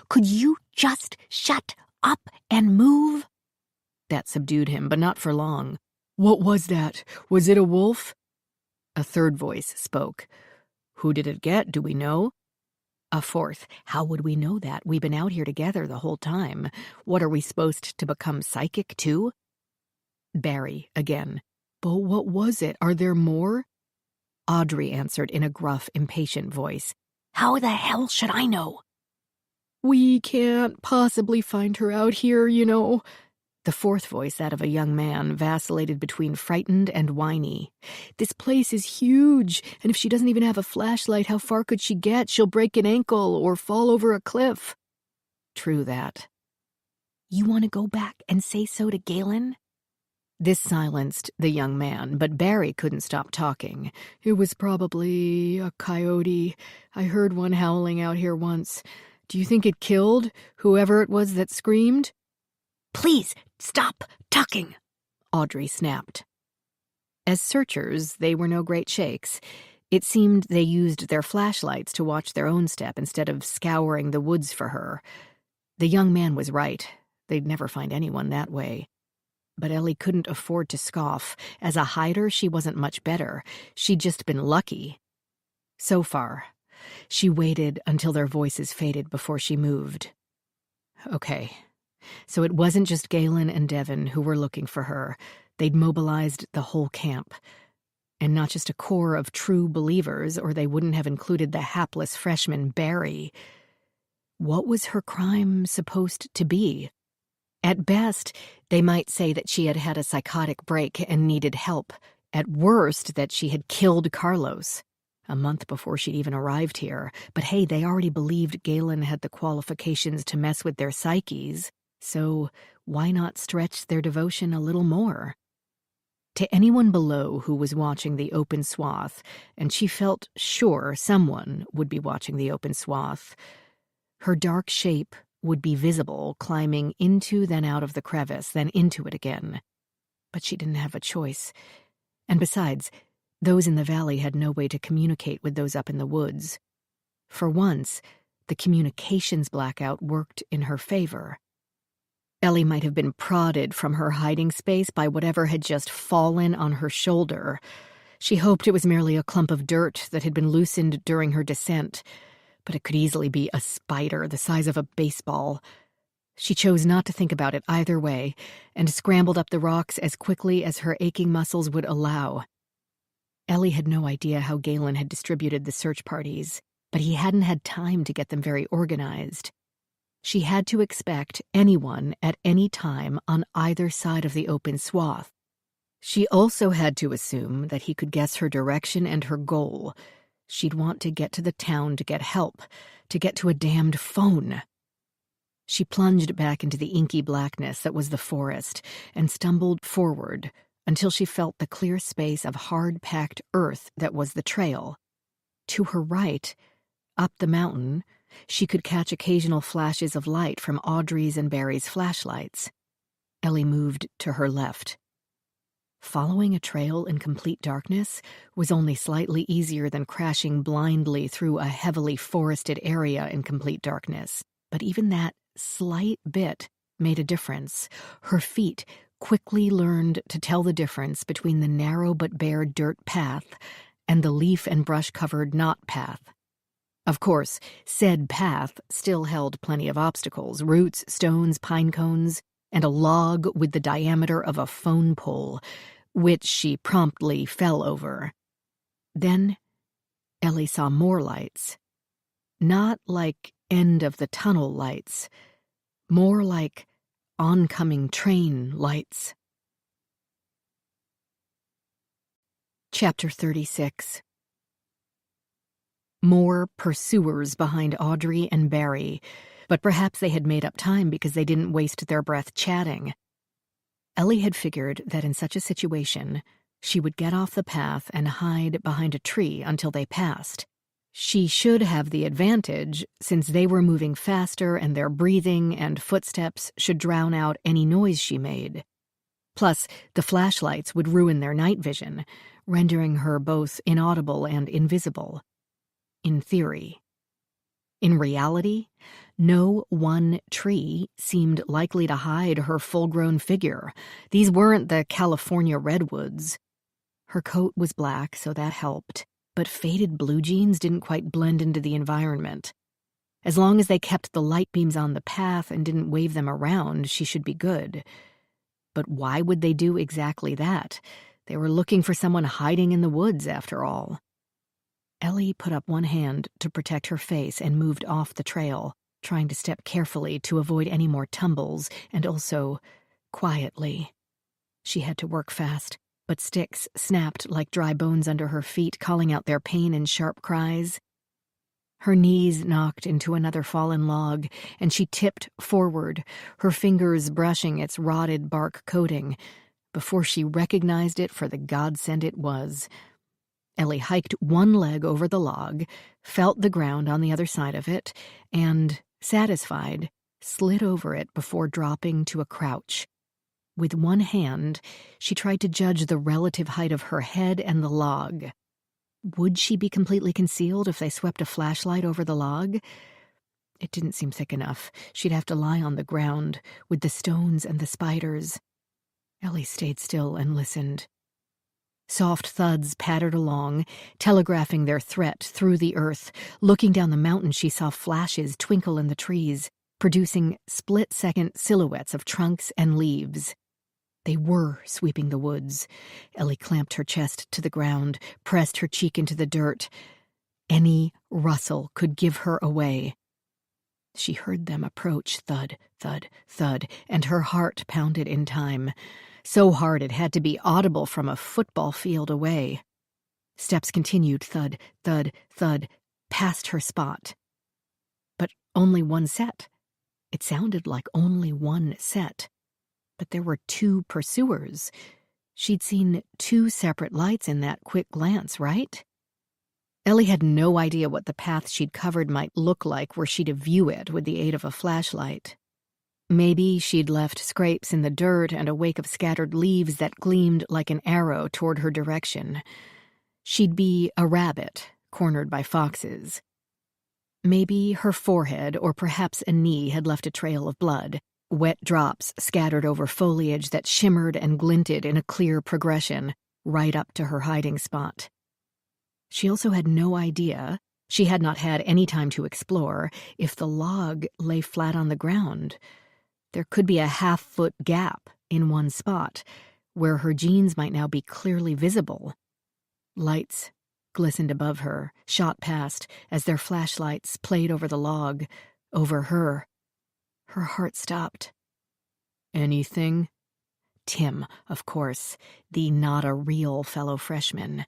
Could you just shut up and move?" That subdued him, but not for long. "What was that? Was it a wolf?" A third voice spoke. "Who did it get? Do we know?" A fourth. "How would we know that? We've been out here together the whole time. What, are we supposed to become psychic too?" Barry again. "But what was it? Are there more?" Audrey answered in a gruff, impatient voice. "How the hell should I know?" "We can't possibly find her out here, you know." The fourth voice, that of a young man, vacillated between frightened and whiny. "This place is huge, and if she doesn't even have a flashlight, how far could she get? She'll break an ankle or fall over a cliff." "True that." "You want to go back and say so to Galen?" This silenced the young man, but Barry couldn't stop talking. "It was probably a coyote. I heard one howling out here once. Do you think it killed whoever it was that screamed?" "Please, stop talking," Audrey snapped. As searchers, they were no great shakes. It seemed they used their flashlights to watch their own step instead of scouring the woods for her. The young man was right. They'd never find anyone that way. But Ellie couldn't afford to scoff. As a hider, she wasn't much better. She'd just been lucky. So far. She waited until their voices faded before she moved. Okay. So it wasn't just Galen and Devin who were looking for her. They'd mobilized the whole camp. And not just a core of true believers, or they wouldn't have included the hapless freshman Barry. What was her crime supposed to be? At best, they might say that she had had a psychotic break and needed help. At worst, that she had killed Carlos a month before she'd even arrived here. But hey, they already believed Galen had the qualifications to mess with their psyches, so why not stretch their devotion a little more? To anyone below who was watching the open swath, and she felt sure someone would be watching the open swath, her dark shape would be visible, climbing into, then out of the crevice, then into it again. But she didn't have a choice. And besides, those in the valley had no way to communicate with those up in the woods. For once, the communications blackout worked in her favor. Ellie might have been prodded from her hiding space by whatever had just fallen on her shoulder. She hoped it was merely a clump of dirt that had been loosened during her descent, but it could easily be a spider the size of a baseball. She chose not to think about it either way, and scrambled up the rocks as quickly as her aching muscles would allow. Ellie had no idea how Galen had distributed the search parties, but he hadn't had time to get them very organized. She had to expect anyone at any time on either side of the open swath. She also had to assume that he could guess her direction and her goal. She'd want to get to the town to get help, to get to a damned phone. She plunged back into the inky blackness that was the forest and stumbled forward until she felt the clear space of hard-packed earth that was the trail. To her right, up the mountain, she could catch occasional flashes of light from Audrey's and Barry's flashlights. Ellie moved to her left. Following a trail in complete darkness was only slightly easier than crashing blindly through a heavily forested area in complete darkness. But even that slight bit made a difference. Her feet quickly learned to tell the difference between the narrow but bare dirt path and the leaf and brush-covered knot path. Of course, said path still held plenty of obstacles, roots, stones, pine cones, and a log with the diameter of a phone pole, which she promptly fell over. Then Ellie saw more lights. Not like end-of-the-tunnel lights, more like oncoming train lights. Chapter 36. More pursuers behind Audrey and Barry, but perhaps they had made up time because they didn't waste their breath chatting. Ellie had figured that in such a situation, she would get off the path and hide behind a tree until they passed. She should have the advantage, since they were moving faster and their breathing and footsteps should drown out any noise she made. Plus, the flashlights would ruin their night vision, rendering her both inaudible and invisible. In theory. In reality, no one tree seemed likely to hide her full-grown figure. These weren't the California redwoods. Her coat was black, so that helped, but faded blue jeans didn't quite blend into the environment. As long as they kept the light beams on the path and didn't wave them around, she should be good. But why would they do exactly that? They were looking for someone hiding in the woods, after all. Ellie put up one hand to protect her face and moved off the trail, trying to step carefully to avoid any more tumbles, and also quietly. She had to work fast, but sticks snapped like dry bones under her feet, calling out their pain in sharp cries. Her knees knocked into another fallen log, and she tipped forward, her fingers brushing its rotted bark coating, before she recognized it for the godsend it was. Ellie hiked one leg over the log, felt the ground on the other side of it, and, satisfied, slid over it before dropping to a crouch. With one hand, she tried to judge the relative height of her head and the log. Would she be completely concealed if they swept a flashlight over the log? It didn't seem thick enough. She'd have to lie on the ground, with the stones and the spiders. Ellie stayed still and listened. Soft thuds pattered along, telegraphing their threat through the earth. Looking down the mountain, she saw flashes twinkle in the trees, producing split-second silhouettes of trunks and leaves. They were sweeping the woods. Ellie clamped her chest to the ground, pressed her cheek into the dirt. Any rustle could give her away. She heard them approach, thud, thud, thud, and her heart pounded in time. So hard it had to be audible from a football field away. Steps continued, thud, thud, thud, past her spot. But only one set. It sounded like only one set. But there were 2 pursuers. She'd seen 2 separate lights in that quick glance, right? Ellie had no idea what the path she'd covered might look like were she to view it with the aid of a flashlight. Maybe she'd left scrapes in the dirt and a wake of scattered leaves that gleamed like an arrow toward her direction. She'd be a rabbit, cornered by foxes. Maybe her forehead or perhaps a knee had left a trail of blood, wet drops scattered over foliage that shimmered and glinted in a clear progression, right up to her hiding spot. She also had no idea, she had not had any time to explore, if the log lay flat on the ground. There could be a half-foot gap in one spot, where her jeans might now be clearly visible. Lights glistened above her, shot past, as their flashlights played over the log, over her. Her heart stopped. Anything? Tim, of course, the not-a-real fellow freshman.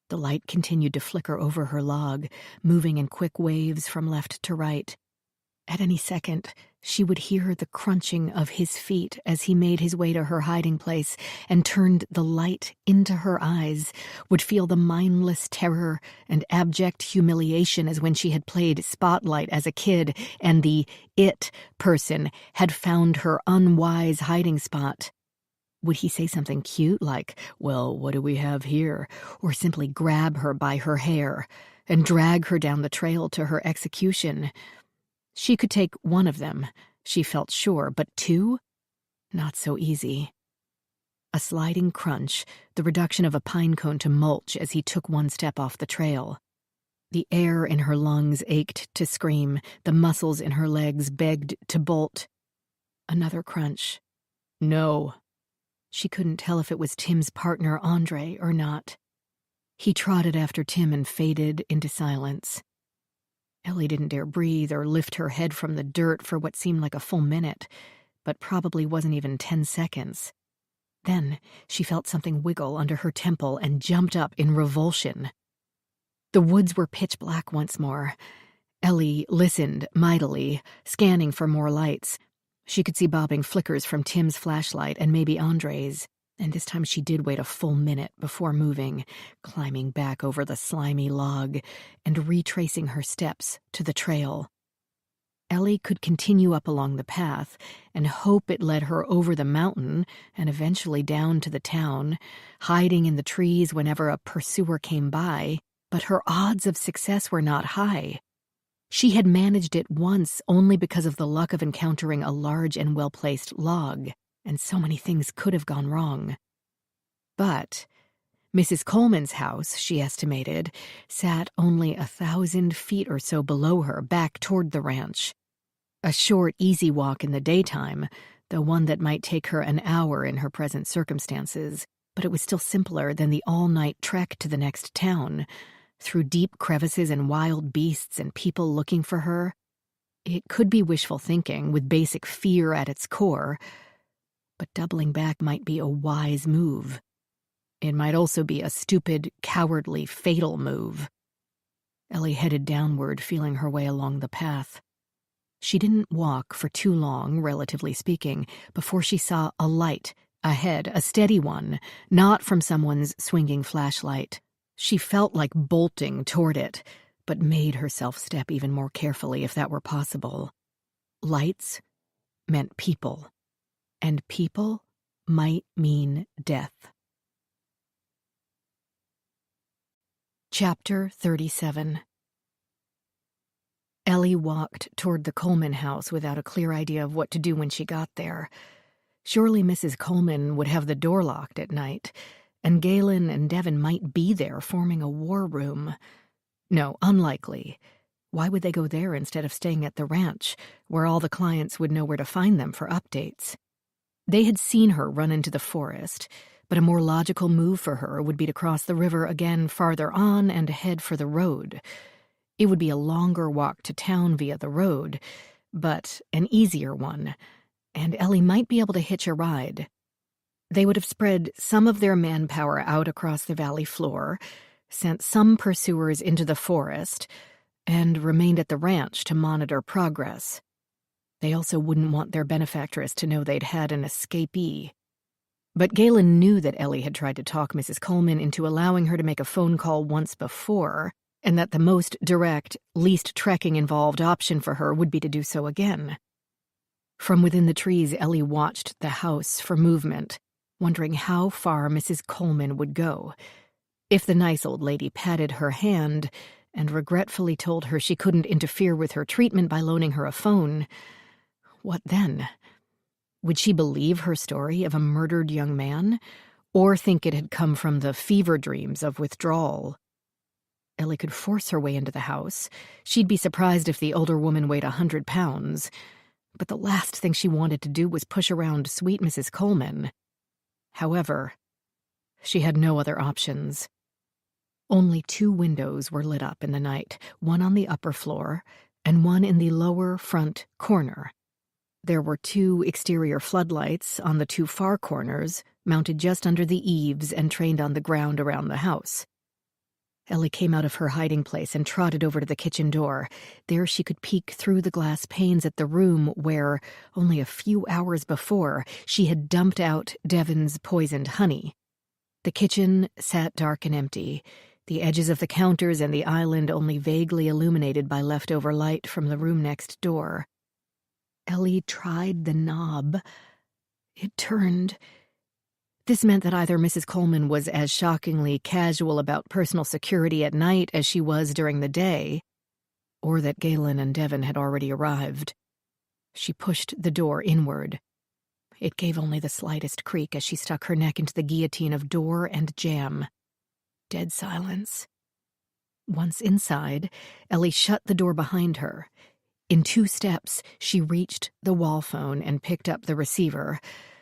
The light continued to flicker over her log, moving in quick waves from left to right. At any second, she would hear the crunching of his feet as he made his way to her hiding place and turned the light into her eyes, would feel the mindless terror and abject humiliation as when she had played Spotlight as a kid and the it person had found her unwise hiding spot. Would he say something cute like, "Well, what do we have here?" or simply grab her by her hair and drag her down the trail to her execution? She could take one of them, she felt sure, but 2? Not so easy. A sliding crunch, the reduction of a pine cone to mulch as he took one step off the trail. The air in her lungs ached to scream, the muscles in her legs begged to bolt. Another crunch. No. She couldn't tell if it was Tim's partner, Andre, or not. He trotted after Tim and faded into silence. Ellie didn't dare breathe or lift her head from the dirt for what seemed like a full minute, but probably wasn't even 10 seconds. Then she felt something wiggle under her temple and jumped up in revulsion. The woods were pitch black once more. Ellie listened mightily, scanning for more lights. She could see bobbing flickers from Tim's flashlight and maybe Andre's, and this time she did wait a full minute before moving, climbing back over the slimy log and retracing her steps to the trail. Ellie could continue up along the path and hope it led her over the mountain and eventually down to the town, hiding in the trees whenever a pursuer came by, but her odds of success were not high. She had managed it once only because of the luck of encountering a large and well-placed log, and so many things could have gone wrong. But Mrs. Coleman's house, she estimated, sat only 1,000 feet or so below her, back toward the ranch. A short, easy walk in the daytime, though one that might take her an hour in her present circumstances, but it was still simpler than the all-night trek to the next town, through deep crevices and wild beasts and people looking for her. It could be wishful thinking, with basic fear at its core, but doubling back might be a wise move. It might also be a stupid, cowardly, fatal move. Ellie headed downward, feeling her way along the path. She didn't walk for too long, relatively speaking, before she saw a light ahead, a steady one, not from someone's swinging flashlight. She felt like bolting toward it, but made herself step even more carefully if that were possible. Lights meant people, and people might mean death. Chapter 37. Ellie walked toward the Coleman house without a clear idea of what to do when she got there. Surely Mrs. Coleman would have the door locked at night, and Galen and Devon might be there forming a war room. No, unlikely. Why would they go there instead of staying at the ranch, where all the clients would know where to find them for updates? They had seen her run into the forest, but a more logical move for her would be to cross the river again farther on and head for the road. It would be a longer walk to town via the road, but an easier one, and Ellie might be able to hitch a ride. They would have spread some of their manpower out across the valley floor, sent some pursuers into the forest, and remained at the ranch to monitor progress. They also wouldn't want their benefactress to know they'd had an escapee. But Galen knew that Ellie had tried to talk Mrs. Coleman into allowing her to make a phone call once before, and that the most direct, least trekking-involved option for her would be to do so again. From within the trees, Ellie watched the house for movement, wondering how far Mrs. Coleman would go. If the nice old lady patted her hand and regretfully told her she couldn't interfere with her treatment by loaning her a phone, what then? Would she believe her story of a murdered young man, or think it had come from the fever dreams of withdrawal? Ellie could force her way into the house. She'd be surprised if the older woman weighed 100 pounds. But the last thing she wanted to do was push around sweet Mrs. Coleman. However, she had no other options. Only 2 windows were lit up in the night, one on the upper floor and one in the lower front corner. There were 2 exterior floodlights on the 2 far corners, mounted just under the eaves and trained on the ground around the house. Ellie came out of her hiding place and trotted over to the kitchen door. There she could peek through the glass panes at the room where, only a few hours before, she had dumped out Devon's poisoned honey. The kitchen sat dark and empty, the edges of the counters and the island only vaguely illuminated by leftover light from the room next door. Ellie tried the knob. It turned. This meant that either Mrs. Coleman was as shockingly casual about personal security at night as she was during the day, or that Galen and Devon had already arrived. She pushed the door inward. It gave only the slightest creak as she stuck her neck into the guillotine of door and jamb. Dead silence. Once inside, Ellie shut the door behind her. In 2 steps, she reached the wall phone and picked up the receiver.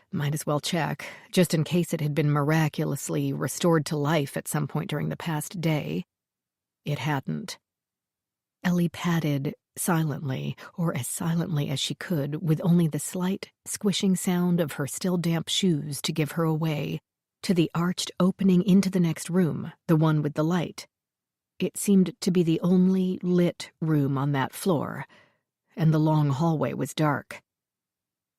Might as well check, just in case it had been miraculously restored to life at some point during the past day. It hadn't. Ellie padded silently, or as silently as she could, with only the slight squishing sound of her still damp shoes to give her away, to the arched opening into the next room, the one with the light. It seemed to be the only lit room on that floor, and the long hallway was dark.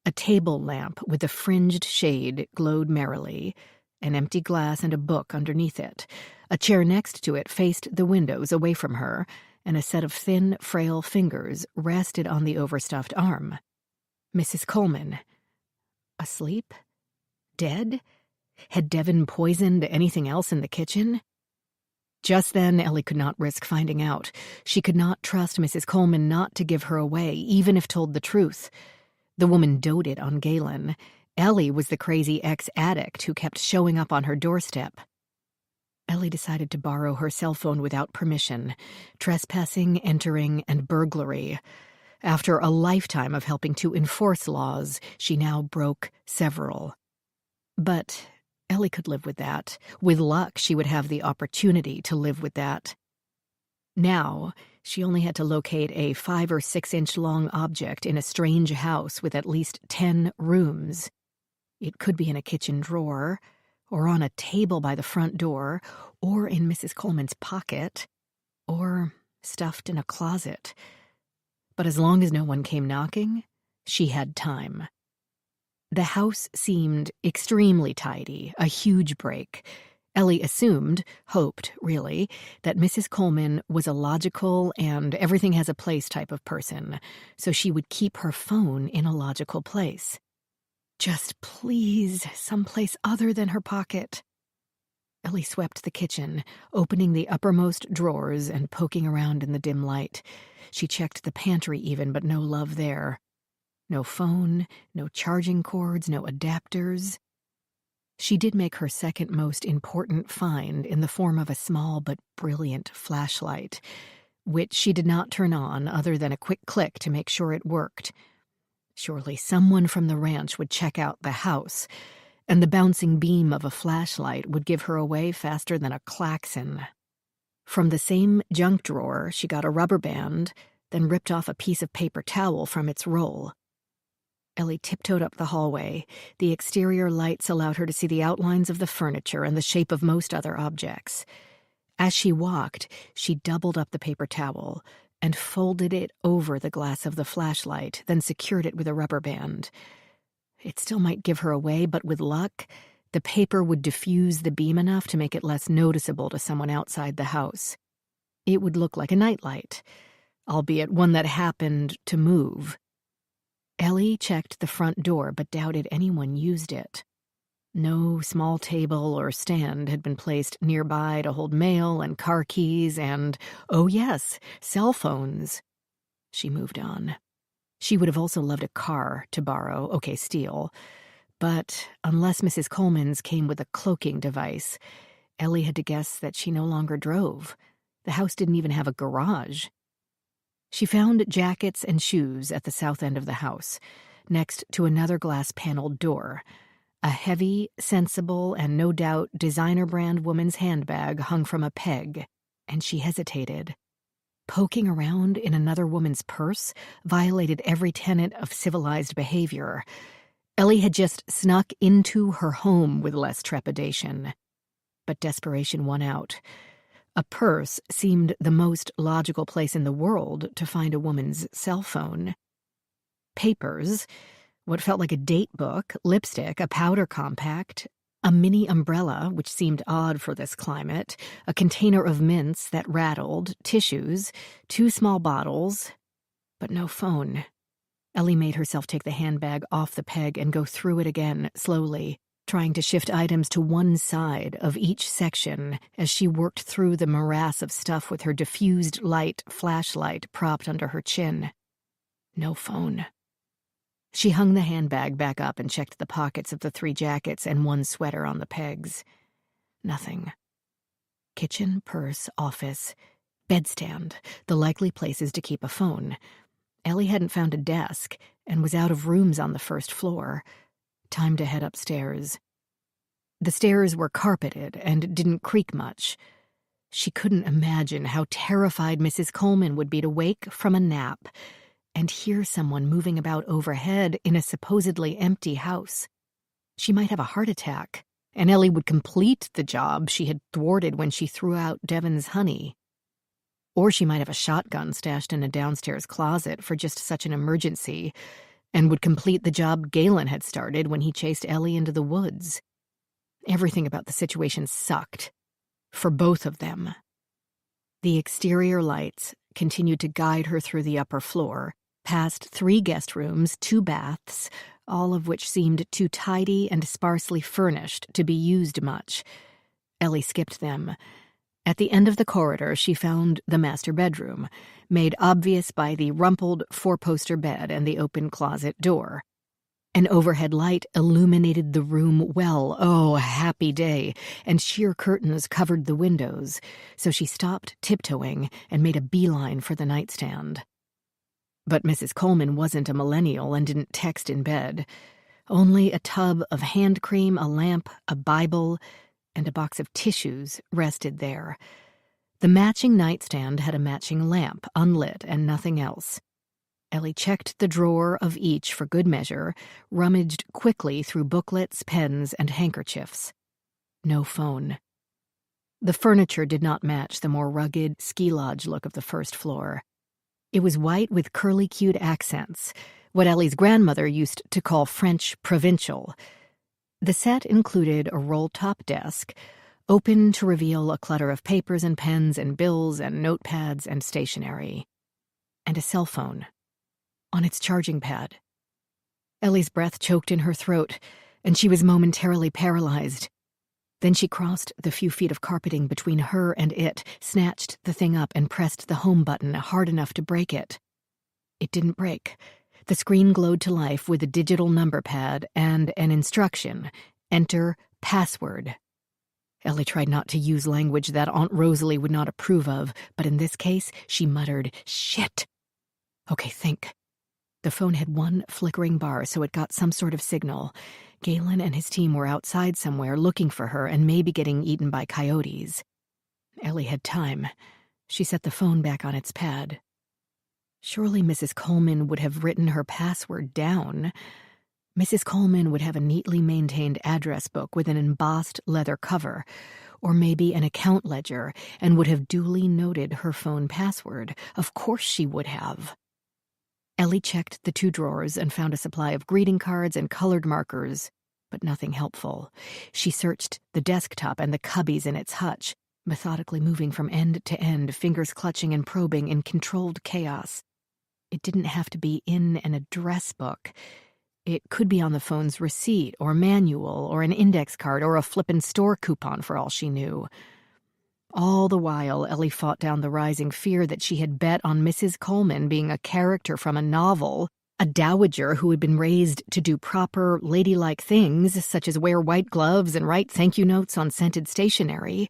A table lamp with a fringed shade glowed merrily, an empty glass and a book underneath it. A chair next to it faced the windows away from her, and a set of thin, frail fingers rested on the overstuffed arm. Mrs. Coleman. Asleep? Dead? Had Devon poisoned anything else in the kitchen? Just then, Ellie could not risk finding out. She could not trust Mrs. Coleman not to give her away, even if told the truth. The woman doted on Galen. Ellie was the crazy ex-addict who kept showing up on her doorstep. Ellie decided to borrow her cell phone without permission, trespassing, entering, and burglary. After a lifetime of helping to enforce laws, she now broke several. But Ellie could live with that. With luck, she would have the opportunity to live with that. Now, she only had to locate a 5 or 6 inch long object in a strange house with at least 10 rooms. It could be in a kitchen drawer, or on a table by the front door, or in Mrs. Coleman's pocket, or stuffed in a closet. But as long as no one came knocking, she had time. The house seemed extremely tidy, a huge break. Ellie assumed, hoped, really, that Mrs. Coleman was a logical and everything-has-a-place type of person, so she would keep her phone in a logical place. Just please, someplace other than her pocket. Ellie swept the kitchen, opening the uppermost drawers and poking around in the dim light. She checked the pantry even, but no love there. No phone, no charging cords, no adapters. She did make her second most important find in the form of a small but brilliant flashlight, which she did not turn on other than a quick click to make sure it worked. Surely someone from the ranch would check out the house, and the bouncing beam of a flashlight would give her away faster than a klaxon. From the same junk drawer, she got a rubber band, then ripped off a piece of paper towel from its roll. Ellie tiptoed up the hallway. The exterior lights allowed her to see the outlines of the furniture and the shape of most other objects. As she walked, she doubled up the paper towel and folded it over the glass of the flashlight, then secured it with a rubber band. It still might give her away, but with luck, the paper would diffuse the beam enough to make it less noticeable to someone outside the house. It would look like a nightlight, albeit one that happened to move. Ellie checked the front door but doubted anyone used it. No small table or stand had been placed nearby to hold mail and car keys and, oh yes, cell phones. She moved on. She would have also loved a car to borrow, okay, steal. But unless Mrs. Coleman's came with a cloaking device, Ellie had to guess that she no longer drove. The house didn't even have a garage. She found jackets and shoes at the south end of the house, next to another glass-paneled door. A heavy, sensible, and no doubt designer-brand woman's handbag hung from a peg, and she hesitated. Poking around in another woman's purse violated every tenet of civilized behavior. Ellie had just snuck into her home with less trepidation. But desperation won out. A purse seemed the most logical place in the world to find a woman's cell phone. Papers, what felt like a date book, lipstick, a powder compact, a mini umbrella, which seemed odd for this climate, a container of mints that rattled, tissues, 2 small bottles, but no phone. Ellie made herself take the handbag off the peg and go through it again, slowly, trying to shift items to one side of each section as she worked through the morass of stuff with her diffused light flashlight propped under her chin. No phone. She hung the handbag back up and checked the pockets of the 3 jackets and 1 sweater on the pegs. Nothing. Kitchen, purse, office, bedstand, the likely places to keep a phone. Ellie hadn't found a desk and was out of rooms on the first floor. Time to head upstairs. The stairs were carpeted and didn't creak much. She couldn't imagine how terrified Mrs. Coleman would be to wake from a nap and hear someone moving about overhead in a supposedly empty house. She might have a heart attack, and Ellie would complete the job she had thwarted when she threw out Devon's honey. Or she might have a shotgun stashed in a downstairs closet for just such an emergency, and would complete the job Galen had started when he chased Ellie into the woods. Everything about the situation sucked. For both of them. The exterior lights continued to guide her through the upper floor, past 3 guest rooms, 2 baths, all of which seemed too tidy and sparsely furnished to be used much. Ellie skipped them. At the end of the corridor, she found the master bedroom, made obvious by the rumpled 4-poster bed and the open closet door. An overhead light illuminated the room well, oh, a happy day, and sheer curtains covered the windows, so she stopped tiptoeing and made a beeline for the nightstand. But Mrs. Coleman wasn't a millennial and didn't text in bed. Only a tub of hand cream, a lamp, a Bible, and a box of tissues rested there. The matching nightstand had a matching lamp, unlit, and nothing else. Ellie checked the drawer of each for good measure, rummaged quickly through booklets, pens, and handkerchiefs. No phone. The furniture did not match the more rugged ski lodge look of the first floor. It was white with curly-cued accents, what Ellie's grandmother used to call French provincial. The set included a roll-top desk, open to reveal a clutter of papers and pens and bills and notepads and stationery, and a cell phone on its charging pad. Ellie's breath choked in her throat, and she was momentarily paralyzed. Then she crossed the few feet of carpeting between her and it, snatched the thing up, and pressed the home button hard enough to break it. It didn't break. The screen glowed to life with a digital number pad and an instruction: enter password. Ellie tried not to use language that Aunt Rosalie would not approve of, but in this case, she muttered, "Shit." Okay, think. The phone had one flickering bar, so it got some sort of signal. Galen and his team were outside somewhere looking for her and maybe getting eaten by coyotes. Ellie had time. She set the phone back on its pad. Surely Mrs. Coleman would have written her password down. Mrs. Coleman would have a neatly maintained address book with an embossed leather cover, or maybe an account ledger, and would have duly noted her phone password. Of course she would have. Ellie checked the 2 drawers and found a supply of greeting cards and colored markers, but nothing helpful. She searched the desktop and the cubbies in its hutch, methodically moving from end to end, fingers clutching and probing in controlled chaos. It didn't have to be in an address book. It could be on the phone's receipt or manual or an index card or a flippin' store coupon for all she knew. All the while, Ellie fought down the rising fear that she had bet on Mrs. Coleman being a character from a novel, a dowager who had been raised to do proper, ladylike things, such as wear white gloves and write thank-you notes on scented stationery.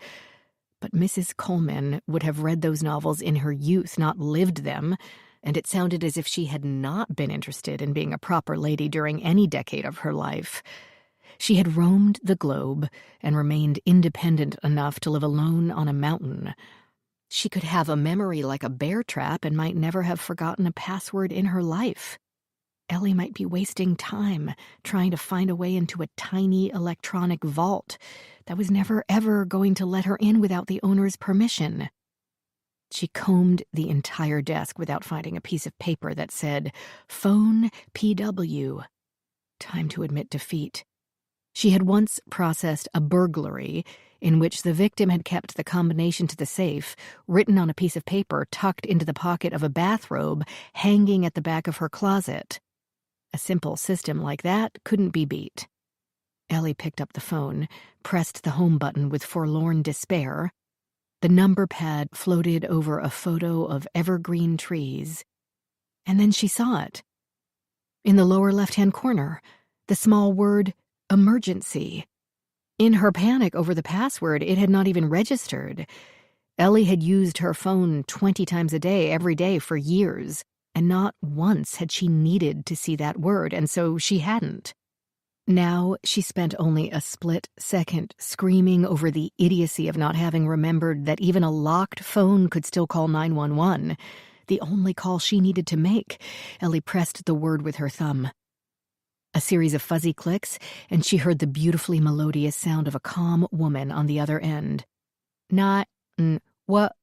But Mrs. Coleman would have read those novels in her youth, not lived them, and it sounded as if she had not been interested in being a proper lady during any decade of her life. She had roamed the globe and remained independent enough to live alone on a mountain. She could have a memory like a bear trap and might never have forgotten a password in her life. Ellie might be wasting time trying to find a way into a tiny electronic vault that was never, ever going to let her in without the owner's permission. She combed the entire desk without finding a piece of paper that said, "Phone PW." Time to admit defeat. She had once processed a burglary in which the victim had kept the combination to the safe written on a piece of paper tucked into the pocket of a bathrobe hanging at the back of her closet. A simple system like that couldn't be beat. Ellie picked up the phone, pressed the home button with forlorn despair. The number pad floated over a photo of evergreen trees. And then she saw it. In the lower left-hand corner, the small word, emergency. In her panic over the password, it had not even registered. Ellie had used her phone 20 times a day, every day for years, and not once had she needed to see that word, and so she hadn't. Now she spent only a split second screaming over the idiocy of not having remembered that even a locked phone could still call 911. The only call she needed to make. Ellie pressed the word with her thumb. A series of fuzzy clicks, and she heard the beautifully melodious sound of a calm woman on the other end. Not, what?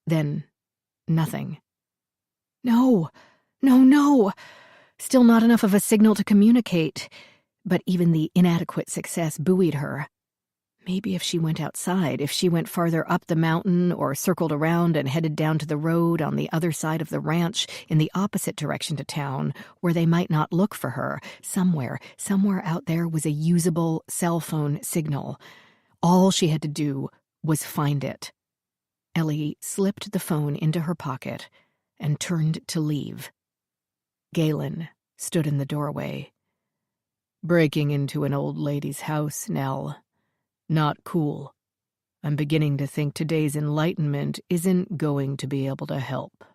Then, nothing. No, no, no. Still not enough of a signal to communicate. But even the inadequate success buoyed her. Maybe if she went outside, if she went farther up the mountain or circled around and headed down to the road on the other side of the ranch in the opposite direction to town, where they might not look for her, somewhere out there was a usable cell phone signal. All she had to do was find it. Ellie slipped the phone into her pocket and turned to leave. Galen stood in the doorway. "Breaking into an old lady's house, Nell. Not cool. I'm beginning to think today's enlightenment isn't going to be able to help."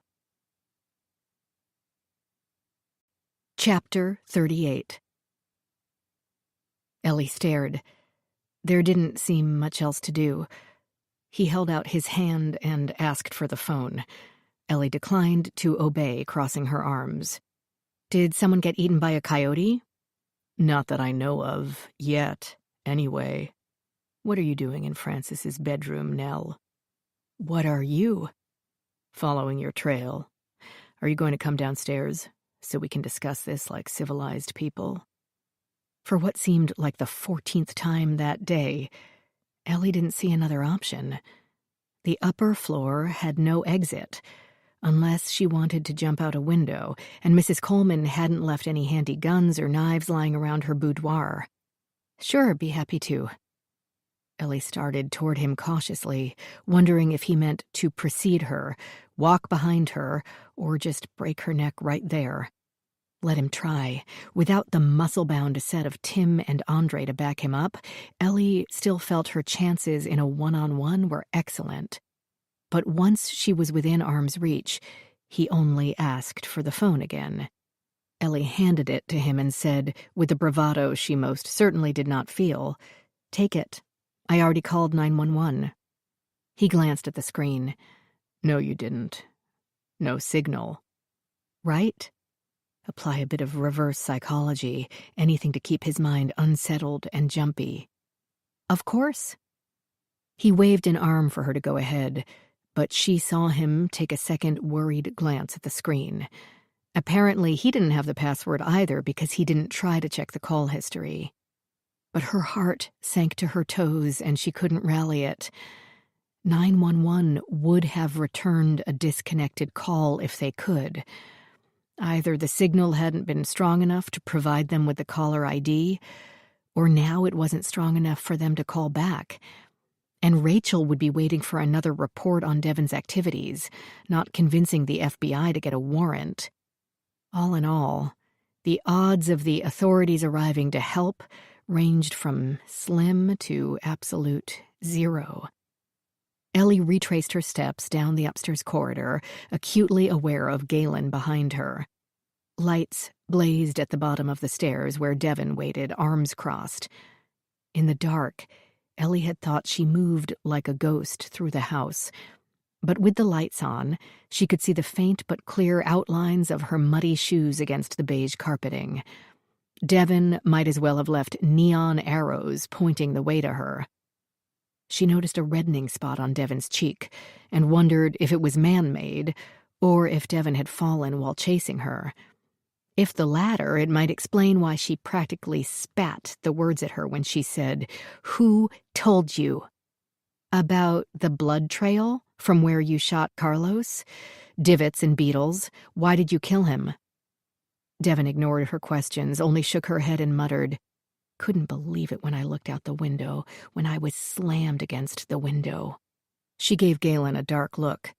Chapter 38. Ellie stared. There didn't seem much else to do. He held out his hand and asked for the phone. Ellie declined to obey, crossing her arms. "Did someone get eaten by a coyote?" "Not that I know of, yet, anyway. What are you doing in Francis's bedroom, Nell?" "What are you?" "Following your trail. Are you going to come downstairs so we can discuss this like civilized people?" For what seemed like the 14th time that day, Ellie didn't see another option. The upper floor had no exit, unless she wanted to jump out a window, and Mrs. Coleman hadn't left any handy guns or knives lying around her boudoir. "Sure, be happy to." Ellie started toward him cautiously, wondering if he meant to precede her, walk behind her, or just break her neck right there. Let him try. Without the muscle-bound set of Tim and Andre to back him up, Ellie still felt her chances in a one-on-one were excellent. But once she was within arm's reach, he only asked for the phone again. Ellie handed it to him and said, with the bravado she most certainly did not feel, "Take it. I already called 911. He glanced at the screen. "No, you didn't. No signal." "Right?" Apply a bit of reverse psychology, anything to keep his mind unsettled and jumpy. "Of course." He waved an arm for her to go ahead, but she saw him take a second worried glance at the screen. Apparently, he didn't have the password either because he didn't try to check the call history. But her heart sank to her toes and she couldn't rally it. 911 would have returned a disconnected call if they could. Either the signal hadn't been strong enough to provide them with the caller ID, or now it wasn't strong enough for them to call back. And Rachel would be waiting for another report on Devon's activities, not convincing the FBI to get a warrant. All in all, the odds of the authorities arriving to help ranged from slim to absolute zero. Ellie retraced her steps down the upstairs corridor, acutely aware of Galen behind her. Lights blazed at the bottom of the stairs where Devon waited, arms crossed. In the dark, Ellie had thought she moved like a ghost through the house, but with the lights on, she could see the faint but clear outlines of her muddy shoes against the beige carpeting. Devon might as well have left neon arrows pointing the way to her. She noticed a reddening spot on Devon's cheek and wondered if it was man-made or if Devon had fallen while chasing her. If the latter, it might explain why she practically spat the words at her when she said, "Who told you?" "About the blood trail from where you shot Carlos? Divots and beetles. Why did you kill him?" Devon ignored her questions, only shook her head and muttered, "Couldn't believe it when I looked out the window, when I was slammed against the window." She gave Galen a dark look.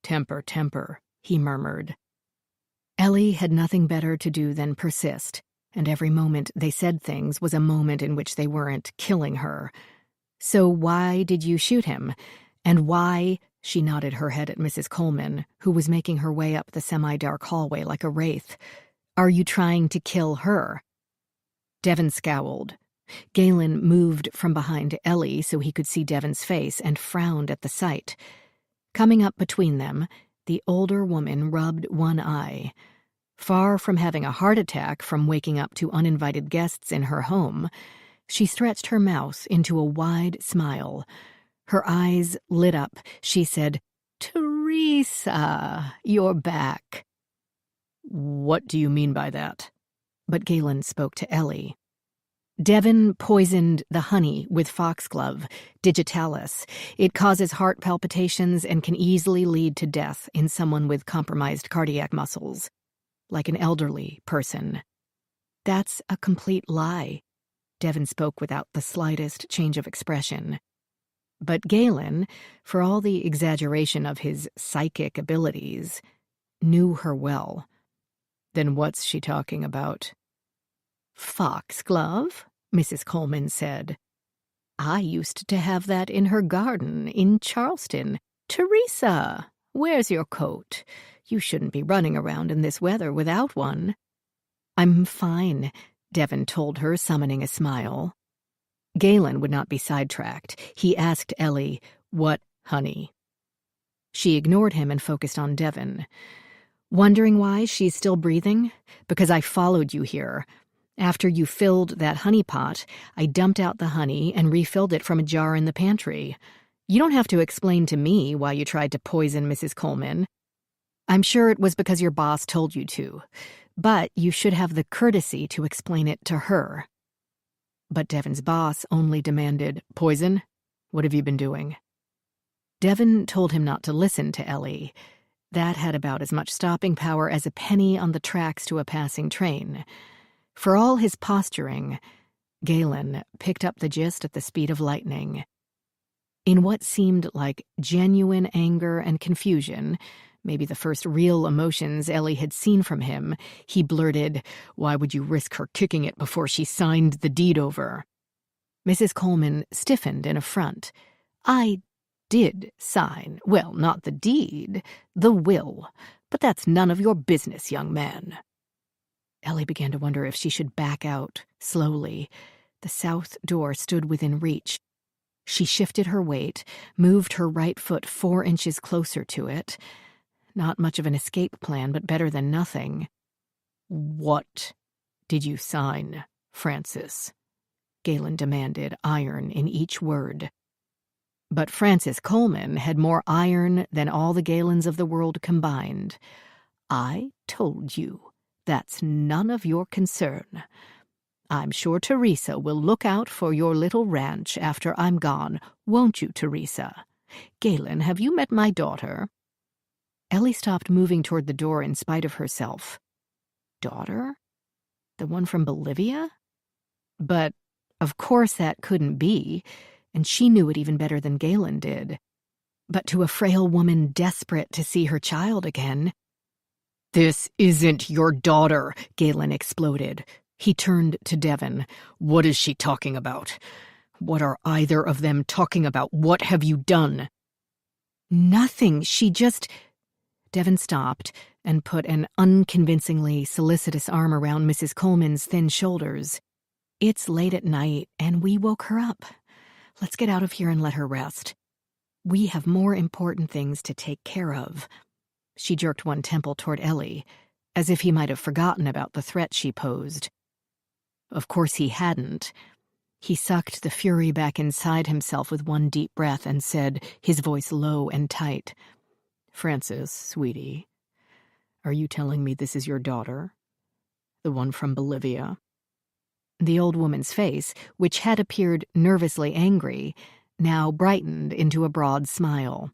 "Temper, temper," he murmured. Ellie had nothing better to do than persist, and every moment they said things was a moment in which they weren't killing her. "So why did you shoot him? And why—" She nodded her head at Mrs. Coleman, who was making her way up the semi-dark hallway like a wraith. "Are you trying to kill her?" Devon scowled. Galen moved from behind Ellie so he could see Devon's face and frowned at the sight. Coming up between them, the older woman rubbed one eye. Far from having a heart attack from waking up to uninvited guests in her home, she stretched her mouth into a wide smile. Her eyes lit up. She said, "Teresa, you're back." "What do you mean by that?" But Galen spoke to Ellie. "Devon poisoned the honey with foxglove, digitalis. It causes heart palpitations and can easily lead to death in someone with compromised cardiac muscles, like an elderly person." "That's a complete lie." Devon spoke without the slightest change of expression. But Galen, for all the exaggeration of his psychic abilities, knew her well. "Then what's she talking about?" "Foxglove," Mrs. Coleman said. "I used to have that in her garden in Charleston. Teresa, where's your coat? You shouldn't be running around in this weather without one." "I'm fine," Devon told her, summoning a smile. Galen would not be sidetracked. He asked Ellie, "What honey?" She ignored him and focused on Devon. "Wondering why she's still breathing? Because I followed you here. After you filled that honey pot, I dumped out the honey and refilled it from a jar in the pantry. You don't have to explain to me why you tried to poison Mrs. Coleman. I'm sure it was because your boss told you to, but you should have the courtesy to explain it to her." But Devon's boss only demanded, "Poison? What have you been doing?" Devon told him not to listen to Ellie. That had about as much stopping power as a penny on the tracks to a passing train. For all his posturing, Galen picked up the gist at the speed of lightning. In what seemed like genuine anger and confusion, maybe the first real emotions Ellie had seen from him, he blurted, "Why would you risk her kicking it before she signed the deed over?" Mrs. Coleman stiffened in affront. "I did sign. Well, not the deed, the will. But that's none of your business, young man." Ellie began to wonder if she should back out, slowly. The south door stood within reach. She shifted her weight, moved her right foot 4 inches closer to it. Not much of an escape plan, but better than nothing. "What did you sign, Frances?" Galen demanded, iron in each word. But Frances Coleman had more iron than all the Galens of the world combined. "I told you. That's none of your concern. I'm sure Teresa will look out for your little ranch after I'm gone, won't you, Teresa? Galen, have you met my daughter?" Ellie stopped moving toward the door in spite of herself. Daughter? The one from Bolivia? But, of course, that couldn't be, and she knew it even better than Galen did. But to a frail woman desperate to see her child again— "This isn't your daughter," Galen exploded. He turned to Devon. "What is she talking about? What are either of them talking about? What have you done?" "Nothing. She just—" Devon stopped and put an unconvincingly solicitous arm around Mrs. Coleman's thin shoulders. "It's late at night, and we woke her up. Let's get out of here and let her rest. We have more important things to take care of." She jerked one temple toward Ellie, as if he might have forgotten about the threat she posed. Of course he hadn't. He sucked the fury back inside himself with one deep breath and said, his voice low and tight, "Frances, sweetie, are you telling me this is your daughter? The one from Bolivia?" The old woman's face, which had appeared nervously angry, now brightened into a broad smile.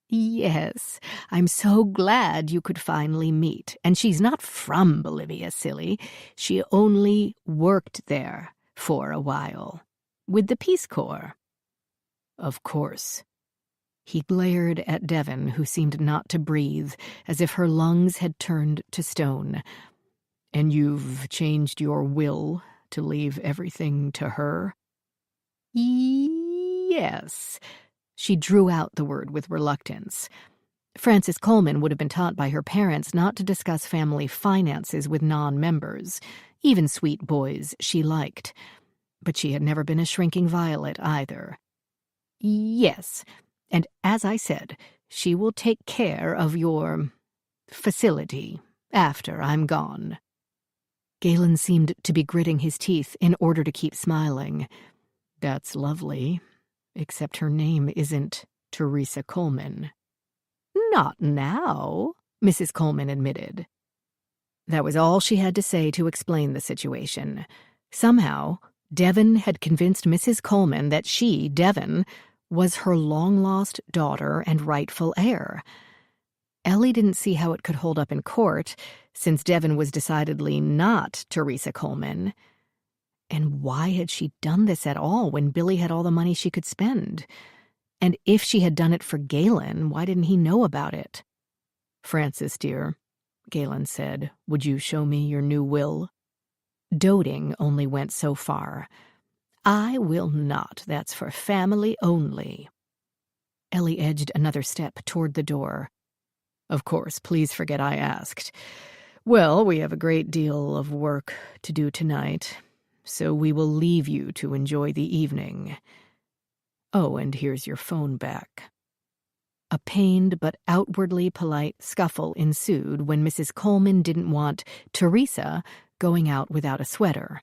"Yes, I'm so glad you could finally meet. And she's not from Bolivia, silly. She only worked there for a while. With the Peace Corps." "Of course." He glared at Devon, who seemed not to breathe, as if her lungs had turned to stone. "And you've changed your will to leave everything to her?" "Yes." She drew out the word with reluctance. Frances Coleman would have been taught by her parents not to discuss family finances with non-members, even sweet boys she liked. But she had never been a shrinking violet either. "Yes, and as I said, she will take care of your facility after I'm gone." Galen seemed to be gritting his teeth in order to keep smiling. "That's lovely. Except her name isn't Teresa Coleman." "Not now," Mrs. Coleman admitted. That was all she had to say to explain the situation. Somehow, Devon had convinced Mrs. Coleman that she, Devon, was her long-lost daughter and rightful heir. Ellie didn't see how it could hold up in court, since Devon was decidedly not Teresa Coleman. And why had she done this at all when Billy had all the money she could spend? And if she had done it for Galen, why didn't he know about it? "Frances, dear," Galen said, "would you show me your new will?" Doting only went so far. "I will not. That's for family only." Ellie edged another step toward the door. "Of course, please forget I asked. Well, we have a great deal of work to do tonight, so we will leave you to enjoy the evening. Oh, and here's your phone back." A pained but outwardly polite scuffle ensued when Mrs. Coleman didn't want Teresa going out without a sweater.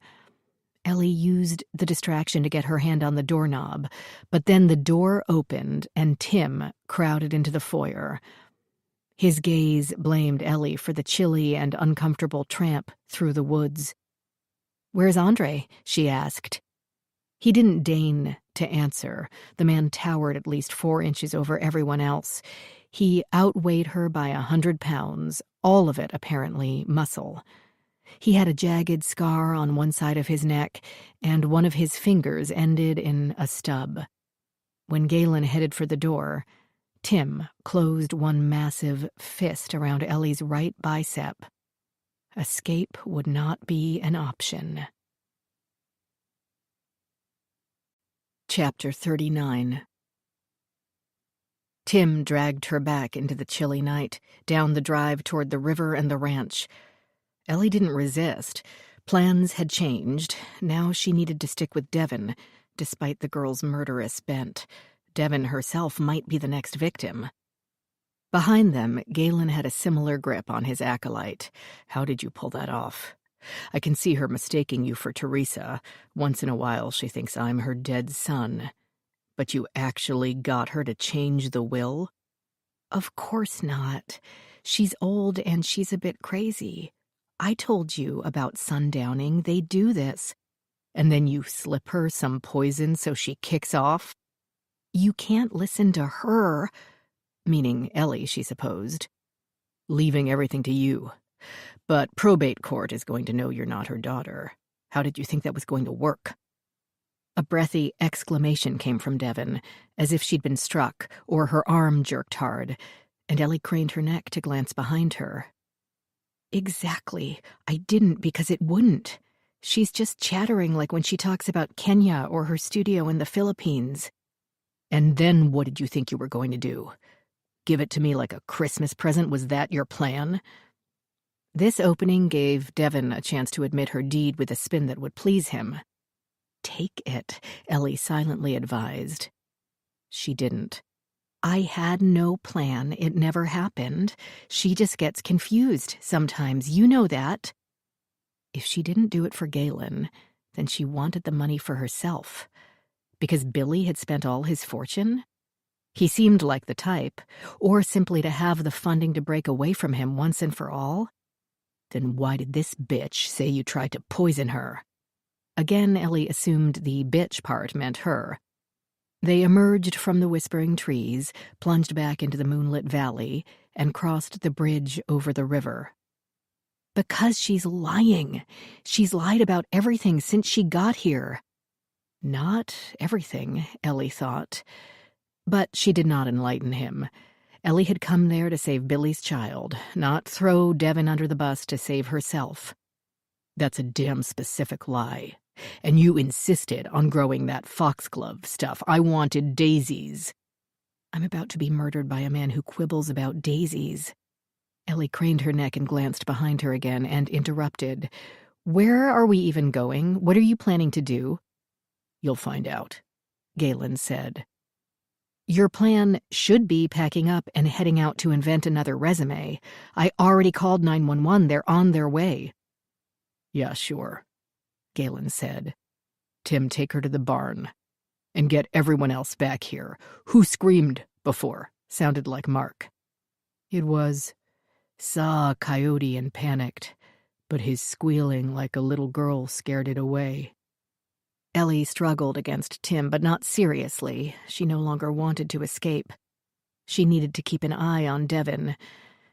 Ellie used the distraction to get her hand on the doorknob, but then the door opened and Tim crowded into the foyer. His gaze blamed Ellie for the chilly and uncomfortable tramp through the woods. "Where's Andre?" she asked. He didn't deign to answer. The man towered at least 4 inches over everyone else. He outweighed her by 100 pounds, all of it, apparently, muscle. He had a jagged scar on one side of his neck, and one of his fingers ended in a stub. When Galen headed for the door, Tim closed one massive fist around Ellie's right bicep. Escape would not be an option. Chapter 39. Tim dragged her back into the chilly night, down the drive toward the river and the ranch. Ellie didn't resist. Plans had changed. Now she needed to stick with Devon, despite the girl's murderous bent. Devon herself might be the next victim. Behind them, Galen had a similar grip on his acolyte. How did you pull that off? I can see her mistaking you for Teresa. Once in a while she thinks I'm her dead son. But you actually got her to change the will? Of course not. She's old and she's a bit crazy. I told you about sundowning. They do this. And then you slip her some poison so she kicks off? You can't listen to her, meaning Ellie, she supposed. Leaving everything to you. But probate court is going to know you're not her daughter. How did you think that was going to work? A breathy exclamation came from Devon, as if she'd been struck, or her arm jerked hard, and Ellie craned her neck to glance behind her. Exactly. I didn't because it wouldn't. She's just chattering like when she talks about Kenya or her studio in the Philippines. And then what did you think you were going to do? Give it to me like a Christmas present? Was that your plan? This opening gave Devon a chance to admit her deed with a spin that would please him. Take it, Ellie silently advised. She didn't. I had no plan. It never happened. She just gets confused sometimes. You know that. If she didn't do it for Galen, then she wanted the money for herself. Because Billy had spent all his fortune? He seemed like the type. Or simply to have the funding to break away from him once and for all? Then why did this bitch say you tried to poison her? Again, Ellie assumed the bitch part meant her. They emerged from the whispering trees, plunged back into the moonlit valley, and crossed the bridge over the river. Because she's lying. She's lied about everything since she got here. Not everything, Ellie thought. But she did not enlighten him. Ellie had come there to save Billy's child, not throw Devon under the bus to save herself. That's a damn specific lie. And you insisted on growing that foxglove stuff. I wanted daisies. I'm about to be murdered by a man who quibbles about daisies. Ellie craned her neck and glanced behind her again and interrupted. Where are we even going? What are you planning to do? You'll find out, Galen said. Your plan should be packing up and heading out to invent another resume. I already called 911. They're on their way. Yeah, sure, Galen said. Tim, take her to the barn. And get everyone else back here. Who screamed before? Sounded like Mark. It was. Saw a coyote and panicked, but his squealing like a little girl scared it away. Ellie struggled against Tim, but not seriously. She no longer wanted to escape. She needed to keep an eye on Devon.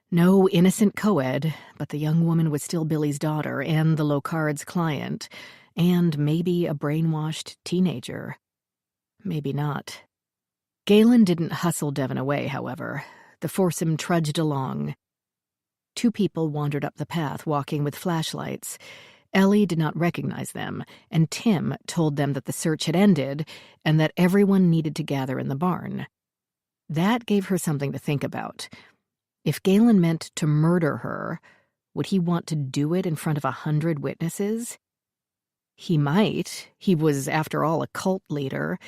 No innocent co-ed, but the young woman was still Billy's daughter and the Locard's client, and maybe a brainwashed teenager. Maybe not. Galen didn't hustle Devon away, however. The foursome trudged along. Two people wandered up the path, walking with flashlights. Ellie did not recognize them, and Tim told them that the search had ended and that everyone needed to gather in the barn. That gave her something to think about. If Galen meant to murder her, would he want to do it in front of 100 witnesses? He might. He was, after all, a cult leader.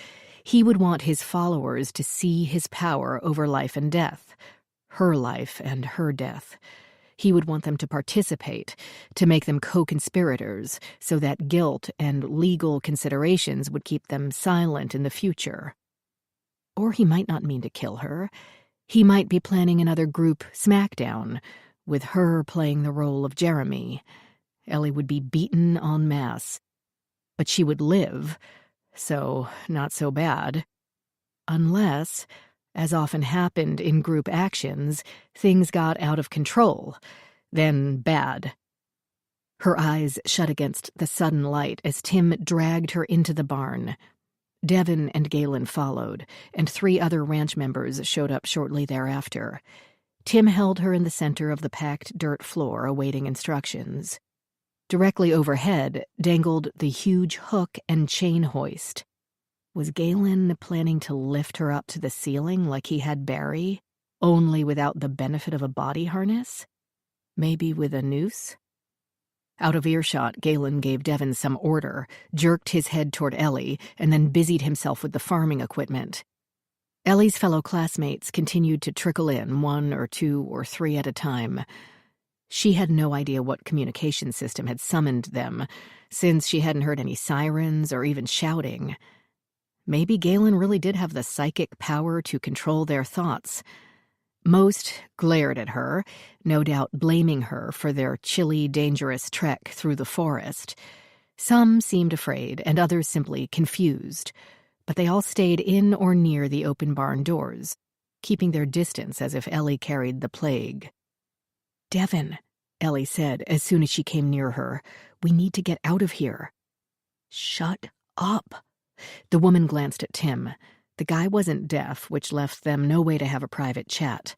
He would want his followers to see his power over life and death, her life and her death. He would want them to participate, to make them co-conspirators, so that guilt and legal considerations would keep them silent in the future. Or he might not mean to kill her. He might be planning another group smackdown, with her playing the role of Jeremy. Ellie would be beaten en masse. But she would live, so not so bad. Unless, as often happened in group actions, things got out of control. Then bad. Her eyes shut against the sudden light as Tim dragged her into the barn. Devin and Galen followed, and 3 other ranch members showed up shortly thereafter. Tim held her in the center of the packed dirt floor, awaiting instructions. Directly overhead dangled the huge hook and chain hoist. Was Galen planning to lift her up to the ceiling like he had Barry, only without the benefit of a body harness? Maybe with a noose? Out of earshot, Galen gave Devin some order, jerked his head toward Ellie, and then busied himself with the farming equipment. Ellie's fellow classmates continued to trickle in, 1 or 2 or 3 at a time. She had no idea what communication system had summoned them, since she hadn't heard any sirens or even shouting. Maybe Galen really did have the psychic power to control their thoughts. Most glared at her, no doubt blaming her for their chilly, dangerous trek through the forest. Some seemed afraid, and others simply confused. But they all stayed in or near the open barn doors, keeping their distance as if Ellie carried the plague. "Devin," Ellie said as soon as she came near her, "we need to get out of here." "Shut up." The woman glanced at Tim. The guy wasn't deaf, which left them no way to have a private chat.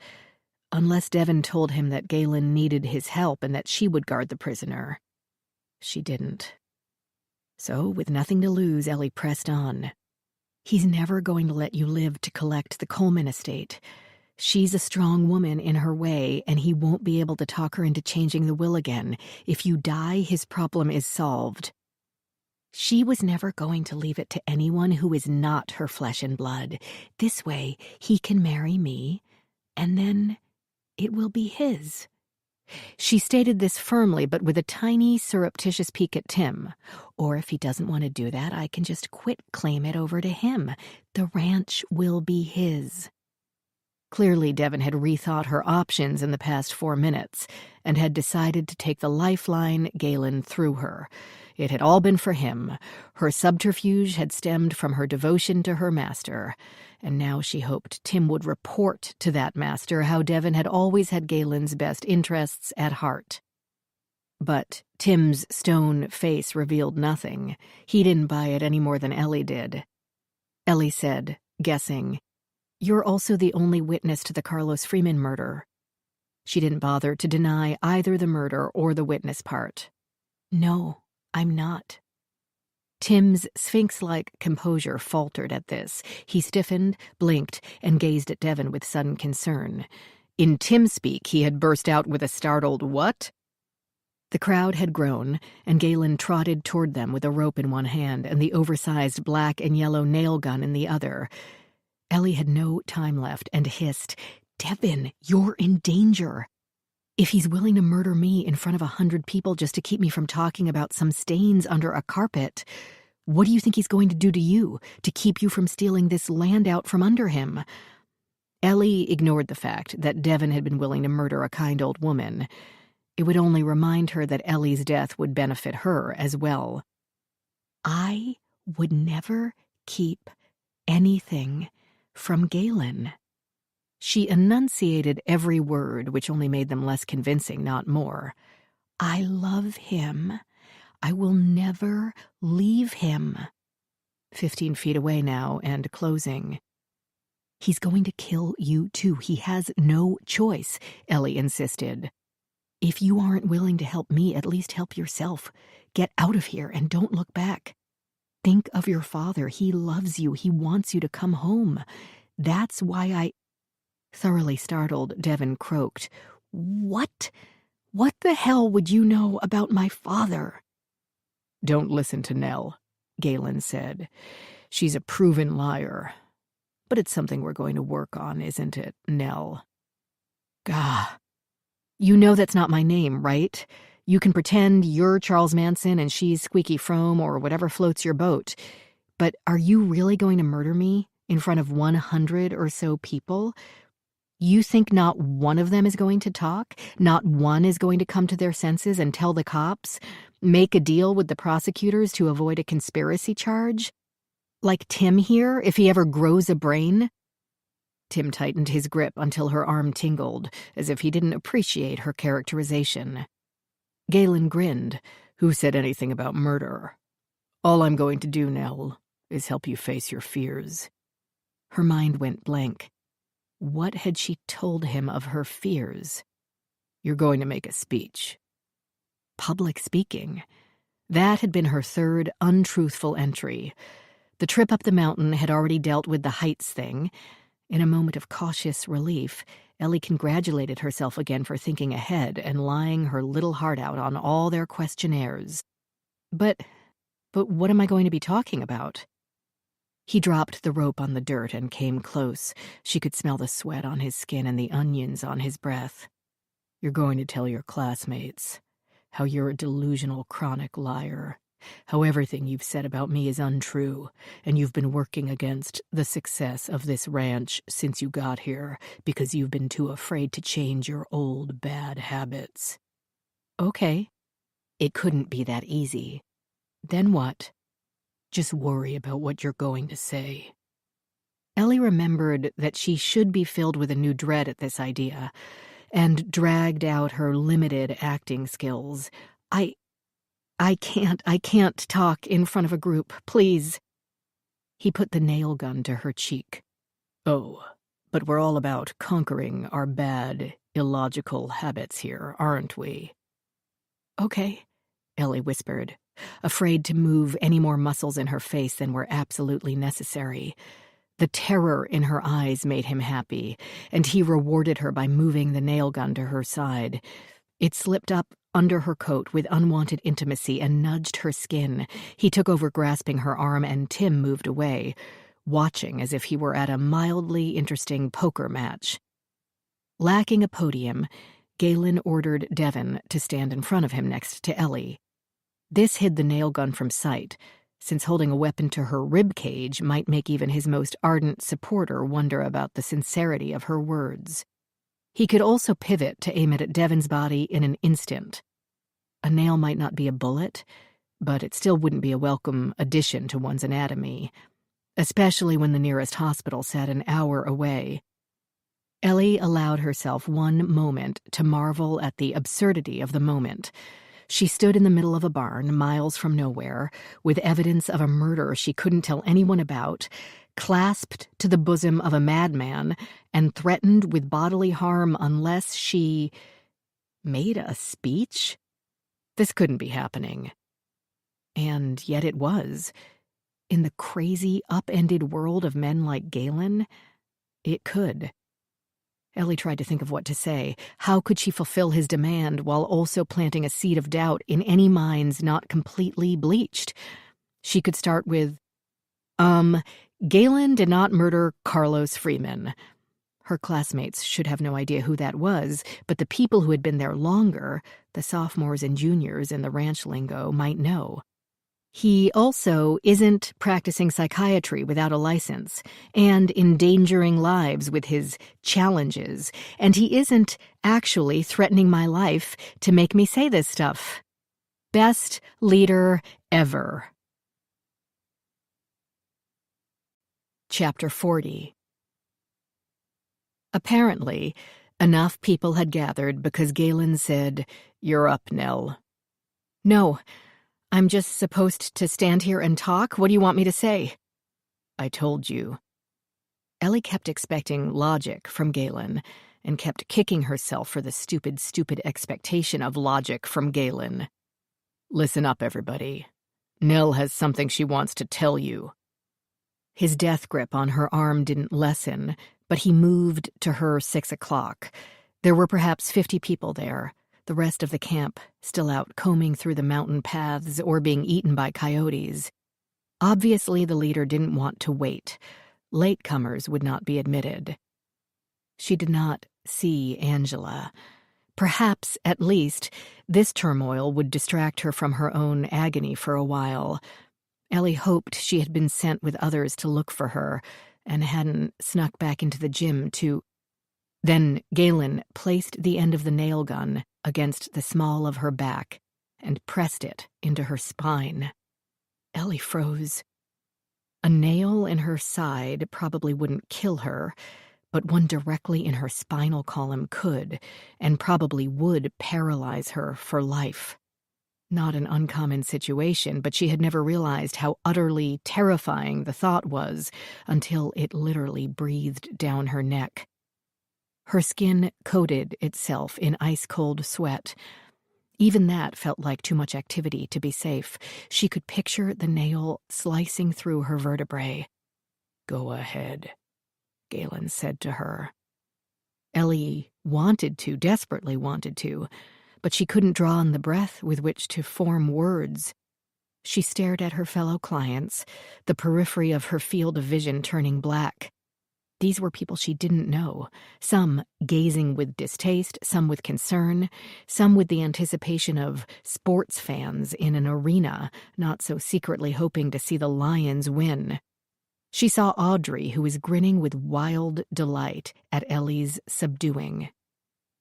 Unless Devin told him that Galen needed his help and that she would guard the prisoner. She didn't. So, with nothing to lose, Ellie pressed on. "He's never going to let you live to collect the Coleman estate. She's a strong woman in her way, and he won't be able to talk her into changing the will again. If you die, his problem is solved. She was never going to leave it to anyone who is not her flesh and blood. This way, he can marry me, and then it will be his." She stated this firmly, but with a tiny, surreptitious peek at Tim. "Or if he doesn't want to do that, I can just claim it over to him. The ranch will be his." Clearly, Devin had rethought her options in the past 4 minutes and had decided to take the lifeline Galen threw her. It had all been for him. Her subterfuge had stemmed from her devotion to her master, and now she hoped Tim would report to that master how Devin had always had Galen's best interests at heart. But Tim's stone face revealed nothing. He didn't buy it any more than Ellie did. Ellie said, guessing, "You're also the only witness to the Carlos Freeman murder." She didn't bother to deny either the murder or the witness part. "No, I'm not." Tim's sphinx-like composure faltered at this. He stiffened, blinked, and gazed at Devin with sudden concern. In Tim-speak, he had burst out with a startled, "What?" The crowd had grown, and Galen trotted toward them with a rope in one hand and the oversized black and yellow nail gun in the other. Ellie had no time left and hissed, "Devin, you're in danger. If he's willing to murder me in front of 100 people just to keep me from talking about some stains under a carpet, what do you think he's going to do to you, to keep you from stealing this land out from under him?" Ellie ignored the fact that Devin had been willing to murder a kind old woman. It would only remind her that Ellie's death would benefit her as well. "I would never keep anything from Galen." She enunciated every word, which only made them less convincing, not more. "I love him. I will never leave him." 15 feet away now and closing. "He's going to kill you too. He has no choice," Ellie insisted. "If you aren't willing to help me, at least help yourself. Get out of here and don't look back. Think of your father. He loves you. He wants you to come home. That's why I—" Thoroughly startled, Devin croaked, "What? What the hell would you know about my father?" "Don't listen to Nell," Galen said. "She's a proven liar. But it's something we're going to work on, isn't it, Nell?" "Gah. You know that's not my name, right? You can pretend you're Charles Manson and she's Squeaky Fromme or whatever floats your boat. But are you really going to murder me in front of 100 or so people? You think not one of them is going to talk? Not one is going to come to their senses and tell the cops? Make a deal with the prosecutors to avoid a conspiracy charge? Like Tim here, if he ever grows a brain?" Tim tightened his grip until her arm tingled, as if he didn't appreciate her characterization. Galen grinned. "Who said anything about murder? All I'm going to do, Nell, is help you face your fears." Her mind went blank. What had she told him of her fears? "You're going to make a speech." Public speaking. That had been her third untruthful entry. The trip up the mountain had already dealt with the heights thing. In a moment of cautious relief, Ellie congratulated herself again for thinking ahead and lying her little heart out on all their questionnaires. But what am I going to be talking about? He dropped the rope on the dirt and came close. She could smell the sweat on his skin and the onions on his breath. "You're going to tell your classmates how you're a delusional chronic liar, how everything you've said about me is untrue, and you've been working against the success of this ranch since you got here because you've been too afraid to change your old bad habits." Okay. It couldn't be that easy. Then what? Just worry about what you're going to say. Ellie remembered that she should be filled with a new dread at this idea, and dragged out her limited acting skills. I can't talk in front of a group, please." He put the nail gun to her cheek. "Oh, but we're all about conquering our bad, illogical habits here, aren't we?" "Okay," Ellie whispered, afraid to move any more muscles in her face than were absolutely necessary. The terror in her eyes made him happy, and he rewarded her by moving the nail gun to her side. It slipped up under her coat with unwanted intimacy and nudged her skin. He took over grasping her arm, and Tim moved away, watching as if he were at a mildly interesting poker match. Lacking a podium, Galen ordered Devon to stand in front of him next to Ellie. This hid the nail gun from sight, since holding a weapon to her rib cage might make even his most ardent supporter wonder about the sincerity of her words. He could also pivot to aim it at Devon's body in an instant. A nail might not be a bullet, but it still wouldn't be a welcome addition to one's anatomy, especially when the nearest hospital sat an hour away. Ellie allowed herself one moment to marvel at the absurdity of the moment. She stood in the middle of a barn, miles from nowhere, with evidence of a murder she couldn't tell anyone about, clasped to the bosom of a madman, and threatened with bodily harm unless she made a speech? This couldn't be happening. And yet it was. In the crazy, upended world of men like Galen, it could. Ellie tried to think of what to say. How could she fulfill his demand while also planting a seed of doubt in any minds not completely bleached? She could start with, Galen did not murder Carlos Freeman. Her classmates should have no idea who that was, but the people who had been there longer, the sophomores and juniors in the ranch lingo, might know. He also isn't practicing psychiatry without a license and endangering lives with his challenges, and he isn't actually threatening my life to make me say this stuff. Best leader ever. Chapter 40. Apparently, enough people had gathered because Galen said, "You're up, Nell." "No. I'm just supposed to stand here and talk? What do you want me to say?" "I told you." Ellie kept expecting logic from Galen and kept kicking herself for the stupid expectation of logic from Galen. "Listen up, everybody. Nell has something she wants to tell you." His death grip on her arm didn't lessen, but he moved to her 6 o'clock. There were perhaps 50 people there. The rest of the camp still out combing through the mountain paths or being eaten by coyotes. Obviously, the leader didn't want to wait. Latecomers would not be admitted. She did not see Angela. Perhaps, at least, this turmoil would distract her from her own agony for a while. Ellie hoped she had been sent with others to look for her and hadn't snuck back into the gym to... Then Galen placed the end of the nail gun against the small of her back and pressed it into her spine. Ellie froze. A nail in her side probably wouldn't kill her, but one directly in her spinal column could, and probably would paralyze her for life. Not an uncommon situation, but she had never realized how utterly terrifying the thought was until it literally breathed down her neck. Her skin coated itself in ice-cold sweat. Even that felt like too much activity to be safe. She could picture the nail slicing through her vertebrae. "Go ahead," Galen said to her. Ellie wanted to, desperately wanted to, but she couldn't draw on the breath with which to form words. She stared at her fellow clients, the periphery of her field of vision turning black. These were people she didn't know, some gazing with distaste, some with concern, some with the anticipation of sports fans in an arena, not so secretly hoping to see the Lions win. She saw Audrey, who was grinning with wild delight at Ellie's subduing.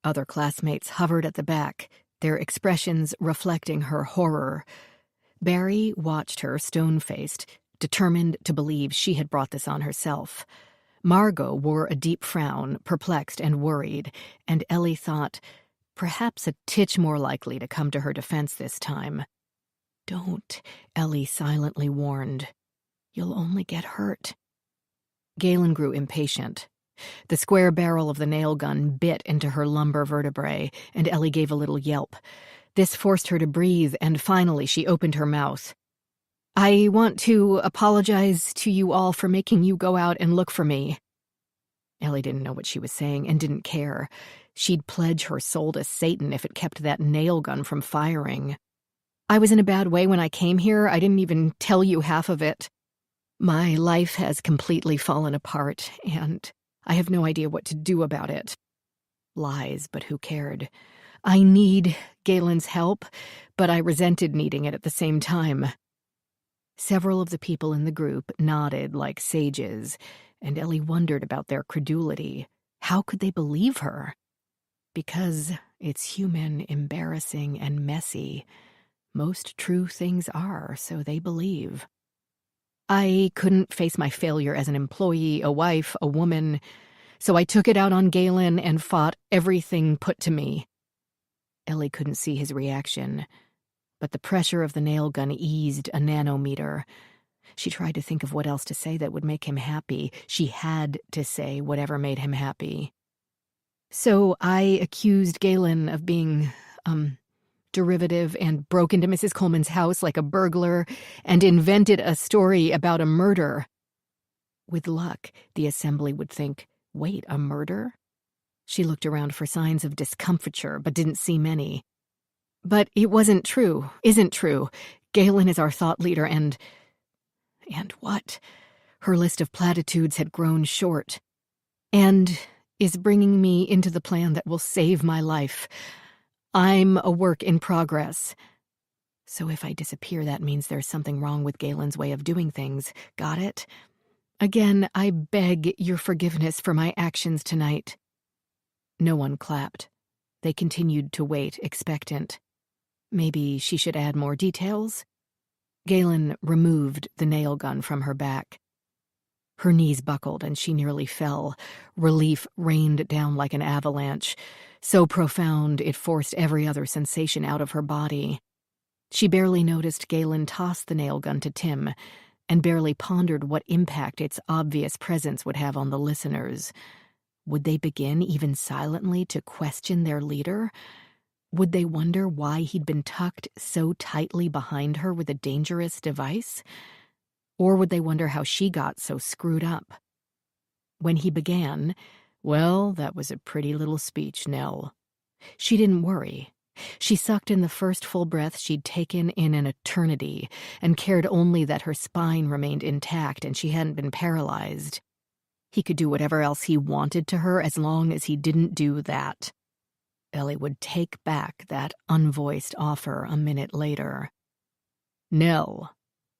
Other classmates hovered at the back, their expressions reflecting her horror. Barry watched her stone-faced, determined to believe she had brought this on herself. Margot wore a deep frown, perplexed and worried, and Ellie thought, perhaps a titch more likely to come to her defense this time. "Don't," Ellie silently warned. "You'll only get hurt." Galen grew impatient. The square barrel of the nail gun bit into her lumbar vertebrae, and Ellie gave a little yelp. This forced her to breathe, and finally she opened her mouth. "I want to apologize to you all for making you go out and look for me." Ellie didn't know what she was saying and didn't care. She'd pledge her soul to Satan if it kept that nail gun from firing. "I was in a bad way when I came here. I didn't even tell you half of it. My life has completely fallen apart, and I have no idea what to do about it." Lies, but who cared? I need Galen's help, but I resented needing it at the same time. Several of the people in the group nodded like sages, and Ellie wondered about their credulity. How could they believe her? Because it's human, embarrassing, and messy. Most true things are, so they believe. I couldn't face my failure as an employee, a wife, a woman, so I took it out on Galen and fought everything put to me. Ellie couldn't see his reaction, but the pressure of the nail gun eased a nanometer. She tried to think of what else to say that would make him happy. She had to say whatever made him happy. "So I accused Galen of being, derivative and broke into Mrs. Coleman's house like a burglar and invented a story about a murder." With luck, the assembly would think, wait, a murder? She looked around for signs of discomfiture, but didn't see many. "But it wasn't true, isn't true. Galen is our thought leader and what?" Her list of platitudes had grown short. "And is bringing me into the plan that will save my life. I'm a work in progress. So if I disappear, that means there's something wrong with Galen's way of doing things. Got it? Again, I beg your forgiveness for my actions tonight." No one clapped. They continued to wait, expectant. Maybe she should add more details? Galen removed the nail gun from her back. Her knees buckled and she nearly fell. Relief rained down like an avalanche, so profound it forced every other sensation out of her body. She barely noticed Galen toss the nail gun to Tim, and barely pondered what impact its obvious presence would have on the listeners. Would they begin, even silently, to question their leader? Would they wonder why he'd been tucked so tightly behind her with a dangerous device? Or would they wonder how she got so screwed up? When he began, well, that was a pretty little speech, Nell. She didn't worry. She sucked in the first full breath she'd taken in an eternity, and cared only that her spine remained intact and she hadn't been paralyzed. He could do whatever else he wanted to her as long as he didn't do that. Ellie would take back that unvoiced offer a minute later. "Nell,"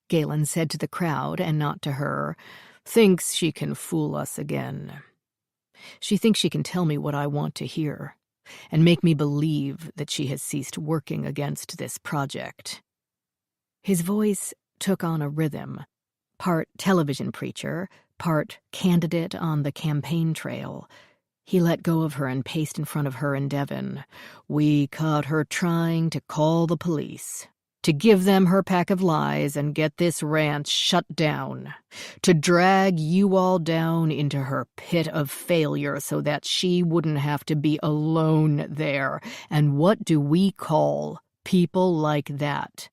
Galen said to the crowd and not to her, "thinks she can fool us again. She thinks she can tell me what I want to hear, and make me believe that she has ceased working against this project." His voice took on a rhythm, part television preacher, part candidate on the campaign trail. He let go of her and paced in front of her and Devon. "We caught her trying to call the police. To give them her pack of lies and get this ranch shut down. To drag you all down into her pit of failure so that she wouldn't have to be alone there. And what do we call people like that?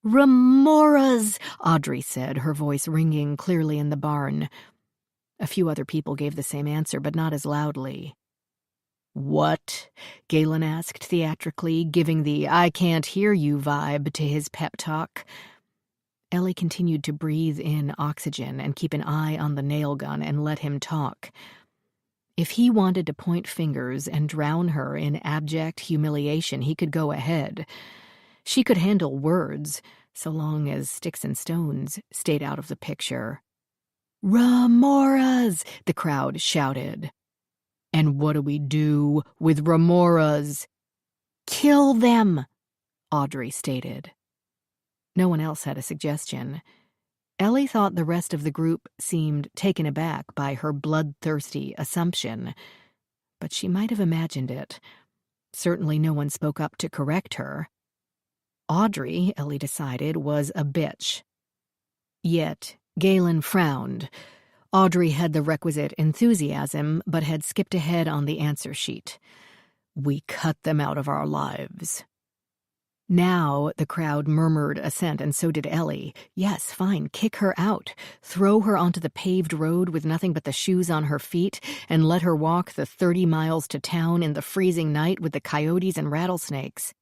"Remoras," Audrey said, her voice ringing clearly in the barn. A few other people gave the same answer, but not as loudly. "What?" Galen asked theatrically, giving the "I can't hear you" vibe to his pep talk. Ellie continued to breathe in oxygen and keep an eye on the nail gun and let him talk. If he wanted to point fingers and drown her in abject humiliation, he could go ahead. She could handle words, so long as sticks and stones stayed out of the picture. "Remoras!" the crowd shouted. "And what do we do with remoras?" "Kill them," Audrey stated. No one else had a suggestion. Ellie thought the rest of the group seemed taken aback by her bloodthirsty assumption, but she might have imagined it. Certainly no one spoke up to correct her. Audrey, Ellie decided, was a bitch. Yet Galen frowned. Audrey had the requisite enthusiasm, but had skipped ahead on the answer sheet. "We cut them out of our lives." Now the crowd murmured assent, and so did Ellie. Yes, fine, kick her out. Throw her onto the paved road with nothing but the shoes on her feet, and let her walk the 30 miles to town in the freezing night with the coyotes and rattlesnakes.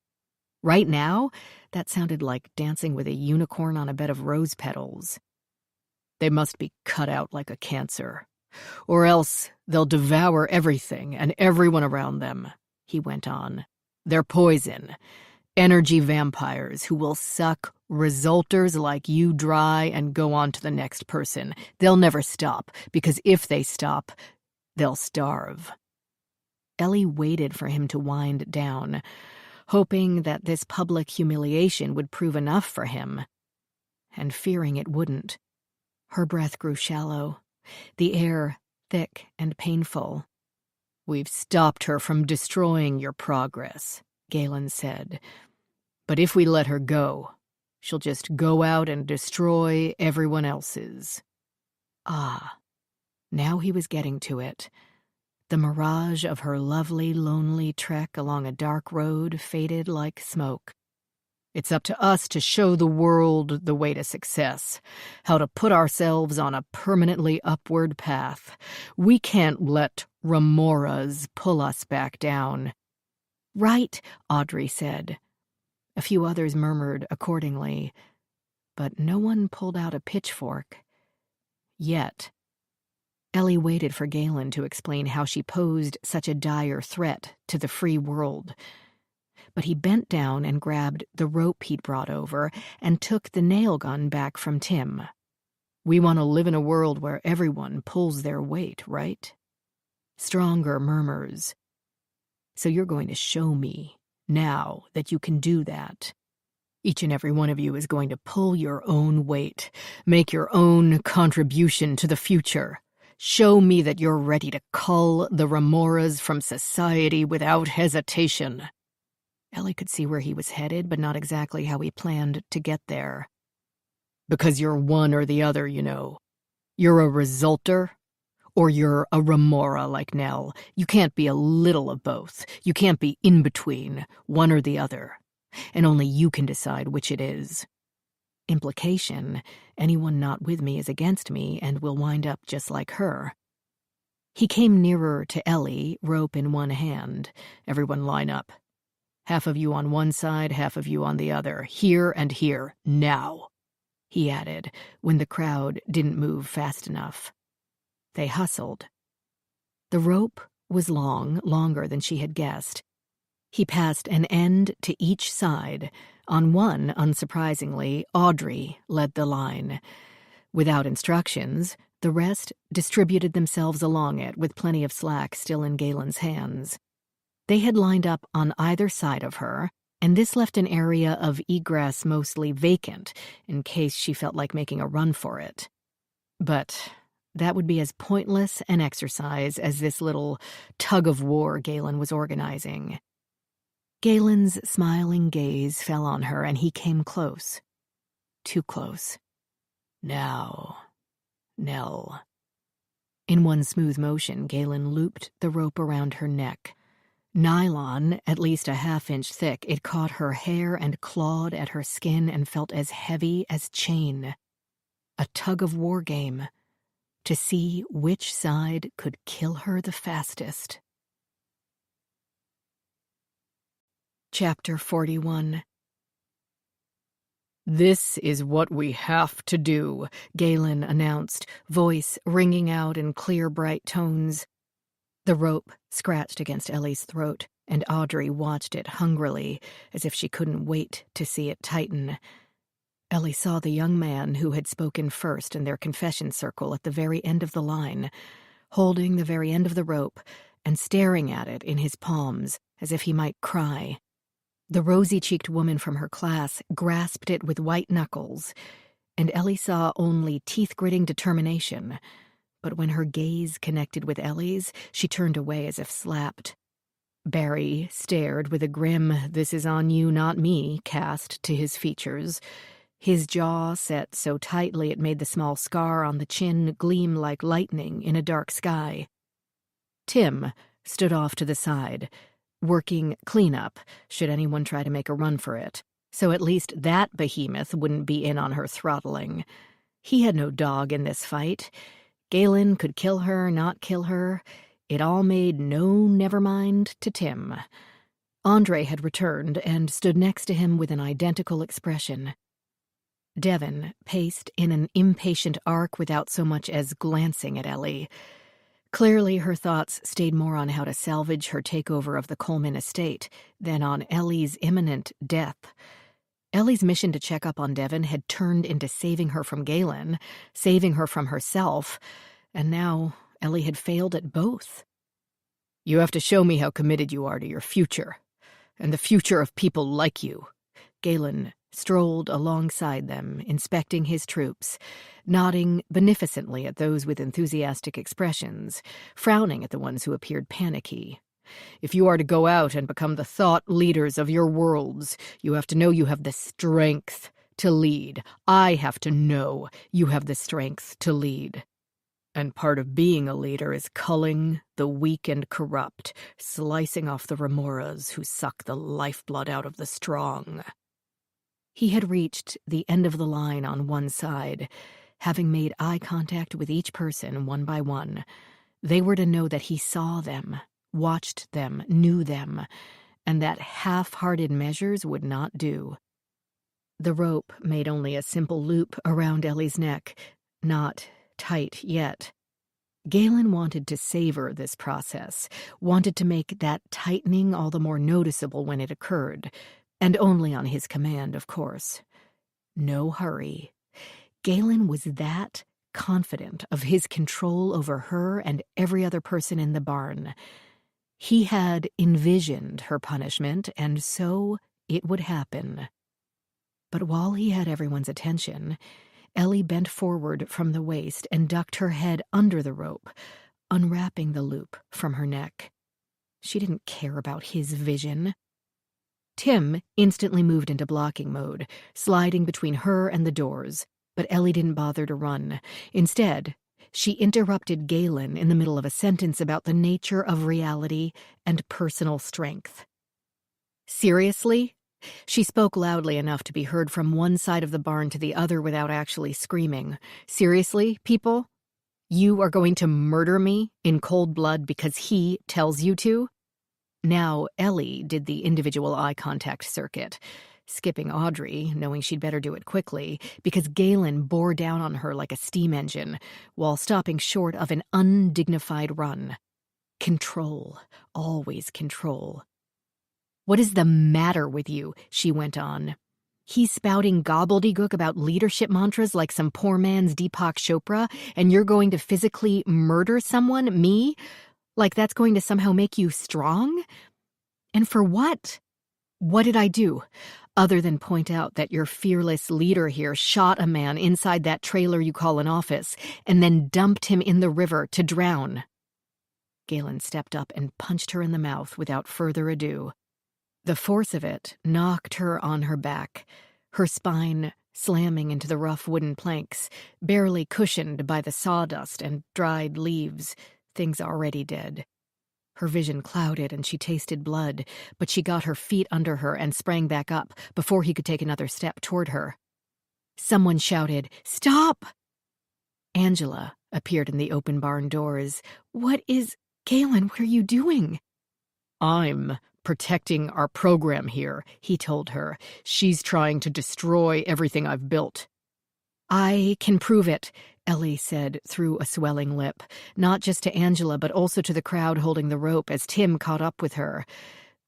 Right now, that sounded like dancing with a unicorn on a bed of rose petals. "They must be cut out like a cancer. Or else they'll devour everything and everyone around them," he went on. "They're poison. Energy vampires who will suck resulters like you dry and go on to the next person. They'll never stop, because if they stop, they'll starve." Ellie waited for him to wind down, hoping that this public humiliation would prove enough for him, and fearing it wouldn't. Her breath grew shallow, the air thick and painful. "We've stopped her from destroying your progress," Galen said. "But if we let her go, she'll just go out and destroy everyone else's." Ah, now he was getting to it. The mirage of her lovely, lonely trek along a dark road faded like smoke. "It's up to us to show the world the way to success, how to put ourselves on a permanently upward path. We can't let remoras pull us back down." "Right," Audrey said. A few others murmured accordingly, but no one pulled out a pitchfork. Yet. Ellie waited for Galen to explain how she posed such a dire threat to the free world. But he bent down and grabbed the rope he'd brought over and took the nail gun back from Tim. "We want to live in a world where everyone pulls their weight, right?" Stronger murmurs. "So you're going to show me, now, that you can do that. Each and every one of you is going to pull your own weight, make your own contribution to the future. Show me that you're ready to cull the remoras from society without hesitation." Ellie could see where he was headed, but not exactly how he planned to get there. "Because you're one or the other, you know. You're a resulter, or you're a remora like Nell. You can't be a little of both. You can't be in between, one or the other. And only you can decide which it is. Implication, anyone not with me is against me and will wind up just like her." He came nearer to Ellie, rope in one hand. "Everyone line up. Half of you on one side, half of you on the other. Here and here, now," he added, when the crowd didn't move fast enough. They hustled. The rope was long, longer than she had guessed. He passed an end to each side. On one, unsurprisingly, Audrey led the line. Without instructions, the rest distributed themselves along it, with plenty of slack still in Galen's hands. They had lined up on either side of her, and this left an area of egress mostly vacant, in case she felt like making a run for it. But that would be as pointless an exercise as this little tug-of-war Galen was organizing. Galen's smiling gaze fell on her, and he came close. Too close. Now, Nell. In one smooth motion, Galen looped the rope around her neck. Nylon, at least a half-inch thick, it caught her hair and clawed at her skin and felt as heavy as chain. A tug-of-war game, to see which side could kill her the fastest. Chapter 41. "This is what we have to do," Galen announced, voice ringing out in clear, bright tones. The rope scratched against Ellie's throat, and Audrey watched it hungrily, as if she couldn't wait to see it tighten. Ellie saw the young man who had spoken first in their confession circle at the very end of the line, holding the very end of the rope and staring at it in his palms, as if he might cry. The rosy-cheeked woman from her class grasped it with white knuckles, and Ellie saw only teeth-gritting determination. But when her gaze connected with Ellie's, she turned away as if slapped. Barry stared with a grim "this is on you, not me" cast to his features. His jaw set so tightly it made the small scar on the chin gleam like lightning in a dark sky. Tim stood off to the side, working cleanup should anyone try to make a run for it, so at least that behemoth wouldn't be in on her throttling. He had no dog in this fight. Galen could kill her, not kill her. It all made no nevermind to Tim. Andre had returned and stood next to him with an identical expression. Devon paced in an impatient arc without so much as glancing at Ellie. Clearly her thoughts stayed more on how to salvage her takeover of the Coleman estate than on Ellie's imminent death. Ellie's mission to check up on Devon had turned into saving her from Galen, saving her from herself, and now Ellie had failed at both. "You have to show me how committed you are to your future, and the future of people like you." Galen strolled alongside them, inspecting his troops, nodding beneficently at those with enthusiastic expressions, frowning at the ones who appeared panicky. "If you are to go out and become the thought leaders of your worlds, you have to know you have the strength to lead. I have to know you have the strength to lead. And part of being a leader is culling the weak and corrupt, slicing off the remoras who suck the lifeblood out of the strong." He had reached the end of the line on one side, having made eye contact with each person one by one. They were to know that he saw them, watched them, knew them, and that half-hearted measures would not do. The rope made only a simple loop around Ellie's neck, not tight yet. Galen wanted to savor this process, wanted to make that tightening all the more noticeable when it occurred, and only on his command, of course. No hurry. Galen was that confident of his control over her and every other person in the barn. He had envisioned her punishment, and so it would happen. But while he had everyone's attention, Ellie bent forward from the waist and ducked her head under the rope, unwrapping the loop from her neck. She didn't care about his vision. Tim instantly moved into blocking mode, sliding between her and the doors, but Ellie didn't bother to run. Instead, she interrupted Galen in the middle of a sentence about the nature of reality and personal strength. "Seriously?" She spoke loudly enough to be heard from one side of the barn to the other without actually screaming. "Seriously, people? You are going to murder me in cold blood because he tells you to?" Now Ellie did the individual eye contact circuit, skipping Audrey, knowing she'd better do it quickly, because Galen bore down on her like a steam engine, while stopping short of an undignified run. Control, always control. "What is the matter with you?" she went on. "He's spouting gobbledygook about leadership mantras like some poor man's Deepak Chopra, and you're going to physically murder someone, me? Like that's going to somehow make you strong? And for what? What did I do, other than point out that your fearless leader here shot a man inside that trailer you call an office, and then dumped him in the river to drown?" Galen stepped up and punched her in the mouth without further ado. The force of it knocked her on her back, her spine slamming into the rough wooden planks, barely cushioned by the sawdust and dried leaves, things already dead. Her vision clouded and she tasted blood, but she got her feet under her and sprang back up before he could take another step toward her. Someone shouted, "Stop!" Angela appeared in the open barn doors. Galen, what are you doing?" "I'm protecting our program here," he told her. "She's trying to destroy everything I've built." "I can prove it," Ellie said through a swelling lip, not just to Angela but also to the crowd holding the rope as Tim caught up with her.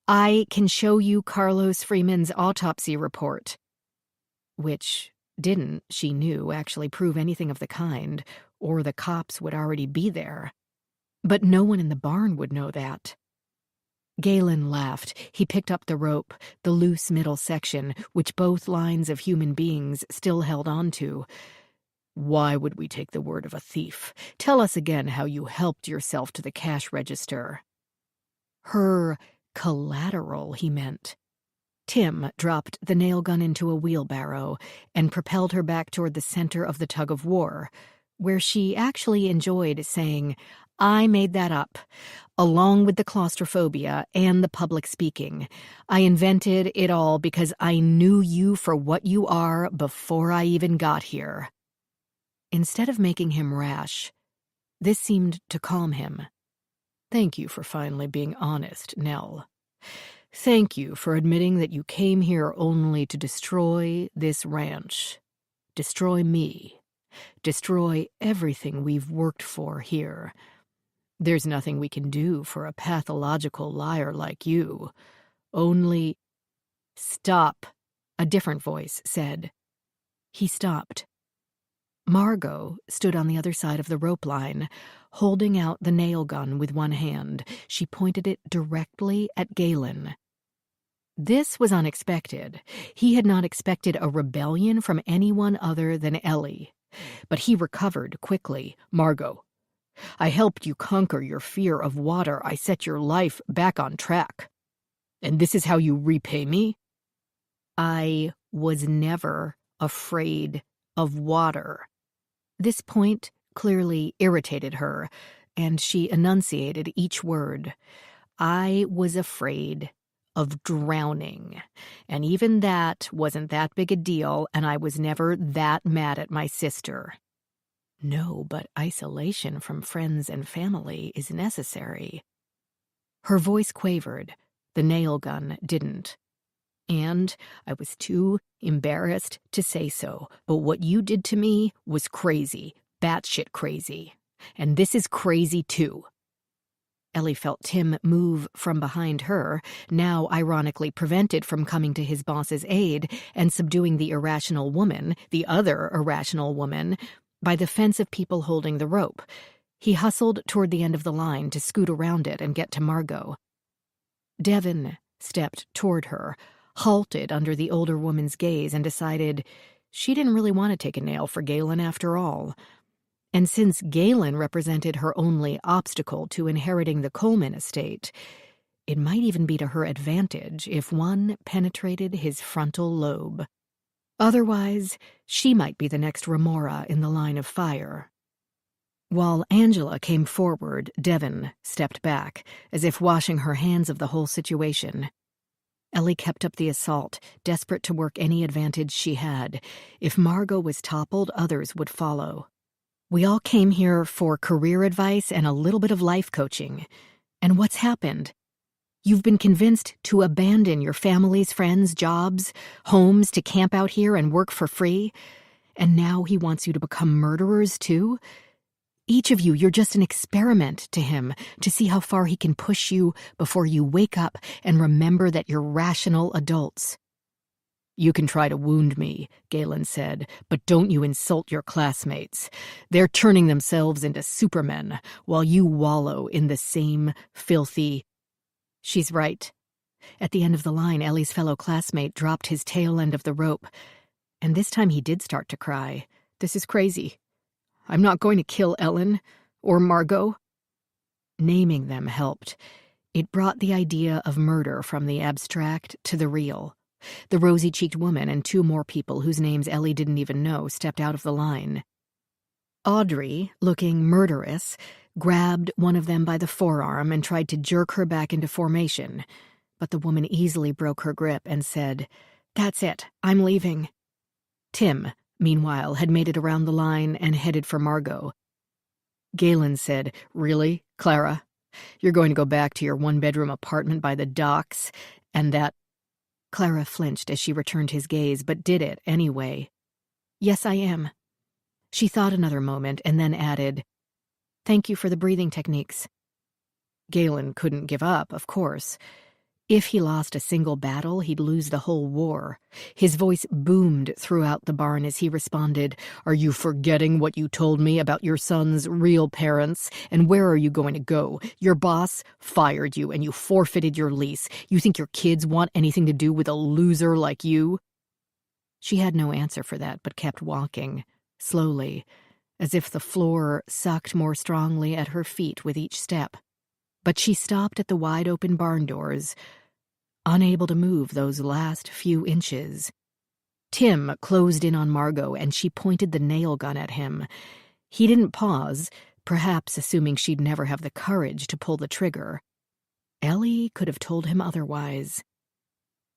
"I can show you Carlos Freeman's autopsy report." Which didn't, she knew, actually prove anything of the kind, or the cops would already be there. But no one in the barn would know that. Galen laughed. He picked up the rope, the loose middle section, which both lines of human beings still held on to. "Why would we take the word of a thief? Tell us again how you helped yourself to the cash register." Her collateral, he meant. Tim dropped the nail gun into a wheelbarrow and propelled her back toward the center of the tug-of-war, where she actually enjoyed saying, "I made that up, along with the claustrophobia and the public speaking. I invented it all because I knew you for what you are before I even got here." Instead of making him rash, this seemed to calm him. "Thank you for finally being honest, Nell. Thank you for admitting that you came here only to destroy this ranch, destroy me, destroy everything we've worked for here. There's nothing we can do for a pathological liar like you. Only—" "Stop," a different voice said. He stopped. Margot stood on the other side of the rope line, holding out the nail gun with one hand. She pointed it directly at Galen. This was unexpected. He had not expected a rebellion from anyone other than Ellie. But he recovered quickly. "Margot, I helped you conquer your fear of water. I set your life back on track. And this is how you repay me?" "I was never afraid of water." This point clearly irritated her, and she enunciated each word. "I was afraid of drowning, and even that wasn't that big a deal, and I was never that mad at my sister." "No, but isolation from friends and family is necessary." Her voice quavered. The nail gun didn't. "And I was too embarrassed to say so, but what you did to me was crazy, batshit crazy. And this is crazy too." Ellie felt Tim move from behind her, now ironically prevented from coming to his boss's aid and subduing the irrational woman, the other irrational woman, by the fence of people holding the rope. He hustled toward the end of the line to scoot around it and get to Margot. Devin stepped toward her, halted under the older woman's gaze, and decided she didn't really want to take a nail for Galen after all. And since Galen represented her only obstacle to inheriting the Coleman estate, it might even be to her advantage if one penetrated his frontal lobe. Otherwise, she might be the next remora in the line of fire. While Angela came forward, Devin stepped back, as if washing her hands of the whole situation. Ellie kept up the assault, desperate to work any advantage she had. If Margot was toppled, others would follow. "We all came here for career advice and a little bit of life coaching. And what's happened? You've been convinced to abandon your family's friends, jobs, homes to camp out here and work for free. And now he wants you to become murderers too? Each of you, you're just an experiment to him to see how far he can push you before you wake up and remember that you're rational adults." "You can try to wound me," Galen said, "but don't you insult your classmates. They're turning themselves into supermen while you wallow in the same filthy—" "She's right." At the end of the line, Ellie's fellow classmate dropped his tail end of the rope, and this time he did start to cry. "This is crazy. I'm not going to kill Ellen or Margot." Naming them helped. It brought the idea of murder from the abstract to the real. The rosy-cheeked woman and 2 more people whose names Ellie didn't even know stepped out of the line. Audrey, looking murderous, grabbed one of them by the forearm and tried to jerk her back into formation, but the woman easily broke her grip and said, "That's it, I'm leaving." Tim, meanwhile, had made it around the line and headed for Margot. Galen said, "Really, Clara? You're going to go back to your 1-bedroom apartment by the docks, and that—" Clara flinched as she returned his gaze, but did it anyway. "Yes, I am." She thought another moment and then added, "Thank you for the breathing techniques." Galen couldn't give up, of course. If he lost a single battle, he'd lose the whole war. His voice boomed throughout the barn as he responded, "Are you forgetting what you told me about your son's real parents? And where are you going to go? Your boss fired you and you forfeited your lease. You think your kids want anything to do with a loser like you?" She had no answer for that, but kept walking, slowly, as if the floor sucked more strongly at her feet with each step. But she stopped at the wide-open barn doors, unable to move those last few inches. Tim closed in on Margot, and she pointed the nail gun at him. He didn't pause, perhaps assuming she'd never have the courage to pull the trigger. Ellie could have told him otherwise.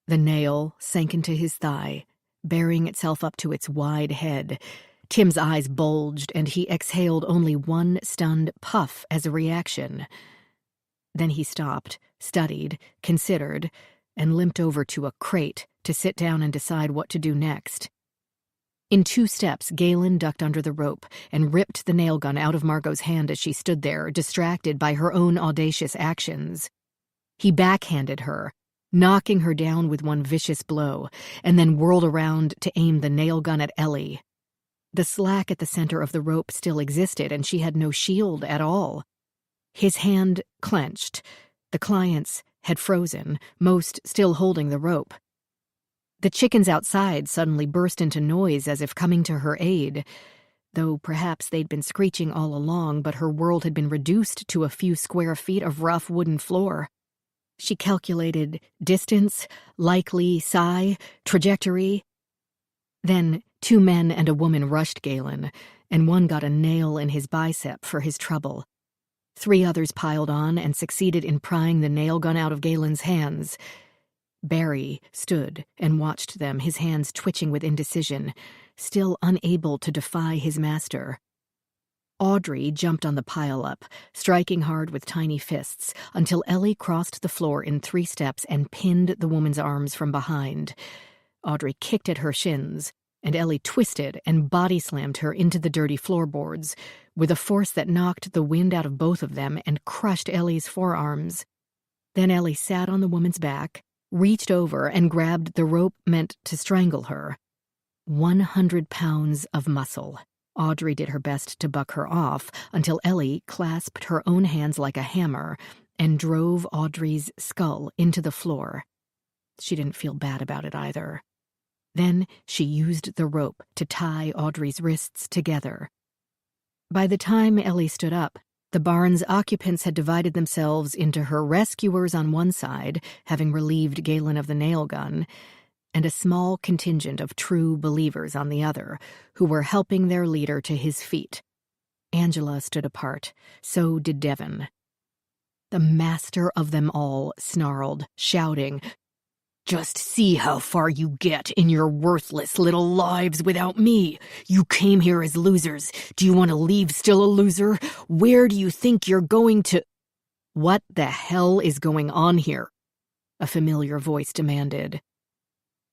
The nail sank into his thigh, bearing itself up to its wide head. Tim's eyes bulged, and he exhaled only one stunned puff as a reaction. Then he stopped, studied, considered, and limped over to a crate to sit down and decide what to do next. In 2 steps, Galen ducked under the rope and ripped the nail gun out of Margot's hand as she stood there, distracted by her own audacious actions. He backhanded her, knocking her down with one vicious blow, and then whirled around to aim the nail gun at Ellie. The slack at the center of the rope still existed, and she had no shield at all. His hand clenched. The client's had frozen, most still holding the rope. The chickens outside suddenly burst into noise as if coming to her aid, though perhaps they'd been screeching all along, but her world had been reduced to a few square feet of rough wooden floor. She calculated distance, likely sigh, trajectory. Then 2 men and a woman rushed Galen, and one got a nail in his bicep for his trouble. 3 others piled on and succeeded in prying the nail gun out of Galen's hands. Barry stood and watched them, his hands twitching with indecision, still unable to defy his master. Audrey jumped on the pile-up, striking hard with tiny fists, until Ellie crossed the floor in 3 steps and pinned the woman's arms from behind. Audrey kicked at her shins, and Ellie twisted and body-slammed her into the dirty floorboards, with a force that knocked the wind out of both of them and crushed Ellie's forearms. Then Ellie sat on the woman's back, reached over and grabbed the rope meant to strangle her. 100 pounds of muscle. Audrey did her best to buck her off until Ellie clasped her own hands like a hammer and drove Audrey's skull into the floor. She didn't feel bad about it either. Then she used the rope to tie Audrey's wrists together. By the time Ellie stood up, the barn's occupants had divided themselves into her rescuers on one side, having relieved Galen of the nail gun, and a small contingent of true believers on the other, who were helping their leader to his feet. Angela stood apart. So did Devon. The master of them all snarled, shouting, "Just see how far you get in your worthless little lives without me. You came here as losers. Do you want to leave still a loser? Where do you think you're going to—" "What the hell is going on here?" a familiar voice demanded.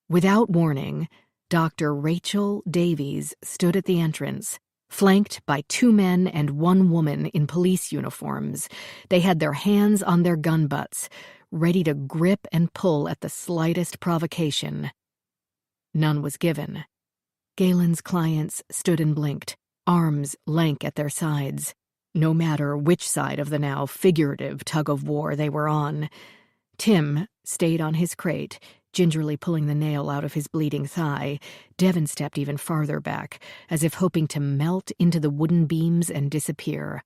Without warning, Dr. Rachel Davies stood at the entrance, flanked by 2 men and 1 woman in police uniforms. They had their hands on their gun butts, ready to grip and pull at the slightest provocation. None was given. Galen's clients stood and blinked, arms lank at their sides, no matter which side of the now figurative tug-of-war they were on. Tim stayed on his crate, gingerly pulling the nail out of his bleeding thigh. Devon stepped even farther back, as if hoping to melt into the wooden beams and disappear.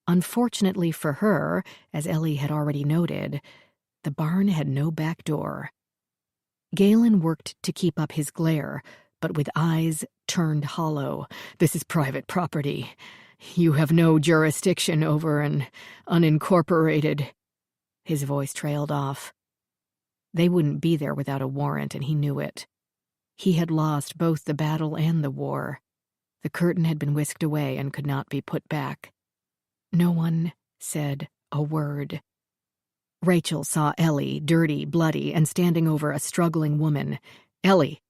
Unfortunately for her, as Ellie had already noted, the barn had no back door. Galen worked to keep up his glare, but with eyes turned hollow. "This is private property. You have no jurisdiction over an unincorporated—" His voice trailed off. They wouldn't be there without a warrant, and he knew it. He had lost both the battle and the war. The curtain had been whisked away and could not be put back. No one said a word. Rachel saw Ellie, dirty, bloody, and standing over a struggling woman. "Ellie!"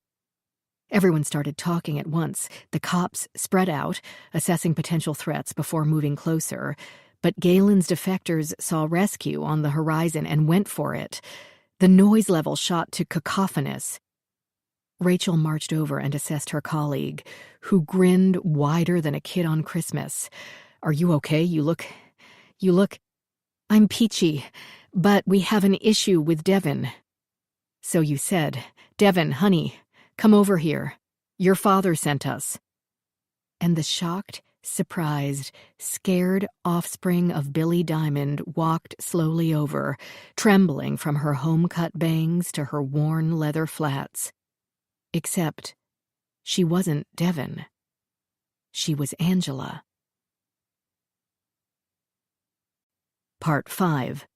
Everyone started talking at once. The cops spread out, assessing potential threats before moving closer. But Galen's defectors saw rescue on the horizon and went for it. The noise level shot to cacophonous. Rachel marched over and assessed her colleague, who grinned wider than a kid on Christmas. "Are you okay? You look... I'm peachy, but we have an issue with Devin." "So you said. Devin, honey, come over here. Your father sent us." And the shocked, surprised, scared offspring of Billy Diamond walked slowly over, trembling from her home-cut bangs to her worn leather flats. Except she wasn't Devin. She was Angela. Part 5.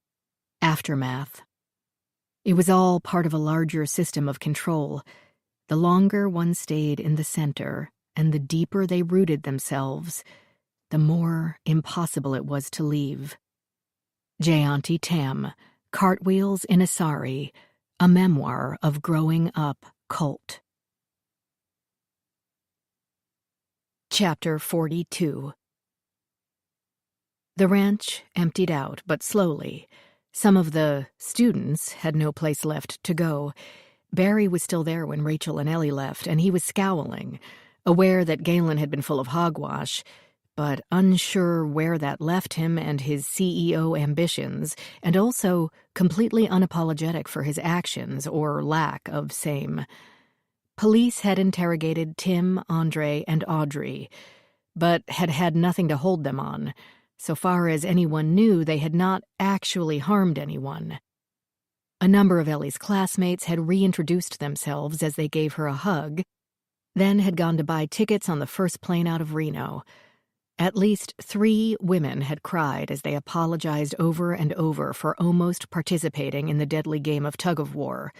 Aftermath. It was all part of a larger system of control. The longer one stayed in the center, and the deeper they rooted themselves, the more impossible it was to leave. Jayanti Tam, Cartwheels in a Sari, a memoir of growing up cult. Chapter 42. The ranch emptied out, but slowly. Some of the students had no place left to go. Barry was still there when Rachel and Ellie left, and he was scowling, aware that Galen had been full of hogwash, but unsure where that left him and his CEO ambitions, and also completely unapologetic for his actions or lack of same. Police had interrogated Tim, Andre, and Audrey, but had had nothing to hold them on. So far as anyone knew, they had not actually harmed anyone. A number of Ellie's classmates had reintroduced themselves as they gave her a hug, then had gone to buy tickets on the first plane out of Reno. At least 3 women had cried as they apologized over and over for almost participating in the deadly game of tug-of-war.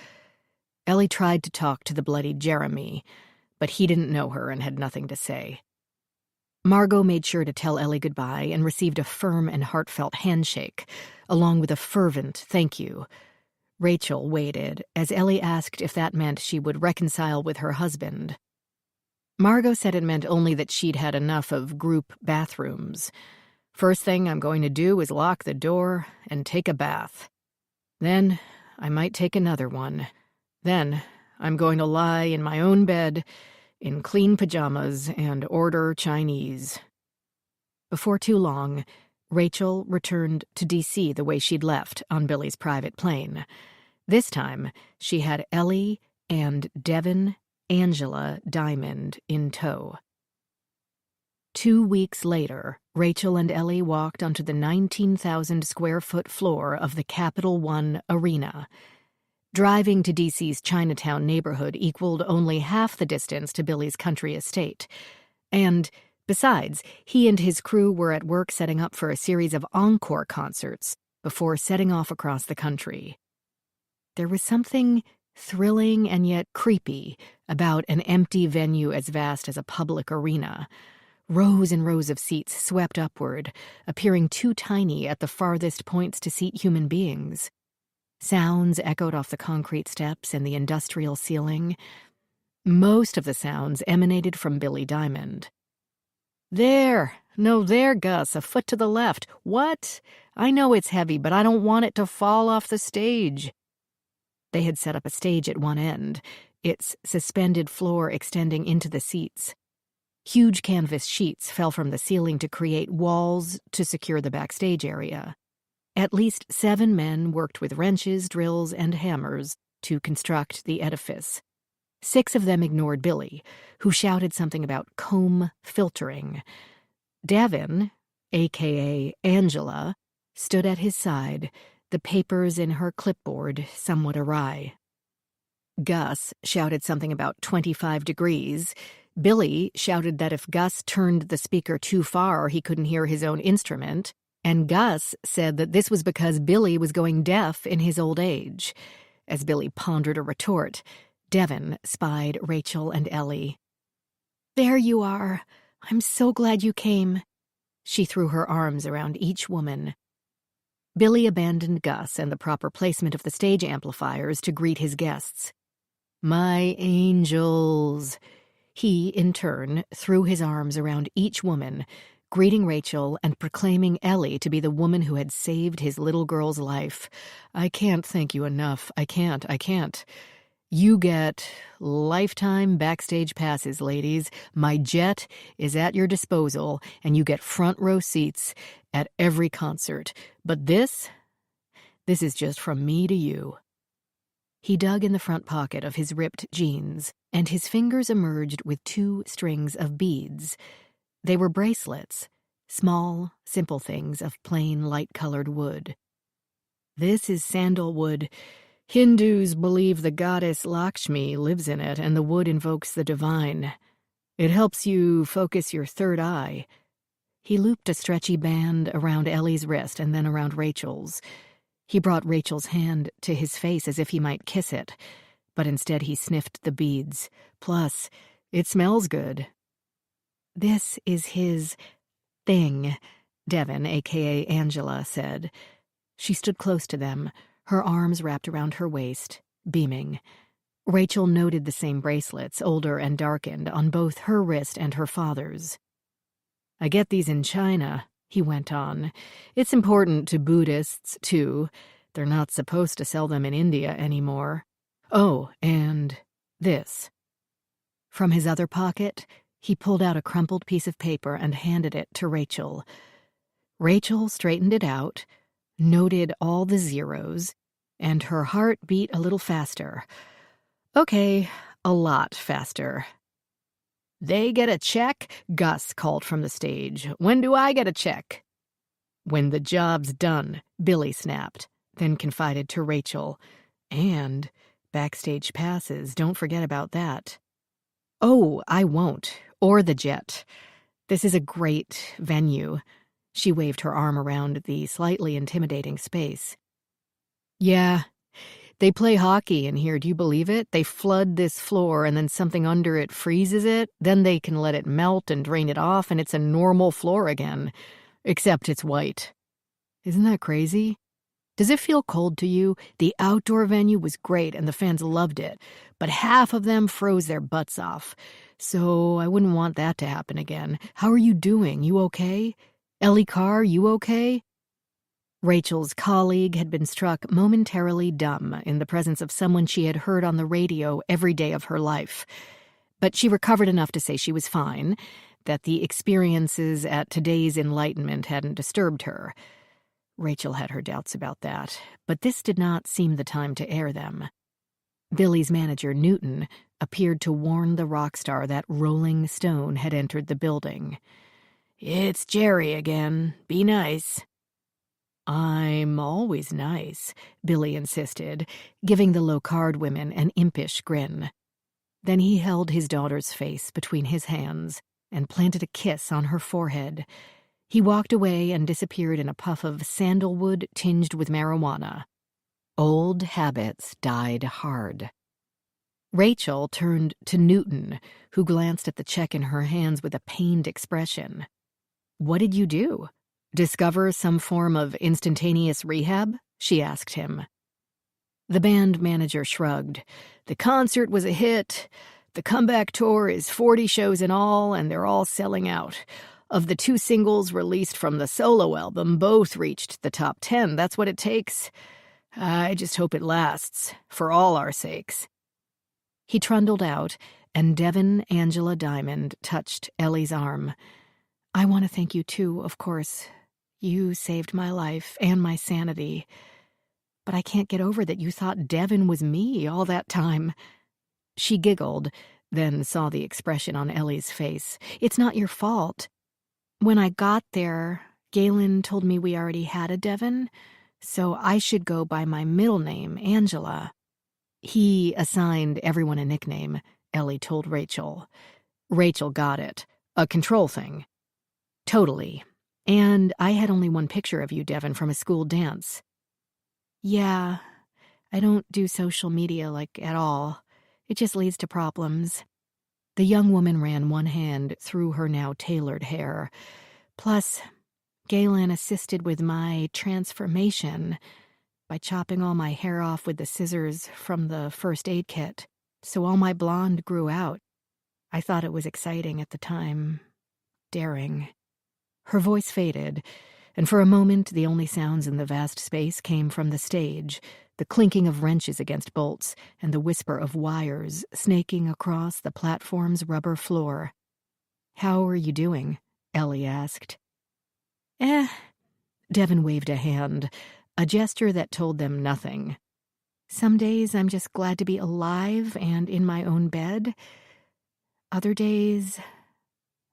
Ellie tried to talk to the bloodied Jeremy, but he didn't know her and had nothing to say. Margot made sure to tell Ellie goodbye and received a firm and heartfelt handshake, along with a fervent thank you. Rachel waited as Ellie asked if that meant she would reconcile with her husband. Margot said it meant only that she'd had enough of group bathrooms. "First thing I'm going to do is lock the door and take a bath. Then I might take another one. Then I'm going to lie in my own bed in clean pajamas and order Chinese." Before too long, Rachel returned to D.C. the way she'd left, on Billy's private plane. This time, she had Ellie and Devin Angela Diamond in tow. 2 weeks later, Rachel and Ellie walked onto the 19,000-square-foot floor of the Capital One Arena. Driving to D.C.'s Chinatown neighborhood equaled only half the distance to Billy's country estate. And, besides, he and his crew were at work setting up for a series of encore concerts before setting off across the country. There was something thrilling and yet creepy about an empty venue as vast as a public arena. Rows and rows of seats swept upward, appearing too tiny at the farthest points to seat human beings. Sounds echoed off the concrete steps and the industrial ceiling. Most of the sounds emanated from Billy Diamond. "There! No, there, Gus, a foot to the left. What? I know it's heavy, but I don't want it to fall off the stage." They had set up a stage at one end, its suspended floor extending into the seats. Huge canvas sheets fell from the ceiling to create walls to secure the backstage area. At least 7 men worked with wrenches, drills, and hammers to construct the edifice. 6 of them ignored Billy, who shouted something about comb filtering. Devin, a.k.a. Angela, stood at his side, the papers in her clipboard somewhat awry. Gus shouted something about 25 degrees. Billy shouted that if Gus turned the speaker too far, he couldn't hear his own instrument. And Gus said that this was because Billy was going deaf in his old age. As Billy pondered a retort, Devin spied Rachel and Ellie. "There you are. I'm so glad you came." She threw her arms around each woman. Billy abandoned Gus and the proper placement of the stage amplifiers to greet his guests. "My angels." He, in turn, threw his arms around each woman, greeting Rachel and proclaiming Ellie to be the woman who had saved his little girl's life. "I can't thank you enough. I can't. You get lifetime backstage passes, ladies. My jet is at your disposal, and you get front row seats at every concert. But this is just from me to you." He dug in the front pocket of his ripped jeans, and his fingers emerged with 2 strings of beads. They were bracelets, small, simple things of plain, light-colored wood. "This is sandalwood. Hindus believe the goddess Lakshmi lives in it, and the wood invokes the divine. It helps you focus your third eye." He looped a stretchy band around Ellie's wrist and then around Rachel's. He brought Rachel's hand to his face as if he might kiss it, but instead he sniffed the beads. "Plus, it smells good." "This is his thing," Devin, a.k.a. Angela, said. She stood close to them, her arms wrapped around her waist, beaming. Rachel noted the same bracelets, older and darkened, on both her wrist and her father's. "I get these in China," he went on. "It's important to Buddhists, too. They're not supposed to sell them in India anymore. Oh, and this." From his other pocket, he pulled out a crumpled piece of paper and handed it to Rachel. Rachel straightened it out, noted all the zeros, and her heart beat a little faster. Okay, a lot faster. "They get a check?" Gus called from the stage. "When do I get a check?" "When the job's done," Billy snapped, then confided to Rachel. "And backstage passes, don't forget about that." "Oh, I won't. Or the jet. This is a great venue." She waved her arm around the slightly intimidating space. "Yeah, they play hockey in here, do you believe it? They flood this floor and then something under it freezes it, then they can let it melt and drain it off and it's a normal floor again. Except it's white. Isn't that crazy? Does it feel cold to you? The outdoor venue was great and the fans loved it, but half of them froze their butts off. So I wouldn't want that to happen again. How are you doing? You okay? Ellie Carr, you okay?" Rachel's colleague had been struck momentarily dumb in the presence of someone she had heard on the radio every day of her life. But she recovered enough to say she was fine, that the experiences at today's enlightenment hadn't disturbed her. Rachel had her doubts about that, but this did not seem the time to air them. Billy's manager, Newton, appeared to warn the rock star that Rolling Stone had entered the building. "It's Jerry again. Be nice." "I'm always nice," Billy insisted, giving the low-card women an impish grin. Then he held his daughter's face between his hands and planted a kiss on her forehead. He walked away and disappeared in a puff of sandalwood tinged with marijuana. Old habits died hard. Rachel turned to Newton, who glanced at the check in her hands with a pained expression. "What did you do? Discover some form of instantaneous rehab?" she asked him. The band manager shrugged. "The concert was a hit. The comeback tour is 40 shows in all, and they're all selling out. Of the 2 singles released from the solo album, both reached the top 10. That's what it takes. I just hope it lasts, for all our sakes." He trundled out, and Devin Angela Diamond touched Ellie's arm. "I want to thank you too, of course. You saved my life and my sanity. But I can't get over that you thought Devin was me all that time." She giggled, then saw the expression on Ellie's face. "It's not your fault. When I got there, Galen told me we already had a Devon, so I should go by my middle name, Angela. He assigned everyone a nickname, Ellie told Rachel. Rachel got it. A control thing. Totally. And I had only one picture of you, Devon, from a school dance. Yeah, I don't do social media, at all. It just leads to problems. The young woman ran one hand through her now tailored hair. Plus, Galen assisted with my transformation by chopping all my hair off with the scissors from the first aid kit, so all my blonde grew out. I thought it was exciting at the time. Daring. Her voice faded, and for a moment the only sounds in the vast space came from the stage, the clinking of wrenches against bolts and the whisper of wires snaking across the platform's rubber floor. "How are you doing?" Ellie asked. Devon waved a hand, a gesture that told them nothing. Some days I'm just glad to be alive and in my own bed. Other days,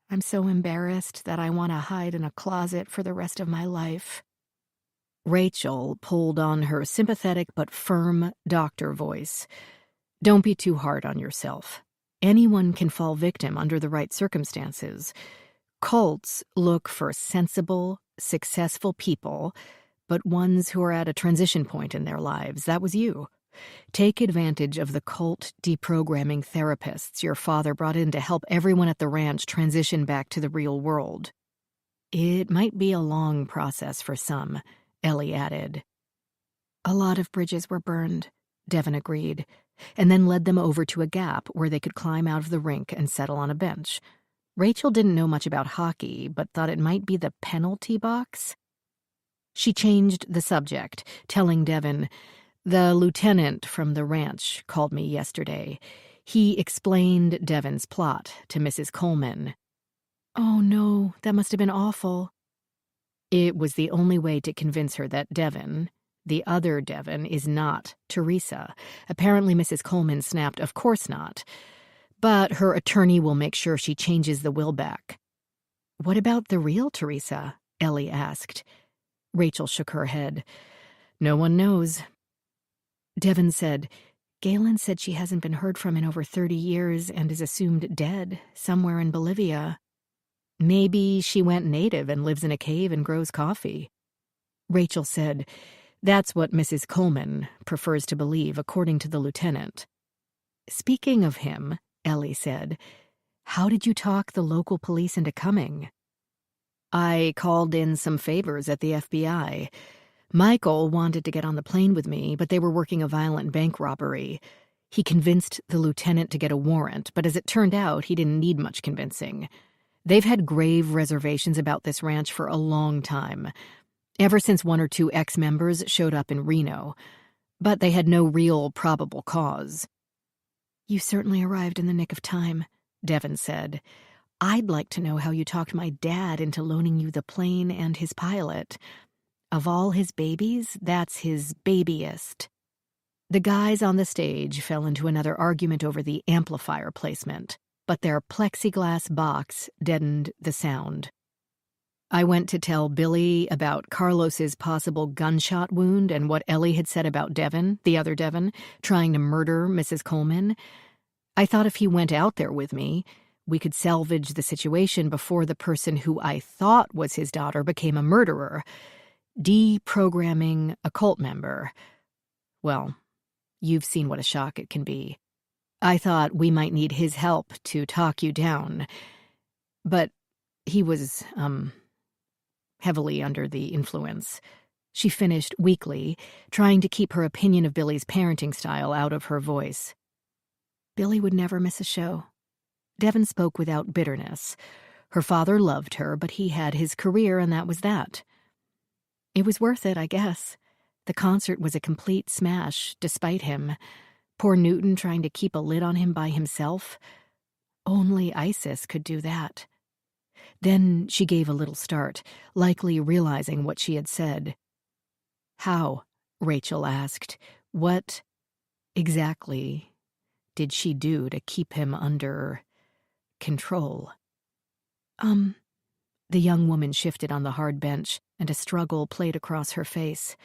I'm so embarrassed that I want to hide in a closet for the rest of my life. Rachel pulled on her sympathetic but firm doctor voice. "Don't be too hard on yourself. Anyone can fall victim under the right circumstances. Cults look for sensible, successful people, but ones who are at a transition point in their lives. That was you. Take advantage of the cult deprogramming therapists your father brought in to help everyone at the ranch transition back to the real world. It might be a long process for some," Ellie added. "A lot of bridges were burned," Devon agreed, and then led them over to a gap where they could climb out of the rink and settle on a bench. Rachel didn't know much about hockey, but thought it might be the penalty box. She changed the subject, telling Devon, "The lieutenant from the ranch called me yesterday. He explained Devon's plot to Mrs. Coleman." "Oh no, that must have been awful." "It was the only way to convince her that Devon, the other Devon, is not Teresa. Apparently Mrs. Coleman snapped, 'Of course not.' But her attorney will make sure she changes the will back." "What about the real Teresa?" Ellie asked. Rachel shook her head. "No one knows." Devon said, "Galen said she hasn't been heard from in over 30 years and is assumed dead somewhere in Bolivia." "Maybe she went native and lives in a cave and grows coffee." Rachel said, "That's what Mrs. Coleman prefers to believe, according to the lieutenant." "Speaking of him," Ellie said, "how did you talk the local police into coming?" "I called in some favors at the FBI. Michael wanted to get on the plane with me, but they were working a violent bank robbery. He convinced the lieutenant to get a warrant, but as it turned out, he didn't need much convincing. They've had grave reservations about this ranch for a long time, ever since one or two ex-members showed up in Reno, but they had no real probable cause." "You certainly arrived in the nick of time," Devon said. "I'd like to know how you talked my dad into loaning you the plane and his pilot. Of all his babies, that's his babiest." The guys on the stage fell into another argument over the amplifier placement, but their plexiglass box deadened the sound. "I went to tell Billy about Carlos's possible gunshot wound and what Ellie had said about Devon, the other Devon, trying to murder Mrs. Coleman. I thought if he went out there with me, we could salvage the situation before the person who I thought was his daughter became a murderer. Deprogramming a cult member. Well, you've seen what a shock it can be. I thought we might need his help to talk you down. But he was, heavily under the influence." She finished weakly, trying to keep her opinion of Billy's parenting style out of her voice. "Billy would never miss a show." Devon spoke without bitterness. Her father loved her, but he had his career, and that was that. "It was worth it, I guess. The concert was a complete smash, despite him. Poor Newton trying to keep a lid on him by himself. Only Isis could do that." Then she gave a little start, likely realizing what she had said. "How?" Rachel asked. "What exactly did she do to keep him under control?" The young woman shifted on the hard bench, and a struggle played across her face.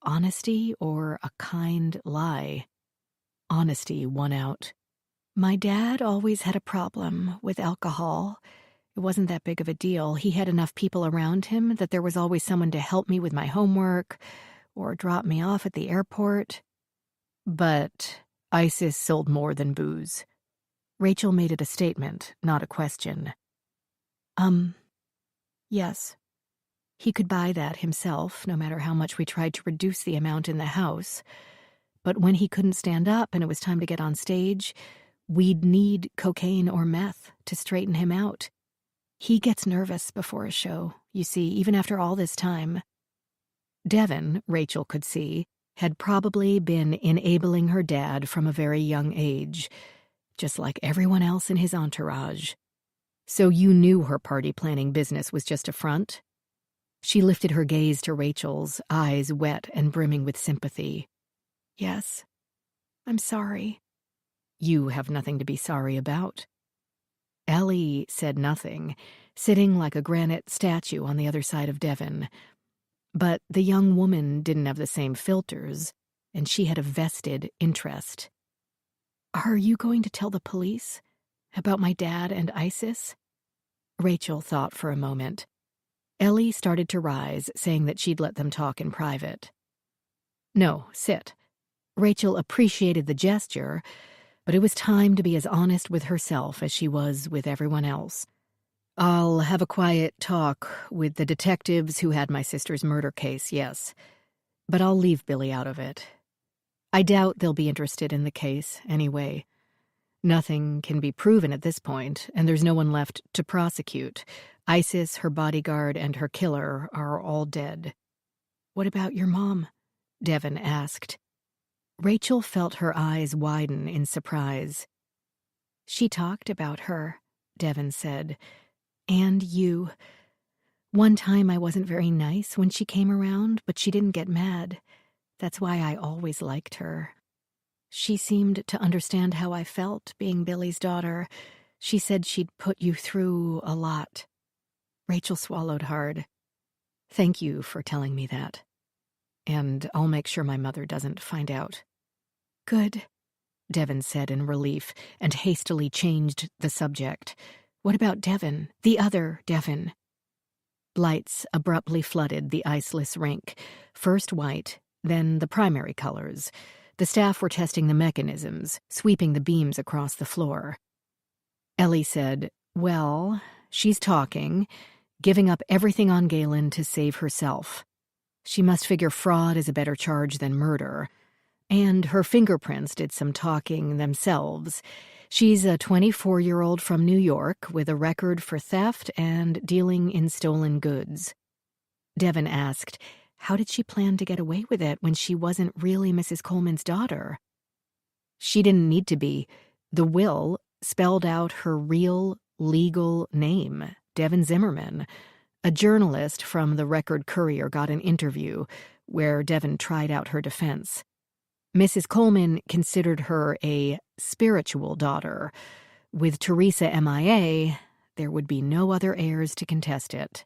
Honesty or a kind lie? Honesty won out. My dad always had a problem with alcohol. It wasn't that big of a deal. He had enough people around him that there was always someone to help me with my homework or drop me off at the airport. But ISIS sold more than booze. Rachel made it a statement, not a question. Yes. He could buy that himself, no matter how much we tried to reduce the amount in the house. But when he couldn't stand up and it was time to get on stage, we'd need cocaine or meth to straighten him out. He gets nervous before a show, you see, even after all this time. Devin, Rachel could see, had probably been enabling her dad from a very young age, just like everyone else in his entourage. So you knew her party planning business was just a front? She lifted her gaze to Rachel's, eyes wet and brimming with sympathy. Yes, I'm sorry. You have nothing to be sorry about. Ellie said nothing, sitting like a granite statue on the other side of Devin. But the young woman didn't have the same filters, and she had a vested interest. Are you going to tell the police about my dad and ISIS? Rachel thought for a moment. Ellie started to rise, saying that she'd let them talk in private. No, sit. Rachel appreciated the gesture, but it was time to be as honest with herself as she was with everyone else. I'll have a quiet talk with the detectives who had my sister's murder case, yes. But I'll leave Billy out of it. I doubt they'll be interested in the case, anyway. Nothing can be proven at this point, and there's no one left to prosecute. ISIS, her bodyguard, and her killer are all dead. What about your mom? Devin asked. Rachel felt her eyes widen in surprise. She talked about her, Devin said. And you. One time I wasn't very nice when she came around, but she didn't get mad. That's why I always liked her. She seemed to understand how I felt being Billy's daughter. She said she'd put you through a lot. Rachel swallowed hard. Thank you for telling me that. And I'll make sure my mother doesn't find out. Good, Devin said in relief, and hastily changed the subject. What about Devin, the other Devin? Lights abruptly flooded the iceless rink, first white, then the primary colors. The staff were testing the mechanisms, sweeping the beams across the floor. Ellie said, well, she's talking, giving up everything on Galen to save herself. She must figure fraud is a better charge than murder. And her fingerprints did some talking themselves. She's a 24-year-old from New York with a record for theft and dealing in stolen goods. Devin asked, how did she plan to get away with it when she wasn't really Mrs. Coleman's daughter? She didn't need to be. The will spelled out her real, legal name, Devin Zimmerman. A journalist from the Record Courier got an interview where Devin tried out her defense. Mrs. Coleman considered her a spiritual daughter. With Teresa MIA, there would be no other heirs to contest it.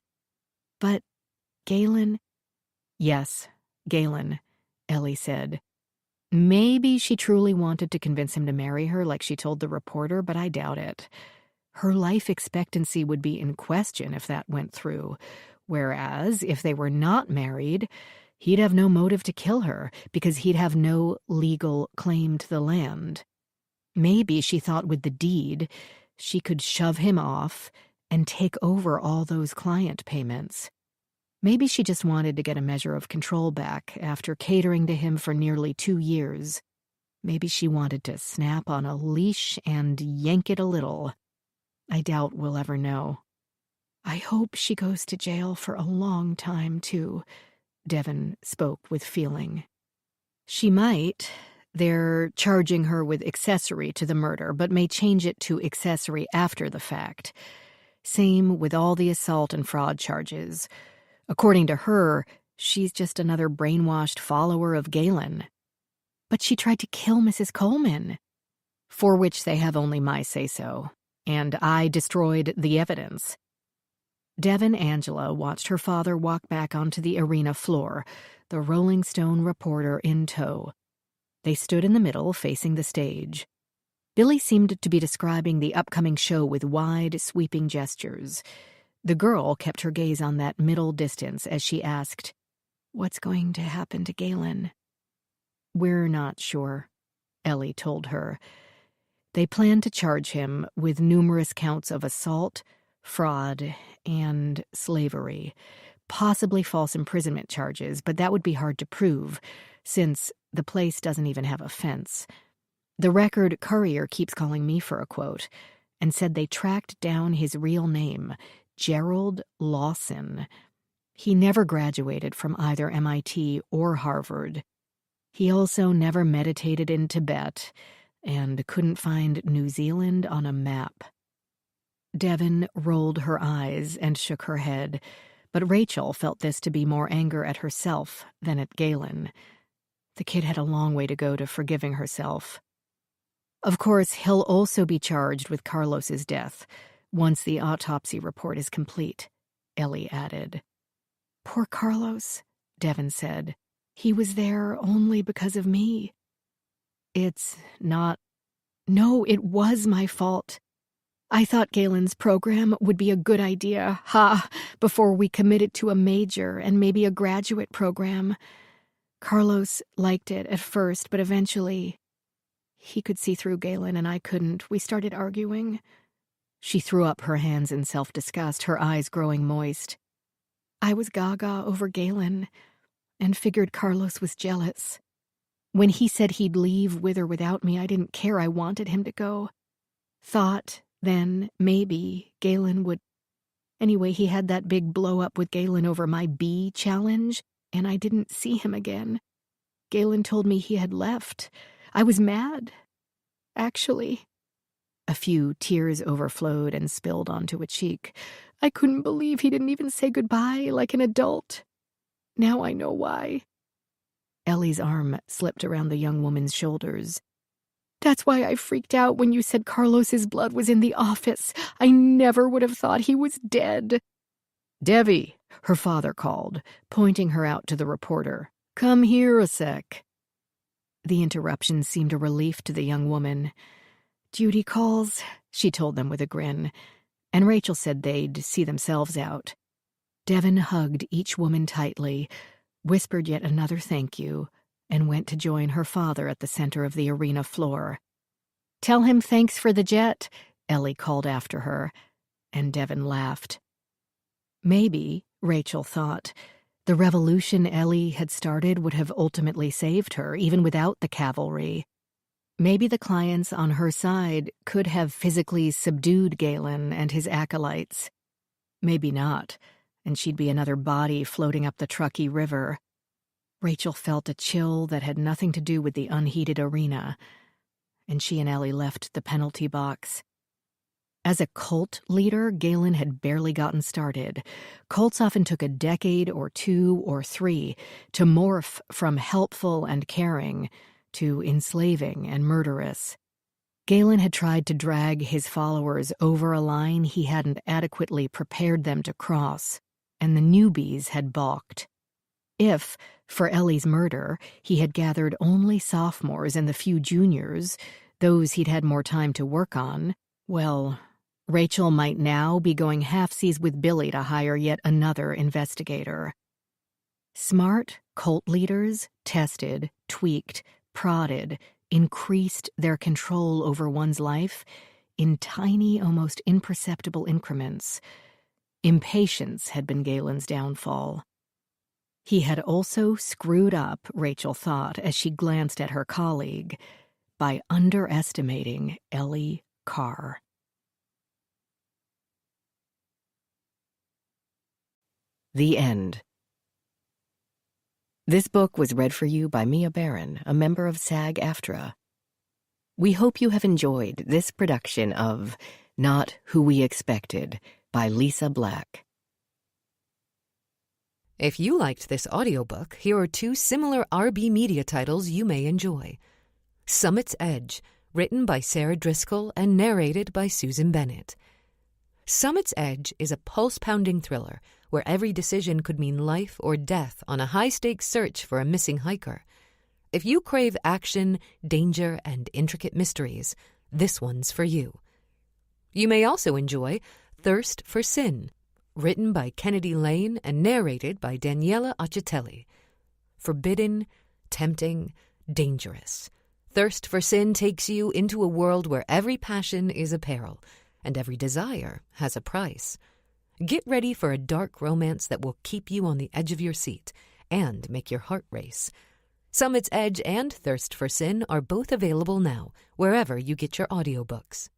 But Galen? Yes, Galen, Ellie said. Maybe she truly wanted to convince him to marry her like she told the reporter, but I doubt it. Her life expectancy would be in question if that went through, whereas if they were not married, he'd have no motive to kill her because he'd have no legal claim to the land. Maybe she thought with the deed, she could shove him off and take over all those client payments. Maybe she just wanted to get a measure of control back after catering to him for nearly 2 years. Maybe she wanted to snap on a leash and yank it a little. I doubt we'll ever know. I hope she goes to jail for a long time, too, Devin spoke with feeling. She might. They're charging her with accessory to the murder, but may change it to accessory after the fact. Same with all the assault and fraud charges. According to her, she's just another brainwashed follower of Galen. But she tried to kill Mrs. Coleman, for which they have only my say-so, and I destroyed the evidence. Devin Angela watched her father walk back onto the arena floor, the Rolling Stone reporter in tow. They stood in the middle, facing the stage. Billy seemed to be describing the upcoming show with wide, sweeping gestures. The girl kept her gaze on that middle distance as she asked, "What's going to happen to Galen?" "We're not sure," Ellie told her. "They plan to charge him with numerous counts of assault, fraud, and slavery. Possibly false imprisonment charges, but that would be hard to prove, since the place doesn't even have a fence. The Record Courier keeps calling me for a quote, and said they tracked down his real name, Gerald Lawson. He never graduated from either MIT or Harvard. He also never meditated in Tibet, and couldn't find New Zealand on a map." Devin rolled her eyes and shook her head, but Rachel felt this to be more anger at herself than at Galen. The kid had a long way to go to forgiving herself. "Of course, he'll also be charged with Carlos's death, once the autopsy report is complete," Ellie added. "Poor Carlos," Devin said. "He was there only because of me." "It's not—" "No, it was my fault. I thought Galen's program would be a good idea, before we committed to a major and maybe a graduate program. Carlos liked it at first, but eventually he could see through Galen and I couldn't. We started arguing." She threw up her hands in self-disgust, her eyes growing moist. "I was gaga over Galen and figured Carlos was jealous. When he said he'd leave with or without me, I didn't care. I wanted him to go. Thought then maybe Galen would. Anyway, he had that big blow-up with Galen over my bee challenge, and I didn't see him again. Galen told me he had left. I was mad, actually." A few tears overflowed and spilled onto a cheek. "I couldn't believe he didn't even say goodbye like an adult. Now I know why." Ellie's arm slipped around the young woman's shoulders. "That's why I freaked out when you said Carlos's blood was in the office. I never would have thought he was dead." "Debbie," her father called, pointing her out to the reporter. "Come here a sec." The interruption seemed a relief to the young woman. "Duty calls," she told them with a grin, and Rachel said they'd see themselves out. Devin hugged each woman tightly, whispered yet another thank you, and went to join her father at the center of the arena floor. "Tell him thanks for the jet," Ellie called after her, and Devin laughed. Maybe, Rachel thought, the revolution Ellie had started would have ultimately saved her, even without the cavalry. Maybe the clients on her side could have physically subdued Galen and his acolytes. Maybe not, and she'd be another body floating up the Truckee River. Rachel felt a chill that had nothing to do with the unheated arena, and she and Ellie left the penalty box. As a cult leader, Galen had barely gotten started. Cults often took a decade or 2 or 3 to morph from helpful and caring to enslaving and murderous. Galen had tried to drag his followers over a line he hadn't adequately prepared them to cross, and the newbies had balked. If, for Ellie's murder, he had gathered only sophomores and the few juniors, those he'd had more time to work on, well, Rachel might now be going halfsies with Billy to hire yet another investigator. Smart cult leaders tested, tweaked, prodded, increased their control over one's life in tiny, almost imperceptible increments. Impatience had been Galen's downfall. He had also screwed up, Rachel thought, as she glanced at her colleague, by underestimating Ellie Carr. The end. This book was read for you by Mia Barron, a member of SAG-AFTRA. We hope you have enjoyed this production of Not Who We Expected by Lisa Black. If you liked this audiobook, here are 2 similar RB Media titles you may enjoy. Summit's Edge, written by Sarah Driscoll and narrated by Susan Bennett. Summit's Edge is a pulse-pounding thriller where every decision could mean life or death on a high-stakes search for a missing hiker. If you crave action, danger, and intricate mysteries, this one's for you. You may also enjoy Thirst for Sin, written by Kennedy Lane and narrated by Daniela Accitelli. Forbidden, tempting, dangerous. Thirst for Sin takes you into a world where every passion is a peril, and every desire has a price. Get ready for a dark romance that will keep you on the edge of your seat and make your heart race. Summit's Edge and Thirst for Sin are both available now, wherever you get your audiobooks.